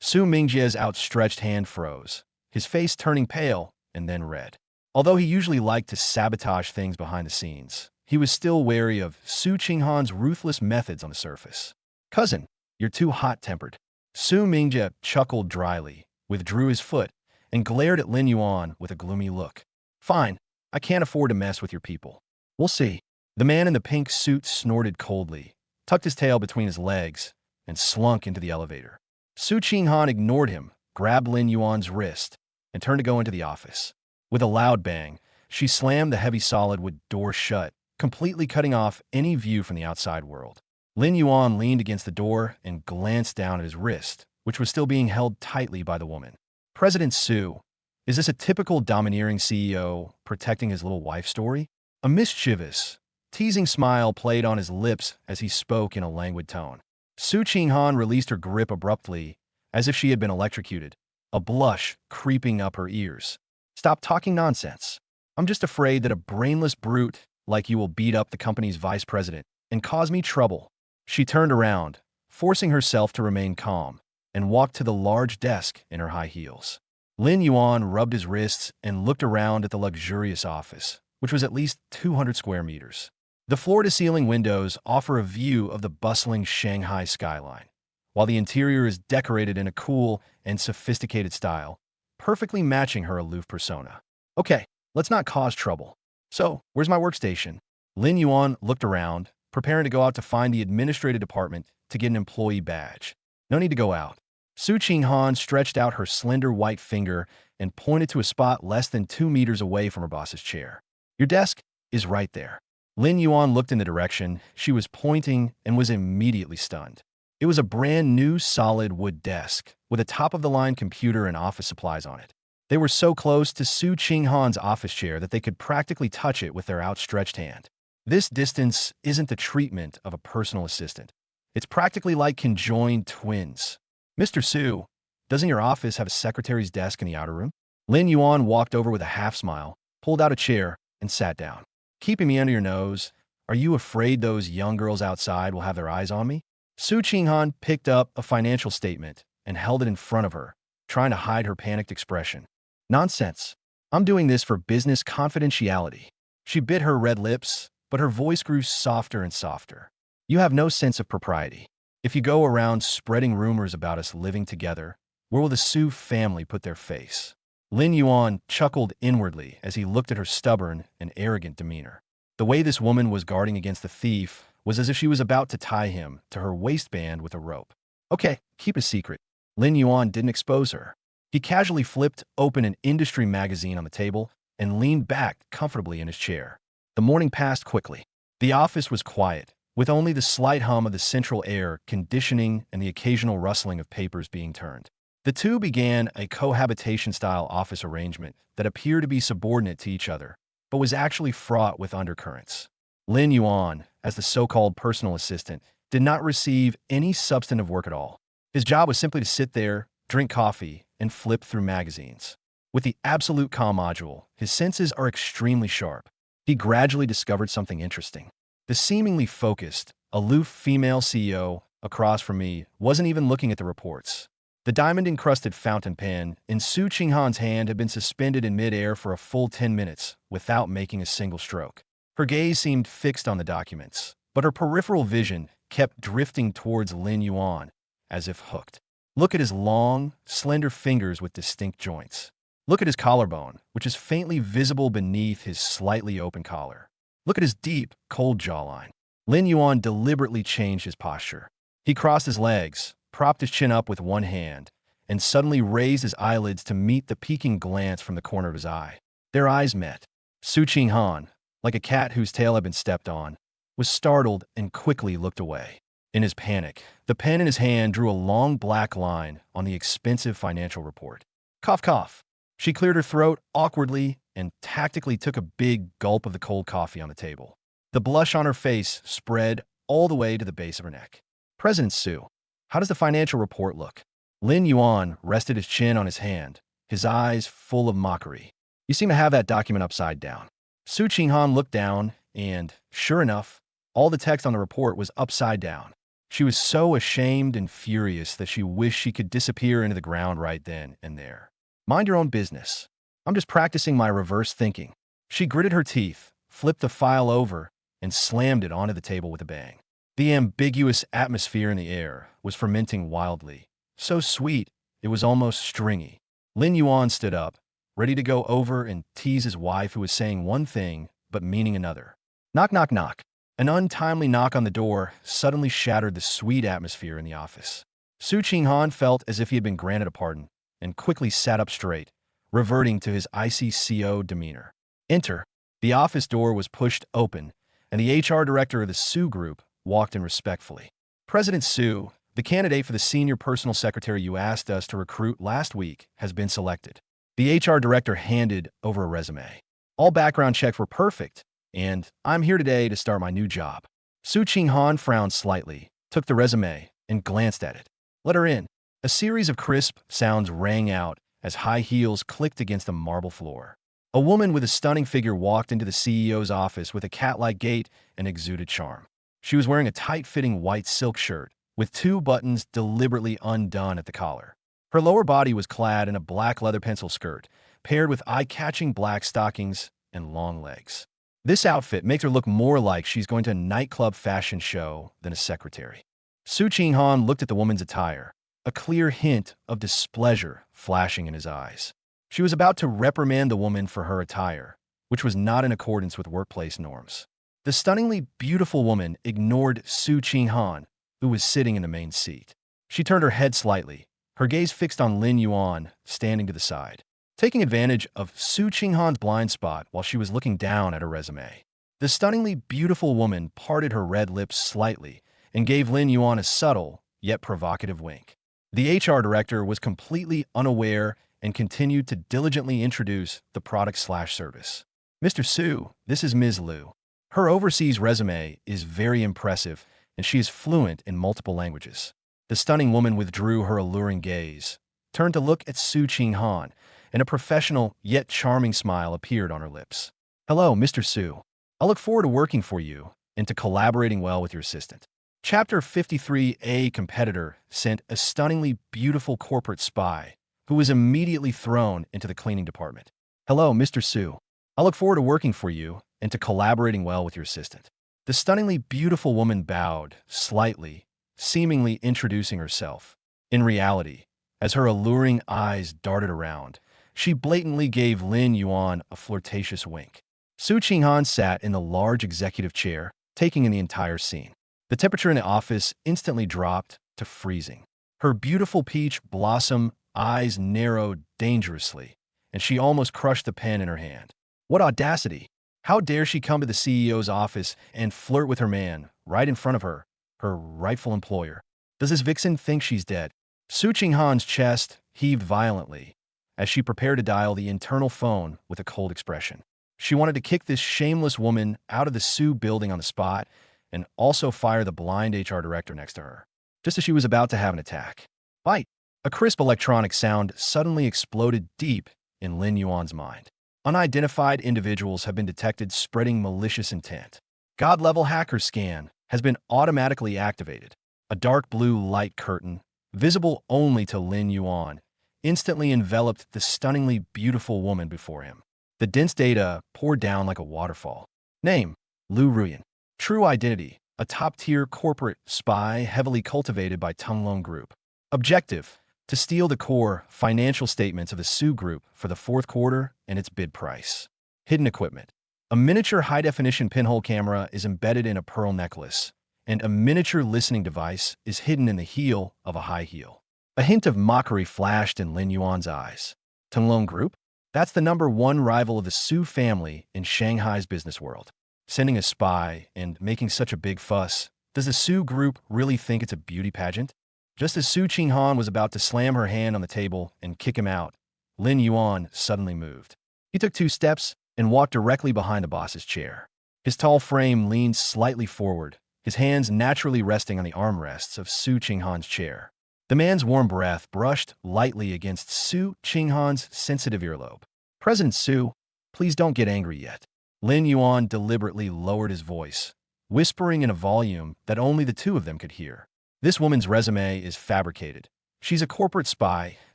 Su Mingjie's outstretched hand froze, his face turning pale and then red. Although he usually liked to sabotage things behind the scenes, he was still wary of Su Qinghan's ruthless methods on the surface. "Cousin, you're too hot-tempered." Su Mingjie chuckled dryly, withdrew his foot, and glared at Lin Yuan with a gloomy look. "Fine, I can't afford to mess with your people. We'll see." The man in the pink suit snorted coldly, tucked his tail between his legs, and slunk into the elevator. Su Qinghan ignored him, grabbed Lin Yuan's wrist, and turned to go into the office. With a loud bang, she slammed the heavy solid wood door shut, completely cutting off any view from the outside world. Lin Yuan leaned against the door and glanced down at his wrist, which was still being held tightly by the woman. "President Su, is this a typical domineering CEO protecting his little wife story?" A mischievous, teasing smile played on his lips as he spoke in a languid tone. Su Qinghan released her grip abruptly, as if she had been electrocuted, a blush creeping up her ears. "Stop talking nonsense. I'm just afraid that a brainless brute like you will beat up the company's vice president and cause me trouble." She turned around, forcing herself to remain calm, and walked to the large desk in her high heels. Lin Yuan rubbed his wrists and looked around at the luxurious office, which was at least 200 square meters. The floor-to-ceiling windows offer a view of the bustling Shanghai skyline, while the interior is decorated in a cool and sophisticated style, perfectly matching her aloof persona. Okay, let's not cause trouble. So, where's my workstation? Lin Yuan looked around, preparing to go out to find the administrative department to get an employee badge. No need to go out. Su Qinghan stretched out her slender white finger and pointed to a spot less than 2 meters away from her boss's chair. Your desk is right there. Lin Yuan looked in the direction she was pointing and was immediately stunned. It was a brand new solid wood desk with a top-of-the-line computer and office supplies on it. They were so close to Su Qinghan's office chair that they could practically touch it with their outstretched hand. This distance isn't the treatment of a personal assistant. It's practically like conjoined twins. Mr. Su, doesn't your office have a secretary's desk in the outer room? Lin Yuan walked over with a half smile, pulled out a chair, and sat down. Keeping me under your nose, are you afraid those young girls outside will have their eyes on me? Su Qinghan picked up a financial statement and held it in front of her, trying to hide her panicked expression. Nonsense. I'm doing this for business confidentiality. She bit her red lips, but her voice grew softer and softer. You have no sense of propriety. If you go around spreading rumors about us living together, where will the Su family put their face? Lin Yuan chuckled inwardly as he looked at her stubborn and arrogant demeanor. The way this woman was guarding against the thief was as if she was about to tie him to her waistband with a rope. Okay, keep a secret. Lin Yuan didn't expose her. He casually flipped open an industry magazine on the table and leaned back comfortably in his chair. The morning passed quickly. The office was quiet, with only the slight hum of the central air conditioning and the occasional rustling of papers being turned. The two began a cohabitation-style office arrangement that appeared to be subordinate to each other, but was actually fraught with undercurrents. Lin Yuan, as the so-called personal assistant, did not receive any substantive work at all. His job was simply to sit there, drink coffee, and flip through magazines. With the absolute calm module, his senses are extremely sharp. He gradually discovered something interesting. The seemingly focused, aloof female CEO across from me wasn't even looking at the reports. The diamond-encrusted fountain pen in Su Qinghan's hand had been suspended in mid-air for a full 10 minutes without making a single stroke. Her gaze seemed fixed on the documents, but her peripheral vision kept drifting towards Lin Yuan, as if hooked. Look at his long, slender fingers with distinct joints. Look at his collarbone, which is faintly visible beneath his slightly open collar. Look at his deep, cold jawline. Lin Yuan deliberately changed his posture. He crossed his legs, propped his chin up with one hand, and suddenly raised his eyelids to meet the peeking glance from the corner of his eye. Their eyes met. Su Qinghan, like a cat whose tail had been stepped on, was startled and quickly looked away. In his panic, the pen in his hand drew a long black line on the expensive financial report. Cough, cough. She cleared her throat awkwardly and tactically took a big gulp of the cold coffee on the table. The blush on her face spread all the way to the base of her neck. President Su, how does the financial report look? Lin Yuan rested his chin on his hand, his eyes full of mockery. You seem to have that document upside down. Su Qinghan looked down, and, sure enough, all the text on the report was upside down. She was so ashamed and furious that she wished she could disappear into the ground right then and there. Mind your own business. I'm just practicing my reverse thinking. She gritted her teeth, flipped the file over, and slammed it onto the table with a bang. The ambiguous atmosphere in the air was fermenting wildly. So sweet, it was almost stringy. Lin Yuan stood up, ready to go over and tease his wife who was saying one thing but meaning another. Knock, knock, knock. An untimely knock on the door suddenly shattered the sweet atmosphere in the office. Su Qinghan felt as if he had been granted a pardon and quickly sat up straight, reverting to his icy CO demeanor. Enter. The office door was pushed open, and the HR director of the Su Group walked in respectfully. President Su, the candidate for the senior personal secretary you asked us to recruit last week, has been selected. The HR director handed over a resume. All background checks were perfect, and I'm here today to start my new job. Su Qinghan frowned slightly, took the resume, and glanced at it. Let her in. A series of crisp sounds rang out as high heels clicked against the marble floor. A woman with a stunning figure walked into the CEO's office with a cat-like gait and exuded charm. She was wearing a tight-fitting white silk shirt with 2 buttons deliberately undone at the collar. Her lower body was clad in a black leather pencil skirt, paired with eye-catching black stockings and long legs. This outfit makes her look more like she's going to a nightclub fashion show than a secretary. Su Qinghan looked at the woman's attire, a clear hint of displeasure flashing in his eyes. She was about to reprimand the woman for her attire, which was not in accordance with workplace norms. The stunningly beautiful woman ignored Su Qinghan, who was sitting in the main seat. She turned her head slightly, her gaze fixed on Lin Yuan, standing to the side. Taking advantage of Su Qinghan's blind spot while she was looking down at her resume, the stunningly beautiful woman parted her red lips slightly and gave Lin Yuan a subtle, yet provocative wink. The HR director was completely unaware and continued to diligently introduce the product/service. Mr. Su, this is Ms. Liu. Her overseas resume is very impressive, and she is fluent in multiple languages. The stunning woman withdrew her alluring gaze, turned to look at Su Qinghan, and a professional yet charming smile appeared on her lips. Hello, Mr. Su. I look forward to working for you and to collaborating well with your assistant. Chapter 53. A competitor sent a stunningly beautiful corporate spy who was immediately thrown into the cleaning department. Hello, Mr. Su. I look forward to working for you and to collaborating well with your assistant. The stunningly beautiful woman bowed slightly, seemingly introducing herself. In reality, as her alluring eyes darted around, she blatantly gave Lin Yuan a flirtatious wink. Su Qinghan sat in the large executive chair, taking in the entire scene. The temperature in the office instantly dropped to freezing. Her beautiful peach blossom eyes narrowed dangerously, and she almost crushed the pen in her hand. What audacity! How dare she come to the CEO's office and flirt with her man right in front of her, her rightful employer? Does this vixen think she's dead? Su Qinghan's chest heaved violently as she prepared to dial the internal phone with a cold expression. She wanted to kick this shameless woman out of the Su building on the spot and also fire the blind HR director next to her, just as she was about to have an attack. Bite! A crisp electronic sound suddenly exploded deep in Lin Yuan's mind. Unidentified individuals have been detected spreading malicious intent. God-level hacker scan has been automatically activated. A dark blue light curtain, visible only to Lin Yuan, instantly enveloped the stunningly beautiful woman before him. The dense data poured down like a waterfall. Name: Lu Ruyan. True identity: a top-tier corporate spy heavily cultivated by Tunglong Group. Objective: to steal the core financial statements of the Su Group for the fourth quarter and its bid price. Hidden equipment: a miniature high-definition pinhole camera is embedded in a pearl necklace, and a miniature listening device is hidden in the heel of a high heel. A hint of mockery flashed in Lin Yuan's eyes. Tunglong Group? That's the #1 rival of the Su family in Shanghai's business world. Sending a spy and making such a big fuss. Does the Su Group really think it's a beauty pageant? Just as Su Qinghan was about to slam her hand on the table and kick him out, Lin Yuan suddenly moved. He took 2 steps and walked directly behind the boss's chair. His tall frame leaned slightly forward, his hands naturally resting on the armrests of Su Qinghan's chair. The man's warm breath brushed lightly against Su Qinghan's sensitive earlobe. President Su, please don't get angry yet. Lin Yuan deliberately lowered his voice, whispering in a volume that only the two of them could hear. This woman's resume is fabricated. She's a corporate spy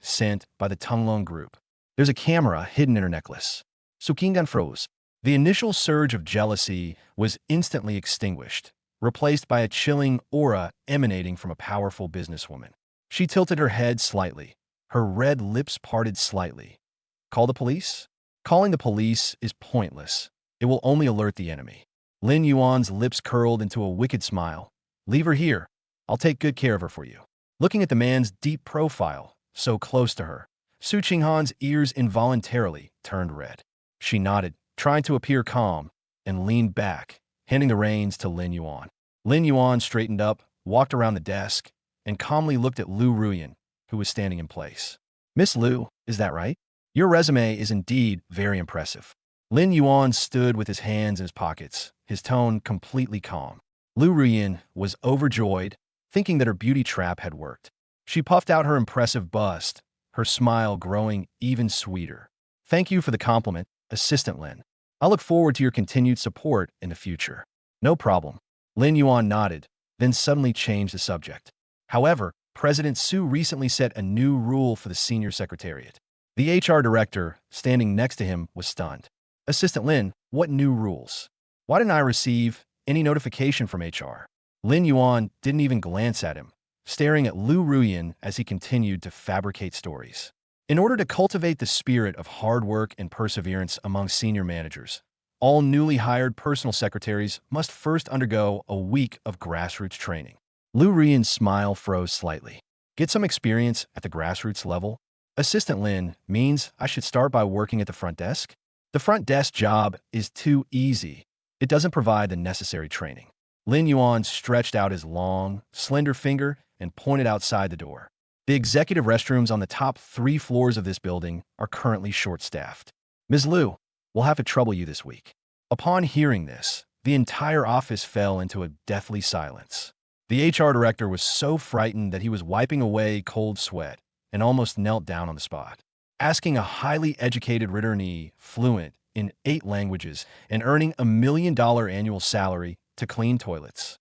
sent by the Tunglong Group. There's a camera hidden in her necklace. Su Qinghan froze. The initial surge of jealousy was instantly extinguished, replaced by a chilling aura emanating from a powerful businesswoman. She tilted her head slightly, her red lips parted slightly. Call the police? Calling the police is pointless. It will only alert the enemy. Lin Yuan's lips curled into a wicked smile. Leave her here. I'll take good care of her for you. Looking at the man's deep profile, so close to her, Su Qinghan's ears involuntarily turned red. She nodded, trying to appear calm, and leaned back, handing the reins to Lin Yuan. Lin Yuan straightened up, walked around the desk, and calmly looked at Lu Ruyan, who was standing in place. Miss Lu, is that right? Your resume is indeed very impressive. Lin Yuan stood with his hands in his pockets, his tone completely calm. Lu Ruyan was overjoyed, thinking that her beauty trap had worked. She puffed out her impressive bust, her smile growing even sweeter. Thank you for the compliment, Assistant Lin. I look forward to your continued support in the future. No problem. Lin Yuan nodded, then suddenly changed the subject. However, President Su recently set a new rule for the senior secretariat. The HR director, standing next to him, was stunned. Assistant Lin, what new rules? Why didn't I receive any notification from HR? Lin Yuan didn't even glance at him, staring at Lu Ruyan as he continued to fabricate stories. In order to cultivate the spirit of hard work and perseverance among senior managers, all newly hired personal secretaries must first undergo a week of grassroots training. Lu Ruyan's smile froze slightly. Get some experience at the grassroots level? Assistant Lin means I should start by working at the front desk? The front desk job is too easy. It doesn't provide the necessary training. Lin Yuan stretched out his long, slender finger and pointed outside the door. The executive restrooms on the top 3 floors of this building are currently short-staffed. Ms. Lu, we'll have to trouble you this week. Upon hearing this, the entire office fell into a deathly silence. The HR director was so frightened that he was wiping away cold sweat and almost knelt down on the spot. Asking a highly educated returnee, fluent in 8 languages and earning $1 million annual salary to clean toilets.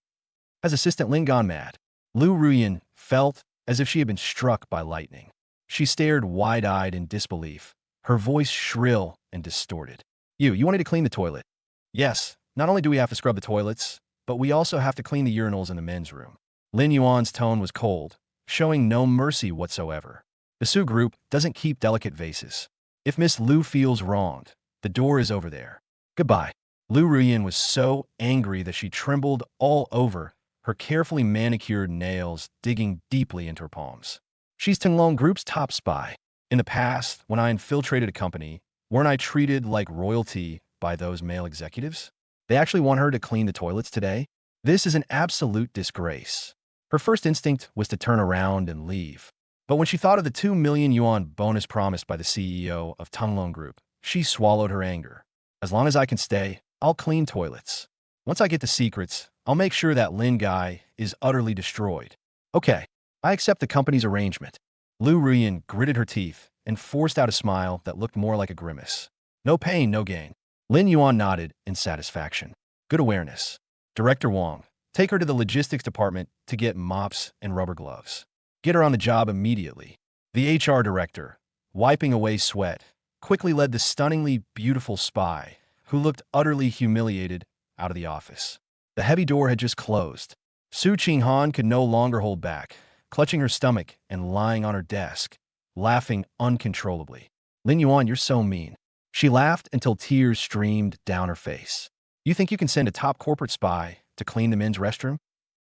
Has Assistant Lin gone mad? Lu Ruyan felt as if she had been struck by lightning. She stared wide-eyed in disbelief, her voice shrill and distorted. You wanted to clean the toilet? Yes, not only do we have to scrub the toilets, but we also have to clean the urinals in the men's room. Lin Yuan's tone was cold, showing no mercy whatsoever. The Su Group doesn't keep delicate vases. If Miss Lu feels wronged, the door is over there. Goodbye. Lu Ruyan was so angry that she trembled all over, her carefully manicured nails digging deeply into her palms. She's Tanglong Group's top spy. In the past, when I infiltrated a company, weren't I treated like royalty by those male executives? They actually want her to clean the toilets today? This is an absolute disgrace. Her first instinct was to turn around and leave. But when she thought of the 2 million yuan bonus promised by the CEO of Tanglong Group, she swallowed her anger. As long as I can stay, I'll clean toilets. Once I get the secrets, I'll make sure that Lin guy is utterly destroyed. Okay, I accept the company's arrangement. Lu Ruyan gritted her teeth and forced out a smile that looked more like a grimace. No pain, no gain. Lin Yuan nodded in satisfaction. Good awareness. Director Wang, take her to the logistics department to get mops and rubber gloves. Get her on the job immediately. The HR director, wiping away sweat, quickly led the stunningly beautiful spy, who looked utterly humiliated, out of the office. The heavy door had just closed. Su Qinghan could no longer hold back, clutching her stomach and lying on her desk, laughing uncontrollably. Lin Yuan, you're so mean. She laughed until tears streamed down her face. You think you can send a top corporate spy to clean the men's restroom?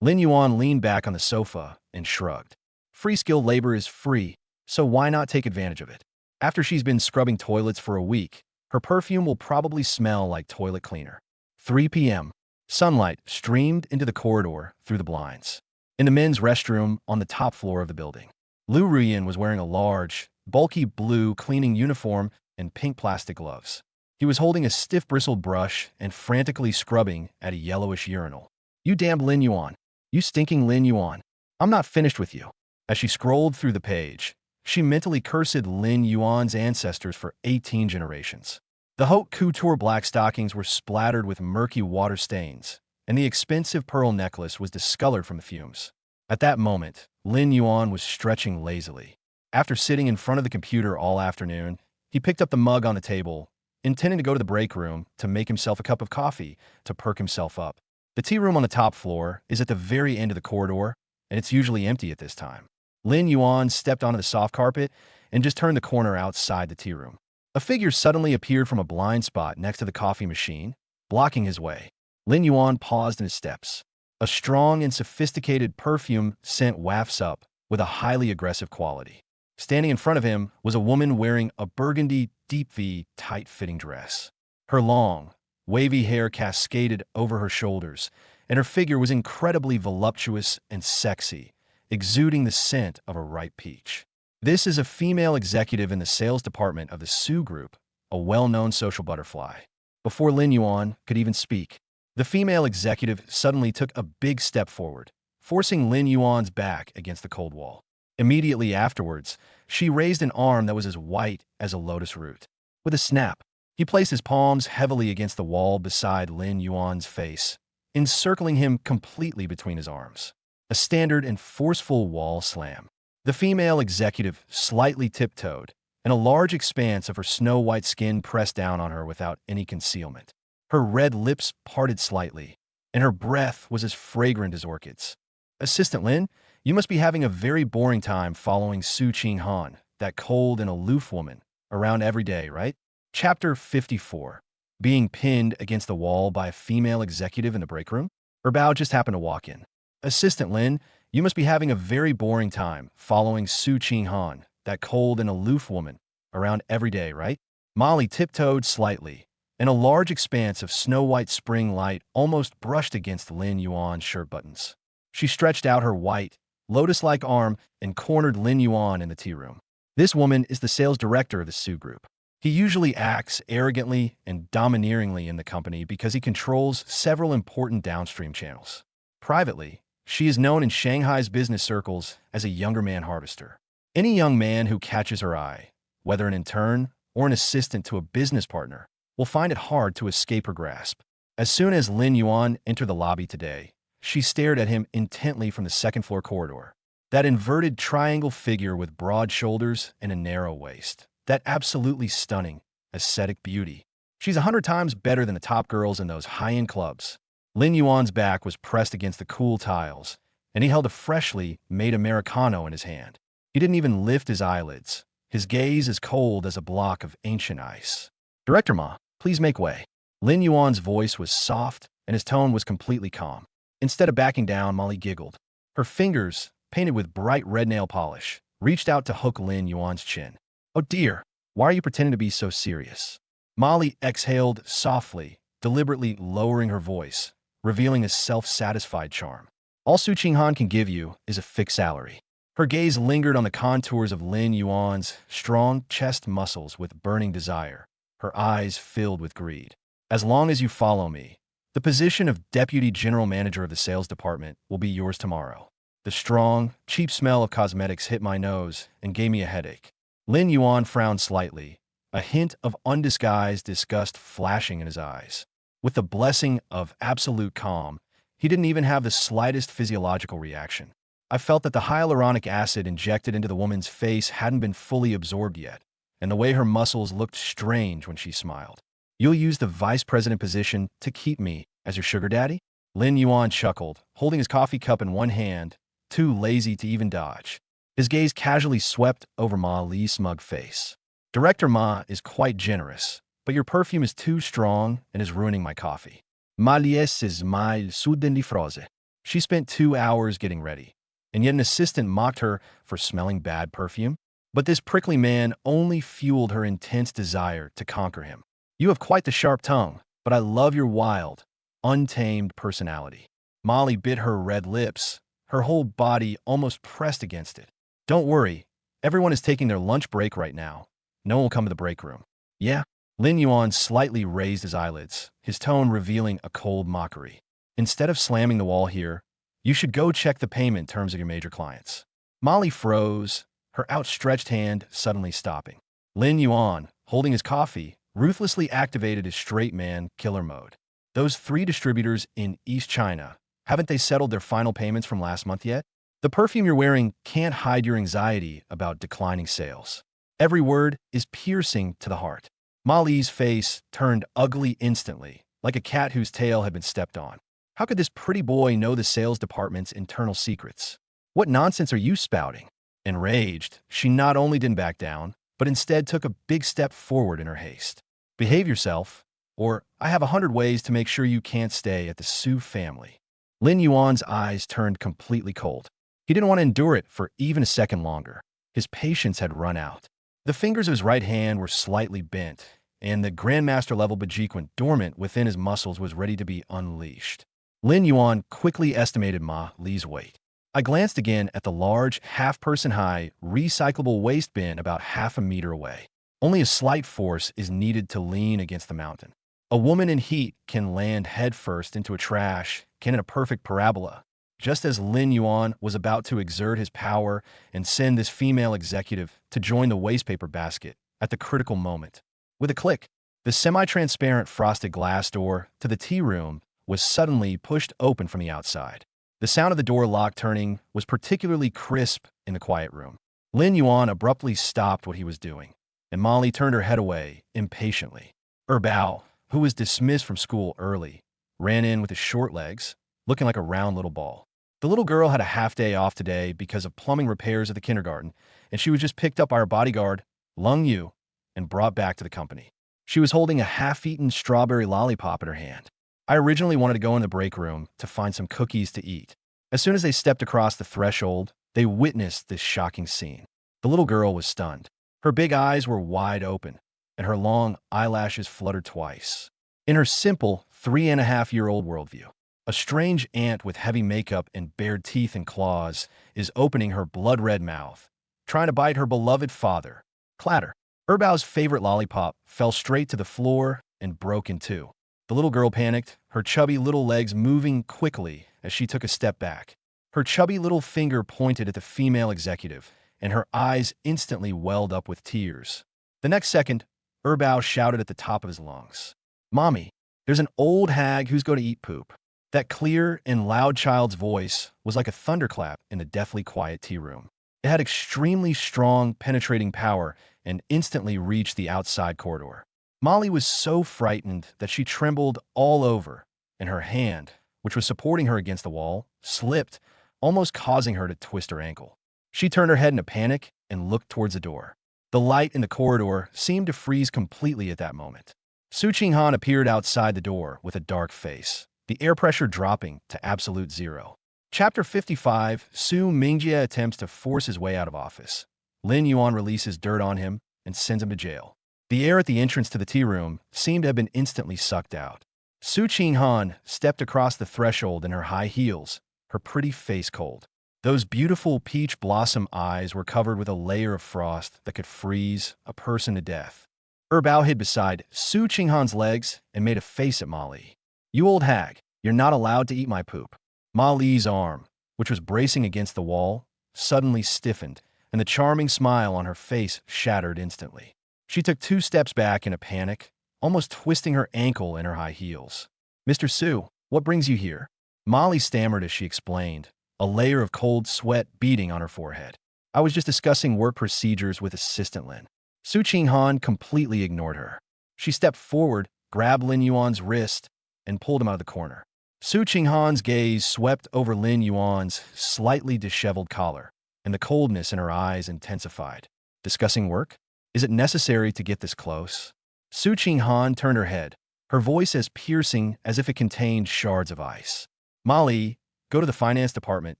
Lin Yuan leaned back on the sofa and shrugged. Free skilled labor is free, so why not take advantage of it? After she's been scrubbing toilets for a week, her perfume will probably smell like toilet cleaner. 3 p.m. Sunlight streamed into the corridor through the blinds. In the men's restroom on the top floor of the building, Lu Ruyan was wearing a large, bulky blue cleaning uniform and pink plastic gloves. He was holding a stiff bristled brush and frantically scrubbing at a yellowish urinal. You damned Lin Yuan. You stinking Lin Yuan. I'm not finished with you. As she scrolled through the page, she mentally cursed Lin Yuan's ancestors for 18 generations. The haute couture black stockings were splattered with murky water stains, and the expensive pearl necklace was discolored from the fumes. At that moment, Lin Yuan was stretching lazily. After sitting in front of the computer all afternoon, he picked up the mug on the table, intending to go to the break room to make himself a cup of coffee to perk himself up. The tea room on the top floor is at the very end of the corridor, and it's usually empty at this time. Lin Yuan stepped onto the soft carpet and just turned the corner outside the tea room. A figure suddenly appeared from a blind spot next to the coffee machine, blocking his way. Lin Yuan paused in his steps. A strong and sophisticated perfume scent wafts up with a highly aggressive quality. Standing in front of him was a woman wearing a burgundy, deep V, tight-fitting dress. Her long, wavy hair cascaded over her shoulders, and her figure was incredibly voluptuous and sexy, exuding the scent of a ripe peach. This is a female executive in the sales department of the Su Group, a well-known social butterfly. Before Lin Yuan could even speak, the female executive suddenly took a big step forward, forcing Lin Yuan's back against the cold wall. Immediately afterwards, she raised an arm that was as white as a lotus root. With a snap, he placed his palms heavily against the wall beside Lin Yuan's face, encircling him completely between his arms. a standard and forceful wall slam. The female executive slightly tiptoed, and a large expanse of her snow-white skin pressed down on her without any concealment. Her red lips parted slightly, and her breath was as fragrant as orchids. Assistant Lin, you must be having a very boring time following Su Ching Han, that cold and aloof woman, around every day, right? Chapter 54. Being pinned against the wall by a female executive in the break room? Her Bao just happened to walk in. Assistant Lin, you must be having a very boring time following Su Ching Han, that cold and aloof woman, around every day, right? Molly tiptoed slightly, and a large expanse of snow-white spring light almost brushed against Lin Yuan's shirt buttons. She stretched out her white, lotus-like arm and cornered Lin Yuan in the tea room. This woman is the sales director of the Su Group. He usually acts arrogantly and domineeringly in the company because he controls several important downstream channels. Privately, she is known in Shanghai's business circles as a younger man harvester. Any young man who catches her eye, whether an intern or an assistant to a business partner, will find it hard to escape her grasp. As soon as Lin Yuan entered the lobby today, she stared at him intently from the second-floor corridor. That inverted triangle figure with broad shoulders and a narrow waist. That absolutely stunning, ascetic beauty. She's 100 times better than the top girls in those high-end clubs. Lin Yuan's back was pressed against the cool tiles, and he held a freshly made Americano in his hand. He didn't even lift his eyelids, his gaze as cold as a block of ancient ice. Director Ma, please make way. Lin Yuan's voice was soft, and his tone was completely calm. Instead of backing down, Molly giggled. Her fingers, painted with bright red nail polish, reached out to hook Lin Yuan's chin. Oh dear, why are you pretending to be so serious? Molly exhaled softly, deliberately lowering her voice, revealing a self-satisfied charm. All Su Ching Han can give you is a fixed salary. Her gaze lingered on the contours of Lin Yuan's strong chest muscles with burning desire, her eyes filled with greed. As long as you follow me, the position of Deputy General Manager of the sales department will be yours tomorrow. The strong, cheap smell of cosmetics hit my nose and gave me a headache. Lin Yuan frowned slightly, a hint of undisguised disgust flashing in his eyes. With the blessing of absolute calm, he didn't even have the slightest physiological reaction. I felt that the hyaluronic acid injected into the woman's face hadn't been fully absorbed yet, and the way her muscles looked strange when she smiled. You'll use the vice president position to keep me as your sugar daddy? Lin Yuan chuckled, holding his coffee cup in one hand, too lazy to even dodge. His gaze casually swept over Ma Li's smug face. Director Ma is quite generous, but your perfume is too strong and is ruining my coffee. Ma Li's smile suddenly froze. She spent 2 hours getting ready, and yet an assistant mocked her for smelling bad perfume? But this prickly man only fueled her intense desire to conquer him. You have quite the sharp tongue, but I love your wild, untamed personality. Molly bit her red lips, her whole body almost pressed against it. Don't worry, everyone is taking their lunch break right now. No one will come to the break room. Yeah? Lin Yuan slightly raised his eyelids, his tone revealing a cold mockery. Instead of slamming the wall here, you should go check the payment terms of your major clients. Molly froze, her outstretched hand suddenly stopping. Lin Yuan, holding his coffee, ruthlessly activated his straight man killer mode. Those 3 distributors in East China, haven't they settled their final payments from last month yet? The perfume you're wearing can't hide your anxiety about declining sales. Every word is piercing to the heart. Molly's face turned ugly instantly, like a cat whose tail had been stepped on. How could this pretty boy know the sales department's internal secrets? What nonsense are you spouting? Enraged, she not only didn't back down, but instead took a big step forward in her haste. Behave yourself, or I have 100 ways to make sure you can't stay at the Su family. Lin Yuan's eyes turned completely cold. He didn't want to endure it for even a second longer. His patience had run out. The fingers of his right hand were slightly bent, and the Grandmaster-level Bajiquant dormant within his muscles was ready to be unleashed. Lin Yuan quickly estimated Ma Li's weight. I glanced again at the large, half-person-high, recyclable waste bin about half a meter away. Only a slight force is needed to lean against the mountain. A woman in heat can land headfirst into a trash can in a perfect parabola. Just as Lin Yuan was about to exert his power and send this female executive to join the wastepaper basket at the critical moment. With a click, the semi-transparent frosted glass door to the tea room was suddenly pushed open from the outside. The sound of the door lock turning was particularly crisp in the quiet room. Lin Yuan abruptly stopped what he was doing, and Molly turned her head away impatiently. Bao, who was dismissed from school early, ran in with his short legs, looking like a round little ball. The little girl had a half day off today because of plumbing repairs at the kindergarten, and she was just picked up by her bodyguard, Lung Yu, and brought back to the company. She was holding a half-eaten strawberry lollipop in her hand. I originally wanted to go in the break room to find some cookies to eat. As soon as they stepped across the threshold, they witnessed this shocking scene. The little girl was stunned. Her big eyes were wide open, and her long eyelashes fluttered twice. In her simple 3.5-year-old worldview, a strange ant with heavy makeup and bared teeth and claws is opening her blood-red mouth, trying to bite her beloved father. Clatter. Bao's favorite lollipop fell straight to the floor and broke in two. The little girl panicked, her chubby little legs moving quickly as she took a step back. Her chubby little finger pointed at the female executive, and her eyes instantly welled up with tears. The next second, Bao shouted at the top of his lungs, "Mommy, there's an old hag who's going to eat poop." That clear and loud child's voice was like a thunderclap in the deathly quiet tea room. It had extremely strong, penetrating power and instantly reached the outside corridor. Molly was so frightened that she trembled all over, and her hand, which was supporting her against the wall, slipped, almost causing her to twist her ankle. She turned her head in a panic and looked towards the door. The light in the corridor seemed to freeze completely at that moment. Su Qinghan appeared outside the door with a dark face, the air pressure dropping to absolute zero. Chapter 55, Su Mingjie attempts to force his way out of office. Lin Yuan releases dirt on him and sends him to jail. The air at the entrance to the tea room seemed to have been instantly sucked out. Su Qinghan stepped across the threshold in her high heels, her pretty face cold. Those beautiful peach blossom eyes were covered with a layer of frost that could freeze a person to death. Bao hid beside Su Qinghan's legs and made a face at Molly. "You old hag, you're not allowed to eat my poop." Molly's arm, which was bracing against the wall, suddenly stiffened, and the charming smile on her face shattered instantly. She took 2 steps back in a panic, almost twisting her ankle in her high heels. "Mr. Su, what brings you here?" Molly stammered as she explained, a layer of cold sweat beading on her forehead. "I was just discussing work procedures with Assistant Lin." Su Qinghan completely ignored her. She stepped forward, grabbed Lin Yuan's wrist, and pulled him out of the corner. Su Qinghan's gaze swept over Lin Yuan's slightly disheveled collar, and the coldness in her eyes intensified. "Discussing work? Is it necessary to get this close?" Su Qinghan turned her head, her voice as piercing as if it contained shards of ice. "Molly, go to the finance department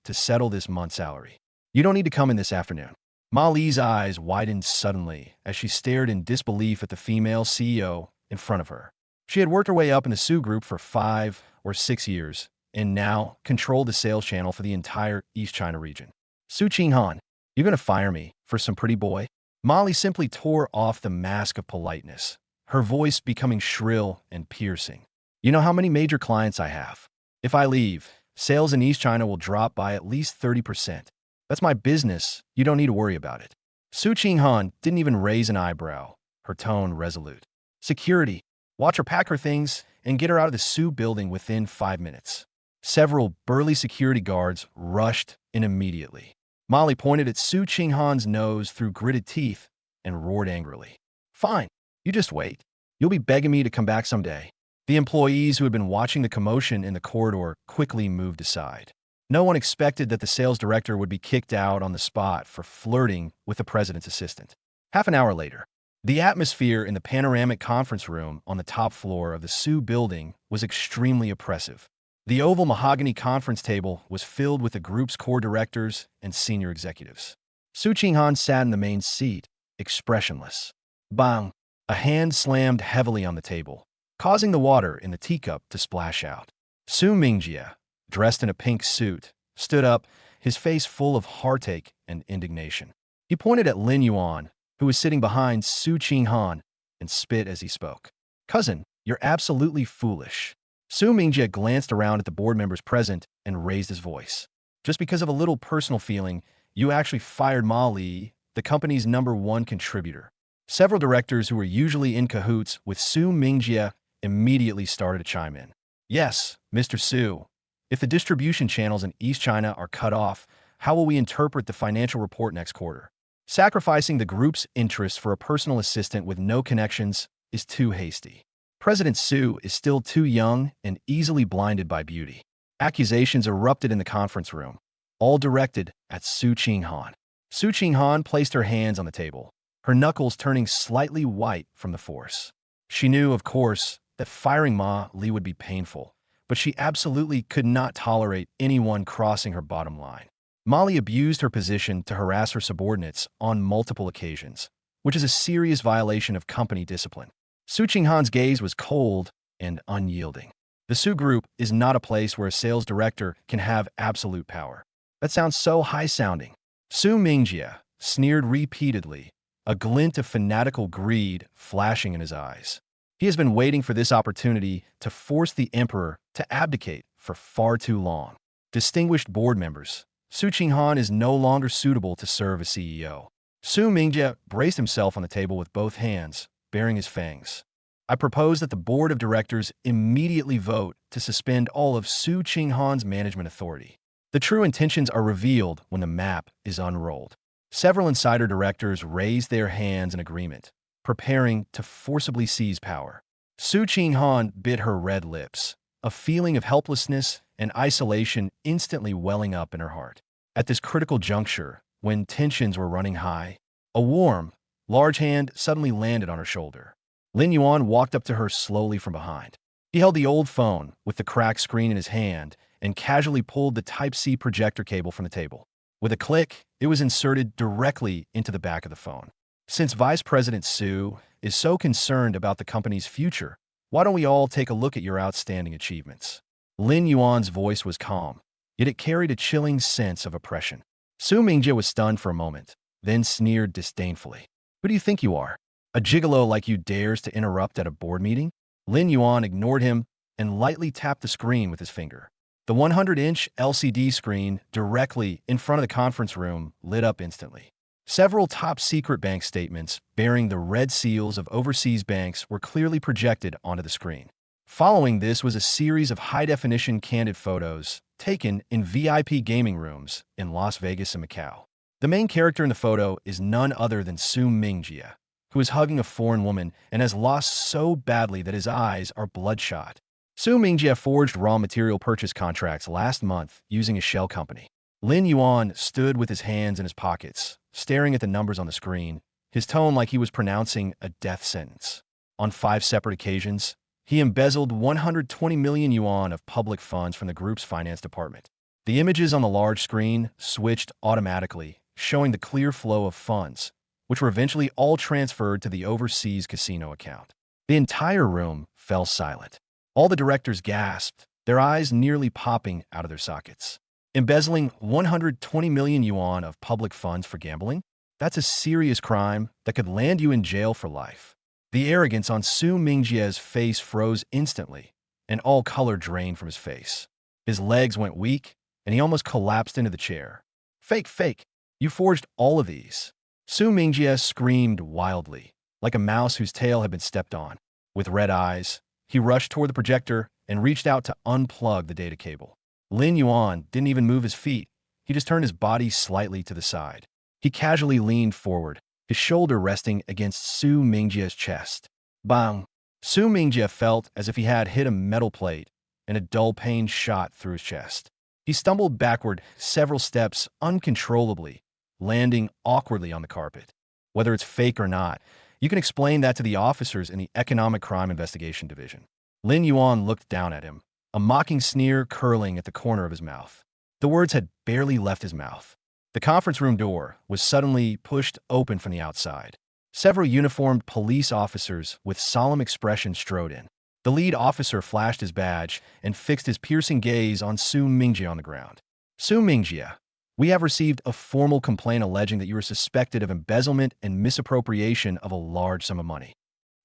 to settle this month's salary. You don't need to come in this afternoon." Molly's eyes widened suddenly as she stared in disbelief at the female CEO in front of her. She had worked her way up in the Su Group for 5 or 6 years, and now controlled the sales channel for the entire East China region. "Su Qinghan, you're going to fire me for some pretty boy?" Molly simply tore off the mask of politeness, her voice becoming shrill and piercing. "You know how many major clients I have? If I leave, sales in East China will drop by at least 30%. That's my business. You don't need to worry about it." Su Qinghan didn't even raise an eyebrow, her tone resolute. "Security, watch her pack her things and get her out of the Su building within 5 minutes." Several burly security guards rushed in immediately. Molly pointed at Su Qinghan's nose through gritted teeth and roared angrily. "Fine, you just wait. You'll be begging me to come back someday." The employees who had been watching the commotion in the corridor quickly moved aside. No one expected that the sales director would be kicked out on the spot for flirting with the president's assistant. Half an hour later, the atmosphere in the panoramic conference room on the top floor of the Su building was extremely oppressive. The oval mahogany conference table was filled with the group's core directors and senior executives. Su Qinghan sat in the main seat, expressionless. Bang! A hand slammed heavily on the table, causing the water in the teacup to splash out. Su Mingjie, dressed in a pink suit, stood up, his face full of heartache and indignation. He pointed at Lin Yuan, who was sitting behind Su Qinghan, and spit as he spoke. "Cousin, you're absolutely foolish." Su Mingjie glanced around at the board members present and raised his voice. "Just because of a little personal feeling, you actually fired Ma Li, the company's #1 contributor." Several directors who were usually in cahoots with Su Mingjie immediately started to chime in. "Yes, Mr. Su, If the distribution channels in East China are cut off, how will we interpret the financial report next quarter? Sacrificing the group's interests for a personal assistant with no connections is too hasty. President Su is still too young and easily blinded by beauty. Accusations erupted in the conference room, all directed at Su Qinghan. Su Qinghan placed her hands on the table, her knuckles turning slightly white from the force. She knew, of course, that firing Ma Li would be painful, but she absolutely could not tolerate anyone crossing her bottom line. Ma Li abused her position to harass her subordinates on multiple occasions, which is a serious violation of company discipline. Su Qinghan's gaze was cold and unyielding. The Su Group is not a place where a sales director can have absolute power. That sounds so high-sounding. Su Mingjie sneered repeatedly, a glint of fanatical greed flashing in his eyes. He has been waiting for this opportunity to force the emperor to abdicate for far too long. Distinguished board members, Su Qinghan is no longer suitable to serve as CEO. Su Mingjie braced himself on the table with both hands, baring his fangs. I propose that the board of directors immediately vote to suspend all of Su Qinghan's management authority. The true intentions are revealed when the map is unrolled. Several insider directors raised their hands in agreement, preparing to forcibly seize power. Su Qinghan bit her red lips, a feeling of helplessness and isolation instantly welling up in her heart. At this critical juncture, when tensions were running high, a warm, large hand suddenly landed on her shoulder. Lin Yuan walked up to her slowly from behind. He held the old phone with the cracked screen in his hand and casually pulled the Type-C projector cable from the table. With a click, it was inserted directly into the back of the phone. Since Vice President Su is so concerned about the company's future, why don't we all take a look at your outstanding achievements? Lin Yuan's voice was calm, yet it carried a chilling sense of oppression. Su Mingjie was stunned for a moment, then sneered disdainfully. Who do you think you are? A gigolo like you dares to interrupt at a board meeting? Lin Yuan ignored him and lightly tapped the screen with his finger. The 100-inch LCD screen directly in front of the conference room lit up instantly. Several top-secret bank statements bearing the red seals of overseas banks were clearly projected onto the screen. Following this was a series of high-definition candid photos taken in VIP gaming rooms in Las Vegas and Macau. The main character in the photo is none other than Su Mingjie, who is hugging a foreign woman and has lost so badly that his eyes are bloodshot. Su Mingjie forged raw material purchase contracts last month using a shell company. Lin Yuan stood with his hands in his pockets, staring at the numbers on the screen, his tone like he was pronouncing a death sentence. On 5 separate occasions, he embezzled 120 million yuan of public funds from the group's finance department. The images on the large screen switched automatically, showing the clear flow of funds, which were eventually all transferred to the overseas casino account. The entire room fell silent. All the directors gasped, their eyes nearly popping out of their sockets. Embezzling 120 million yuan of public funds for gambling? That's a serious crime that could land you in jail for life. The arrogance on Su Mingjie's face froze instantly, and all color drained from his face. His legs went weak, and he almost collapsed into the chair. Fake, fake! You forged all of these. Su Mingjie screamed wildly, like a mouse whose tail had been stepped on. With red eyes, he rushed toward the projector and reached out to unplug the data cable. Lin Yuan didn't even move his feet. He just turned his body slightly to the side. He casually leaned forward, his shoulder resting against Su Mingjie's chest. Bang! Su Mingjie felt as if he had hit a metal plate, and a dull pain shot through his chest. He stumbled backward several steps uncontrollably, landing awkwardly on the carpet. Whether it's fake or not, you can explain that to the officers in the Economic Crime Investigation Division. Lin Yuan looked down at him, a mocking sneer curling at the corner of his mouth. The words had barely left his mouth. The conference room door was suddenly pushed open from the outside. Several uniformed police officers with solemn expressions strode in. The lead officer flashed his badge and fixed his piercing gaze on Su Mingjie on the ground. Su Mingjie, we have received a formal complaint alleging that you are suspected of embezzlement and misappropriation of a large sum of money.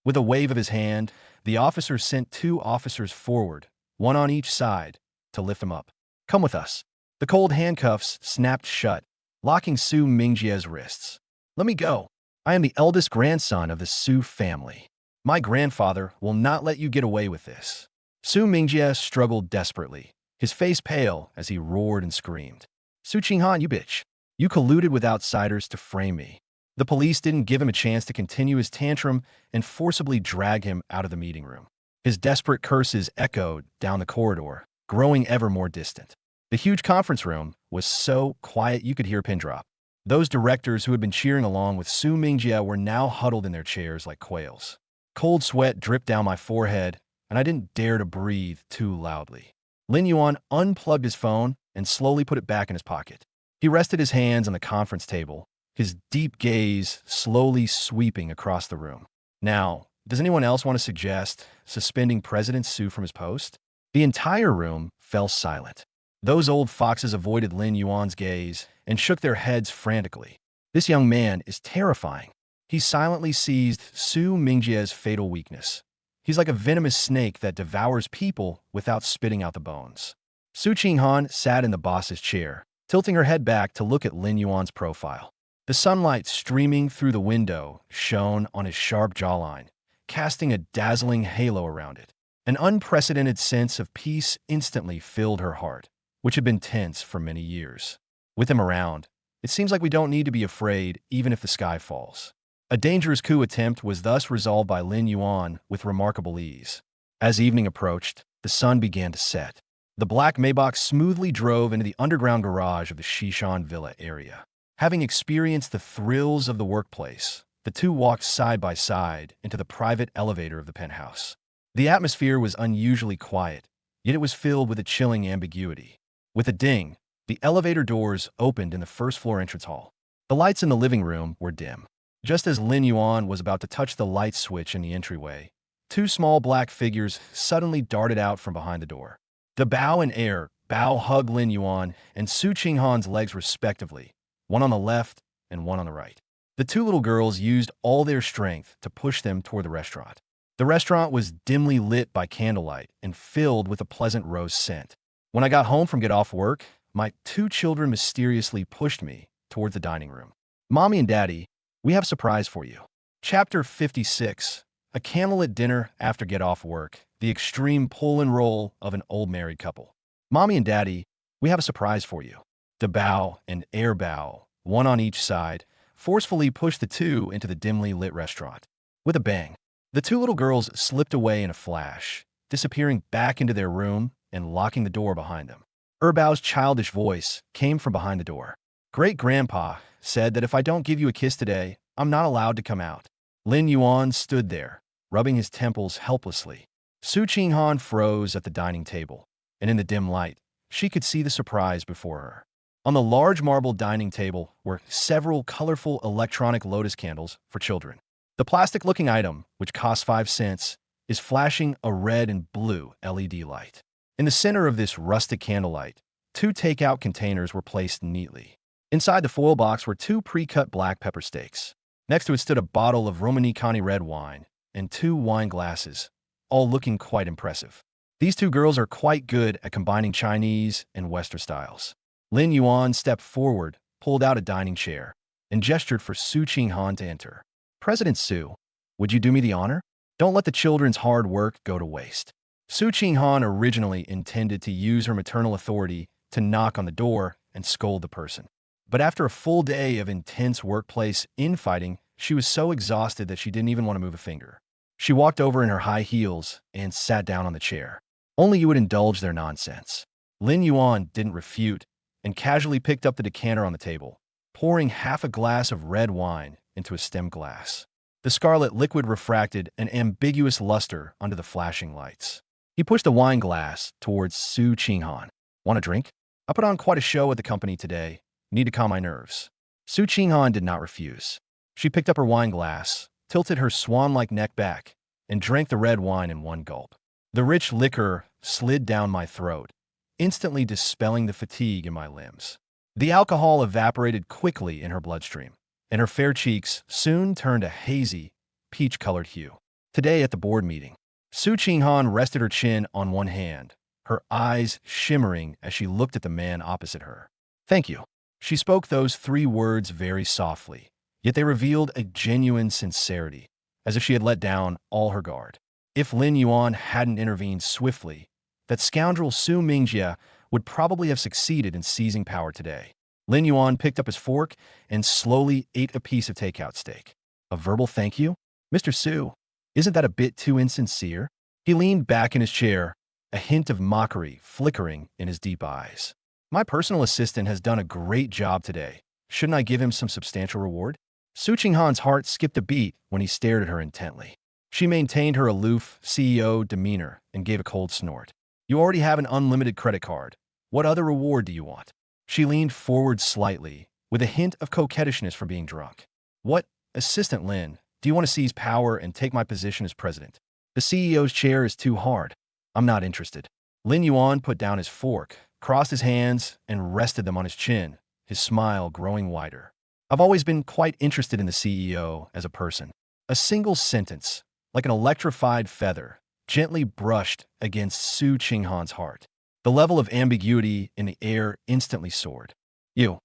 With a wave of his hand, the officer sent 2 officers forward, one on each side, to lift him up. Come with us. The cold handcuffs snapped shut, locking Su Mingjie's wrists. Let me go. I am the eldest grandson of the Su family. My grandfather will not let you get away with this. Su Mingjie struggled desperately, his face pale as he roared and screamed. Su Qinghan, you bitch. You colluded with outsiders to frame me. The police didn't give him a chance to continue his tantrum and forcibly drag him out of the meeting room. His desperate curses echoed down the corridor, growing ever more distant. The huge conference room was so quiet you could hear a pin drop. Those directors who had been cheering along with Su Mingjie were now huddled in their chairs like quails. Cold sweat dripped down my forehead, and I didn't dare to breathe too loudly. Lin Yuan unplugged his phone and slowly put it back in his pocket. He rested his hands on the conference table, his deep gaze slowly sweeping across the room. Now, does anyone else want to suggest suspending President Su from his post? The entire room fell silent. Those old foxes avoided Lin Yuan's gaze and shook their heads frantically. This young man is terrifying. He silently seized Su Mingjie's fatal weakness. He's like a venomous snake that devours people without spitting out the bones. Su Qinghan sat in the boss's chair, tilting her head back to look at Lin Yuan's profile. The sunlight streaming through the window shone on his sharp jawline, casting a dazzling halo around it. An unprecedented sense of peace instantly filled her heart, which had been tense for many years. With him around, it seems like we don't need to be afraid even if the sky falls. A dangerous coup attempt was thus resolved by Lin Yuan with remarkable ease. As evening approached, the sun began to set. The black Maybach smoothly drove into the underground garage of the Shishan Villa area. Having experienced the thrills of the workplace, the two walked side by side into the private elevator of the penthouse. The atmosphere was unusually quiet, yet it was filled with a chilling ambiguity. With a ding, the elevator doors opened in the first-floor entrance hall. The lights in the living room were dim. Just as Lin Yuan was about to touch the light switch in the entryway, two small black figures suddenly darted out from behind the door. The Bao and Air Bao hugged Lin Yuan and Su Qinghan's legs respectively, one on the left and one on the right. The two little girls used all their strength to push them toward the restaurant. The restaurant was dimly lit by candlelight and filled with a pleasant rose scent. When I got home from get off work, my two children mysteriously pushed me toward the dining room. Mommy and Daddy, we have a surprise for you. Chapter 56. A candlelit dinner after get off work. The extreme pull and roll of an old married couple. Mommy and Daddy, we have a surprise for you. The Bao and Air Bao, one on each side, forcefully pushed the two into the dimly lit restaurant. With a bang, the two little girls slipped away in a flash, disappearing back into their room and locking the door behind them. Erbao's childish voice came from behind the door. Great-grandpa said that if I don't give you a kiss today, I'm not allowed to come out. Lin Yuan stood there, rubbing his temples helplessly. Su Qinghan froze at the dining table, and in the dim light, she could see the surprise before her. On the large marble dining table were several colorful electronic lotus candles for children. The plastic-looking item, which costs 5 cents, is flashing a red and blue LED light. In the center of this rustic candlelight, 2 takeout containers were placed neatly. Inside the foil box were 2 pre-cut black pepper steaks. Next to it stood a bottle of Romanikani red wine and 2 wine glasses, all looking quite impressive. These 2 girls are quite good at combining Chinese and Western styles. Lin Yuan stepped forward, pulled out a dining chair, and gestured for Su Qinghan to enter. President Su, would you do me the honor? Don't let the children's hard work go to waste. Su Qinghan originally intended to use her maternal authority to knock on the door and scold the person. But after a full day of intense workplace infighting, she was so exhausted that she didn't even want to move a finger. She walked over in her high heels and sat down on the chair. Only you would indulge their nonsense. Lin Yuan didn't refute and casually picked up the decanter on the table, pouring half a glass of red wine into a stem glass. The scarlet liquid refracted an ambiguous luster under the flashing lights. He pushed the wine glass towards Su Qinghan. Want a drink? I put on quite a show at the company today. Need to calm my nerves. Su Qinghan did not refuse. She picked up her wine glass, tilted her swan-like neck back, and drank the red wine in one gulp. The rich liquor slid down my throat, instantly dispelling the fatigue in my limbs. The alcohol evaporated quickly in her bloodstream, and her fair cheeks soon turned a hazy, peach-colored hue. Today at the board meeting, Su Qinghan rested her chin on one hand, her eyes shimmering as she looked at the man opposite her. Thank you. She spoke those 3 words very softly, yet they revealed a genuine sincerity, as if she had let down all her guard. If Lin Yuan hadn't intervened swiftly, that scoundrel Su Mingjie would probably have succeeded in seizing power today. Lin Yuan picked up his fork and slowly ate a piece of takeout steak. A verbal thank you? Mr. Su, isn't that a bit too insincere? He leaned back in his chair, a hint of mockery flickering in his deep eyes. My personal assistant has done a great job today. Shouldn't I give him some substantial reward? Su Qinghan's heart skipped a beat when he stared at her intently. She maintained her aloof CEO demeanor and gave a cold snort. You already have an unlimited credit card. What other reward do you want? She leaned forward slightly, with a hint of coquettishness for being drunk. What, Assistant Lin, do you want to seize power and take my position as president? The CEO's chair is too hard. I'm not interested. Lin Yuan put down his fork, crossed his hands, and rested them on his chin, his smile growing wider. I've always been quite interested in the CEO as a person. A single sentence, like an electrified feather, gently brushed against Su Qinghan's heart. The level of ambiguity in the air instantly soared. You're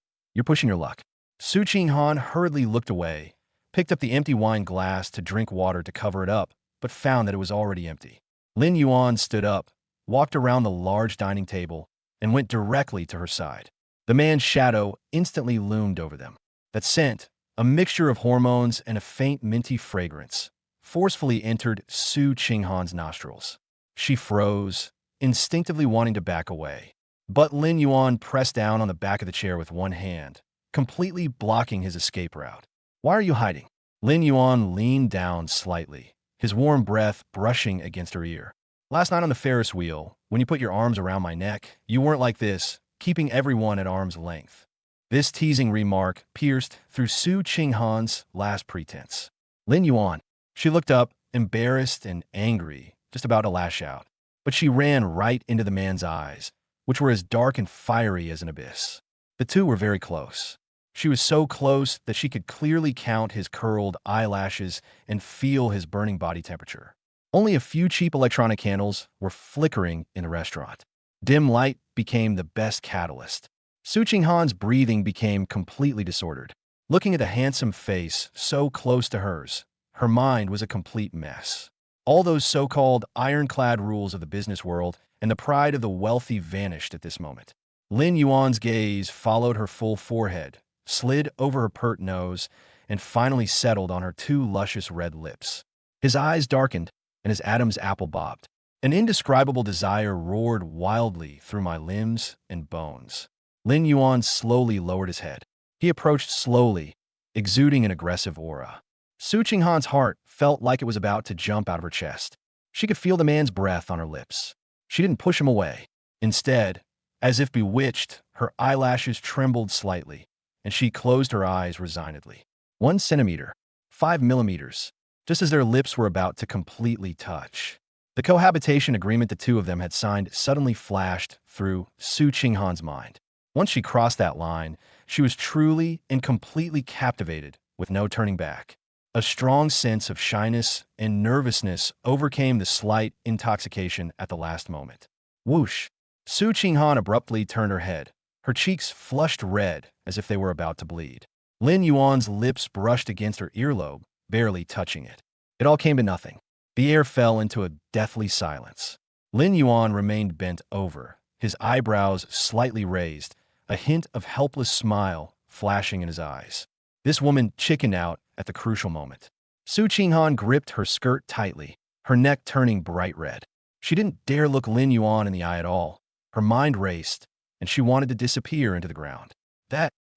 pushing your luck. Su Qinghan hurriedly looked away, picked up the empty wine glass to drink water to cover it up, but found that it was already empty. Lin Yuan stood up, walked around the large dining table, and went directly to her side. The man's shadow instantly loomed over them. That scent, a mixture of hormones and a faint minty fragrance, forcefully entered Su Qinghan's nostrils. She froze, instinctively wanting to back away. But Lin Yuan pressed down on the back of the chair with one hand, completely blocking his escape route. Why are you hiding? Lin Yuan leaned down slightly, his warm breath brushing against her ear. Last night on the Ferris wheel, when you put your arms around my neck, you weren't like this, keeping everyone at arm's length. This teasing remark pierced through Su Qinghan's last pretense. Lin Yuan. She looked up, embarrassed and angry, just about to lash out. But she ran right into the man's eyes, which were as dark and fiery as an abyss. The two were very close. She was so close that she could clearly count his curled eyelashes and feel his burning body temperature. Only a few cheap electronic candles were flickering in the restaurant. Dim light became the best catalyst. Su Qinghan's breathing became completely disordered. Looking at the handsome face so close to hers, her mind was a complete mess. All those so-called ironclad rules of the business world and the pride of the wealthy vanished at this moment. Lin Yuan's gaze followed her full forehead, slid over her pert nose, and finally settled on her two luscious red lips. His eyes darkened, and his Adam's apple bobbed. An indescribable desire roared wildly through my limbs and bones. Lin Yuan slowly lowered his head. He approached slowly, exuding an aggressive aura. Su Qinghan's heart felt like it was about to jump out of her chest. She could feel the man's breath on her lips. She didn't push him away. Instead, as if bewitched, her eyelashes trembled slightly, and she closed her eyes resignedly. 1 centimeter, 5 millimeters, just as their lips were about to completely touch. The cohabitation agreement the two of them had signed suddenly flashed through Su Qinghan's mind. Once she crossed that line, she was truly and completely captivated, with no turning back. A strong sense of shyness and nervousness overcame the slight intoxication at the last moment. Whoosh! Su Qinghan abruptly turned her head. Her cheeks flushed red as if they were about to bleed. Lin Yuan's lips brushed against her earlobe, barely touching it. It all came to nothing. The air fell into a deathly silence. Lin Yuan remained bent over, his eyebrows slightly raised, a hint of helpless smile flashing in his eyes. This woman chickened out at the crucial moment. Su Qinghan gripped her skirt tightly, her neck turning bright red. She didn't dare look Lin Yuan in the eye at all. Her mind raced, and she wanted to disappear into the ground.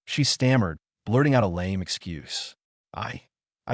She stammered, blurting out a lame excuse. I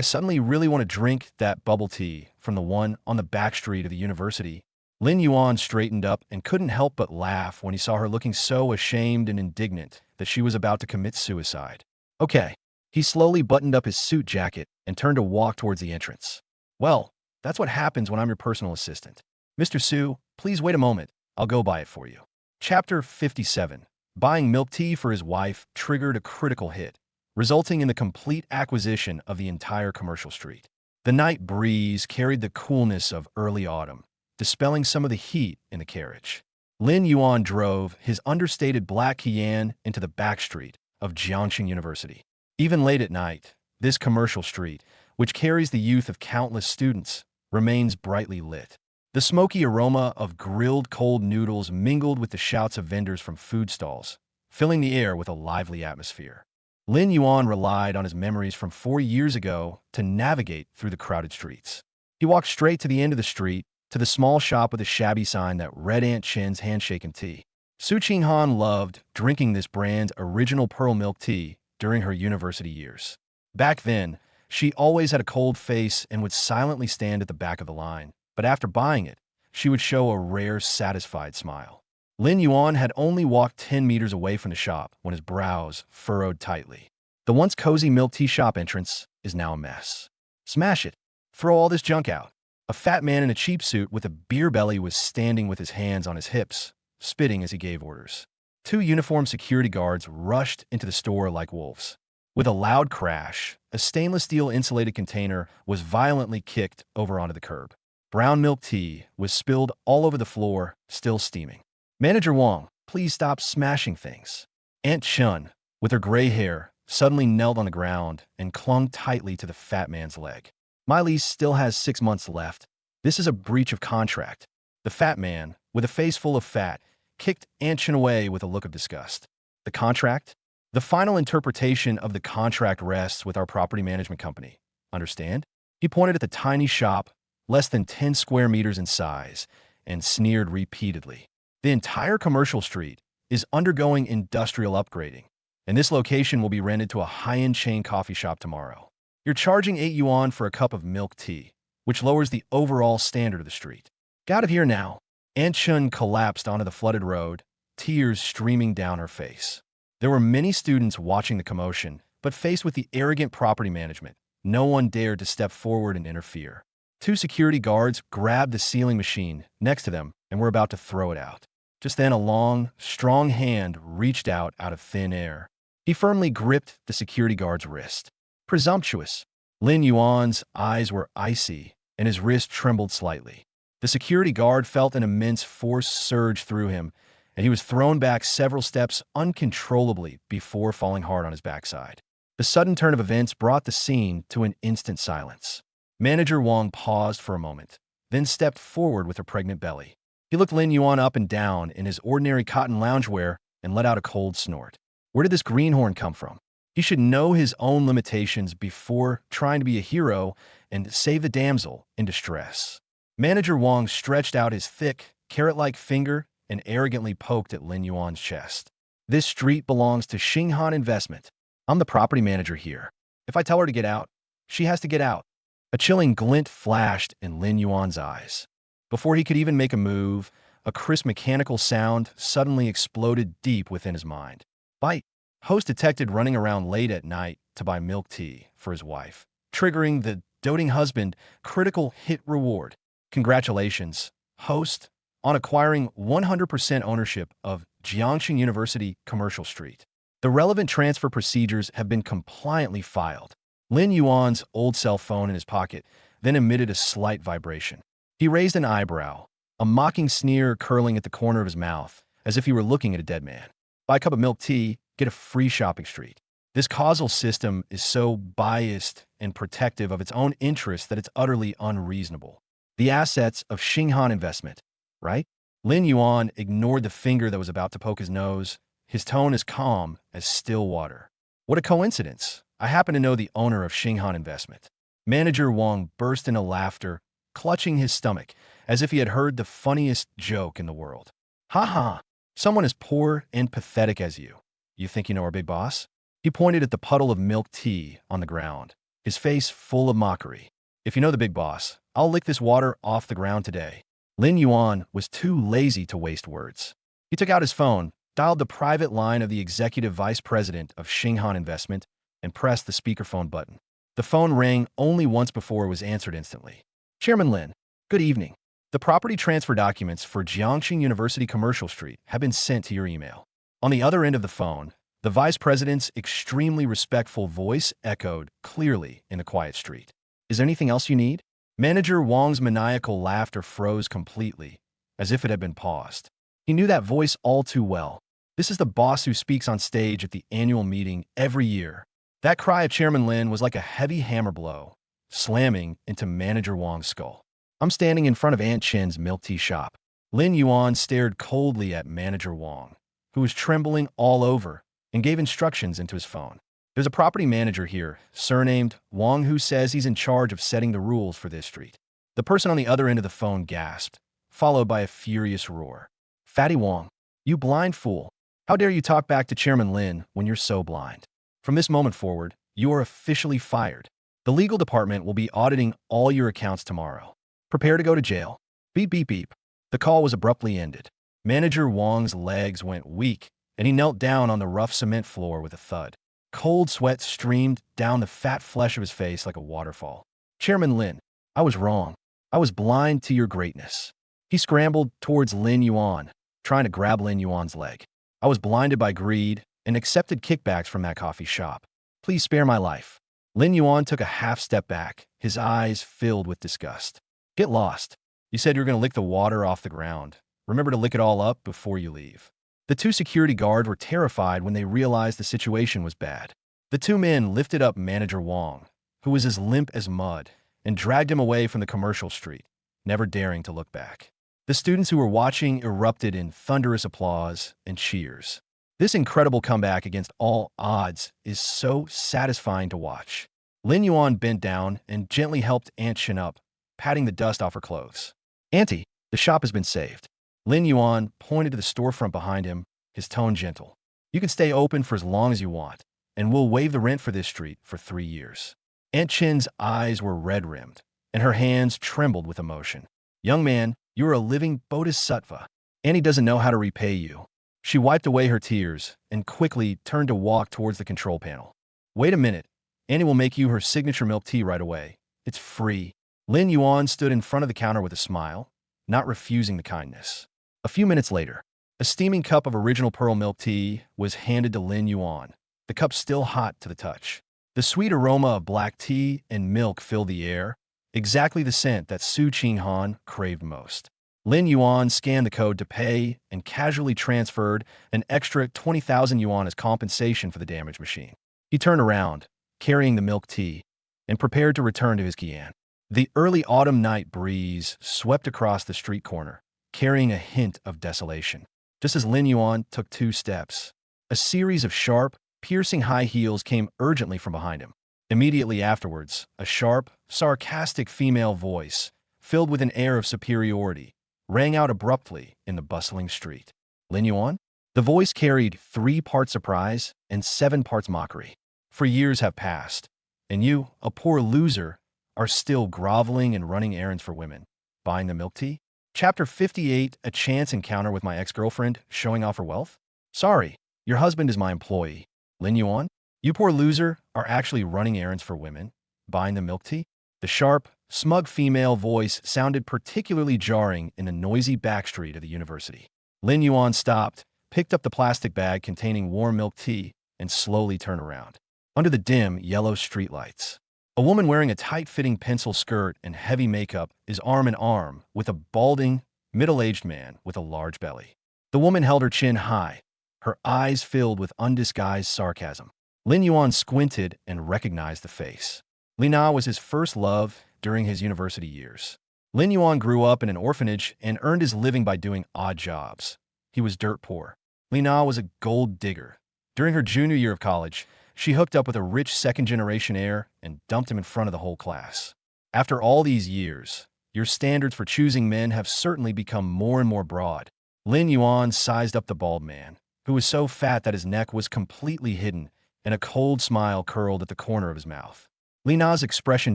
suddenly really want to drink that bubble tea from the one on the back street of the university. Lin Yuan straightened up and couldn't help but laugh when he saw her looking so ashamed and indignant that she was about to commit suicide. Okay. He slowly buttoned up his suit jacket and turned to walk towards the entrance. Well, that's what happens when I'm your personal assistant. Mr. Su, please wait a moment. I'll go buy it for you. Chapter 57. Buying milk tea for his wife triggered a critical hit, resulting in the complete acquisition of the entire commercial street. The night breeze carried the coolness of early autumn, dispelling some of the heat in the carriage. Lin Yuan drove his understated black Kian into the back street of Jiangxing University. Even late at night, this commercial street, which carries the youth of countless students, remains brightly lit. The smoky aroma of grilled cold noodles mingled with the shouts of vendors from food stalls, filling the air with a lively atmosphere. Lin Yuan relied on his memories from 4 years ago to navigate through the crowded streets. He walked straight to the end of the street, to the small shop with a shabby sign that read Aunt Chin's handshake and tea. Su Qinghan loved drinking this brand's original pearl milk tea during her university years. Back then, she always had a cold face and would silently stand at the back of the line, but after buying it, she would show a rare, satisfied smile. Lin Yuan had only walked 10 meters away from the shop when his brows furrowed tightly. The once cozy milk tea shop entrance is now a mess. Smash it. Throw all this junk out. A fat man in a cheap suit with a beer belly was standing with his hands on his hips, spitting as he gave orders. Two uniformed security guards rushed into the store like wolves. With a loud crash, a stainless steel insulated container was violently kicked over onto the curb. Brown milk tea was spilled all over the floor, still steaming. Manager Wang, please stop smashing things. Aunt Chun, with her gray hair, suddenly knelt on the ground and clung tightly to the fat man's leg. My lease still has 6 months left. This is a breach of contract. The fat man, with a face full of fat, kicked Aunt Chun away with a look of disgust. The contract? The final interpretation of the contract rests with our property management company. Understand? He pointed at the tiny shop, less than 10 square meters in size, and sneered repeatedly. The entire commercial street is undergoing industrial upgrading, and this location will be rented to a high-end chain coffee shop tomorrow. You're charging 8 yuan for a cup of milk tea, which lowers the overall standard of the street. Get out of here now. Aunt Chun collapsed onto the flooded road, tears streaming down her face. There were many students watching the commotion, but faced with the arrogant property management, no one dared to step forward and interfere. Two security guards grabbed the sealing machine next to them and were about to throw it out. Just then, a long, strong hand reached out of thin air. He firmly gripped the security guard's wrist. Presumptuous. Lin Yuan's eyes were icy, and his wrist trembled slightly. The security guard felt an immense force surge through him, and he was thrown back several steps uncontrollably before falling hard on his backside. The sudden turn of events brought the scene to an instant silence. Manager Wang paused for a moment, then stepped forward with her pregnant belly. He looked Lin Yuan up and down in his ordinary cotton loungewear and let out a cold snort. Where did this greenhorn come from? He should know his own limitations before trying to be a hero and save the damsel in distress. Manager Wang stretched out his thick, carrot-like finger and arrogantly poked at Lin Yuan's chest. This street belongs to Xinghan Investment. I'm the property manager here. If I tell her to get out, she has to get out. A chilling glint flashed in Lin Yuan's eyes. Before he could even make a move, a crisp mechanical sound suddenly exploded deep within his mind. Bite. Host detected running around late at night to buy milk tea for his wife, triggering the doting husband critical hit reward. Congratulations, Host, on acquiring 100% ownership of Jiangxing University Commercial Street. The relevant transfer procedures have been compliantly filed. Lin Yuan's old cell phone in his pocket then emitted a slight vibration. He raised an eyebrow, a mocking sneer curling at the corner of his mouth, as if he were looking at a dead man. Buy a cup of milk tea, get a free shopping street. This causal system is so biased and protective of its own interests that it's utterly unreasonable. The assets of Xinghan Investment, right? Lin Yuan ignored the finger that was about to poke his nose, his tone as calm as still water. What a coincidence. I happen to know the owner of Xinghan Investment. Manager Wang burst into laughter, clutching his stomach, as if he had heard the funniest joke in the world. Ha ha! Someone as poor and pathetic as you. You think you know our big boss? He pointed at the puddle of milk tea on the ground, his face full of mockery. If you know the big boss, I'll lick this water off the ground today. Lin Yuan was too lazy to waste words. He took out his phone, dialed the private line of the executive vice president of Xinghan Investment, and pressed the speakerphone button. The phone rang only once before it was answered instantly. Chairman Lin, good evening. The property transfer documents for Jiangxing University Commercial Street have been sent to your email. On the other end of the phone, the vice president's extremely respectful voice echoed clearly in the quiet street. Is there anything else you need? Manager Wang's maniacal laughter froze completely, as if it had been paused. He knew that voice all too well. This is the boss who speaks on stage at the annual meeting every year. That cry of Chairman Lin was like a heavy hammer blow, slamming into Manager Wang's skull. I'm standing in front of Aunt Chin's milk tea shop. Lin Yuan stared coldly at Manager Wang, who was trembling all over, and gave instructions into his phone. There's a property manager here, surnamed Wang, who says he's in charge of setting the rules for this street. The person on the other end of the phone gasped, followed by a furious roar. Fatty Wang, you blind fool. How dare you talk back to Chairman Lin when you're so blind? From this moment forward, you are officially fired. The legal department will be auditing all your accounts tomorrow. Prepare to go to jail. Beep, beep, beep. The call was abruptly ended. Manager Wang's legs went weak, and he knelt down on the rough cement floor with a thud. Cold sweat streamed down the fat flesh of his face like a waterfall. Chairman Lin, I was wrong. I was blind to your greatness. He scrambled towards Lin Yuan, trying to grab Lin Yuan's leg. I was blinded by greed and accepted kickbacks from that coffee shop. Please spare my life. Lin Yuan took a half step back, his eyes filled with disgust. Get lost. You said you were going to lick the water off the ground. Remember to lick it all up before you leave. The two security guards were terrified when they realized the situation was bad. The two men lifted up Manager Wang, who was as limp as mud, and dragged him away from the commercial street, never daring to look back. The students who were watching erupted in thunderous applause and cheers. This incredible comeback against all odds is so satisfying to watch. Lin Yuan bent down and gently helped Aunt Chin up, patting the dust off her clothes. Auntie, the shop has been saved. Lin Yuan pointed to the storefront behind him, his tone gentle. You can stay open for as long as you want, and we'll waive the rent for this street for 3 years. Aunt Chin's eyes were red-rimmed, and her hands trembled with emotion. Young man, you are a living bodhisattva. Annie doesn't know how to repay you. She wiped away her tears and quickly turned to walk towards the control panel. Wait a minute. Annie will make you her signature milk tea right away. It's free. Lin Yuan stood in front of the counter with a smile, not refusing the kindness. A few minutes later, a steaming cup of original pearl milk tea was handed to Lin Yuan, the cup still hot to the touch. The sweet aroma of black tea and milk filled the air, exactly the scent that Su Qinghan craved most. Lin Yuan scanned the code to pay and casually transferred an extra 20,000 yuan as compensation for the damaged machine. He turned around, carrying the milk tea, and prepared to return to his Qian. The early autumn night breeze swept across the street corner, carrying a hint of desolation. Just as Lin Yuan took 2 steps, a series of sharp, piercing high heels came urgently from behind him. Immediately afterwards, a sharp, sarcastic female voice, filled with an air of superiority, rang out abruptly in the bustling street. Lin Yuan? The voice carried 3 parts surprise and 7 parts mockery. For years have passed, and you, a poor loser, are still groveling and running errands for women, buying the milk tea? Chapter 58, A Chance Encounter with My Ex-Girlfriend, Showing Off Her Wealth? Sorry, your husband is my employee. Lin Yuan? You poor loser are actually running errands for women, buying the milk tea? The sharp, smug female voice sounded particularly jarring in the noisy backstreet of the university. Lin Yuan stopped, picked up the plastic bag containing warm milk tea, and slowly turned around. Under the dim, yellow streetlights, a woman wearing a tight-fitting pencil skirt and heavy makeup is arm in arm with a balding, middle-aged man with a large belly. The woman held her chin high, her eyes filled with undisguised sarcasm. Lin Yuan squinted and recognized the face. Lina was his first love during his university years. Lin Yuan grew up in an orphanage and earned his living by doing odd jobs. He was dirt poor. Lina was a gold digger. During her junior year of college, she hooked up with a rich second-generation heir and dumped him in front of the whole class. After all these years, your standards for choosing men have certainly become more and more broad. Lin Yuan sized up the bald man, who was so fat that his neck was completely hidden and a cold smile curled at the corner of his mouth. Lina's expression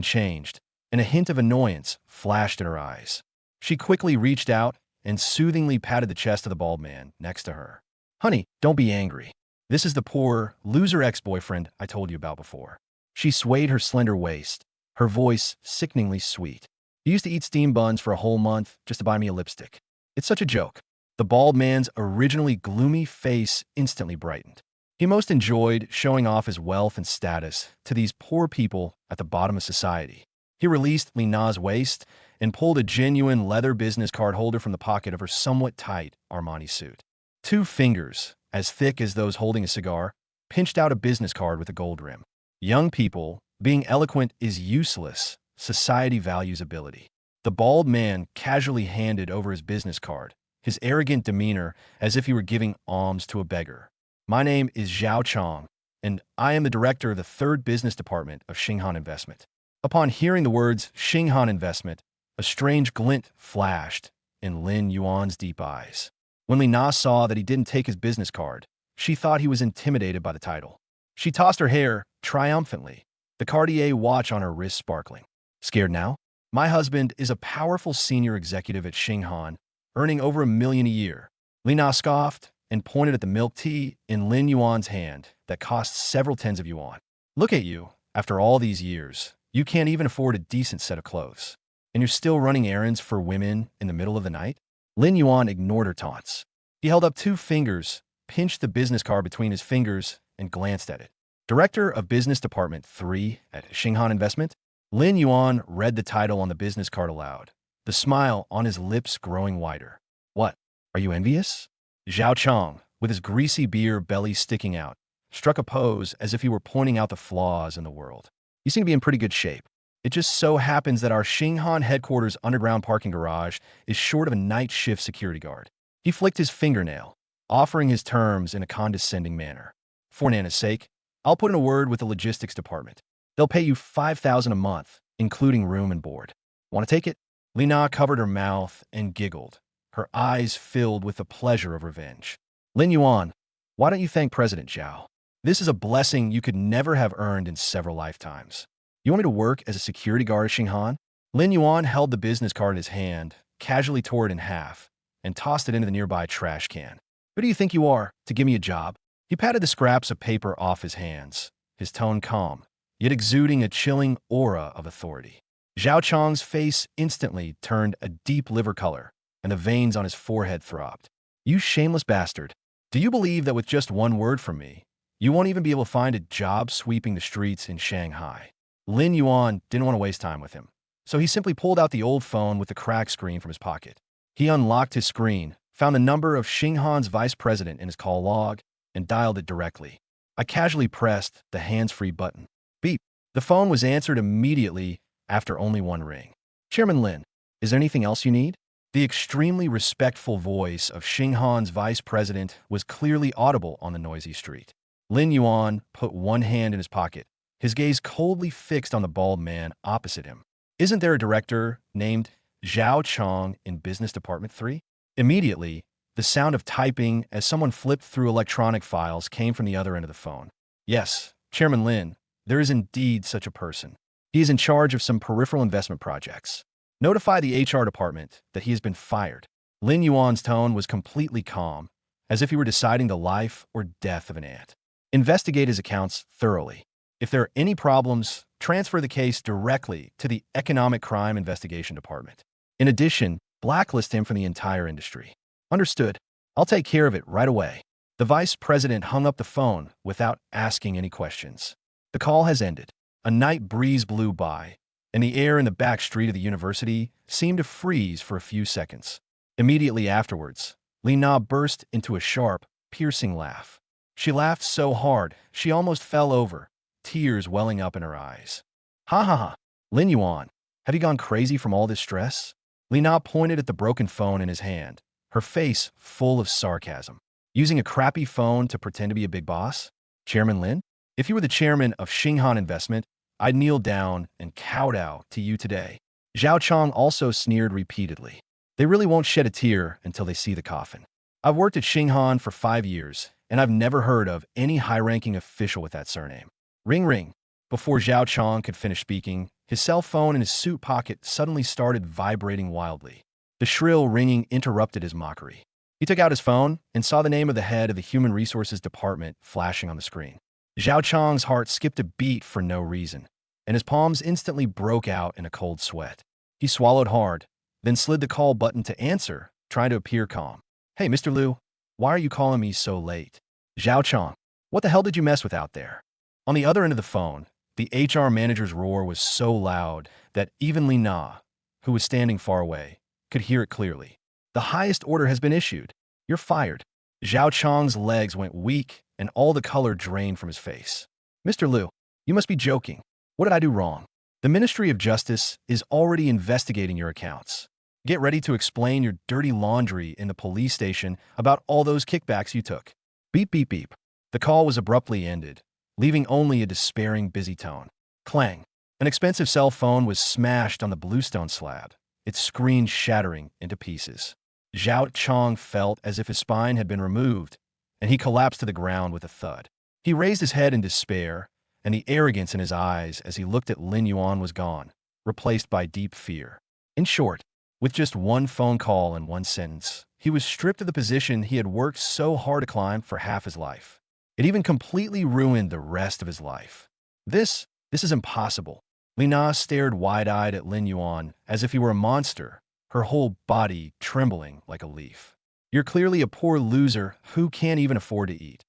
changed, and a hint of annoyance flashed in her eyes. She quickly reached out and soothingly patted the chest of the bald man next to her. Honey, don't be angry. This is the poor, loser ex-boyfriend I told you about before. She swayed her slender waist, her voice sickeningly sweet. He used to eat steam buns for a whole month just to buy me a lipstick. It's such a joke. The bald man's originally gloomy face instantly brightened. He most enjoyed showing off his wealth and status to these poor people at the bottom of society. He released Lina's waist and pulled a genuine leather business card holder from the pocket of her somewhat tight Armani suit. 2 fingers, as thick as those holding a cigar, pinched out a business card with a gold rim. Young people, being eloquent is useless. Society values ability. The bald man casually handed over his business card, his arrogant demeanor as if he were giving alms to a beggar. My name is Zhao Chong, and I am the director of the third business department of Xinghan Investment. Upon hearing the words Xinghan Investment, a strange glint flashed in Lin Yuan's deep eyes. When Li Na saw that he didn't take his business card, she thought he was intimidated by the title. She tossed her hair triumphantly, the Cartier watch on her wrist sparkling. Scared now? My husband is a powerful senior executive at Xinghan, earning over $1 million a year. Li Na scoffed and pointed at the milk tea in Lin Yuan's hand that cost several tens of yuan. Look at you. After all these years, you can't even afford a decent set of clothes. And you're still running errands for women in the middle of the night? Lin Yuan ignored her taunts. He held up 2 fingers, pinched the business card between his fingers, and glanced at it. Director of Business Department 3 at Xinghan Investment? Lin Yuan read the title on the business card aloud, the smile on his lips growing wider. What? Are you envious? Zhao Chong, with his greasy beer belly sticking out, struck a pose as if he were pointing out the flaws in the world. You seem to be in pretty good shape. It just so happens that our Xinghan headquarters underground parking garage is short of a night shift security guard. He flicked his fingernail, offering his terms in a condescending manner. For Nana's sake, I'll put in a word with the logistics department. They'll pay you $5,000 a month, including room and board. Want to take it? Li Na covered her mouth and giggled, her eyes filled with the pleasure of revenge. Lin Yuan, why don't you thank President Zhao? This is a blessing you could never have earned in several lifetimes. You want me to work as a security guard at Xinghan? Lin Yuan held the business card in his hand, casually tore it in half, and tossed it into the nearby trash can. Who do you think you are to give me a job? He patted the scraps of paper off his hands, his tone calm, yet exuding a chilling aura of authority. Zhao Chong's face instantly turned a deep liver color, and the veins on his forehead throbbed. You shameless bastard. Do you believe that with just one word from me, you won't even be able to find a job sweeping the streets in Shanghai? Lin Yuan didn't want to waste time with him, so he simply pulled out the old phone with the cracked screen from his pocket. He unlocked his screen, found the number of Xinghan's vice president in his call log, and dialed it directly. I casually pressed the hands-free button. Beep. The phone was answered immediately after only one ring. Chairman Lin, is there anything else you need? The extremely respectful voice of Xinghan's vice president was clearly audible on the noisy street. Lin Yuan put one hand in his pocket, his gaze coldly fixed on the bald man opposite him. Isn't there a director named Zhao Chong in Business Department 3? Immediately, the sound of typing as someone flipped through electronic files came from the other end of the phone. Yes, Chairman Lin, there is indeed such a person. He is in charge of some peripheral investment projects. Notify the HR department that he has been fired. Lin Yuan's tone was completely calm, as if he were deciding the life or death of an ant. Investigate his accounts thoroughly. If there are any problems, transfer the case directly to the Economic Crime Investigation Department. In addition, blacklist him from the entire industry. Understood. I'll take care of it right away. The vice president hung up the phone without asking any questions. The call has ended. A night breeze blew by, and the air in the back street of the university seemed to freeze for a few seconds. Immediately afterwards, Li Na burst into a sharp, piercing laugh. She laughed so hard, she almost fell over, tears welling up in her eyes. Ha ha ha. Lin Yuan, have you gone crazy from all this stress? Li Na pointed at the broken phone in his hand, her face full of sarcasm. Using a crappy phone to pretend to be a big boss? Chairman Lin? If you were the chairman of Xinghan Investment, I'd kneel down and kowtow to you today. Zhao Chong also sneered repeatedly. They really won't shed a tear until they see the coffin. I've worked at Xinghan for 5 years, and I've never heard of any high-ranking official with that surname. Ring ring. Before Zhao Chong could finish speaking, his cell phone in his suit pocket suddenly started vibrating wildly. The shrill ringing interrupted his mockery. He took out his phone and saw the name of the head of the Human Resources Department flashing on the screen. Zhao Chong's heart skipped a beat for no reason, and his palms instantly broke out in a cold sweat. He swallowed hard, then slid the call button to answer, trying to appear calm. Hey, Mr. Liu, why are you calling me so late? Zhao Chong, what the hell did you mess with out there? On the other end of the phone, the HR manager's roar was so loud that even Li Na, who was standing far away, could hear it clearly. The highest order has been issued. You're fired. Zhao Chong's legs went weak and all the color drained from his face. Mr. Liu, you must be joking. What did I do wrong? The Ministry of Justice is already investigating your accounts. Get ready to explain your dirty laundry in the police station about all those kickbacks you took. Beep, beep, beep. The call was abruptly ended, leaving only a despairing busy tone. Clang. An expensive cell phone was smashed on the bluestone slab, its screen shattering into pieces. Zhao Chong felt as if his spine had been removed, and he collapsed to the ground with a thud. He raised his head in despair, and the arrogance in his eyes as he looked at Lin Yuan was gone, replaced by deep fear. In short, with just one phone call and one sentence, he was stripped of the position he had worked so hard to climb for half his life. It even completely ruined the rest of his life. This is impossible. Li Na stared wide-eyed at Lin Yuan as if he were a monster, her whole body trembling like a leaf. You're clearly a poor loser who can't even afford to eat.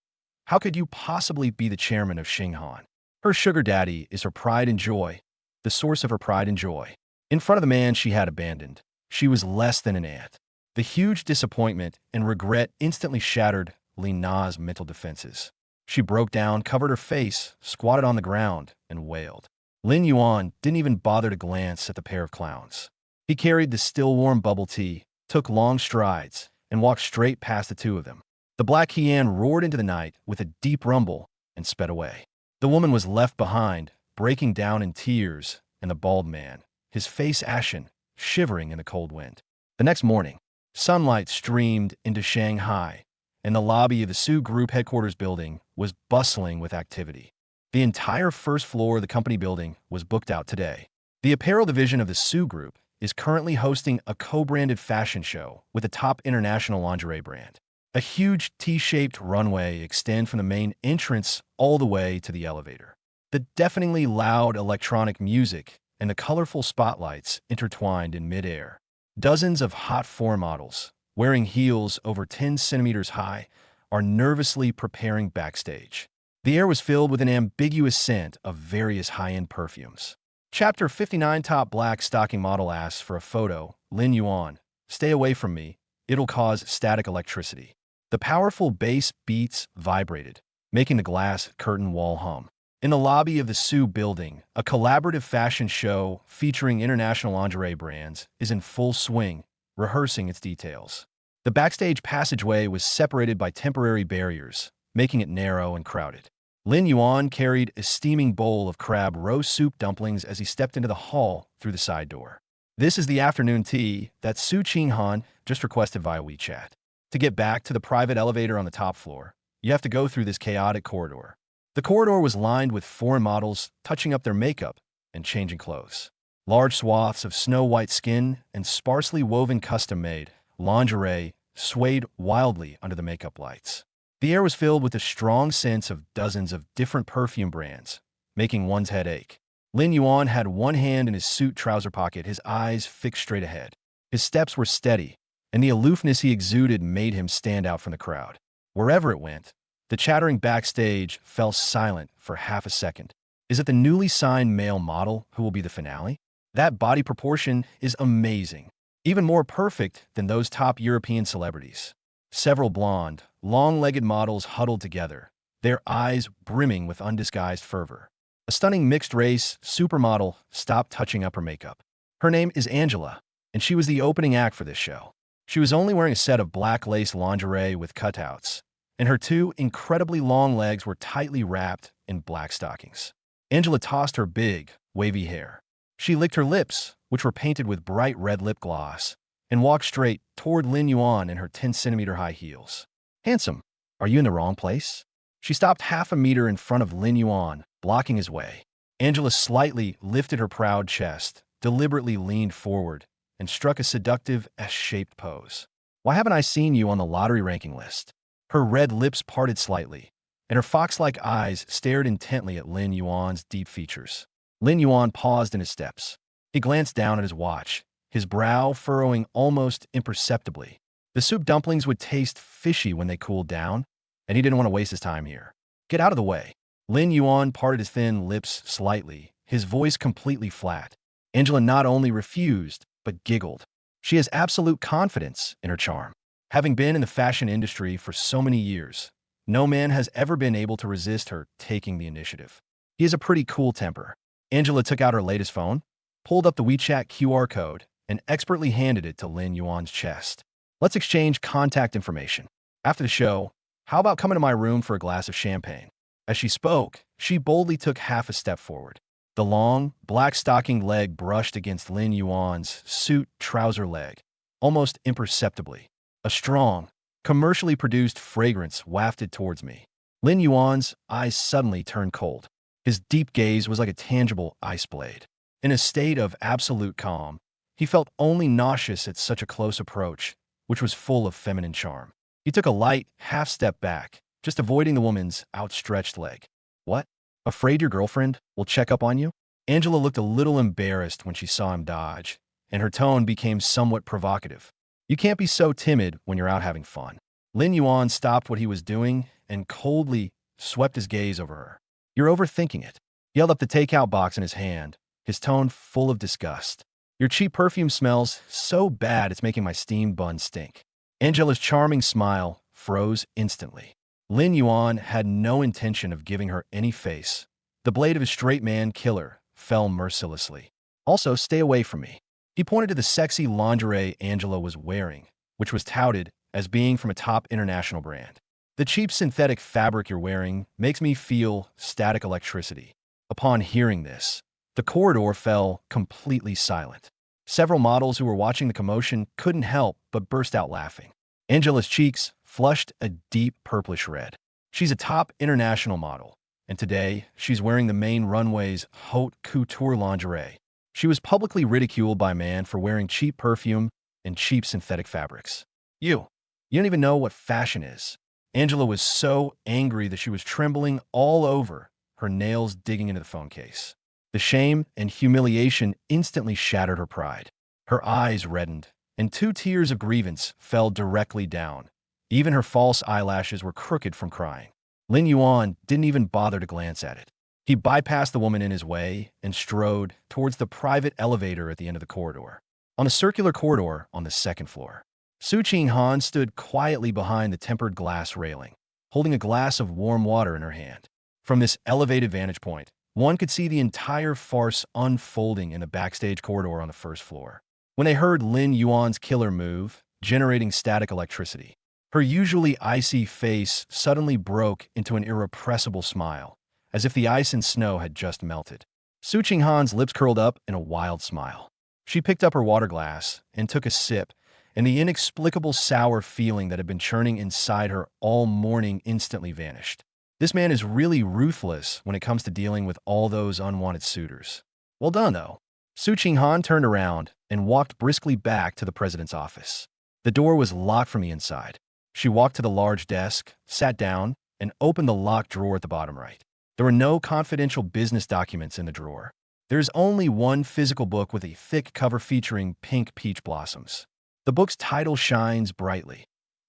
How could you possibly be the chairman of Xinghan? Her sugar daddy is her pride and joy, the source of her pride and joy. In front of the man she had abandoned, she was less than an ant. The huge disappointment and regret instantly shattered Li Na's mental defenses. She broke down, covered her face, squatted on the ground, and wailed. Lin Yuan didn't even bother to glance at the pair of clowns. He carried the still-warm bubble tea, took long strides, and walked straight past the two of them. The Black Qian roared into the night with a deep rumble and sped away. The woman was left behind, breaking down in tears, and the bald man, his face ashen, shivering in the cold wind. The next morning, sunlight streamed into Shanghai, and the lobby of the Su Group headquarters building was bustling with activity. The entire first floor of the company building was booked out today. The apparel division of the Su Group is currently hosting a co-branded fashion show with a top international lingerie brand. A huge T-shaped runway extends from the main entrance all the way to the elevator. The deafeningly loud electronic music and the colorful spotlights intertwined in midair. Dozens of hot foreign models, wearing heels over 10 centimeters high, are nervously preparing backstage. The air was filled with an ambiguous scent of various high-end perfumes. Chapter 59 Top black stocking model asks for a photo. Lin Yuan, stay away from me. It'll cause static electricity. The powerful bass beats vibrated, making the glass curtain wall hum. In the lobby of the Su building, a collaborative fashion show featuring international lingerie brands is in full swing, rehearsing its details. The backstage passageway was separated by temporary barriers, making it narrow and crowded. Lin Yuan carried a steaming bowl of crab roast soup dumplings as he stepped into the hall through the side door. This is the afternoon tea that Su Qinghan just requested via WeChat. To get back to the private elevator on the top floor, you have to go through this chaotic corridor. The corridor was lined with foreign models touching up their makeup and changing clothes. Large swaths of snow-white skin and sparsely woven custom-made lingerie swayed wildly under the makeup lights. The air was filled with a strong sense of dozens of different perfume brands, making one's head ache. Lin Yuan had one hand in his suit trouser pocket, his eyes fixed straight ahead. His steps were steady, and the aloofness he exuded made him stand out from the crowd. Wherever it went, the chattering backstage fell silent for half a second. Is it the newly signed male model who will be the finale? That body proportion is amazing, even more perfect than those top European celebrities. Several blonde, long-legged models huddled together, their eyes brimming with undisguised fervor. A stunning mixed-race supermodel stopped touching up her makeup. Her name is Angela, and she was the opening act for this show. She was only wearing a set of black lace lingerie with cutouts, and her two incredibly long legs were tightly wrapped in black stockings. Angela tossed her big, wavy hair. She licked her lips, which were painted with bright red lip gloss, and walked straight toward Lin Yuan in her 10-centimeter high heels. Handsome, are you in the wrong place? She stopped half a meter in front of Lin Yuan, blocking his way. Angela slightly lifted her proud chest, deliberately leaned forward, and struck a seductive S-shaped pose. Why haven't I seen you on the lottery ranking list? Her red lips parted slightly, and her fox-like eyes stared intently at Lin Yuan's deep features. Lin Yuan paused in his steps. He glanced down at his watch, his brow furrowing almost imperceptibly. The soup dumplings would taste fishy when they cooled down, and he didn't want to waste his time here. Get out of the way. Lin Yuan parted his thin lips slightly, his voice completely flat. Angela not only refused, but giggled. She has absolute confidence in her charm. Having been in the fashion industry for so many years, no man has ever been able to resist her taking the initiative. He has a pretty cool temper. Angela took out her latest phone, pulled up the WeChat QR code, and expertly handed it to Lin Yuan's chest. Let's exchange contact information. After the show, how about coming to my room for a glass of champagne? As she spoke, she boldly took half a step forward. The long, black-stockinged leg brushed against Lin Yuan's suit trouser leg, almost imperceptibly. A strong, commercially produced fragrance wafted towards me. Lin Yuan's eyes suddenly turned cold. His deep gaze was like a tangible ice blade. In a state of absolute calm, he felt only nauseous at such a close approach, which was full of feminine charm. He took a light half-step back, just avoiding the woman's outstretched leg. What? Afraid your girlfriend will check up on you? Angela looked a little embarrassed when she saw him dodge, and her tone became somewhat provocative. You can't be so timid when you're out having fun. Lin Yuan stopped what he was doing and coldly swept his gaze over her. You're overthinking it. He held up the takeout box in his hand, his tone full of disgust. Your cheap perfume smells so bad it's making my steamed bun stink. Angela's charming smile froze instantly. Lin Yuan had no intention of giving her any face. The blade of his straight man killer fell mercilessly. Also, stay away from me. He pointed to the sexy lingerie Angela was wearing, which was touted as being from a top international brand. The cheap synthetic fabric you're wearing makes me feel static electricity. Upon hearing this, the corridor fell completely silent. Several models who were watching the commotion couldn't help but burst out laughing. Angela's cheeks flushed a deep purplish red. She's a top international model, and today she's wearing the main runway's haute couture lingerie. She was publicly ridiculed by man for wearing cheap perfume and cheap synthetic fabrics. You don't even know what fashion is. Angela was so angry that she was trembling all over, her nails digging into the phone case. The shame and humiliation instantly shattered her pride. Her eyes reddened, and 2 tears of grievance fell directly down. Even her false eyelashes were crooked from crying. Lin Yuan didn't even bother to glance at it. He bypassed the woman in his way and strode towards the private elevator at the end of the corridor. On a circular corridor on the 2nd floor, Su Qinghan stood quietly behind the tempered glass railing, holding a glass of warm water in her hand. From this elevated vantage point, one could see the entire farce unfolding in the backstage corridor on the 1st floor. When they heard Lin Yuan's killer move, generating static electricity, her usually icy face suddenly broke into an irrepressible smile, as if the ice and snow had just melted. Su Qinghan's lips curled up in a wild smile. She picked up her water glass and took a sip, and the inexplicable sour feeling that had been churning inside her all morning instantly vanished. This man is really ruthless when it comes to dealing with all those unwanted suitors. Well done, though. Su Qinghan turned around and walked briskly back to the president's office. The door was locked from the inside. She walked to the large desk, sat down, and opened the locked drawer at the bottom right. There were no confidential business documents in the drawer. There's only one physical book with a thick cover featuring pink peach blossoms. The book's title shines brightly.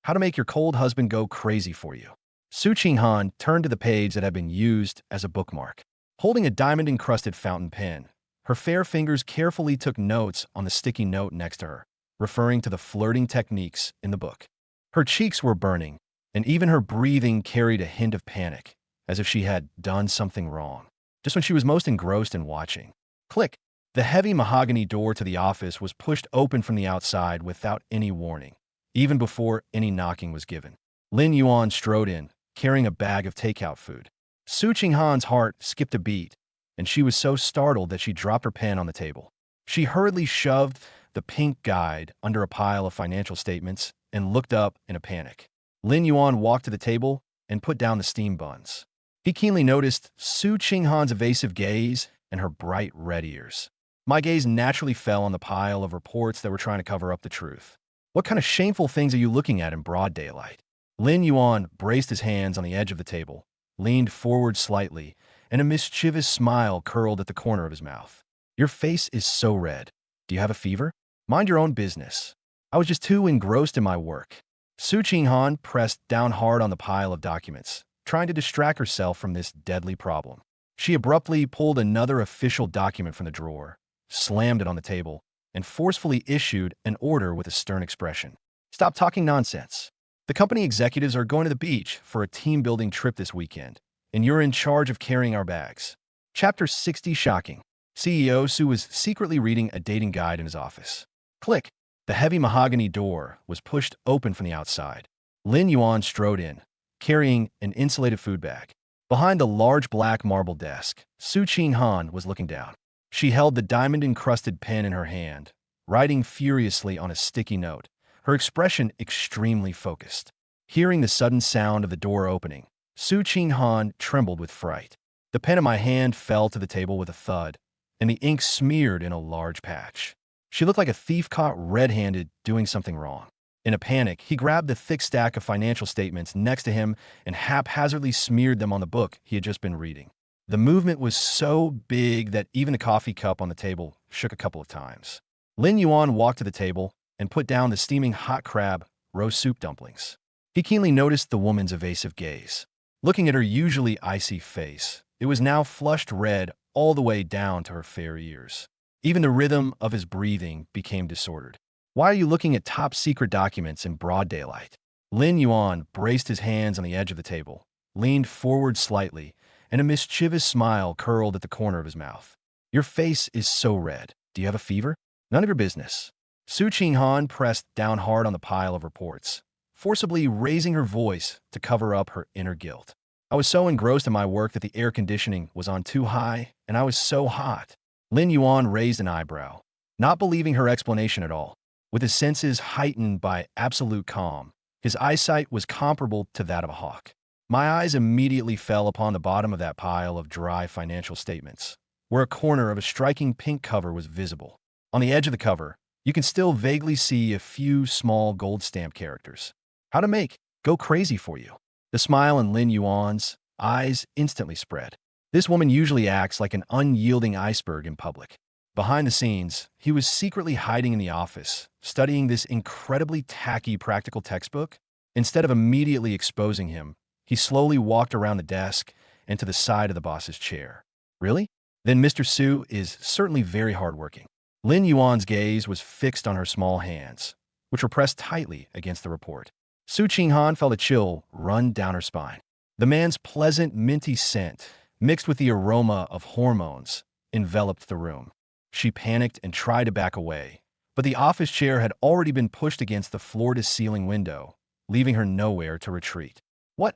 How to Make Your Cold Husband Go Crazy for You. Su Qinghan turned to the page that had been used as a bookmark. Holding a diamond-encrusted fountain pen, her fair fingers carefully took notes on the sticky note next to her, referring to the flirting techniques in the book. Her cheeks were burning, and even her breathing carried a hint of panic, as if she had done something wrong. Just when she was most engrossed in watching. Click! The heavy mahogany door to the office was pushed open from the outside without any warning, even before any knocking was given. Lin Yuan strode in, carrying a bag of takeout food. Su Qinghan's heart skipped a beat, and she was so startled that she dropped her pen on the table. She hurriedly shoved the pink guide under a pile of financial statements and looked up in a panic. Lin Yuan walked to the table and put down the steamed buns. He keenly noticed Su Qinghan's evasive gaze and her bright red ears. My gaze naturally fell on the pile of reports that were trying to cover up the truth. What kind of shameful things are you looking at in broad daylight? Lin Yuan braced his hands on the edge of the table, leaned forward slightly, and a mischievous smile curled at the corner of his mouth. Your face is so red. Do you have a fever? Mind your own business. I was just too engrossed in my work. Su Qinghan pressed down hard on the pile of documents, trying to distract herself from this deadly problem. She abruptly pulled another official document from the drawer, slammed it on the table, and forcefully issued an order with a stern expression. Stop talking nonsense. The company executives are going to the beach for a team-building trip this weekend, and you're in charge of carrying our bags. Chapter 60 Shocking. CEO Su was secretly reading a dating guide in his office. Click. The heavy mahogany door was pushed open from the outside. Lin Yuan strode in, carrying an insulated food bag. Behind the large black marble desk, Su Qinghan was looking down. She held the diamond-encrusted pen in her hand, writing furiously on a sticky note, her expression extremely focused. Hearing the sudden sound of the door opening, Su Qinghan trembled with fright. The pen in my hand fell to the table with a thud, and the ink smeared in a large patch. She looked like a thief caught red-handed doing something wrong. In a panic, he grabbed the thick stack of financial statements next to him and haphazardly smeared them on the book he had just been reading. The movement was so big that even the coffee cup on the table shook a couple of times. Lin Yuan walked to the table and put down the steaming hot crab roast soup dumplings. He keenly noticed the woman's evasive gaze. Looking at her usually icy face, it was now flushed red all the way down to her fair ears. Even the rhythm of his breathing became disordered. Why are you looking at top-secret documents in broad daylight? Lin Yuan braced his hands on the edge of the table, leaned forward slightly, and a mischievous smile curled at the corner of his mouth. Your face is so red. Do you have a fever? None of your business. Su Qinghan pressed down hard on the pile of reports, forcibly raising her voice to cover up her inner guilt. I was so engrossed in my work that the air conditioning was on too high, and I was so hot. Lin Yuan raised an eyebrow, not believing her explanation at all. With his senses heightened by absolute calm, his eyesight was comparable to that of a hawk. My eyes immediately fell upon the bottom of that pile of dry financial statements, where a corner of a striking pink cover was visible. On the edge of the cover, you can still vaguely see a few small gold stamp characters. How to make go crazy for you. The smile in Lin Yuan's eyes instantly spread. This woman usually acts like an unyielding iceberg in public. Behind the scenes, he was secretly hiding in the office, studying this incredibly tacky practical textbook. Instead of immediately exposing him, he slowly walked around the desk and to the side of the boss's chair. Really? Then Mr. Su is certainly very hardworking. Lin Yuan's gaze was fixed on her small hands, which were pressed tightly against the report. Su Qinghan felt a chill run down her spine. The man's pleasant, minty scent, mixed with the aroma of hormones, enveloped the room. She panicked and tried to back away, but the office chair had already been pushed against the floor-to-ceiling window, leaving her nowhere to retreat. What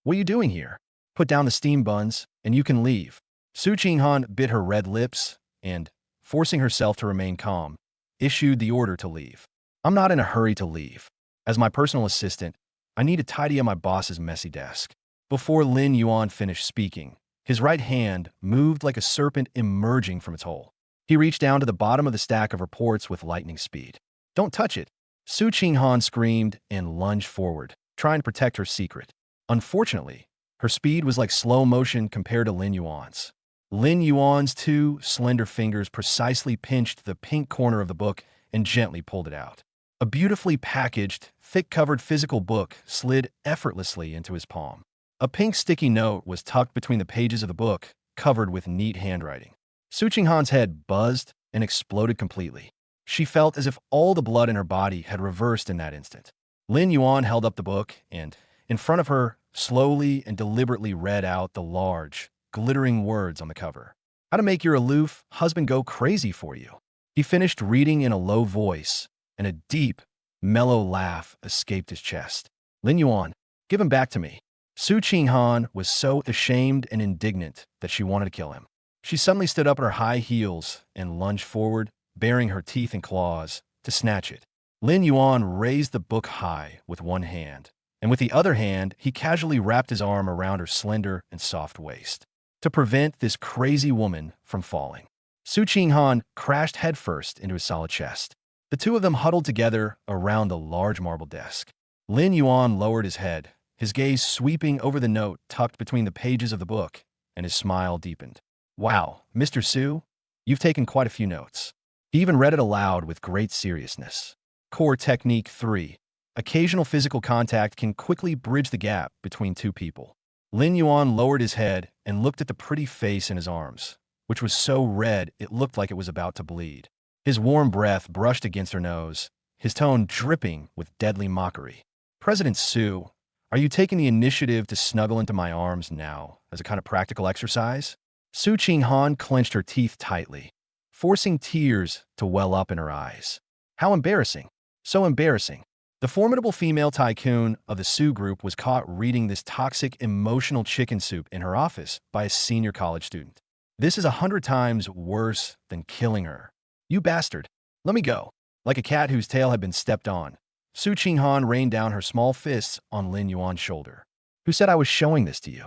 are you doing here? Put down the steam buns, and you can leave. Su Qinghan bit her red lips and, forcing herself to remain calm, issued the order to leave. I'm not in a hurry to leave. As my personal assistant, I need to tidy up my boss's messy desk. Before Lin Yuan finished speaking, his right hand moved like a serpent emerging from its hole. He reached down to the bottom of the stack of reports with lightning speed. Don't touch it! Su Qinghan screamed and lunged forward, trying to protect her secret. Unfortunately, her speed was like slow motion compared to Lin Yuan's. Lin Yuan's two slender fingers precisely pinched the pink corner of the book and gently pulled it out. A beautifully packaged, thick-covered physical book slid effortlessly into his palm. A pink sticky note was tucked between the pages of the book, covered with neat handwriting. Su Qinghan's head buzzed and exploded completely. She felt as if all the blood in her body had reversed in that instant. Lin Yuan held up the book and, in front of her, slowly and deliberately read out the large, glittering words on the cover. How to make your aloof husband go crazy for you. He finished reading in a low voice, and a deep, mellow laugh escaped his chest. Lin Yuan, give him back to me. Su Qinghan was so ashamed and indignant that she wanted to kill him. She suddenly stood up on her high heels and lunged forward, baring her teeth and claws, to snatch it. Lin Yuan raised the book high with one hand, and with the other hand, he casually wrapped his arm around her slender and soft waist. To prevent this crazy woman from falling, Su Qinghan crashed headfirst into his solid chest. The two of them huddled together around the large marble desk. Lin Yuan lowered his head, his gaze sweeping over the note tucked between the pages of the book, and his smile deepened. Wow, Mr. Su, you've taken quite a few notes. He even read it aloud with great seriousness. Core Technique 3. Occasional physical contact can quickly bridge the gap between two people. Lin Yuan lowered his head and looked at the pretty face in his arms, which was so red it looked like it was about to bleed. His warm breath brushed against her nose, his tone dripping with deadly mockery. President Su, are you taking the initiative to snuggle into my arms now as a kind of practical exercise? Su Qinghan clenched her teeth tightly, forcing tears to well up in her eyes. How embarrassing. So embarrassing. The formidable female tycoon of the Su group was caught reading this toxic, emotional chicken soup in her office by a senior college student. This is 100 times worse than killing her. You bastard. Let me go. Like a cat whose tail had been stepped on, Su Qinghan rained down her small fists on Lin Yuan's shoulder. Who said I was showing this to you?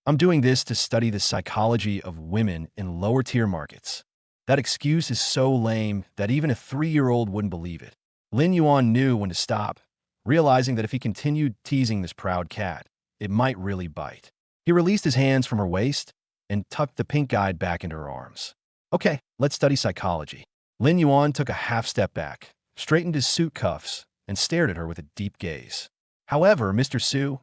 I'm doing this to study the psychology of women in lower-tier markets. That excuse is so lame that even a 3-year-old wouldn't believe it. Lin Yuan knew when to stop, realizing that if he continued teasing this proud cat, it might really bite. He released his hands from her waist and tucked the pink guide back into her arms. Okay, let's study psychology. Lin Yuan took a half step back, straightened his suit cuffs, and stared at her with a deep gaze. However, Mr. Su,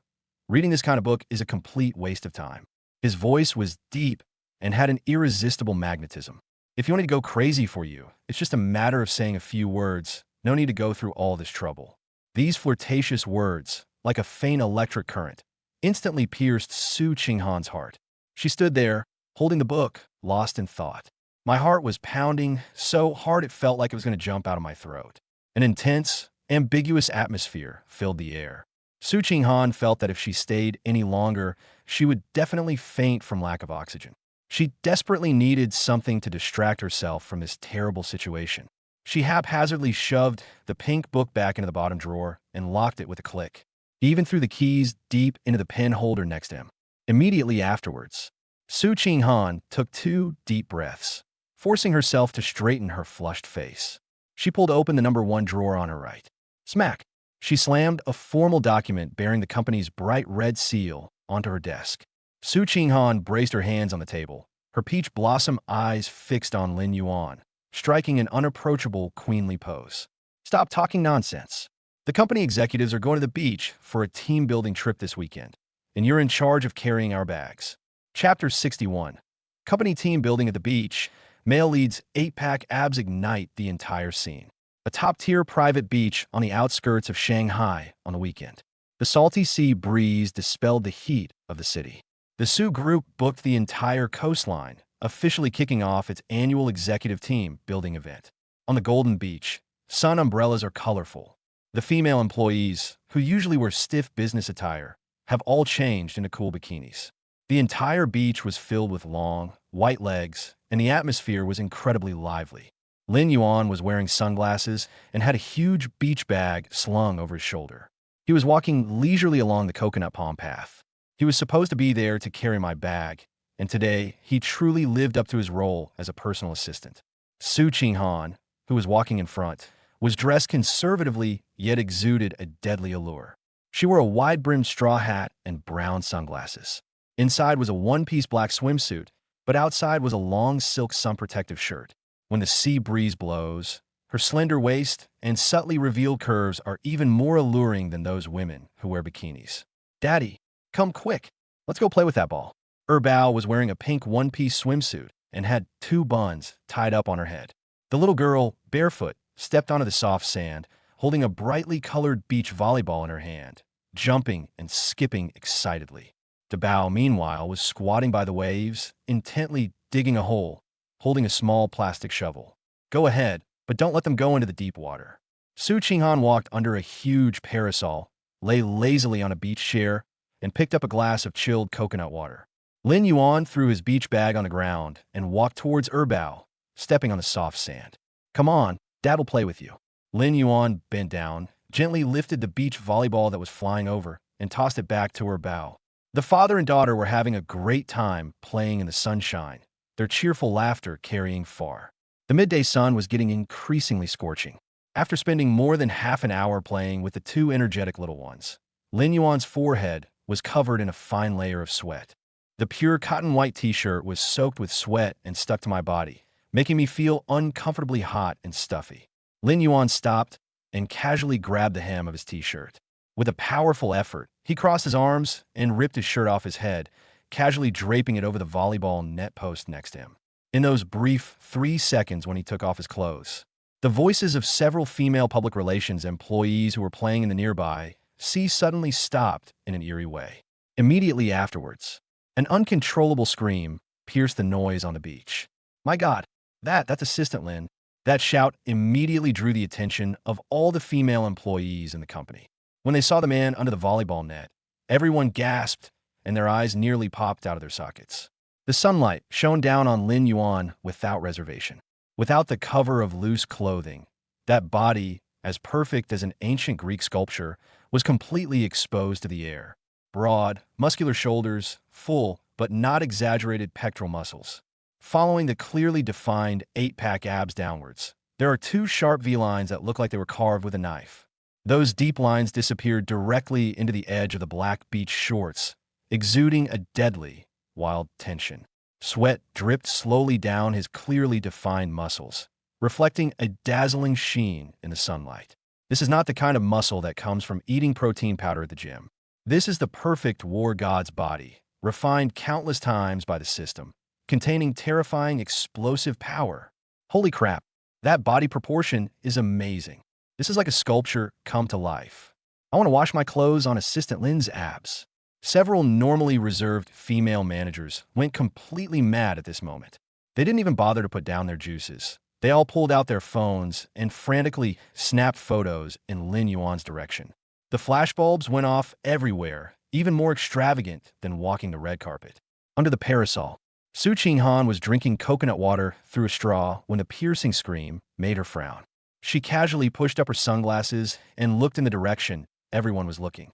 reading this kind of book is a complete waste of time. His voice was deep and had an irresistible magnetism. If you want me to go crazy for you, it's just a matter of saying a few words. No need to go through all this trouble. These flirtatious words, like a faint electric current, instantly pierced Su Qinghan's heart. She stood there, holding the book, lost in thought. My heart was pounding so hard it felt like it was going to jump out of my throat. An intense, ambiguous atmosphere filled the air. Su Qinghan felt that if she stayed any longer, she would definitely faint from lack of oxygen. She desperately needed something to distract herself from this terrible situation. She haphazardly shoved the pink book back into the bottom drawer and locked it with a click. He even threw the keys deep into the pen holder next to him. Immediately afterwards, Su Qinghan took 2 deep breaths, forcing herself to straighten her flushed face. She pulled open the number 1 drawer on her right. Smack! She slammed a formal document bearing the company's bright red seal onto her desk. Su Qinghan braced her hands on the table, her peach blossom eyes fixed on Lin Yuan, striking an unapproachable queenly pose. Stop talking nonsense. The company executives are going to the beach for a team-building trip this weekend, and you're in charge of carrying our bags. Chapter 61. Company team building at the beach. Male leads 8-pack abs ignite the entire scene. A top-tier private beach on the outskirts of Shanghai on the weekend. The salty sea breeze dispelled the heat of the city. The Su Group booked the entire coastline, officially kicking off its annual executive team building event. On the Golden Beach, sun umbrellas are colorful. The female employees, who usually wear stiff business attire, have all changed into cool bikinis. The entire beach was filled with long, white legs, and the atmosphere was incredibly lively. Lin Yuan was wearing sunglasses and had a huge beach bag slung over his shoulder. He was walking leisurely along the coconut palm path. He was supposed to be there to carry my bag, and today he truly lived up to his role as a personal assistant. Su Qinghan, who was walking in front, was dressed conservatively yet exuded a deadly allure. She wore a wide-brimmed straw hat and brown sunglasses. Inside was a one-piece black swimsuit, but outside was a long silk sun-protective shirt. When the sea breeze blows, her slender waist and subtly revealed curves are even more alluring than those women who wear bikinis. Daddy, come quick. Let's go play with that ball. Bao was wearing a pink one-piece swimsuit and had 2 buns tied up on her head. The little girl, barefoot, stepped onto the soft sand, holding a brightly colored beach volleyball in her hand, jumping and skipping excitedly. Bao, meanwhile, was squatting by the waves, intently digging a hole, holding a small plastic shovel. Go ahead, but don't let them go into the deep water. Su Qinghan walked under a huge parasol, lay lazily on a beach chair, and picked up a glass of chilled coconut water. Lin Yuan threw his beach bag on the ground and walked towards Bao, stepping on the soft sand. Come on, Dad will play with you. Lin Yuan bent down, gently lifted the beach volleyball that was flying over, and tossed it back to Bao. The father and daughter were having a great time playing in the sunshine, their cheerful laughter carrying far. The midday sun was getting increasingly scorching. After spending more than half an hour playing with the 2 energetic little ones, Lin Yuan's forehead was covered in a fine layer of sweat. The pure cotton white t-shirt was soaked with sweat and stuck to my body, making me feel uncomfortably hot and stuffy. Lin Yuan stopped and casually grabbed the hem of his t-shirt. With a powerful effort, he crossed his arms and ripped his shirt off his head, casually draping it over the volleyball net post next to him. In those brief 3 seconds when he took off his clothes, the voices of several female public relations employees who were playing in the nearby sea suddenly stopped in an eerie way. Immediately afterwards, an uncontrollable scream pierced the noise on the beach. My God, that's Assistant Lin. That shout immediately drew the attention of all the female employees in the company. When they saw the man under the volleyball net, everyone gasped and their eyes nearly popped out of their sockets. The sunlight shone down on Lin Yuan without reservation. Without the cover of loose clothing, that body, as perfect as an ancient Greek sculpture, was completely exposed to the air. Broad, muscular shoulders, full but not exaggerated pectoral muscles. Following the clearly defined 8-pack abs downwards, there are two sharp V-lines that look like they were carved with a knife. Those deep lines disappeared directly into the edge of the black beach shorts, exuding a deadly, wild tension. Sweat dripped slowly down his clearly defined muscles, reflecting a dazzling sheen in the sunlight. This is not the kind of muscle that comes from eating protein powder at the gym. This is the perfect war god's body, refined countless times by the system, containing terrifying explosive power. Holy crap, that body proportion is amazing. This is like a sculpture come to life. I want to wash my clothes on Assistant Lin's abs. Several normally reserved female managers went completely mad at this moment. They didn't even bother to put down their juices. They all pulled out their phones and frantically snapped photos in Lin Yuan's direction. The flashbulbs went off everywhere, even more extravagant than walking the red carpet. Under the parasol, Su Qinghan was drinking coconut water through a straw when a piercing scream made her frown. She casually pushed up her sunglasses and looked in the direction everyone was looking.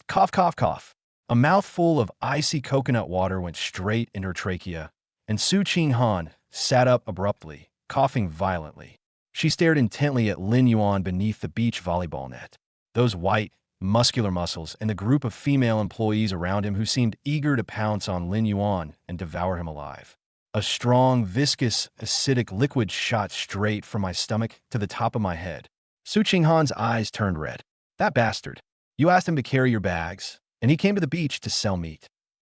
Cough, cough, cough. A mouthful of icy coconut water went straight into her trachea, and Su Qinghan sat up abruptly, coughing violently. She stared intently at Lin Yuan beneath the beach volleyball net. Those white, muscular muscles and the group of female employees around him who seemed eager to pounce on Lin Yuan and devour him alive. A strong, viscous, acidic liquid shot straight from my stomach to the top of my head. Su Qinghan's eyes turned red. That bastard. You asked him to carry your bags, and he came to the beach to sell meat.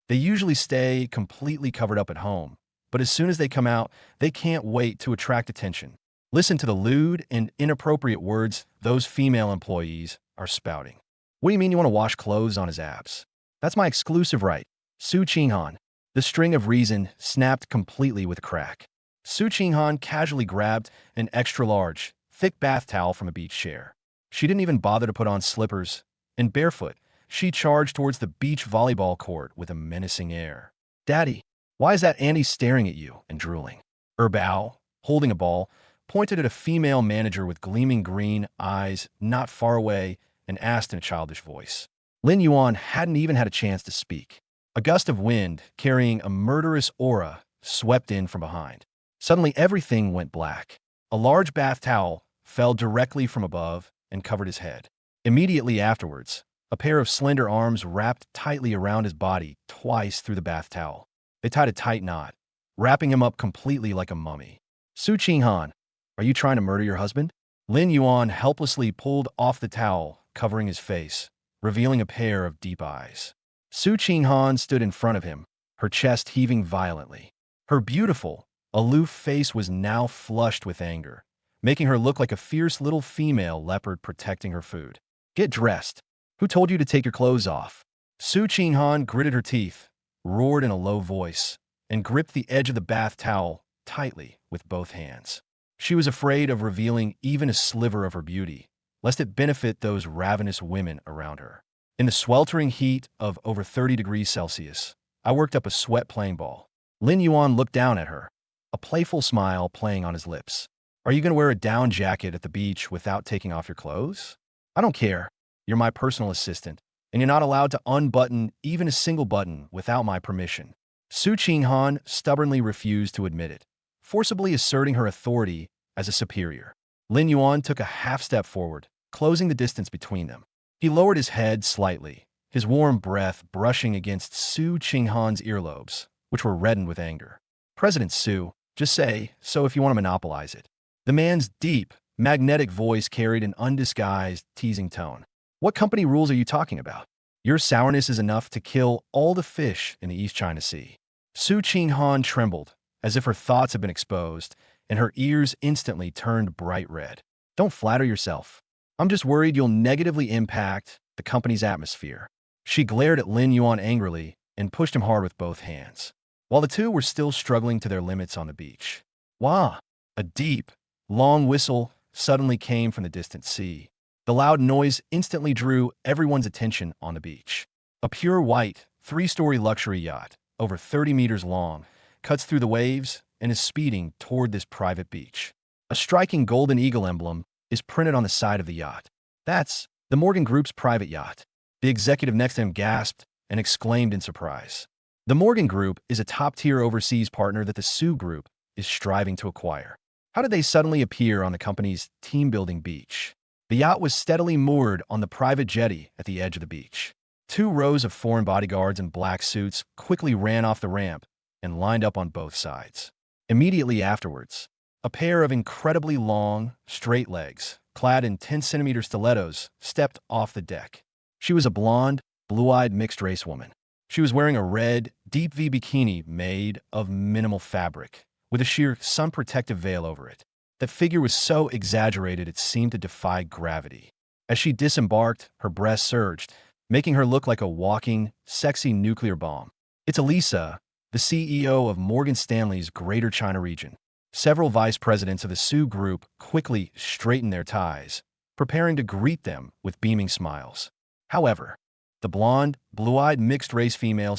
They usually stay completely covered up at home, but as soon as they come out, they can't wait to attract attention. Listen to the lewd and inappropriate words those female employees are spouting. What do you mean you want to wash clothes on his abs? That's my exclusive right. Su Qinghan. The string of reason snapped completely with a crack. Su Qinghan casually grabbed an extra-large, thick bath towel from a beach chair. She didn't even bother to put on slippers, and barefoot, she charged towards the beach volleyball court with a menacing air. Daddy, why is that Andy staring at you and drooling? Bao, holding a ball, pointed at a female manager with gleaming green eyes not far away and asked in a childish voice. Lin Yuan hadn't even had a chance to speak. A gust of wind, carrying a murderous aura, swept in from behind. Suddenly everything went black. A large bath towel fell directly from above and covered his head. Immediately afterwards, a pair of slender arms wrapped tightly around his body twice through the bath towel. They tied a tight knot, wrapping him up completely like a mummy. Su Qinghan, are you trying to murder your husband? Lin Yuan helplessly pulled off the towel, covering his face, revealing a pair of deep eyes. Su Qinghan stood in front of him, her chest heaving violently. Her beautiful, aloof face was now flushed with anger, making her look like a fierce little female leopard protecting her food. Get dressed. Who told you to take your clothes off? Su Qinghan gritted her teeth, roared in a low voice, and gripped the edge of the bath towel tightly with both hands. She was afraid of revealing even a sliver of her beauty, lest it benefit those ravenous women around her. In the sweltering heat of over 30 degrees Celsius, I worked up a sweat playing ball. Lin Yuan looked down at her, a playful smile playing on his lips. Are you going to wear a down jacket at the beach without taking off your clothes? I don't care. You're my personal assistant, and you're not allowed to unbutton even a single button without my permission. Su Qinghan stubbornly refused to admit it, forcibly asserting her authority as a superior. Lin Yuan took a half step forward, closing the distance between them. He lowered his head slightly, his warm breath brushing against Su Qinghan's earlobes, which were reddened with anger. President Su, just say so if you want to monopolize it. The man's deep, magnetic voice carried an undisguised, teasing tone. What company rules are you talking about? Your sourness is enough to kill all the fish in the East China Sea. Su Qinghan trembled, as if her thoughts had been exposed, and her ears instantly turned bright red. Don't flatter yourself. I'm just worried you'll negatively impact the company's atmosphere. She glared at Lin Yuan angrily and pushed him hard with both hands. while the two were still struggling to their limits on the beach. Wah! A deep, long whistle suddenly came from the distant sea. The loud noise instantly drew everyone's attention on the beach. A pure white, three-story luxury yacht, over 30 meters long, cuts through the waves and is speeding toward this private beach. A striking golden eagle emblem is printed on the side of the yacht. That's the Morgan Group's private yacht. The executive next to him gasped and exclaimed in surprise. The Morgan Group is a top-tier overseas partner that the Soo Group is striving to acquire. How did they suddenly appear on the company's team-building beach? The yacht was steadily moored on the private jetty at the edge of the beach. Two rows of foreign bodyguards in black suits quickly ran off the ramp and lined up on both sides. Immediately afterwards, a pair of incredibly long, straight legs, clad in 10-centimeter stilettos, stepped off the deck. She was a blonde, blue-eyed mixed-race woman. She was wearing a red, deep V bikini made of minimal fabric, with a sheer sun-protective veil over it. The figure was so exaggerated it seemed to defy gravity. As she disembarked, her breasts surged, making her look like a walking, sexy nuclear bomb. It's Elisa, the CEO of Morgan Stanley's Greater China region. Several vice presidents of the Soo Group quickly straightened their ties, preparing to greet them with beaming smiles. However, the blonde, blue-eyed mixed-race female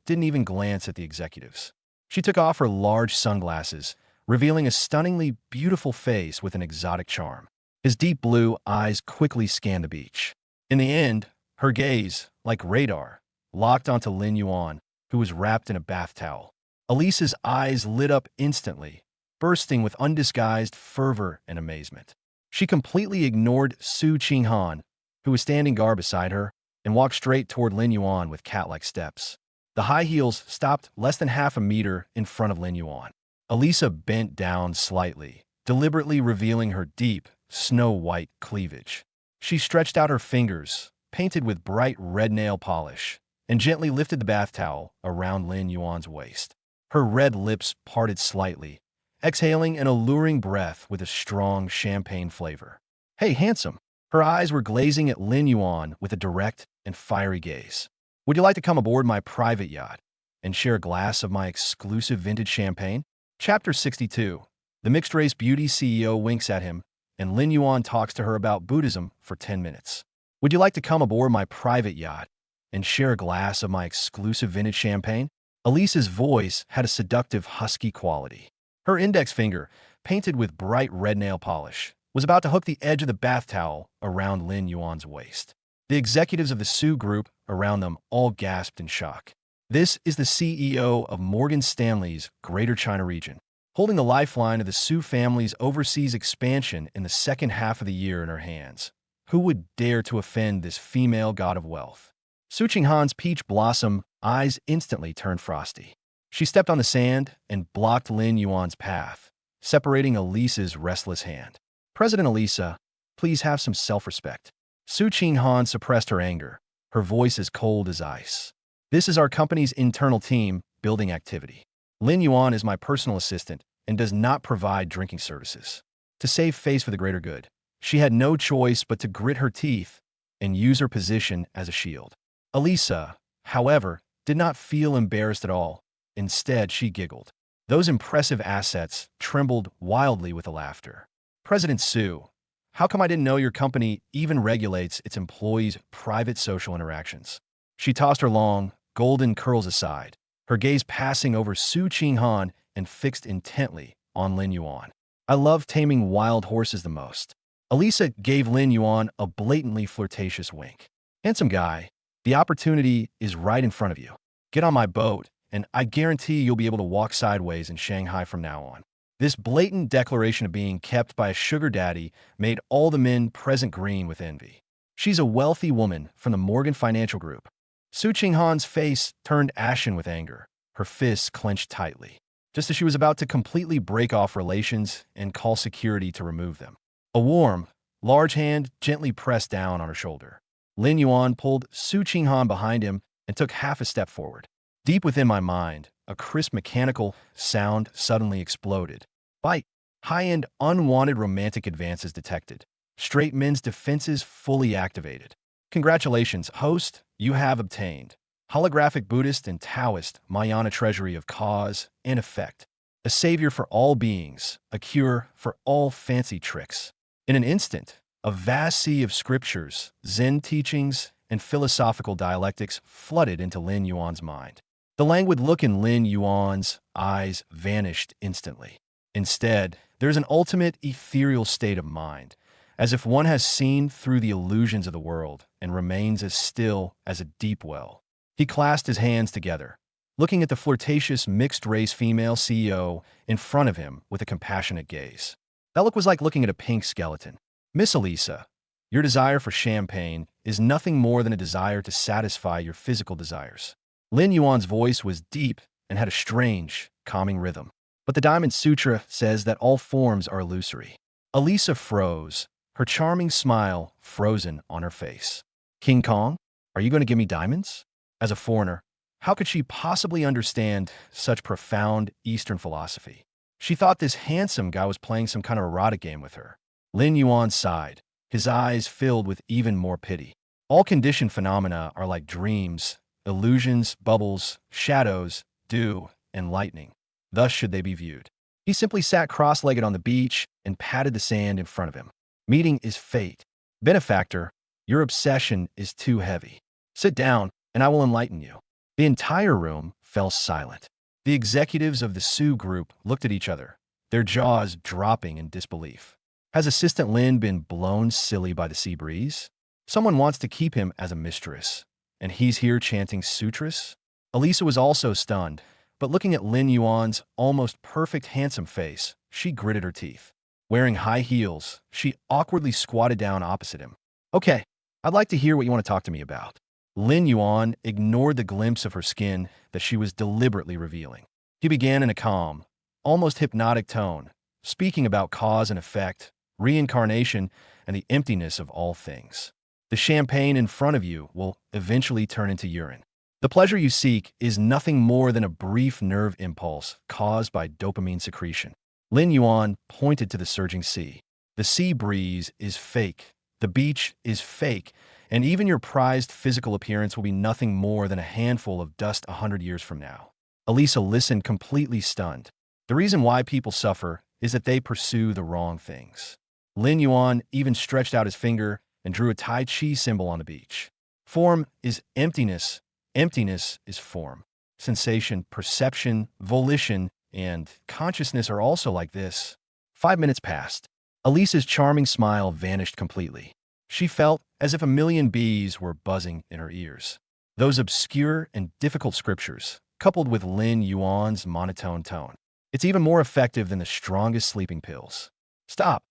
didn't even glance at the executives. She took off her large sunglasses, revealing a stunningly beautiful face with an exotic charm. His deep blue eyes quickly scanned the beach. In the end, her gaze, like radar, locked onto Lin Yuan, who was wrapped in a bath towel. Elisa's eyes lit up instantly, bursting with undisguised fervor and amazement. She completely ignored Su Qinghan, who was standing guard beside her, and walked straight toward Lin Yuan with cat-like steps. The high heels stopped less than half a meter in front of Lin Yuan. Elisa bent down slightly, deliberately revealing her deep, snow-white cleavage. She stretched out her fingers, painted with bright red nail polish, and gently lifted the bath towel around Lin Yuan's waist. Her red lips parted slightly, exhaling an alluring breath with a strong champagne flavor. "Hey, handsome." Her eyes were glazing at Lin Yuan with a direct and fiery gaze. "Would you like to come aboard my private yacht and share a glass of my exclusive vintage champagne?" Chapter 62. The mixed-race beauty CEO winks at him, and Lin Yuan talks to her about Buddhism for 10 minutes. "Would you like to come aboard my private yacht and share a glass of my exclusive vintage champagne?" Elisa's voice had a seductive husky quality. Her index finger, painted with bright red nail polish, was about to hook the edge of the bath towel around Lin Yuan's waist. The executives of the Soo Group around them all gasped in shock. This is the CEO of Morgan Stanley's Greater China region, holding the lifeline of the Soo family's overseas expansion in the second half of the year in her hands. Who would dare to offend this female god of wealth? Su Qinghan's peach blossom eyes instantly turned frosty. She stepped on the sand and blocked Lin Yuan's path, separating Elisa's restless hand. "President Elisa, please have some self-respect." Su Qinghan suppressed her anger, her voice as cold as ice. "This is our company's internal team building activity. Lin Yuan is my personal assistant and does not provide drinking services." To save face for the greater good, she had no choice but to grit her teeth and use her position as a shield. Elisa, however, did not feel embarrassed at all. Instead, she giggled. Those impressive assets trembled wildly with the laughter. "President Su, how come I didn't know your company even regulates its employees' private social interactions?" She tossed her long, golden curls aside, her gaze passing over Su Qinghan and fixed intently on Lin Yuan. "I love taming wild horses the most." Elisa gave Lin Yuan a blatantly flirtatious wink. "Handsome guy, the opportunity is right in front of you. Get on my boat, and I guarantee you'll be able to walk sideways in Shanghai from now on." This blatant declaration of being kept by a sugar daddy made all the men present green with envy. She's a wealthy woman from the Morgan Financial Group. Su Qinghan's face turned ashen with anger, her fists clenched tightly, just as she was about to completely break off relations and call security to remove them. A warm, large hand gently pressed down on her shoulder. Lin Yuan pulled Su Qinghan behind him and took half a step forward. Deep within my mind, a crisp mechanical sound suddenly exploded. Bite. High-end, unwanted romantic advances detected. Straight men's defenses fully activated. "Congratulations, host, you have obtained holographic Buddhist and Taoist Mahayana treasury of cause and effect, a savior for all beings, a cure for all fancy tricks. In an instant, a vast sea of scriptures, Zen teachings, and philosophical dialectics flooded into Lin Yuan's mind. The languid look in Lin Yuan's eyes vanished instantly. Instead, there's an ultimate ethereal state of mind, as if one has seen through the illusions of the world and remains as still as a deep well. He clasped his hands together, looking at the flirtatious mixed-race female CEO in front of him with a compassionate gaze. That look was like looking at a pink skeleton. Miss Elisa, your desire for champagne is nothing more than a desire to satisfy your physical desires. Lin Yuan's voice was deep and had a strange, calming rhythm. But the Diamond Sutra says that all forms are illusory. Elisa froze, her charming smile frozen on her face. King Kong, are you going to give me diamonds? As a foreigner, how could she possibly understand such profound Eastern philosophy? She thought this handsome guy was playing some kind of erotic game with her. Lin Yuan sighed, his eyes filled with even more pity. All conditioned phenomena are like dreams, illusions, bubbles, shadows, dew, and lightning. Thus should they be viewed. He simply sat cross-legged on the beach and patted the sand in front of him. Meeting is fate. Benefactor, your obsession is too heavy. Sit down, and I will enlighten you. The entire room fell silent. The executives of the Su Group looked at each other, their jaws dropping in disbelief. Has Assistant Lin been blown silly by the sea breeze? Someone wants to keep him as a mistress, and he's here chanting sutras? Elisa was also stunned, but looking at Lin Yuan's almost perfect handsome face, she gritted her teeth. Wearing high heels, she awkwardly squatted down opposite him. Okay, I'd like to hear what you want to talk to me about. Lin Yuan ignored the glimpse of her skin that she was deliberately revealing. He began in a calm, almost hypnotic tone, speaking about cause and effect, reincarnation, and the emptiness of all things. The champagne in front of you will eventually turn into urine. The pleasure you seek is nothing more than a brief nerve impulse caused by dopamine secretion. Lin Yuan pointed to the surging sea. The sea breeze is fake. The beach is fake. And even your prized physical appearance will be nothing more than a handful of dust 100 years from now. Elisa listened completely stunned. The reason why people suffer is that they pursue the wrong things. Lin Yuan even stretched out his finger and drew a Tai Chi symbol on the beach. Form is emptiness. Emptiness is form. Sensation, perception, volition, and consciousness are also like this. 5 minutes passed. Elisa's charming smile vanished completely. She felt as if a million bees were buzzing in her ears. Those obscure and difficult scriptures, coupled with Lin Yuan's monotone tone. It's even more effective than the strongest sleeping pills. Stop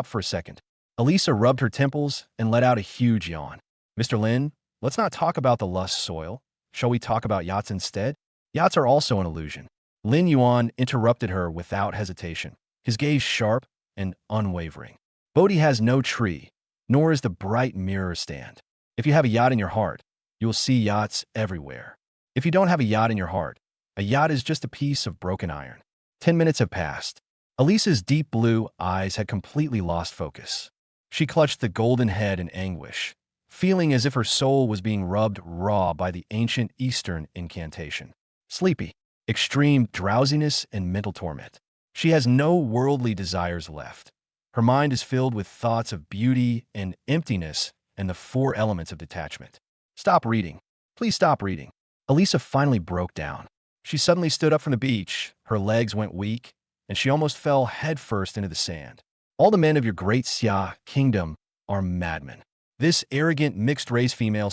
for a second. Elisa rubbed her temples and let out a huge yawn. Mr. Lin, let's not talk about the lust soil. Shall we talk about yachts instead? Yachts are also an illusion. Lin Yuan interrupted her without hesitation, his gaze sharp and unwavering. Bodhi has no tree, nor is the bright mirror stand. If you have a yacht in your heart, you will see yachts everywhere. If you don't have a yacht in your heart, a yacht is just a piece of broken iron. 10 minutes have passed. Elisa's deep blue eyes had completely lost focus. She clutched the golden head in anguish, feeling as if her soul was being rubbed raw by the ancient Eastern incantation. Sleepy, extreme drowsiness and mental torment. She has no worldly desires left. Her mind is filled with thoughts of beauty and emptiness and the 4 elements of detachment. Stop reading. Please stop reading. Elisa finally broke down. She suddenly stood up from the beach, her legs went weak, and she almost fell headfirst into the sand. All the men of your great Xia kingdom are madmen. This arrogant mixed-race female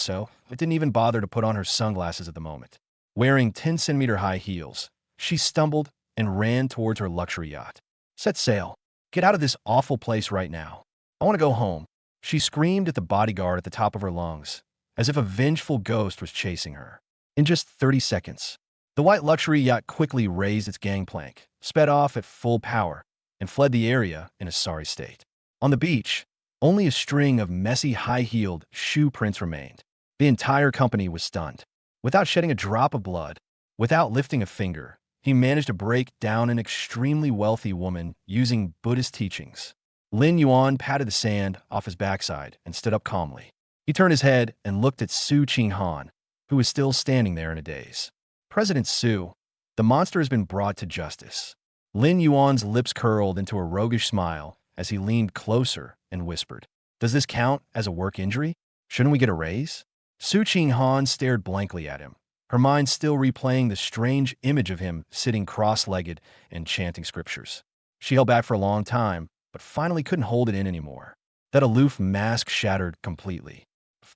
it didn't even bother to put on her sunglasses at the moment. Wearing 10-centimeter high heels, she stumbled and ran towards her luxury yacht. Set sail. Get out of this awful place right now. I want to go home. She screamed at the bodyguard at the top of her lungs, as if a vengeful ghost was chasing her. In just 30 seconds, the white luxury yacht quickly raised its gangplank, sped off at full power, and fled the area in a sorry state. On the beach, only a string of messy, high-heeled shoe prints remained. The entire company was stunned. Without shedding a drop of blood, without lifting a finger, he managed to break down an extremely wealthy woman using Buddhist teachings. Lin Yuan patted the sand off his backside and stood up calmly. He turned his head and looked at Su Qinghan, who is still standing there in a daze. President Su, the monster has been brought to justice. Lin Yuan's lips curled into a roguish smile as he leaned closer and whispered, "Does this count as a work injury? Shouldn't we get a raise?" Su Qinghan stared blankly at him, her mind still replaying the strange image of him sitting cross-legged and chanting scriptures. She held back for a long time, but finally couldn't hold it in anymore. That aloof mask shattered completely.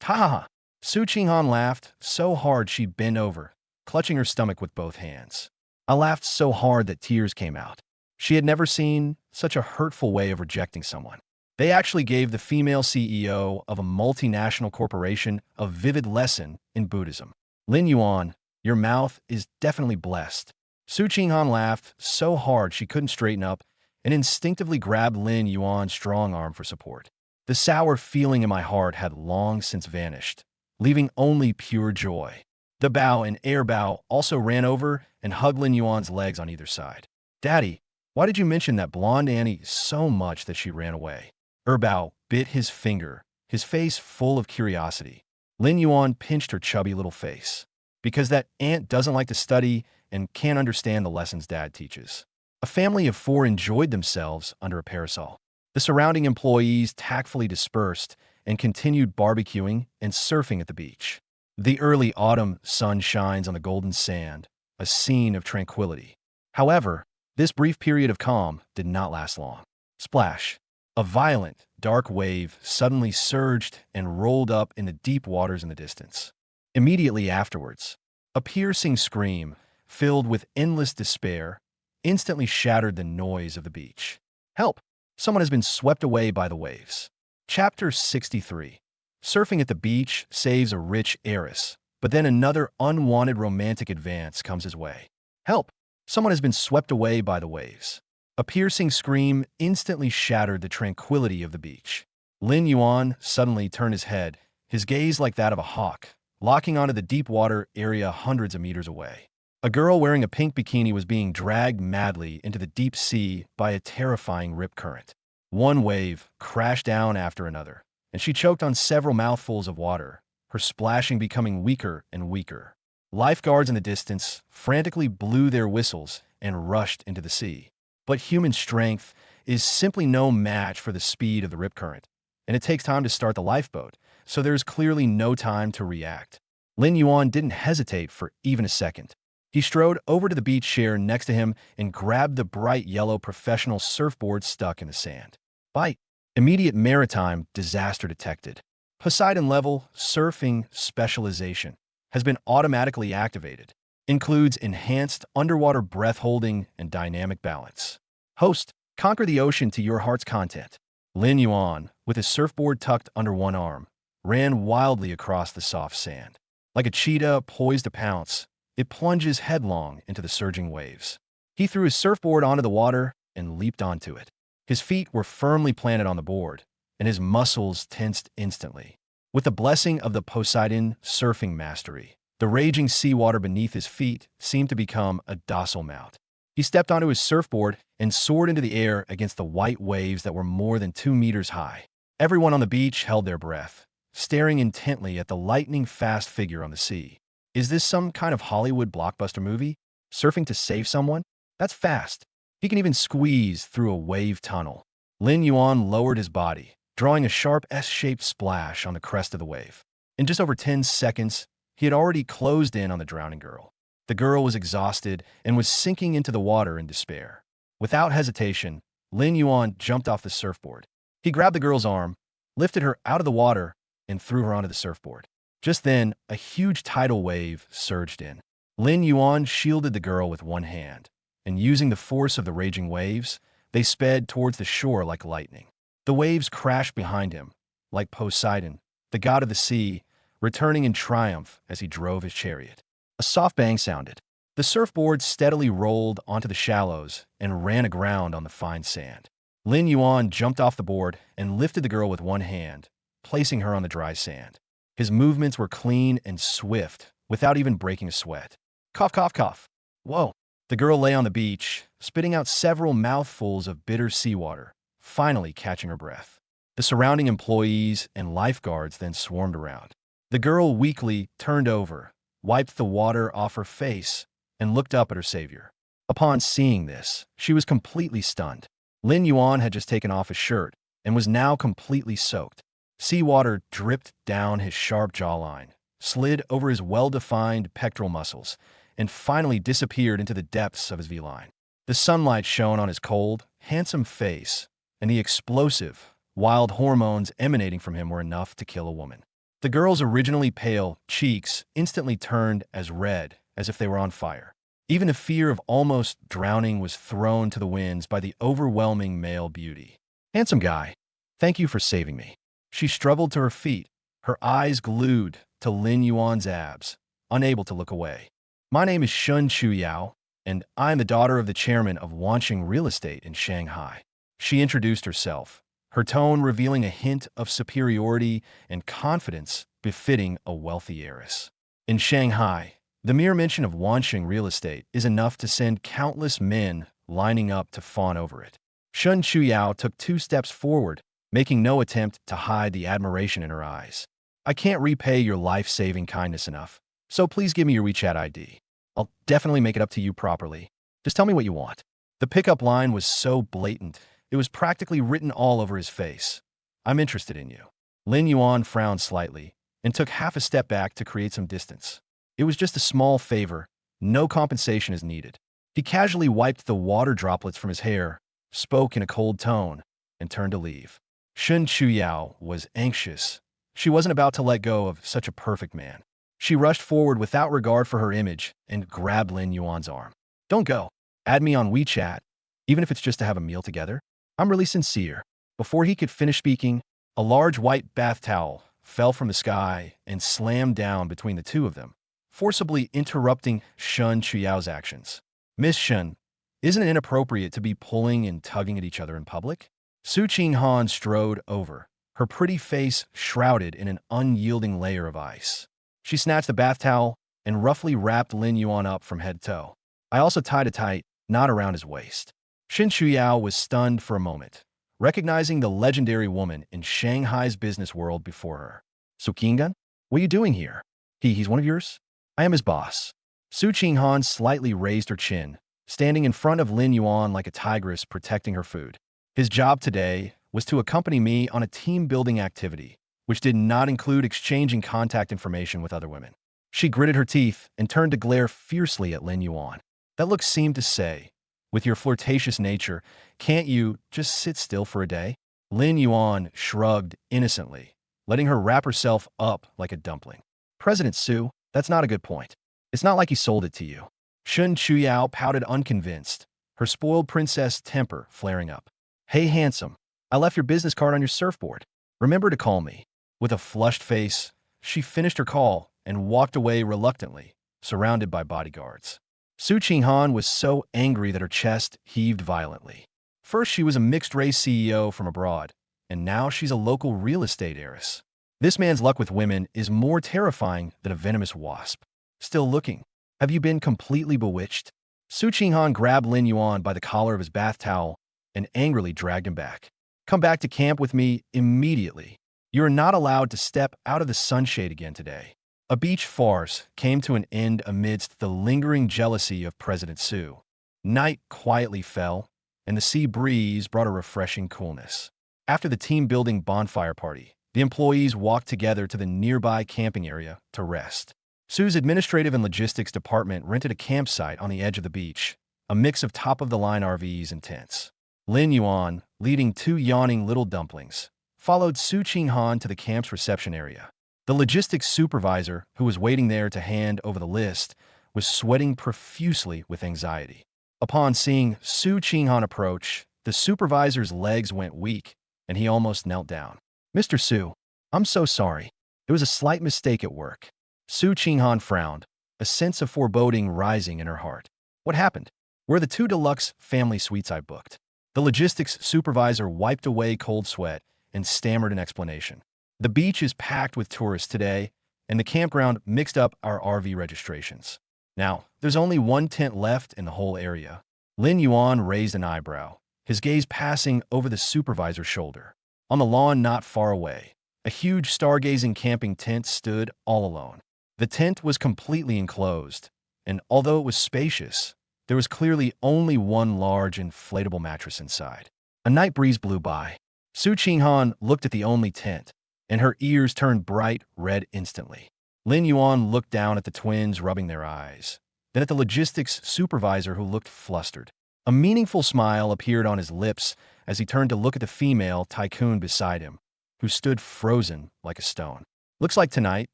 Ha ha ha! Su Qinghan laughed so hard she bent over, clutching her stomach with both hands. I laughed so hard that tears came out. She had never seen such a hurtful way of rejecting someone. They actually gave the female CEO of a multinational corporation a vivid lesson in Buddhism. Lin Yuan, your mouth is definitely blessed. Su Qinghan laughed so hard she couldn't straighten up and instinctively grabbed Lin Yuan's strong arm for support. The sour feeling in my heart had long since vanished, leaving only pure joy. The Bao and Air Bao also ran over and hugged Lin Yuan's legs on either side. "Daddy, why did you mention that blonde Annie so much that she ran away?" Bao bit his finger, his face full of curiosity. Lin Yuan pinched her chubby little face. "Because that aunt doesn't like to study and can't understand the lessons Dad teaches." A family of 4 enjoyed themselves under a parasol. The surrounding employees tactfully dispersed and continued barbecuing and surfing at the beach. The early autumn sun shines on the golden sand, a scene of tranquility. However, this brief period of calm did not last long. Splash! A violent, dark wave suddenly surged and rolled up in the deep waters in the distance. Immediately afterwards, a piercing scream, filled with endless despair, instantly shattered the noise of the beach. "Help! Someone has been swept away by the waves." Chapter 63. Surfing at the beach saves a rich heiress, but then another unwanted romantic advance comes his way. "Help! Someone has been swept away by the waves." A piercing scream instantly shattered the tranquility of the beach. Lin Yuan suddenly turned his head, his gaze like that of a hawk, locking onto the deep water area hundreds of meters away. A girl wearing a pink bikini was being dragged madly into the deep sea by a terrifying rip current. One wave crashed down after another, and she choked on several mouthfuls of water, her splashing becoming weaker and weaker. Lifeguards in the distance frantically blew their whistles and rushed into the sea. But human strength is simply no match for the speed of the rip current, and it takes time to start the lifeboat, so there is clearly no time to react. Lin Yuan didn't hesitate for even a second. He strode over to the beach chair next to him and grabbed the bright yellow professional surfboard stuck in the sand. Bite! Immediate maritime disaster detected. Poseidon level surfing specialization has been automatically activated. Includes enhanced underwater breath holding and dynamic balance. Host, conquer the ocean to your heart's content. Lin Yuan, with his surfboard tucked under one arm, ran wildly across the soft sand. Like a cheetah poised to pounce, it plunges headlong into the surging waves. He threw his surfboard onto the water and leaped onto it. His feet were firmly planted on the board, and his muscles tensed instantly. With the blessing of the Poseidon surfing mastery, the raging seawater beneath his feet seemed to become a docile mount. He stepped onto his surfboard and soared into the air against the white waves that were more than 2 meters high. Everyone on the beach held their breath, staring intently at the lightning-fast figure on the sea. Is this some kind of Hollywood blockbuster movie? Surfing to save someone? That's fast. He can even squeeze through a wave tunnel. Lin Yuan lowered his body, drawing a sharp S-shaped splash on the crest of the wave. In just over 10 seconds, he had already closed in on the drowning girl. The girl was exhausted and was sinking into the water in despair. Without hesitation, Lin Yuan jumped off the surfboard. He grabbed the girl's arm, lifted her out of the water, and threw her onto the surfboard. Just then, a huge tidal wave surged in. Lin Yuan shielded the girl with one hand, and using the force of the raging waves, they sped towards the shore like lightning. The waves crashed behind him, like Poseidon, the god of the sea, returning in triumph as he drove his chariot. A soft bang sounded. The surfboard steadily rolled onto the shallows and ran aground on the fine sand. Lin Yuan jumped off the board and lifted the girl with one hand, placing her on the dry sand. His movements were clean and swift, without even breaking a sweat. Cough, cough, cough. Whoa. The girl lay on the beach, spitting out several mouthfuls of bitter seawater, finally catching her breath. The surrounding employees and lifeguards then swarmed around. The girl weakly turned over, wiped the water off her face, and looked up at her savior. Upon seeing this, she was completely stunned. Lin Yuan had just taken off his shirt and was now completely soaked. Seawater dripped down his sharp jawline, slid over his well-defined pectoral muscles, and finally disappeared into the depths of his V-line. The sunlight shone on his cold, handsome face, and the explosive, wild hormones emanating from him were enough to kill a woman. The girl's originally pale cheeks instantly turned as red as if they were on fire. Even a fear of almost drowning was thrown to the winds by the overwhelming male beauty. "Handsome guy, thank you for saving me." She struggled to her feet, her eyes glued to Lin Yuan's abs, unable to look away. "My name is Shun Chuyao, and I am the daughter of the chairman of Wanxing Real Estate in Shanghai." She introduced herself, her tone revealing a hint of superiority and confidence befitting a wealthy heiress. In Shanghai, the mere mention of Wanxing Real Estate is enough to send countless men lining up to fawn over it. Shun Chuyao took 2 steps forward, making no attempt to hide the admiration in her eyes. "I can't repay your life-saving kindness enough, so please give me your WeChat ID. I'll definitely make it up to you properly. Just tell me what you want." The pickup line was so blatant, it was practically written all over his face. "I'm interested in you." Lin Yuan frowned slightly and took half a step back to create some distance. "It was just a small favor. No compensation is needed." He casually wiped the water droplets from his hair, spoke in a cold tone, and turned to leave. Shun Chuyao was anxious. She wasn't about to let go of such a perfect man. She rushed forward without regard for her image and grabbed Lin Yuan's arm. "Don't go. Add me on WeChat, even if it's just to have a meal together. I'm really sincere." Before he could finish speaking, a large white bath towel fell from the sky and slammed down between the two of them, forcibly interrupting Shun Chuyao's actions. "Miss Shun, isn't it inappropriate to be pulling and tugging at each other in public?" Su Qinghan strode over, her pretty face shrouded in an unyielding layer of ice. She snatched the bath towel and roughly wrapped Lin Yuan up from head to toe. I also tied a tight knot around his waist. Shin Chuyao was stunned for a moment, recognizing the legendary woman in Shanghai's business world before her. "Su Qinghan, what are you doing here? He's one of yours?" "I am his boss." Su Qinghan slightly raised her chin, standing in front of Lin Yuan like a tigress protecting her food. "His job today was to accompany me on a team-building activity, which did not include exchanging contact information with other women." She gritted her teeth and turned to glare fiercely at Lin Yuan. That look seemed to say, "With your flirtatious nature, can't you just sit still for a day?" Lin Yuan shrugged innocently, letting her wrap herself up like a dumpling. "President Su, that's not a good point. It's not like he sold it to you." Shun Chuyao pouted unconvinced, her spoiled princess temper flaring up. "Hey, handsome, I left your business card on your surfboard. Remember to call me." With a flushed face, she finished her call and walked away reluctantly, surrounded by bodyguards. Su Qinghan was so angry that her chest heaved violently. First, she was a mixed-race CEO from abroad, and now she's a local real estate heiress. This man's luck with women is more terrifying than a venomous wasp. "Still looking? Have you been completely bewitched?" Su Qinghan grabbed Lin Yuan by the collar of his bath towel and angrily dragged him back. "Come back to camp with me immediately. You are not allowed to step out of the sunshade again today." A beach farce came to an end amidst the lingering jealousy of President Su. Night quietly fell, and the sea breeze brought a refreshing coolness. After the team-building bonfire party, the employees walked together to the nearby camping area to rest. Su's administrative and logistics department rented a campsite on the edge of the beach, a mix of top-of-the-line RVs and tents. Lin Yuan, leading 2 yawning little dumplings, followed Su Qinghan to the camp's reception area. The logistics supervisor, who was waiting there to hand over the list, was sweating profusely with anxiety. Upon seeing Su Qinghan approach, the supervisor's legs went weak, and he almost knelt down. "Mr. Su, I'm so sorry. It was a slight mistake at work." Su Qinghan frowned, a sense of foreboding rising in her heart. "What happened?" "Where the 2 deluxe family suites I booked." The logistics supervisor wiped away cold sweat and stammered an explanation. "The beach is packed with tourists today, and the campground mixed up our RV registrations. Now, there's only 1 tent left in the whole area." Lin Yuan raised an eyebrow, his gaze passing over the supervisor's shoulder. On the lawn not far away, a huge stargazing camping tent stood all alone. The tent was completely enclosed, and although it was spacious, there was clearly only one large inflatable mattress inside. A night breeze blew by. Su Qinghan looked at the only tent, and her ears turned bright red instantly. Lin Yuan looked down at the twins, rubbing their eyes, then at the logistics supervisor, who looked flustered. A meaningful smile appeared on his lips as he turned to look at the female tycoon beside him, who stood frozen like a stone. Looks like tonight,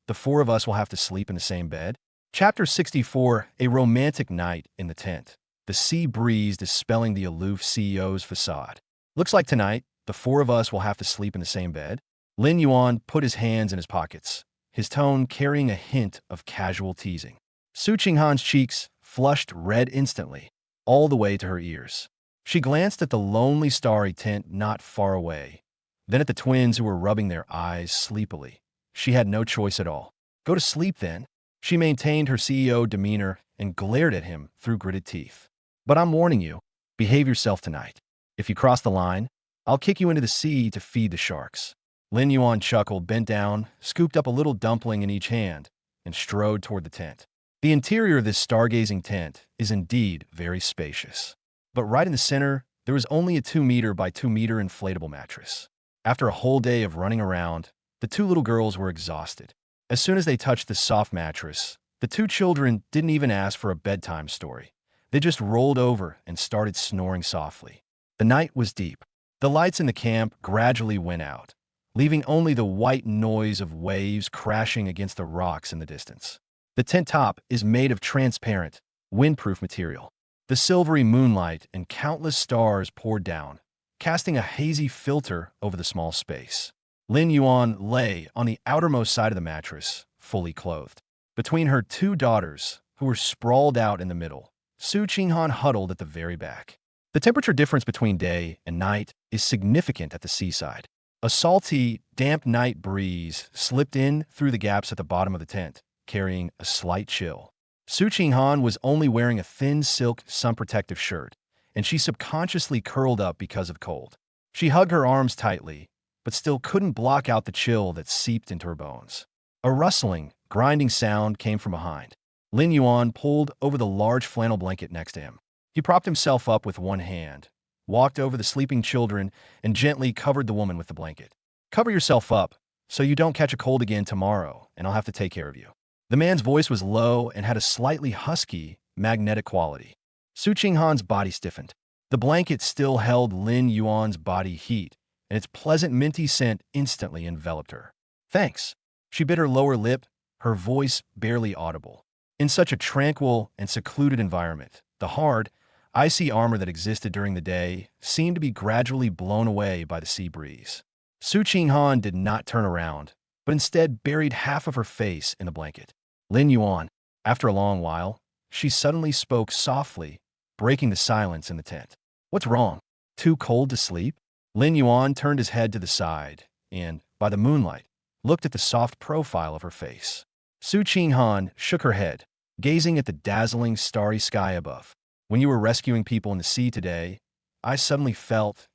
the four of us will have to sleep in the same bed. Chapter 64, A Romantic Night in the Tent. The sea breeze dispelling the aloof CEO's facade. Looks like tonight, the four of us will have to sleep in the same bed. Lin Yuan put his hands in his pockets, his tone carrying a hint of casual teasing. Su Qinghan's cheeks flushed red instantly, all the way to her ears. She glanced at the lonely starry tent not far away, then at the twins who were rubbing their eyes sleepily. She had no choice at all. Go to sleep then. She maintained her CEO demeanor and glared at him through gritted teeth. But I'm warning you, behave yourself tonight. If you cross the line, I'll kick you into the sea to feed the sharks. Lin Yuan chuckled, bent down, scooped up a little dumpling in each hand, and strode toward the tent. The interior of this stargazing tent is indeed very spacious. But right in the center, there was only a 2-meter by 2-meter inflatable mattress. After a whole day of running around, the two little girls were exhausted. As soon as they touched the soft mattress, the two children didn't even ask for a bedtime story. They just rolled over and started snoring softly. The night was deep. The lights in the camp gradually went out, leaving only the white noise of waves crashing against the rocks in the distance. The tent top is made of transparent, windproof material. The silvery moonlight and countless stars poured down, casting a hazy filter over the small space. Lin Yuan lay on the outermost side of the mattress, fully clothed. Between her two daughters, who were sprawled out in the middle, Su Qinghan huddled at the very back. The temperature difference between day and night is significant at the seaside. A salty, damp night breeze slipped in through the gaps at the bottom of the tent, carrying a slight chill. Su Qinghan was only wearing a thin silk sun-protective shirt, and she subconsciously curled up because of cold. She hugged her arms tightly, but still couldn't block out the chill that seeped into her bones. A rustling, grinding sound came from behind. Lin Yuan pulled over the large flannel blanket next to him. He propped himself up with one hand, walked over the sleeping children, and gently covered the woman with the blanket. Cover yourself up, so you don't catch a cold again tomorrow, and I'll have to take care of you. The man's voice was low and had a slightly husky, magnetic quality. Su Qinghan's body stiffened. The blanket still held Lin Yuan's body heat, and its pleasant minty scent instantly enveloped her. Thanks. She bit her lower lip, her voice barely audible. In such a tranquil and secluded environment, the hard, icy armor that existed during the day seemed to be gradually blown away by the sea breeze. Su Qinghan did not turn around, but instead buried half of her face in the blanket. Lin Yuan, after a long while, she suddenly spoke softly, breaking the silence in the tent. What's wrong? Too cold to sleep? Lin Yuan turned his head to the side and, by the moonlight, looked at the soft profile of her face. Su Qinghan shook her head, gazing at the dazzling starry sky above. When you were rescuing people in the sea today, I suddenly felt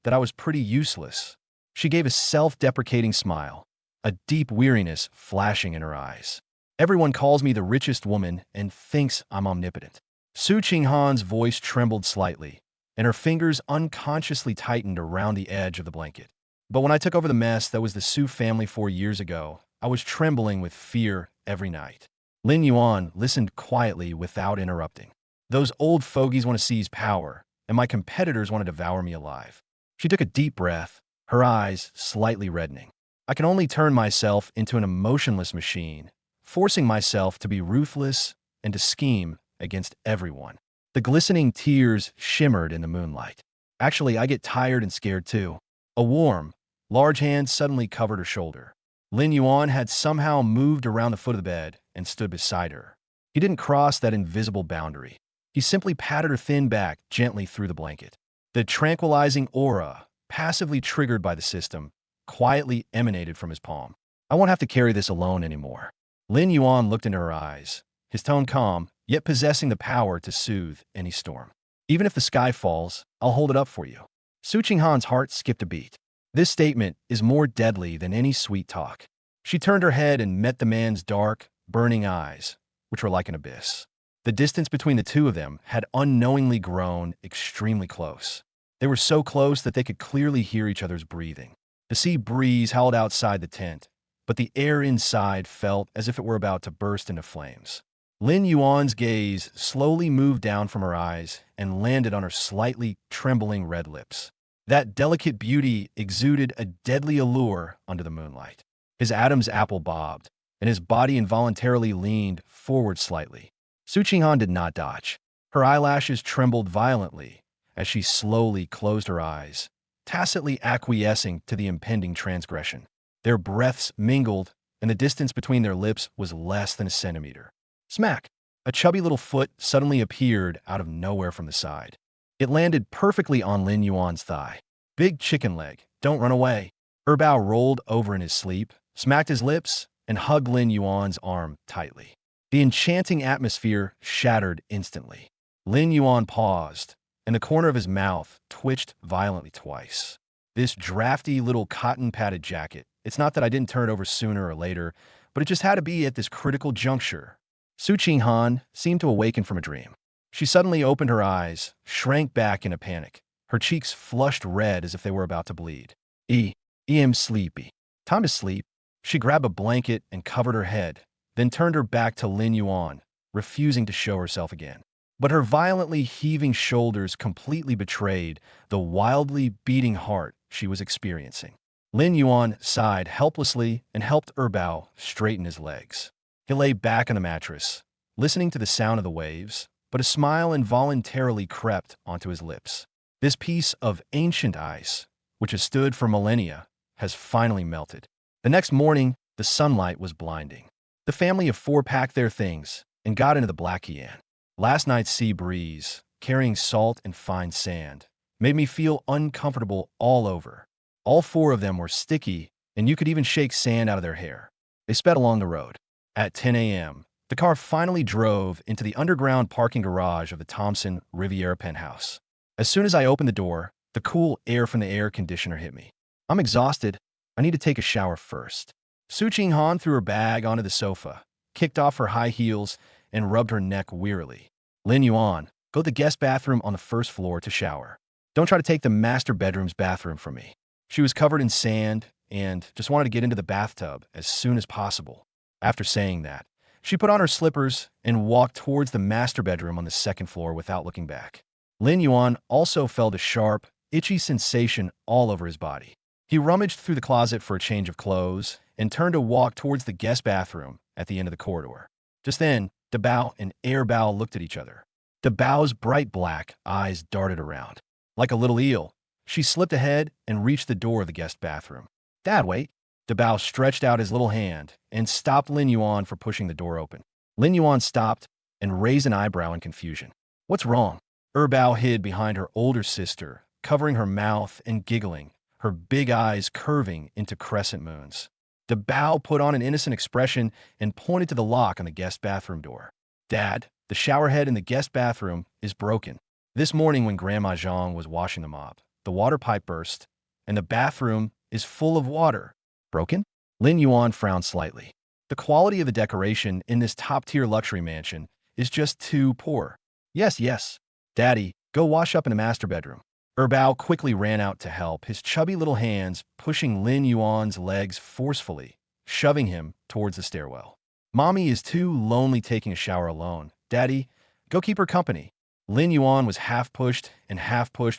that I was pretty useless. She gave a self-deprecating smile, a deep weariness flashing in her eyes. Everyone calls me the richest woman and thinks I'm omnipotent. Su Qinghan's voice trembled slightly, and her fingers unconsciously tightened around the edge of the blanket. But when I took over the mess that was the Su family 4 years ago, I was trembling with fear every night. Lin Yuan listened quietly without interrupting. Those old fogies want to seize power, and my competitors want to devour me alive. She took a deep breath, her eyes slightly reddening. I can only turn myself into an emotionless machine, forcing myself to be ruthless and to scheme against everyone. The glistening tears shimmered in the moonlight. Actually, I get tired and scared too. A warm, large hand suddenly covered her shoulder. Lin Yuan had somehow moved around the foot of the bed and stood beside her. He didn't cross that invisible boundary. He simply patted her thin back gently through the blanket. The tranquilizing aura, passively triggered by the system, quietly emanated from his palm. I won't have to carry this alone anymore. Lin Yuan looked into her eyes, his tone calm, yet possessing the power to soothe any storm. Even if the sky falls, I'll hold it up for you. Su Qinghan's heart skipped a beat. This statement is more deadly than any sweet talk. She turned her head and met the man's dark, burning eyes, which were like an abyss. The distance between the two of them had unknowingly grown extremely close. They were so close that they could clearly hear each other's breathing. The sea breeze howled outside the tent, but the air inside felt as if it were about to burst into flames. Lin Yuan's gaze slowly moved down from her eyes and landed on her slightly trembling red lips. That delicate beauty exuded a deadly allure under the moonlight. His Adam's apple bobbed, and his body involuntarily leaned forward slightly. Su Qinghan did not dodge. Her eyelashes trembled violently as she slowly closed her eyes, tacitly acquiescing to the impending transgression. Their breaths mingled, and the distance between their lips was less than a centimeter. Smack! A chubby little foot suddenly appeared out of nowhere from the side. It landed perfectly on Lin Yuan's thigh. Big chicken leg, don't run away. Bao rolled over in his sleep, smacked his lips, and hugged Lin Yuan's arm tightly. The enchanting atmosphere shattered instantly. Lin Yuan paused, and the corner of his mouth twitched violently twice. This drafty little cotton-padded jacket, it's not that I didn't turn it over sooner or later, but it just had to be at this critical juncture. Su Qinghan seemed to awaken from a dream. She suddenly opened her eyes, shrank back in a panic. Her cheeks flushed red as if they were about to bleed. I'm sleepy. Time to sleep. She grabbed a blanket and covered her head, then turned her back to Lin Yuan, refusing to show herself again. But her violently heaving shoulders completely betrayed the wildly beating heart she was experiencing. Lin Yuan sighed helplessly and helped Bao straighten his legs. He lay back on the mattress, listening to the sound of the waves, but a smile involuntarily crept onto his lips. This piece of ancient ice, which has stood for millennia, has finally melted. The next morning, the sunlight was blinding. The family of four packed their things and got into the Black Yan. Last night's sea breeze, carrying salt and fine sand, made me feel uncomfortable all over. All four of them were sticky, and you could even shake sand out of their hair. They sped along the road. At 10 a.m., the car finally drove into the underground parking garage of the Thompson Riviera penthouse. As soon as I opened the door, the cool air from the air conditioner hit me. I'm exhausted. I need to take a shower first. Su Qinghan threw her bag onto the sofa, kicked off her high heels, and rubbed her neck wearily. Lin Yuan, go to the guest bathroom on the first floor to shower. Don't try to take the master bedroom's bathroom from me. She was covered in sand and just wanted to get into the bathtub as soon as possible. After saying that, she put on her slippers and walked towards the master bedroom on the second floor without looking back. Lin Yuan also felt a sharp, itchy sensation all over his body. He rummaged through the closet for a change of clothes and turned to walk towards the guest bathroom at the end of the corridor. Just then, Bao and Bao looked at each other. Bao's bright black eyes darted around. Like a little eel, she slipped ahead and reached the door of the guest bathroom. Dad, wait. Bao stretched out his little hand and stopped Lin Yuan for pushing the door open. Lin Yuan stopped and raised an eyebrow in confusion. What's wrong? Bao hid behind her older sister, covering her mouth and giggling, her big eyes curving into crescent moons. Bao put on an innocent expression and pointed to the lock on the guest bathroom door. Dad, the shower head in the guest bathroom is broken. This morning when Grandma Zhang was washing the mop, the water pipe burst, and the bathroom is full of water. Broken? Lin Yuan frowned slightly. The quality of the decoration in this top-tier luxury mansion is just too poor. Yes. Daddy, go wash up in the master bedroom. Bao quickly ran out to help, his chubby little hands pushing Lin Yuan's legs forcefully, shoving him towards the stairwell. Mommy is too lonely taking a shower alone. Daddy, go keep her company. Lin Yuan was half pushed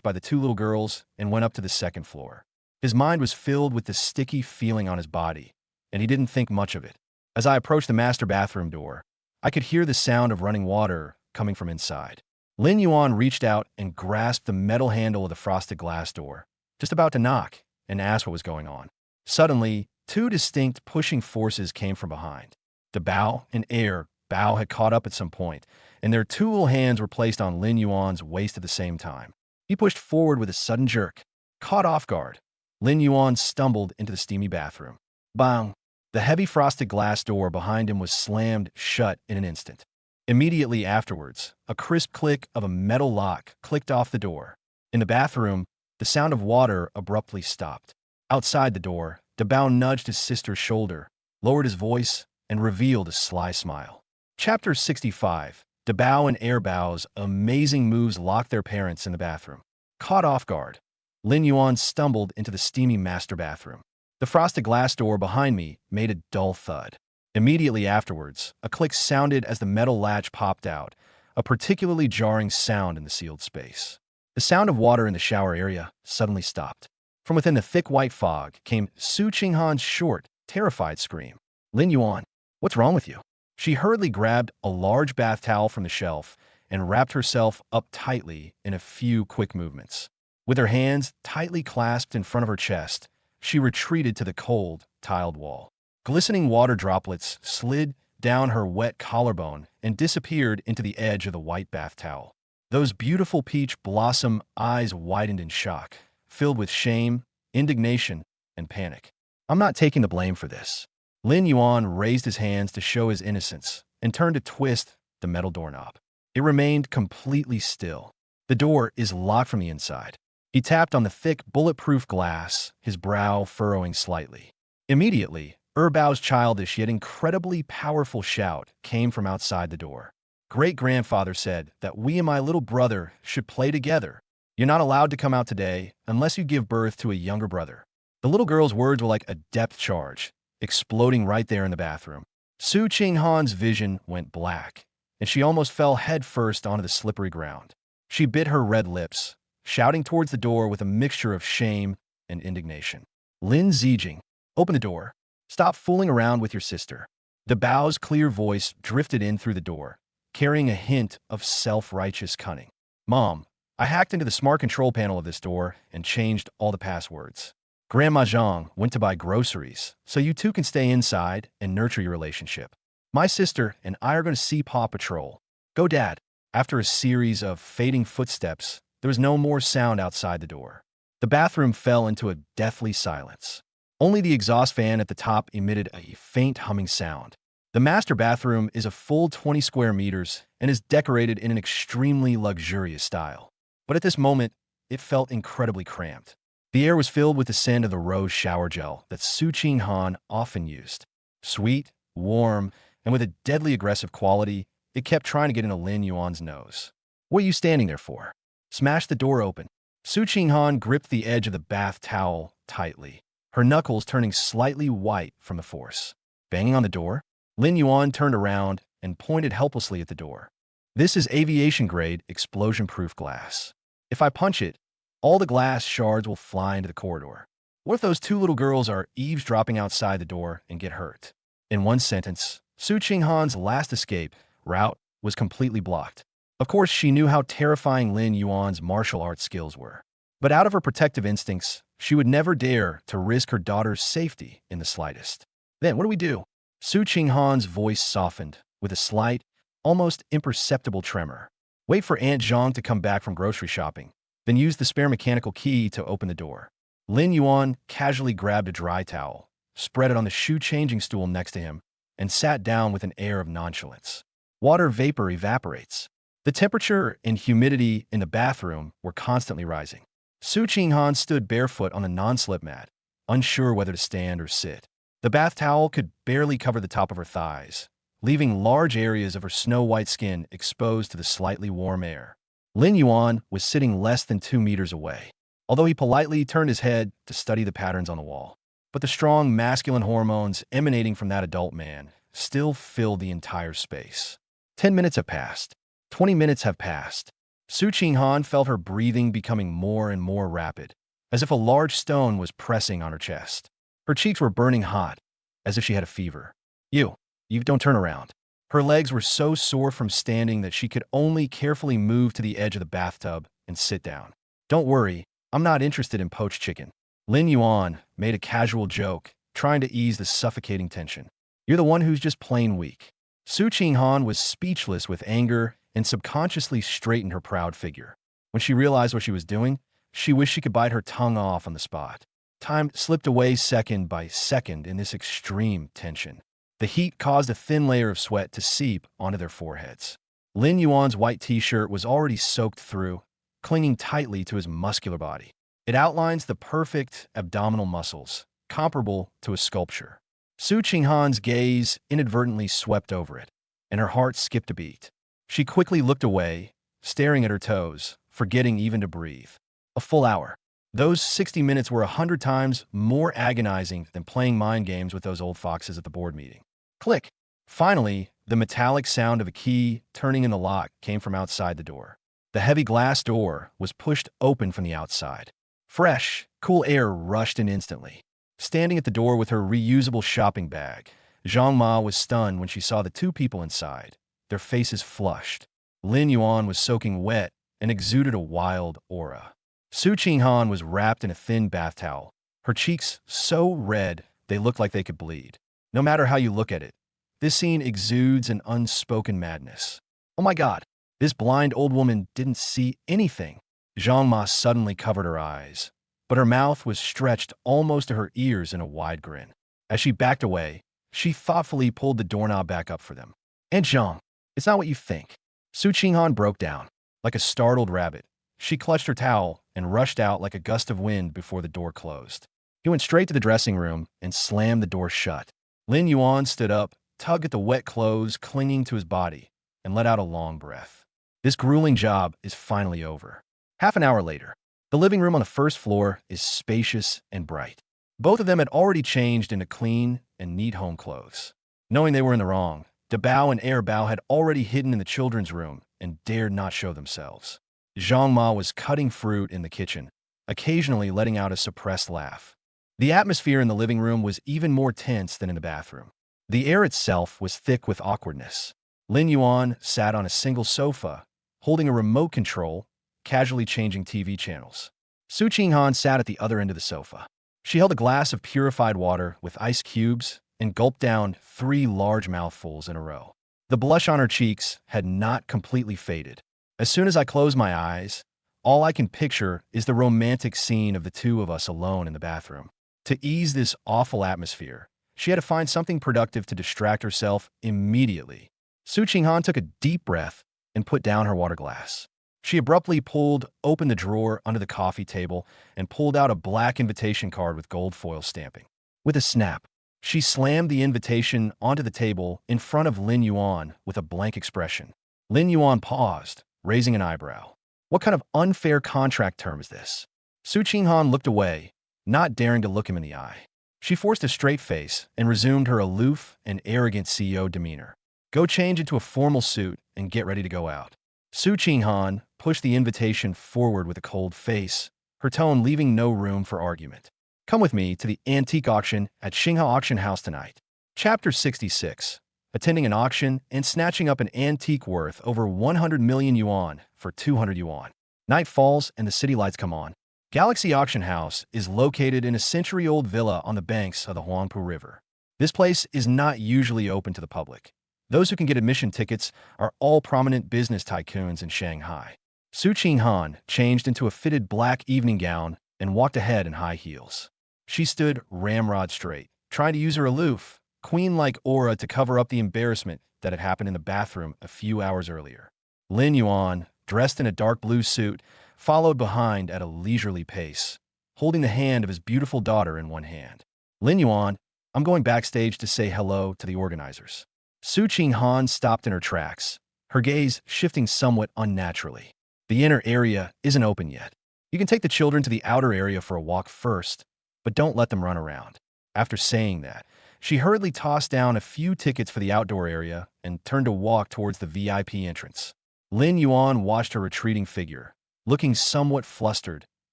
by the two little girls and went up to the second floor. His mind was filled with the sticky feeling on his body, and he didn't think much of it. As I approached the master bathroom door, I could hear the sound of running water coming from inside. Lin Yuan reached out and grasped the metal handle of the frosted glass door, just about to knock, and asked what was going on. Suddenly, two distinct pushing forces came from behind. Bao and Bao had caught up at some point, and their two little hands were placed on Lin Yuan's waist at the same time. He pushed forward with a sudden jerk. Caught off guard, Lin Yuan stumbled into the steamy bathroom. Bang! The heavy frosted glass door behind him was slammed shut in an instant. Immediately afterwards, a crisp click of a metal lock clicked off the door. In the bathroom, the sound of water abruptly stopped. Outside the door, Bao nudged his sister's shoulder, lowered his voice, and revealed a sly smile. Chapter 65. Dabao and Air Bao's amazing moves locked their parents in the bathroom. Caught off guard, Lin Yuan stumbled into the steamy master bathroom. The frosted glass door behind me made a dull thud. Immediately afterwards, a click sounded as the metal latch popped out, a particularly jarring sound in the sealed space. The sound of water in the shower area suddenly stopped. From within the thick white fog came Su Qinghan's short, terrified scream. Lin Yuan, what's wrong with you? She hurriedly grabbed a large bath towel from the shelf and wrapped herself up tightly in a few quick movements. With her hands tightly clasped in front of her chest, she retreated to the cold, tiled wall. Glistening water droplets slid down her wet collarbone and disappeared into the edge of the white bath towel. Those beautiful peach blossom eyes widened in shock, filled with shame, indignation, and panic. I'm not taking the blame for this. Lin Yuan raised his hands to show his innocence and turned to twist the metal doorknob. It remained completely still. The door is locked from the inside. He tapped on the thick, bulletproof glass, his brow furrowing slightly. Immediately, Bao's childish yet incredibly powerful shout came from outside the door. Great-grandfather said that we and my little brother should play together. You're not allowed to come out today unless you give birth to a younger brother. The little girl's words were like a depth charge, exploding right there in the bathroom. Su Qinghan's vision went black, and she almost fell headfirst onto the slippery ground. She bit her red lips, shouting towards the door with a mixture of shame and indignation. Lin Zijing, open the door. Stop fooling around with your sister. Dabao's clear voice drifted in through the door, carrying a hint of self-righteous cunning. Mom, I hacked into the smart control panel of this door and changed all the passwords. Grandma Zhang went to buy groceries, so you two can stay inside and nurture your relationship. My sister and I are going to see Paw Patrol. Go, Dad. After a series of fading footsteps, there was no more sound outside the door. The bathroom fell into a deathly silence. Only the exhaust fan at the top emitted a faint humming sound. The master bathroom is a full 20 square meters and is decorated in an extremely luxurious style. But at this moment, it felt incredibly cramped. The air was filled with the scent of the rose shower gel that Su Qinghan often used. Sweet, warm, and with a deadly aggressive quality, it kept trying to get into Lin Yuan's nose. What are you standing there for? Smash the door open. Su Qinghan gripped the edge of the bath towel tightly, her knuckles turning slightly white from the force. Banging on the door, Lin Yuan turned around and pointed helplessly at the door. This is aviation-grade, explosion-proof glass. If I punch it, all the glass shards will fly into the corridor. What if those two little girls are eavesdropping outside the door and get hurt? In one sentence, Su Qinghan's last escape route was completely blocked. Of course, she knew how terrifying Lin Yuan's martial arts skills were. But out of her protective instincts, she would never dare to risk her daughter's safety in the slightest. Then, what do we do? Su Qinghan's voice softened with a slight, almost imperceptible tremor. Wait for Aunt Zhang to come back from grocery shopping, then use the spare mechanical key to open the door. Lin Yuan casually grabbed a dry towel, spread it on the shoe-changing stool next to him, and sat down with an air of nonchalance. Water vapor evaporates. The temperature and humidity in the bathroom were constantly rising. Su Qinghan stood barefoot on the non-slip mat, unsure whether to stand or sit. The bath towel could barely cover the top of her thighs, leaving large areas of her snow-white skin exposed to the slightly warm air. Lin Yuan was sitting less than 2 meters away, although he politely turned his head to study the patterns on the wall. But the strong masculine hormones emanating from that adult man still filled the entire space. 10 minutes have passed. 20 minutes have passed. Su Qinghan felt her breathing becoming more and more rapid, as if a large stone was pressing on her chest. Her cheeks were burning hot, as if she had a fever. You don't turn around. Her legs were so sore from standing that she could only carefully move to the edge of the bathtub and sit down. Don't worry, I'm not interested in poached chicken. Lin Yuan made a casual joke, trying to ease the suffocating tension. You're the one who's just plain weak. Su Qinghan was speechless with anger and subconsciously straightened her proud figure. When she realized what she was doing, she wished she could bite her tongue off on the spot. Time slipped away second by second in this extreme tension. The heat caused a thin layer of sweat to seep onto their foreheads. Lin Yuan's white t-shirt was already soaked through, clinging tightly to his muscular body. It outlines the perfect abdominal muscles, comparable to a sculpture. Su Qinghan's gaze inadvertently swept over it, and her heart skipped a beat. She quickly looked away, staring at her toes, forgetting even to breathe. A full hour. Those 60 minutes were 100 times more agonizing than playing mind games with those old foxes at the board meeting. Click. Finally, the metallic sound of a key turning in the lock came from outside the door. The heavy glass door was pushed open from the outside. Fresh, cool air rushed in instantly. Standing at the door with her reusable shopping bag, Zhang Ma was stunned when she saw the two people inside, their faces flushed. Lin Yuan was soaking wet and exuded a wild aura. Su Qinghan was wrapped in a thin bath towel, her cheeks so red they looked like they could bleed. No matter how you look at it, this scene exudes an unspoken madness. Oh my God, this blind old woman didn't see anything. Zhang Ma suddenly covered her eyes, but her mouth was stretched almost to her ears in a wide grin. As she backed away, she thoughtfully pulled the doorknob back up for them. "And Zhang, it's not what you think." Su Qinghan broke down. Like a startled rabbit, she clutched her towel and rushed out like a gust of wind before the door closed. He went straight to the dressing room and slammed the door shut. Lin Yuan stood up, tugged at the wet clothes clinging to his body, and let out a long breath. This grueling job is finally over. Half an hour later, the living room on the first floor is spacious and bright. Both of them had already changed into clean and neat home clothes. Knowing they were in the wrong, De Bao and Air Bao had already hidden in the children's room and dared not show themselves. Zhang Ma was cutting fruit in the kitchen, occasionally letting out a suppressed laugh. The atmosphere in the living room was even more tense than in the bathroom. The air itself was thick with awkwardness. Lin Yuan sat on a single sofa, holding a remote control, casually changing TV channels. Su Qinghan sat at the other end of the sofa. She held a glass of purified water with ice cubes and gulped down 3 large mouthfuls in a row. The blush on her cheeks had not completely faded. As soon as I close my eyes, all I can picture is the romantic scene of the two of us alone in the bathroom. To ease this awful atmosphere, she had to find something productive to distract herself immediately. Su Qinghan took a deep breath and put down her water glass. She abruptly pulled open the drawer under the coffee table and pulled out a black invitation card with gold foil stamping. With a snap, she slammed the invitation onto the table in front of Lin Yuan with a blank expression. Lin Yuan paused, raising an eyebrow. What kind of unfair contract term is this? Su Qinghan looked away, not daring to look him in the eye. She forced a straight face and resumed her aloof and arrogant CEO demeanor. Go change into a formal suit and get ready to go out. Su Qinghan pushed the invitation forward with a cold face, her tone leaving no room for argument. Come with me to the antique auction at Xinghao Auction House tonight. Chapter 66. Attending an auction and snatching up an antique worth over 100 million yuan for 200 yuan. Night falls and the city lights come on. Galaxy Auction House is located in a century-old villa on the banks of the Huangpu River. This place is not usually open to the public. Those who can get admission tickets are all prominent business tycoons in Shanghai. Su Qinghan changed into a fitted black evening gown and walked ahead in high heels. She stood ramrod straight, trying to use her aloof, queen-like aura to cover up the embarrassment that had happened in the bathroom a few hours earlier. Lin Yuan, dressed in a dark blue suit, followed behind at a leisurely pace, holding the hand of his beautiful daughter in one hand. Lin Yuan, I'm going backstage to say hello to the organizers. Su Qinghan stopped in her tracks, her gaze shifting somewhat unnaturally. The inner area isn't open yet. You can take the children to the outer area for a walk first, but don't let them run around. After saying that, she hurriedly tossed down a few tickets for the outdoor area and turned to walk towards the VIP entrance. Lin Yuan watched her retreating figure, looking somewhat flustered,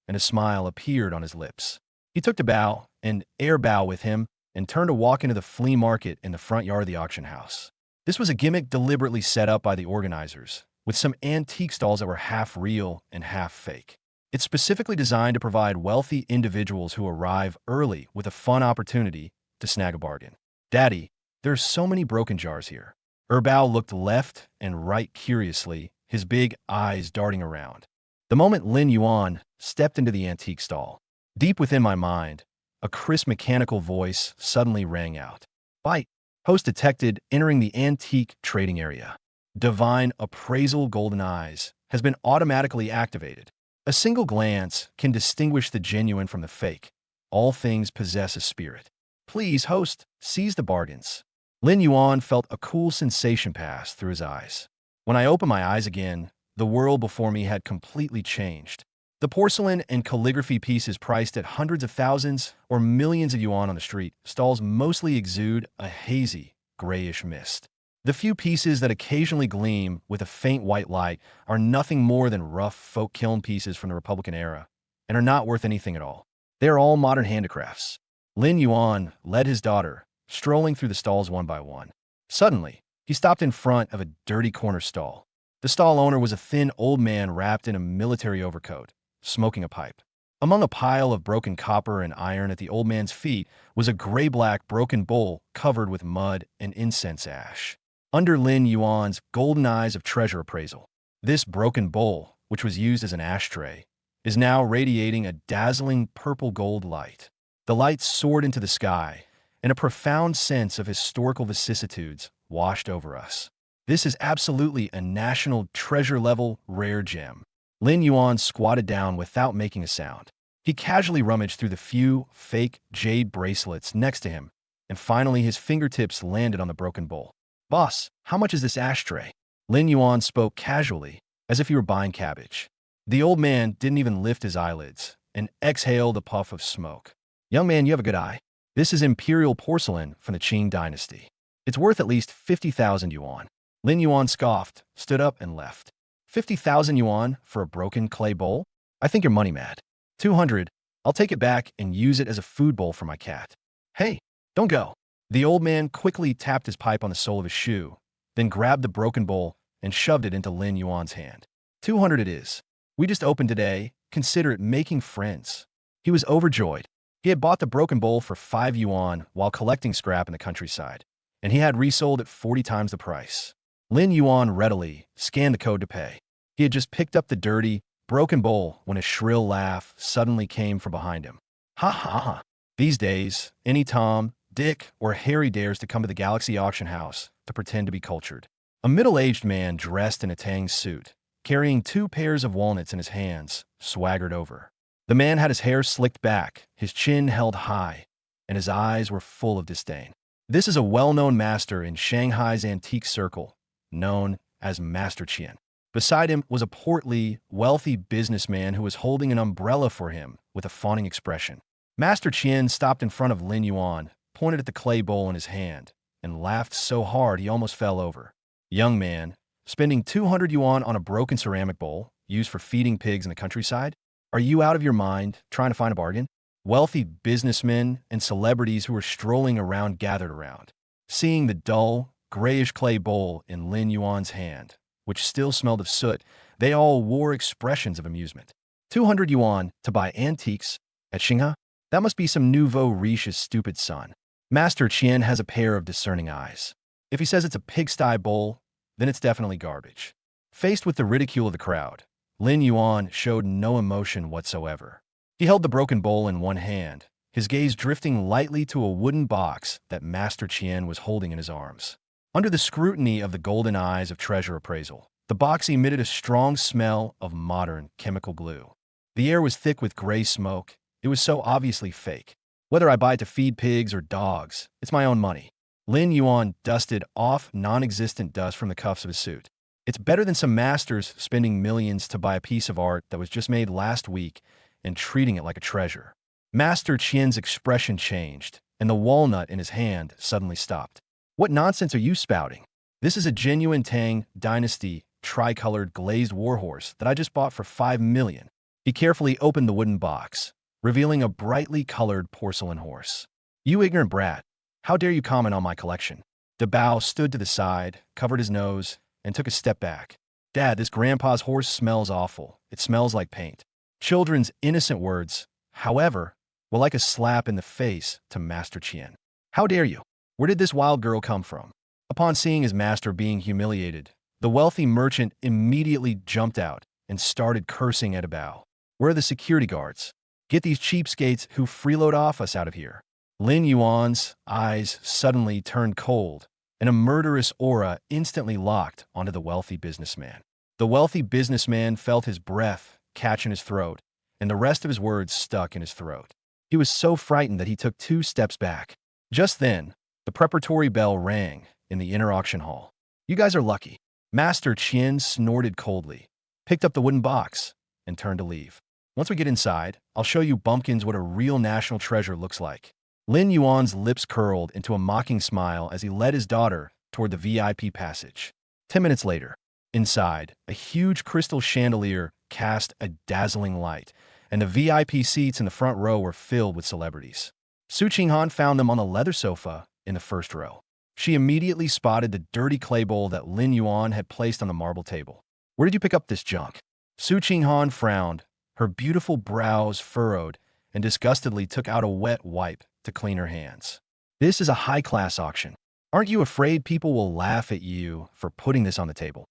and a smile appeared on his lips. He took De Bao and Air Bao with him and turned to walk into the flea market in the front yard of the auction house. This was a gimmick deliberately set up by the organizers, with some antique stalls that were half real and half fake. It's specifically designed to provide wealthy individuals who arrive early with a fun opportunity to snag a bargain. Daddy, there's so many broken jars here. Bao looked left and right curiously, his big eyes darting around. The moment Lin Yuan stepped into the antique stall, deep within my mind, a crisp mechanical voice suddenly rang out. Bite. Host detected entering the antique trading area. Divine Appraisal Golden Eyes has been automatically activated. A single glance can distinguish the genuine from the fake. All things possess a spirit. Please, host, seize the bargains. Lin Yuan felt a cool sensation pass through his eyes. When I opened my eyes again, the world before me had completely changed. The porcelain and calligraphy pieces priced at hundreds of thousands or millions of yuan on the street stalls mostly exude a hazy, grayish mist. The few pieces that occasionally gleam with a faint white light are nothing more than rough folk kiln pieces from the Republican era and are not worth anything at all. They are all modern handicrafts. Lin Yuan led his daughter, strolling through the stalls one by one. Suddenly, he stopped in front of a dirty corner stall. The stall owner was a thin old man wrapped in a military overcoat, smoking a pipe. Among a pile of broken copper and iron at the old man's feet was a gray-black broken bowl covered with mud and incense ash. Under Lin Yuan's golden eyes of treasure appraisal, this broken bowl, which was used as an ashtray, is now radiating a dazzling purple gold light. The light soared into the sky, and a profound sense of historical vicissitudes washed over us. This is absolutely a national treasure-level rare gem. Lin Yuan squatted down without making a sound. He casually rummaged through the few fake jade bracelets next to him, and finally his fingertips landed on the broken bowl. Boss, how much is this ashtray? Lin Yuan spoke casually, as if he were buying cabbage. The old man didn't even lift his eyelids and exhaled a puff of smoke. Young man, you have a good eye. This is imperial porcelain from the Qing dynasty. It's worth at least 50,000 yuan. Lin Yuan scoffed, stood up, and left. 50,000 yuan for a broken clay bowl? I think you're money mad. 200. I'll take it back and use it as a food bowl for my cat. Hey, don't go. The old man quickly tapped his pipe on the sole of his shoe, then grabbed the broken bowl and shoved it into Lin Yuan's hand. 200 it is. We just opened today. Consider it making friends. He was overjoyed. He had bought the broken bowl for 5 yuan while collecting scrap in the countryside, and he had resold at 40 times the price. Lin Yuan readily scanned the code to pay. He had just picked up the dirty, broken bowl when a shrill laugh suddenly came from behind him. Ha ha ha. These days, any Tom, Dick, or Harry dares to come to the Galaxy auction house to pretend to be cultured. A middle-aged man dressed in a Tang suit, carrying 2 pairs of walnuts in his hands, swaggered over. The man had his hair slicked back, his chin held high, and his eyes were full of disdain. This is a well-known master in Shanghai's antique circle, known as Master Qian. Beside him was a portly, wealthy businessman who was holding an umbrella for him with a fawning expression. Master Qian stopped in front of Lin Yuan, pointed at the clay bowl in his hand, and laughed so hard he almost fell over. Young man, spending 200 yuan on a broken ceramic bowl used for feeding pigs in the countryside? Are you out of your mind trying to find a bargain? Wealthy businessmen and celebrities who were strolling around gathered around. Seeing the dull, grayish clay bowl in Lin Yuan's hand, which still smelled of soot, they all wore expressions of amusement. 200 yuan to buy antiques at Xinghe? That must be some nouveau riche's stupid son. Master Qian has a pair of discerning eyes. If he says it's a pigsty bowl, then it's definitely garbage. Faced with the ridicule of the crowd, Lin Yuan showed no emotion whatsoever. He held the broken bowl in one hand, his gaze drifting lightly to a wooden box that Master Qian was holding in his arms. Under the scrutiny of the golden eyes of treasure appraisal, the box emitted a strong smell of modern chemical glue. The air was thick with gray smoke. It was so obviously fake. Whether I buy it to feed pigs or dogs, it's my own money. Lin Yuan dusted off non-existent dust from the cuffs of his suit. It's better than some masters spending millions to buy a piece of art that was just made last week and treating it like a treasure. Master Qian's expression changed, and the walnut in his hand suddenly stopped. What nonsense are you spouting? This is a genuine Tang Dynasty tricolored glazed warhorse that I just bought for 5 million. He carefully opened the wooden box, revealing a brightly colored porcelain horse. You ignorant brat, how dare you comment on my collection? Dabao stood to the side, covered his nose, and took a step back. Dad, this grandpa's horse smells awful. It smells like paint. Children's innocent words, however, were like a slap in the face to Master Qian. How dare you? Where did this wild girl come from? Upon seeing his master being humiliated, the wealthy merchant immediately jumped out and started cursing at Dabao. Where are the security guards? Get these cheapskates who freeload off us out of here. Lin Yuan's eyes suddenly turned cold, and a murderous aura instantly locked onto the wealthy businessman. The wealthy businessman felt his breath catch in his throat, and the rest of his words stuck in his throat. He was so frightened that he took 2 steps back. Just then, the preparatory bell rang in the inner auction hall. You guys are lucky. Master Qian snorted coldly, picked up the wooden box, and turned to leave. Once we get inside, I'll show you bumpkins what a real national treasure looks like. Lin Yuan's lips curled into a mocking smile as he led his daughter toward the VIP passage. 10 minutes later, inside, a huge crystal chandelier cast a dazzling light, and the VIP seats in the front row were filled with celebrities. Su Qinghan found them on the leather sofa in the first row. She immediately spotted the dirty clay bowl that Lin Yuan had placed on the marble table. Where did you pick up this junk? Su Qinghan frowned, her beautiful brows furrowed, and disgustedly took out a wet wipe to clean her hands. This is a high-class auction. Aren't you afraid people will laugh at you for putting this on the table?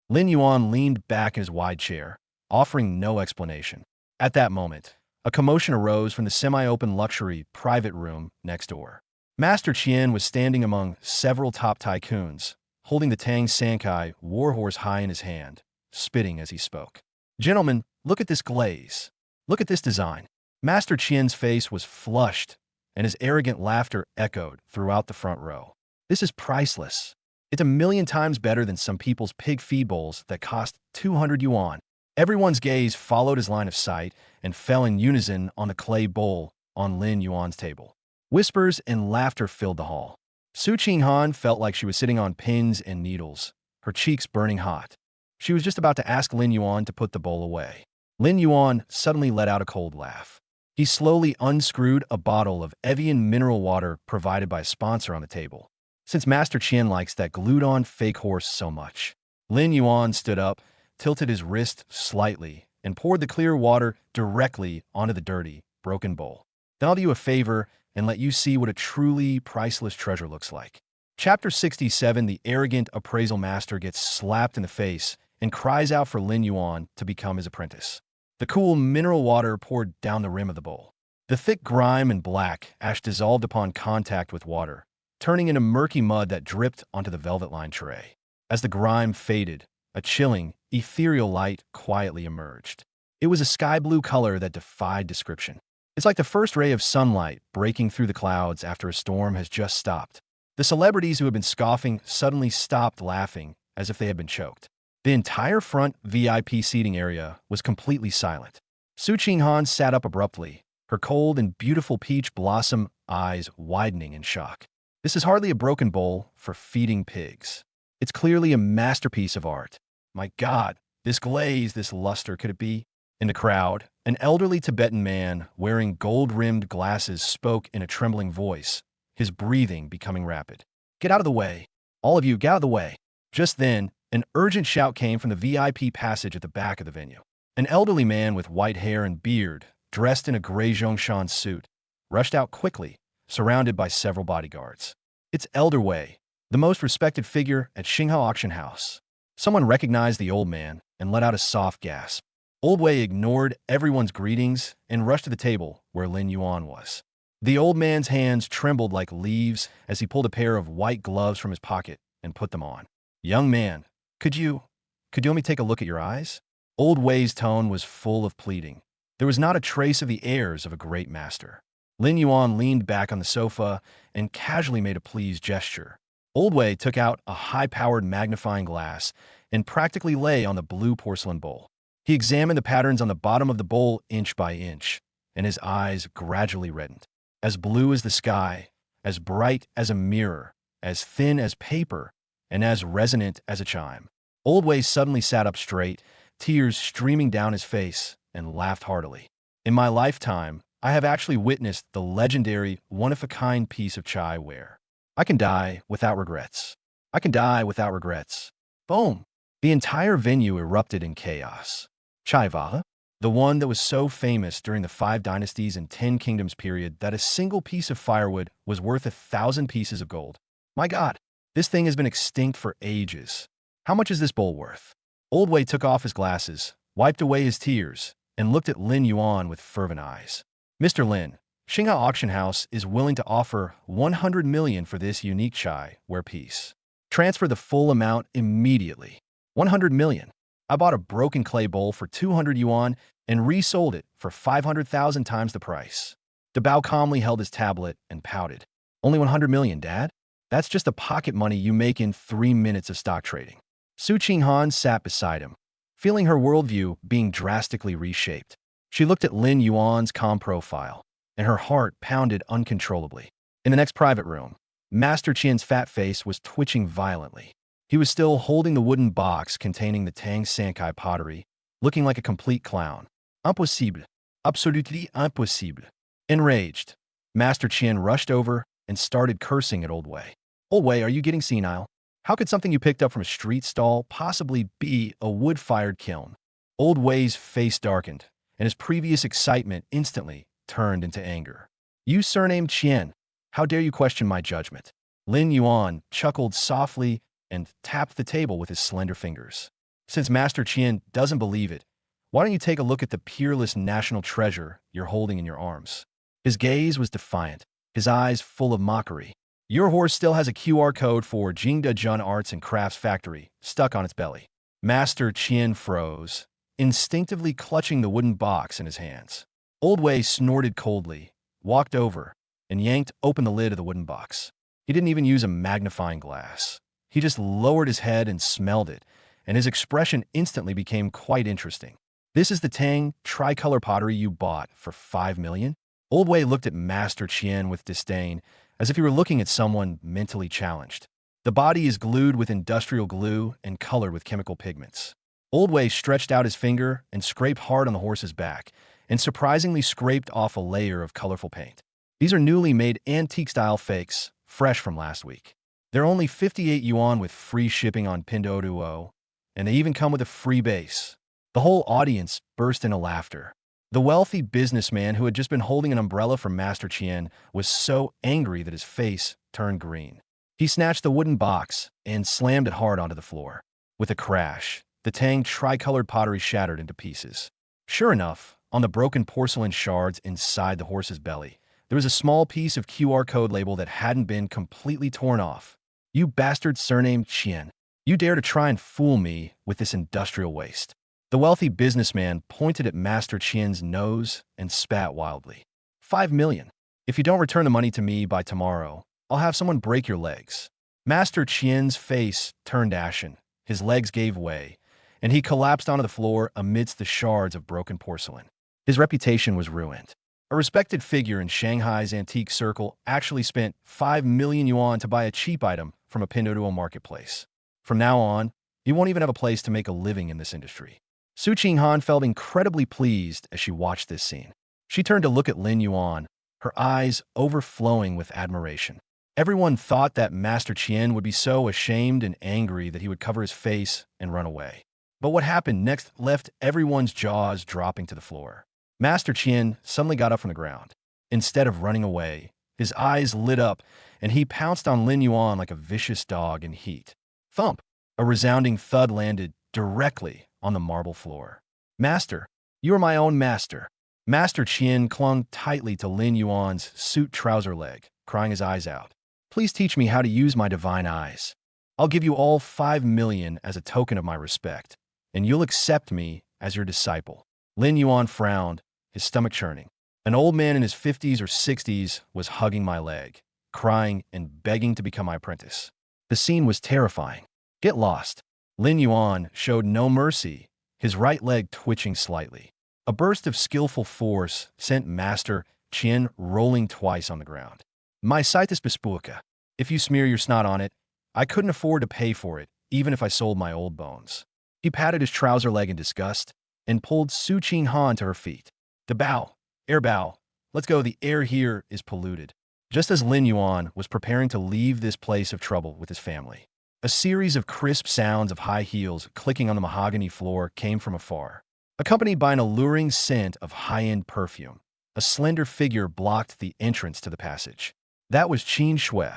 Lin Yuan leaned back in his wide chair, offering no explanation. At that moment, a commotion arose from the semi-open luxury private room next door. Master Qian was standing among several top tycoons, holding the Tang Sankai warhorse high in his hand, spitting as he spoke. Gentlemen, look at this glaze. Look at this design. Master Qian's face was flushed, and his arrogant laughter echoed throughout the front row. This is priceless. It's 1,000,000 times better than some people's pig feed bowls that cost 200 yuan. Everyone's gaze followed his line of sight and fell in unison on the clay bowl on Lin Yuan's table. Whispers and laughter filled the hall. Su Qinghan felt like she was sitting on pins and needles, her cheeks burning hot. She was just about to ask Lin Yuan to put the bowl away. Lin Yuan suddenly let out a cold laugh. He slowly unscrewed a bottle of Evian mineral water provided by a sponsor on the table. Since Master Qian likes that glued-on fake horse so much. Lin Yuan stood up, tilted his wrist slightly, and poured the clear water directly onto the dirty, broken bowl. Then I'll do you a favor and let you see what a truly priceless treasure looks like. Chapter 67, the arrogant appraisal master gets slapped in the face and cries out for Lin Yuan to become his apprentice. The cool mineral water poured down the rim of the bowl. The thick grime and black ash dissolved upon contact with water, turning into murky mud that dripped onto the velvet-lined tray. As the grime faded, a chilling, ethereal light quietly emerged. It was a sky-blue color that defied description. It's like the first ray of sunlight breaking through the clouds after a storm has just stopped. The celebrities who had been scoffing suddenly stopped laughing as if they had been choked. The entire front VIP seating area was completely silent. Su Qinghan sat up abruptly, her cold and beautiful peach blossom eyes widening in shock. This is hardly a broken bowl for feeding pigs. It's clearly a masterpiece of art. My God, this glaze, this luster, could it be? In the crowd, an elderly Tibetan man wearing gold-rimmed glasses spoke in a trembling voice, his breathing becoming rapid. Get out of the way. All of you, get out of the way. Just then, an urgent shout came from the VIP passage at the back of the venue. An elderly man with white hair and beard, dressed in a gray Zhongshan suit, rushed out quickly, surrounded by several bodyguards. It's Elder Wei, the most respected figure at Xinghao Auction House. Someone recognized the old man and let out a soft gasp. Old Wei ignored everyone's greetings and rushed to the table where Lin Yuan was. The old man's hands trembled like leaves as he pulled a pair of white gloves from his pocket and put them on. Young man, could you let me take a look at your eyes? Old Wei's tone was full of pleading. There was not a trace of the airs of a great master. Lin Yuan leaned back on the sofa and casually made a pleased gesture. Old Wei took out a high-powered magnifying glass and practically lay on the blue porcelain bowl. He examined the patterns on the bottom of the bowl inch by inch, and his eyes gradually reddened. As blue as the sky, as bright as a mirror, as thin as paper, and as resonant as a chime. Old Wei suddenly sat up straight, tears streaming down his face, and laughed heartily. In my lifetime, I have actually witnessed the legendary, one-of-a-kind piece of chai ware. I can die without regrets. I can die without regrets. Boom! The entire venue erupted in chaos. Chai Vaha, the one that was so famous during the 5 Dynasties and 10 Kingdoms period that a single piece of firewood was worth 1,000 pieces of gold. My God, this thing has been extinct for ages. How much is this bowl worth? Old Wei took off his glasses, wiped away his tears, and looked at Lin Yuan with fervent eyes. Mr. Lin, Xinghao Auction House is willing to offer 100 million for this unique chai ware piece. Transfer the full amount immediately. 100 million. I bought a broken clay bowl for 200 yuan and resold it for 500,000 times the price. Dabao calmly held his tablet and pouted. Only 100 million, Dad? That's just the pocket money you make in 3 minutes of stock trading. Su Qinghan sat beside him, feeling her worldview being drastically reshaped. She looked at Lin Yuan's calm profile, and her heart pounded uncontrollably. In the next private room, Master Qian's fat face was twitching violently. He was still holding the wooden box containing the Tang Sankai pottery, looking like a complete clown. Impossible. Absolutely impossible. Enraged, Master Qian rushed over and started cursing at Old Wei. Old Wei, are you getting senile? How could something you picked up from a street stall possibly be a wood-fired kiln? Old Wei's face darkened, and his previous excitement instantly turned into anger. You surnamed Qian. How dare you question my judgment? Lin Yuan chuckled softly and tapped the table with his slender fingers. Since Master Qian doesn't believe it, why don't you take a look at the peerless national treasure you're holding in your arms? His gaze was defiant, his eyes full of mockery. Your horse still has a QR code for Jingda Jun Arts and Crafts Factory stuck on its belly. Master Qian froze, instinctively clutching the wooden box in his hands. Old Wei snorted coldly, walked over, and yanked open the lid of the wooden box. He didn't even use a magnifying glass. He just lowered his head and smelled it, and his expression instantly became quite interesting. This is the Tang tricolor pottery you bought for 5 million? Old Wei looked at Master Qian with disdain, as if he were looking at someone mentally challenged. The body is glued with industrial glue and colored with chemical pigments. Old Wei stretched out his finger and scraped hard on the horse's back, and surprisingly scraped off a layer of colorful paint. These are newly made antique-style fakes, fresh from last week. They're only 58 yuan with free shipping on Pinduoduo, and they even come with a free base. The whole audience burst into laughter. The wealthy businessman who had just been holding an umbrella for Master Qian was so angry that his face turned green. He snatched the wooden box and slammed it hard onto the floor. With a crash, the Tang tricolored pottery shattered into pieces. Sure enough, on the broken porcelain shards inside the horse's belly, there was a small piece of QR code label that hadn't been completely torn off. You bastard surnamed Qian. You dare to try and fool me with this industrial waste. The wealthy businessman pointed at Master Qian's nose and spat wildly. 5 million. If you don't return the money to me by tomorrow, I'll have someone break your legs. Master Qian's face turned ashen, his legs gave way, and he collapsed onto the floor amidst the shards of broken porcelain. His reputation was ruined. A respected figure in Shanghai's antique circle actually spent 5 million yuan to buy a cheap item from a Pinduoduo marketplace. From now on, he won't even have a place to make a living in this industry. Su Qinghan felt incredibly pleased as she watched this scene. She turned to look at Lin Yuan, her eyes overflowing with admiration. Everyone thought that Master Qian would be so ashamed and angry that he would cover his face and run away. But what happened next left everyone's jaws dropping to the floor. Master Qian suddenly got up from the ground. Instead of running away, his eyes lit up, and he pounced on Lin Yuan like a vicious dog in heat. Thump! A resounding thud landed directly on the marble floor. Master, you are my own master. Master Qian clung tightly to Lin Yuan's suit trouser leg, crying his eyes out. Please teach me how to use my divine eyes. I'll give you all 5 million as a token of my respect, and you'll accept me as your disciple. Lin Yuan frowned, his stomach churning. An old man in his 50s or 60s was hugging my leg, crying and begging to become my apprentice. The scene was terrifying. Get lost. Lin Yuan showed no mercy, his right leg twitching slightly. A burst of skillful force sent Master Qian rolling twice on the ground. My sight is bespuka. If you smear your snot on it, I couldn't afford to pay for it, even if I sold my old bones. He patted his trouser leg in disgust and pulled Su Qinghan to her feet. To bow, air bow. Let's go, the air here is polluted. Just as Lin Yuan was preparing to leave this place of trouble with his family, a series of crisp sounds of high heels clicking on the mahogany floor came from afar. Accompanied by an alluring scent of high-end perfume, a slender figure blocked the entrance to the passage. That was Qin Shui,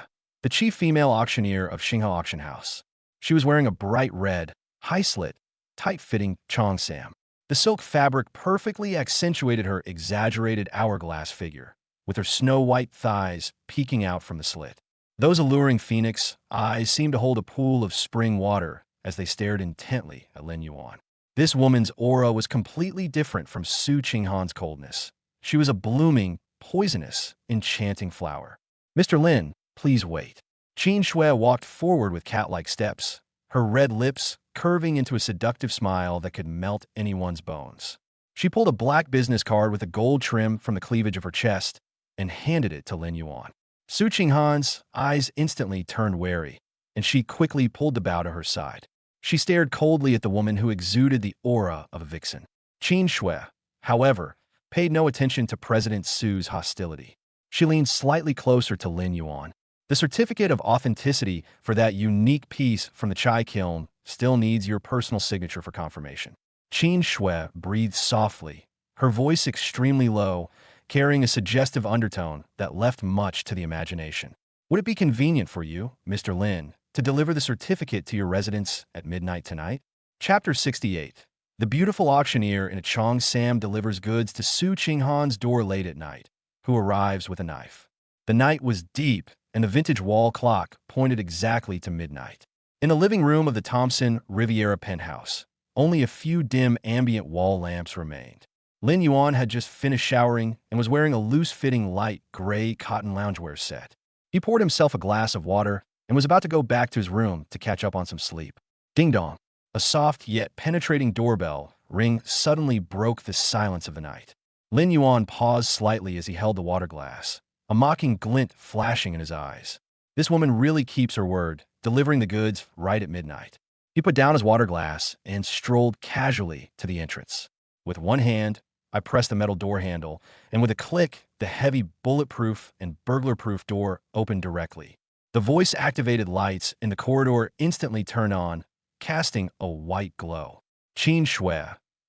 the chief female auctioneer of Xinghao Auction House. She was wearing a bright red, high-slit, tight-fitting cheongsam. The silk fabric perfectly accentuated her exaggerated hourglass figure, with her snow-white thighs peeking out from the slit. Those alluring phoenix eyes seemed to hold a pool of spring water as they stared intently at Lin Yuan. This woman's aura was completely different from Su Qinghan's coldness. She was a blooming, poisonous, enchanting flower. Mr. Lin, please wait. Qin Shui walked forward with cat-like steps, her red lips curving into a seductive smile that could melt anyone's bones. She pulled a black business card with a gold trim from the cleavage of her chest and handed it to Lin Yuan. Su Qinghan's eyes instantly turned wary, and she quickly pulled the bow to her side. She stared coldly at the woman who exuded the aura of a vixen. Qin Shui, however, paid no attention to President Su's hostility. She leaned slightly closer to Lin Yuan. The certificate of authenticity for that unique piece from the chai kiln still needs your personal signature for confirmation. Qin Shui breathed softly, her voice extremely low, carrying a suggestive undertone that left much to the imagination. Would it be convenient for you, Mr. Lin, to deliver the certificate to your residence at midnight tonight? Chapter 68. The beautiful auctioneer in a Cheongsam delivers goods to Su Qinghan's door late at night, who arrives with a knife. The night was deep, and the vintage wall clock pointed exactly to midnight. In the living room of the Thompson Riviera penthouse, only a few dim ambient wall lamps remained. Lin Yuan had just finished showering and was wearing a loose-fitting light gray cotton loungewear set. He poured himself a glass of water and was about to go back to his room to catch up on some sleep. Ding-dong. A soft yet penetrating doorbell ring suddenly broke the silence of the night. Lin Yuan paused slightly as he held the water glass, a mocking glint flashing in his eyes. This woman really keeps her word, delivering the goods right at midnight. He put down his water glass and strolled casually to the entrance. With one hand, I pressed the metal door handle, and with a click, the heavy bulletproof and burglar-proof door opened directly. The voice-activated lights in the corridor instantly turned on, casting a white glow. Qin Shui,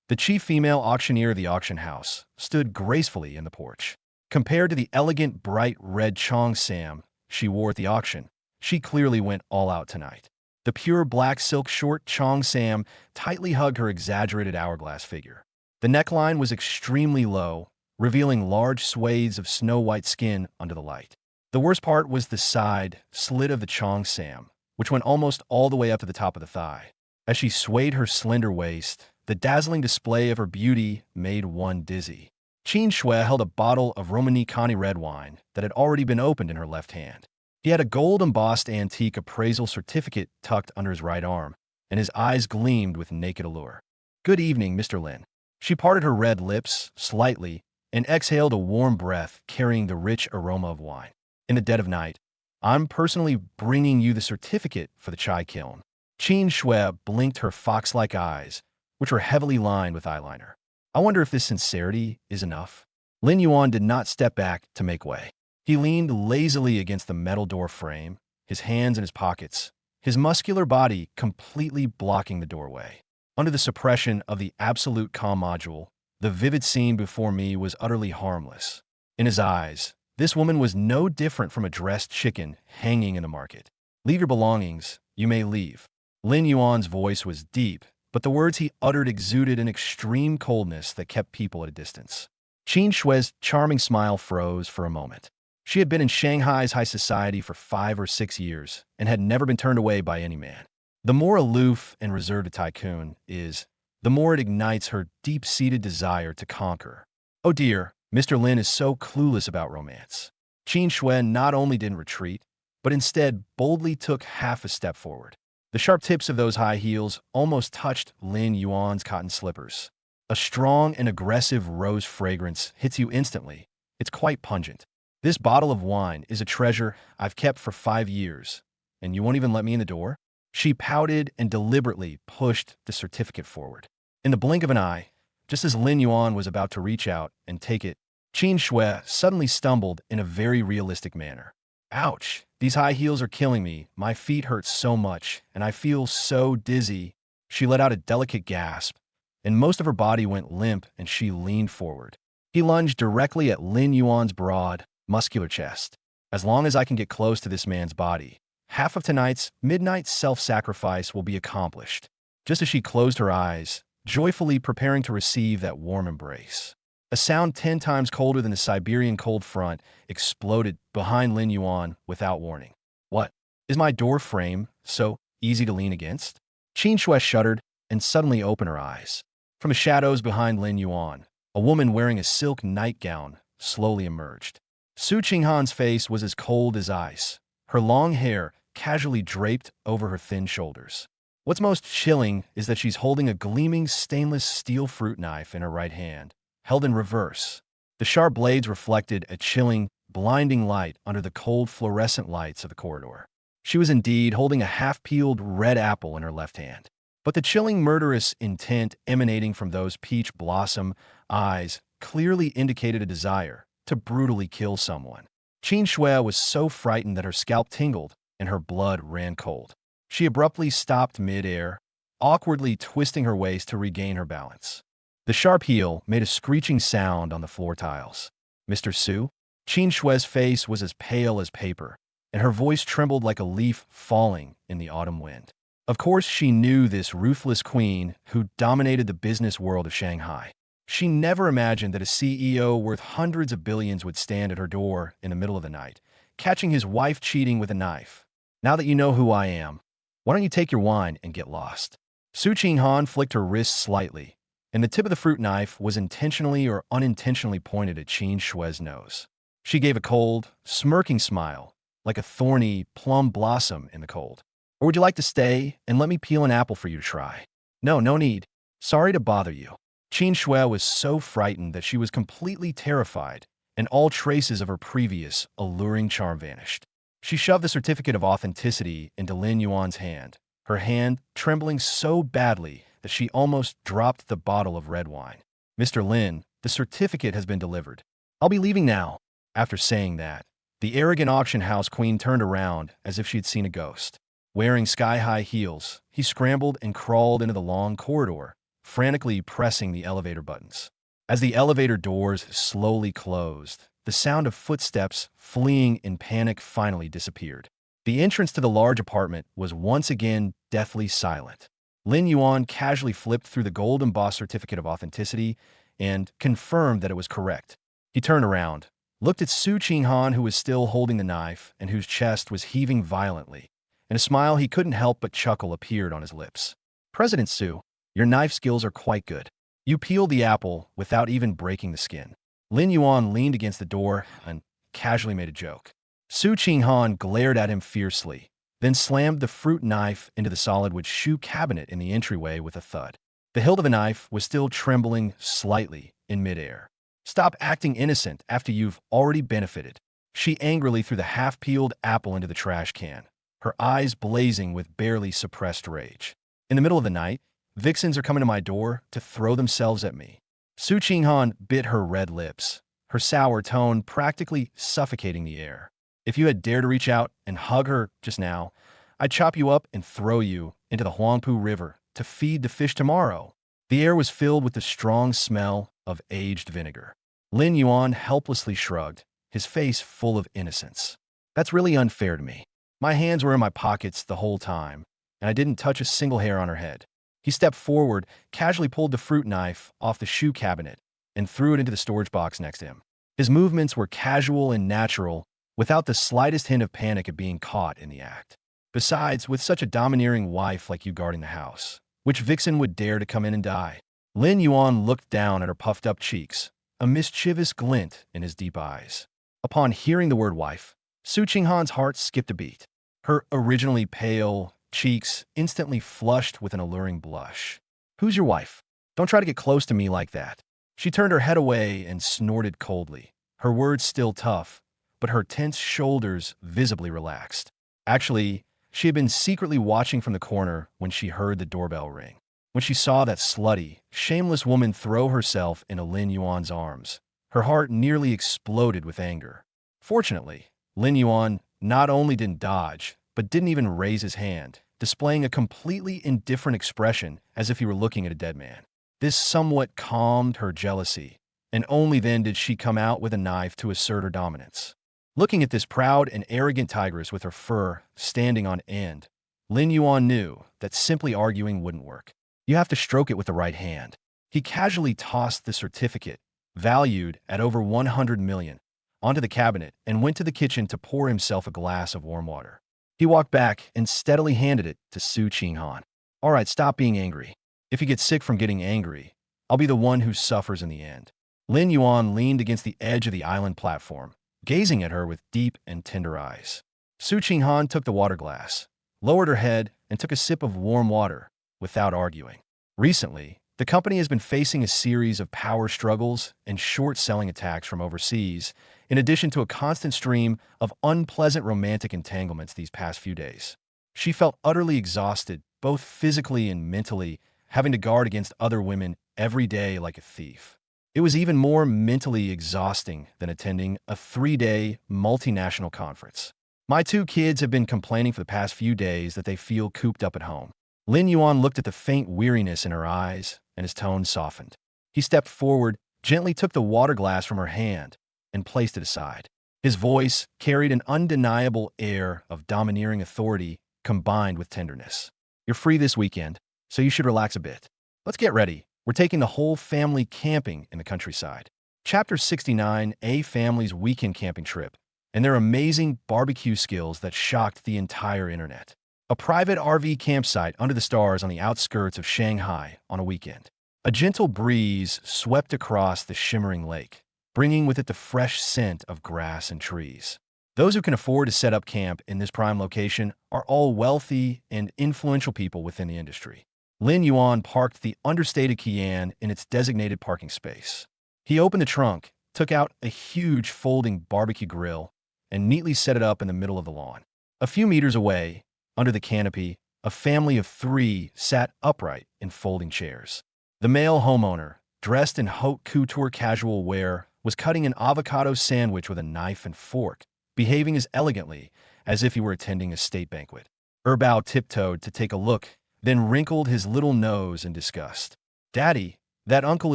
the chief female auctioneer of the auction house, stood gracefully in the porch. Compared to the elegant, bright red Cheongsam she wore at the auction, she clearly went all out tonight. The pure black silk short Cheongsam tightly hugged her exaggerated hourglass figure. The neckline was extremely low, revealing large swathes of snow-white skin under the light. The worst part was the side slit of the Cheongsam, which went almost all the way up to the top of the thigh. As she swayed her slender waist, the dazzling display of her beauty made one dizzy. Qin Shui held a bottle of Romanée-Conti red wine that had already been opened in her left hand. He had a gold-embossed antique appraisal certificate tucked under his right arm, and his eyes gleamed with naked allure. "Good evening, Mr. Lin." She parted her red lips slightly and exhaled a warm breath carrying the rich aroma of wine. "In the dead of night, I'm personally bringing you the certificate for the chai kiln." Qin Shui blinked her fox-like eyes, which were heavily lined with eyeliner. "I wonder if this sincerity is enough." Lin Yuan did not step back to make way. He leaned lazily against the metal door frame, his hands in his pockets, his muscular body completely blocking the doorway. Under the suppression of the absolute comm module, the vivid scene before me was utterly harmless. In his eyes, this woman was no different from a dressed chicken hanging in the market. "Leave your belongings, you may leave." Lin Yuan's voice was deep, but the words he uttered exuded an extreme coldness that kept people at a distance. Qin Shui's charming smile froze for a moment. She had been in Shanghai's high society for 5 or 6 years and had never been turned away by any man. The more aloof and reserved a tycoon is, the more it ignites her deep-seated desire to conquer. Oh dear, Mr. Lin is so clueless about romance. Qin Shui not only didn't retreat, but instead boldly took half a step forward. The sharp tips of those high heels almost touched Lin Yuan's cotton slippers. A strong and aggressive rose fragrance hits you instantly. It's quite pungent. "This bottle of wine is a treasure I've kept for 5 years, and you won't even let me in the door?" She pouted and deliberately pushed the certificate forward. In the blink of an eye, just as Lin Yuan was about to reach out and take it, Qin Shui suddenly stumbled in a very realistic manner. "Ouch, these high heels are killing me. My feet hurt so much, and I feel so dizzy." She let out a delicate gasp, and most of her body went limp and she leaned forward. He lunged directly at Lin Yuan's broad, muscular chest. "As long as I can get close to this man's body, half of tonight's midnight self-sacrifice will be accomplished." Just as she closed her eyes, joyfully preparing to receive that warm embrace, a sound 10 times colder than the Siberian cold front exploded behind Lin Yuan without warning. "What? Is my door frame so easy to lean against?" Qin Shui shuddered and suddenly opened her eyes. From the shadows behind Lin Yuan, a woman wearing a silk nightgown slowly emerged. Su Qinghan's face was as cold as ice, her long hair casually draped over her thin shoulders. What's most chilling is that she's holding a gleaming stainless steel fruit knife in her right hand, held in reverse. The sharp blades reflected a chilling, blinding light under the cold fluorescent lights of the corridor. She was indeed holding a half-peeled red apple in her left hand. But the chilling murderous intent emanating from those peach blossom eyes clearly indicated a desire to brutally kill someone. Qin Shui was so frightened that her scalp tingled and her blood ran cold. She abruptly stopped mid-air, awkwardly twisting her waist to regain her balance. The sharp heel made a screeching sound on the floor tiles. "Mr. Su?" Qin Shui's face was as pale as paper, and her voice trembled like a leaf falling in the autumn wind. Of course, she knew this ruthless queen who dominated the business world of Shanghai. She never imagined that a CEO worth hundreds of billions would stand at her door in the middle of the night, catching his wife cheating with a knife. "Now that you know who I am, why don't you take your wine and get lost?" Su Qinghan flicked her wrist slightly, and the tip of the fruit knife was intentionally or unintentionally pointed at Qin Shui's nose. She gave a cold, smirking smile, like a thorny plum blossom in the cold. "Or would you like to stay and let me peel an apple for you to try?" "No, no need. Sorry to bother you." Qin Shui was so frightened that she was completely terrified, and all traces of her previous, alluring charm vanished. She shoved the certificate of authenticity into Lin Yuan's hand, her hand trembling so badly that she almost dropped the bottle of red wine. "Mr. Lin, the certificate has been delivered. I'll be leaving now." After saying that, the arrogant auction house queen turned around as if she'd seen a ghost. Wearing sky-high heels, he scrambled and crawled into the long corridor, frantically pressing the elevator buttons. As the elevator doors slowly closed, the sound of footsteps fleeing in panic finally disappeared. The entrance to the large apartment was once again deathly silent. Lin Yuan casually flipped through the gold-embossed certificate of authenticity and confirmed that it was correct. He turned around, looked at Su Qinghan, who was still holding the knife and whose chest was heaving violently, and a smile he couldn't help but chuckle appeared on his lips. "President Su, your knife skills are quite good. You peeled the apple without even breaking the skin." Lin Yuan leaned against the door and casually made a joke. Su Qinghan glared at him fiercely, then slammed the fruit knife into the solid wood shoe cabinet in the entryway with a thud. The hilt of the knife was still trembling slightly in midair. "Stop acting innocent after you've already benefited." She angrily threw the half-peeled apple into the trash can, her eyes blazing with barely suppressed rage. "In the middle of the night, vixens are coming to my door to throw themselves at me." Su Qinghan bit her red lips, her sour tone practically suffocating the air. "If you had dared to reach out and hug her just now, I'd chop you up and throw you into the Huangpu River to feed the fish tomorrow." The air was filled with the strong smell of aged vinegar. Lin Yuan helplessly shrugged, his face full of innocence. "That's really unfair to me. My hands were in my pockets the whole time, and I didn't touch a single hair on her head." He stepped forward, casually pulled the fruit knife off the shoe cabinet, and threw it into the storage box next to him. His movements were casual and natural, without the slightest hint of panic at being caught in the act. Besides, with such a domineering wife like you guarding the house, which vixen would dare to come in and die? Lin Yuan looked down at her puffed-up cheeks, a mischievous glint in his deep eyes. Upon hearing the word wife, Su Qinghan's heart skipped a beat. Her originally pale cheeks instantly flushed with an alluring blush. "Who's your wife? Don't try to get close to me like that." She turned her head away and snorted coldly, her words still tough, but her tense shoulders visibly relaxed. Actually, she had been secretly watching from the corner when she heard the doorbell ring. When she saw that slutty, shameless woman throw herself into Lin Yuan's arms, her heart nearly exploded with anger. Fortunately, Lin Yuan not only didn't dodge, but didn't even raise his hand, displaying a completely indifferent expression as if he were looking at a dead man. This somewhat calmed her jealousy, and only then did she come out with a knife to assert her dominance. Looking at this proud and arrogant tigress with her fur standing on end, Lin Yuan knew that simply arguing wouldn't work. You have to stroke it with the right hand. He casually tossed the certificate, valued at over 100 million, onto the cabinet and went to the kitchen to pour himself a glass of warm water. He walked back and steadily handed it to Su Qinghan. "All right, stop being angry. If you get sick from getting angry, I'll be the one who suffers in the end." Lin Yuan leaned against the edge of the island platform, gazing at her with deep and tender eyes. Su Qinghan took the water glass, lowered her head, and took a sip of warm water without arguing. Recently, the company has been facing a series of power struggles and short-selling attacks from overseas, in addition to a constant stream of unpleasant romantic entanglements these past few days. She felt utterly exhausted, both physically and mentally, having to guard against other women every day like a thief. It was even more mentally exhausting than attending a 3-day multinational conference. My two kids have been complaining for the past few days that they feel cooped up at home. Lin Yuan looked at the faint weariness in her eyes, and his tone softened. He stepped forward, gently took the water glass from her hand, and placed it aside. His voice carried an undeniable air of domineering authority combined with tenderness. You're free this weekend, so you should relax a bit. Let's get ready. We're taking the whole family camping in the countryside. Chapter 69, A Family's Weekend Camping Trip, and their amazing barbecue skills that shocked the entire internet. A private RV campsite under the stars on the outskirts of Shanghai on a weekend. A gentle breeze swept across the shimmering lake, bringing with it the fresh scent of grass and trees. Those who can afford to set up camp in this prime location are all wealthy and influential people within the industry. Lin Yuan parked the understated Qian in its designated parking space. He opened the trunk, took out a huge folding barbecue grill, and neatly set it up in the middle of the lawn. A few meters away, under the canopy, a family of 3 sat upright in folding chairs. The male homeowner, dressed in haute couture casual wear, was cutting an avocado sandwich with a knife and fork, behaving as elegantly as if he were attending a state banquet. Erbao tiptoed to take a look, then wrinkled his little nose in disgust. "Daddy, that uncle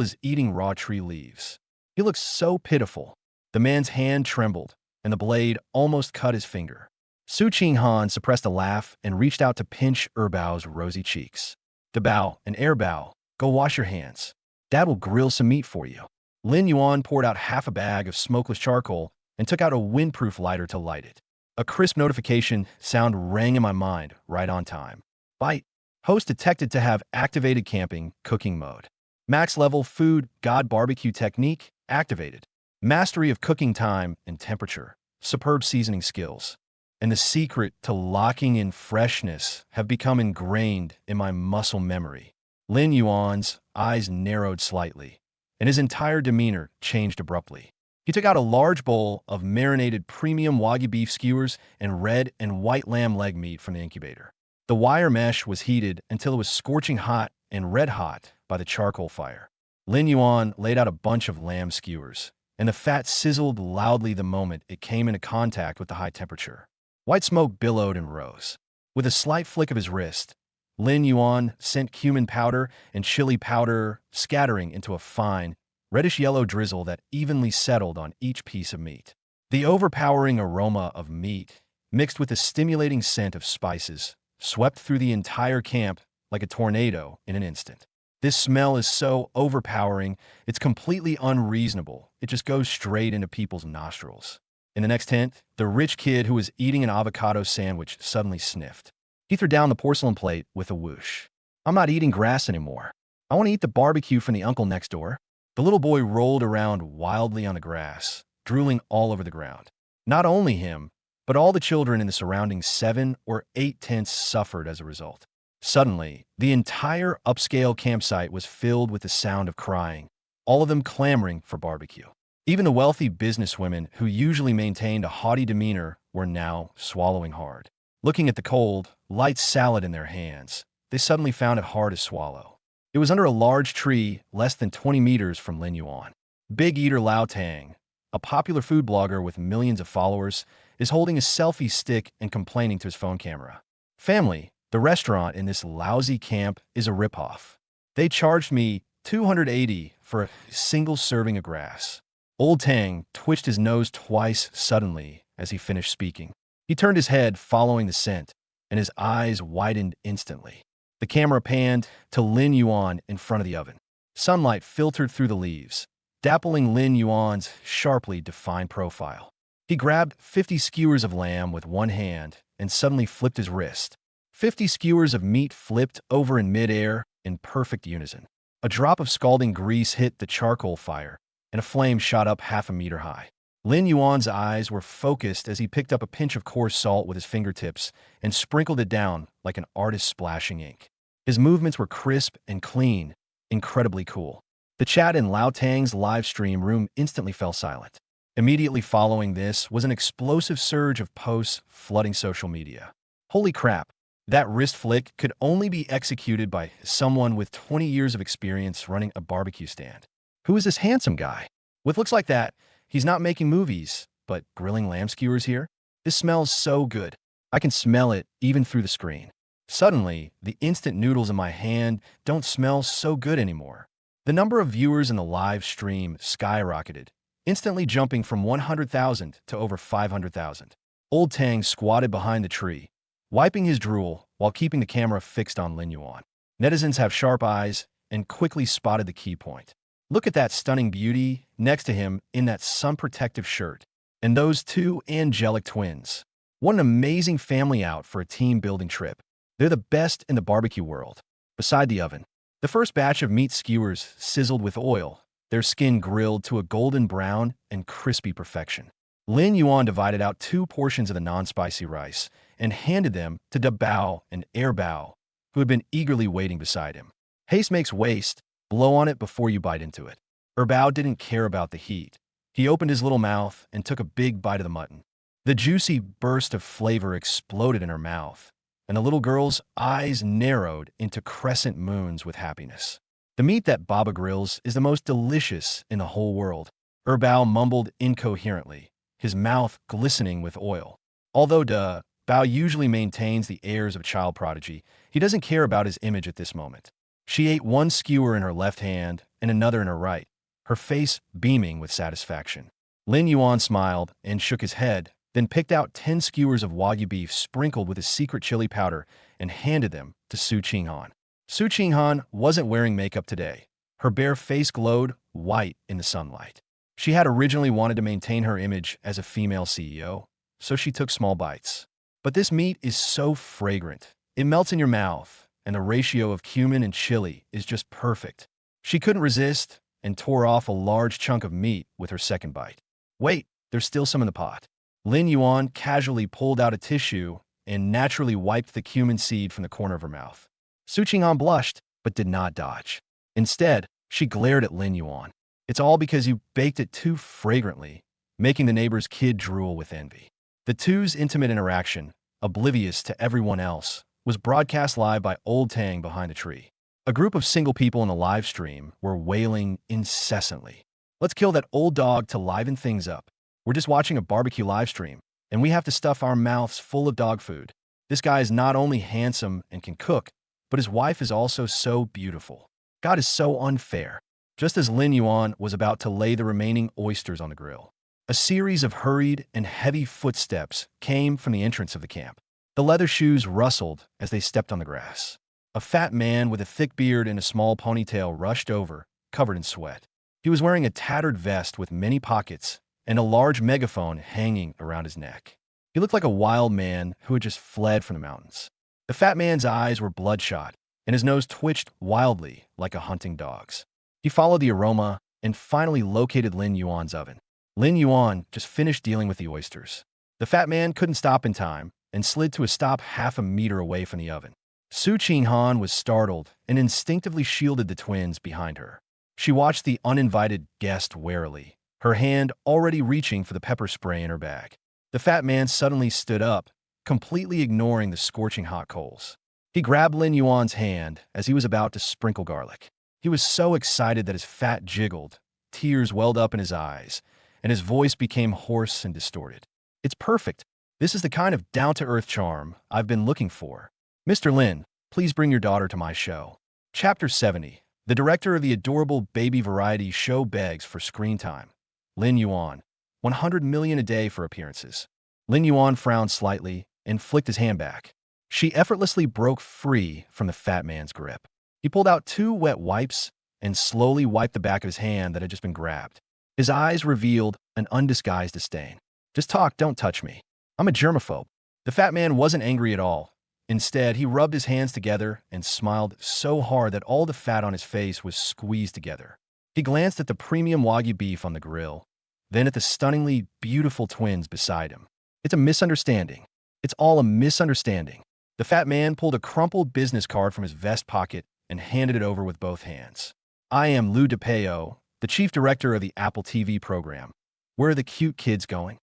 is eating raw tree leaves. He looks so pitiful." The man's hand trembled, and the blade almost cut his finger. Su Qinghan suppressed a laugh and reached out to pinch Erbao's rosy cheeks. "Dabao and Erbao, go wash your hands. Dad will grill some meat for you." Lin Yuan poured out half a bag of smokeless charcoal and took out a windproof lighter to light it. A crisp notification sound rang in my mind right on time. Bite. Host detected to have activated camping cooking mode. Max level food god barbecue technique activated. Mastery of cooking time and temperature. Superb seasoning skills. And the secret to locking in freshness have become ingrained in my muscle memory. Lin Yuan's eyes narrowed slightly, and his entire demeanor changed abruptly. He took out a large bowl of marinated premium Wagyu beef skewers and red and white lamb leg meat from the incubator. The wire mesh was heated until it was scorching hot and red hot by the charcoal fire. Lin Yuan laid out a bunch of lamb skewers, and the fat sizzled loudly the moment it came into contact with the high temperature. White smoke billowed and rose. With a slight flick of his wrist, Lin Yuan sent cumin powder and chili powder scattering into a fine, reddish-yellow drizzle that evenly settled on each piece of meat. The overpowering aroma of meat, mixed with the stimulating scent of spices, swept through the entire camp like a tornado in an instant. This smell is so overpowering, it's completely unreasonable. It just goes straight into people's nostrils. In the next tent, the rich kid who was eating an avocado sandwich suddenly sniffed. He threw down the porcelain plate with a whoosh. "I'm not eating grass anymore. I want to eat the barbecue from the uncle next door." The little boy rolled around wildly on the grass, drooling all over the ground. Not only him, but all the children in the surrounding 7 or 8 tents suffered as a result. Suddenly, the entire upscale campsite was filled with the sound of crying, all of them clamoring for barbecue. Even the wealthy businesswomen who usually maintained a haughty demeanor were now swallowing hard. Looking at the cold, light salad in their hands, they suddenly found it hard to swallow. It was under a large tree less than 20 meters from Lin Yuan. Big Eater Lao Tang, a popular food blogger with millions of followers, is holding a selfie stick and complaining to his phone camera. "Family, the restaurant in this lousy camp is a ripoff. They charged me $280 for a single serving of grass." Old Tang twitched his nose twice suddenly as he finished speaking. He turned his head following the scent, and his eyes widened instantly. The camera panned to Lin Yuan in front of the oven. Sunlight filtered through the leaves, dappling Lin Yuan's sharply defined profile. He grabbed 50 skewers of lamb with one hand and suddenly flipped his wrist. 50 skewers of meat flipped over in midair in perfect unison. A drop of scalding grease hit the charcoal fire, and a flame shot up half a meter high. Lin Yuan's eyes were focused as he picked up a pinch of coarse salt with his fingertips and sprinkled it down like an artist splashing ink. His movements were crisp and clean, incredibly cool. The chat in Lao Tang's live stream room instantly fell silent. Immediately following this was an explosive surge of posts flooding social media. Holy crap, that wrist flick could only be executed by someone with 20 years of experience running a barbecue stand. Who is this handsome guy? With looks like that, he's not making movies, but grilling lamb skewers here? This smells so good. I can smell it even through the screen. Suddenly, the instant noodles in my hand don't smell so good anymore. The number of viewers in the live stream skyrocketed, instantly jumping from 100,000 to over 500,000. Old Tang squatted behind the tree, wiping his drool while keeping the camera fixed on Lin Yuan. Netizens have sharp eyes and quickly spotted the key point. Look at that stunning beauty next to him in that sun-protective shirt. And those two angelic twins. What an amazing family out for a team-building trip. They're the best in the barbecue world. Beside the oven, the first batch of meat skewers sizzled with oil, their skin grilled to a golden brown and crispy perfection. Lin Yuan divided out 2 portions of the non-spicy rice and handed them to Da Bao and Air Bao, who had been eagerly waiting beside him. Haste makes waste. Blow on it before you bite into it. Bao didn't care about the heat. He opened his little mouth and took a big bite of the mutton. The juicy burst of flavor exploded in her mouth, and the little girl's eyes narrowed into crescent moons with happiness. The meat that Baba grills is the most delicious in the whole world. Bao mumbled incoherently, his mouth glistening with oil. Although Bao usually maintains the airs of a child prodigy, he doesn't care about his image at this moment. She ate one skewer in her left hand and another in her right, her face beaming with satisfaction. Lin Yuan smiled and shook his head, then picked out 10 skewers of Wagyu beef sprinkled with his secret chili powder and handed them to Su Qinghan. Su Qinghan wasn't wearing makeup today. Her bare face glowed white in the sunlight. She had originally wanted to maintain her image as a female CEO, so she took small bites. But this meat is so fragrant. It melts in your mouth, and the ratio of cumin and chili is just perfect. She couldn't resist and tore off a large chunk of meat with her second bite. Wait, there's still some in the pot. Lin Yuan casually pulled out a tissue and naturally wiped the cumin seed from the corner of her mouth. Su Qinghan blushed, but did not dodge. Instead, she glared at Lin Yuan. It's all because you baked it too fragrantly, making the neighbor's kid drool with envy. The two's intimate interaction, oblivious to everyone else, was broadcast live by Old Tang behind the tree. A group of single people in the live stream were wailing incessantly. Let's kill that old dog to liven things up. We're just watching a barbecue live stream, and we have to stuff our mouths full of dog food. This guy is not only handsome and can cook, but his wife is also so beautiful. God is so unfair. Just as Lin Yuan was about to lay the remaining oysters on the grill, a series of hurried and heavy footsteps came from the entrance of the camp. The leather shoes rustled as they stepped on the grass. A fat man with a thick beard and a small ponytail rushed over, covered in sweat. He was wearing a tattered vest with many pockets and a large megaphone hanging around his neck. He looked like a wild man who had just fled from the mountains. The fat man's eyes were bloodshot, and his nose twitched wildly like a hunting dog's. He followed the aroma and finally located Lin Yuan's oven. Lin Yuan just finished dealing with the oysters. The fat man couldn't stop in time and slid to a stop half a meter away from the oven. Su Qinghan was startled and instinctively shielded the twins behind her. She watched the uninvited guest warily, her hand already reaching for the pepper spray in her bag. The fat man suddenly stood up, completely ignoring the scorching hot coals. He grabbed Lin Yuan's hand as he was about to sprinkle garlic. He was so excited that his fat jiggled, tears welled up in his eyes, and his voice became hoarse and distorted. It's perfect. This is the kind of down-to-earth charm I've been looking for. Mr. Lin, please bring your daughter to my show. Chapter 70. The director of the adorable baby variety show begs for screen time. Lin Yuan. 100 million a day for appearances. Lin Yuan frowned slightly and flicked his hand back. She effortlessly broke free from the fat man's grip. He pulled out 2 wet wipes and slowly wiped the back of his hand that had just been grabbed. His eyes revealed an undisguised disdain. Just talk, don't touch me. I'm a germaphobe. The fat man wasn't angry at all. Instead, he rubbed his hands together and smiled so hard that all the fat on his face was squeezed together. He glanced at the premium Wagyu beef on the grill, then at the stunningly beautiful twins beside him. It's a misunderstanding. It's all a misunderstanding. The fat man pulled a crumpled business card from his vest pocket and handed it over with both hands. I am Lou DePayo, the chief director of the Apple TV program. Where are the cute kids going?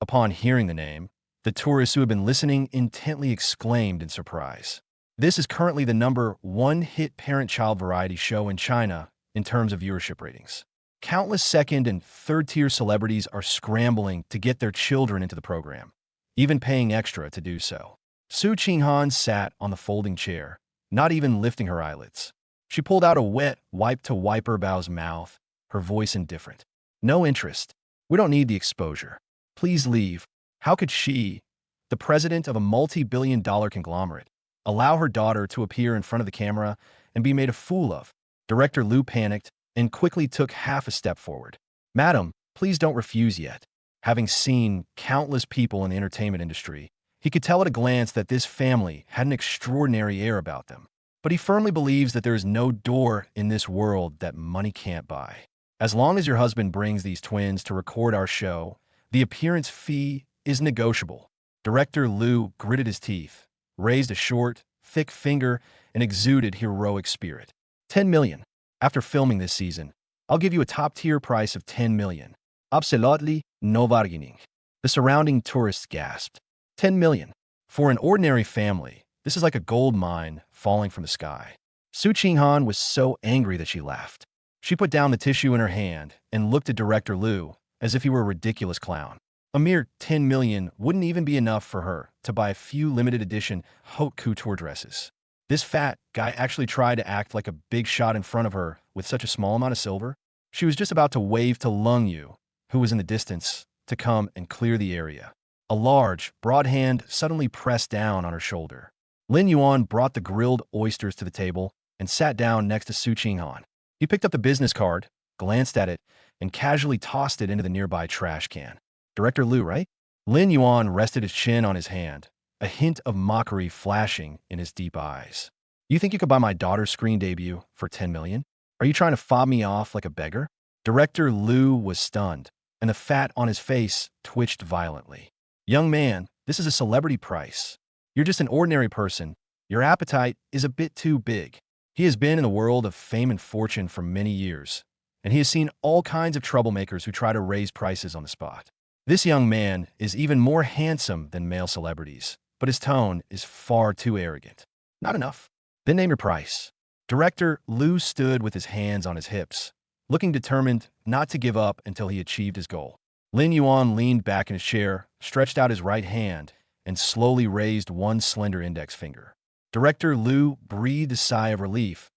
Upon hearing the name, the tourists who had been listening intently exclaimed in surprise. This is currently the #1 hit parent-child variety show in China in terms of viewership ratings. Countless second and third-tier celebrities are scrambling to get their children into the program, even paying extra to do so. Su Qinghan sat on the folding chair, not even lifting her eyelids. She pulled out a wet wipe to wipe her Bao's mouth, her voice indifferent. No interest. We don't need the exposure. Please leave. How could she, the president of a multi-billion-dollar conglomerate, allow her daughter to appear in front of the camera and be made a fool of? Director Liu panicked and quickly took half a step forward. Madam, please don't refuse yet. Having seen countless people in the entertainment industry, he could tell at a glance that this family had an extraordinary air about them. But he firmly believes that there is no door in this world that money can't buy. As long as your husband brings these twins to record our show, the appearance fee is negotiable. Director Liu gritted his teeth, raised a short, thick finger, and exuded heroic spirit. 10 million. After filming this season, I'll give you a top-tier price of 10 million. Absolutely no bargaining. The surrounding tourists gasped. 10 million. For an ordinary family, this is like a gold mine falling from the sky. Su Qinghan was so angry that she laughed. She put down the tissue in her hand and looked at Director Liu as if he were a ridiculous clown. A mere 10 million wouldn't even be enough for her to buy a few limited edition haute couture dresses. This fat guy actually tried to act like a big shot in front of her with such a small amount of silver. She was just about to wave to Lung Yu, who was in the distance, to come and clear the area. A large, broad hand suddenly pressed down on her shoulder. Lin Yuan brought the grilled oysters to the table and sat down next to Su Qinghan. He picked up the business card, glanced at it, and casually tossed it into the nearby trash can. Director Liu, right? Lin Yuan rested his chin on his hand, a hint of mockery flashing in his deep eyes. You think you could buy my daughter's screen debut for 10 million? Are you trying to fob me off like a beggar? Director Liu was stunned, and the fat on his face twitched violently. Young man, this is a celebrity price. You're just an ordinary person. Your appetite is a bit too big. He has been in the world of fame and fortune for many years, and he has seen all kinds of troublemakers who try to raise prices on the spot. This young man is even more handsome than male celebrities, but his tone is far too arrogant. Not enough. Then name your price. Director Liu stood with his hands on his hips, looking determined not to give up until he achieved his goal. Lin Yuan leaned back in his chair, stretched out his right hand, and slowly raised one slender index finger. Director Liu breathed a sigh of relief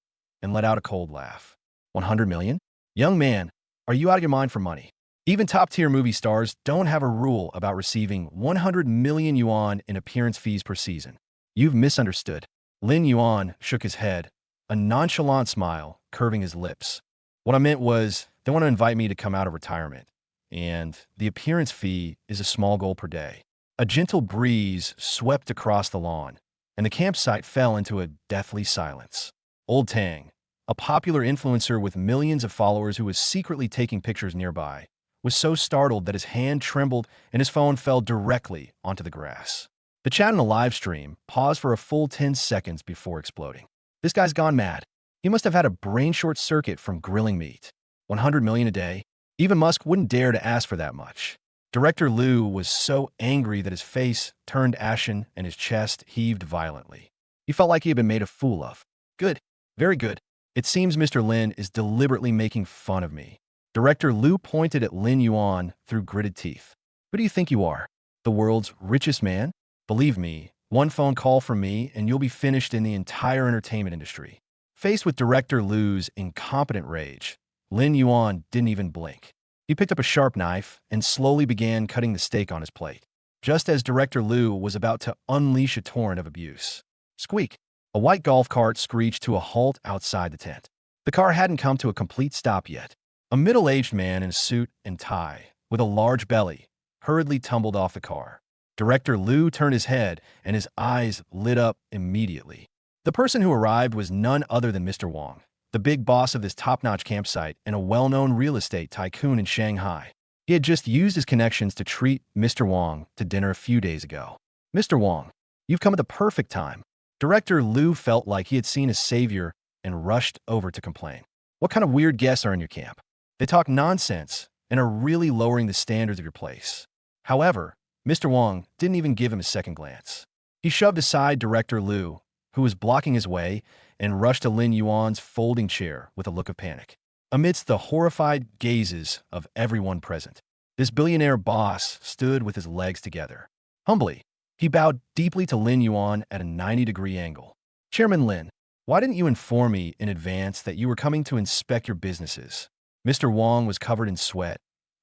and let out a cold laugh. 100 million? Young man, are you out of your mind for money? Even top-tier movie stars don't have a rule about receiving 100 million yuan in appearance fees per season. You've misunderstood. Lin Yuan shook his head, a nonchalant smile curving his lips. What I meant was, they want to invite me to come out of retirement, and the appearance fee is a small goal per day. A gentle breeze swept across the lawn, and the campsite fell into a deathly silence. Old Tang, a popular influencer with millions of followers who was secretly taking pictures nearby, was so startled that his hand trembled and his phone fell directly onto the grass. The chat in the live stream paused for a full 10 seconds before exploding. This guy's gone mad. He must have had a brain short circuit from grilling meat. 100 million a day? Even Musk wouldn't dare to ask for that much. Director Liu was so angry that his face turned ashen and his chest heaved violently. He felt like he had been made a fool of. Good. Very good. It seems Mr. Lin is deliberately making fun of me. Director Liu pointed at Lin Yuan through gritted teeth. Who do you think you are? The world's richest man? Believe me, one phone call from me and you'll be finished in the entire entertainment industry. Faced with Director Liu's incompetent rage, Lin Yuan didn't even blink. He picked up a sharp knife and slowly began cutting the steak on his plate, just as Director Liu was about to unleash a torrent of abuse. Squeak! A white golf cart screeched to a halt outside the tent. The car hadn't come to a complete stop yet. A middle-aged man in a suit and tie, with a large belly, hurriedly tumbled off the car. Director Liu turned his head, and his eyes lit up immediately. The person who arrived was none other than Mr. Wang, the big boss of this top-notch campsite and a well-known real estate tycoon in Shanghai. He had just used his connections to treat Mr. Wong to dinner a few days ago. Mr. Wong, you've come at the perfect time. Director Liu felt like he had seen a savior and rushed over to complain. What kind of weird guests are in your camp? They talk nonsense and are really lowering the standards of your place. However, Mr. Wong didn't even give him a second glance. He shoved aside Director Liu, who was blocking his way, and rushed to Lin Yuan's folding chair with a look of panic. Amidst the horrified gazes of everyone present, this billionaire boss stood with his legs together. Humbly, he bowed deeply to Lin Yuan at a 90-degree angle. Chairman Lin, why didn't you inform me in advance that you were coming to inspect your businesses? Mr. Wong was covered in sweat,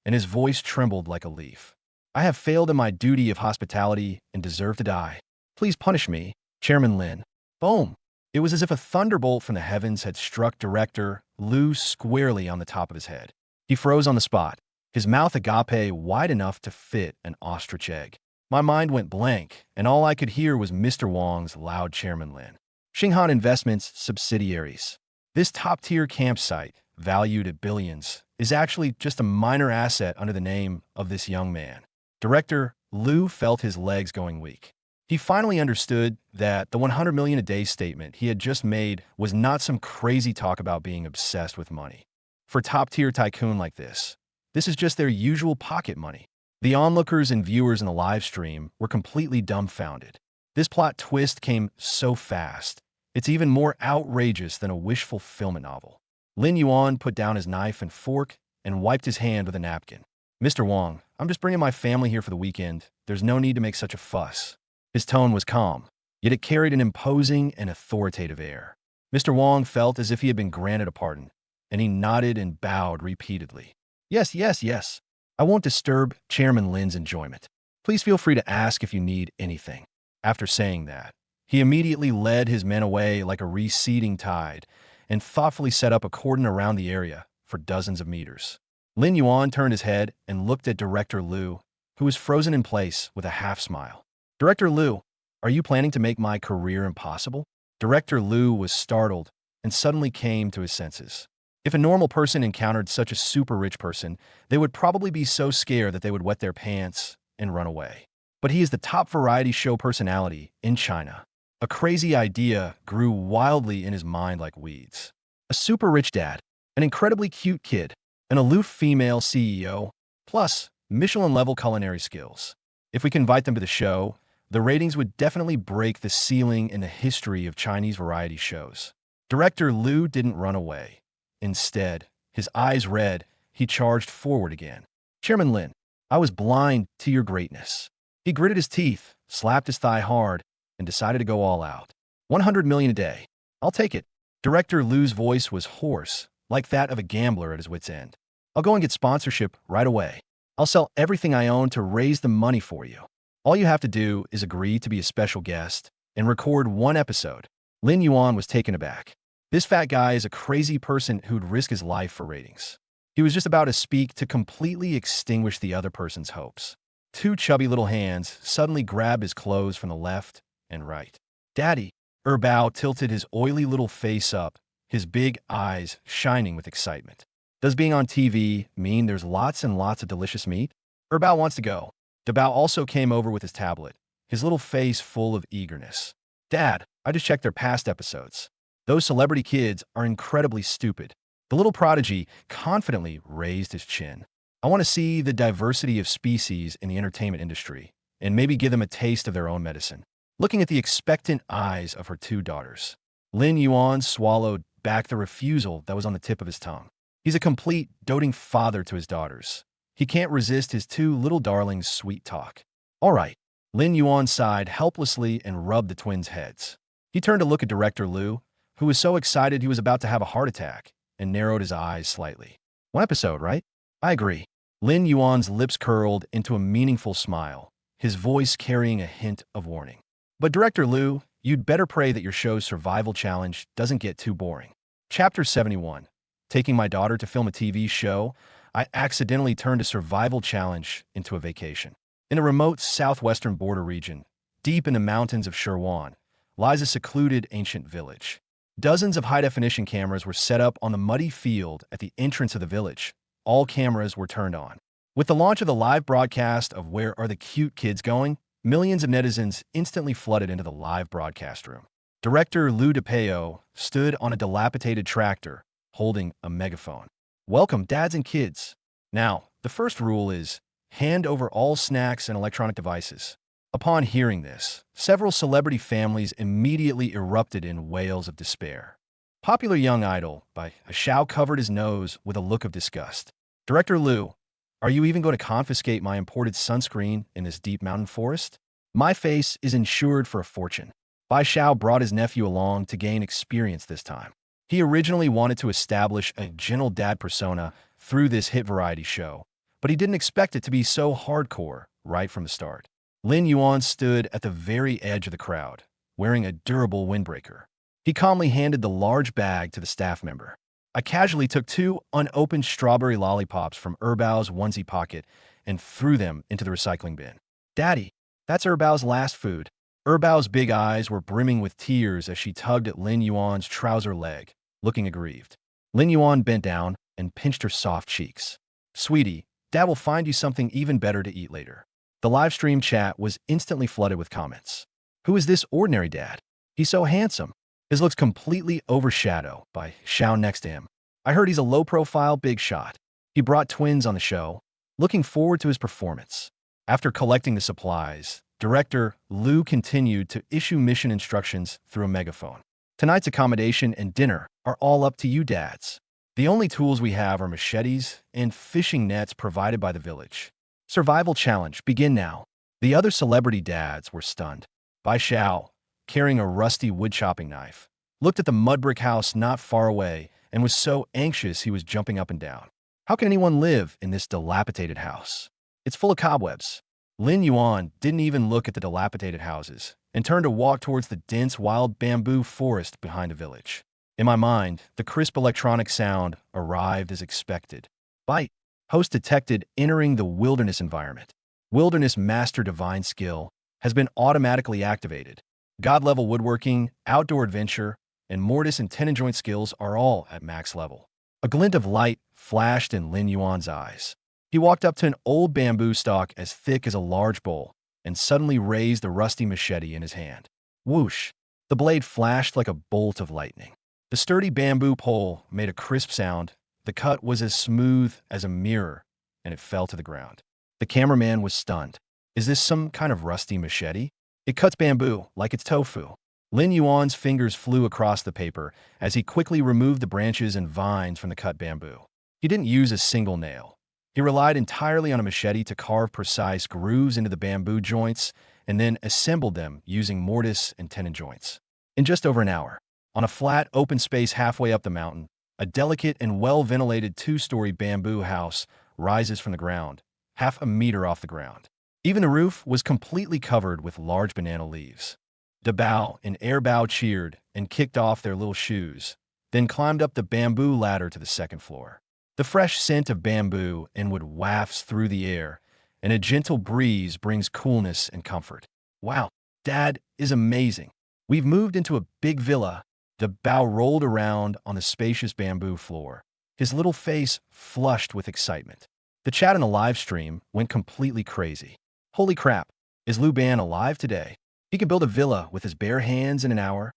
and his voice trembled like a leaf. I have failed in my duty of hospitality and deserve to die. Please punish me, Chairman Lin. Boom! It was as if a thunderbolt from the heavens had struck Director Liu squarely on the top of his head. He froze on the spot, his mouth agape wide enough to fit an ostrich egg. My mind went blank, and all I could hear was Mr. Wong's loud Chairman Lin. Xinghan Investments subsidiaries. This top-tier campsite, valued at billions, is actually just a minor asset under the name of this young man. Director Liu felt his legs going weak. He finally understood that the 100 million a day statement he had just made was not some crazy talk about being obsessed with money. For top-tier tycoon like this is just their usual pocket money. The onlookers and viewers in the live stream were completely dumbfounded. This plot twist came so fast, it's even more outrageous than a wish fulfillment novel. Lin Yuan put down his knife and fork and wiped his hand with a napkin. Mr. Wong, I'm just bringing my family here for the weekend. There's no need to make such a fuss. His tone was calm, yet it carried an imposing and authoritative air. Mr. Wong felt as if he had been granted a pardon, and he nodded and bowed repeatedly. Yes, yes, yes. I won't disturb Chairman Lin's enjoyment. Please feel free to ask if you need anything. After saying that, he immediately led his men away like a receding tide and thoughtfully set up a cordon around the area for dozens of meters. Lin Yuan turned his head and looked at Director Liu, who was frozen in place with a half-smile. Director Liu, are you planning to make my career impossible? Director Liu was startled and suddenly came to his senses. If a normal person encountered such a super rich person, they would probably be so scared that they would wet their pants and run away. But he is the top variety show personality in China. A crazy idea grew wildly in his mind like weeds. A super rich dad, an incredibly cute kid, an aloof female CEO, plus Michelin-level culinary skills. If we can invite them to the show, the ratings would definitely break the ceiling in the history of Chinese variety shows. Director Liu didn't run away. Instead, his eyes red, he charged forward again. Chairman Lin, I was blind to your greatness. He gritted his teeth, slapped his thigh hard, and decided to go all out. 100 million a day. I'll take it. Director Liu's voice was hoarse, like that of a gambler at his wit's end. I'll go and get sponsorship right away. I'll sell everything I own to raise the money for you. All you have to do is agree to be a special guest and record one episode. Lin Yuan was taken aback. This fat guy is a crazy person who'd risk his life for ratings. He was just about to speak to completely extinguish the other person's hopes. Two chubby little hands suddenly grabbed his clothes from the left and right. Daddy, Bao tilted his oily little face up, his big eyes shining with excitement. Does being on TV mean there's lots and lots of delicious meat? Bao wants to go. Dabao also came over with his tablet, his little face full of eagerness. Dad, I just checked their past episodes. Those celebrity kids are incredibly stupid. The little prodigy confidently raised his chin. I want to see the diversity of species in the entertainment industry, and maybe give them a taste of their own medicine. Looking at the expectant eyes of her two daughters, Lin Yuan swallowed back the refusal that was on the tip of his tongue. He's a complete, doting father to his daughters. He can't resist his two little darlings' sweet talk. All right. Lin Yuan sighed helplessly and rubbed the twins' heads. He turned to look at Director Liu, who was so excited he was about to have a heart attack, and narrowed his eyes slightly. One episode, right? I agree. Lin Yuan's lips curled into a meaningful smile, his voice carrying a hint of warning. But Director Liu, you'd better pray that your show's survival challenge doesn't get too boring. Chapter 71. Taking my daughter to film a TV show, I accidentally turned a survival challenge into a vacation. In a remote southwestern border region, deep in the mountains of Shirwan, lies a secluded ancient village. Dozens of high-definition cameras were set up on the muddy field at the entrance of the village. All cameras were turned on. With the launch of the live broadcast of Where Are the Cute Kids Going?, millions of netizens instantly flooded into the live broadcast room. Director Lou DiPaolo stood on a dilapidated tractor, holding a megaphone. Welcome, dads and kids. Now, the first rule is hand over all snacks and electronic devices. Upon hearing this, several celebrity families immediately erupted in wails of despair. Popular young idol by Xiao covered his nose with a look of disgust. Director Lou, are you even going to confiscate my imported sunscreen in this deep mountain forest? My face is insured for a fortune. Bai Xiao brought his nephew along to gain experience this time. He originally wanted to establish a gentle dad persona through this hit variety show, but he didn't expect it to be so hardcore right from the start. Lin Yuan stood at the very edge of the crowd, wearing a durable windbreaker. He calmly handed the large bag to the staff member. I casually took 2 unopened strawberry lollipops from Erbao's onesie pocket and threw them into the recycling bin. Daddy, that's Erbao's last food. Erbao's big eyes were brimming with tears as she tugged at Lin Yuan's trouser leg, looking aggrieved. Lin Yuan bent down and pinched her soft cheeks. Sweetie, Dad will find you something even better to eat later. The live stream chat was instantly flooded with comments. Who is this ordinary dad? He's so handsome. His looks completely overshadowed by Xiao next to him. I heard he's a low-profile big shot. He brought twins on the show, looking forward to his performance. After collecting the supplies, Director Lou continued to issue mission instructions through a megaphone. Tonight's accommodation and dinner are all up to you dads. The only tools we have are machetes and fishing nets provided by the village. Survival challenge, begin now. The other celebrity dads were stunned. Bai Xiao, carrying a rusty wood-chopping knife, looked at the mud brick house not far away and was so anxious he was jumping up and down. How can anyone live in this dilapidated house? It's full of cobwebs. Lin Yuan didn't even look at the dilapidated houses and turned to walk towards the dense wild bamboo forest behind the village. In my mind, the crisp electronic sound arrived as expected. Bite. Host detected entering the wilderness environment. Wilderness Master Divine Skill has been automatically activated. God-level woodworking, outdoor adventure, and mortise and tenon joint skills are all at max level. A glint of light flashed in Lin Yuan's eyes. He walked up to an old bamboo stalk as thick as a large bowl and suddenly raised a rusty machete in his hand. Whoosh! The blade flashed like a bolt of lightning. The sturdy bamboo pole made a crisp sound. The cut was as smooth as a mirror, and it fell to the ground. The cameraman was stunned. Is this some kind of rusty machete? It cuts bamboo like it's tofu. Lin Yuan's fingers flew across the paper as he quickly removed the branches and vines from the cut bamboo. He didn't use a single nail. He relied entirely on a machete to carve precise grooves into the bamboo joints and then assembled them using mortise and tenon joints. In just over an hour, on a flat, open space halfway up the mountain, a delicate and well-ventilated 2-story bamboo house rises from the ground, half a meter off the ground. Even the roof was completely covered with large banana leaves. DeBao and Airbao cheered and kicked off their little shoes, then climbed up the bamboo ladder to the second floor. The fresh scent of bamboo and wood wafts through the air, and a gentle breeze brings coolness and comfort. Wow, Dad is amazing. We've moved into a big villa. DeBao rolled around on the spacious bamboo floor, his little face flushed with excitement. The chat in the live stream went completely crazy. Holy crap, is Liu Ban alive today? He can build a villa with his bare hands in an hour?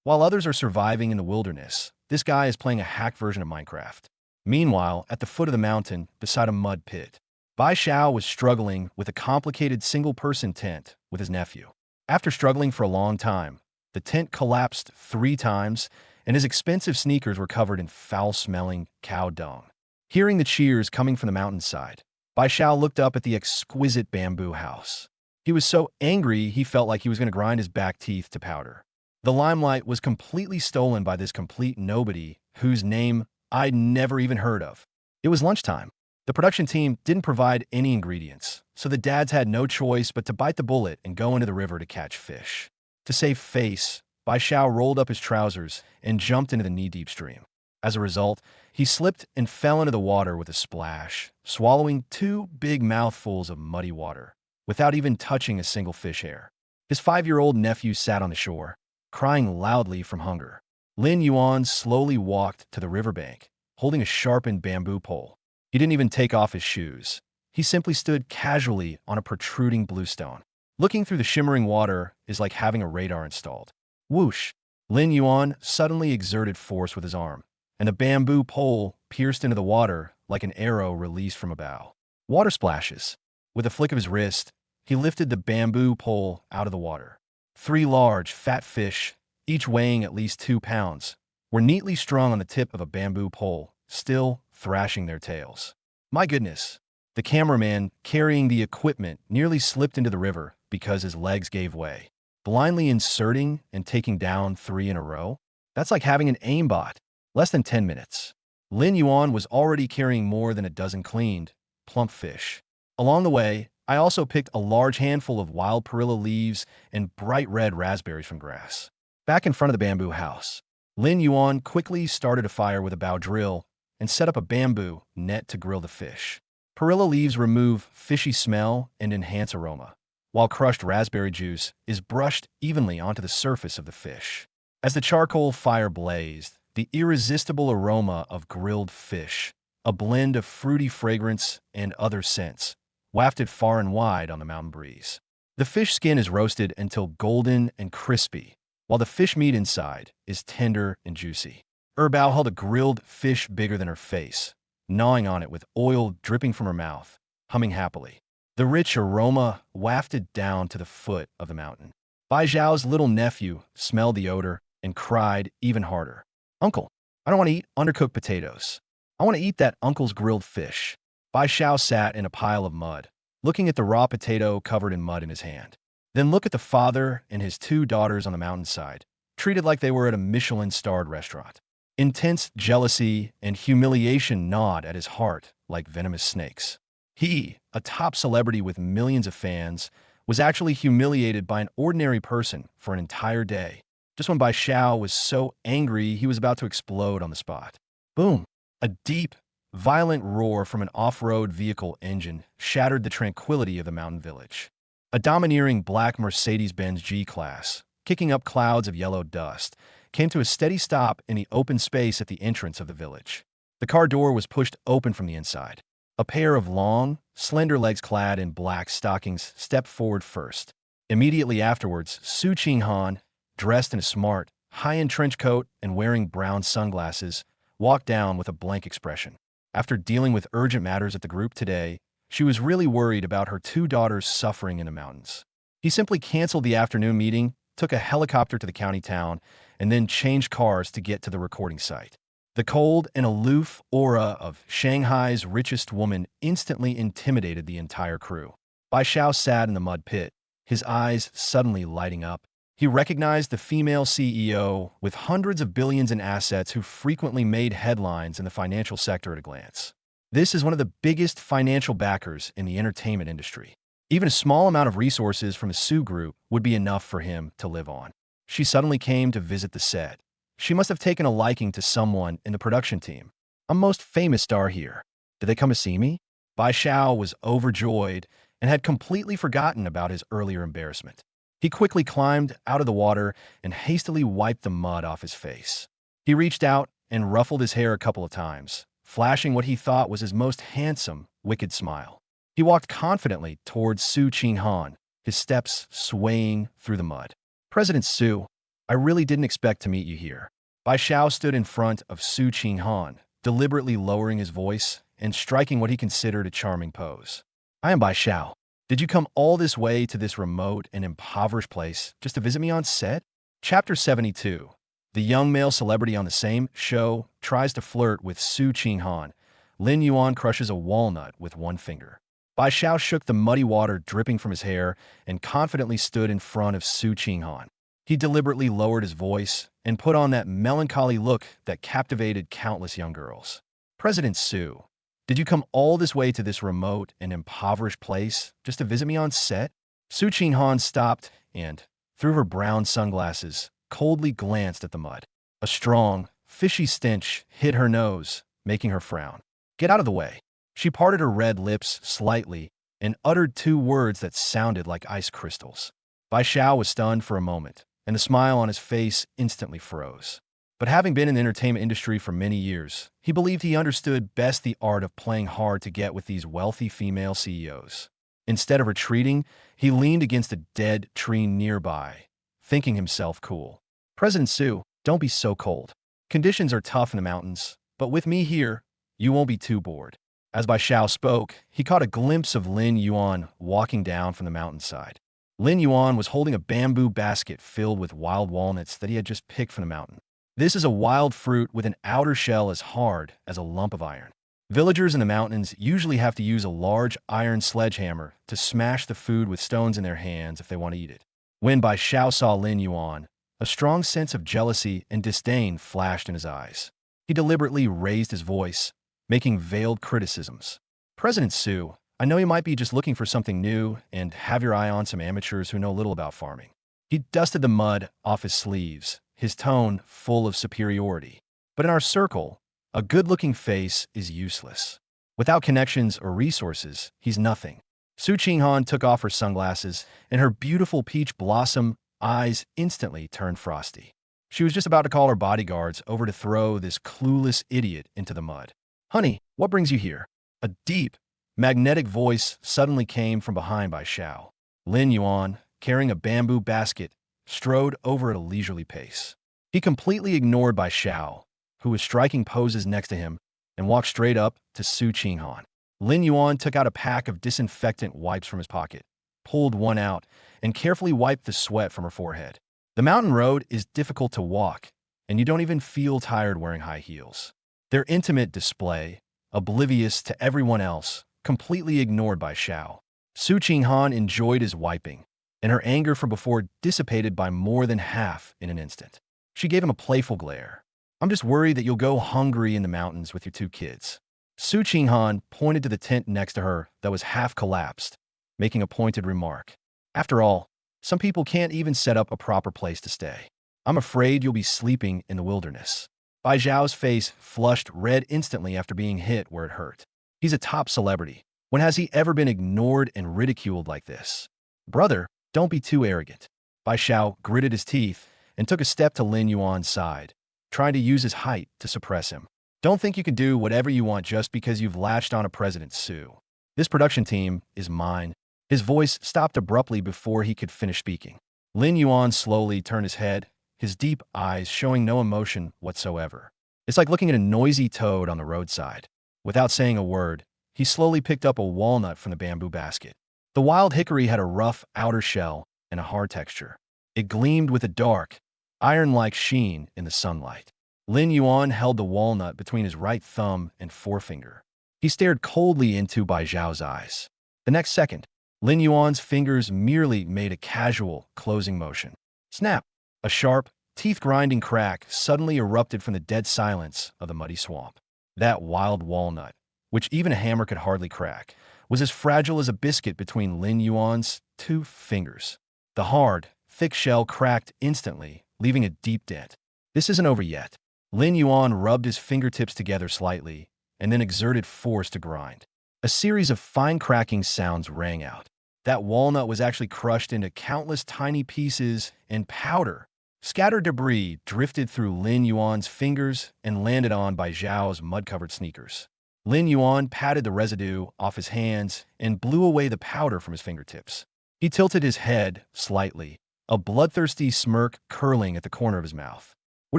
While others are surviving in the wilderness, this guy is playing a hacked version of Minecraft. Meanwhile, at the foot of the mountain, beside a mud pit, Bai Xiao was struggling with a complicated single-person tent with his nephew. After struggling for a long time, the tent collapsed 3 times, and his expensive sneakers were covered in foul-smelling cow dung. Hearing the cheers coming from the mountainside, Bai Xiao looked up at the exquisite bamboo house. He was so angry he felt like he was going to grind his back teeth to powder. The limelight was completely stolen by this complete nobody whose name I'd never even heard of. It was lunchtime. The production team didn't provide any ingredients, so the dads had no choice but to bite the bullet and go into the river to catch fish. To save face, Bai Xiao rolled up his trousers and jumped into the knee-deep stream. As a result, he slipped and fell into the water with a splash, swallowing 2 big mouthfuls of muddy water, without even touching a single fish hair. His 5-year-old nephew sat on the shore, crying loudly from hunger. Lin Yuan slowly walked to the riverbank, holding a sharpened bamboo pole. He didn't even take off his shoes. He simply stood casually on a protruding bluestone. Looking through the shimmering water is like having a radar installed. Whoosh! Lin Yuan suddenly exerted force with his arm, and the bamboo pole pierced into the water like an arrow released from a bow. Water splashes. With a flick of his wrist, he lifted the bamboo pole out of the water. 3 large, fat fish, each weighing at least 2 pounds, were neatly strung on the tip of a bamboo pole, still thrashing their tails. My goodness! The cameraman carrying the equipment nearly slipped into the river because his legs gave way. Blindly inserting and taking down 3 in a row? That's like having an aimbot. Less than 10 minutes. Lin Yuan was already carrying more than a dozen cleaned, plump fish. Along the way, I also picked a large handful of wild perilla leaves and bright red raspberries from grass. Back in front of the bamboo house, Lin Yuan quickly started a fire with a bow drill and set up a bamboo net to grill the fish. Perilla leaves remove fishy smell and enhance aroma, while crushed raspberry juice is brushed evenly onto the surface of the fish. As the charcoal fire blazed, the irresistible aroma of grilled fish, a blend of fruity fragrance and other scents, wafted far and wide on the mountain breeze. The fish skin is roasted until golden and crispy, while the fish meat inside is tender and juicy. Bao held a grilled fish bigger than her face, gnawing on it with oil dripping from her mouth, humming happily. The rich aroma wafted down to the foot of the mountain. Bai Zhao's little nephew smelled the odor and cried even harder. Uncle, I don't want to eat undercooked potatoes. I want to eat that uncle's grilled fish. Bai Xiao sat in a pile of mud, looking at the raw potato covered in mud in his hand. Then look at the father and his 2 daughters on the mountainside, treated like they were at a Michelin-starred restaurant. Intense jealousy and humiliation gnawed at his heart like venomous snakes. He, a top celebrity with millions of fans, was actually humiliated by an ordinary person for an entire day, just when Bai Xiao was so angry he was about to explode on the spot. Boom! A deep, violent roar from an off-road vehicle engine shattered the tranquility of the mountain village. A domineering black Mercedes-Benz G-Class, kicking up clouds of yellow dust, came to a steady stop in the open space at the entrance of the village. The car door was pushed open from the inside. A pair of long, slender legs clad in black stockings stepped forward first. Immediately afterwards, Su Qinghan, dressed in a smart, high-end trench coat and wearing brown sunglasses, walked down with a blank expression. After dealing with urgent matters at the group today, she was really worried about her 2 daughters suffering in the mountains. He simply canceled the afternoon meeting, took a helicopter to the county town, and then changed cars to get to the recording site. The cold and aloof aura of Shanghai's richest woman instantly intimidated the entire crew. Bai Xiao sat in the mud pit, his eyes suddenly lighting up. He recognized the female CEO with hundreds of billions in assets who frequently made headlines in the financial sector at a glance. This is one of the biggest financial backers in the entertainment industry. Even a small amount of resources from the Su Group would be enough for him to live on. She suddenly came to visit the set. She must have taken a liking to someone in the production team. A most famous star here. Did they come to see me? Bai Xiao was overjoyed and had completely forgotten about his earlier embarrassment. He quickly climbed out of the water and hastily wiped the mud off his face. He reached out and ruffled his hair a couple of times, flashing what he thought was his most handsome, wicked smile. He walked confidently towards Su Qinghan, his steps swaying through the mud. President Su, I really didn't expect to meet you here. Bai Xiao stood in front of Su Qinghan, deliberately lowering his voice and striking what he considered a charming pose. I am Bai Xiao. Did you come all this way to this remote and impoverished place just to visit me on set? Chapter 72. The young male celebrity on the same show tries to flirt with Su Qinghan. Lin Yuan crushes a walnut with one finger. Bai Xiao shook the muddy water dripping from his hair and confidently stood in front of Su Qinghan. He deliberately lowered his voice and put on that melancholy look that captivated countless young girls. President Su, did you come all this way to this remote and impoverished place just to visit me on set? Su Qinghan stopped and, through her brown sunglasses, coldly glanced at the mud. A strong, fishy stench hit her nose, making her frown. Get out of the way. She parted her red lips slightly and uttered 2 words that sounded like ice crystals. Bai Xiao was stunned for a moment, and the smile on his face instantly froze. But having been in the entertainment industry for many years, he believed he understood best the art of playing hard to get with these wealthy female CEOs. Instead of retreating, he leaned against a dead tree nearby, thinking himself cool. President Su, don't be so cold. Conditions are tough in the mountains, but with me here, you won't be too bored. As Bai Xiao spoke, he caught a glimpse of Lin Yuan walking down from the mountainside. Lin Yuan was holding a bamboo basket filled with wild walnuts that he had just picked from the mountain. This is a wild fruit with an outer shell as hard as a lump of iron. Villagers in the mountains usually have to use a large iron sledgehammer to smash the food with stones in their hands if they want to eat it. When Bai Xiao saw Lin Yuan, a strong sense of jealousy and disdain flashed in his eyes. He deliberately raised his voice, making veiled criticisms. President Su, I know you might be just looking for something new and have your eye on some amateurs who know little about farming. He dusted the mud off his sleeves, his tone full of superiority. But in our circle, a good-looking face is useless. Without connections or resources, he's nothing. Su Qinghan took off her sunglasses, and her beautiful peach blossom eyes instantly turned frosty. She was just about to call her bodyguards over to throw this clueless idiot into the mud. Honey, what brings you here? A deep, magnetic voice suddenly came from behind Bai Xiao. Lin Yuan, carrying a bamboo basket, strode over at a leisurely pace. He completely ignored Bai Xiao, who was striking poses next to him, and walked straight up to Su Qinghan. Lin Yuan took out a pack of disinfectant wipes from his pocket, pulled one out, and carefully wiped the sweat from her forehead. The mountain road is difficult to walk, and you don't even feel tired wearing high heels. Their intimate display, oblivious to everyone else, completely ignored Bai Xiao. Su Qinghan enjoyed his wiping, and her anger from before dissipated by more than half in an instant. She gave him a playful glare. I'm just worried that you'll go hungry in the mountains with your two kids. Su Qinghan pointed to the tent next to her that was half collapsed, making a pointed remark. After all, some people can't even set up a proper place to stay. I'm afraid you'll be sleeping in the wilderness. Bai Zhao's face flushed red instantly after being hit where it hurt. He's a top celebrity. When has he ever been ignored and ridiculed like this? Brother, don't be too arrogant. Bai Xiao gritted his teeth and took a step to Lin Yuan's side, trying to use his height to suppress him. Don't think you can do whatever you want just because you've latched on to President Su. This production team is mine. His voice stopped abruptly before he could finish speaking. Lin Yuan slowly turned his head, his deep eyes showing no emotion whatsoever. It's like looking at a noisy toad on the roadside. Without saying a word, he slowly picked up a walnut from the bamboo basket. The wild hickory had a rough outer shell and a hard texture. It gleamed with a dark, iron-like sheen in the sunlight. Lin Yuan held the walnut between his right thumb and forefinger. He stared coldly into Bai Zhao's eyes. The next second, Lin Yuan's fingers merely made a casual closing motion. Snap! A sharp, teeth-grinding crack suddenly erupted from the dead silence of the muddy swamp. That wild walnut, which even a hammer could hardly crack, was as fragile as a biscuit between Lin Yuan's two fingers. The hard, thick shell cracked instantly, leaving a deep dent. This isn't over yet. Lin Yuan rubbed his fingertips together slightly and then exerted force to grind. A series of fine cracking sounds rang out. That walnut was actually crushed into countless tiny pieces, and powder, scattered debris drifted through Lin Yuan's fingers and landed on Bai Zhao's mud-covered sneakers. Lin Yuan patted the residue off his hands and blew away the powder from his fingertips. He tilted his head slightly, a bloodthirsty smirk curling at the corner of his mouth. What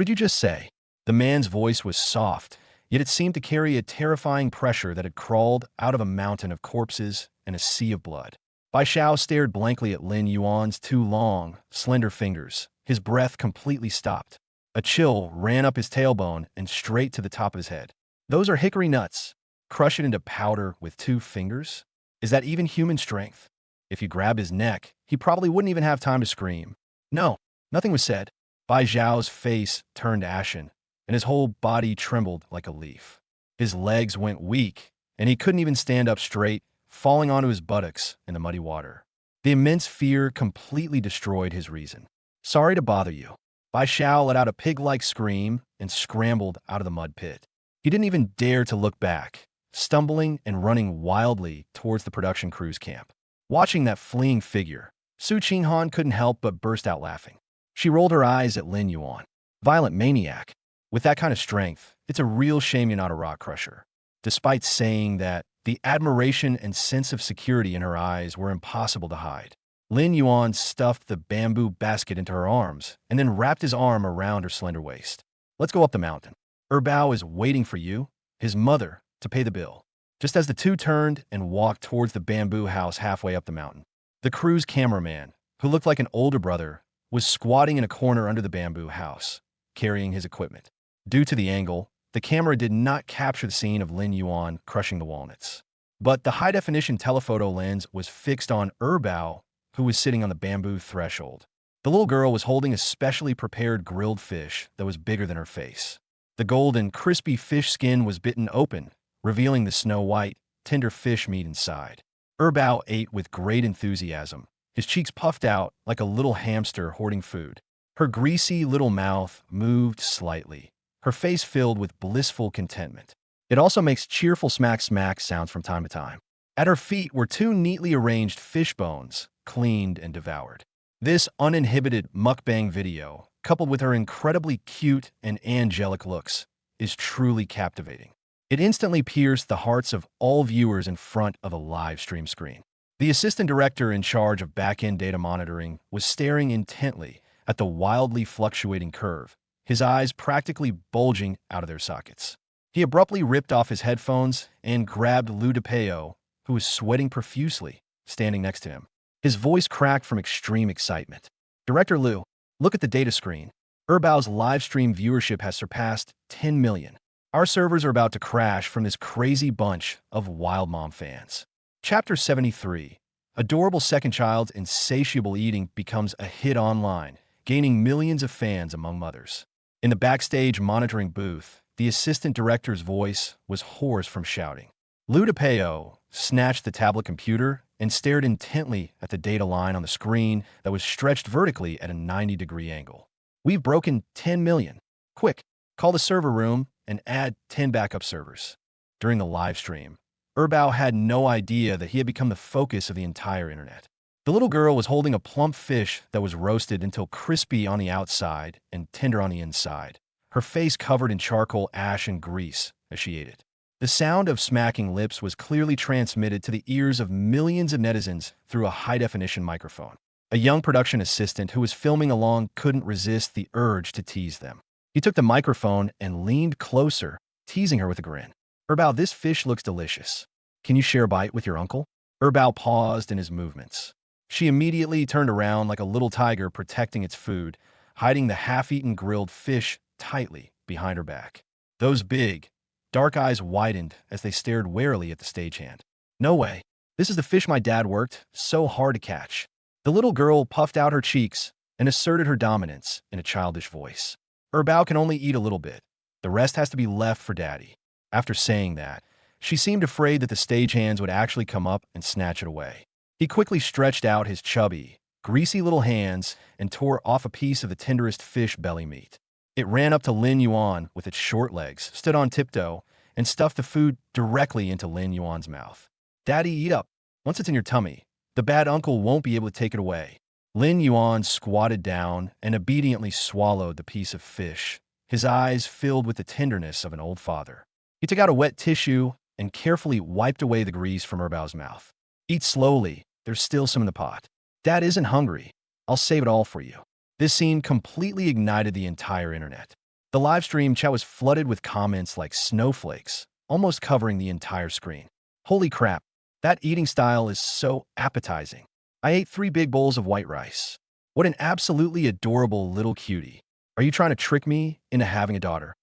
did you just say? The man's voice was soft, yet it seemed to carry a terrifying pressure that had crawled out of a mountain of corpses and a sea of blood. Bai Xiao stared blankly at Lin Yuan's two long, slender fingers. His breath completely stopped. A chill ran up his tailbone and straight to the top of his head. Those are hickory nuts. Crush it into powder with two fingers? Is that even human strength? If you grabbed his neck, he probably wouldn't even have time to scream. No, nothing was said. Bai Zhao's face turned ashen, and his whole body trembled like a leaf. His legs went weak, and he couldn't even stand up straight, falling onto his buttocks in the muddy water. The immense fear completely destroyed his reason. Sorry to bother you. Bai Xiao let out a pig-like scream and scrambled out of the mud pit. He didn't even dare to look back, stumbling and running wildly towards the production crew's camp. Watching that fleeing figure, Su Qinghan couldn't help but burst out laughing. She rolled her eyes at Lin Yuan. Violent maniac. With that kind of strength, it's a real shame you're not a rock crusher. Despite saying that, the admiration and sense of security in her eyes were impossible to hide. Lin Yuan stuffed the bamboo basket into her arms and then wrapped his arm around her slender waist. Let's go up the mountain. Bao is waiting for you, his mother, to pay the bill. Just as the two turned and walked towards the bamboo house halfway up the mountain, the crew's cameraman, who looked like an older brother, was squatting in a corner under the bamboo house, carrying his equipment. Due to the angle, the camera did not capture the scene of Lin Yuan crushing the walnuts. But the high-definition telephoto lens was fixed on Bao, who was sitting on the bamboo threshold. The little girl was holding a specially prepared grilled fish that was bigger than her face. The golden, crispy fish skin was bitten open, revealing the snow-white, tender fish meat inside. Bao ate with great enthusiasm, his cheeks puffed out like a little hamster hoarding food. Her greasy little mouth moved slightly, her face filled with blissful contentment. It also makes cheerful smack-smack sounds from time to time. At her feet were two neatly arranged fish bones, cleaned and devoured. This uninhibited mukbang video, coupled with her incredibly cute and angelic looks, is truly captivating. It instantly pierced the hearts of all viewers in front of a live stream screen. The assistant director in charge of back-end data monitoring was staring intently at the wildly fluctuating curve, his eyes practically bulging out of their sockets. He abruptly ripped off his headphones and grabbed Lou DePeo, who was sweating profusely, standing next to him. His voice cracked from extreme excitement. Director Lou, look at the data screen. Bao's live stream viewership has surpassed 10 million. Our servers are about to crash from this crazy bunch of Wild Mom fans. Chapter 73. Adorable second child's insatiable eating becomes a hit online, gaining millions of fans among mothers. In the backstage monitoring booth, the assistant director's voice was hoarse from shouting. Lou DePeo snatched the tablet computer and stared intently at the data line on the screen that was stretched vertically at a 90-degree angle. We've broken 10 million. Quick, call the server room and add 10 backup servers. During the live stream, Bao had no idea that he had become the focus of the entire internet. The little girl was holding a plump fish that was roasted until crispy on the outside and tender on the inside, her face covered in charcoal ash and grease as she ate it. The sound of smacking lips was clearly transmitted to the ears of millions of netizens through a high-definition microphone. A young production assistant who was filming along couldn't resist the urge to tease them. He took the microphone and leaned closer, teasing her with a grin. Bao, this fish looks delicious. Can you share a bite with your uncle? Bao paused in his movements. She immediately turned around like a little tiger protecting its food, hiding the half-eaten grilled fish tightly behind her back. Those big, dark eyes widened as they stared warily at the stagehand. No way. This is the fish my dad worked so hard to catch. The little girl puffed out her cheeks and asserted her dominance in a childish voice. Bao can only eat a little bit. The rest has to be left for Daddy. After saying that, she seemed afraid that the stagehands would actually come up and snatch it away. He quickly stretched out his chubby, greasy little hands and tore off a piece of the tenderest fish belly meat. It ran up to Lin Yuan with its short legs, stood on tiptoe, and stuffed the food directly into Lin Yuan's mouth. Daddy, eat up. Once it's in your tummy, the bad uncle won't be able to take it away. Lin Yuan squatted down and obediently swallowed the piece of fish, his eyes filled with the tenderness of an old father. He took out a wet tissue and carefully wiped away the grease from Bao's mouth. Eat slowly, there's still some in the pot. Dad isn't hungry. I'll save it all for you. This scene completely ignited the entire internet. The live stream chat was flooded with comments like snowflakes, almost covering the entire screen. Holy crap, that eating style is so appetizing. I ate 3 big bowls of white rice. What an absolutely adorable little cutie. Are you trying to trick me into having a daughter?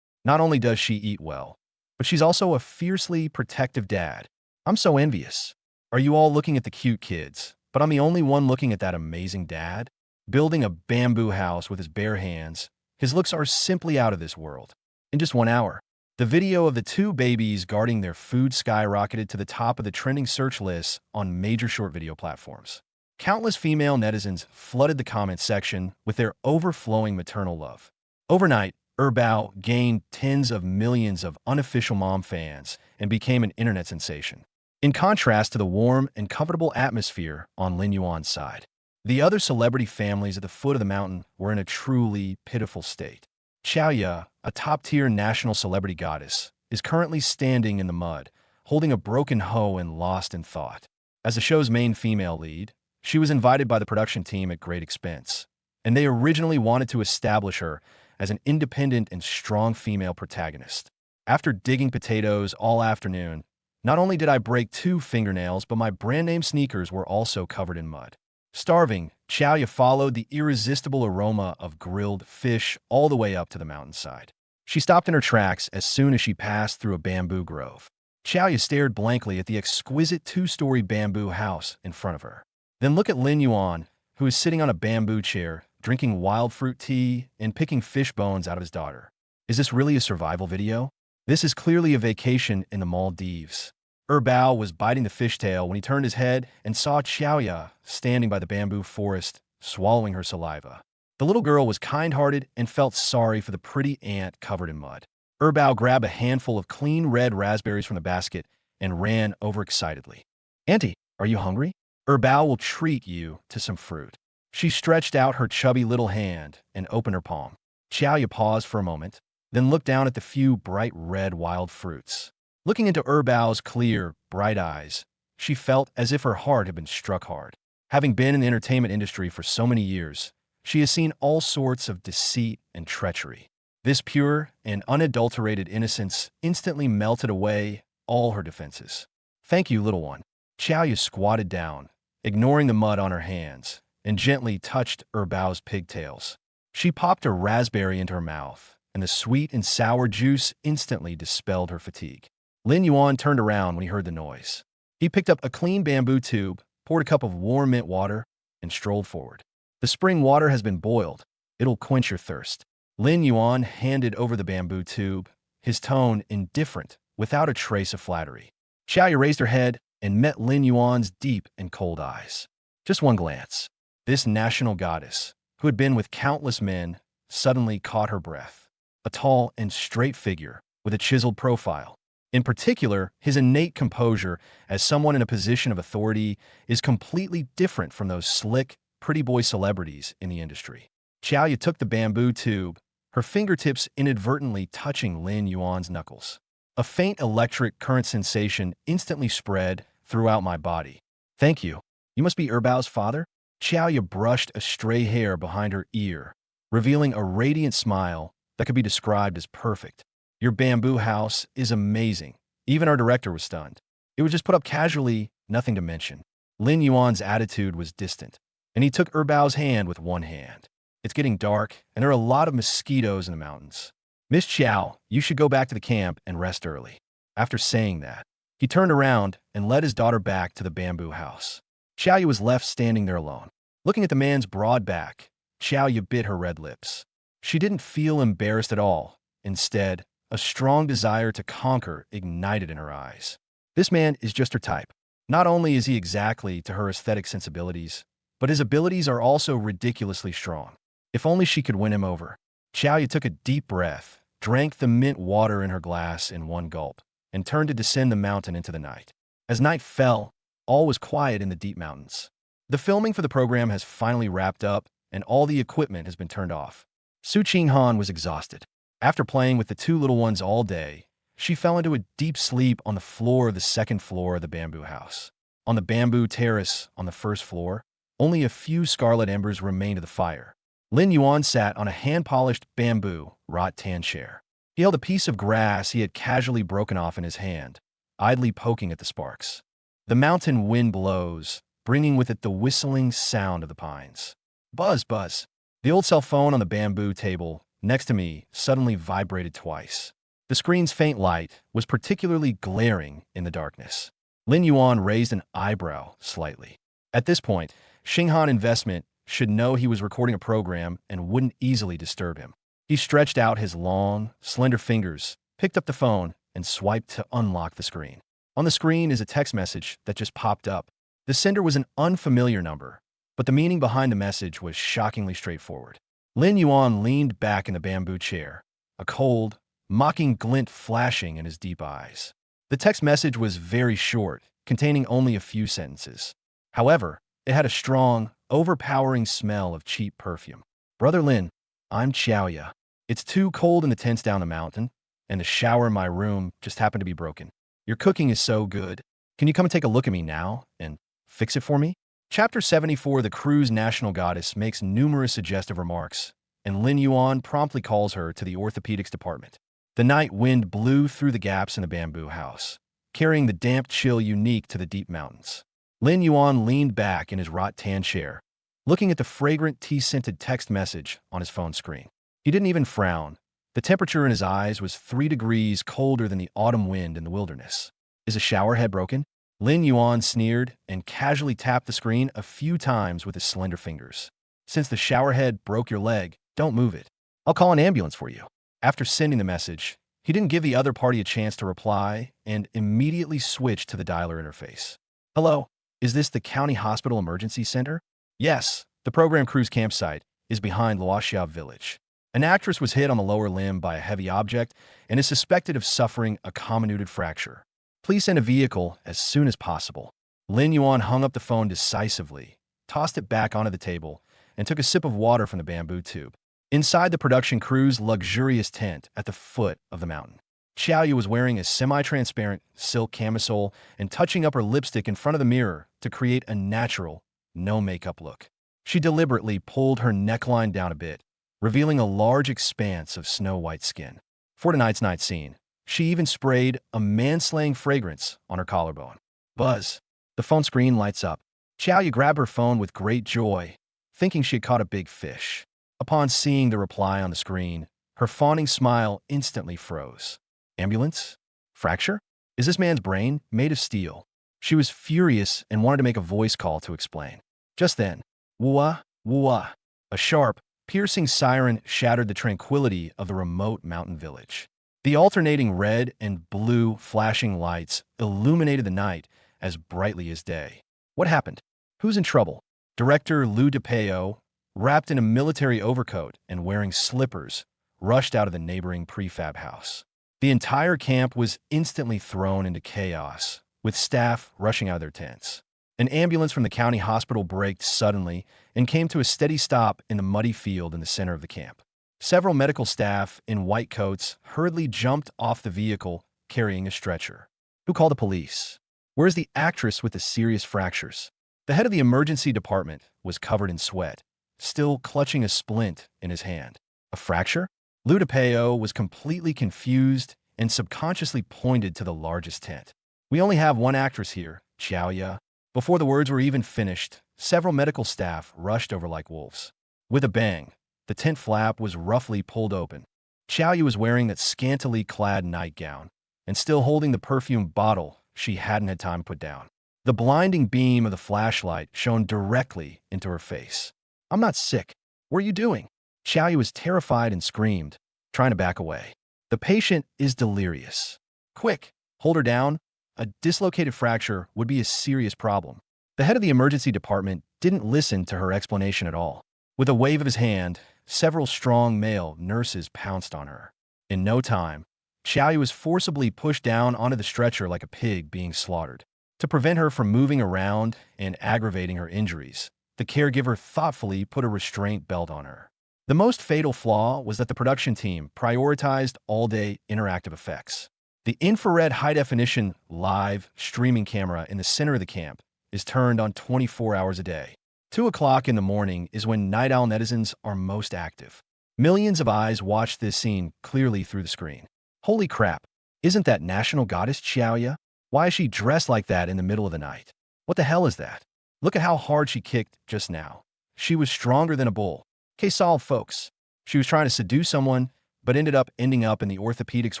Not only does she eat well, but she's also a fiercely protective dad. I'm so envious. Are you all looking at the cute kids, but I'm the only one looking at that amazing dad? Building a bamboo house with his bare hands, his looks are simply out of this world. In just 1 hour, the video of the 2 babies guarding their food skyrocketed to the top of the trending search lists on major short video platforms. Countless female netizens flooded the comment section with their overflowing maternal love. Overnight, Bao gained tens of millions of unofficial mom fans and became an internet sensation. In contrast to the warm and comfortable atmosphere on Lin Yuan's side, the other celebrity families at the foot of the mountain were in a truly pitiful state. Xiaoya, a top-tier national celebrity goddess, is currently standing in the mud, holding a broken hoe and lost in thought. As the show's main female lead, she was invited by the production team at great expense, and they originally wanted to establish her as an independent and strong female protagonist. After digging potatoes all afternoon, not only did I break 2 fingernails, but my brand-name sneakers were also covered in mud. Starving, Xiaoya followed the irresistible aroma of grilled fish all the way up to the mountainside. She stopped in her tracks as soon as she passed through a bamboo grove. Xiaoya stared blankly at the exquisite 2-story bamboo house in front of her. Then look at Lin Yuan, who is sitting on a bamboo chair, drinking wild fruit tea and picking fish bones out of his daughter. Is this really a survival video? This is clearly a vacation in the Maldives. Bao was biting the fishtail when he turned his head and saw Xiaoya standing by the bamboo forest, swallowing her saliva. The little girl was kind-hearted and felt sorry for the pretty ant covered in mud. Bao grabbed a handful of clean red raspberries from the basket and ran overexcitedly. "Auntie, are you hungry? Bao will treat you to some fruit." She stretched out her chubby little hand and opened her palm. Xiaoya paused for a moment, then looked down at the few bright red wild fruits. Looking into Bao's clear, bright eyes, she felt as if her heart had been struck hard. Having been in the entertainment industry for so many years, she has seen all sorts of deceit and treachery. This pure and unadulterated innocence instantly melted away all her defenses. "Thank you, little one." Xiaoya squatted down, ignoring the mud on her hands, and gently touched Bao's pigtails. She popped a raspberry into her mouth, and the sweet and sour juice instantly dispelled her fatigue. Lin Yuan turned around when he heard the noise. He picked up a clean bamboo tube, poured a cup of warm mint water, and strolled forward. "The spring water has been boiled. It'll quench your thirst." Lin Yuan handed over the bamboo tube, his tone indifferent, without a trace of flattery. Xiaoya raised her head and met Lin Yuan's deep and cold eyes. Just one glance. This national goddess, who had been with countless men, suddenly caught her breath. A tall and straight figure with a chiseled profile. In particular, his innate composure as someone in a position of authority is completely different from those slick, pretty boy celebrities in the industry. Xiaoya took the bamboo tube, her fingertips inadvertently touching Lin Yuan's knuckles. A faint electric current sensation instantly spread throughout my body. "Thank you. You must be Bao's father?" Xiaoya brushed a stray hair behind her ear, revealing a radiant smile that could be described as perfect. "Your bamboo house is amazing." Even our director was stunned. It was just put up casually, nothing to mention. Lin Yuan's attitude was distant, and he took Bao's hand with one hand. "It's getting dark, and there are a lot of mosquitoes in the mountains. Miss Xiao, you should go back to the camp and rest early." After saying that, he turned around and led his daughter back to the bamboo house. Xiaoya was left standing there alone. Looking at the man's broad back, Xiaoya bit her red lips. She didn't feel embarrassed at all. Instead, a strong desire to conquer ignited in her eyes. This man is just her type. Not only is he exactly to her aesthetic sensibilities, but his abilities are also ridiculously strong. If only she could win him over. Xiaoya took a deep breath, drank the mint water in her glass in one gulp, and turned to descend the mountain into the night. As night fell, all was quiet in the deep mountains. The filming for the program has finally wrapped up, and all the equipment has been turned off. Su Qinghan was exhausted. After playing with the 2 little ones all day, she fell into a deep sleep on the floor of the 2nd floor of the bamboo house. On the bamboo terrace on the 1st floor, only a few scarlet embers remained of the fire. Lin Yuan sat on a hand-polished bamboo rattan chair. He held a piece of grass he had casually broken off in his hand, idly poking at the sparks. The mountain wind blows, bringing with it the whistling sound of the pines. Buzz, buzz. The old cell phone on the bamboo table next to me suddenly vibrated twice. The screen's faint light was particularly glaring in the darkness. Lin Yuan raised an eyebrow slightly. At this point, Xinghan Investment should know he was recording a program and wouldn't easily disturb him. He stretched out his long, slender fingers, picked up the phone, and swiped to unlock the screen. On the screen is a text message that just popped up. The sender was an unfamiliar number, but the meaning behind the message was shockingly straightforward. Lin Yuan leaned back in the bamboo chair, a cold, mocking glint flashing in his deep eyes. The text message was very short, containing only a few sentences. However, it had a strong, overpowering smell of cheap perfume. "Brother Lin, I'm Xiaoya. It's too cold in the tents down the mountain, and the shower in my room just happened to be broken. Your cooking is so good. Can you come and take a look at me now and fix it for me? Chapter 74, the crew's national goddess, makes numerous suggestive remarks, and Lin Yuan promptly calls her to the orthopedics department. The night wind blew through the gaps in the bamboo house, carrying the damp chill unique to the deep mountains. Lin Yuan leaned back in his wrought-tan chair, looking at the fragrant tea-scented text message on his phone screen. He didn't even frown. The temperature in his eyes was 3 degrees colder than the autumn wind in the wilderness. Is a shower head broken? Lin Yuan sneered and casually tapped the screen a few times with his slender fingers. Since the shower head broke your leg, don't move it. I'll call an ambulance for you. After sending the message, he didn't give the other party a chance to reply and immediately switched to the dialer interface. Hello, is this the County Hospital Emergency Center? Yes, the program crew's campsite is behind Luoxiao Village. An actress was hit on the lower limb by a heavy object and is suspected of suffering a comminuted fracture. Please send a vehicle as soon as possible. Lin Yuan hung up the phone decisively, tossed it back onto the table, and took a sip of water from the bamboo tube. Inside the production crew's luxurious tent at the foot of the mountain, Xiaoyu was wearing a semi-transparent silk camisole and touching up her lipstick in front of the mirror to create a natural, no-makeup look. She deliberately pulled her neckline down a bit, revealing a large expanse of snow-white skin. For tonight's night scene, she even sprayed a man-slaying fragrance on her collarbone. Buzz. The phone screen lights up. Xiaoyu grabbed her phone with great joy, thinking she had caught a big fish. Upon seeing the reply on the screen, her fawning smile instantly froze. Ambulance? Fracture? Is this man's brain made of steel? She was furious and wanted to make a voice call to explain. Just then, woo-ah, woo-ah, a sharp, piercing siren shattered the tranquility of the remote mountain village. The alternating red and blue flashing lights illuminated the night as brightly as day. What happened? Who's in trouble? Director Lu DePeo, wrapped in a military overcoat and wearing slippers, rushed out of the neighboring prefab house. The entire camp was instantly thrown into chaos, with staff rushing out of their tents. An ambulance from the county hospital braked suddenly and came to a steady stop in the muddy field in the center of the camp. Several medical staff in white coats hurriedly jumped off the vehicle carrying a stretcher. Who called the police? Where's the actress with the serious fractures? The head of the emergency department was covered in sweat, still clutching a splint in his hand. A fracture? Lu DePeo was completely confused and subconsciously pointed to the largest tent. We only have one actress here, Xiaoya. Before the words were even finished, several medical staff rushed over like wolves. With a bang, the tent flap was roughly pulled open. Xiaoyu was wearing that scantily clad nightgown and still holding the perfume bottle she hadn't had time to put down. The blinding beam of the flashlight shone directly into her face. I'm not sick. What are you doing? Xiaoyu was terrified and screamed, trying to back away. The patient is delirious. Quick, hold her down. A dislocated fracture would be a serious problem. The head of the emergency department didn't listen to her explanation at all. With a wave of his hand, several strong male nurses pounced on her. In no time, Xiaoyu was forcibly pushed down onto the stretcher like a pig being slaughtered. To prevent her from moving around and aggravating her injuries, the caregiver thoughtfully put a restraint belt on her. The most fatal flaw was that the production team prioritized all-day interactive effects. The infrared high-definition live streaming camera in the center of the camp is turned on 24 hours a day. 2 o'clock in the morning is when Night Owl netizens are most active. Millions of eyes watch this scene clearly through the screen. Holy crap, isn't that national goddess Xiaoya? Why is she dressed like that in the middle of the night? What the hell is that? Look at how hard she kicked just now. She was stronger than a bull. K-Sol, folks. She was trying to seduce someone, but ended up in the orthopedics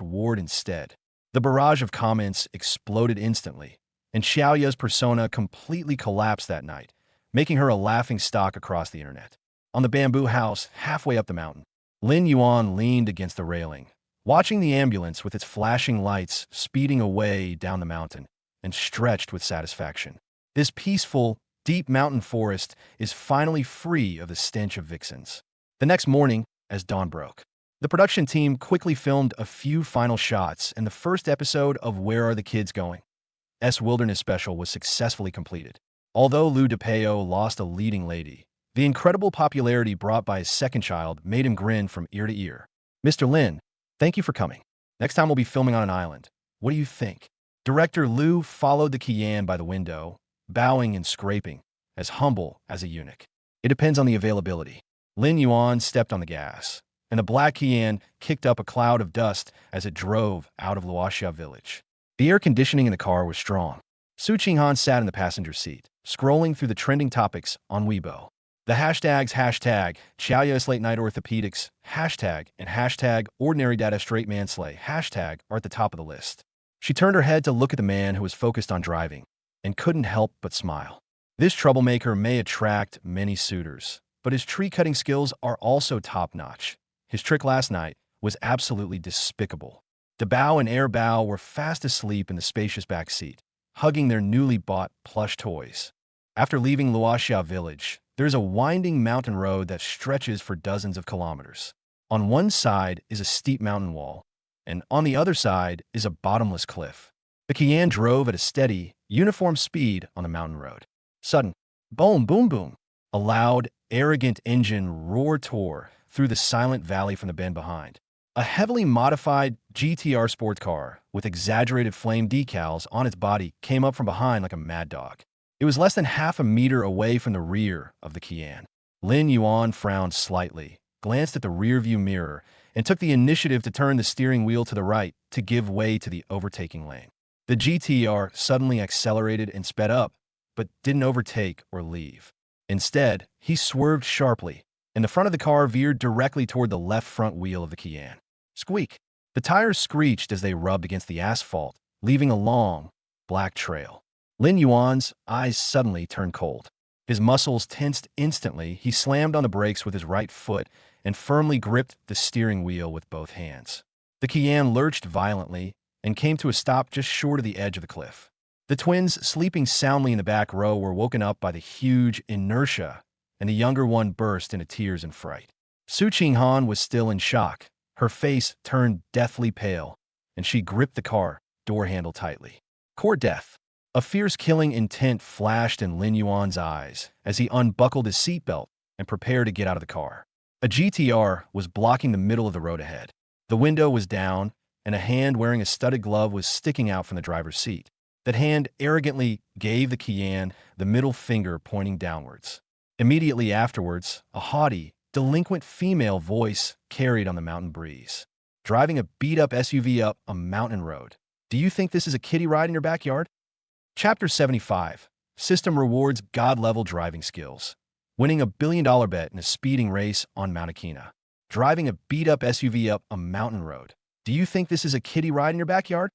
ward instead. The barrage of comments exploded instantly, and Xiaoya's persona completely collapsed that night, making her a laughing stock across the internet. On the bamboo house, halfway up the mountain, Lin Yuan leaned against the railing, watching the ambulance with its flashing lights speeding away down the mountain, and stretched with satisfaction. This peaceful, deep mountain forest is finally free of the stench of vixens. The next morning, as dawn broke, the production team quickly filmed a few final shots, and the first episode of Where Are the Kids Going? Wilderness Special was successfully completed. Although Lu DePeo lost a leading lady, the incredible popularity brought by his second child made him grin from ear to ear. Mr. Lin, thank you for coming. Next time we'll be filming on an island. What do you think? Director Liu followed the Qian by the window, bowing and scraping, as humble as a eunuch. It depends on the availability. Lin Yuan stepped on the gas, and the black Qian kicked up a cloud of dust as it drove out of Luoxia village. The air conditioning in the car was strong. Su Qinghan sat in the passenger seat, scrolling through the trending topics on Weibo. The hashtags #Qiaoya's Late Night Orthopedics, and Ordinary Data Straight Man Slay are at the top of the list. She turned her head to look at the man who was focused on driving, and couldn't help but smile. This troublemaker may attract many suitors, but his tree-cutting skills are also top-notch. His trick last night was absolutely despicable. Dabao and Air Bao were fast asleep in the spacious back seat, hugging their newly bought plush toys. After leaving Luoxia village, there's a winding mountain road that stretches for dozens of kilometers. On one side is a steep mountain wall, and on the other side is a bottomless cliff. The Qian drove at a steady, uniform speed on the mountain road. Sudden, boom, boom, boom. A loud, arrogant engine roared through the silent valley from the bend behind. A heavily modified GTR sports car with exaggerated flame decals on its body came up from behind like a mad dog. It was less than half a meter away from the rear of the Qian. Lin Yuan frowned slightly, glanced at the rearview mirror, and took the initiative to turn the steering wheel to the right to give way to the overtaking lane. The GTR suddenly accelerated and sped up, but didn't overtake or leave. Instead, he swerved sharply, and the front of the car veered directly toward the left front wheel of the Qian. Squeak! The tires screeched as they rubbed against the asphalt, leaving a long, black trail. Lin Yuan's eyes suddenly turned cold. His muscles tensed instantly. He slammed on the brakes with his right foot and firmly gripped the steering wheel with both hands. The Qian lurched violently and came to a stop just short of the edge of the cliff. The twins, sleeping soundly in the back row, were woken up by the huge inertia, and the younger one burst into tears in fright. Su Qinghan was still in shock. Her face turned deathly pale, and she gripped the car door handle tightly. Core death. A fierce killing intent flashed in Lin Yuan's eyes as he unbuckled his seatbelt and prepared to get out of the car. A GTR was blocking the middle of the road ahead. The window was down, and a hand wearing a studded glove was sticking out from the driver's seat. That hand arrogantly gave the Qian the middle finger pointing downwards. Immediately afterwards, a haughty, delinquent female voice carried on the mountain breeze. Driving a beat-up SUV up a mountain road. Do you think this is a kiddie ride in your backyard? Chapter 75. System rewards God-level driving skills. Winning a billion-dollar bet in a speeding race on Mount Akina. Driving a beat-up SUV up a mountain road. Do you think this is a kiddie ride in your backyard?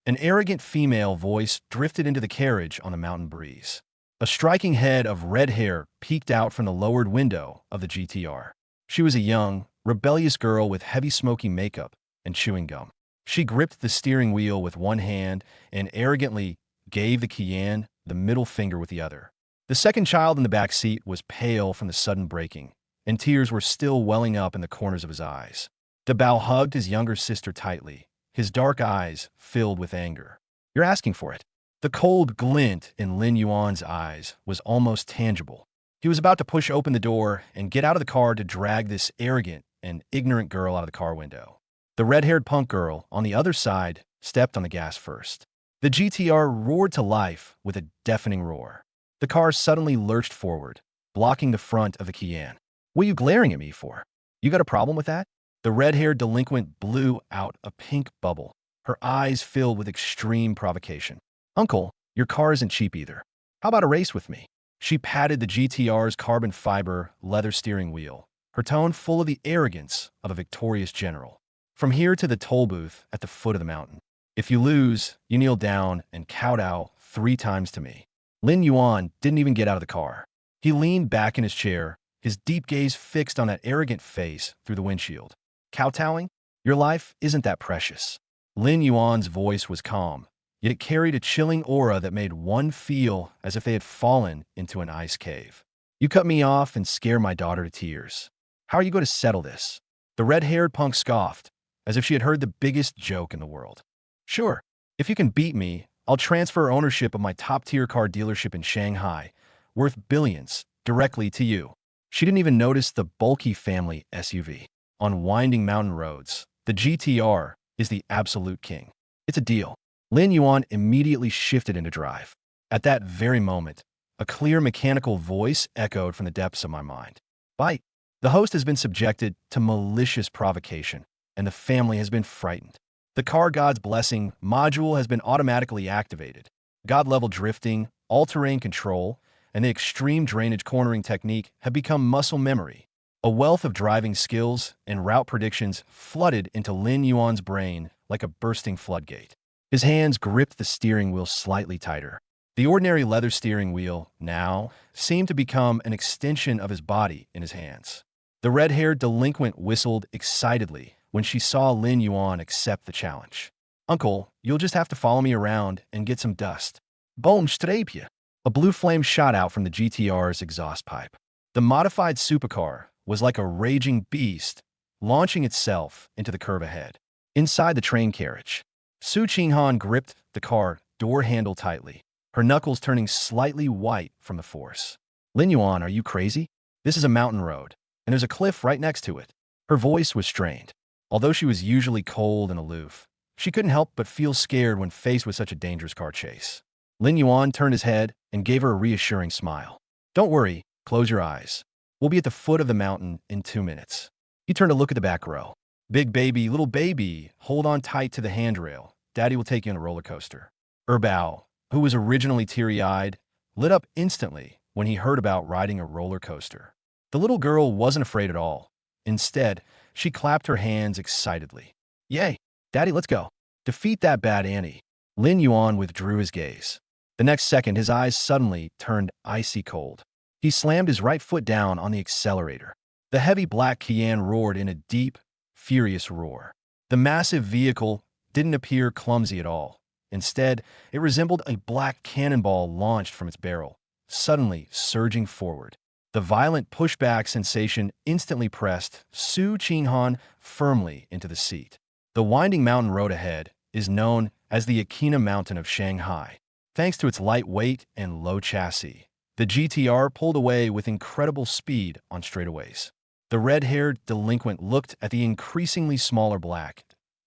An arrogant female voice drifted into the carriage on the mountain breeze. A striking head of red hair peeked out from the lowered window of the GTR. She was a young, rebellious girl with heavy smoky makeup and chewing gum. She gripped the steering wheel with one hand and arrogantly gave the Qian the middle finger with the other. The second child in the back seat was pale from the sudden braking, and tears were still welling up in the corners of his eyes. Dabao hugged his younger sister tightly, his dark eyes filled with anger. You're asking for it. The cold glint in Lin Yuan's eyes was almost tangible. He was about to push open the door and get out of the car to drag this arrogant and ignorant girl out of the car window. The red-haired punk girl on the other side stepped on the gas first. The GTR roared to life with a deafening roar. The car suddenly lurched forward, blocking the front of the Qian. What are you glaring at me for? You got a problem with that? The red-haired delinquent blew out a pink bubble, her eyes filled with extreme provocation. Uncle, your car isn't cheap either. How about a race with me? She patted the GTR's carbon fiber leather steering wheel, her tone full of the arrogance of a victorious general. From here to the toll booth at the foot of the mountain. If you lose, you kneel down and kowtow 3 times to me. Lin Yuan didn't even get out of the car. He leaned back in his chair, his deep gaze fixed on that arrogant face through the windshield. Kowtowing? Your life isn't that precious. Lin Yuan's voice was calm, yet it carried a chilling aura that made one feel as if they had fallen into an ice cave. You cut me off and scare my daughter to tears. How are you going to settle this? The red-haired punk scoffed, as if she had heard the biggest joke in the world. Sure, if you can beat me, I'll transfer ownership of my top-tier car dealership in Shanghai, worth billions, directly to you. She didn't even notice the bulky family SUV. on winding mountain roads, the GTR is the absolute king. It's a deal. Lin Yuan immediately shifted into drive. At that very moment, a clear mechanical voice echoed from the depths of my mind. Bite. The host has been subjected to malicious provocation, and the family has been frightened. The car god's blessing module has been automatically activated. God-level drifting, all-terrain control, and the extreme drainage cornering technique have become muscle memory. A wealth of driving skills and route predictions flooded into Lin Yuan's brain like a bursting floodgate. His hands gripped the steering wheel slightly tighter. The ordinary leather steering wheel, now, seemed to become an extension of his body in his hands. The red-haired delinquent whistled excitedly when she saw Lin Yuan accept the challenge. Uncle, you'll just have to follow me around and get some dust. Boom, strapje. A blue flame shot out from the GTR's exhaust pipe. The modified supercar was like a raging beast, launching itself into the curve ahead. Inside the train carriage, Su Qinghan gripped the car door handle tightly, her knuckles turning slightly white from the force. Lin Yuan, are you crazy? This is a mountain road, and there's a cliff right next to it. Her voice was strained. Although she was usually cold and aloof, she couldn't help but feel scared when faced with such a dangerous car chase. Lin Yuan turned his head and gave her a reassuring smile. Don't worry, close your eyes. We'll be at the foot of the mountain in 2 minutes. He turned to look at the back row. Big baby, little baby, hold on tight to the handrail. Daddy will take you on a roller coaster. Bao, who was originally teary-eyed, lit up instantly when he heard about riding a roller coaster. The little girl wasn't afraid at all. Instead, she clapped her hands excitedly. Yay! Daddy, let's go. Defeat that bad Annie. Lin Yuan withdrew his gaze. The next second, his eyes suddenly turned icy cold. He slammed his right foot down on the accelerator. The heavy black Kian roared in a deep, furious roar. The massive vehicle didn't appear clumsy at all. Instead, it resembled a black cannonball launched from its barrel, suddenly surging forward. The violent pushback sensation instantly pressed Su Qinghan firmly into the seat. The winding mountain road ahead is known as the Akina Mountain of Shanghai. Thanks to its light weight and low chassis, the GTR pulled away with incredible speed on straightaways. The red-haired delinquent looked at the increasingly smaller black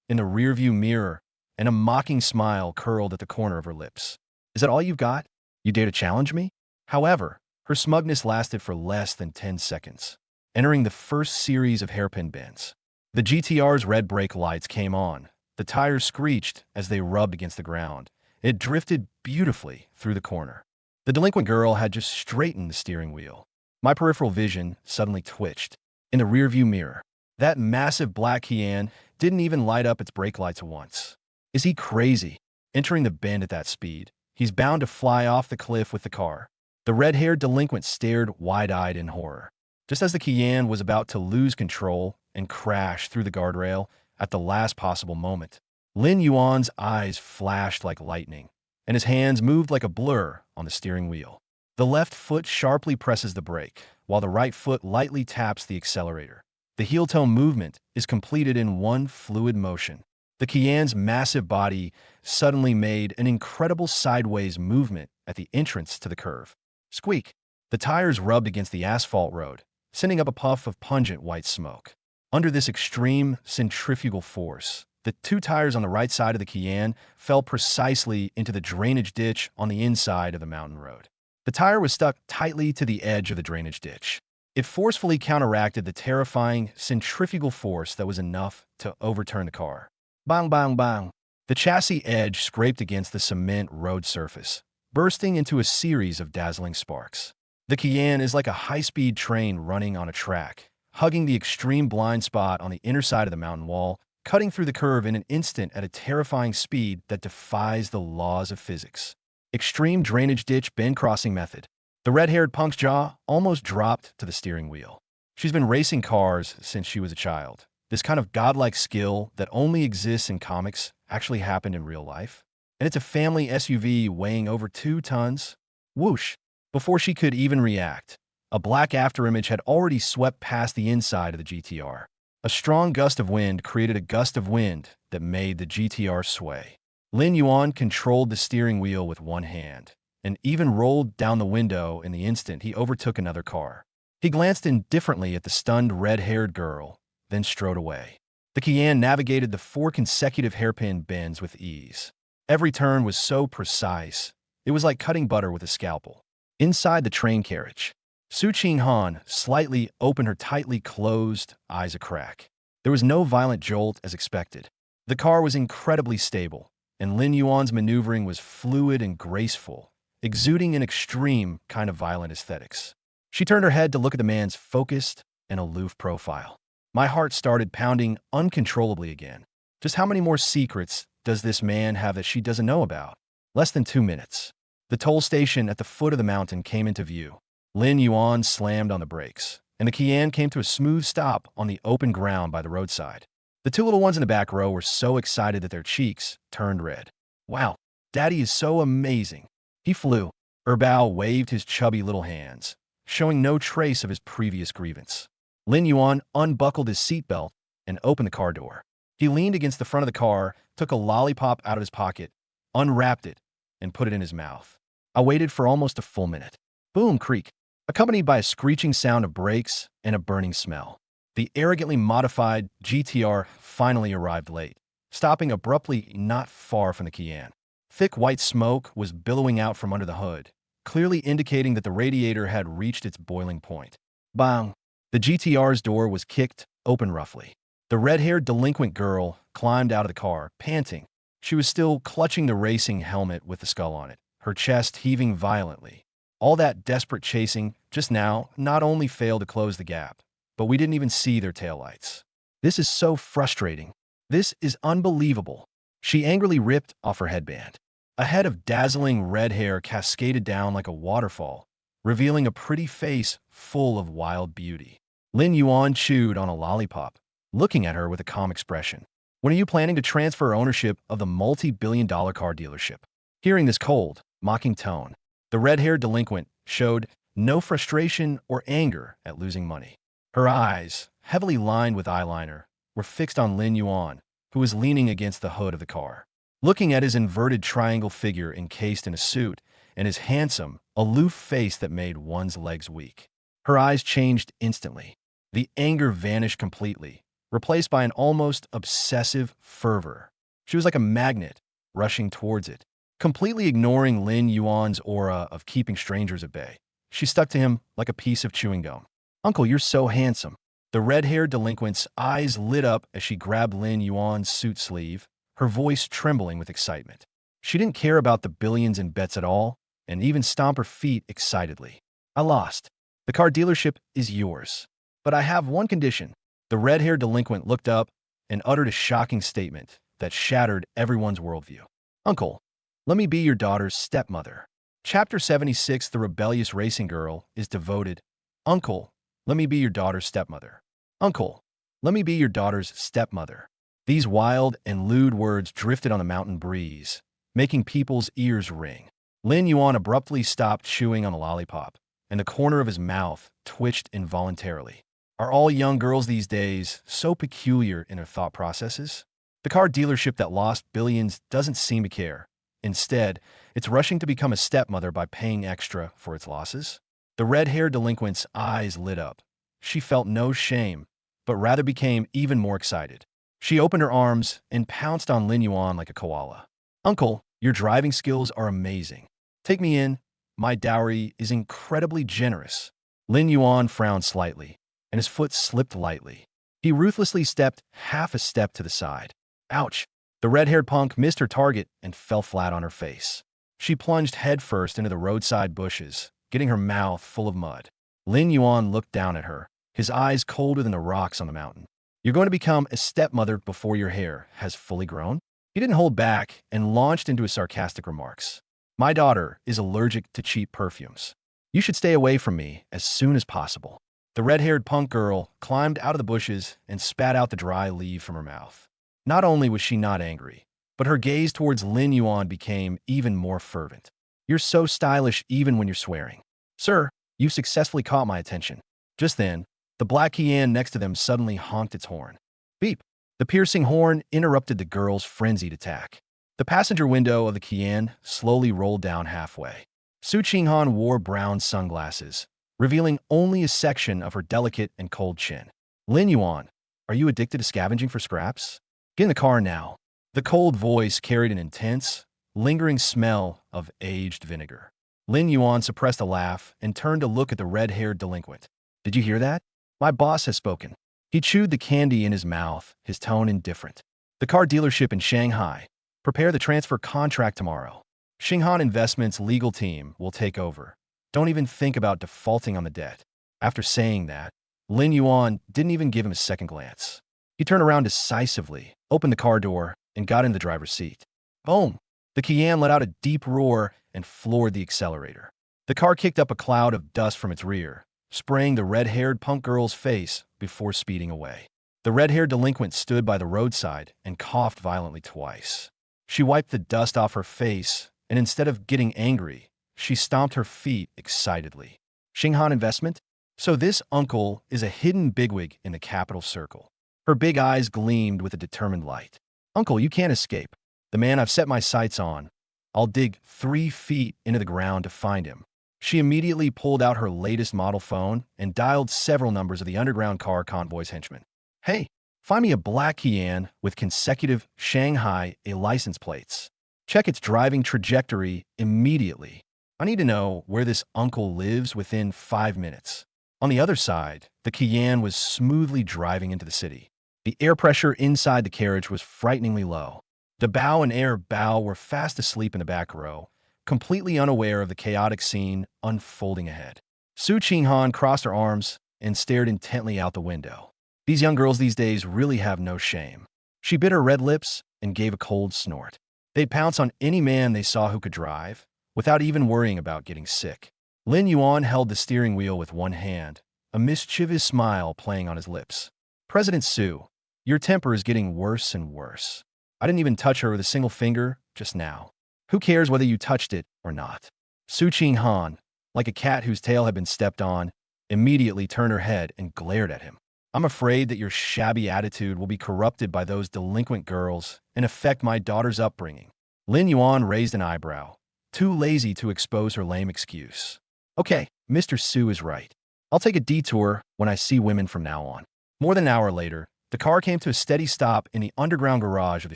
in the rearview mirror, and a mocking smile curled at the corner of her lips. Is that all you've got? You dare to challenge me? However, her smugness lasted for less than 10 seconds, entering the first series of hairpin bends. The GTR's red brake lights came on. The tires screeched as they rubbed against the ground. It drifted beautifully through the corner. The delinquent girl had just straightened the steering wheel. My peripheral vision suddenly twitched. In the rearview mirror, that massive black Kian didn't even light up its brake lights once. Is he crazy? Entering the bend at that speed, he's bound to fly off the cliff with the car. The red-haired delinquent stared wide-eyed in horror. Just as the Kian was about to lose control and crash through the guardrail at the last possible moment, Lin Yuan's eyes flashed like lightning, and his hands moved like a blur on the steering wheel. The left foot sharply presses the brake, while the right foot lightly taps the accelerator. The heel-toe movement is completed in one fluid motion. The Kian's massive body suddenly made an incredible sideways movement at the entrance to the curve. Squeak! The tires rubbed against the asphalt road, sending up a puff of pungent white smoke. Under this extreme centrifugal force, the two tires on the right side of the Kian fell precisely into the drainage ditch on the inside of the mountain road. The tire was stuck tightly to the edge of the drainage ditch. It forcefully counteracted the terrifying centrifugal force that was enough to overturn the car. Bang, bang, bang. The chassis edge scraped against the cement road surface, bursting into a series of dazzling sparks. The Kian is like a high-speed train running on a track, hugging the extreme blind spot on the inner side of the mountain wall, cutting through the curve in an instant at a terrifying speed that defies the laws of physics. Extreme drainage ditch bend crossing method. The red-haired punk's jaw almost dropped to the steering wheel. She's been racing cars since she was a child. This kind of godlike skill that only exists in comics actually happened in real life. And it's a family SUV weighing over 2 tons. Whoosh! Before she could even react, a black afterimage had already swept past the inside of the GTR. A strong gust of wind created a gust of wind that made the GTR sway. Lin Yuan controlled the steering wheel with one hand, and even rolled down the window in the instant he overtook another car. He glanced indifferently at the stunned red-haired girl, then strode away. The Qian navigated the 4 consecutive hairpin bends with ease. Every turn was so precise, it was like cutting butter with a scalpel. Inside the train carriage, Su Qinghan slightly opened her tightly closed eyes a crack. There was no violent jolt as expected. The car was incredibly stable, and Lin Yuan's maneuvering was fluid and graceful, exuding an extreme kind of violent aesthetics. She turned her head to look at the man's focused and aloof profile. My heart started pounding uncontrollably again. Just how many more secrets does this man have that she doesn't know about? Less than 2 minutes. The toll station at the foot of the mountain came into view. Lin Yuan slammed on the brakes, and the Qian came to a smooth stop on the open ground by the roadside. The 2 little ones in the back row were so excited that their cheeks turned red. Wow, Daddy is so amazing. He flew. Bao waved his chubby little hands, showing no trace of his previous grievance. Lin Yuan unbuckled his seatbelt and opened the car door. He leaned against the front of the car, took a lollipop out of his pocket, unwrapped it, and put it in his mouth. I waited for almost a full minute. Boom, creak, accompanied by a screeching sound of brakes and a burning smell. The arrogantly modified GTR finally arrived late, stopping abruptly not far from the Qian. Thick white smoke was billowing out from under the hood, clearly indicating that the radiator had reached its boiling point. Bang! The GTR's door was kicked open roughly. The red-haired delinquent girl climbed out of the car, panting. She was still clutching the racing helmet with the skull on it, her chest heaving violently. All that desperate chasing just now not only failed to close the gap, but we didn't even see their taillights. This is so frustrating. This is unbelievable. She angrily ripped off her headband. A head of dazzling red hair cascaded down like a waterfall, revealing a pretty face full of wild beauty. Lin Yuan chewed on a lollipop, looking at her with a calm expression. When are you planning to transfer ownership of the multi-billion-dollar car dealership? Hearing this cold, mocking tone, the red-haired delinquent showed no frustration or anger at losing money. Her eyes, heavily lined with eyeliner, were fixed on Lin Yuan, who was leaning against the hood of the car. Looking at his inverted triangle figure encased in a suit and his handsome, aloof face that made one's legs weak. Her eyes changed instantly. The anger vanished completely, replaced by an almost obsessive fervor. She was like a magnet, rushing towards it. Completely ignoring Lin Yuan's aura of keeping strangers at bay, she stuck to him like a piece of chewing gum. Uncle, you're so handsome. The red-haired delinquent's eyes lit up as she grabbed Lin Yuan's suit sleeve, her voice trembling with excitement. She didn't care about the billions in bets at all, and even stomped her feet excitedly. I lost. The car dealership is yours. But I have one condition. The red-haired delinquent looked up and uttered a shocking statement that shattered everyone's worldview. Uncle, let me be your daughter's stepmother. Chapter 76, The Rebellious Racing Girl, is devoted. Uncle, let me be your daughter's stepmother. Uncle, let me be your daughter's stepmother. These wild and lewd words drifted on the mountain breeze, making people's ears ring. Lin Yuan abruptly stopped chewing on a lollipop, and the corner of his mouth twitched involuntarily. Are all young girls these days so peculiar in their thought processes? The car dealership that lost billions doesn't seem to care. Instead, it's rushing to become a stepmother by paying extra for its losses. The red-haired delinquent's eyes lit up. She felt no shame, but rather became even more excited. She opened her arms and pounced on Lin Yuan like a koala. Uncle, your driving skills are amazing. Take me in. My dowry is incredibly generous. Lin Yuan frowned slightly, and his foot slipped lightly. He ruthlessly stepped half a step to the side. Ouch! The red-haired punk missed her target and fell flat on her face. She plunged headfirst into the roadside bushes, getting her mouth full of mud. Lin Yuan looked down at her, his eyes colder than the rocks on the mountain. You're going to become a stepmother before your hair has fully grown? He didn't hold back and launched into his sarcastic remarks. My daughter is allergic to cheap perfumes. You should stay away from me as soon as possible. The red-haired punk girl climbed out of the bushes and spat out the dry leaf from her mouth. Not only was she not angry, but her gaze towards Lin Yuan became even more fervent. You're so stylish even when you're swearing. Sir, you've successfully caught my attention. Just then, the black Qian next to them suddenly honked its horn. Beep! The piercing horn interrupted the girl's frenzied attack. The passenger window of the Qian slowly rolled down halfway. Su Qinghan wore brown sunglasses, revealing only a section of her delicate and cold chin. Lin Yuan, Are you addicted to scavenging for scraps? Get in the car now. The cold voice carried an intense, lingering smell of aged vinegar. Lin Yuan suppressed a laugh and turned to look at the red-haired delinquent. Did you hear that? My boss has spoken. He chewed the candy in his mouth, his tone indifferent. The car dealership in Shanghai. Prepare the transfer contract tomorrow. Xinghan Investments' legal team will take over. Don't even think about defaulting on the debt. After saying that, Lin Yuan didn't even give him a second glance. He turned around decisively, opened the car door, and got in the driver's seat. Boom! The Qian let out a deep roar and floored the accelerator. The car kicked up a cloud of dust from its rear, spraying the red-haired punk girl's face before speeding away. The red-haired delinquent stood by the roadside and coughed violently twice. She wiped the dust off her face, and instead of getting angry, she stomped her feet excitedly. Xinghan Investment? So this uncle is a hidden bigwig in the capital circle. Her big eyes gleamed with a determined light. Uncle, you can't escape. The man I've set my sights on. I'll dig 3 feet into the ground to find him. She immediately pulled out her latest model phone and dialed several numbers of the underground car convoy's henchmen. Hey, find me a black Qian with consecutive Shanghai A license plates. Check its driving trajectory immediately. I need to know where this uncle lives within 5 minutes. On the other side, the Qian was smoothly driving into the city. The air pressure inside the carriage was frighteningly low. The Bao and Air Bao were fast asleep in the back row, completely unaware of the chaotic scene unfolding ahead. Su Qinghan crossed her arms and stared intently out the window. These young girls these days really have no shame. She bit her red lips and gave a cold snort. They'd pounce on any man they saw who could drive, without even worrying about getting sick. Lin Yuan held the steering wheel with one hand, a mischievous smile playing on his lips. President Su, your temper is getting worse and worse. I didn't even touch her with a single finger just now. Who cares whether you touched it or not? Su Qinghan, like a cat whose tail had been stepped on, immediately turned her head and glared at him. I'm afraid that your shabby attitude will be corrupted by those delinquent girls and affect my daughter's upbringing. Lin Yuan raised an eyebrow, too lazy to expose her lame excuse. Okay, Mr. Su is right. I'll take a detour when I see women from now on. More than an hour later, the car came to a steady stop in the underground garage of the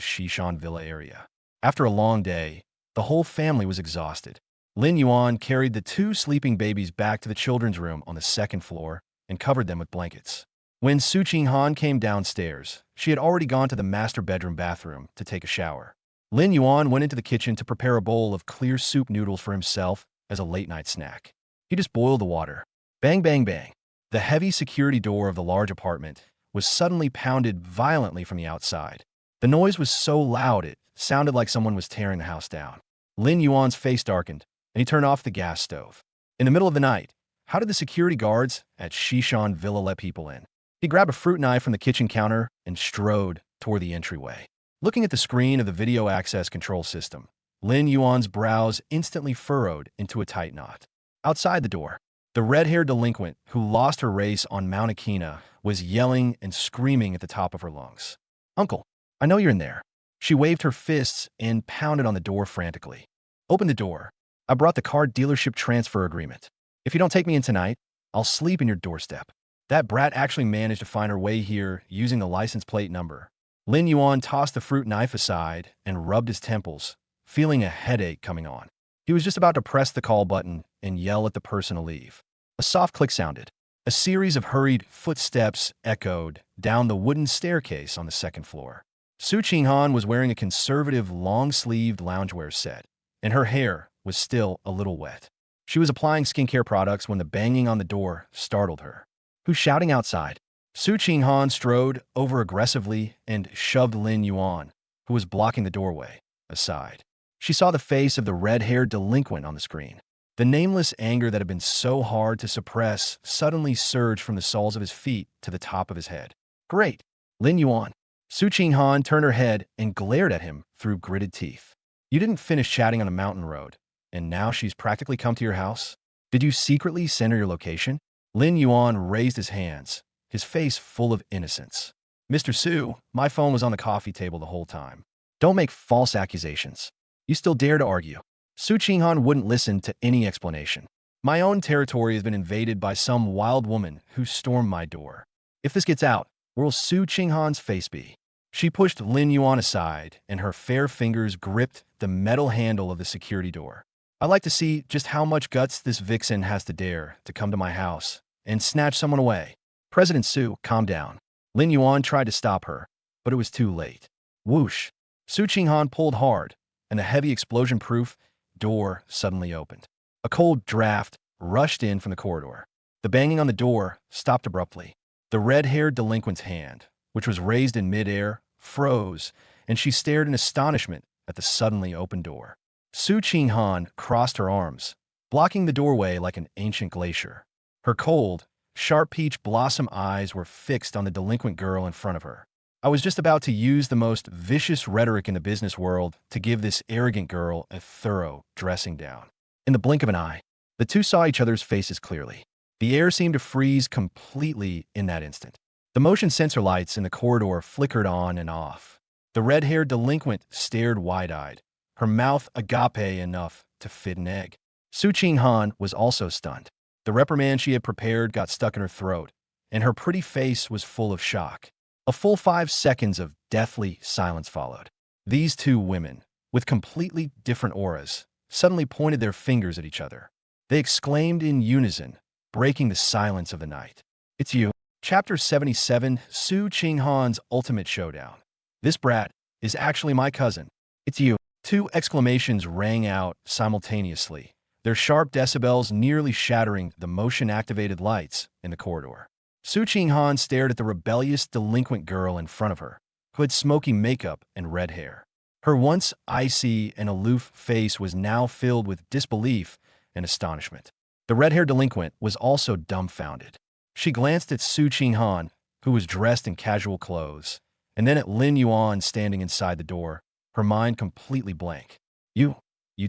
Shishan Villa area. After a long day, the whole family was exhausted. Lin Yuan carried the 2 sleeping babies back to the children's room on the 2nd floor and covered them with blankets. When Su Qinghan came downstairs, she had already gone to the master bedroom bathroom to take a shower. Lin Yuan went into the kitchen to prepare a bowl of clear soup noodles for himself as a late-night snack. He just boiled the water. Bang, bang, bang. The heavy security door of the large apartment was suddenly pounded violently from the outside. The noise was so loud it sounded like someone was tearing the house down. Lin Yuan's face darkened, and he turned off the gas stove. In the middle of the night, how did the security guards at Shishan Villa let people in? He grabbed a fruit knife from the kitchen counter and strode toward the entryway. Looking at the screen of the video access control system, Lin Yuan's brows instantly furrowed into a tight knot. Outside the door, the red-haired delinquent who lost her race on Mount Akina was yelling and screaming at the top of her lungs. Uncle, I know you're in there. She waved her fists and pounded on the door frantically. Open the door. I brought the car dealership transfer agreement. If you don't take me in tonight, I'll sleep in your doorstep. That brat actually managed to find her way here using the license plate number. Lin Yuan tossed the fruit knife aside and rubbed his temples, feeling a headache coming on. He was just about to press the call button and yell at the person to leave. A soft click sounded. A series of hurried footsteps echoed down the wooden staircase on the 2nd floor. Su Qinghan was wearing a conservative long-sleeved loungewear set, and her hair was still a little wet. She was applying skincare products when the banging on the door startled her. Who's shouting outside? Su Qinghan strode over aggressively and shoved Lin Yuan, who was blocking the doorway, aside. She saw the face of the red-haired delinquent on the screen. The nameless anger that had been so hard to suppress suddenly surged from the soles of his feet to the top of his head. Great! Lin Yuan. Su Qinghan turned her head and glared at him through gritted teeth. You didn't finish chatting on a mountain road, and now she's practically come to your house? Did you secretly send her your location? Lin Yuan raised his hands, his face full of innocence. Mr. Su, my phone was on the coffee table the whole time. Don't make false accusations. You still dare to argue. Su Qinghan wouldn't listen to any explanation. My own territory has been invaded by some wild woman who stormed my door. If this gets out, Will Su Qinghan's face be? She pushed Lin Yuan aside, and her fair fingers gripped the metal handle of the security door. "I'd like to see just how much guts this vixen has to dare to come to my house and snatch someone away." "President Su, calm down." Lin Yuan tried to stop her, but it was too late. Whoosh! Su Qinghan pulled hard, and the heavy explosion-proof door suddenly opened. A cold draft rushed in from the corridor. The banging on the door stopped abruptly. The red-haired delinquent's hand, which was raised in midair, froze, and she stared in astonishment at the suddenly opened door. Su Qinghan crossed her arms, blocking the doorway like an ancient glacier. Her cold, sharp peach blossom eyes were fixed on the delinquent girl in front of her. "I was just about to use the most vicious rhetoric in the business world to give this arrogant girl a thorough dressing down." In the blink of an eye, the two saw each other's faces clearly. The air seemed to freeze completely in that instant. The motion sensor lights in the corridor flickered on and off. The red-haired delinquent stared wide-eyed, her mouth agape enough to fit an egg. Su Qinghan was also stunned. The reprimand she had prepared got stuck in her throat, and her pretty face was full of shock. A full 5 seconds of deathly silence followed. These two women, with completely different auras, suddenly pointed their fingers at each other. They exclaimed in unison, breaking the silence of the night. "It's you." Chapter 77, Su Qinghan's Ultimate Showdown. "This brat is actually my cousin. It's you." Two exclamations rang out simultaneously, their sharp decibels nearly shattering the motion-activated lights in the corridor. Su Qinghan stared at the rebellious, delinquent girl in front of her, who had smoky makeup and red hair. Her once icy and aloof face was now filled with disbelief and astonishment. The red-haired delinquent was also dumbfounded. She glanced at Su Qinghan, who was dressed in casual clothes, and then at Lin Yuan standing inside the door, her mind completely blank. You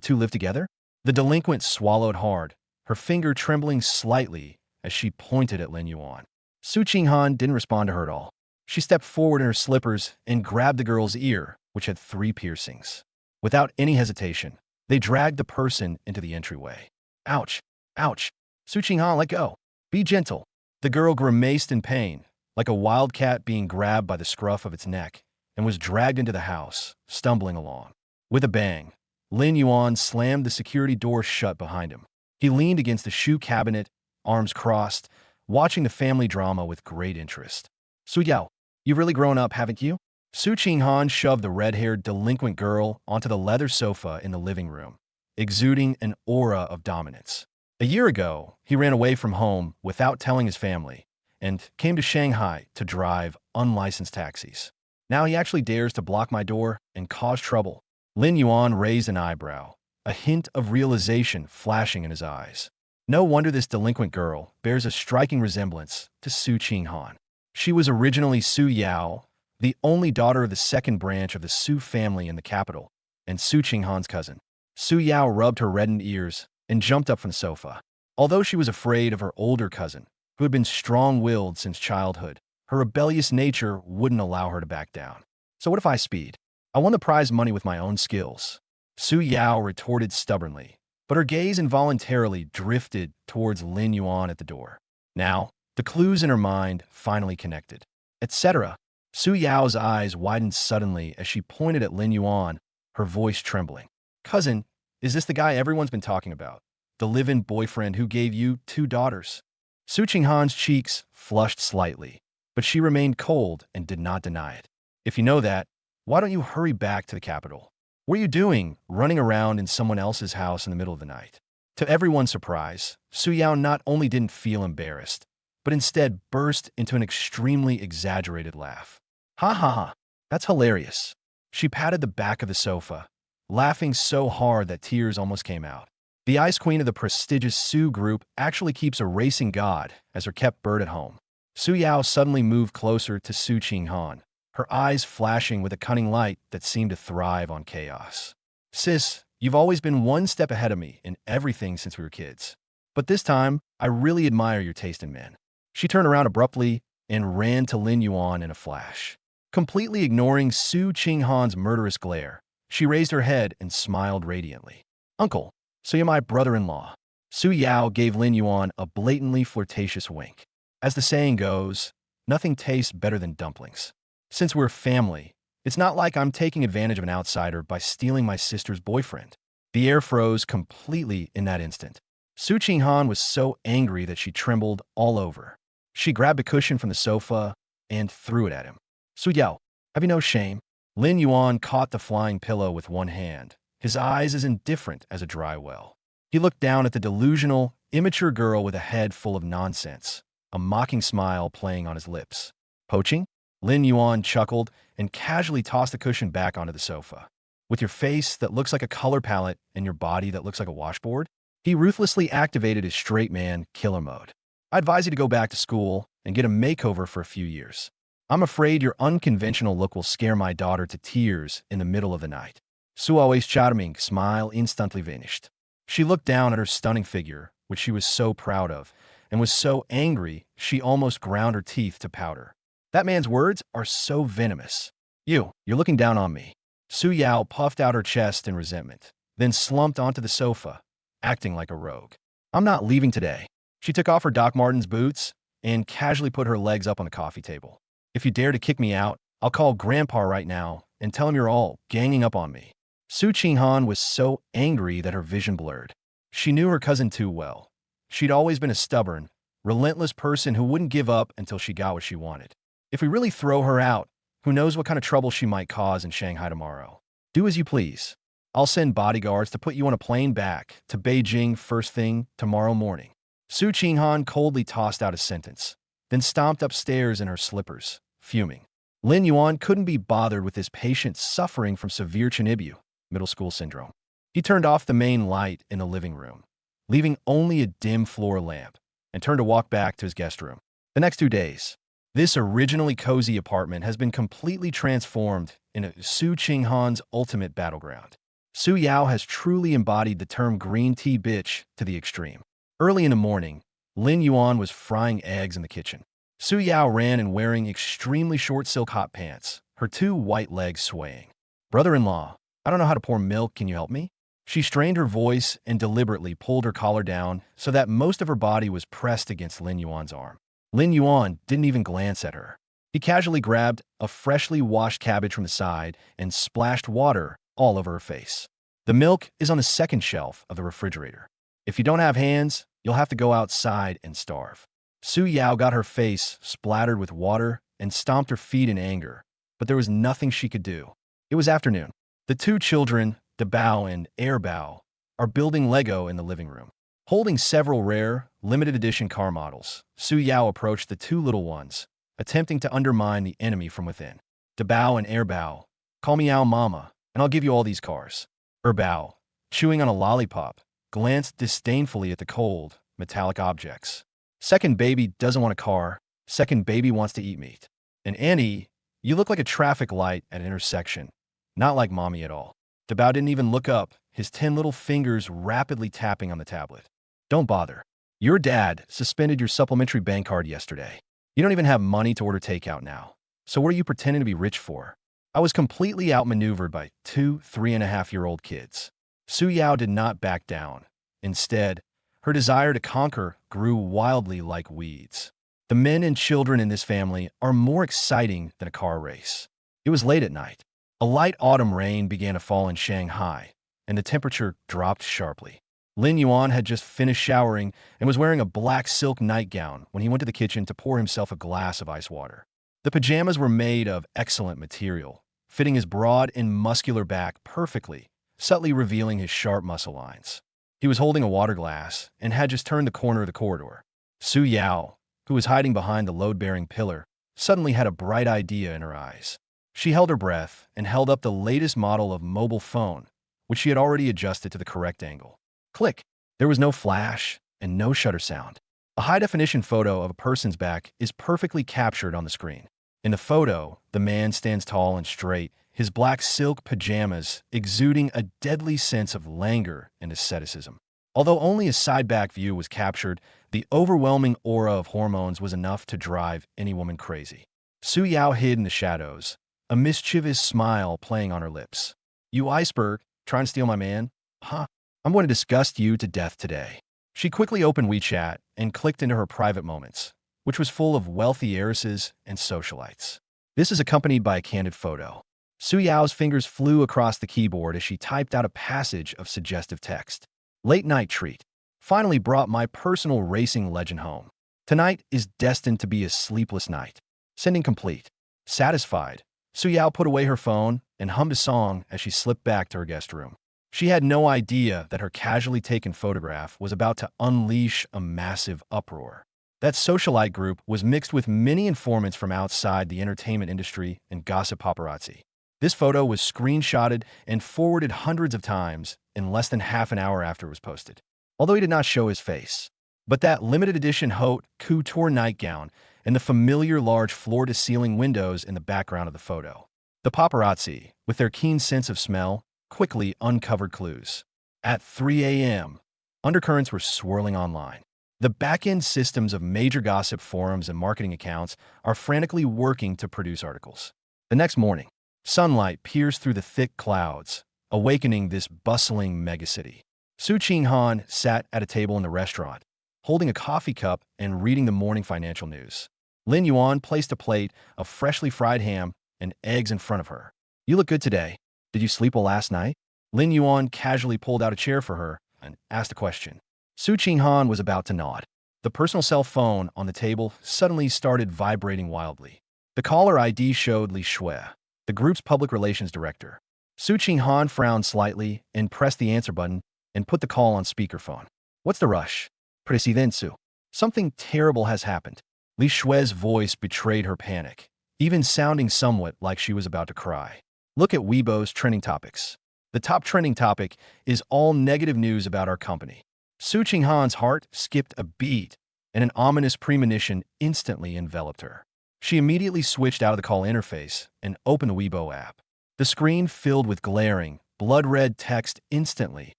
two live together?" The delinquent swallowed hard, her finger trembling slightly as she pointed at Lin Yuan. Su Qinghan didn't respond to her at all. She stepped forward in her slippers and grabbed the girl's ear, which had 3 piercings. Without any hesitation, they dragged the person into the entryway. "Ouch! Ouch! Su Qinghan, let go! Be gentle!" The girl grimaced in pain, like a wildcat being grabbed by the scruff of its neck, and was dragged into the house, stumbling along. With a bang, Lin Yuan slammed the security door shut behind him. He leaned against the shoe cabinet, arms crossed, watching the family drama with great interest. "Su Yao, you've really grown up, haven't you?" Su Qinghan shoved the red-haired delinquent girl onto the leather sofa in the living room, exuding an aura of dominance. A year ago, he ran away from home without telling his family and came to Shanghai to drive unlicensed taxis. Now he actually dares to block my door and cause trouble. Lin Yuan raised an eyebrow, a hint of realization flashing in his eyes. No wonder this delinquent girl bears a striking resemblance to Su Qinghan. She was originally Su Yao, the only daughter of the second branch of the Su family in the capital, and Su Qinghan's cousin. Su Yao rubbed her reddened ears and jumped up from the sofa. Although she was afraid of her older cousin, who had been strong-willed since childhood, her rebellious nature wouldn't allow her to back down. "So what if I speed? I won the prize money with my own skills." Su Yao retorted stubbornly, but her gaze involuntarily drifted towards Lin Yuan at the door. Now, the clues in her mind finally connected. Etc. Su Yao's eyes widened suddenly as she pointed at Lin Yuan, her voice trembling. "Cousin, is this the guy everyone's been talking about? The live-in boyfriend who gave you 2 daughters?" Su Qinghan's cheeks flushed slightly, but she remained cold and did not deny it. "If you know that, why don't you hurry back to the capital? What are you doing running around in someone else's house in the middle of the night?" To everyone's surprise, Su Yao not only didn't feel embarrassed, but instead burst into an extremely exaggerated laugh. "Ha ha ha, that's hilarious." She patted the back of the sofa, laughing so hard that tears almost came out. The Ice Queen of the prestigious Su Group actually keeps a racing god as her kept bird at home. Su Yao suddenly moved closer to Su Qinghan, her eyes flashing with a cunning light that seemed to thrive on chaos. "Sis, you've always been one step ahead of me in everything since we were kids. But this time, I really admire your taste in men." She turned around abruptly and ran to Lin Yuan in a flash. Completely ignoring Su Qinghan's murderous glare, she raised her head and smiled radiantly. "Uncle, so you're my brother-in-law." Su Yao gave Lin Yuan a blatantly flirtatious wink. As the saying goes, Nothing tastes better than dumplings. Since we're family, it's not like I'm taking advantage of an outsider by stealing my sister's boyfriend. The air froze completely in that instant. Su Qinghan was so angry that she trembled all over. She grabbed a cushion from the sofa and threw it at him. Su Yao, have you no shame? Lin Yuan caught the flying pillow with one hand, his eyes as indifferent as a dry well. He looked down at the delusional, immature girl with a head full of nonsense, a mocking smile playing on his lips. Poaching? Lin Yuan chuckled and casually tossed the cushion back onto the sofa. With your face that looks like a color palette and your body that looks like a washboard? He ruthlessly activated his straight man killer mode. I advise you to go back to school and get a makeover for a few years. I'm afraid your unconventional look will scare my daughter to tears in the middle of the night. Suawe's charming smile instantly vanished. She looked down at her stunning figure, which she was so proud of, and was so angry she almost ground her teeth to powder. That man's words are so venomous. You're looking down on me. Su Yao puffed out her chest in resentment, then slumped onto the sofa, acting like a rogue. I'm not leaving today. She took off her Doc Martens boots and casually put her legs up on the coffee table. If you dare to kick me out, I'll call Grandpa right now and tell him you're all ganging up on me. Su Qinghan was so angry that her vision blurred. She knew her cousin too well. She'd always been a stubborn, relentless person who wouldn't give up until she got what she wanted. If we really throw her out, who knows what kind of trouble she might cause in Shanghai tomorrow. Do as you please. I'll send bodyguards to put you on a plane back to Beijing first thing tomorrow morning. Su Qinghan coldly tossed out a sentence, then stomped upstairs in her slippers, fuming. Lin Yuan couldn't be bothered with his patient suffering from severe Chinibu, middle school syndrome. He turned off the main light in the living room, leaving only a dim floor lamp, and turned to walk back to his guest room. The next 2 days, this originally cozy apartment has been completely transformed into Su Qinghan's ultimate battleground. Su Yao has truly embodied the term green tea bitch to the extreme. Early in the morning, Lin Yuan was frying eggs in the kitchen. Su Yao ran in wearing extremely short silk hot pants, her 2 white legs swaying. Brother-in-law, I don't know how to pour milk, can you help me? She strained her voice and deliberately pulled her collar down so that most of her body was pressed against Lin Yuan's arm. Lin Yuan didn't even glance at her. He casually grabbed a freshly washed cabbage from the side and splashed water all over her face. The milk is on the second shelf of the refrigerator. If you don't have hands, you'll have to go outside and starve. Su Yao got her face splattered with water and stomped her feet in anger, but there was nothing she could do. It was afternoon. The 2 children, Dabao and Airbao, are building Lego in the living room. Holding several rare, limited edition car models, Su Yao approached the 2 little ones, attempting to undermine the enemy from within. Dabao and Airbao, call me Ao Mama, and I'll give you all these cars. Airbao, chewing on a lollipop, glanced disdainfully at the cold, metallic objects. Second baby doesn't want a car. Second baby wants to eat meat. And Annie, you look like a traffic light at an intersection. Not like mommy at all. Dabao didn't even look up, his 10 little fingers rapidly tapping on the tablet. Don't bother. Your dad suspended your supplementary bank card yesterday. You don't even have money to order takeout now. So what are you pretending to be rich for? I was completely outmaneuvered by 2 3.5-year-old kids. Su Yao did not back down. Instead, her desire to conquer grew wildly like weeds. The men and children in this family are more exciting than a car race. It was late at night. A light autumn rain began to fall in Shanghai, and the temperature dropped sharply. Lin Yuan had just finished showering and was wearing a black silk nightgown when he went to the kitchen to pour himself a glass of ice water. The pajamas were made of excellent material, fitting his broad and muscular back perfectly, subtly revealing his sharp muscle lines. He was holding a water glass and had just turned the corner of the corridor. Su Yao, who was hiding behind the load-bearing pillar, suddenly had a bright idea in her eyes. She held her breath and held up the latest model of mobile phone, which she had already adjusted to the correct angle. Click! There was no flash and no shutter sound. A high-definition photo of a person's back is perfectly captured on the screen. In the photo, the man stands tall and straight, his black silk pajamas exuding a deadly sense of languor and asceticism. Although only a side-back view was captured, the overwhelming aura of hormones was enough to drive any woman crazy. Su Yao hid in the shadows, a mischievous smile playing on her lips. You iceberg, trying to steal my man? Huh? I'm going to disgust you to death today. She quickly opened WeChat and clicked into her private moments, which was full of wealthy heiresses and socialites. This is accompanied by a candid photo. Su Yao's fingers flew across the keyboard as she typed out a passage of suggestive text. Late night treat. Finally brought my personal racing legend home. Tonight is destined to be a sleepless night. Sending complete. Satisfied, Su Yao put away her phone and hummed a song as she slipped back to her guest room. She had no idea that her casually taken photograph was about to unleash a massive uproar. That socialite group was mixed with many informants from outside the entertainment industry and gossip paparazzi. This photo was screenshotted and forwarded hundreds of times in less than half an hour after it was posted, although he did not show his face. But that limited edition haute couture nightgown and the familiar large floor-to-ceiling windows in the background of the photo. The paparazzi, with their keen sense of smell, quickly uncovered clues. At 3 a.m., undercurrents were swirling online. The back-end systems of major gossip forums and marketing accounts are frantically working to produce articles. The next morning, sunlight pierced through the thick clouds, awakening this bustling megacity. Su Qinghan sat at a table in the restaurant, holding a coffee cup and reading the morning financial news. Lin Yuan placed a plate of freshly fried ham and eggs in front of her. "You look good today. Did you sleep well last night?" Lin Yuan casually pulled out a chair for her and asked a question. Su Qinghan was about to nod. The personal cell phone on the table suddenly started vibrating wildly. The caller ID showed Li Shui, the group's public relations director. Su Qinghan frowned slightly and pressed the answer button and put the call on speakerphone. "What's the rush? Presidensu. Something terrible has happened." Li Shui's voice betrayed her panic, even sounding somewhat like she was about to cry. Look at Weibo's trending topics. The top trending topic is all negative news about our company. Su Qinghan's heart skipped a beat, and an ominous premonition instantly enveloped her. She immediately switched out of the call interface and opened the Weibo app. The screen filled with glaring, blood-red text instantly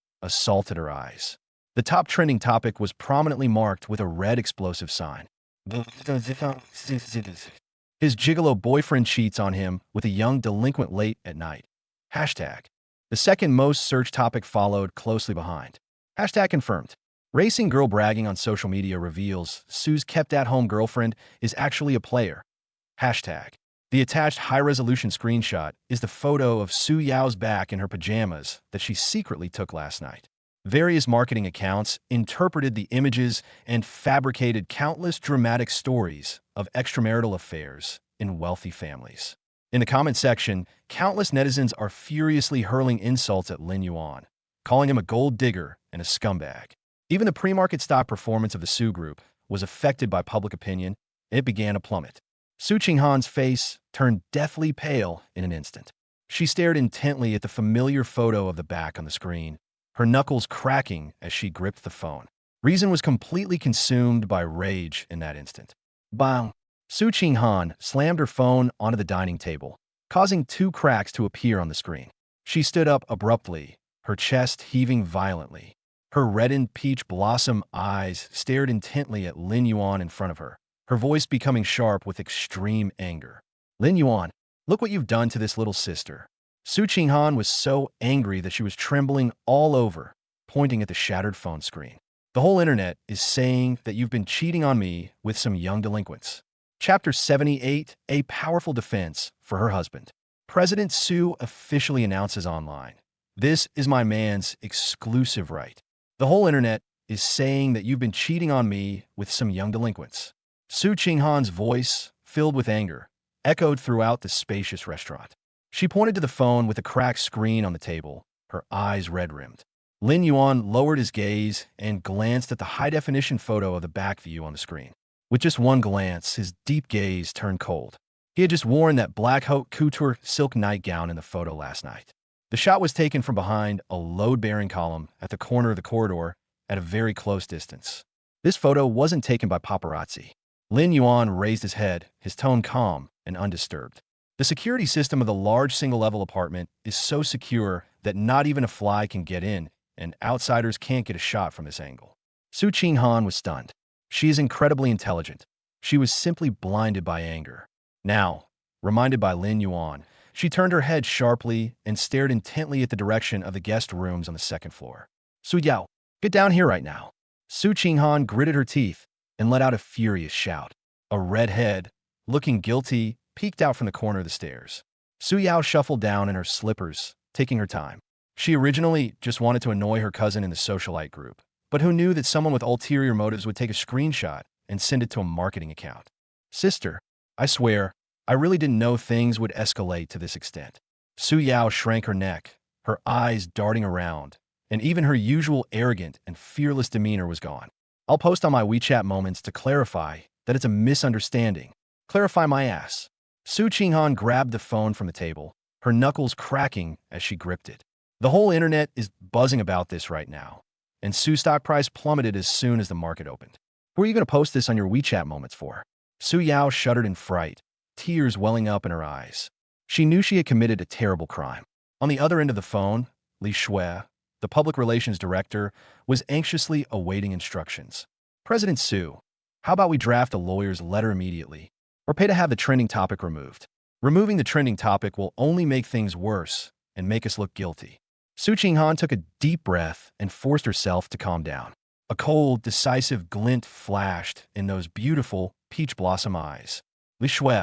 assaulted her eyes. The top trending topic was prominently marked with a red explosive sign. His gigolo boyfriend cheats on him with a young delinquent late at night. Hashtag. The second most searched topic followed closely behind. Hashtag confirmed. Racing girl bragging on social media reveals Su's kept-at-home girlfriend is actually a player. Hashtag. The attached high-resolution screenshot is the photo of Su Yao's back in her pajamas that she secretly took last night. Various marketing accounts interpreted the images and fabricated countless dramatic stories of extramarital affairs in wealthy families. In the comment section, countless netizens are furiously hurling insults at Lin Yuan, calling him a gold digger and a scumbag. Even the pre-market stock performance of the Su Group was affected by public opinion, and it began to plummet. Su Qinghan's face turned deathly pale in an instant. She stared intently at the familiar photo of the back on the screen, her knuckles cracking as she gripped the phone. Reason was completely consumed by rage in that instant. Bang! Su Qinghan slammed her phone onto the dining table, causing 2 cracks to appear on the screen. She stood up abruptly, her chest heaving violently. Her reddened peach blossom eyes stared intently at Lin Yuan in front of her, her voice becoming sharp with extreme anger. "Lin Yuan, look what you've done to this little sister." Su Qinghan was so angry that she was trembling all over, pointing at the shattered phone screen. "The whole internet is saying that you've been cheating on me with some young delinquents." Chapter 78, A Powerful Defense for Her Husband. President Su officially announces online, "This is my man's exclusive right. The whole internet is saying that you've been cheating on me with some young delinquents." Su Qinghan's voice, filled with anger, echoed throughout the spacious restaurant. She pointed to the phone with a cracked screen on the table, her eyes red-rimmed. Lin Yuan lowered his gaze and glanced at the high-definition photo of the back view on the screen. With just one glance, his deep gaze turned cold. He had just worn that black haute couture silk nightgown in the photo last night. The shot was taken from behind a load-bearing column at the corner of the corridor at a very close distance. This photo wasn't taken by paparazzi. Lin Yuan raised his head, his tone calm and undisturbed. The security system of the large single-level apartment is so secure that not even a fly can get in, and outsiders can't get a shot from this angle. Su Qinghan was stunned. She is incredibly intelligent. She was simply blinded by anger. Now, reminded by Lin Yuan, she turned her head sharply and stared intently at the direction of the guest rooms on the second floor. "Su Yao, get down here right now." Su Qinghan gritted her teeth and let out a furious shout. a redhead, looking guilty, peeked out from the corner of the stairs. Su Yao shuffled down in her slippers, taking her time. She originally just wanted to annoy her cousin in the socialite group, but who knew that someone with ulterior motives would take a screenshot and send it to a marketing account? Sister, I swear, I really didn't know things would escalate to this extent. Su Yao shrank her neck, her eyes darting around, and even her usual arrogant and fearless demeanor was gone. I'll post on my WeChat moments to clarify that it's a misunderstanding. Clarify my ass. Su Qinghan grabbed the phone from the table, her knuckles cracking as she gripped it. The whole internet is buzzing about this right now, and Su's stock price plummeted as soon as the market opened. Who are you going to post this on your WeChat moments for? Su Yao shuddered in fright, tears welling up in her eyes. She knew she had committed a terrible crime. On the other end of the phone, Li Shui, the public relations director, was anxiously awaiting instructions. President Su, how about we draft a lawyer's letter immediately, or pay to have the trending topic removed? Removing the trending topic will only make things worse and make us look guilty. Su Qinghan took a deep breath and forced herself to calm down. A cold, decisive glint flashed in those beautiful, peach blossom eyes. Li Shui,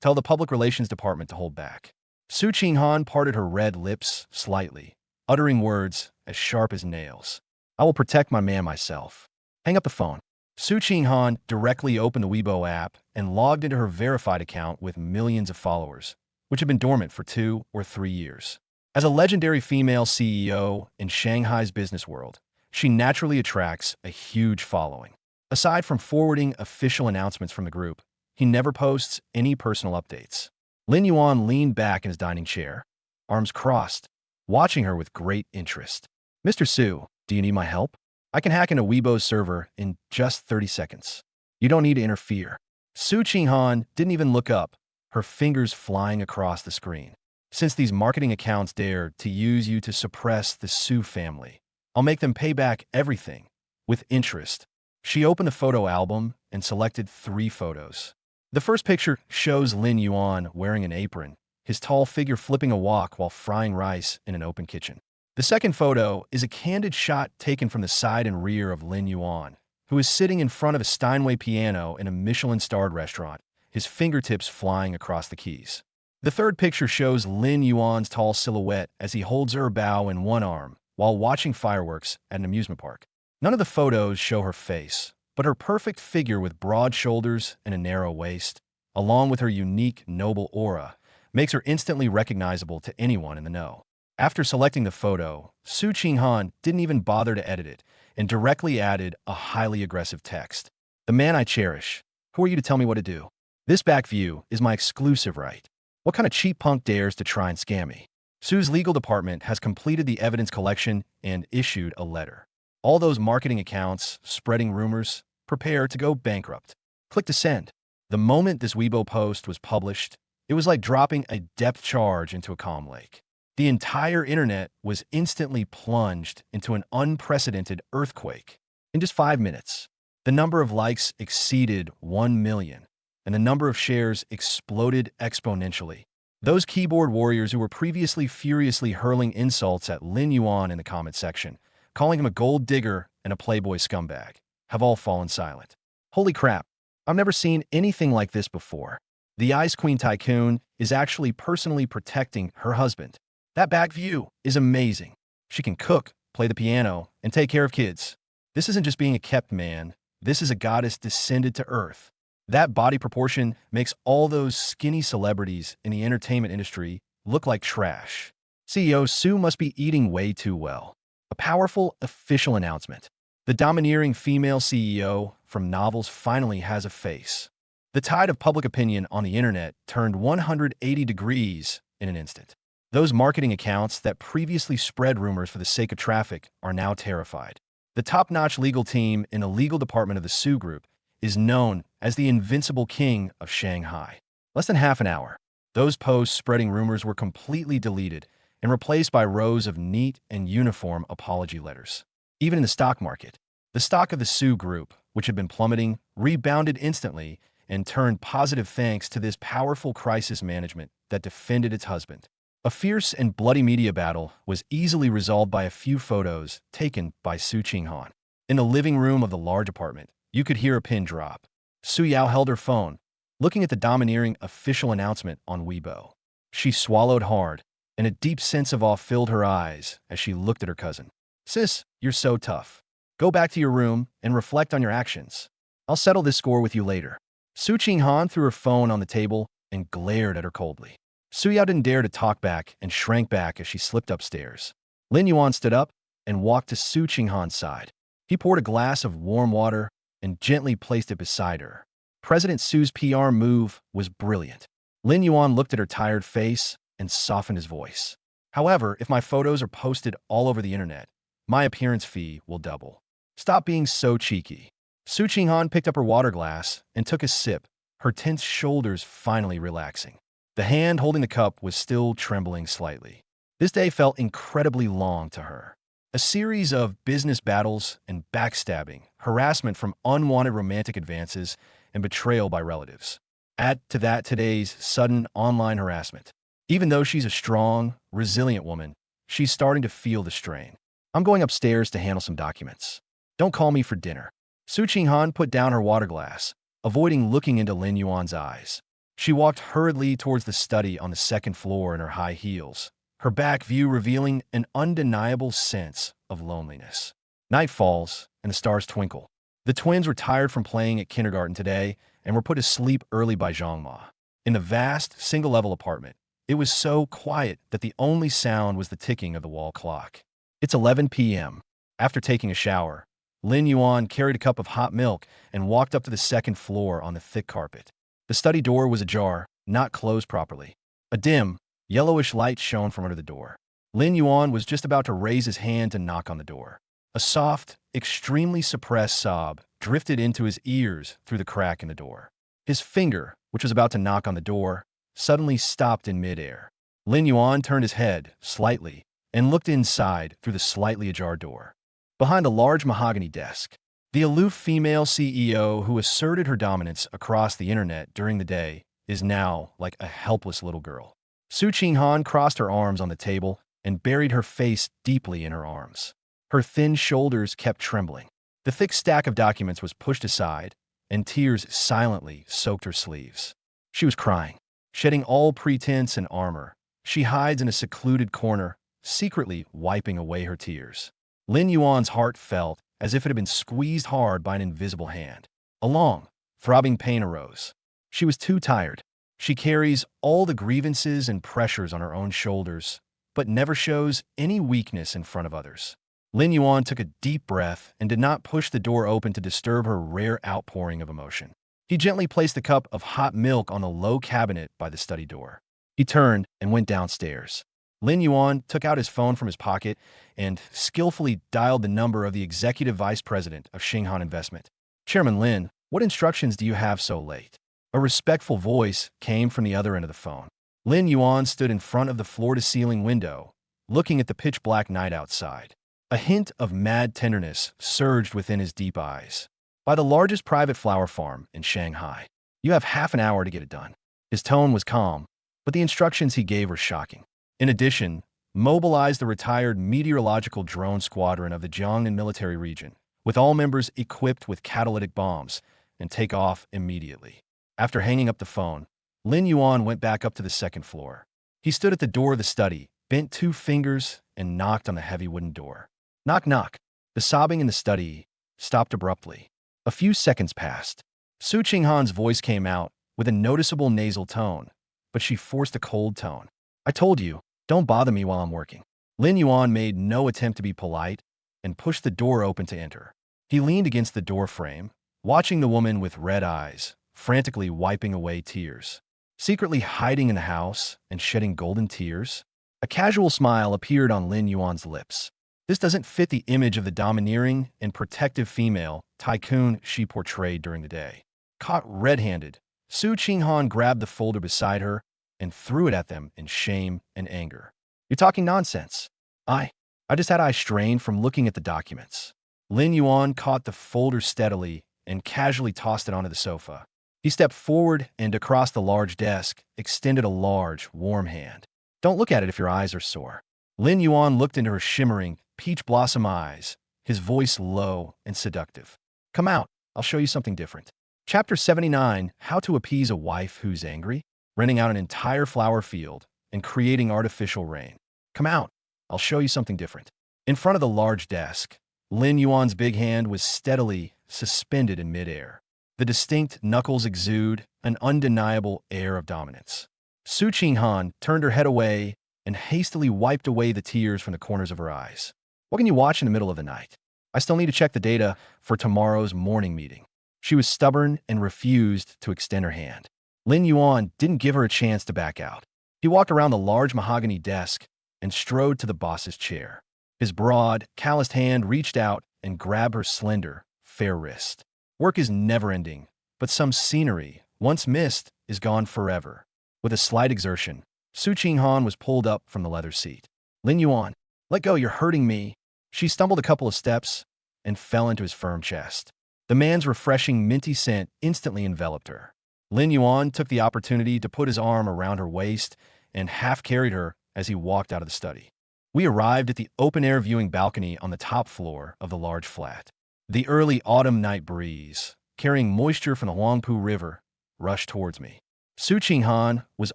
tell the public relations department to hold back. Su Qinghan parted her red lips slightly, uttering words as sharp as nails. I will protect my man myself. Hang up the phone. Su Qinghan directly opened the Weibo app and logged into her verified account with millions of followers, which had been dormant for 2 or 3 years. As a legendary female CEO in Shanghai's business world, she naturally attracts a huge following. Aside from forwarding official announcements from the group, he never posts any personal updates. Lin Yuan leaned back in his dining chair, arms crossed, watching her with great interest. Mr. Su, do you need my help? I can hack into Weibo's server in just 30 seconds. You don't need to interfere. Su Qinghan didn't even look up, her fingers flying across the screen. Since these marketing accounts dare to use you to suppress the Su family, I'll make them pay back everything, with interest. She opened the photo album and selected 3 photos. The first picture shows Lin Yuan wearing an apron, his tall figure flipping a wok while frying rice in an open kitchen. The second photo is a candid shot taken from the side and rear of Lin Yuan, who is sitting in front of a Steinway piano in a Michelin-starred restaurant, his fingertips flying across the keys. The third picture shows Lin Yuan's tall silhouette as he holds her bow in one arm while watching fireworks at an amusement park. None of the photos show her face, but her perfect figure with broad shoulders and a narrow waist, along with her unique, noble aura, makes her instantly recognizable to anyone in the know. After selecting the photo, Su Qinghan didn't even bother to edit it and directly added a highly aggressive text. The man I cherish. Who are you to tell me what to do? This back view is my exclusive right. What kind of cheap punk dares to try and scam me? Su's legal department has completed the evidence collection and issued a letter. All those marketing accounts spreading rumors prepare to go bankrupt. Click to send. The moment this Weibo post was published, it was like dropping a depth charge into a calm lake. The entire internet was instantly plunged into an unprecedented earthquake. In just 5 minutes, the number of likes exceeded 1 million, and the number of shares exploded exponentially. Those keyboard warriors who were previously furiously hurling insults at Lin Yuan in the comment section, calling him a gold digger and a playboy scumbag, have all fallen silent. Holy crap, I've never seen anything like this before. The Ice Queen Tycoon is actually personally protecting her husband. That back view is amazing. She can cook, play the piano, and take care of kids. This isn't just being a kept man. This is a goddess descended to earth. That body proportion makes all those skinny celebrities in the entertainment industry look like trash. CEO Su must be eating way too well. A powerful official announcement. The domineering female CEO from novels finally has a face. The tide of public opinion on the internet turned 180 degrees in an instant. Those marketing accounts that previously spread rumors for the sake of traffic are now terrified. The top-notch legal team in the legal department of the Su Group is known as the Invincible King of Shanghai. Less than half an hour, those posts spreading rumors were completely deleted and replaced by rows of neat and uniform apology letters. Even in the stock market, the stock of the Su Group, which had been plummeting, rebounded instantly and turned positive thanks to this powerful crisis management that defended its husband. A fierce and bloody media battle was easily resolved by a few photos taken by Su Qinghan. In the living room of the large apartment, you could hear a pin drop. Su Yao held her phone, looking at the domineering official announcement on Weibo. She swallowed hard, and a deep sense of awe filled her eyes as she looked at her cousin. Sis, you're so tough. Go back to your room and reflect on your actions. I'll settle this score with you later. Su Qinghan threw her phone on the table and glared at her coldly. Su Yao didn't dare to talk back and shrank back as she slipped upstairs. Lin Yuan stood up and walked to Su Qinghan's side. He poured a glass of warm water and gently placed it beside her. President Su's PR move was brilliant. Lin Yuan looked at her tired face and softened his voice. However, if my photos are posted all over the internet, my appearance fee will double. Stop being so cheeky. Su Qinghan picked up her water glass and took a sip, her tense shoulders finally relaxing. The hand holding the cup was still trembling slightly. This day felt incredibly long to her. A series of business battles and backstabbing, harassment from unwanted romantic advances, and betrayal by relatives. Add to that today's sudden online harassment. Even though she's a strong, resilient woman, she's starting to feel the strain. I'm going upstairs to handle some documents. Don't call me for dinner. Su Qinghan put down her water glass, avoiding looking into Lin Yuan's eyes. She walked hurriedly towards the study on the second floor in her high heels, her back view revealing an undeniable sense of loneliness. Night falls, and the stars twinkle. The twins were tired from playing at kindergarten today and were put to sleep early by Zhang Ma. In the vast, single-level apartment, it was so quiet that the only sound was the ticking of the wall clock. It's 11 p.m. After taking a shower, Lin Yuan carried a cup of hot milk and walked up to the second floor on the thick carpet. The study door was ajar, not closed properly. A dim, yellowish light shone from under the door. Lin Yuan was just about to raise his hand to knock on the door. A soft, extremely suppressed sob drifted into his ears through the crack in the door. His finger, which was about to knock on the door, suddenly stopped in midair. Lin Yuan turned his head slightly and looked inside through the slightly ajar door. Behind a large mahogany desk, the aloof female CEO who asserted her dominance across the internet during the day is now like a helpless little girl. Su Qinghan crossed her arms on the table and buried her face deeply in her arms. Her thin shoulders kept trembling. The thick stack of documents was pushed aside, and tears silently soaked her sleeves. She was crying, shedding all pretense and armor. She hides in a secluded corner, secretly wiping away her tears. Lin Yuan's heart felt as if it had been squeezed hard by an invisible hand. A long, throbbing pain arose. She was too tired. She carries all the grievances and pressures on her own shoulders, but never shows any weakness in front of others. Lin Yuan took a deep breath and did not push the door open to disturb her rare outpouring of emotion. He gently placed the cup of hot milk on the low cabinet by the study door. He turned and went downstairs. Lin Yuan took out his phone from his pocket and skillfully dialed the number of the executive vice president of Xinghan Investment. Chairman Lin, what instructions do you have so late? A respectful voice came from the other end of the phone. Lin Yuan stood in front of the floor-to-ceiling window, looking at the pitch-black night outside. A hint of mad tenderness surged within his deep eyes. By the largest private flower farm in Shanghai. You have half an hour to get it done. His tone was calm, but the instructions he gave were shocking. In addition, mobilize the retired meteorological drone squadron of the Jiangnan military region, with all members equipped with catalytic bombs, and take off immediately. After hanging up the phone, Lin Yuan went back up to the second floor. He stood at the door of the study, bent 2 fingers, and knocked on the heavy wooden door. Knock, knock. The sobbing in the study stopped abruptly. A few seconds passed. Su Qinghan's voice came out with a noticeable nasal tone, but she forced a cold tone. I told you, don't bother me while I'm working. Lin Yuan made no attempt to be polite and pushed the door open to enter. He leaned against the door frame, watching the woman with red eyes, frantically wiping away tears. Secretly hiding in the house and shedding golden tears, a casual smile appeared on Lin Yuan's lips. This doesn't fit the image of the domineering and protective female tycoon she portrayed during the day. Caught red-handed, Su Qinghan grabbed the folder beside her and threw it at them in shame and anger. You're talking nonsense. I just had eyes strained from looking at the documents. Lin Yuan caught the folder steadily and casually tossed it onto the sofa. He stepped forward and across the large desk, extended a large, warm hand. Don't look at it if your eyes are sore. Lin Yuan looked into her shimmering, peach blossom eyes, his voice low and seductive. Come out, I'll show you something different. Chapter 79, How to Appease a Wife Who's Angry, renting out an entire flower field and creating artificial rain. Come out, I'll show you something different. In front of the large desk, Lin Yuan's big hand was steadily suspended in midair. The distinct knuckles exude an undeniable air of dominance. Su Qinghan turned her head away and hastily wiped away the tears from the corners of her eyes. What can you watch in the middle of the night? I still need to check the data for tomorrow's morning meeting. She was stubborn and refused to extend her hand. Lin Yuan didn't give her a chance to back out. He walked around the large mahogany desk and strode to the boss's chair. His broad, calloused hand reached out and grabbed her slender, fair wrist. Work is never-ending, but some scenery, once missed, is gone forever. With a slight exertion, Su Qinghan was pulled up from the leather seat. Lin Yuan, let go, you're hurting me. She stumbled a couple of steps and fell into his firm chest. The man's refreshing minty scent instantly enveloped her. Lin Yuan took the opportunity to put his arm around her waist and half-carried her as he walked out of the study. We arrived at the open-air viewing balcony on the top floor of the large flat. The early autumn night breeze, carrying moisture from the Huangpu River, rushed towards me. Su Qinghan was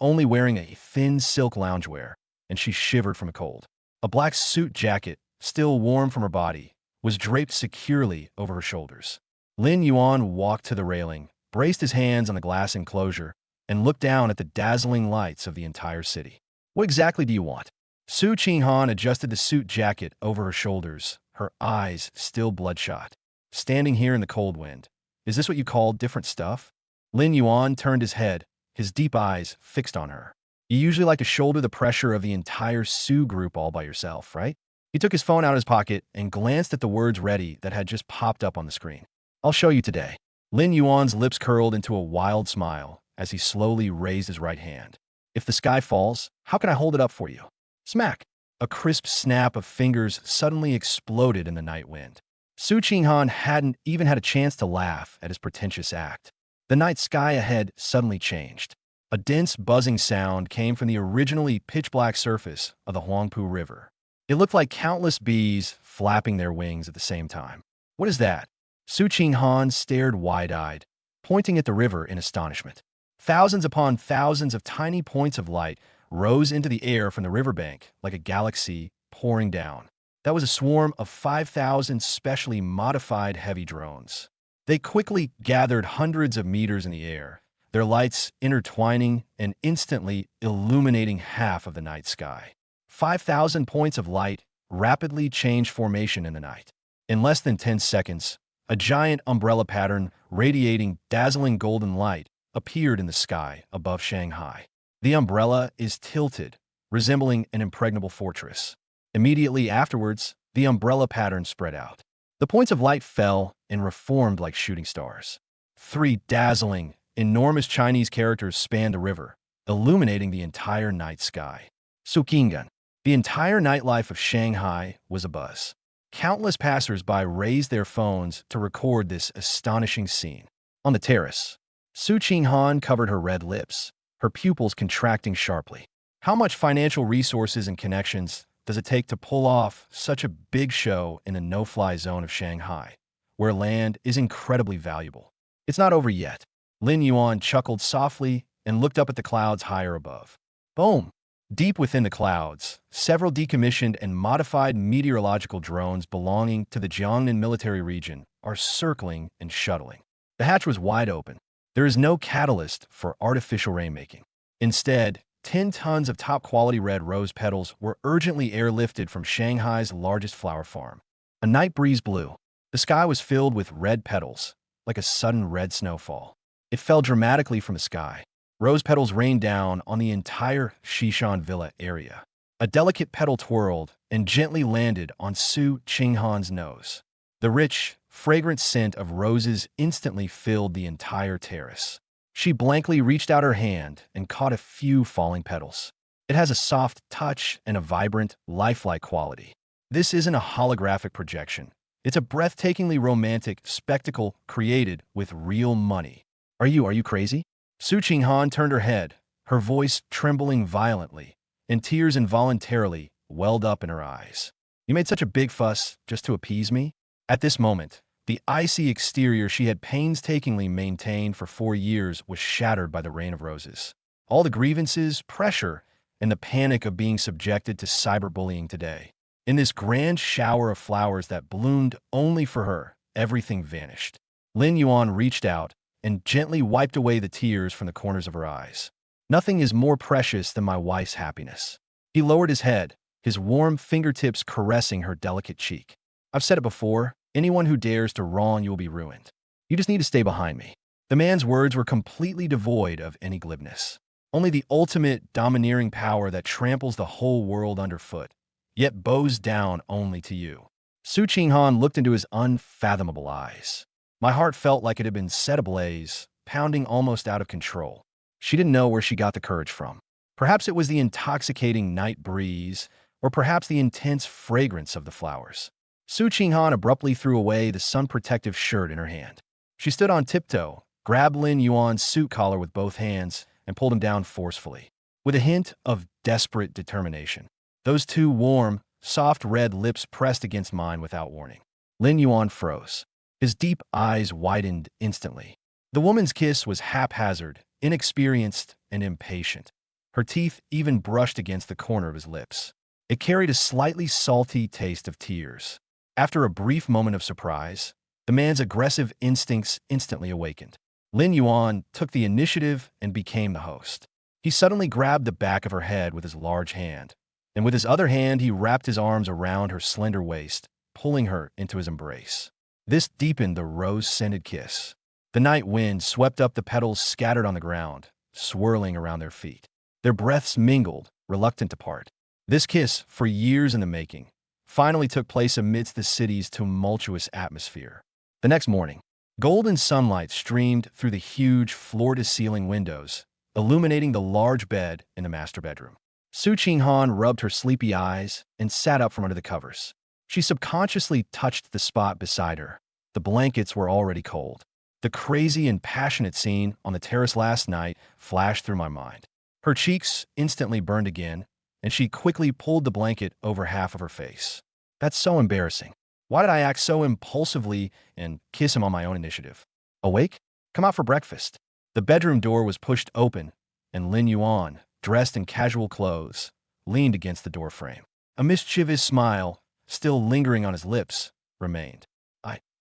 only wearing a thin silk loungewear, and she shivered from a cold. A black suit jacket, still warm from her body, was draped securely over her shoulders. Lin Yuan walked to the railing, braced his hands on the glass enclosure, and looked down at the dazzling lights of the entire city. What exactly do you want? Su Qinghan adjusted the suit jacket over her shoulders, her eyes still bloodshot. Standing here in the cold wind, is this what you call different stuff? Lin Yuan turned his head, his deep eyes fixed on her. You usually like to shoulder the pressure of the entire Su group all by yourself, right? He took his phone out of his pocket and glanced at the words ready that had just popped up on the screen. I'll show you today. Lin Yuan's lips curled into a wild smile as he slowly raised his right hand. If the sky falls, how can I hold it up for you? Smack! A crisp snap of fingers suddenly exploded in the night wind. Su Qinghan hadn't even had a chance to laugh at his pretentious act. The night sky ahead suddenly changed. A dense buzzing sound came from the originally pitch-black surface of the Huangpu River. It looked like countless bees flapping their wings at the same time. What is that? Su Qinghan stared wide-eyed, pointing at the river in astonishment. Thousands upon thousands of tiny points of light rose into the air from the riverbank like a galaxy pouring down. That was a swarm of 5,000 specially modified heavy drones. They quickly gathered hundreds of meters in the air, their lights intertwining and instantly illuminating half of the night sky. 5,000 points of light rapidly changed formation in the night. In less than 10 seconds, a giant umbrella pattern radiating dazzling golden light appeared in the sky above Shanghai. The umbrella is tilted, resembling an impregnable fortress. Immediately afterwards, the umbrella pattern spread out. The points of light fell and reformed like shooting stars. 3 dazzling, enormous Chinese characters spanned the river, illuminating the entire night sky. Suqingan. The entire nightlife of Shanghai was abuzz. Countless passers-by raised their phones to record this astonishing scene. On the terrace, Su Qinghan covered her red lips, her pupils contracting sharply. How much financial resources and connections does it take to pull off such a big show in the no-fly zone of Shanghai, where land is incredibly valuable? It's not over yet. Lin Yuan chuckled softly and looked up at the clouds higher above. Boom! Deep within the clouds, several decommissioned and modified meteorological drones belonging to the Jiangnan military region are circling and shuttling. The hatch was wide open. There is no catalyst for artificial rainmaking. Instead, 10 tons of top-quality red rose petals were urgently airlifted from Shanghai's largest flower farm. A night breeze blew. The sky was filled with red petals, like a sudden red snowfall. It fell dramatically from the sky. Rose petals rained down on the entire Shishan Villa area. A delicate petal twirled and gently landed on Su Qinghan's nose. The rich, fragrant scent of roses instantly filled the entire terrace. She blankly reached out her hand and caught a few falling petals. It has a soft touch and a vibrant, lifelike quality. This isn't a holographic projection. It's a breathtakingly romantic spectacle created with real money. Are you crazy? Su Qinghan turned her head, her voice trembling violently, and tears involuntarily welled up in her eyes. You made such a big fuss just to appease me? At this moment, The icy exterior she had painstakingly maintained for 4 years was shattered by the rain of roses. All the grievances, pressure, and the panic of being subjected to cyberbullying today. In this grand shower of flowers that bloomed only for her, everything vanished. Lin Yuan reached out and gently wiped away the tears from the corners of her eyes. Nothing is more precious than my wife's happiness. He lowered his head, his warm fingertips caressing her delicate cheek. I've said it before, anyone who dares to wrong you will be ruined. You just need to stay behind me. The man's words were completely devoid of any glibness. Only the ultimate domineering power that tramples the whole world underfoot, yet bows down only to you. Su Qinghan looked into his unfathomable eyes. My heart felt like it had been set ablaze, pounding almost out of control. She didn't know where she got the courage from. Perhaps it was the intoxicating night breeze, or perhaps the intense fragrance of the flowers. Su Qinghan abruptly threw away the sun-protective shirt in her hand. She stood on tiptoe, grabbed Lin Yuan's suit collar with both hands, and pulled him down forcefully, with a hint of desperate determination. Those two warm, soft red lips pressed against mine without warning. Lin Yuan froze. His deep eyes widened instantly. The woman's kiss was haphazard, inexperienced, and impatient. Her teeth even brushed against the corner of his lips. It carried a slightly salty taste of tears. After a brief moment of surprise, the man's aggressive instincts instantly awakened. Lin Yuan took the initiative and became the host. He suddenly grabbed the back of her head with his large hand, and with his other hand he wrapped his arms around her slender waist, pulling her into his embrace. This deepened the rose-scented kiss. The night wind swept up the petals scattered on the ground, swirling around their feet. Their breaths mingled, reluctant to part. This kiss, for years in the making, finally took place amidst the city's tumultuous atmosphere. The next morning, golden sunlight streamed through the huge floor-to-ceiling windows, illuminating the large bed in the master bedroom. Su Qinghan rubbed her sleepy eyes and sat up from under the covers. She subconsciously touched the spot beside her. The blankets were already cold. The crazy and passionate scene on the terrace last night flashed through my mind. Her cheeks instantly burned again, and she quickly pulled the blanket over half of her face. That's so embarrassing. Why did I act so impulsively and kiss him on my own initiative? Awake? Come out for breakfast. The bedroom door was pushed open, and Lin Yuan, dressed in casual clothes, leaned against the doorframe. A mischievous smile, still lingering on his lips, remained.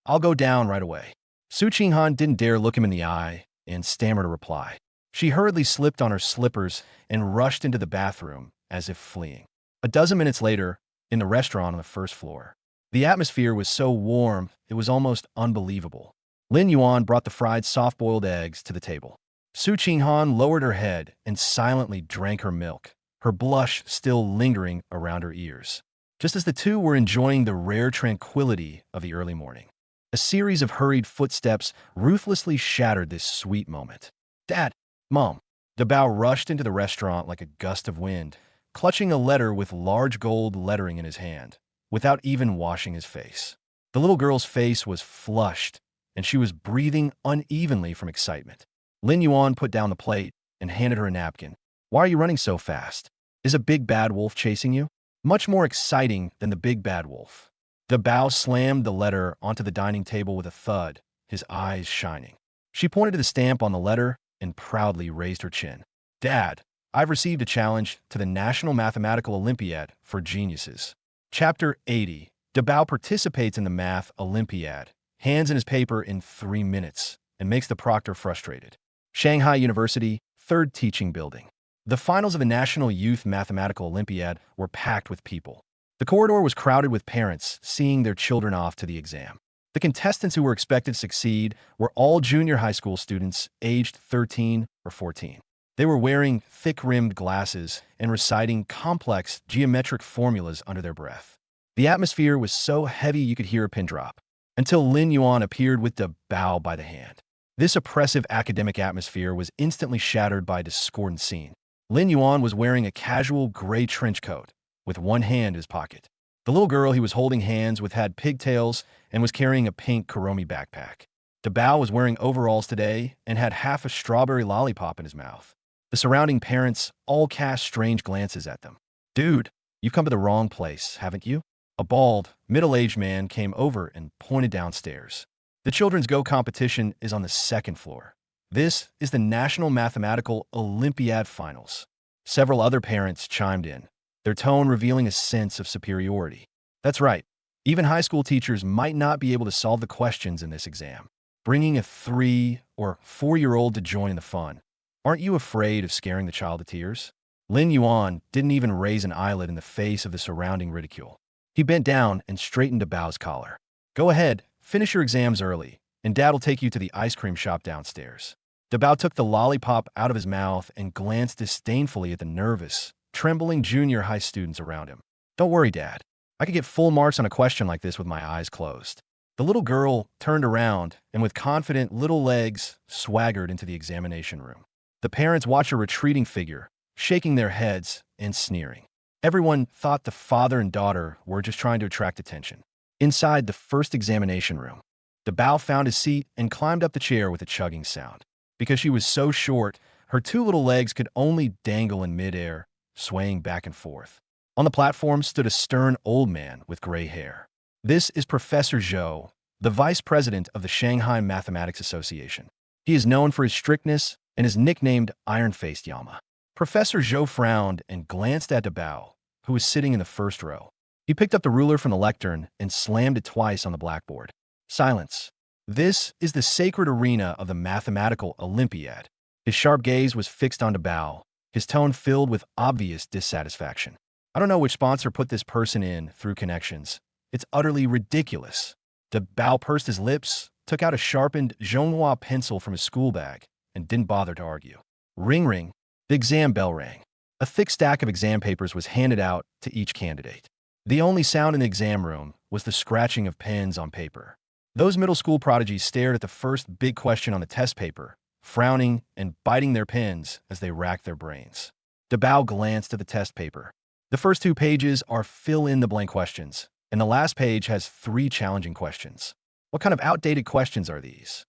I'll go down right away. Su Qinghan didn't dare look him in the eye and stammered a reply. She hurriedly slipped on her slippers and rushed into the bathroom, as if fleeing. A dozen minutes later, in the restaurant on the first floor, the atmosphere was so warm it was almost unbelievable. Lin Yuan brought the fried soft-boiled eggs to the table. Su Qinghan lowered her head and silently drank her milk, her blush still lingering around her ears. Just as the two were enjoying the rare tranquility of the early morning, a series of hurried footsteps ruthlessly shattered this sweet moment. Dad, Mom. Dabao rushed into the restaurant like a gust of wind, clutching a letter with large gold lettering in his hand, without even washing his face. The little girl's face was flushed, and she was breathing unevenly from excitement. Lin Yuan put down the plate and handed her a napkin. Why are you running so fast? Is a big bad wolf chasing you? Much more exciting than the big bad wolf. Dabao slammed the letter onto the dining table with a thud, his eyes shining. She pointed to the stamp on the letter and proudly raised her chin. Dad, I've received a challenge to the National Mathematical Olympiad for Geniuses. Chapter 80. Dabao participates in the Math Olympiad, hands in his paper in 3 minutes, and makes the proctor frustrated. Shanghai University, 3rd Teaching Building. The finals of the National Youth Mathematical Olympiad were packed with people. The corridor was crowded with parents seeing their children off to the exam. The contestants who were expected to succeed were all junior high school students aged 13 or 14. They were wearing thick-rimmed glasses and reciting complex geometric formulas under their breath. The atmosphere was so heavy you could hear a pin drop, until Lin Yuan appeared with Dabao by the hand. This oppressive academic atmosphere was instantly shattered by a discordant scene. Lin Yuan was wearing a casual gray trench coat, with one hand in his pocket. The little girl he was holding hands with had pigtails and was carrying a pink Kuromi backpack. Dabao was wearing overalls today and had half a strawberry lollipop in his mouth. The surrounding parents all cast strange glances at them. Dude, you've come to the wrong place, haven't you? A bald, middle-aged man came over and pointed downstairs. The Children's Go competition is on the second floor. This is the National Mathematical Olympiad Finals. Several other parents chimed in, their tone revealing a sense of superiority. That's right, even high school teachers might not be able to solve the questions in this exam. Bringing a 3 or 4-year-old to join in the fun. Aren't you afraid of scaring the child to tears? Lin Yuan didn't even raise an eyelid in the face of the surrounding ridicule. He bent down and straightened Dabao's collar. Go ahead, finish your exams early, and Dad'll take you to the ice cream shop downstairs. Dabao took the lollipop out of his mouth and glanced disdainfully at the nervous, trembling junior high students around him. Don't worry, Dad. I could get full marks on a question like this with my eyes closed. The little girl turned around and with confident little legs swaggered into the examination room. The parents watched a retreating figure, shaking their heads and sneering. Everyone thought the father and daughter were just trying to attract attention. Inside the first examination room, Dabao found his seat and climbed up the chair with a chugging sound. Because she was so short, her two little legs could only dangle in midair, swaying back and forth. On the platform stood a stern old man with gray hair. This is Professor Zhou, the vice president of the Shanghai Mathematics Association. He is known for his strictness and is nicknamed Iron-Faced Yama. Professor Zhou frowned and glanced at Dabao, who was sitting in the first row. He picked up the ruler from the lectern and slammed it twice on the blackboard. Silence. This is the sacred arena of the Mathematical Olympiad. His sharp gaze was fixed on Dabao, his tone filled with obvious dissatisfaction. I don't know which sponsor put this person in through connections. It's utterly ridiculous. Dabao pursed his lips, took out a sharpened Zhonghua pencil from his school bag, and didn't bother to argue. Ring ring. The exam bell rang. A thick stack of exam papers was handed out to each candidate. The only sound in the exam room was the scratching of pens on paper. Those middle school prodigies stared at the first big question on the test paper, frowning and biting their pens as they racked their brains. Dabao glanced at the test paper. The first 2 pages are fill-in-the-blank questions, and the last page has 3 challenging questions. What kind of outdated questions are these?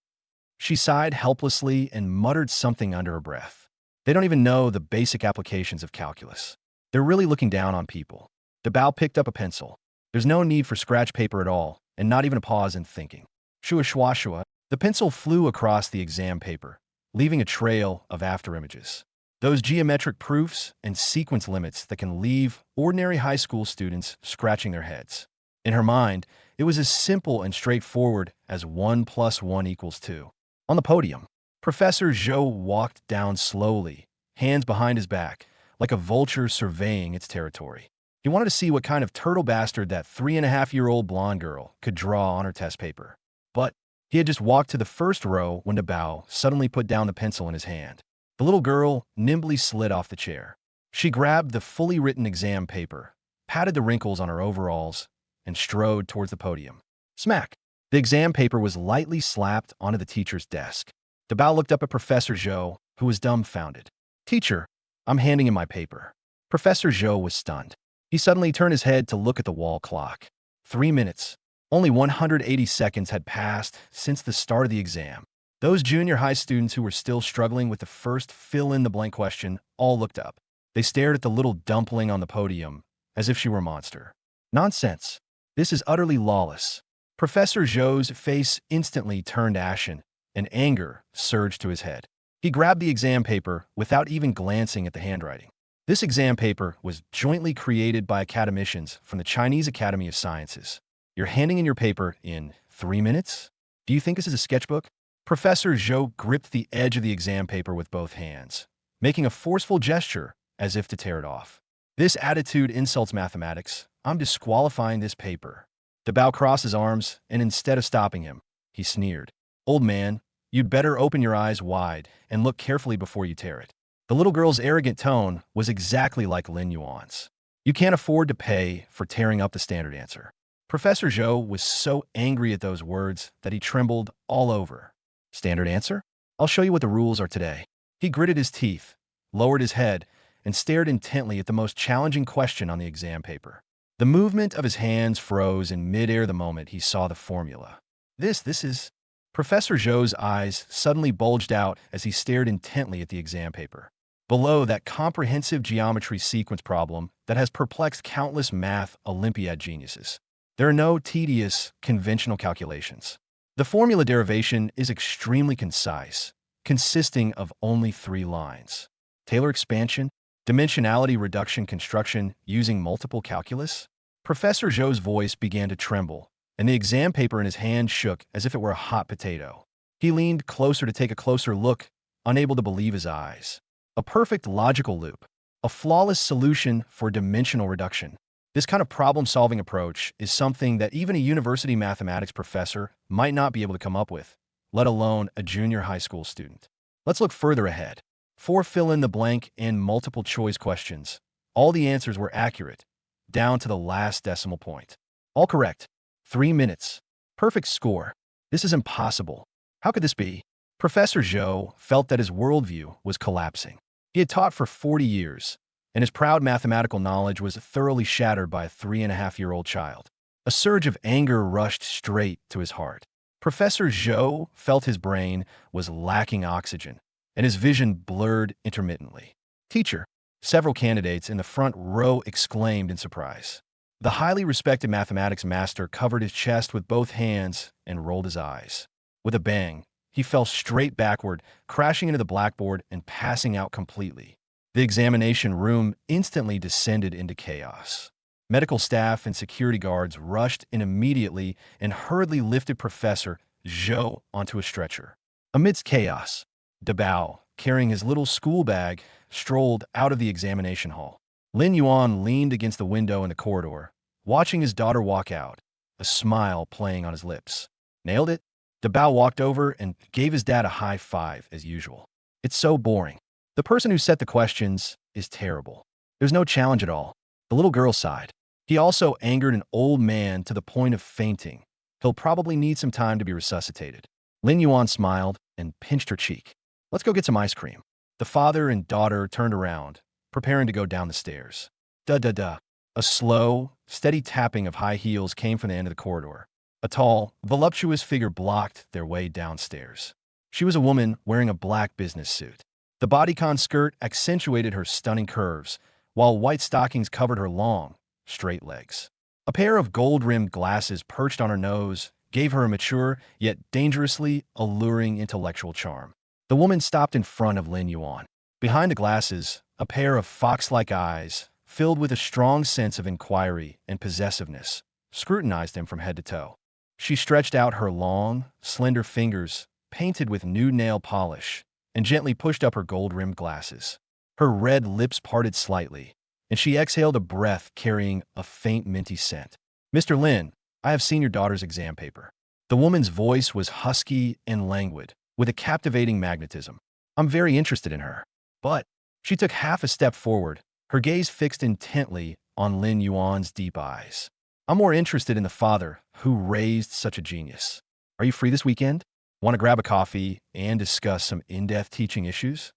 She sighed helplessly and muttered something under her breath. They don't even know the basic applications of calculus. They're really looking down on people. Dabao picked up a pencil. There's no need for scratch paper at all, and not even a pause in thinking. Shua shua shua. The pencil flew across the exam paper, leaving a trail of afterimages. Those geometric proofs and sequence limits that can leave ordinary high school students scratching their heads. In her mind, it was as simple and straightforward as 1 + 1 = 2. On the podium, Professor Zhou walked down slowly, hands behind his back, like a vulture surveying its territory. He wanted to see what kind of turtle bastard that 3.5-year-old blonde girl could draw on her test paper. But he had just walked to the first row when Dabao suddenly put down the pencil in his hand. The little girl nimbly slid off the chair. She grabbed the fully written exam paper, patted the wrinkles on her overalls, and strode towards the podium. Smack! The exam paper was lightly slapped onto the teacher's desk. Dabao looked up at Professor Zhou, who was dumbfounded. Teacher, I'm handing him my paper. Professor Zhou was stunned. He suddenly turned his head to look at the wall clock. 3 minutes. Only 180 seconds had passed since the start of the exam. Those junior high students who were still struggling with the first fill-in-the-blank question all looked up. They stared at the little dumpling on the podium as if she were a monster. Nonsense. This is utterly lawless. Professor Zhou's face instantly turned ashen, and anger surged to his head. He grabbed the exam paper without even glancing at the handwriting. This exam paper was jointly created by academicians from the Chinese Academy of Sciences. You're handing in your paper in 3 minutes? Do you think this is a sketchbook? Professor Zhou gripped the edge of the exam paper with both hands, making a forceful gesture as if to tear it off. This attitude insults mathematics. I'm disqualifying this paper. Dabao crossed his arms, and instead of stopping him, he sneered. Old man, you'd better open your eyes wide and look carefully before you tear it. The little girl's arrogant tone was exactly like Lin Yuan's. You can't afford to pay for tearing up the standard answer. Professor Zhou was so angry at those words that he trembled all over. Standard answer? I'll show you what the rules are today. He gritted his teeth, lowered his head, and stared intently at the most challenging question on the exam paper. The movement of his hands froze in midair the moment he saw the formula. This is... Professor Zhou's eyes suddenly bulged out as he stared intently at the exam paper. Below that comprehensive geometry sequence problem that has perplexed countless math Olympiad geniuses. There are no tedious, conventional calculations. The formula derivation is extremely concise, consisting of only 3 lines. Taylor expansion, dimensionality reduction construction using multiple calculus? Professor Zhou's voice began to tremble, and the exam paper in his hand shook as if it were a hot potato. He leaned closer to take a closer look, unable to believe his eyes. A perfect logical loop, a flawless solution for dimensional reduction. This kind of problem-solving approach is something that even a university mathematics professor might not be able to come up with, let alone a junior high school student. Let's look further ahead. 4 fill-in-the-blank and multiple-choice questions. All the answers were accurate, down to the last decimal point. All correct. 3 minutes. Perfect score. This is impossible. How could this be? Professor Zhou felt that his worldview was collapsing. He had taught for 40 years, and his proud mathematical knowledge was thoroughly shattered by a 3.5-year-old child. A surge of anger rushed straight to his heart. Professor Zhou felt his brain was lacking oxygen, and his vision blurred intermittently. Teacher, several candidates in the front row exclaimed in surprise. The highly respected mathematics master covered his chest with both hands and rolled his eyes. With a bang, he fell straight backward, crashing into the blackboard and passing out completely. The examination room instantly descended into chaos. Medical staff and security guards rushed in immediately and hurriedly lifted Professor Zhou onto a stretcher. Amidst chaos, Dabao, carrying his little school bag, strolled out of the examination hall. Lin Yuan leaned against the window in the corridor, watching his daughter walk out, a smile playing on his lips. Nailed it? Dabao walked over and gave his dad a high five as usual. It's so boring. The person who set the questions is terrible. There's no challenge at all. The little girl sighed. He also angered an old man to the point of fainting. He'll probably need some time to be resuscitated. Lin Yuan smiled and pinched her cheek. Let's go get some ice cream. The father and daughter turned around, preparing to go down the stairs. Da-da-da. A slow, steady tapping of high heels came from the end of the corridor. A tall, voluptuous figure blocked their way downstairs. She was a woman wearing a black business suit. The bodycon skirt accentuated her stunning curves, while white stockings covered her long, straight legs. A pair of gold-rimmed glasses perched on her nose gave her a mature, yet dangerously alluring intellectual charm. The woman stopped in front of Lin Yuan. Behind the glasses, a pair of fox-like eyes, filled with a strong sense of inquiry and possessiveness, scrutinized him from head to toe. She stretched out her long, slender fingers, painted with nude nail polish, and gently pushed up her gold-rimmed glasses. Her red lips parted slightly, and she exhaled a breath carrying a faint minty scent. Mr. Lin, I have seen your daughter's exam paper. The woman's voice was husky and languid, with a captivating magnetism. I'm very interested in her. But she took half a step forward, her gaze fixed intently on Lin Yuan's deep eyes. I'm more interested in the father who raised such a genius. Are you free this weekend? Want to grab a coffee and discuss some in-depth teaching issues?